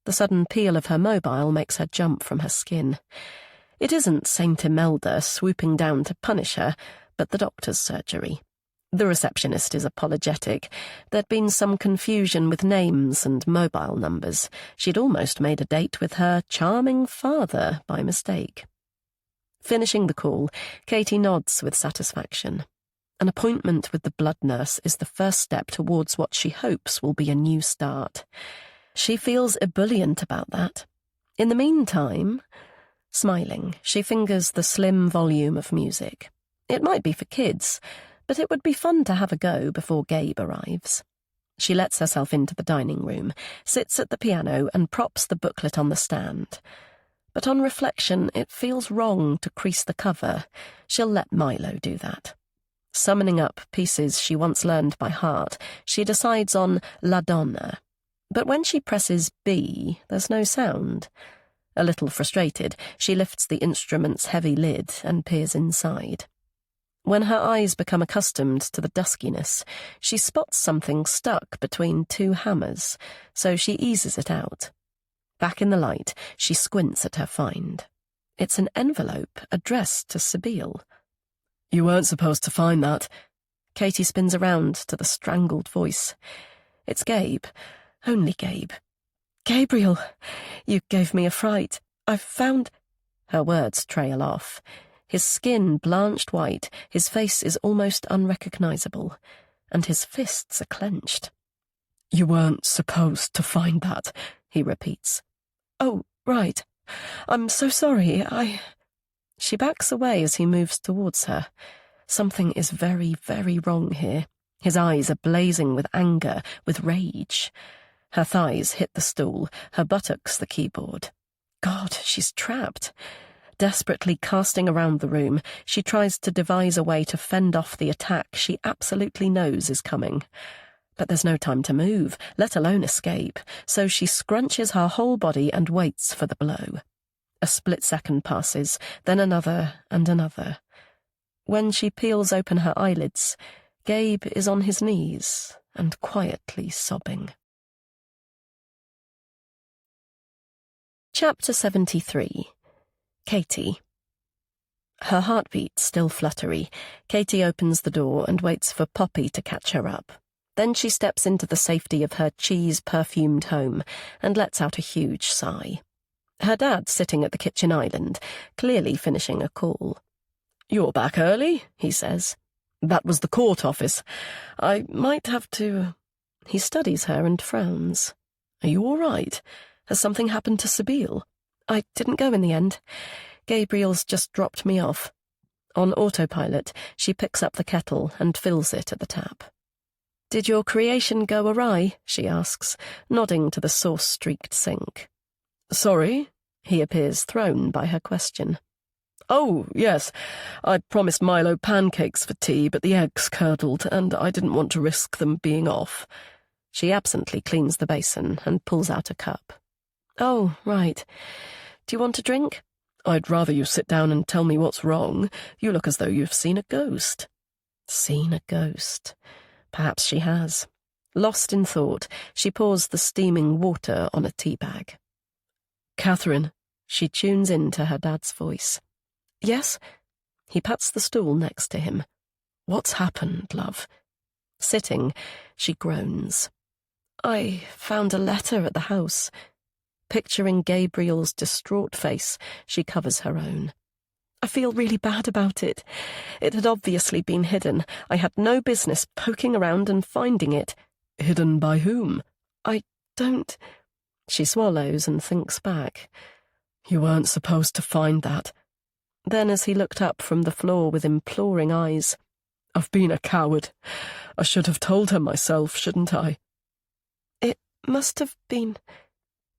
The sudden peal of her mobile makes her jump from her skin. It isn't Saint Imelda swooping down to punish her, but the doctor's surgery. The receptionist is apologetic. There'd been some confusion with names and mobile numbers. She'd almost made a date with her charming father by mistake. Finishing the call, Katie nods with satisfaction. An appointment with the blood nurse is the first step towards what she hopes will be a new start. She feels ebullient about that. In the meantime, smiling, she fingers the slim volume of music. It might be for kids, but it would be fun to have a go before Gabe arrives. She lets herself into the dining room, sits at the piano and props the booklet on the stand. But on reflection, it feels wrong to crease the cover. She'll let Milo do that. Summoning up pieces she once learned by heart, she decides on La Donna. But when she presses B, there's no sound. A little frustrated, she lifts the instrument's heavy lid and peers inside. When her eyes become accustomed to the duskiness, she spots something stuck between 2 hammers, so she eases it out. Back in the light, she squints at her find. It's an envelope addressed to Sibyl. You weren't supposed to find that. Katie spins around to the strangled voice. It's Gabe. Only Gabe. Gabriel, you gave me a fright. I've found... Her words trail off. His skin blanched white, his face is almost unrecognizable, and his fists are clenched. You weren't supposed to find that, he repeats. Oh, right. I'm so sorry, She backs away as he moves towards her. Something is very, very wrong here. His eyes are blazing with anger, with rage. Her thighs hit the stool, her buttocks the keyboard. God, she's trapped. Desperately casting around the room, she tries to devise a way to fend off the attack she absolutely knows is coming. But there's no time to move, let alone escape, so she scrunches her whole body and waits for the blow. A split second passes, then another and another. When she peels open her eyelids, Gabe is on his knees and quietly sobbing. Chapter 73. Katie. Her heartbeat still fluttery, Katie opens the door and waits for Poppy to catch her up. Then she steps into the safety of her cheese-perfumed home and lets out a huge sigh. Her dad's sitting at the kitchen island, clearly finishing a call. "You're back early," he says. "That was the court office. I might have to—" He studies her and frowns. "Are you all right? Has something happened to Sabine?" I didn't go in the end. Gabriel's just dropped me off. On autopilot, she picks up the kettle and fills it at the tap. "Did your creation go awry?" she asks, nodding to the sauce-streaked sink. "Sorry?" He appears thrown by her question. "Oh, yes. I promised Milo pancakes for tea, but the eggs curdled, and I didn't want to risk them being off." She absently cleans the basin and pulls out a cup. "Oh, right. Do you want a drink?" "I'd rather you sit down and tell me what's wrong. You look as though you've seen a ghost." Seen a ghost. Perhaps she has. Lost in thought, she pours the steaming water on a tea bag. "Catherine." She tunes into her dad's voice. "Yes?" He pats the stool next to him. "What's happened, love?" Sitting, she groans. "I found a letter at the house." Picturing Gabriel's distraught face, she covers her own. "I feel really bad about it. It had obviously been hidden. I had no business poking around and finding it." "Hidden by whom?" "I don't—" She swallows and thinks back. "You weren't supposed to find that." Then, as he looked up from the floor with imploring eyes, "I've been a coward. I should have told her myself, shouldn't I?" "It must have been—"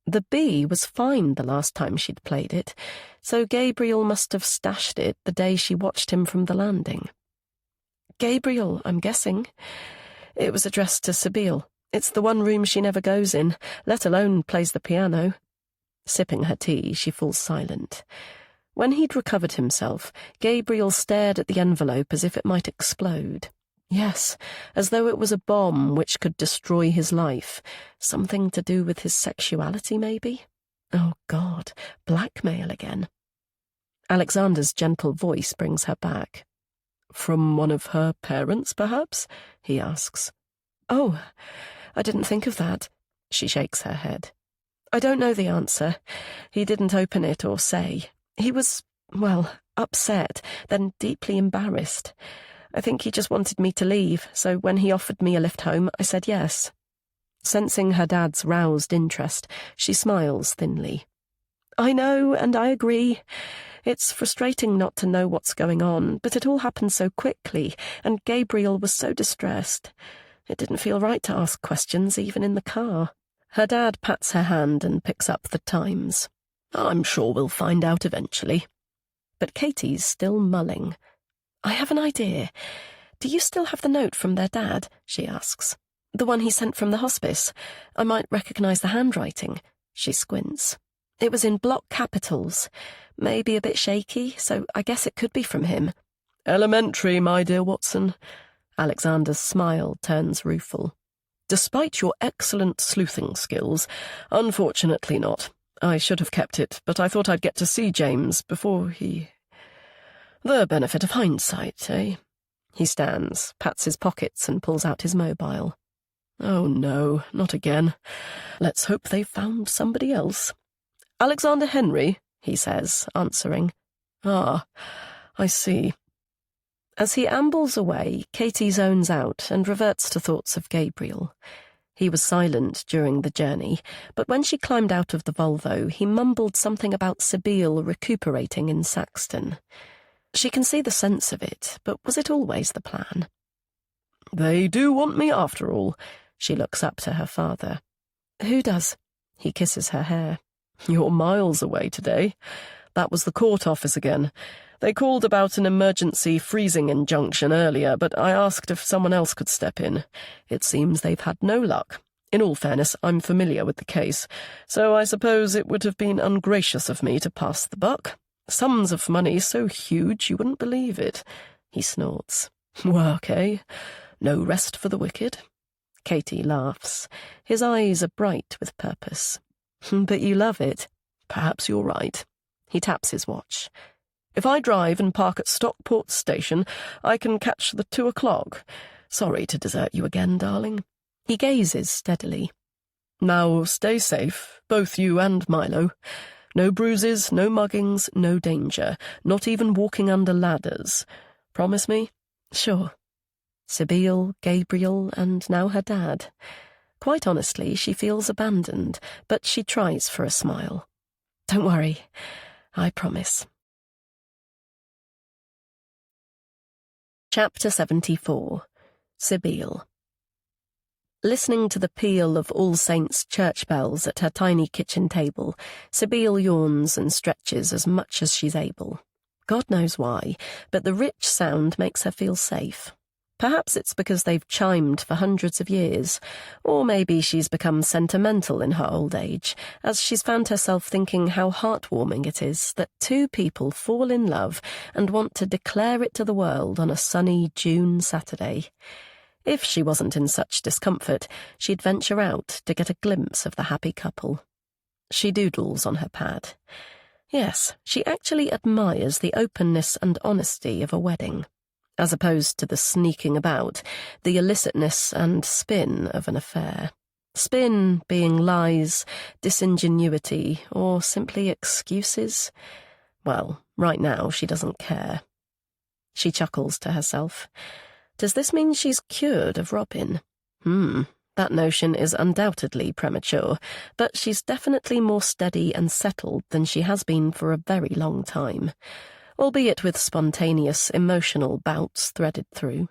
The bee was fine the last time she'd played it, so Gabriel must have stashed it the day she watched him from the landing. "Gabriel, I'm guessing. It was addressed to Sabine. It's the one room she never goes in, let alone plays the piano." Sipping her tea, she falls silent. When he'd recovered himself, Gabriel stared at the envelope as if it might explode. Yes, as though it was a bomb which could destroy his life. Something to do with his sexuality, maybe? Oh, God, blackmail again. Alexander's gentle voice brings her back. "From one of her parents, perhaps?" he asks. "Oh, I didn't think of that." She shakes her head. "I don't know the answer. He didn't open it or say. He was, well, upset, then deeply embarrassed. I think he just wanted me to leave, so when he offered me a lift home, I said yes." Sensing her dad's roused interest, she smiles thinly. "I know, and I agree. It's frustrating not to know what's going on, but it all happened so quickly, and Gabriel was so distressed. It didn't feel right to ask questions, even in the car." Her dad pats her hand and picks up the Times. "I'm sure we'll find out eventually." But Katie's still mulling. "I have an idea. Do you still have the note from their dad?" she asks. "The one he sent from the hospice. I might recognize the handwriting." She squints. "It was in block capitals. Maybe a bit shaky, so I guess it could be from him." "Elementary, my dear Watson." Alexander's smile turns rueful. "Despite your excellent sleuthing skills, unfortunately not. I should have kept it, but I thought I'd get to see James before he... The benefit of hindsight, eh?" He stands, pats his pockets and pulls out his mobile. "Oh no, not again. Let's hope they found somebody else." "Alexander Henry," he says, answering. "Ah, I see." As he ambles away, Katie zones out and reverts to thoughts of Gabriel. He was silent during the journey, but when she climbed out of the Volvo, he mumbled something about Sabine recuperating in Saxton. She can see the sense of it, but was it always the plan? "They do want me after all." She looks up to her father. "Who does?" He kisses her hair. "You're miles away today. That was the court office again. They called about an emergency freezing injunction earlier, but I asked if someone else could step in. It seems they've had no luck. In all fairness, I'm familiar with the case, so I suppose it would have been ungracious of me to pass the buck. Sums of money so huge you wouldn't believe it." He snorts. "Work, eh? No rest for the wicked." Katie laughs. His eyes are bright with purpose. "But you love it." Perhaps you're right. He taps his watch. If I drive and park at Stockport Station, I can catch the 2 o'clock. Sorry to desert you again, darling. He gazes steadily. Now stay safe, both you and Milo. No bruises, no muggings, no danger, not even walking under ladders. Promise me? Sure. Sibyl, Gabriel, and now her dad. Quite honestly, she feels abandoned, but she tries for a smile. Don't worry, I promise. Chapter 74. Sibyl. Listening to the peal of All Saints' church bells at her tiny kitchen table, Sibyl yawns and stretches as much as she's able. God knows why, but the rich sound makes her feel safe. Perhaps it's because they've chimed for hundreds of years, or maybe she's become sentimental in her old age, as she's found herself thinking how heartwarming it is that two people fall in love and want to declare it to the world on a sunny June Saturday. If she wasn't in such discomfort, she'd venture out to get a glimpse of the happy couple. She doodles on her pad. Yes, she actually admires the openness and honesty of a wedding, as opposed to the sneaking about, the illicitness and spin of an affair. Spin being lies, disingenuity, or simply excuses. Well, right now she doesn't care. She chuckles to herself. Does this mean she's cured of Robin? That notion is undoubtedly premature, but she's definitely more steady and settled than she has been for a very long time, albeit with spontaneous, emotional bouts threaded through.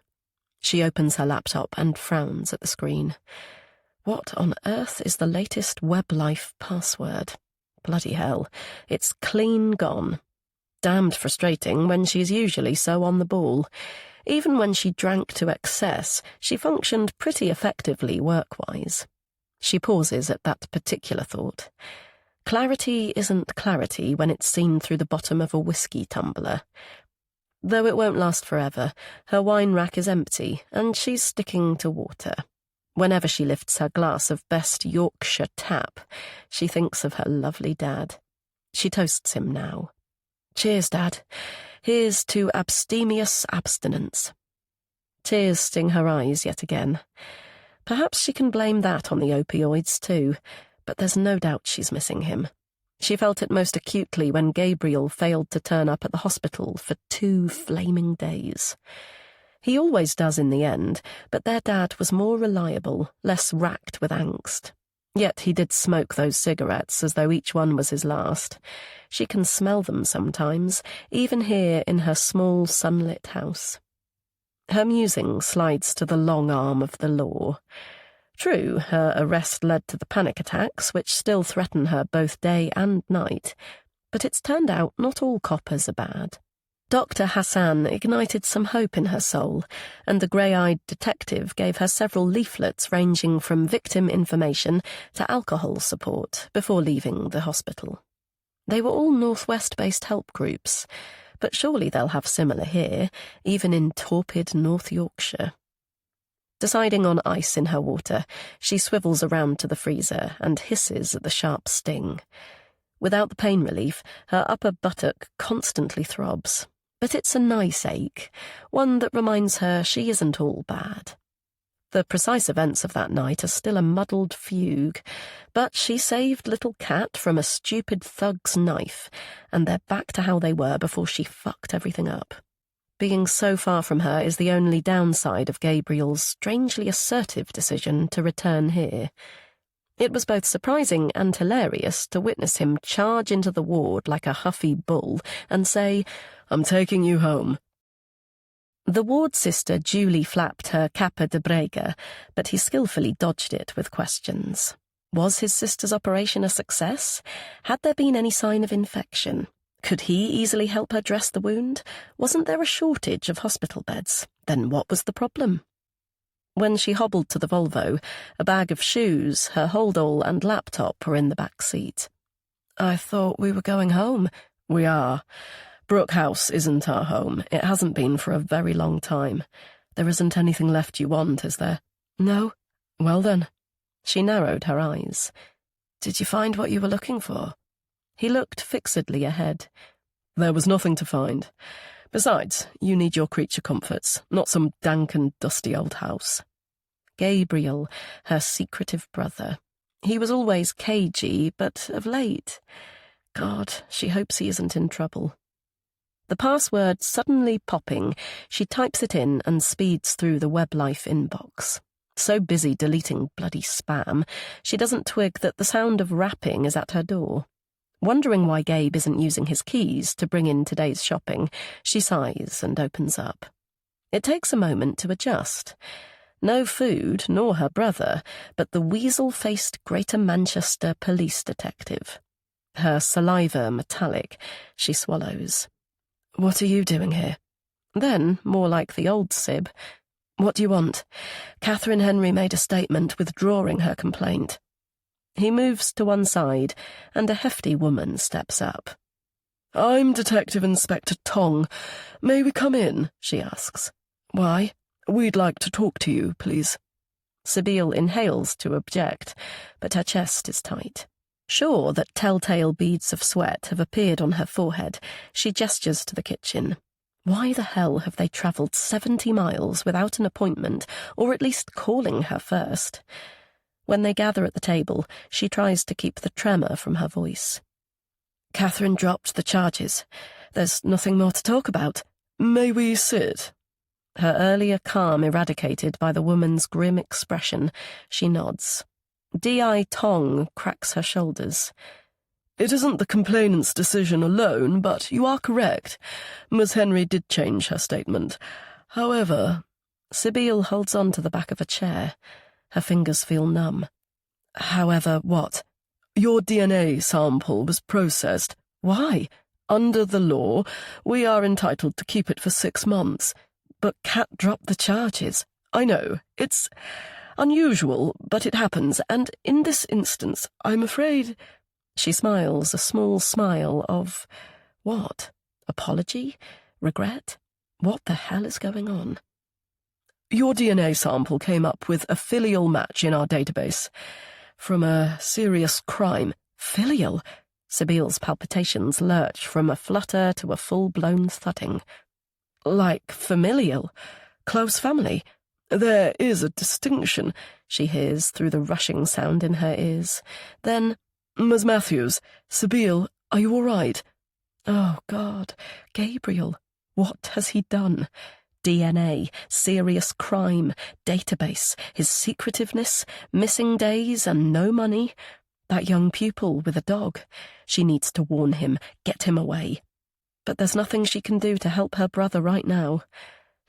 She opens her laptop and frowns at the screen. What on earth is the latest WebLife password? Bloody hell, it's clean gone. Damned frustrating when she's usually so on the ball. Even when she drank to excess, she functioned pretty effectively work-wise. She pauses at that particular thought. Clarity isn't clarity when it's seen through the bottom of a whiskey tumbler. Though it won't last forever, her wine rack is empty, and she's sticking to water. Whenever she lifts her glass of best Yorkshire tap, she thinks of her lovely dad. She toasts him now. Cheers, Dad. Here's to abstemious abstinence. Tears sting her eyes yet again. Perhaps she can blame that on the opioids too, but there's no doubt she's missing him. She felt it most acutely when Gabriel failed to turn up at the hospital for 2 flaming days. He always does in the end, but their dad was more reliable, less racked with angst. Yet he did smoke those cigarettes as though each one was his last. She can smell them sometimes, even here in her small sunlit house. Her musing slides to the long arm of the law. True, her arrest led to the panic attacks, which still threaten her both day and night, but it's turned out not all coppers are bad. Dr. Hassan ignited some hope in her soul, and the grey-eyed detective gave her several leaflets ranging from victim information to alcohol support before leaving the hospital. They were all Northwest-based help groups, but surely they'll have similar here, even in torpid North Yorkshire. Deciding on ice in her water, she swivels around to the freezer and hisses at the sharp sting. Without the pain relief, her upper buttock constantly throbs. But it's a nice ache, one that reminds her she isn't all bad. The precise events of that night are still a muddled fugue, but she saved little Cat from a stupid thug's knife, and they're back to how they were before she fucked everything up. Being so far from her is the only downside of Gabriel's strangely assertive decision to return here. It was both surprising and hilarious to witness him charge into the ward like a huffy bull and say, "I'm taking you home." The ward sister duly flapped her capa de brega, but he skillfully dodged it with questions. Was his sister's operation a success? Had there been any sign of infection? Could he easily help her dress the wound? Wasn't there a shortage of hospital beds? Then what was the problem? When she hobbled to the Volvo, a bag of shoes, her hold-all and laptop were in the back seat. "I thought we were going home." "We are. Brook House isn't our home. It hasn't been for a very long time. There isn't anything left you want, is there?" "No." "Well then." She narrowed her eyes. "Did you find what you were looking for?" He looked fixedly ahead. There was nothing to find. Besides, you need your creature comforts, not some dank and dusty old house. Gabriel, her secretive brother. He was always cagey, but of late... God, she hopes he isn't in trouble. The password suddenly popping, she types it in and speeds through the WebLife inbox. So busy deleting bloody spam, she doesn't twig that the sound of rapping is at her door. Wondering why Gabe isn't using his keys to bring in today's shopping, she sighs and opens up. It takes a moment to adjust. No food, nor her brother, but the weasel-faced Greater Manchester police detective. Her saliva metallic, she swallows. What are you doing here? Then, more like the old Sib, what do you want? Catherine Henry made a statement withdrawing her complaint. He moves to one side, and a hefty woman steps up. I'm Detective Inspector Tong. May we come in? She asks. Why? We'd like to talk to you, please. Sibyl inhales to object, but her chest is tight. Sure that telltale beads of sweat have appeared on her forehead, she gestures to the kitchen. Why the hell have they travelled 70 miles without an appointment, or at least calling her first? When they gather at the table, she tries to keep the tremor from her voice. Catherine dropped the charges. There's nothing more to talk about. May we sit? Her earlier calm eradicated by the woman's grim expression, she nods. D.I. Tong cracks her shoulders. It isn't the complainant's decision alone, but you are correct. Miss Henry did change her statement. However... Sibyl holds on to the back of a chair. Her fingers feel numb. However, what? Your DNA sample was processed. Why? Under the law, we are entitled to keep it for 6 months. But Cat dropped the charges. I know, it's unusual, but it happens, and in this instance, I'm afraid... She smiles, a small smile of... what? Apology? Regret? What the hell is going on? Your DNA sample came up with a filial match in our database. From a serious crime. Filial? Sibyl's palpitations lurch from a flutter to a full-blown thudding. Like familial? Close family? There is a distinction, she hears through the rushing sound in her ears. Then, Miss Matthews, Sibyl, are you all right? Oh, God, Gabriel, what has he done? DNA, serious crime, database, his secretiveness, missing days and no money. That young pupil with a dog. She needs to warn him, get him away. But there's nothing she can do to help her brother right now.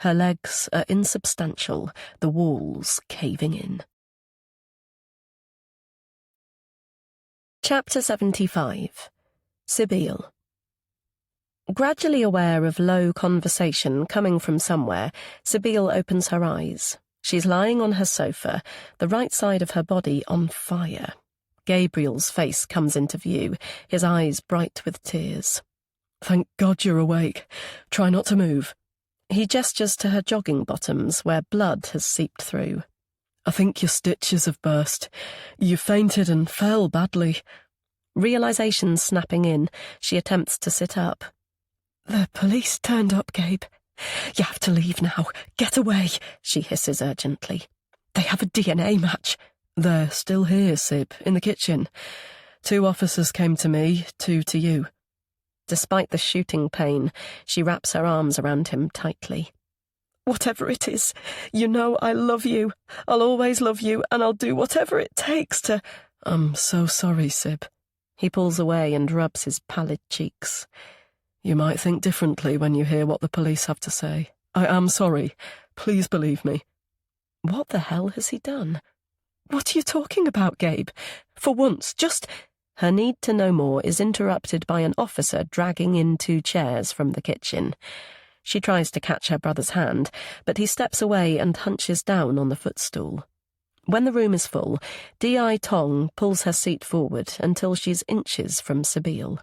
Her legs are insubstantial, the walls caving in. Chapter 75. Sibyl. Gradually aware of low conversation coming from somewhere, Sibyl opens her eyes. She's lying on her sofa, the right side of her body on fire. Gabriel's face comes into view, his eyes bright with tears. Thank God you're awake. Try not to move. He gestures to her jogging bottoms, where blood has seeped through. I think your stitches have burst. You fainted and fell badly. Realization snapping in, she attempts to sit up. The police turned up, Gabe. You have to leave now. Get away, she hisses urgently. They have a DNA match. They're still here, Sib, in the kitchen. 2 officers came to me, 2 to you. Despite the shooting pain, she wraps her arms around him tightly. Whatever it is, you know I love you. I'll always love you, and I'll do whatever it takes to... I'm so sorry, Sib. He pulls away and rubs his pallid cheeks. You might think differently when you hear what the police have to say. I am sorry. Please believe me. What the hell has he done? What are you talking about, Gabe? For once, just... Her need to know more is interrupted by an officer dragging in 2 chairs from the kitchen. She tries to catch her brother's hand, but he steps away and hunches down on the footstool. When the room is full, D.I. Tong pulls her seat forward until she's inches from Sibyl.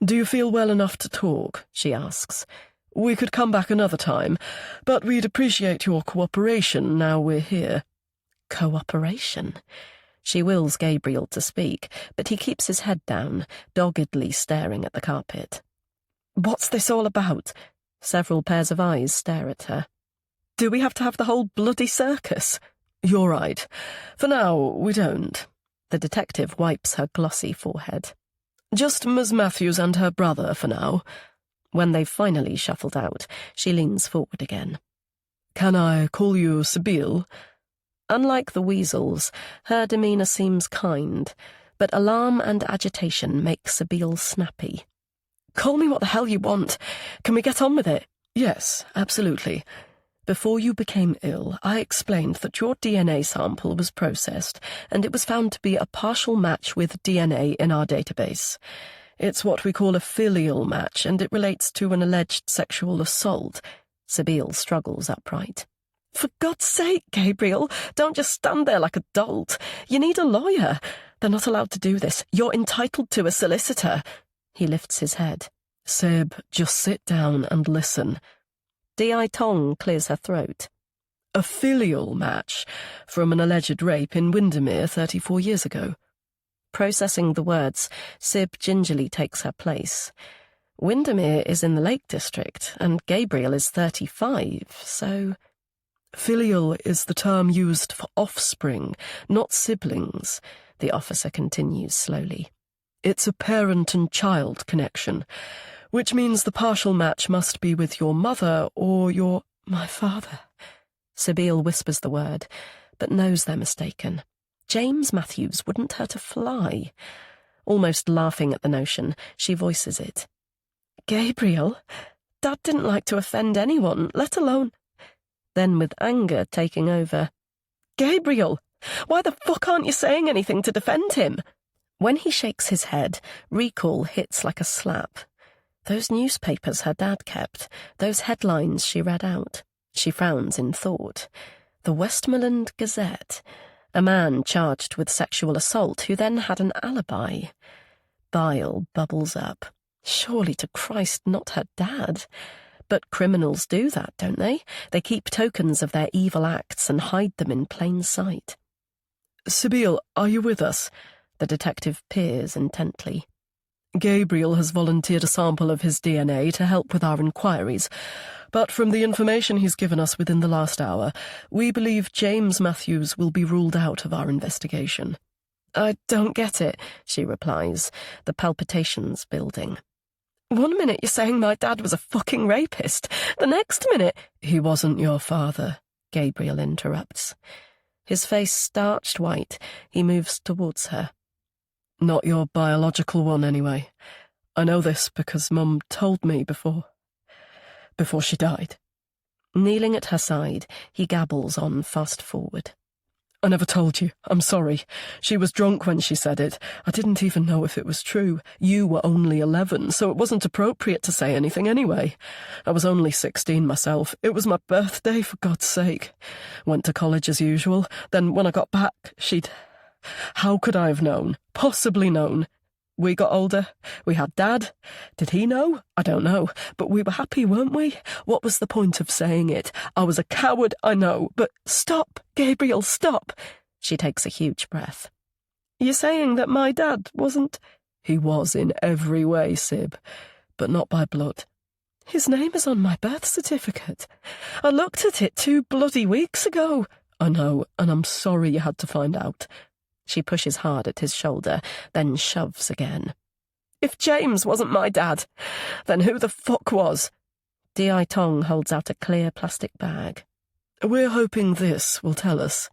Do you feel well enough to talk? She asks. We could come back another time, but we'd appreciate your cooperation now we're here. Cooperation? She wills Gabriel to speak, but he keeps his head down, doggedly staring at the carpet. What's this all about? Several pairs of eyes stare at her. Do we have to have the whole bloody circus? You're right. For now, we don't. The detective wipes her glossy forehead. Just Ms. Matthews and her brother for now. When they've finally shuffled out, she leans forward again. Can I call you Sibyl? Unlike the weasels, her demeanour seems kind, but alarm and agitation make Sibyl snappy. Call me what the hell you want. Can we get on with it? Yes, absolutely. Before you became ill, I explained that your DNA sample was processed, and it was found to be a partial match with DNA in our database. It's what we call a filial match, and it relates to an alleged sexual assault. Sibyl struggles upright. For God's sake, Gabriel, don't just stand there like a dolt. You need a lawyer. They're not allowed to do this. You're entitled to a solicitor. He lifts his head. Sib, just sit down and listen. Di Tong clears her throat. A filial match from an alleged rape in Windermere 34 years ago. Processing the words, Sib gingerly takes her place. Windermere is in the Lake District, and Gabriel is 35, so... Filial is the term used for offspring, not siblings, the officer continues slowly. It's a parent and child connection, which means the partial match must be with your mother or my father. Sibyl whispers the word, but knows they're mistaken. James Matthews wouldn't hurt a fly. Almost laughing at the notion, she voices it. Gabriel, Dad didn't like to offend anyone, let alone... Then with anger taking over. Gabriel, why the fuck aren't you saying anything to defend him? When he shakes his head, recall hits like a slap. Those newspapers her dad kept, those headlines she read out. She frowns in thought. The Westmoreland Gazette. A man charged with sexual assault who then had an alibi. Bile bubbles up. Surely to Christ not her dad. But criminals do that, don't they? They keep tokens of their evil acts and hide them in plain sight. Sibyl, are you with us? The detective peers intently. Gabriel has volunteered a sample of his DNA to help with our inquiries, but from the information he's given us within the last hour, we believe James Matthews will be ruled out of our investigation. I don't get it, she replies, the palpitations building. 1 minute you're saying my dad was a fucking rapist. The next minute... He wasn't your father, Gabriel interrupts. His face starched white, he moves towards her. Not your biological one, anyway. I know this because Mum told me before she died. Kneeling at her side, he gabbles on fast forward. I never told you. I'm sorry. She was drunk when she said it. I didn't even know if it was true. You were only 11, so it wasn't appropriate to say anything anyway. I was only 16 myself. It was my birthday, for God's sake. Went to college as usual. Then when I got back, she'd... How could I have known? Possibly known? We got older. We had Dad. Did he know? I don't know. But we were happy, weren't we? What was the point of saying it? I was a coward, I know. But stop, Gabriel, stop. She takes a huge breath. You're saying that my dad wasn't... He was in every way, Sib, but not by blood. His name is on my birth certificate. I looked at it 2 bloody weeks ago. I know, and I'm sorry you had to find out. She pushes hard at his shoulder, then shoves again. If James wasn't my dad, then who the fuck was? Di Tong holds out a clear plastic bag. We're hoping this will tell us.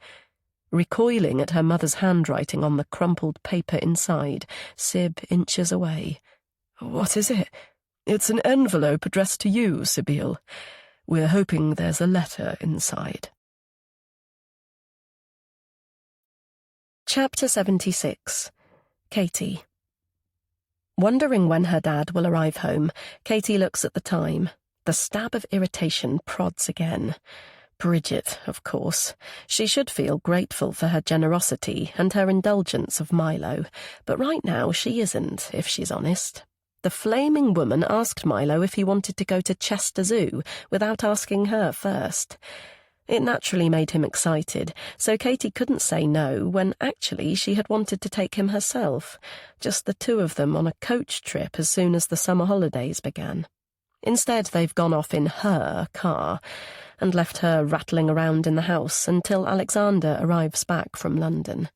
Recoiling at her mother's handwriting on the crumpled paper inside, Sib inches away. What is it? It's an envelope addressed to you, Sibyl. We're hoping there's a letter inside. Chapter 76. Katie. Wondering when her dad will arrive home, Katie looks at the time. The stab of irritation prods again. Bridget, of course. She should feel grateful for her generosity and her indulgence of Milo, but right now she isn't, if she's honest. The flaming woman asked Milo if he wanted to go to Chester Zoo without asking her first. It naturally made him excited, so Katie couldn't say no when actually she had wanted to take him herself, just the two of them on a coach trip as soon as the summer holidays began. Instead, they've gone off in her car and left her rattling around in the house until Alexander arrives back from London.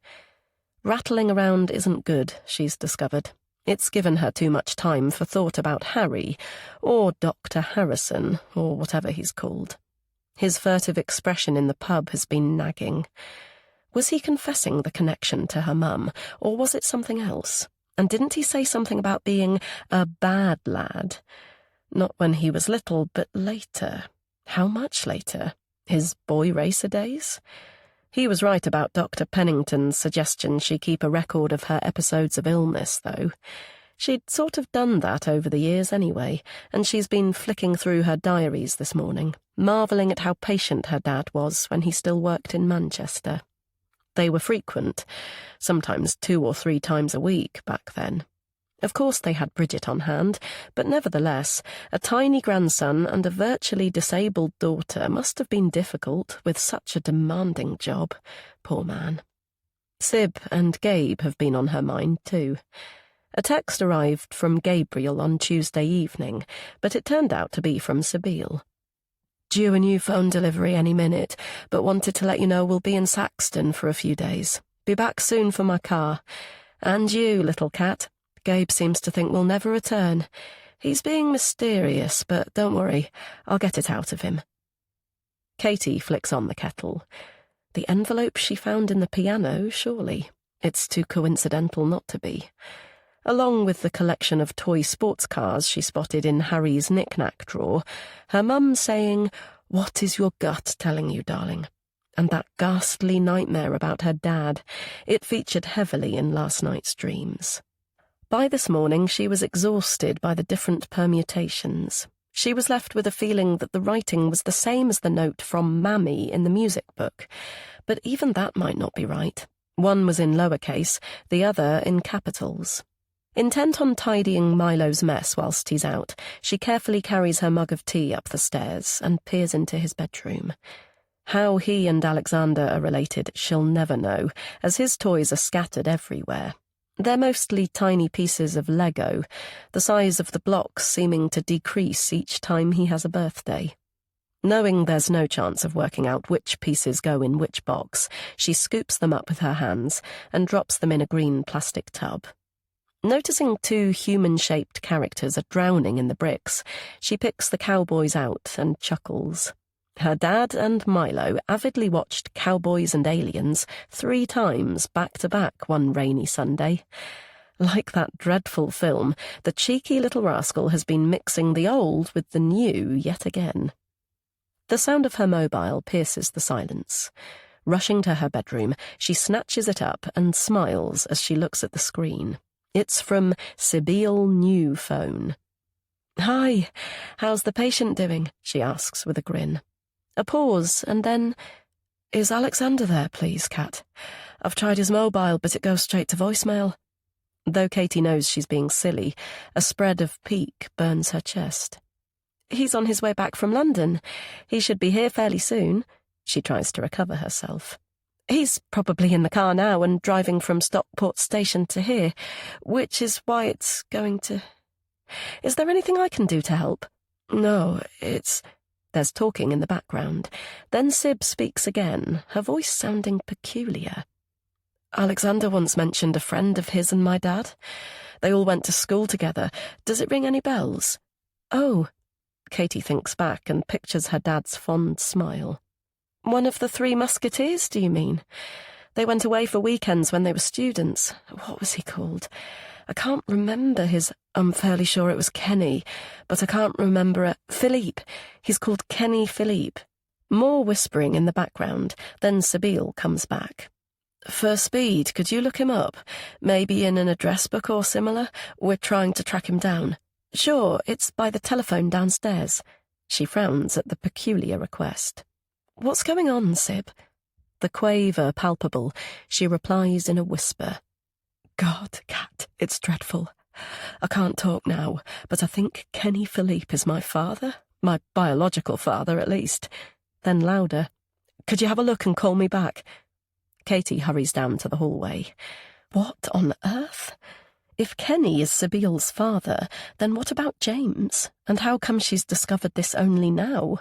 Rattling around isn't good, she's discovered. It's given her too much time for thought about Harry, or Dr. Harrison, or whatever he's called. His furtive expression in the pub has been nagging. Was he confessing the connection to her mum, or was it something else? And didn't he say something about being a bad lad? Not when he was little, but later. How much later? His boy racer days? He was right about Dr. Pennington's suggestion she keep a record of her episodes of illness, though. She'd sort of done that over the years anyway, and she's been flicking through her diaries this morning, marvelling at how patient her dad was when he still worked in Manchester. They were frequent, sometimes 2 or 3 times a week back then. Of course they had Bridget on hand, but nevertheless, a tiny grandson and a virtually disabled daughter must have been difficult with such a demanding job, poor man. Sib and Gabe have been on her mind too. A text arrived from Gabriel on Tuesday evening, but it turned out to be from Sabile. Due a new phone delivery any minute, but wanted to let you know we'll be in Saxton for a few days. Be back soon for my car. And you, little cat. Gabe seems to think we'll never return. He's being mysterious, but don't worry, I'll get it out of him. Katie flicks on the kettle. The envelope she found in the piano, surely. It's too coincidental not to be. Along with the collection of toy sports cars she spotted in Harry's knick-knack drawer, her mum saying, "What is your gut telling you, darling?" And that ghastly nightmare about her dad. It featured heavily in last night's dreams. By this morning she was exhausted by the different permutations. She was left with a feeling that the writing was the same as the note from Mammy in the music book, but even that might not be right. One was in lowercase, the other in capitals. Intent on tidying Milo's mess whilst he's out, she carefully carries her mug of tea up the stairs and peers into his bedroom. How he and Alexander are related she'll never know, as his toys are scattered everywhere. They're mostly tiny pieces of Lego, the size of the blocks seeming to decrease each time he has a birthday. Knowing there's no chance of working out which pieces go in which box, she scoops them up with her hands and drops them in a green plastic tub. Noticing 2 human-shaped characters are drowning in the bricks, she picks the cowboys out and chuckles. Her dad and Milo avidly watched Cowboys and Aliens 3 times back-to-back one rainy Sunday. Like that dreadful film, the cheeky little rascal has been mixing the old with the new yet again. The sound of her mobile pierces the silence. Rushing to her bedroom, she snatches it up and smiles as she looks at the screen. It's from Sabile New Phone. "Hi, how's the patient doing?" she asks with a grin. A pause, and then, "Is Alexander there, please, Kat? I've tried his mobile, but it goes straight to voicemail." Though Katie knows she's being silly, a spread of pique burns her chest. "He's on his way back from London. He should be here fairly soon." She tries to recover herself. "He's probably in the car now and driving from Stockport Station to here, which is why it's going to... Is there anything I can do to help?" "No, it's..." There's talking in the background. Then Sib speaks again, her voice sounding peculiar. "Alexander once mentioned a friend of his and my dad. They all went to school together. Does it ring any bells?" "Oh." Katie thinks back and pictures her dad's fond smile. "One of the 3 Musketeers, do you mean? They went away for weekends when they were students. What was he called? I can't remember his... I'm fairly sure it was Kenny, but I can't remember Philippe. He's called Kenny Philippe." More whispering in the background, then Sabile comes back. "For speed, could you look him up? Maybe in an address book or similar? We're trying to track him down." "Sure, it's by the telephone downstairs." She frowns at the peculiar request. "What's going on, Sib?" The quaver palpable, she replies in a whisper. "God, Kat, it's dreadful. I can't talk now, but I think Kenny Philippe is my father. My biological father, at least." Then louder. Could you have a look and call me back? Katie hurries down to the hallway. What on earth? If Kenny is Sybil's father, then what about James? And how come she's discovered this only now?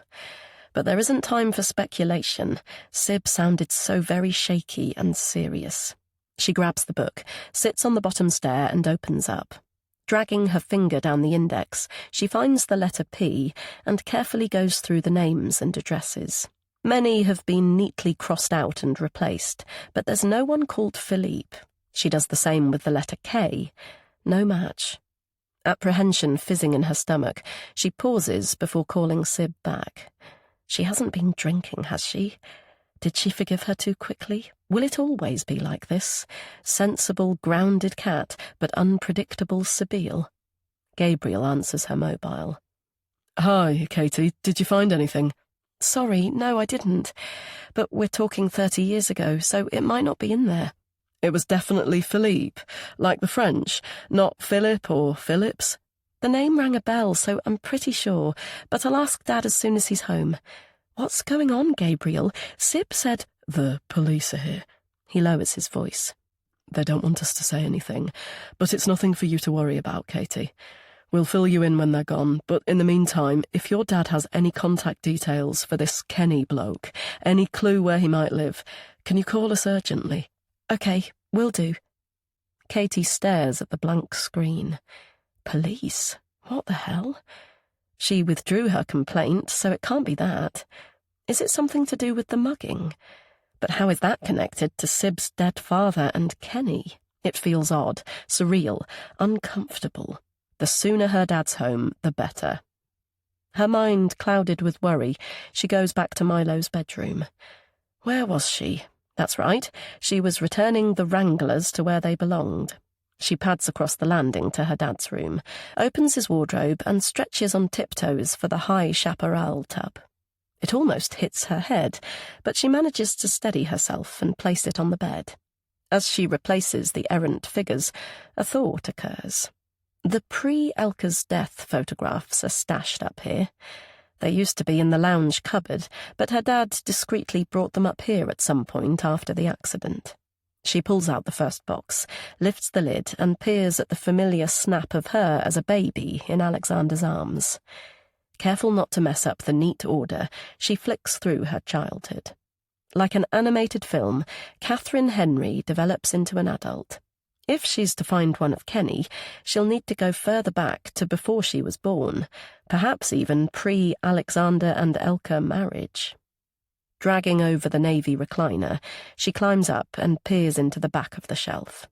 But there isn't time for speculation. Syb sounded so very shaky and serious. She grabs the book, sits on the bottom stair and opens up. Dragging her finger down the index, she finds the letter P and carefully goes through the names and addresses. Many have been neatly crossed out and replaced, but there's no one called Philippe. She does the same with the letter K. No match. Apprehension fizzing in her stomach, she pauses before calling Syb back. She hasn't been drinking, has she? Did she forgive her too quickly? Will it always be like this? Sensible, grounded cat, but unpredictable Sybil. Gabriel answers her mobile. Hi, Katie. Did you find anything? Sorry, no, I didn't. But we're talking 30 years ago, so it might not be in there. It was definitely Philippe, like the French, not Philip or Phillips. The name rang a bell, so I'm pretty sure, but I'll ask Dad as soon as he's home. What's going on, Gabriel? Syb said... The police are here. He lowers his voice. They don't want us to say anything, but it's nothing for you to worry about, Katie. We'll fill you in when they're gone, but in the meantime, if your dad has any contact details for this Kenny bloke, any clue where he might live, can you call us urgently? Okay, will do. Katie stares at the blank screen. Police? What the hell? She withdrew her complaint, so it can't be that. Is it something to do with the mugging? But how is that connected to Syb's dead father and Kenny? It feels odd, surreal, uncomfortable. The sooner her dad's home, the better. Her mind clouded with worry, she goes back to Milo's bedroom. Where was she? That's right, she was returning the Wranglers to where they belonged. She pads across the landing to her dad's room, opens his wardrobe and stretches on tiptoes for the high chaparral tub. It almost hits her head, but she manages to steady herself and place it on the bed. As she replaces the errant figures, a thought occurs. The pre-Elka's death photographs are stashed up here. They used to be in the lounge cupboard, but her dad discreetly brought them up here at some point after the accident. She pulls out the first box, lifts the lid, and peers at the familiar snap of her as a baby in Alexander's arms. Careful not to mess up the neat order, she flicks through her childhood. Like an animated film, Catherine Henry develops into an adult. If she's to find one of Kenny, she'll need to go further back to before she was born, perhaps even pre-Alexander and Elka marriage. Dragging over the navy recliner, she climbs up and peers into the back of the shelf.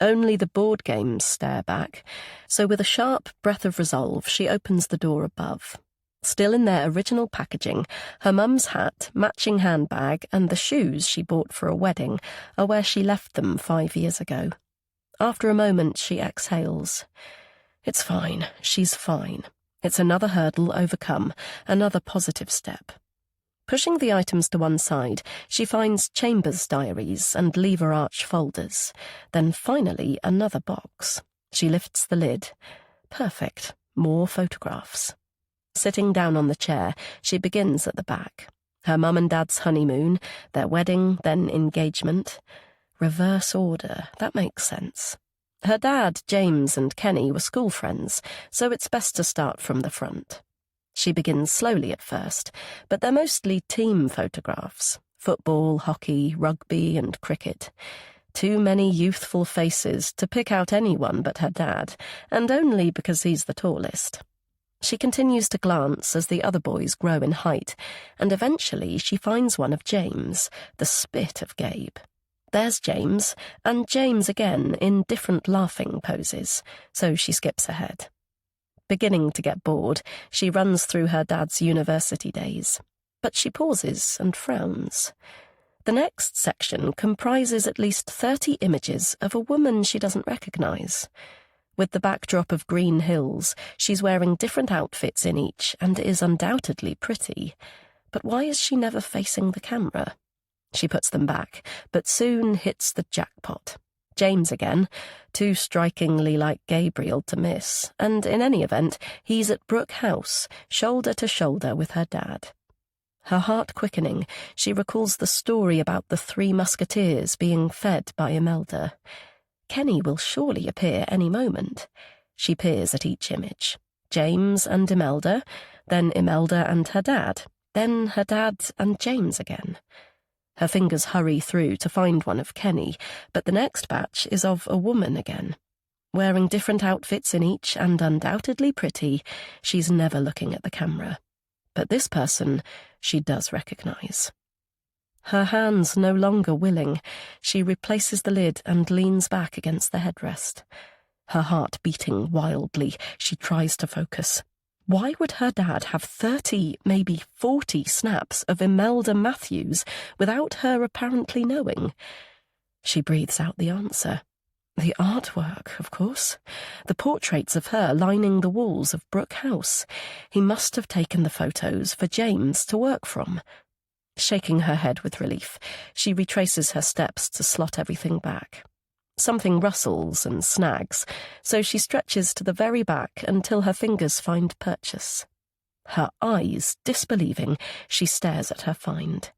Only the board games stare back, so with a sharp breath of resolve, she opens the door above. Still in their original packaging, her mum's hat, matching handbag, and the shoes she bought for a wedding are where she left them 5 years ago. After a moment, she exhales. It's fine. She's fine. It's another hurdle overcome, another positive step. Pushing the items to one side, she finds Chambers' diaries and lever arch folders. Then finally, another box. She lifts the lid. Perfect. More photographs. Sitting down on the chair, she begins at the back. Her mum and dad's honeymoon, their wedding, then engagement. Reverse order, that makes sense. Her dad, James, and Kenny were school friends, so it's best to start from the front. She begins slowly at first, but they're mostly team photographs. Football, hockey, rugby, and cricket. Too many youthful faces to pick out anyone but her dad, and only because he's the tallest. She continues to glance as the other boys grow in height, and eventually she finds one of James, the spit of Gabe. There's James, and James again in different laughing poses, so she skips ahead. Beginning to get bored, she runs through her dad's university days. But she pauses and frowns. The next section comprises at least 30 images of a woman she doesn't recognise. With the backdrop of green hills, she's wearing different outfits in each and is undoubtedly pretty. But why is she never facing the camera? She puts them back, but soon hits the jackpot. James again, too strikingly like Gabriel to miss, and in any event, he's at Brooke House, shoulder to shoulder with her dad. Her heart quickening, she recalls the story about the 3 musketeers being fed by Imelda. Kenny will surely appear any moment. She peers at each image. James and Imelda, then Imelda and her dad, then her dad and James again. Her fingers hurry through to find one of Kenny, but the next batch is of a woman again. Wearing different outfits in each and undoubtedly pretty, she's never looking at the camera. But this person she does recognize. Her hands no longer willing, she replaces the lid and leans back against the headrest. Her heart beating wildly, she tries to focus. Why would her dad have 30, maybe 40 snaps of Imelda Matthews without her apparently knowing? She breathes out the answer. The artwork, of course. The portraits of her lining the walls of Brooke House. He must have taken the photos for James to work from. Shaking her head with relief, she retraces her steps to slot everything back. Something rustles and snags, so she stretches to the very back until her fingers find purchase. Her eyes disbelieving, she stares at her find.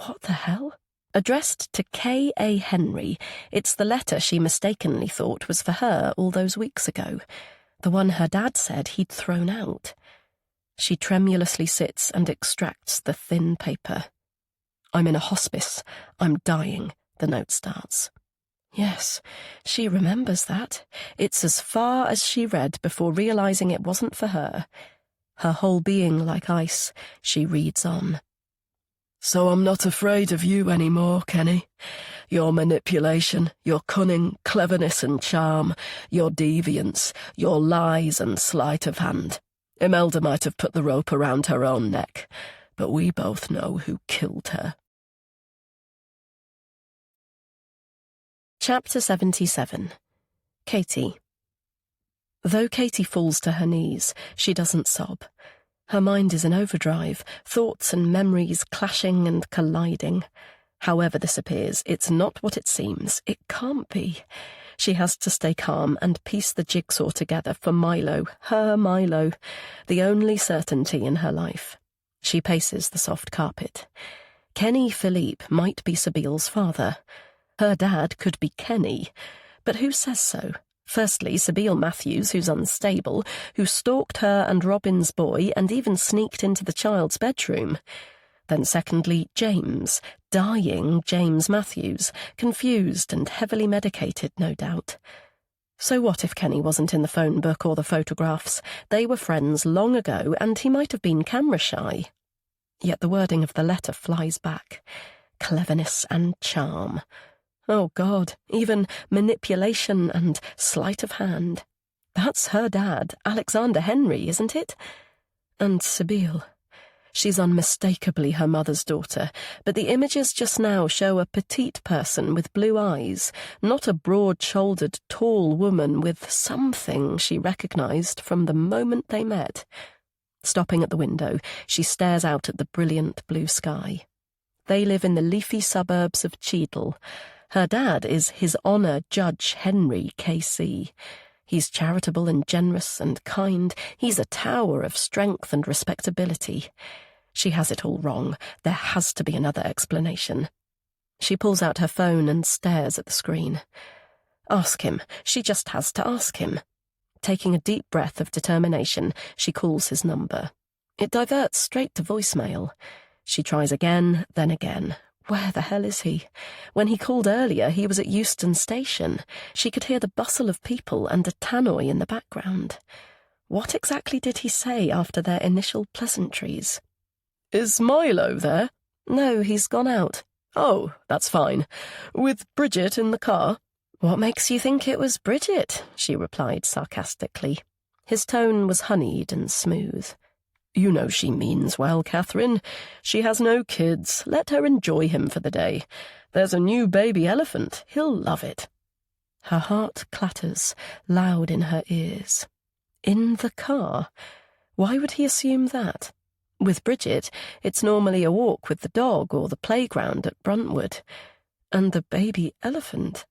What the hell? Addressed to K.A. Henry, it's the letter she mistakenly thought was for her all those weeks ago, the one her dad said he'd thrown out. She tremulously sits and extracts the thin paper. "I'm in a hospice. I'm dying," the note starts. Yes, she remembers that. It's as far as she read before realizing it wasn't for her. Her whole being like ice, she reads on. "So I'm not afraid of you anymore, Kenny. Your manipulation, your cunning, cleverness and charm, your deviance, your lies and sleight of hand. Imelda might have put the rope around her own neck, but we both know who killed her." Chapter 77. Katie. Though Katie falls to her knees, she doesn't sob. Her mind is in overdrive, thoughts and memories clashing and colliding. However this appears, it's not what it seems. It can't be. She has to stay calm and piece the jigsaw together for Milo, her Milo, the only certainty in her life. She paces the soft carpet. Kenny Philippe might be Sabile's father. Her dad could be Kenny, but who says so? Firstly, Sabile Matthews, who's unstable, who stalked her and Robin's boy and even sneaked into the child's bedroom. Then secondly, James, dying James Matthews, confused and heavily medicated, no doubt. So what if Kenny wasn't in the phone book or the photographs? They were friends long ago, and he might have been camera-shy. Yet the wording of the letter flies back. Cleverness and charm. Oh, God, even manipulation and sleight of hand. That's her dad, Alexander Henry, isn't it? And Sabile. She's unmistakably her mother's daughter, but the images just now show a petite person with blue eyes, not a broad-shouldered, tall woman with something she recognized from the moment they met. Stopping at the window, she stares out at the brilliant blue sky. They live in the leafy suburbs of Cheadle. Her dad is His Honour Judge Henry, K.C. He's charitable and generous and kind. He's a tower of strength and respectability. She has it all wrong. There has to be another explanation. She pulls out her phone and stares at the screen. Ask him. She just has to ask him. Taking a deep breath of determination, she calls his number. It diverts straight to voicemail. She tries again, then again. Where the hell is he? When he called earlier, he was at Euston Station. She could hear the bustle of people and a tannoy in the background. What exactly did he say after their initial pleasantries? "Is Milo there?" No, he's gone out. "Oh, that's fine. With Bridget in the car?" What makes you think it was Bridget? She replied sarcastically. His tone was honeyed and smooth. "You know she means well, Catherine. She has no kids. Let her enjoy him for the day. There's a new baby elephant. He'll love it." Her heart clatters, loud in her ears. In the car? Why would he assume that? With Bridget, it's normally a walk with the dog or the playground at Bruntwood. And the baby elephant?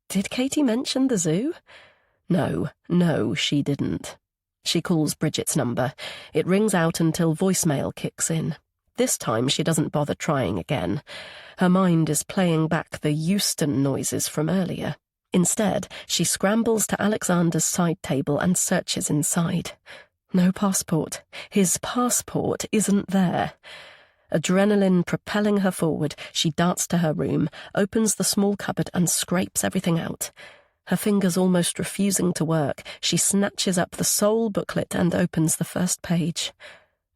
Did Katie mention the zoo? No, she didn't. She calls Bridget's number. It rings out until voicemail kicks in. This time she doesn't bother trying again. Her mind is playing back the Euston noises from earlier. Instead, she scrambles to Alexander's side table and searches inside. No passport. His passport isn't there. Adrenaline propelling her forward, she darts to her room, opens the small cupboard and scrapes everything out. Her fingers almost refusing to work, she snatches up the sole booklet and opens the first page.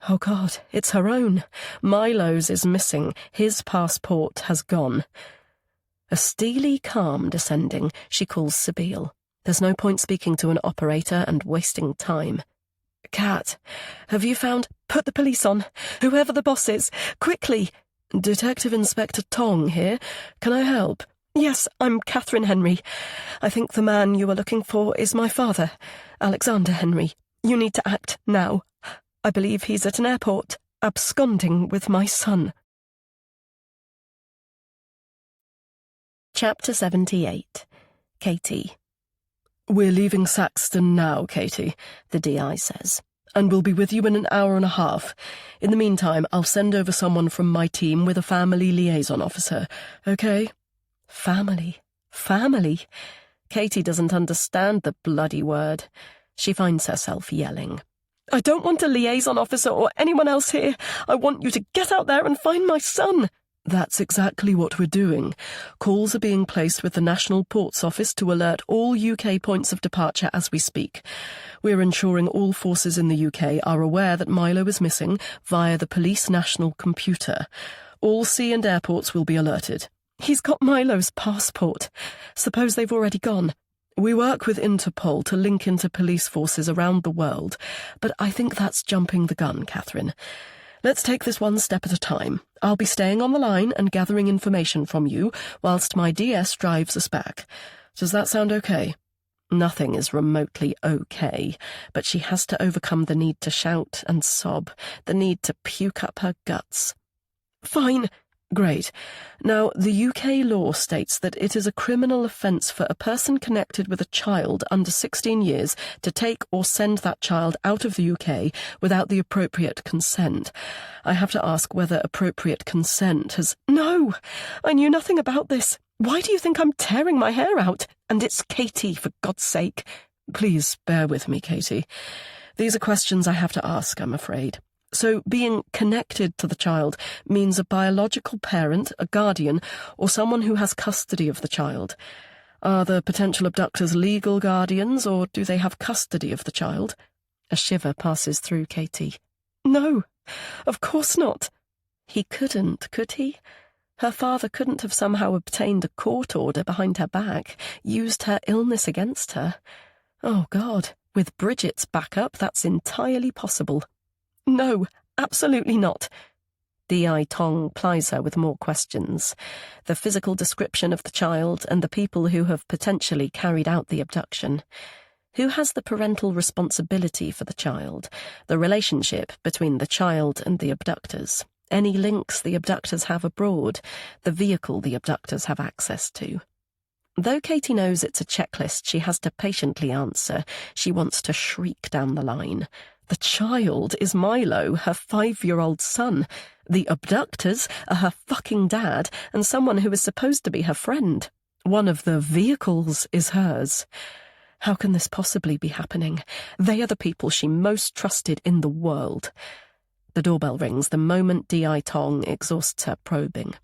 Oh God, it's her own. Milo's is missing. His passport has gone. A steely calm descending, she calls Sabine. There's no point speaking to an operator and wasting time. Kat, have you found... Put the police on. Whoever the boss is. Quickly. Detective Inspector Tong here. Can I help? Yes, I'm Catherine Henry. I think the man you are looking for is my father, Alexander Henry. You need to act now. I believe he's at an airport, absconding with my son. Chapter 78. Katie. We're leaving Saxton now, Katie, The DI says. and we'll be with you in an hour and a half. In the meantime, I'll send over someone from my team with a family liaison officer, okay? Family. Katie doesn't understand the bloody word. She finds herself yelling. I don't want a liaison officer or anyone else here. I want you to get out there and find my son. That's exactly what we're doing. Calls are being placed with the National Ports Office to alert all UK points of departure as we speak. We're ensuring all forces in the UK are aware that Milo is missing via the police national computer. All sea and airports will be alerted. He's got Milo's passport. Suppose they've already gone. We work with Interpol to link into police forces around the world, but I think that's jumping the gun, Catherine. Let's take this one step at a time. I'll be staying on the line and gathering information from you whilst my DS drives us back. Does that sound okay? Nothing is remotely okay, but she has to overcome the need to shout and sob, the need to puke up her guts. Fine. Great. Now, the UK law states that it is a criminal offence for a person connected with a child under 16 years to take or send that child out of the UK without the appropriate consent. I have to ask whether appropriate consent has... No! I knew nothing about this. Why do you think I'm tearing my hair out? And it's Katie, for God's sake. Please bear with me, Katie. These are questions I have to ask, I'm afraid. So being connected to the child means a biological parent, a guardian, or someone who has custody of the child. Are the potential abductors legal guardians, or do they have custody of the child? A shiver passes through Katie. No, of course not. He couldn't, could he? Her father couldn't have somehow obtained a court order behind her back, used her illness against her. Oh, God, with Bridget's backup, that's entirely possible. No, absolutely not. D.I. Tong plies her with more questions. The physical description of the child and the people who have potentially carried out the abduction. Who has the parental responsibility for the child? The relationship between the child and the abductors? Any links the abductors have abroad? The vehicle the abductors have access to? Though Katie knows it's a checklist she has to patiently answer, she wants to shriek down the line. The child is Milo, her 5-year-old son. The abductors are her fucking dad and someone who is supposed to be her friend. One of the vehicles is hers. How can this possibly be happening? They are the people she most trusted in the world. The doorbell rings the moment D.I. Tong exhausts her probing.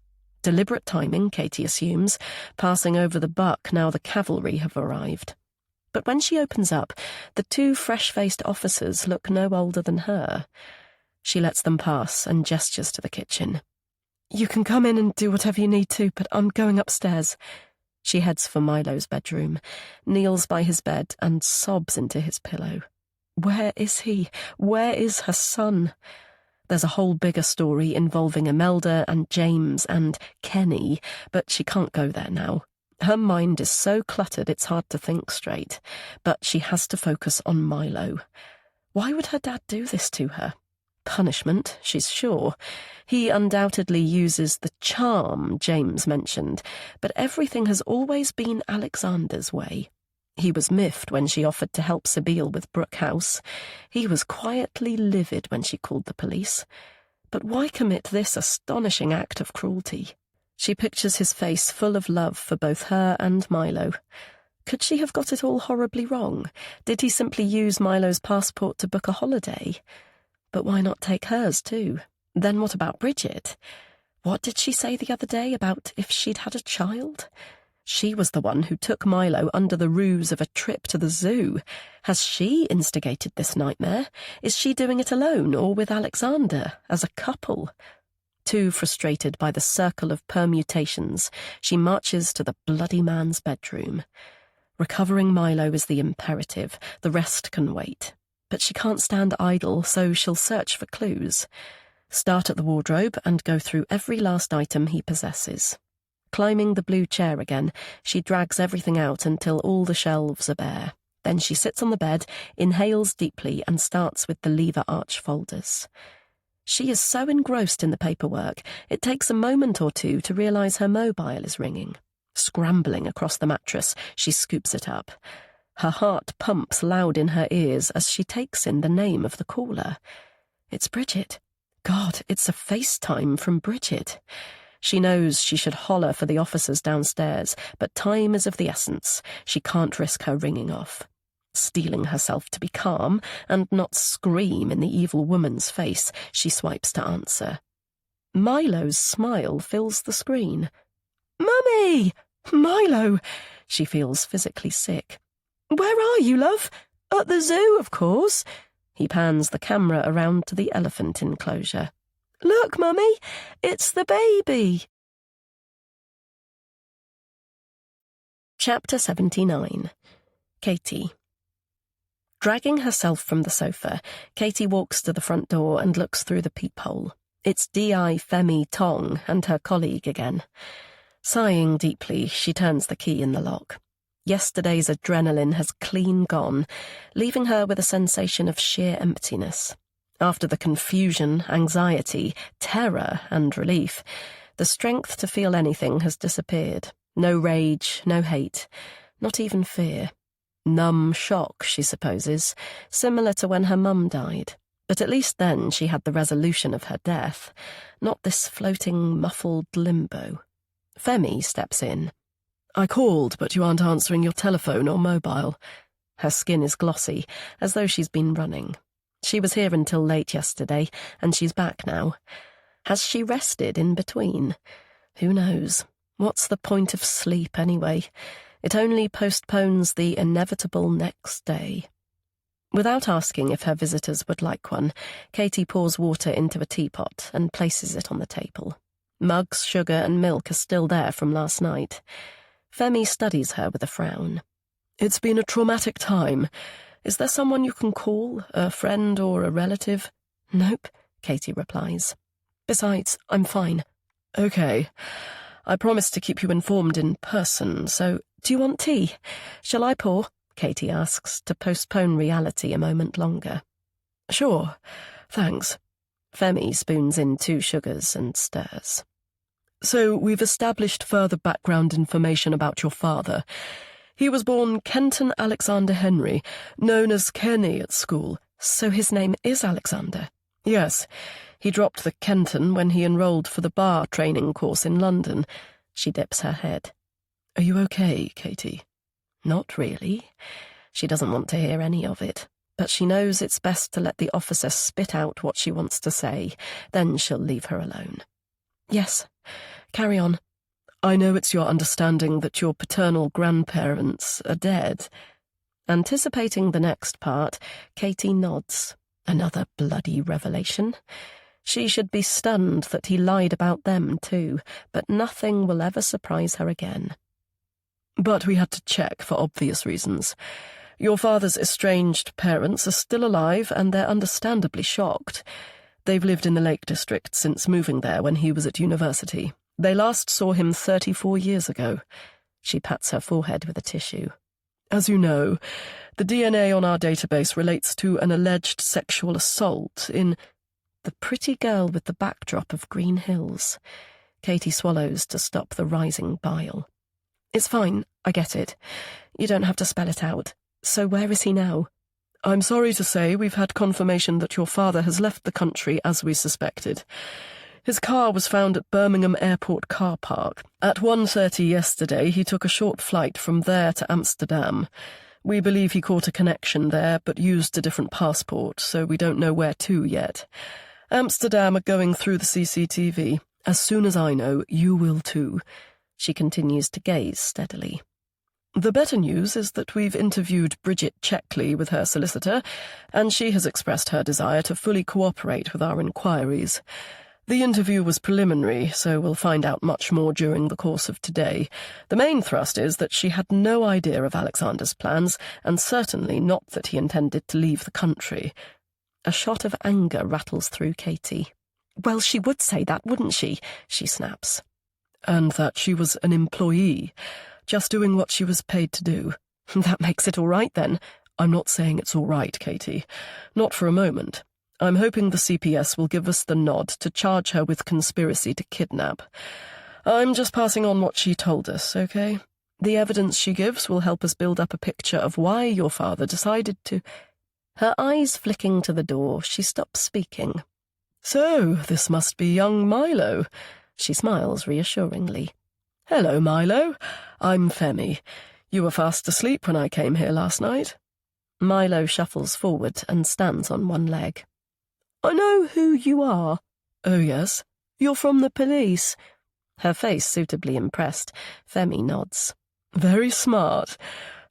Deliberate timing, Katie assumes, passing over the buck now the cavalry have arrived. But when she opens up, the 2 fresh-faced officers look no older than her. She lets them pass and gestures to the kitchen. You can come in and do whatever you need to, but I'm going upstairs. She heads for Milo's bedroom, kneels by his bed and sobs into his pillow. Where is he? Where is her son? There's a whole bigger story involving Imelda and James and Kenny, but she can't go there now. Her mind is so cluttered it's hard to think straight, but she has to focus on Milo. Why would her dad do this to her? Punishment, she's sure. He undoubtedly uses the charm James mentioned, but everything has always been Alexander's way. He was miffed when she offered to help Sabine with Brooke House. He was quietly livid when she called the police. But why commit this astonishing act of cruelty? She pictures his face full of love for both her and Milo. Could she have got it all horribly wrong? Did he simply use Milo's passport to book a holiday? But why not take hers too? Then what about Bridget? What did she say the other day about if she'd had a child? She was the one who took Milo under the ruse of a trip to the zoo. Has she instigated this nightmare? Is she doing it alone or with Alexander, as a couple? Too frustrated by the circle of permutations, she marches to the bloody man's bedroom. Recovering Milo is the imperative, the rest can wait. But she can't stand idle, so she'll search for clues. Start at the wardrobe and go through every last item he possesses. Climbing the blue chair again, she drags everything out until all the shelves are bare. Then she sits on the bed, inhales deeply, and starts with the lever arch folders. She is so engrossed in the paperwork, it takes a moment or two to realise her mobile is ringing. Scrambling across the mattress, she scoops it up. Her heart pumps loud in her ears as she takes in the name of the caller. It's Bridget. God, it's a FaceTime from Bridget. She knows she should holler for the officers downstairs, but time is of the essence. She can't risk her ringing off. Steeling herself to be calm and not scream in the evil woman's face, she swipes to answer. Milo's smile fills the screen. "Mummy! Milo!" She feels physically sick. "Where are you, love?" "At the zoo, of course." He pans the camera around to the elephant enclosure. "Look, Mummy, it's the baby." Chapter 79. Katie. Dragging herself from the sofa, Katie walks to the front door and looks through the peephole. It's D.I. Femi Tong and her colleague again. Sighing deeply, she turns the key in the lock. Yesterday's adrenaline has clean gone, leaving her with a sensation of sheer emptiness. After the confusion, anxiety, terror, and relief, the strength to feel anything has disappeared. No rage, no hate, not even fear. Numb shock, she supposes, similar to when her mum died. But at least then she had the resolution of her death, not this floating, muffled limbo. Femi steps in. "I called, but you aren't answering your telephone or mobile." Her skin is glossy, as though she's been running. She was here until late yesterday, and she's back now. Has she rested in between? Who knows? What's the point of sleep, anyway? It only postpones the inevitable next day. Without asking if her visitors would like one, Katie pours water into a teapot and places it on the table. Mugs, sugar, and milk are still there from last night. Femi studies her with a frown. "It's been a traumatic time. Is there someone you can call, a friend or a relative?" "Nope," Katie replies. "Besides, I'm fine." "Okay. I promised to keep you informed in person, so do you want tea? Shall I pour?" Katie asks, to postpone reality a moment longer. "Sure, thanks." Femi spoons in 2 sugars and stirs. "So we've established further background information about your father. He was born Kenton Alexander Henry, known as Kenny at school." "So his name is Alexander?" "Yes. He dropped the Kenton when he enrolled for the bar training course in London." She dips her head. "Are you okay, Katie?" Not really. She doesn't want to hear any of it, but she knows it's best to let the officer spit out what she wants to say, then she'll leave her alone. "Yes, carry on." "I know it's your understanding that your paternal grandparents are dead." Anticipating the next part, Katie nods. Another bloody revelation. She should be stunned that he lied about them too, but nothing will ever surprise her again. "But we had to check for obvious reasons. Your father's estranged parents are still alive and they're understandably shocked. They've lived in the Lake District since moving there when he was at university. They last saw him 34 years ago." She pats her forehead with a tissue. "As you know, the DNA on our database relates to an alleged sexual assault in—" The pretty girl with the backdrop of green hills. Katie swallows to stop the rising bile. "It's fine, I get it. You don't have to spell it out. So where is he now?" I'm sorry to say we've had confirmation that your father has left the country as we suspected. His car was found at Birmingham Airport car park. At 1:30 yesterday, he took a short flight from there to Amsterdam. We believe he caught a connection there, but used a different passport, so we don't know where to yet. Amsterdam are going through the CCTV. As soon as I know, you will too. She continues to gaze steadily. The better news is that we've interviewed Bridget Checkley with her solicitor, and she has expressed her desire to fully cooperate with our inquiries. The interview was preliminary, so we'll find out much more during the course of today. The main thrust is that she had no idea of Alexander's plans, and certainly not that he intended to leave the country. A shot of anger rattles through Katie. Well, she would say that, wouldn't she? She snaps. And that she was an employee, just doing what she was paid to do. That makes it all right, then. I'm not saying it's all right, Katie. Not for a moment. I'm hoping the CPS will give us the nod to charge her with conspiracy to kidnap. I'm just passing on what she told us, okay? The evidence she gives will help us build up a picture of why your father decided to... Her eyes flicking to the door, she stops speaking. So, this must be young Milo. She smiles reassuringly. Hello, Milo. I'm Femi. You were fast asleep when I came here last night. Milo shuffles forward and stands on one leg. I know who you are. Oh, yes? You're from the police. Her face suitably impressed. Femi nods. Very smart.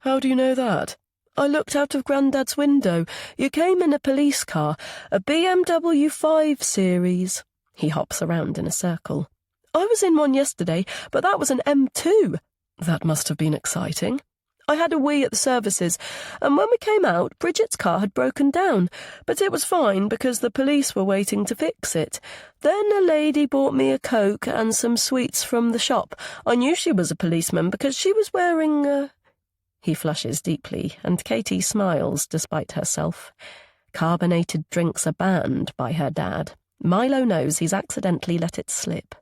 How do you know that? I looked out of Grandad's window. You came in a police car, a BMW 5 Series. He hops around in a circle. I was in one yesterday, but that was an M2. That must have been exciting. I had a wee at the services, and when we came out, Bridget's car had broken down, but it was fine because the police were waiting to fix it. Then a lady bought me a Coke and some sweets from the shop. I knew she was a policeman because she was wearing He flushes deeply, and Katie smiles despite herself. Carbonated drinks are banned by her dad. Milo knows he's accidentally let it slip.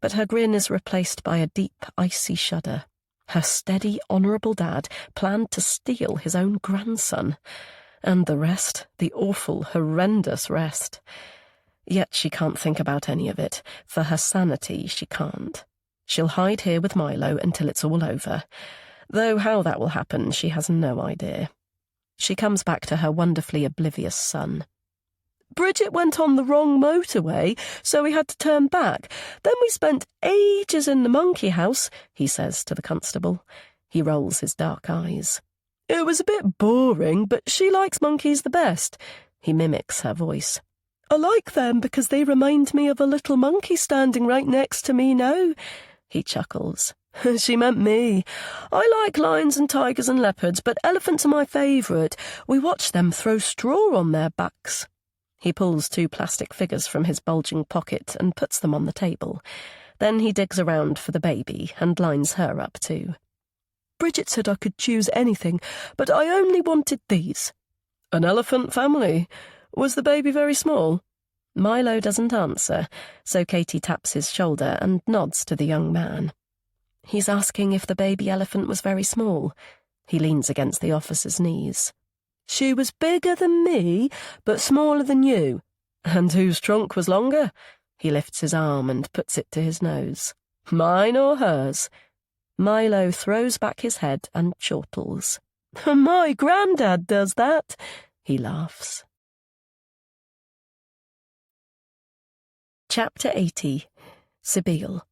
But her grin is replaced by a deep, icy shudder. Her steady, honourable dad planned to steal his own grandson. And the rest, the awful, horrendous rest. Yet she can't think about any of it. For her sanity, she can't. She'll hide here with Milo until it's all over. Though how that will happen, she has no idea. She comes back to her wonderfully oblivious son. Bridget went on the wrong motorway, so we had to turn back. Then we spent ages in the monkey house, he says to the constable. He rolls his dark eyes. It was a bit boring, but she likes monkeys the best. He mimics her voice. I like them because they remind me of a little monkey standing right next to me now. He chuckles. She meant me. I like lions and tigers and leopards, but elephants are my favourite. We watch them throw straw on their backs. He pulls 2 plastic figures from his bulging pocket and puts them on the table. Then he digs around for the baby and lines her up too. Bridget said I could choose anything, but I only wanted these. An elephant family. Was the baby very small? Milo doesn't answer, so Katie taps his shoulder and nods to the young man. He's asking if the baby elephant was very small. He leans against the officer's knees. She was bigger than me, but smaller than you. And whose trunk was longer? He lifts his arm and puts it to his nose. Mine or hers? Milo throws back his head and chortles. My granddad does that. He laughs. Chapter 80. Sibylle.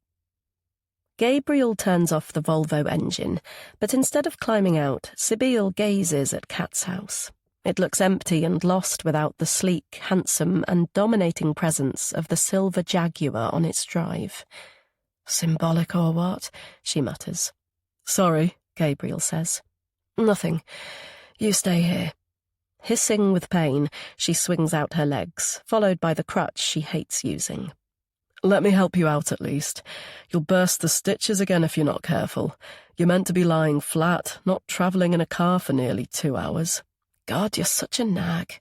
Gabriel turns off the Volvo engine, but instead of climbing out, Sibylle gazes at Kat's house. It looks empty and lost without the sleek, handsome and dominating presence of the silver Jaguar on its drive. Symbolic or what? She mutters. Sorry, Gabriel says. Nothing. You stay here. Hissing with pain, she swings out her legs, followed by the crutch she hates using. Let me help you out at least. You'll burst the stitches again if you're not careful. You're meant to be lying flat, not travelling in a car for nearly 2 hours. God, you're such a nag.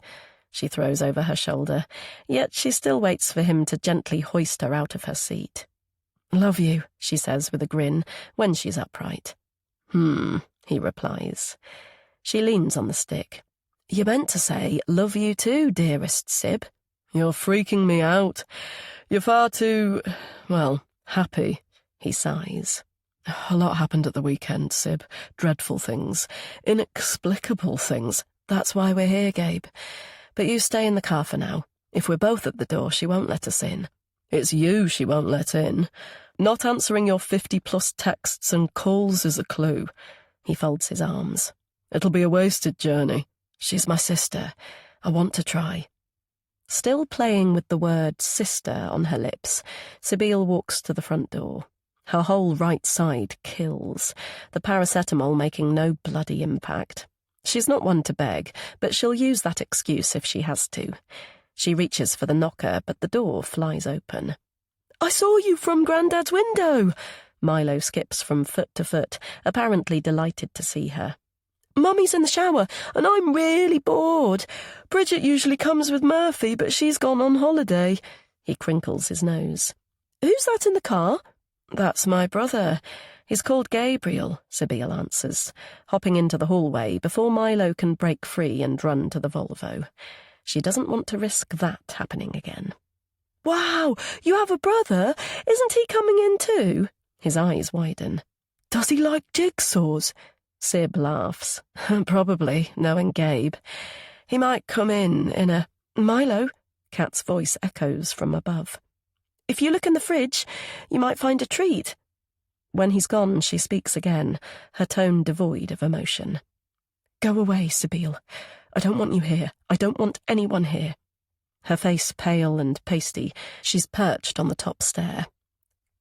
She throws over her shoulder, yet she still waits for him to gently hoist her out of her seat. Love you, she says with a grin, when she's upright. He replies. She leans on the stick. You meant to say, love you too, dearest Sib. You're freaking me out. You're far too, well, happy, he sighs. A lot happened at the weekend, Sib. Dreadful things. Inexplicable things. That's why we're here, Gabe. But you stay in the car for now. If we're both at the door, she won't let us in. It's you she won't let in. Not answering your 50-plus texts and calls is a clue. He folds his arms. It'll be a wasted journey. She's my sister. I want to try. Still playing with the word sister on her lips, Sibyl walks to the front door. Her whole right side kills, the paracetamol making no bloody impact. She's not one to beg, but she'll use that excuse if she has to. She reaches for the knocker, but the door flies open. I saw you from Grandad's window. Milo skips from foot to foot, apparently delighted to see her. Mummy's in the shower, and I'm really bored. Bridget usually comes with Murphy, but she's gone on holiday. He crinkles his nose. Who's that in the car? That's my brother. He's called Gabriel, Sibyl answers, hopping into the hallway before Milo can break free and run to the Volvo. She doesn't want to risk that happening again. Wow, you have a brother? Isn't he coming in too? His eyes widen. Does he like jigsaws? Sib laughs. Probably, knowing Gabe. He might come in a... Milo? Kat's voice echoes from above. If you look in the fridge, you might find a treat. When he's gone, she speaks again, her tone devoid of emotion. Go away, Sibyl. I don't want you here. I don't want anyone here. Her face pale and pasty, she's perched on the top stair.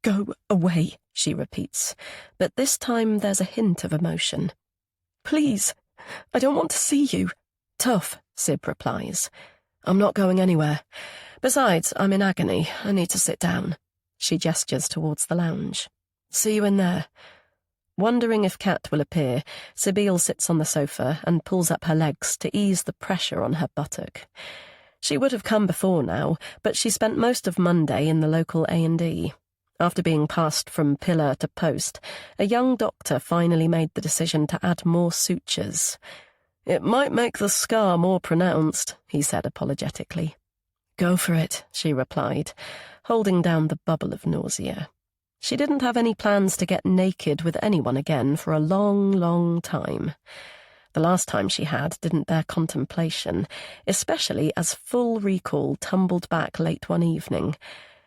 Go away, she repeats, but this time there's a hint of emotion. Please, I don't want to see you. Tough, Sib replies. I'm not going anywhere. Besides, I'm in agony. I need to sit down. She gestures towards the lounge. See you in there. Wondering if Kat will appear, Sibyl sits on the sofa and pulls up her legs to ease the pressure on her buttock. She would have come before now, but she spent most of Monday in the local A&E. After being passed from pillar to post, a young doctor finally made the decision to add more sutures. It might make the scar more pronounced, he said apologetically. Go for it, she replied, holding down the bubble of nausea. She didn't have any plans to get naked with anyone again for a long, long time. The last time she had didn't bear contemplation, especially as full recall tumbled back late one evening,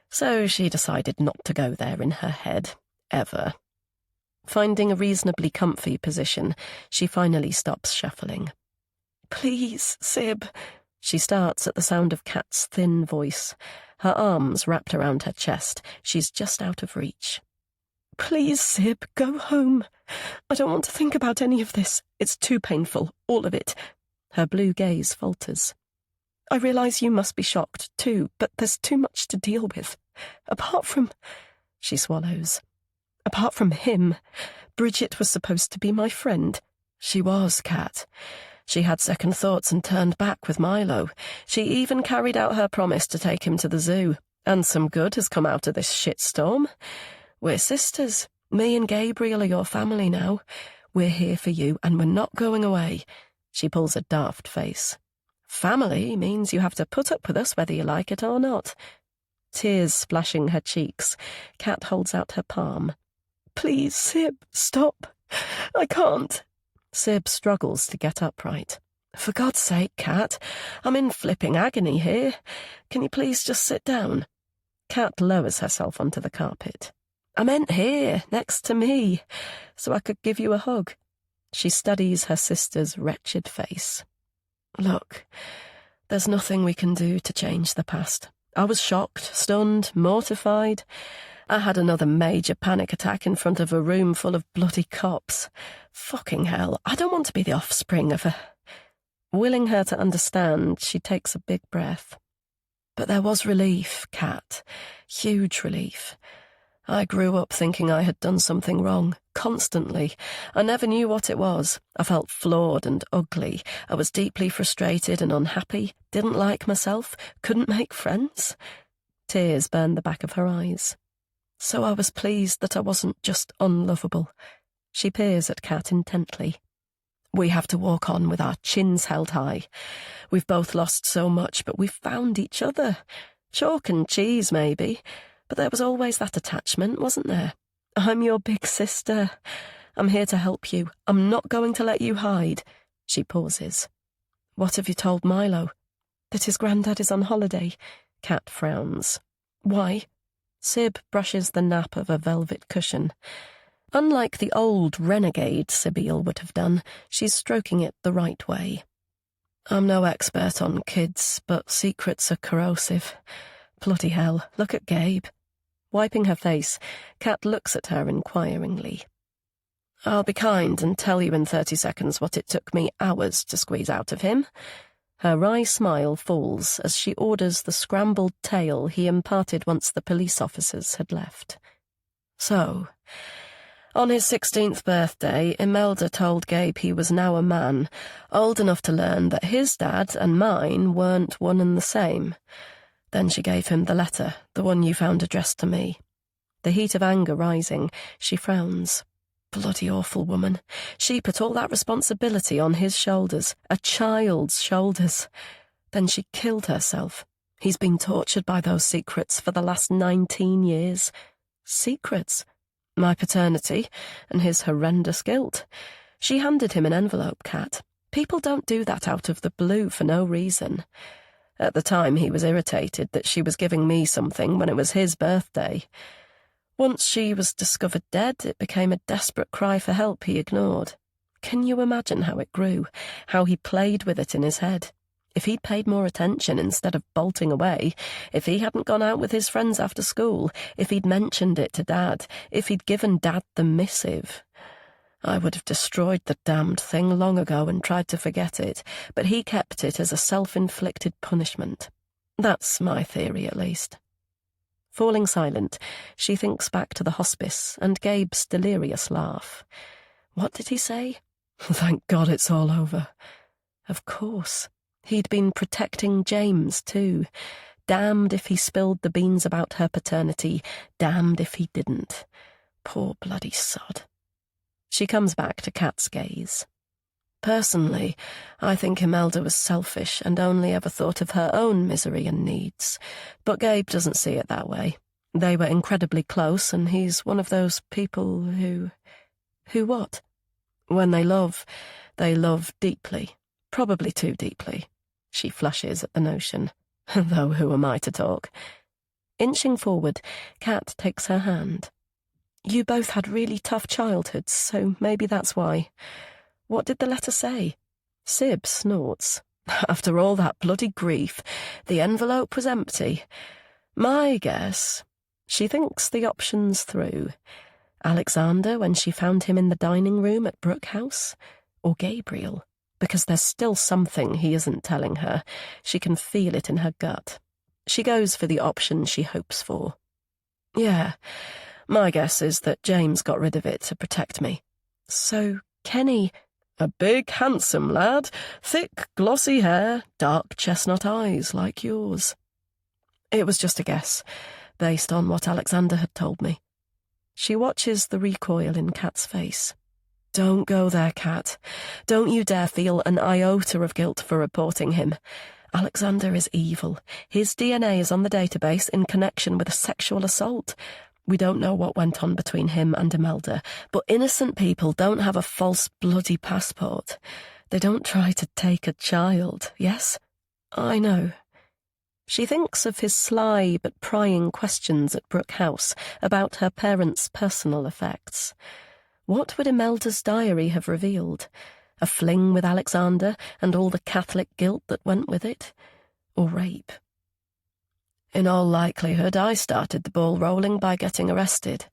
so she decided not to go there in her head, ever. Finding a reasonably comfy position, she finally stops shuffling. Please, Sib. She starts at the sound of Kat's thin voice. Her arms wrapped around her chest. She's just out of reach. Please, Sib, go home. I don't want to think about any of this. It's too painful, all of it. Her blue gaze falters. I realise you must be shocked, too, but there's too much to deal with. Apart from... She swallows. Apart from him, Bridget was supposed to be my friend. She was, Kat. She had second thoughts and turned back with Milo. She even carried out her promise to take him to the zoo. And some good has come out of this shitstorm. We're sisters. Me and Gabriel are your family now. We're here for you, and we're not going away. She pulls a daft face. Family means you have to put up with us whether you like it or not. Tears splashing her cheeks, Kat holds out her palm. Please, Sib, stop. I can't. Sib struggles to get upright. For God's sake, Kat, I'm in flipping agony here. Can you please just sit down? Kat lowers herself onto the carpet. I meant here, next to me, so I could give you a hug. She studies her sister's wretched face. Look, there's nothing we can do to change the past. I was shocked, stunned, mortified. I had another major panic attack in front of a room full of bloody cops. Fucking hell, I don't want to be the offspring of a... Willing her to understand, she takes a big breath. But there was relief, Kat. Huge relief. I grew up thinking I had done something wrong, constantly. I never knew what it was. I felt flawed and ugly. I was deeply frustrated and unhappy, didn't like myself, couldn't make friends. Tears burned the back of her eyes. So I was pleased that I wasn't just unlovable. She peers at Kat intently. We have to walk on with our chins held high. We've both lost so much, but we've found each other. Chalk and cheese, maybe, but there was always that attachment, wasn't there? I'm your big sister. I'm here to help you. I'm not going to let you hide. She pauses. What have you told Milo? That his granddad is on holiday. Kat frowns. Why? Sib brushes the nap of a velvet cushion. Unlike the old renegade Sibyl would have done, she's stroking it the right way. I'm no expert on kids, but secrets are corrosive. Bloody hell, look at Gabe. Wiping her face, Kat looks at her inquiringly. I'll be kind and tell you in 30 seconds what it took me hours to squeeze out of him. Her wry smile falls as she orders the scrambled tale he imparted once the police officers had left. So, on his 16th birthday, Imelda told Gabe he was now a man, old enough to learn that his dad and mine weren't one and the same. Then she gave him the letter, the one you found addressed to me. The heat of anger rising, she frowns. Bloody awful woman. She put all that responsibility on his shoulders, a child's shoulders. Then she killed herself. He's been tortured by those secrets for the last 19 years. Secrets? My paternity and his horrendous guilt. She handed him an envelope, Kat. People don't do that out of the blue for no reason. At the time, he was irritated that she was giving me something when it was his birthday. Once she was discovered dead, it became a desperate cry for help he ignored. Can you imagine how it grew, how he played with it in his head? If he'd paid more attention instead of bolting away, if he hadn't gone out with his friends after school, if he'd mentioned it to Dad, if he'd given Dad the missive, I would have destroyed the damned thing long ago and tried to forget it, but he kept it as a self-inflicted punishment. That's my theory, at least. Falling silent, she thinks back to the hospice and Gabe's delirious laugh. What did he say? Thank God it's all over. Of course. He'd been protecting James, too. Damned if he spilled the beans about her paternity, damned if he didn't. Poor bloody sod. She comes back to Kat's gaze. Personally, I think Imelda was selfish and only ever thought of her own misery and needs. But Gabe doesn't see it that way. They were incredibly close, and he's one of those people who... Who what? When they love deeply. Probably too deeply. She flushes at the notion. Though who am I to talk? Inching forward, Kat takes her hand. You both had really tough childhoods, so maybe that's why. What did the letter say? Sib snorts. After all that bloody grief, the envelope was empty. My guess, she thinks the options through. Alexander when she found him in the dining room at Brooke House? Or Gabriel? Because there's still something he isn't telling her. She can feel it in her gut. She goes for the option she hopes for. Yeah, my guess is that James got rid of it to protect me. So, Kenny... A big, handsome lad, thick, glossy hair, dark chestnut eyes like yours. It was just a guess, based on what Alexander had told me. She watches the recoil in Kat's face. Don't go there, Kat. Don't you dare feel an iota of guilt for reporting him. Alexander is evil. His DNA is on the database in connection with a sexual assault. We don't know what went on between him and Imelda, but innocent people don't have a false bloody passport. They don't try to take a child, yes? I know. She thinks of his sly but prying questions at Brooke House about her parents' personal effects. What would Imelda's diary have revealed? A fling with Alexander and all the Catholic guilt that went with it? Or rape? In all likelihood, I started the ball rolling by getting arrested.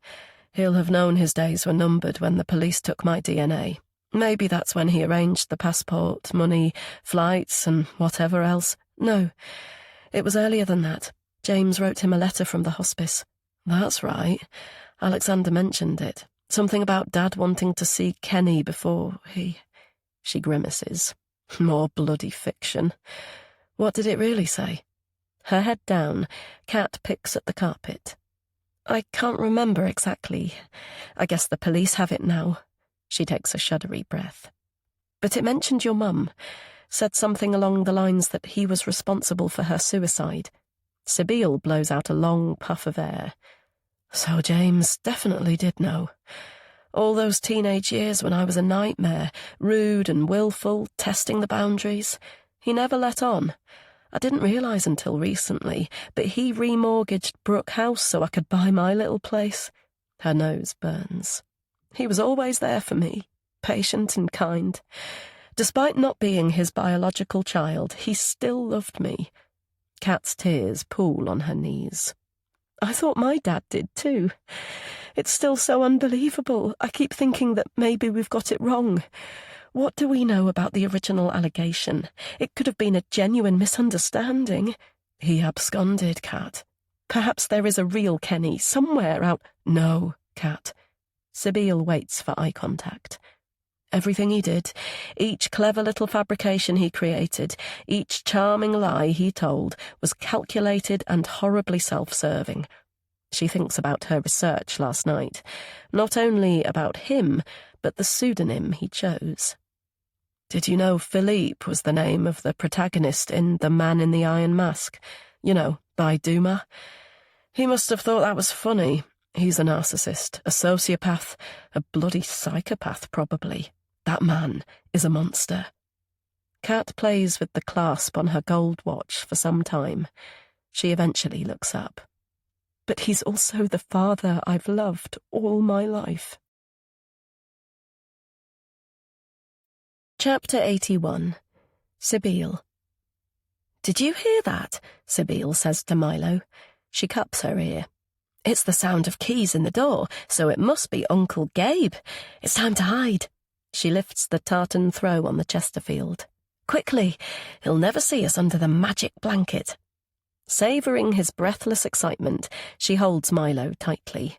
He'll have known his days were numbered when the police took my DNA. Maybe that's when he arranged the passport, money, flights, and whatever else. No, it was earlier than that. James wrote him a letter from the hospice. That's right. Alexander mentioned it. Something about Dad wanting to see Kenny before he... She grimaces. More bloody fiction. What did it really say? Her head down, Kat picks at the carpet. I can't remember exactly. I guess the police have it now. She takes a shuddery breath. But it mentioned your mum, said something along the lines that he was responsible for her suicide. Sibyl blows out a long puff of air. So James definitely did know. All those teenage years when I was a nightmare, rude and willful, testing the boundaries. He never let on. I didn't realise until recently, but he remortgaged Brooke House so I could buy my little place. Her nose burns. He was always there for me, patient and kind. Despite not being his biological child, he still loved me. Kat's tears pool on her knees. I thought my dad did too. It's still so unbelievable. I keep thinking that maybe we've got it wrong. What do we know about the original allegation? It could have been a genuine misunderstanding. He absconded, Kat. Perhaps there is a real Kenny somewhere out... No, Kat. Sibyl waits for eye contact. Everything he did, each clever little fabrication he created, each charming lie he told, was calculated and horribly self-serving. She thinks about her research last night, not only about him, but the pseudonym he chose. Did you know Philippe was the name of the protagonist in The Man in the Iron Mask? You know, by Dumas? He must have thought that was funny. He's a narcissist, a sociopath, a bloody psychopath, probably. That man is a monster. Kat plays with the clasp on her gold watch for some time. She eventually looks up. But he's also the father I've loved all my life. Chapter 81. Sibyl. Did you hear that? Sibyl says to Milo. She cups her ear. It's the sound of keys in the door, so it must be Uncle Gabe. It's time to hide. She lifts the tartan throw on the Chesterfield. Quickly, he'll never see us under the magic blanket. Savouring his breathless excitement, she holds Milo tightly.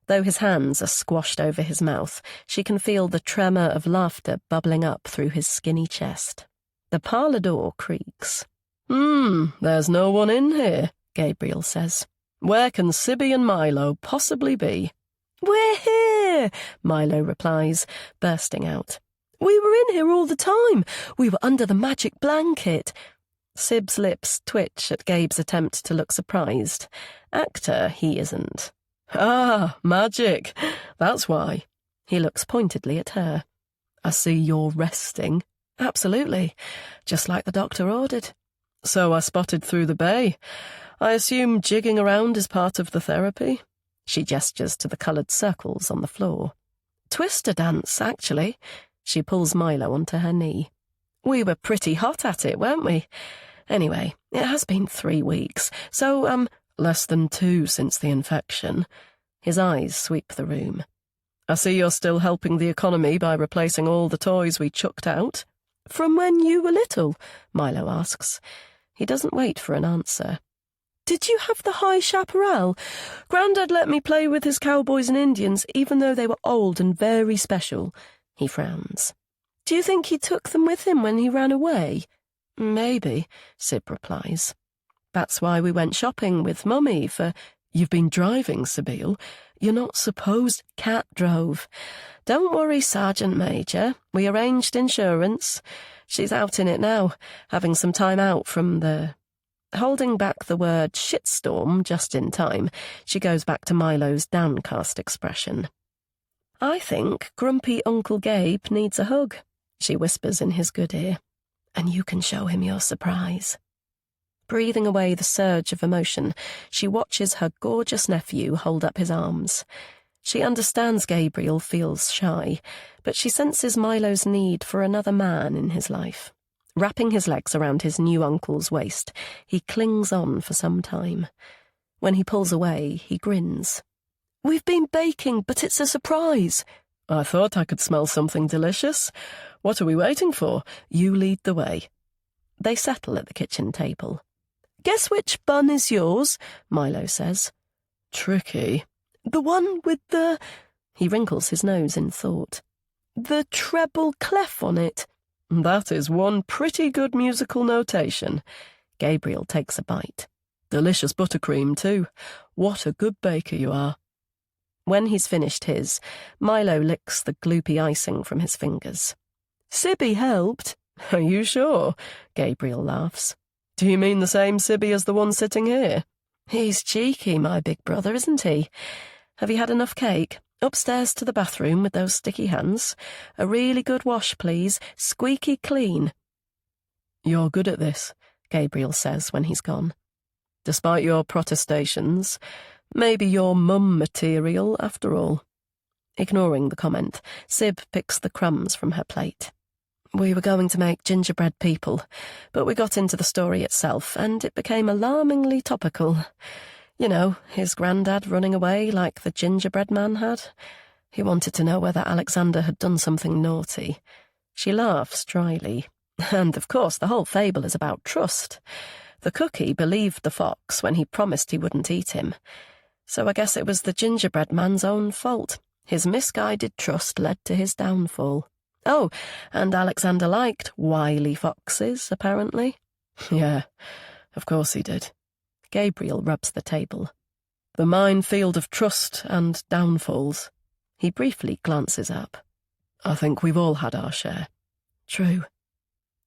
Though his hands are squashed over his mouth, she can feel the tremor of laughter bubbling up through his skinny chest. The parlour door creaks. There's no one in here, Gabriel says. Where can Sibby and Milo possibly be? We're here, Milo replies, bursting out. We were in here all the time. We were under the magic blanket. Sib's lips twitch at Gabe's attempt to look surprised. Actor he isn't. Ah, magic. That's why. He looks pointedly at her. I see you're resting. Absolutely. Just like the doctor ordered. So I spotted through the bay. I assume jigging around is part of the therapy? She gestures to the coloured circles on the floor. Twister dance, actually. She pulls Milo onto her knee. We were pretty hot at it, weren't we? Anyway, it has been 3 weeks, so, less than 2 since the infection. His eyes sweep the room. I see you're still helping the economy by replacing all the toys we chucked out. From when you were little? Milo asks. He doesn't wait for an answer. Did you have the high chaparral? Grandad let me play with his cowboys and Indians, even though they were old and very special. He frowns. Do you think he took them with him when he ran away? Maybe, Sib replies. That's why we went shopping with Mummy for... You've been driving, Sibyl. You're not supposed... Cat drove. Don't worry, Sergeant Major. We arranged insurance. She's out in it now, having some time out from the... Holding back the word shitstorm just in time, she goes back to Milo's downcast expression. I think grumpy Uncle Gabe needs a hug, she whispers in his good ear. And you can show him your surprise. Breathing away the surge of emotion, she watches her gorgeous nephew hold up his arms. She understands Gabriel feels shy, but she senses Milo's need for another man in his life. Wrapping his legs around his new uncle's waist, he clings on for some time. When he pulls away, he grins. We've been baking, but it's a surprise. I thought I could smell something delicious. What are we waiting for? You lead the way. They settle at the kitchen table. Guess which bun is yours? Milo says. Tricky. The one with the... He wrinkles his nose in thought. The treble clef on it. That is one pretty good musical notation. Gabriel takes a bite. Delicious buttercream, too. What a good baker you are. When he's finished his, Milo licks the gloopy icing from his fingers. Sibby helped? Are you sure? Gabriel laughs. Do you mean the same Sibby as the one sitting here? He's cheeky, my big brother, isn't he? Have you had enough cake? Upstairs to the bathroom with those sticky hands. A really good wash, please. Squeaky clean. You're good at this, Gabriel says when he's gone. Despite your protestations, maybe you're mum material after all. Ignoring the comment, Sib picks the crumbs from her plate. We were going to make gingerbread people, but we got into the story itself, and it became alarmingly topical. You know, his granddad running away like the gingerbread man had. He wanted to know whether Alexander had done something naughty. She laughs dryly. And, of course, the whole fable is about trust. The cookie believed the fox when he promised he wouldn't eat him. So I guess it was the gingerbread man's own fault. His misguided trust led to his downfall. Oh, and Alexander liked wily foxes, apparently. Yeah, of course he did. Gabriel rubs the table. The minefield of trust and downfalls. He briefly glances up. I think we've all had our share. True.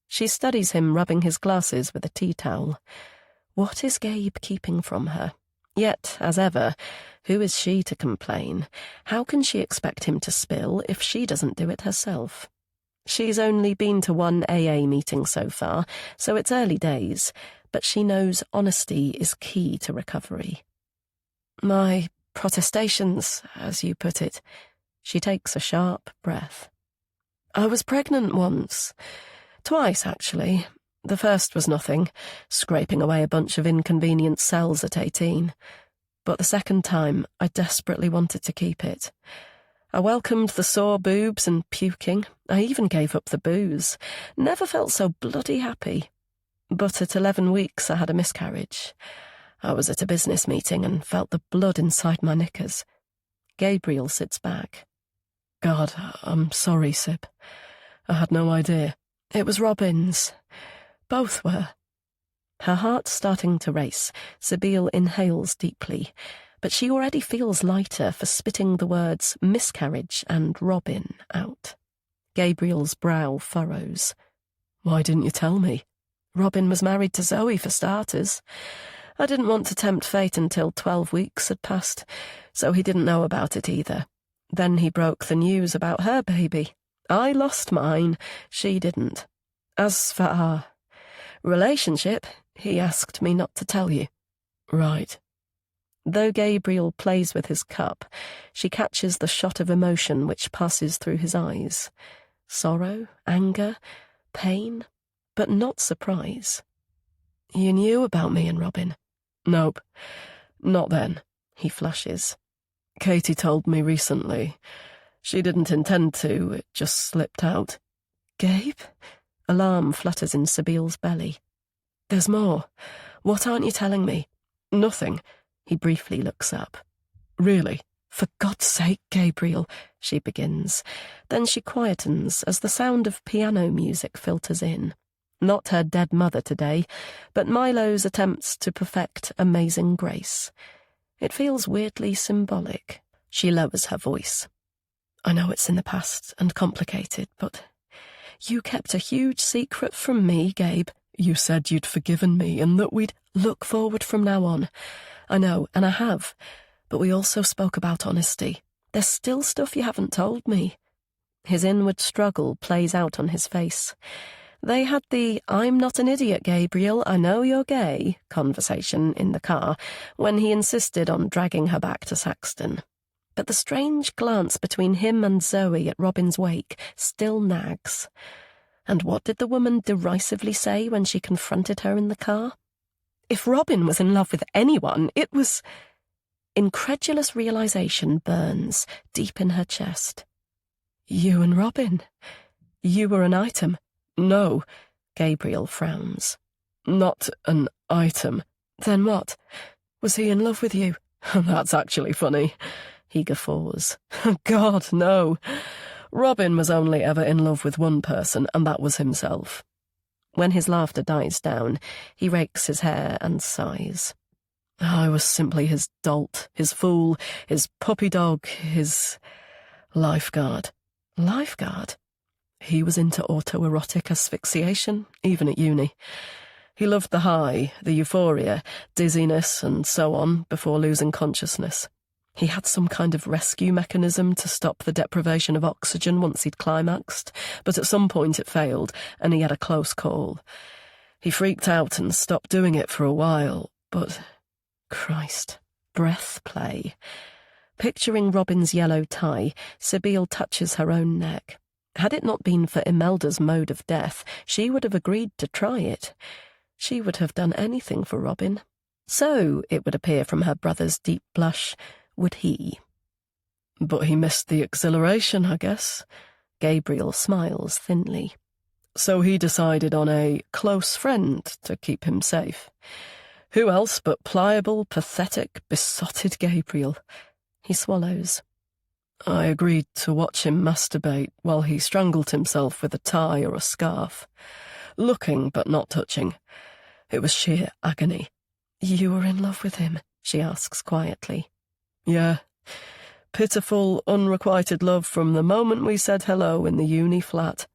She studies him rubbing his glasses with a tea towel. What is Gabe keeping from her? Yet, as ever, who is she to complain? How can she expect him to spill if she doesn't do it herself? She's only been to one AA meeting so far, so it's early days, but she knows honesty is key to recovery. My protestations, as you put it. She takes a sharp breath. I was pregnant once. Twice, actually. The first was nothing, scraping away a bunch of inconvenient cells at 18. But the second time, I desperately wanted to keep it. I welcomed the sore boobs and puking. I even gave up the booze. Never felt so bloody happy. But at 11 weeks, I had a miscarriage. I was at a business meeting and felt the blood inside my knickers. Gabriel sits back. God, I'm sorry, Sib. I had no idea. It was Robin's. Both were. Her heart's starting to race. Sibyl inhales deeply, but she already feels lighter for spitting the words miscarriage and Robin out. Gabriel's brow furrows. Why didn't you tell me? Robin was married to Zoe, for starters. I didn't want to tempt fate until 12 weeks had passed, so he didn't know about it either. Then he broke the news about her baby. I lost mine, she didn't. As for our relationship, he asked me not to tell you. Right. Though Gabriel plays with his cup, she catches the shot of emotion which passes through his eyes. Sorrow, anger, pain, but not surprise. You knew about me and Robin? Nope, not then, he flashes. Katie told me recently. She didn't intend to, it just slipped out. Gabe? Alarm flutters in Sibyl's belly. There's more. What aren't you telling me? Nothing. He briefly looks up. Really? For God's sake, Gabriel, she begins. Then she quietens as the sound of piano music filters in. Not her dead mother today, but Milo's attempts to perfect Amazing Grace. It feels weirdly symbolic. She lowers her voice. I know it's in the past and complicated, but you kept a huge secret from me, Gabe. You said you'd forgiven me and that we'd look forward from now on. I know, and I have, but we also spoke about honesty. There's still stuff you haven't told me. His inward struggle plays out on his face. They had the I'm not an idiot, Gabriel, I know you're gay conversation in the car when he insisted on dragging her back to Saxton. But the strange glance between him and Zoe at Robin's wake still nags. And what did the woman derisively say when she confronted her in the car? If Robin was in love with anyone, it was... Incredulous realization burns deep in her chest. You and Robin? You were an item. No, Gabriel frowns. Not an item. Then what? Was he in love with you? That's actually funny. He guffaws. God, no. Robin was only ever in love with one person, and that was himself. When his laughter dies down, he rakes his hair and sighs. I was simply his dolt, his fool, his puppy dog, his lifeguard. Lifeguard? He was into autoerotic asphyxiation, even at uni. He loved the high, the euphoria, dizziness, and so on, before losing consciousness. He had some kind of rescue mechanism to stop the deprivation of oxygen once he'd climaxed, but at some point it failed, and he had a close call. He freaked out and stopped doing it for a while, but... Christ, breath play. Picturing Robin's yellow tie, Sibylle touches her own neck. Had it not been for Imelda's mode of death, she would have agreed to try it. She would have done anything for Robin. So, it would appear from her brother's deep blush, would he. But he missed the exhilaration, I guess. Gabriel smiles thinly. So he decided on a close friend to keep him safe. Who else but pliable, pathetic, besotted Gabriel? He swallows. I agreed to watch him masturbate while he strangled himself with a tie or a scarf. Looking but not touching. It was sheer agony. You were in love with him? She asks quietly. Yeah. Pitiful, unrequited love from the moment we said hello in the uni flat.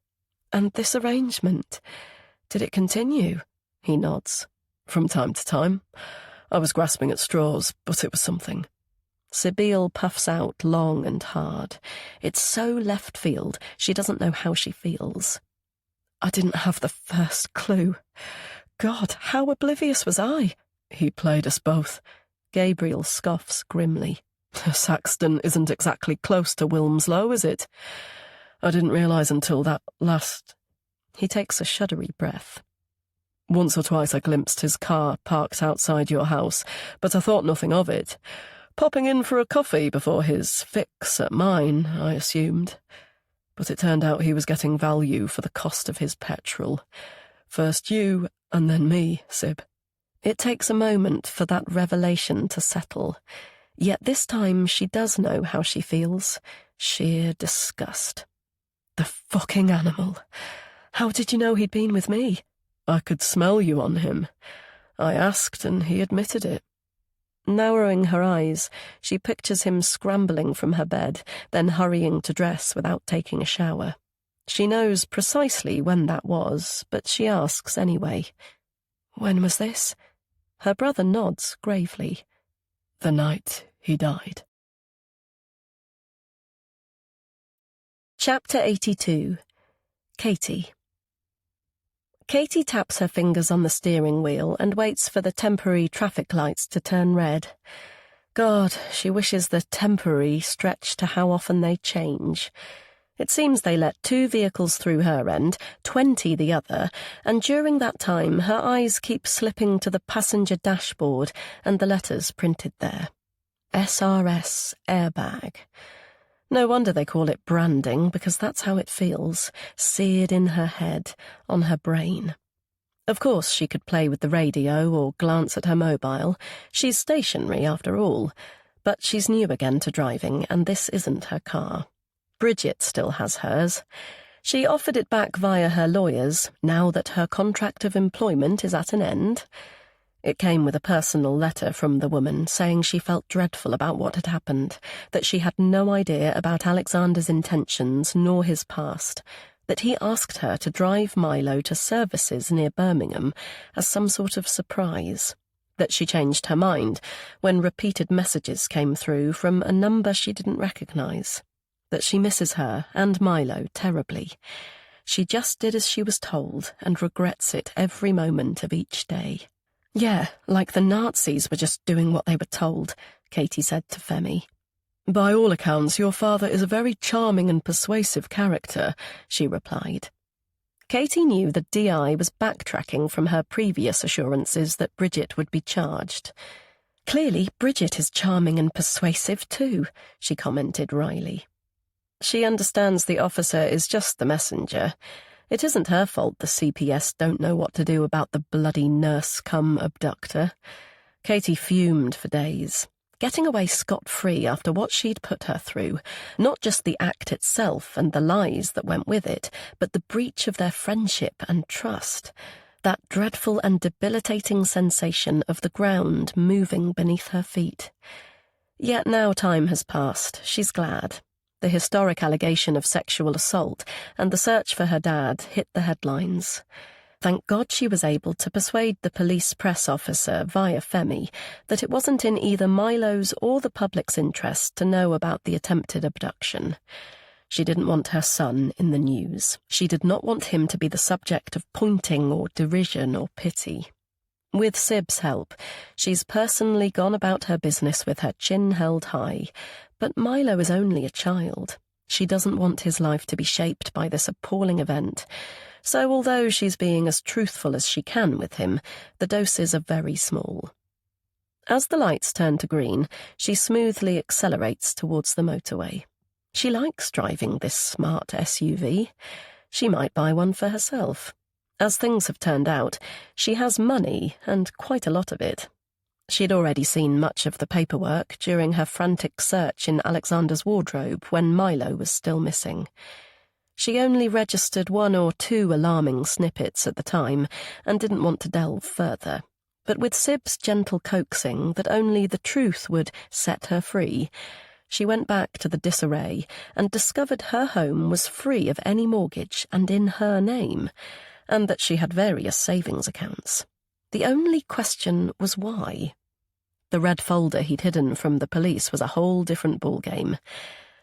And this arrangement, did it continue? He nods. From time to time. I was grasping at straws, but it was something. Sibylle puffs out long and hard. It's so left field, she doesn't know how she feels. I didn't have the first clue. God, how oblivious was I? He played us both. Gabriel scoffs grimly. Saxton isn't exactly close to Wilmslow, is it? I didn't realise until that last... He takes a shuddery breath. Once or twice I glimpsed his car parked outside your house, but I thought nothing of it. Popping in for a coffee before his fix at mine, I assumed. But it turned out he was getting value for the cost of his petrol. First you, and then me, Sib. It takes a moment for that revelation to settle. Yet this time she does know how she feels. Sheer disgust. The fucking animal. How did you know he'd been with me? I could smell you on him. I asked and he admitted it. Narrowing her eyes, she pictures him scrambling from her bed, then hurrying to dress without taking a shower. She knows precisely when that was, but she asks anyway. When was this? Her brother nods gravely. The night he died. Chapter 82. Katie. Katie taps her fingers on the steering wheel and waits for the temporary traffic lights to turn red. God, she wishes the temporary stretched to how often they change. It seems they let 2 vehicles through her end, 20 the other, and during that time her eyes keep slipping to the passenger dashboard and the letters printed there. SRS airbag. No wonder they call it branding, because that's how it feels, seared in her head, on her brain. Of course she could play with the radio or glance at her mobile. She's stationary, after all. But she's new again to driving, and this isn't her car. Bridget still has hers. She offered it back via her lawyers, now that her contract of employment is at an end. It came with a personal letter from the woman saying she felt dreadful about what had happened, that she had no idea about Alexander's intentions nor his past, that he asked her to drive Milo to services near Birmingham as some sort of surprise, that she changed her mind when repeated messages came through from a number she didn't recognise, that she misses her and Milo terribly. She just did as she was told and regrets it every moment of each day. Yeah, like the Nazis were just doing what they were told, Katie said to Femi. By all accounts, your father is a very charming and persuasive character, she replied. Katie knew the DI was backtracking from her previous assurances that Bridget would be charged. Clearly, Bridget is charming and persuasive too, she commented wryly. She understands the officer is just the messenger. It isn't her fault the CPS don't know what to do about the bloody nurse-cum-abductor. Katie fumed for days, getting away scot-free after what she'd put her through, not just the act itself and the lies that went with it, but the breach of their friendship and trust, that dreadful and debilitating sensation of the ground moving beneath her feet. Yet now time has passed, she's glad. The historic allegation of sexual assault and the search for her dad hit the headlines. Thank God she was able to persuade the police press officer via Femi that it wasn't in either Milo's or the public's interest to know about the attempted abduction. She didn't want her son in the news. She did not want him to be the subject of pointing or derision or pity. With Sib's help, she's personally gone about her business with her chin held high, but Milo is only a child. She doesn't want his life to be shaped by this appalling event. So although she's being as truthful as she can with him, the doses are very small. As the lights turn to green, she smoothly accelerates towards the motorway. She likes driving this smart SUV. She might buy one for herself. As things have turned out, she has money, and quite a lot of it. She'd already seen much of the paperwork during her frantic search in Alexander's wardrobe when Milo was still missing. She only registered 1 or 2 alarming snippets at the time and didn't want to delve further. But with Sib's gentle coaxing that only the truth would set her free, she went back to the disarray and discovered her home was free of any mortgage and in her name, and that she had various savings accounts. The only question was why. The red folder he'd hidden from the police was a whole different ballgame,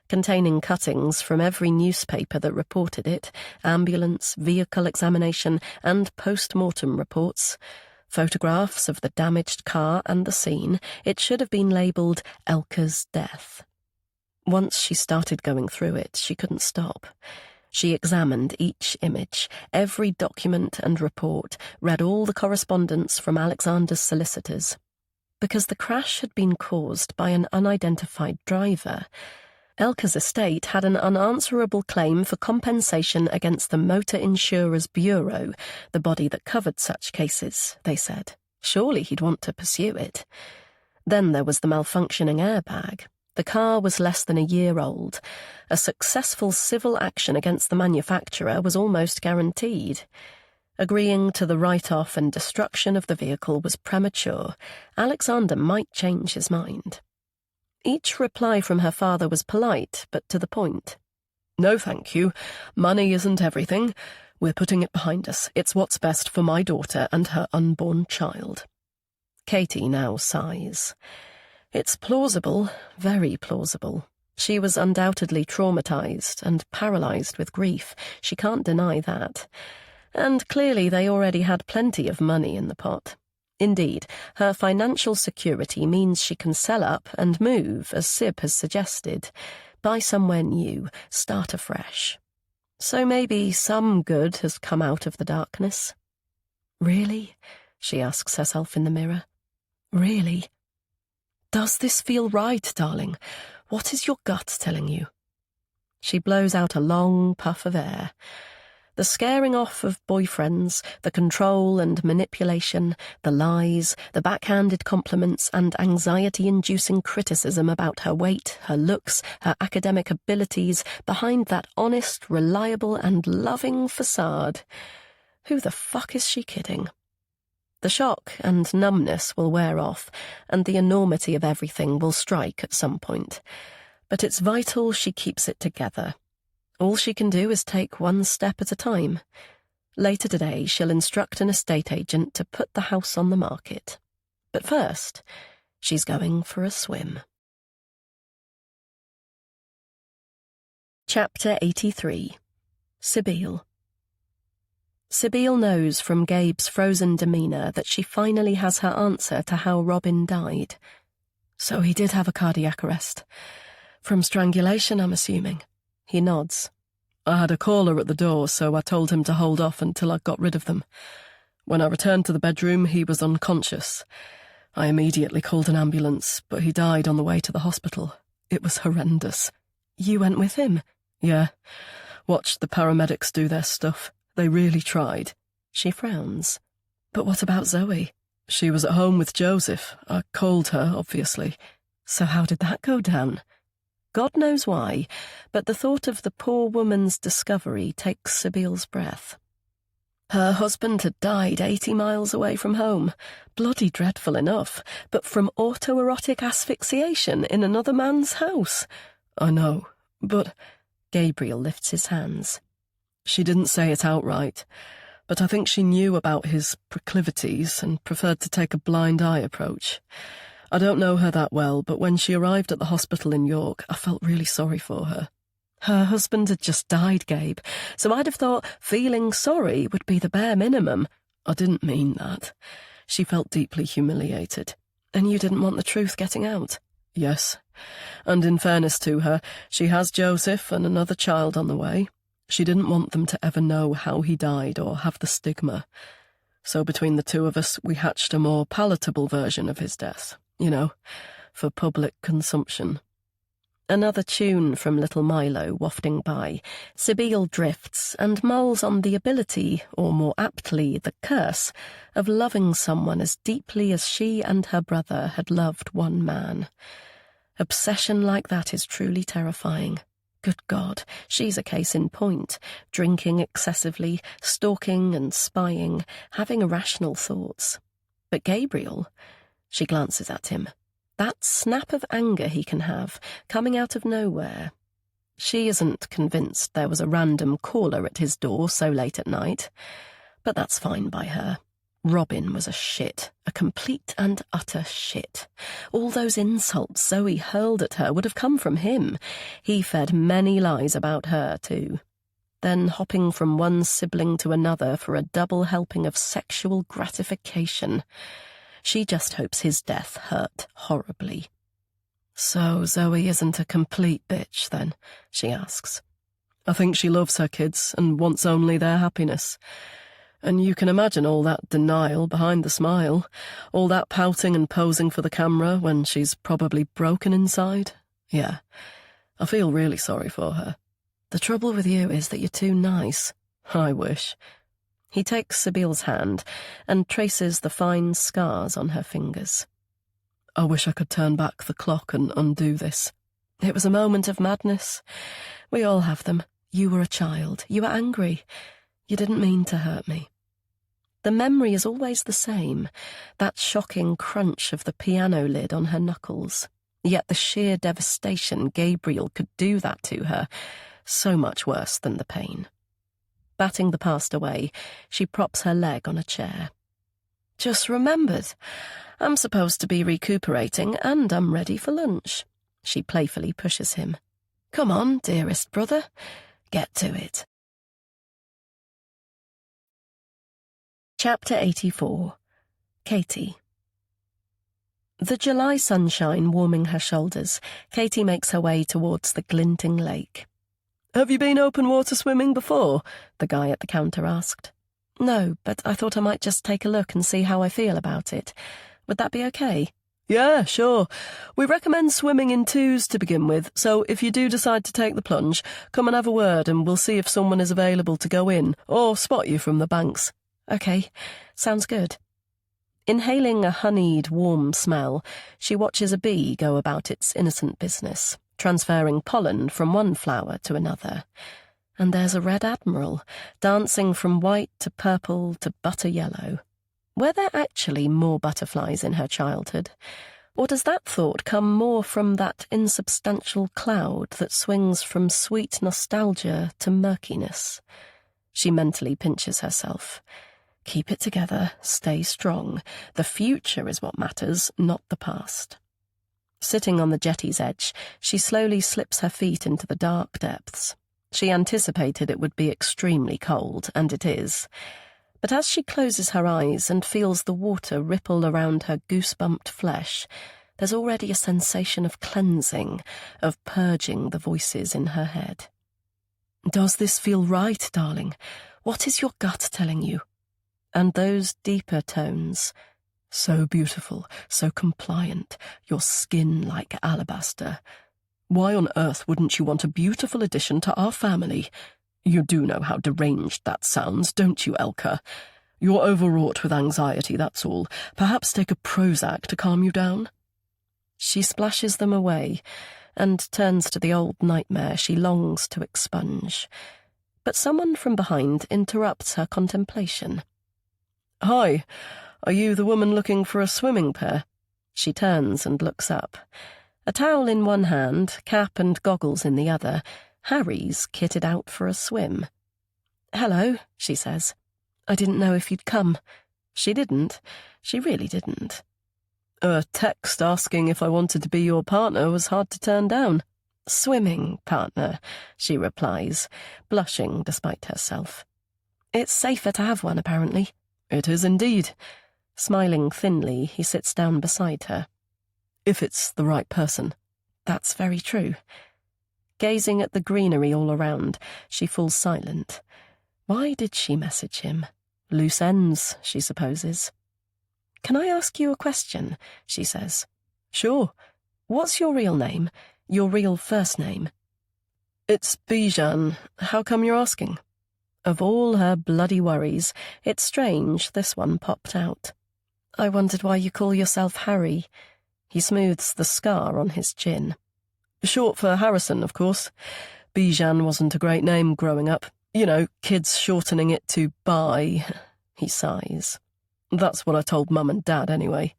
containing cuttings from every newspaper that reported it, ambulance, vehicle examination, and post-mortem reports, photographs of the damaged car and the scene. It should have been labelled Elka's death. Once she started going through it, she couldn't stop. She examined each image, every document and report, read all the correspondence from Alexander's solicitors. Because the crash had been caused by an unidentified driver, Elka's estate had an unanswerable claim for compensation against the Motor Insurers Bureau, the body that covered such cases, they said. Surely he'd want to pursue it. Then there was the malfunctioning airbag. The car was less than a year old. A successful civil action against the manufacturer was almost guaranteed. Agreeing to the write-off and destruction of the vehicle was premature. Alexander might change his mind. Each reply from her father was polite, but to the point. No, thank you. Money isn't everything. We're putting it behind us. It's what's best for my daughter and her unborn child. Katie now sighs. It's plausible, very plausible. She was undoubtedly traumatized and paralyzed with grief. She can't deny that. And clearly they already had plenty of money in the pot. Indeed, her financial security means she can sell up and move, as Sib has suggested. Buy somewhere new, start afresh. So maybe some good has come out of the darkness. Really? She asks herself in the mirror. Really? Does this feel right, darling? What is your gut telling you? She blows out a long puff of air. The scaring off of boyfriends, the control and manipulation, the lies, the backhanded compliments and anxiety-inducing criticism about her weight, her looks, her academic abilities, behind that honest, reliable and loving facade. Who the fuck is she kidding? The shock and numbness will wear off, and the enormity of everything will strike at some point. But it's vital she keeps it together. All she can do is take one step at a time. Later today, she'll instruct an estate agent to put the house on the market. But first, she's going for a swim. Chapter 83. Sibyl. Sibyl knows from Gabe's frozen demeanour that she finally has her answer to how Robin died. So he did have a cardiac arrest. From strangulation, I'm assuming. He nods. I had a caller at the door, so I told him to hold off until I got rid of them. When I returned to the bedroom, he was unconscious. I immediately called an ambulance, but he died on the way to the hospital. It was horrendous. You went with him? Yeah. Watched the paramedics do their stuff. They really tried. She frowns. But what about Zoe? She was at home with Joseph. I called her, obviously. So how did that go down? God knows why, but the thought of the poor woman's discovery takes Sibyl's breath. Her husband had died 80 miles away from home. Bloody dreadful enough, but from autoerotic asphyxiation in another man's house. I know. But Gabriel lifts his hands. she didn't say it outright, but I think she knew about his proclivities and preferred to take a blind eye approach. I don't know her that well, but when she arrived at the hospital in York, I felt really sorry for her. Her husband had just died, Gabe, so I'd have thought feeling sorry would be the bare minimum. I didn't mean that. She felt deeply humiliated. And you didn't want the truth getting out? Yes, and in fairness to her, she has Joseph and another child on the way. She didn't want them to ever know how he died or have the stigma. So between the two of us, we hatched a more palatable version of his death, for public consumption. Another tune from Little Milo wafting by, Sibyl drifts and mulls on the ability, or more aptly the curse, of loving someone as deeply as she and her brother had loved one man. Obsession like that is truly terrifying. Good God, she's a case in point, drinking excessively, stalking and spying, having irrational thoughts. But Gabriel, she glances at him. That snap of anger he can have, coming out of nowhere. She isn't convinced there was a random caller at his door so late at night. But that's fine by her. Robin was a shit, a complete and utter shit. All those insults Zoe hurled at her would have come from him. He fed many lies about her, too. Then hopping from one sibling to another for a double helping of sexual gratification. She just hopes his death hurt horribly. So Zoe isn't a complete bitch, then? She asks. I think she loves her kids and wants only their happiness. And you can imagine all that denial behind the smile, all that pouting and posing for the camera when she's probably broken inside. Yeah, I feel really sorry for her. The trouble with you is that you're too nice. I wish. He takes Sibyl's hand and traces the fine scars on her fingers. I wish I could turn back the clock and undo this. It was a moment of madness. We all have them. You were a child. You were angry. You didn't mean to hurt me. The memory is always the same, that shocking crunch of the piano lid on her knuckles. Yet the sheer devastation Gabriel could do that to her, so much worse than the pain. Batting the past away, she props her leg on a chair. Just remembered. I'm supposed to be recuperating and I'm ready for lunch. She playfully pushes him. Come on, dearest brother. Get to it. Chapter 84. Katie. The July sunshine warming her shoulders, Katie makes her way towards the glinting lake. Have you been open water swimming before? The guy at the counter asked. No, but I thought I might just take a look and see how I feel about it. Would that be okay? Yeah, sure. We recommend swimming in twos to begin with, so if you do decide to take the plunge, come and have a word and we'll see if someone is available to go in or spot you from the banks. Okay, sounds good. Inhaling a honeyed, warm smell, she watches a bee go about its innocent business, transferring pollen from one flower to another. And there's a red admiral, dancing from white to purple to butter yellow. Were there actually more butterflies in her childhood? Or does that thought come more from that insubstantial cloud that swings from sweet nostalgia to murkiness? She mentally pinches herself. Keep it together, stay strong. The future is what matters, not the past. Sitting on the jetty's edge, she slowly slips her feet into the dark depths. She anticipated it would be extremely cold, and it is. But as she closes her eyes and feels the water ripple around her goosebumped flesh, there's already a sensation of cleansing, of purging the voices in her head. Does this feel right, darling? What is your gut telling you? And those deeper tones, so beautiful, so compliant, your skin like alabaster. Why on earth wouldn't you want a beautiful addition to our family? You do know how deranged that sounds, don't you, Elka? You're overwrought with anxiety, that's all. Perhaps take a Prozac to calm you down? She splashes them away and turns to the old nightmare she longs to expunge. But someone from behind interrupts her contemplation. Hi, are you the woman looking for a swimming pair? She turns and looks up. A towel in one hand, cap and goggles in the other, Harry's kitted out for a swim. "Hello," she says. "I didn't know if you'd come." She didn't. She really didn't. A text asking if I wanted to be your partner was hard to turn down. "Swimming partner," she replies, blushing despite herself. "It's safer to have one, apparently." It is indeed. Smiling thinly, he sits down beside her. If it's the right person. That's very true. Gazing at the greenery all around, she falls silent. Why did she message him? Loose ends, she supposes. "Can I ask you a question?" she says. Sure. "What's your real name? Your real first name?" It's Bijan. How come you're asking? Of all her bloody worries, it's strange this one popped out. "I wondered why you call yourself Harry." He smooths the scar on his chin. Short for Harrison, of course. Bijan wasn't a great name growing up. You know, kids shortening it to Bi. He sighs. That's what I told Mum and Dad, anyway.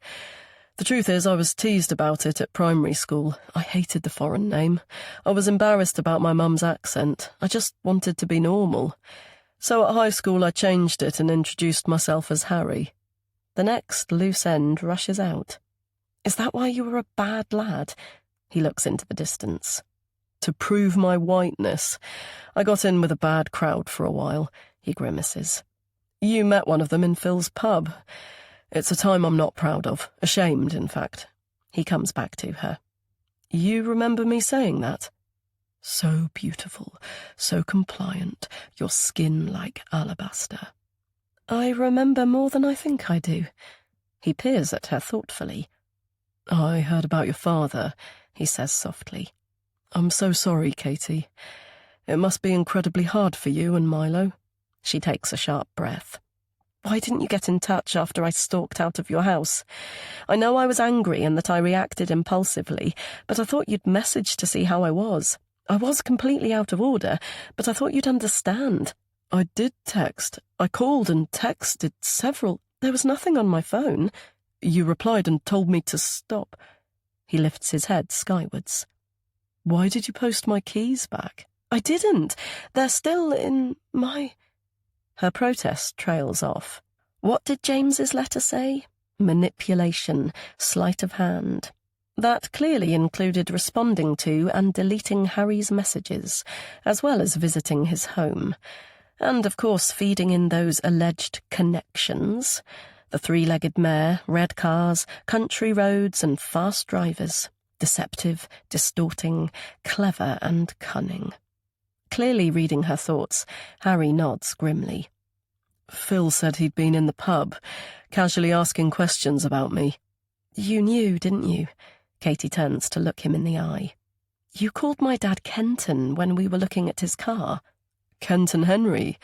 The truth is, I was teased about it at primary school. I hated the foreign name. I was embarrassed about my mum's accent. I just wanted to be normal. So at high school, I changed it and introduced myself as Harry. The next loose end rushes out. "Is that why you were a bad lad?" He looks into the distance. To prove my whiteness. I got in with a bad crowd for a while. He grimaces. You met one of them in Phil's pub. It's a time I'm not proud of. Ashamed, in fact. He comes back to her. You remember me saying that? So beautiful, so compliant, your skin like alabaster. I remember more than I think I do. He peers at her thoughtfully. I heard about your father, he says softly. I'm so sorry, Katie. It must be incredibly hard for you and Milo. She takes a sharp breath. Why didn't you get in touch after I stalked out of your house? I know I was angry and that I reacted impulsively, but I thought you'd message to see how I was. I was completely out of order, but I thought you'd understand. I did text. I called and texted several. There was nothing on my phone. You replied and told me to stop. He lifts his head skywards. Why did you post my keys back? I didn't. They're still in my... Her protest trails off. What did James's letter say? Manipulation, sleight of hand. That clearly included responding to and deleting Harry's messages, as well as visiting his home. And, of course, feeding in those alleged connections. The three-legged mare, red cars, country roads and fast drivers. Deceptive, distorting, clever and cunning. Clearly reading her thoughts, Harry nods grimly. Phil said he'd been in the pub, casually asking questions about me. You knew, didn't you? Katie turns to look him in the eye. You called my dad Kenton when we were looking at his car. Kenton Henry.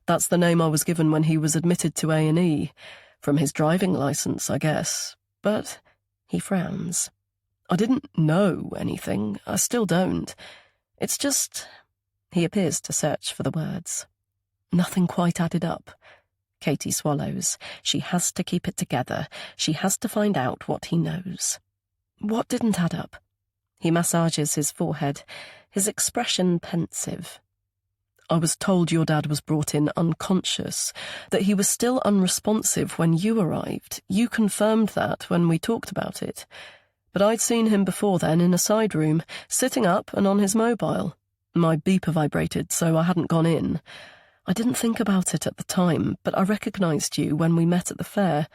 That's the name I was given when he was admitted to A&E. From his driving licence, I guess. But he frowns. I didn't know anything. I still don't. It's just... He appears to search for the words. Nothing quite added up. Katie swallows. She has to keep it together. She has to find out what he knows. What didn't add up? He massages his forehead, his expression pensive. I was told your dad was brought in unconscious, that he was still unresponsive when you arrived. You confirmed that when we talked about it. But I'd seen him before then in a side room, sitting up and on his mobile. My beeper vibrated, so I hadn't gone in. I didn't think about it at the time, but I recognised you when we met at the fair.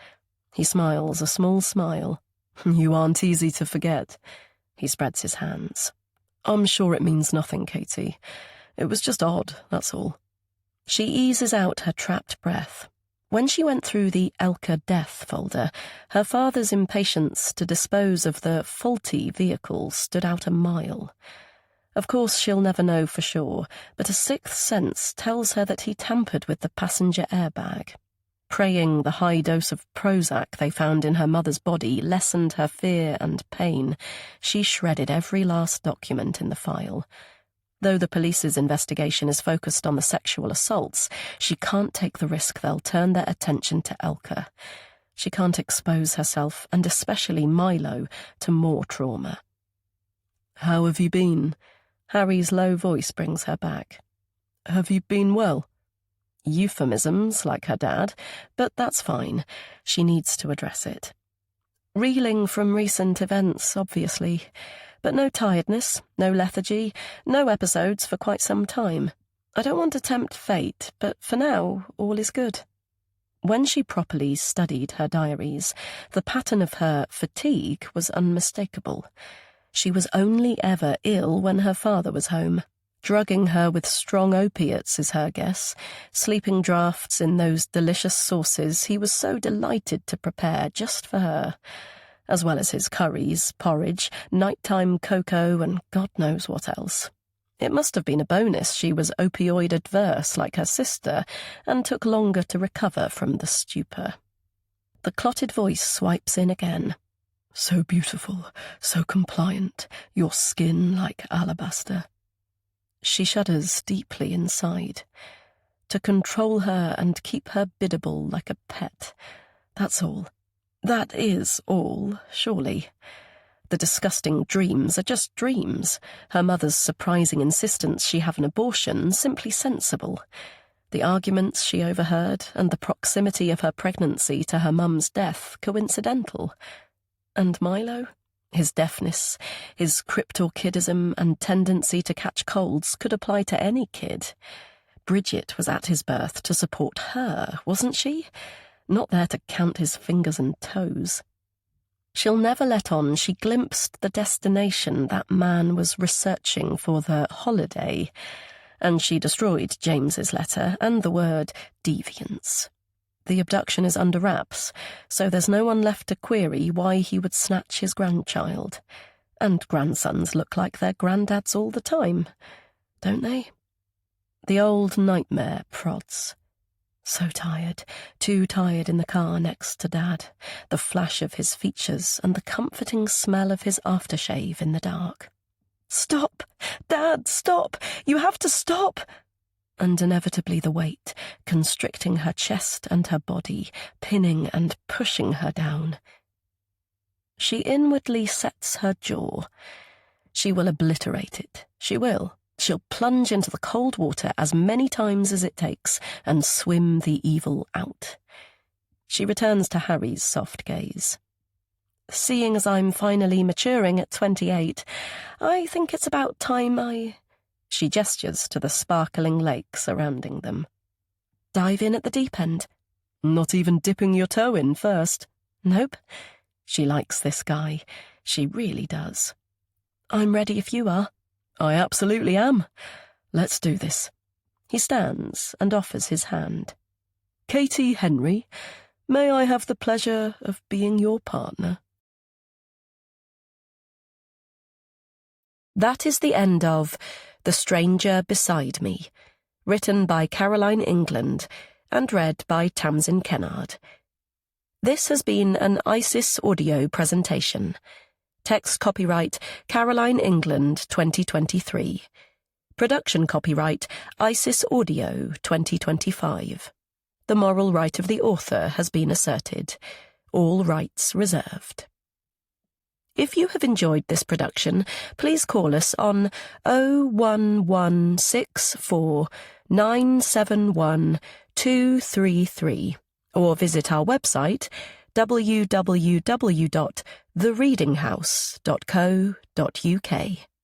He smiles a small smile. You aren't easy to forget. He spreads his hands. I'm sure it means nothing, Katie. It was just odd, that's all. She eases out her trapped breath. When she went through the Elka death folder, her father's impatience to dispose of the faulty vehicle stood out a mile. Of course she'll never know for sure, but a sixth sense tells her that he tampered with the passenger airbag. Praying the high dose of Prozac they found in her mother's body lessened her fear and pain, she shredded every last document in the file. Though the police's investigation is focused on the sexual assaults, she can't take the risk they'll turn their attention to Elka. She can't expose herself, and especially Milo, to more trauma. How have you been? Harry's low voice brings her back. Have you been well? Euphemisms, like her dad, but that's fine. She needs to address it. Reeling from recent events, obviously, but no tiredness, no lethargy, no episodes for quite some time. I don't want to tempt fate, but for now, all is good. When she properly studied her diaries, the pattern of her fatigue was unmistakable. She was only ever ill when her father was home. Drugging her with strong opiates is her guess, sleeping draughts in those delicious sauces he was so delighted to prepare just for her, as well as his curries, porridge, nighttime cocoa, and God knows what else. It must have been a bonus she was opioid-adverse like her sister and took longer to recover from the stupor. The clotted voice swipes in again. So beautiful, so compliant, your skin like alabaster. She shudders deeply inside. To control her and keep her biddable like a pet. That's all. That is all, surely. The disgusting dreams are just dreams. Her mother's surprising insistence she have an abortion simply sensible. The arguments she overheard and the proximity of her pregnancy to her mum's death coincidental. And Milo? His deafness, his cryptorchidism and tendency to catch colds could apply to any kid. Bridget was at his birth to support her, wasn't she? Not there to count his fingers and toes. She'll never let on she glimpsed the destination that man was researching for the holiday, and she destroyed James's letter and the word deviance. The abduction is under wraps, so there's no one left to query why he would snatch his grandchild. And grandsons look like their granddads all the time, don't they? The old nightmare prods. So tired, too tired in the car next to Dad, the flash of his features and the comforting smell of his aftershave in the dark. Stop! Dad, stop! You have to stop! And inevitably the weight, constricting her chest and her body, pinning and pushing her down. She inwardly sets her jaw. She will obliterate it. She will. She'll plunge into the cold water as many times as it takes and swim the evil out. She returns to Harry's soft gaze. Seeing as I'm finally maturing at 28, I think it's about time I... She gestures to the sparkling lake surrounding them. Dive in at the deep end. Not even dipping your toe in first. Nope. She likes this guy. She really does. I'm ready if you are. I absolutely am. Let's do this. He stands and offers his hand. Katie Henry, may I have the pleasure of being your partner? That is the end of The Stranger Beside Me, written by Caroline England and read by Tamsin Kennard. This has been an ISIS audio presentation. Text copyright Caroline England 2023. Production copyright ISIS Audio 2025. The moral right of the author has been asserted. All rights reserved. If you have enjoyed this production, please call us on 01164 971 233 or visit our website www.thereadinghouse.co.uk.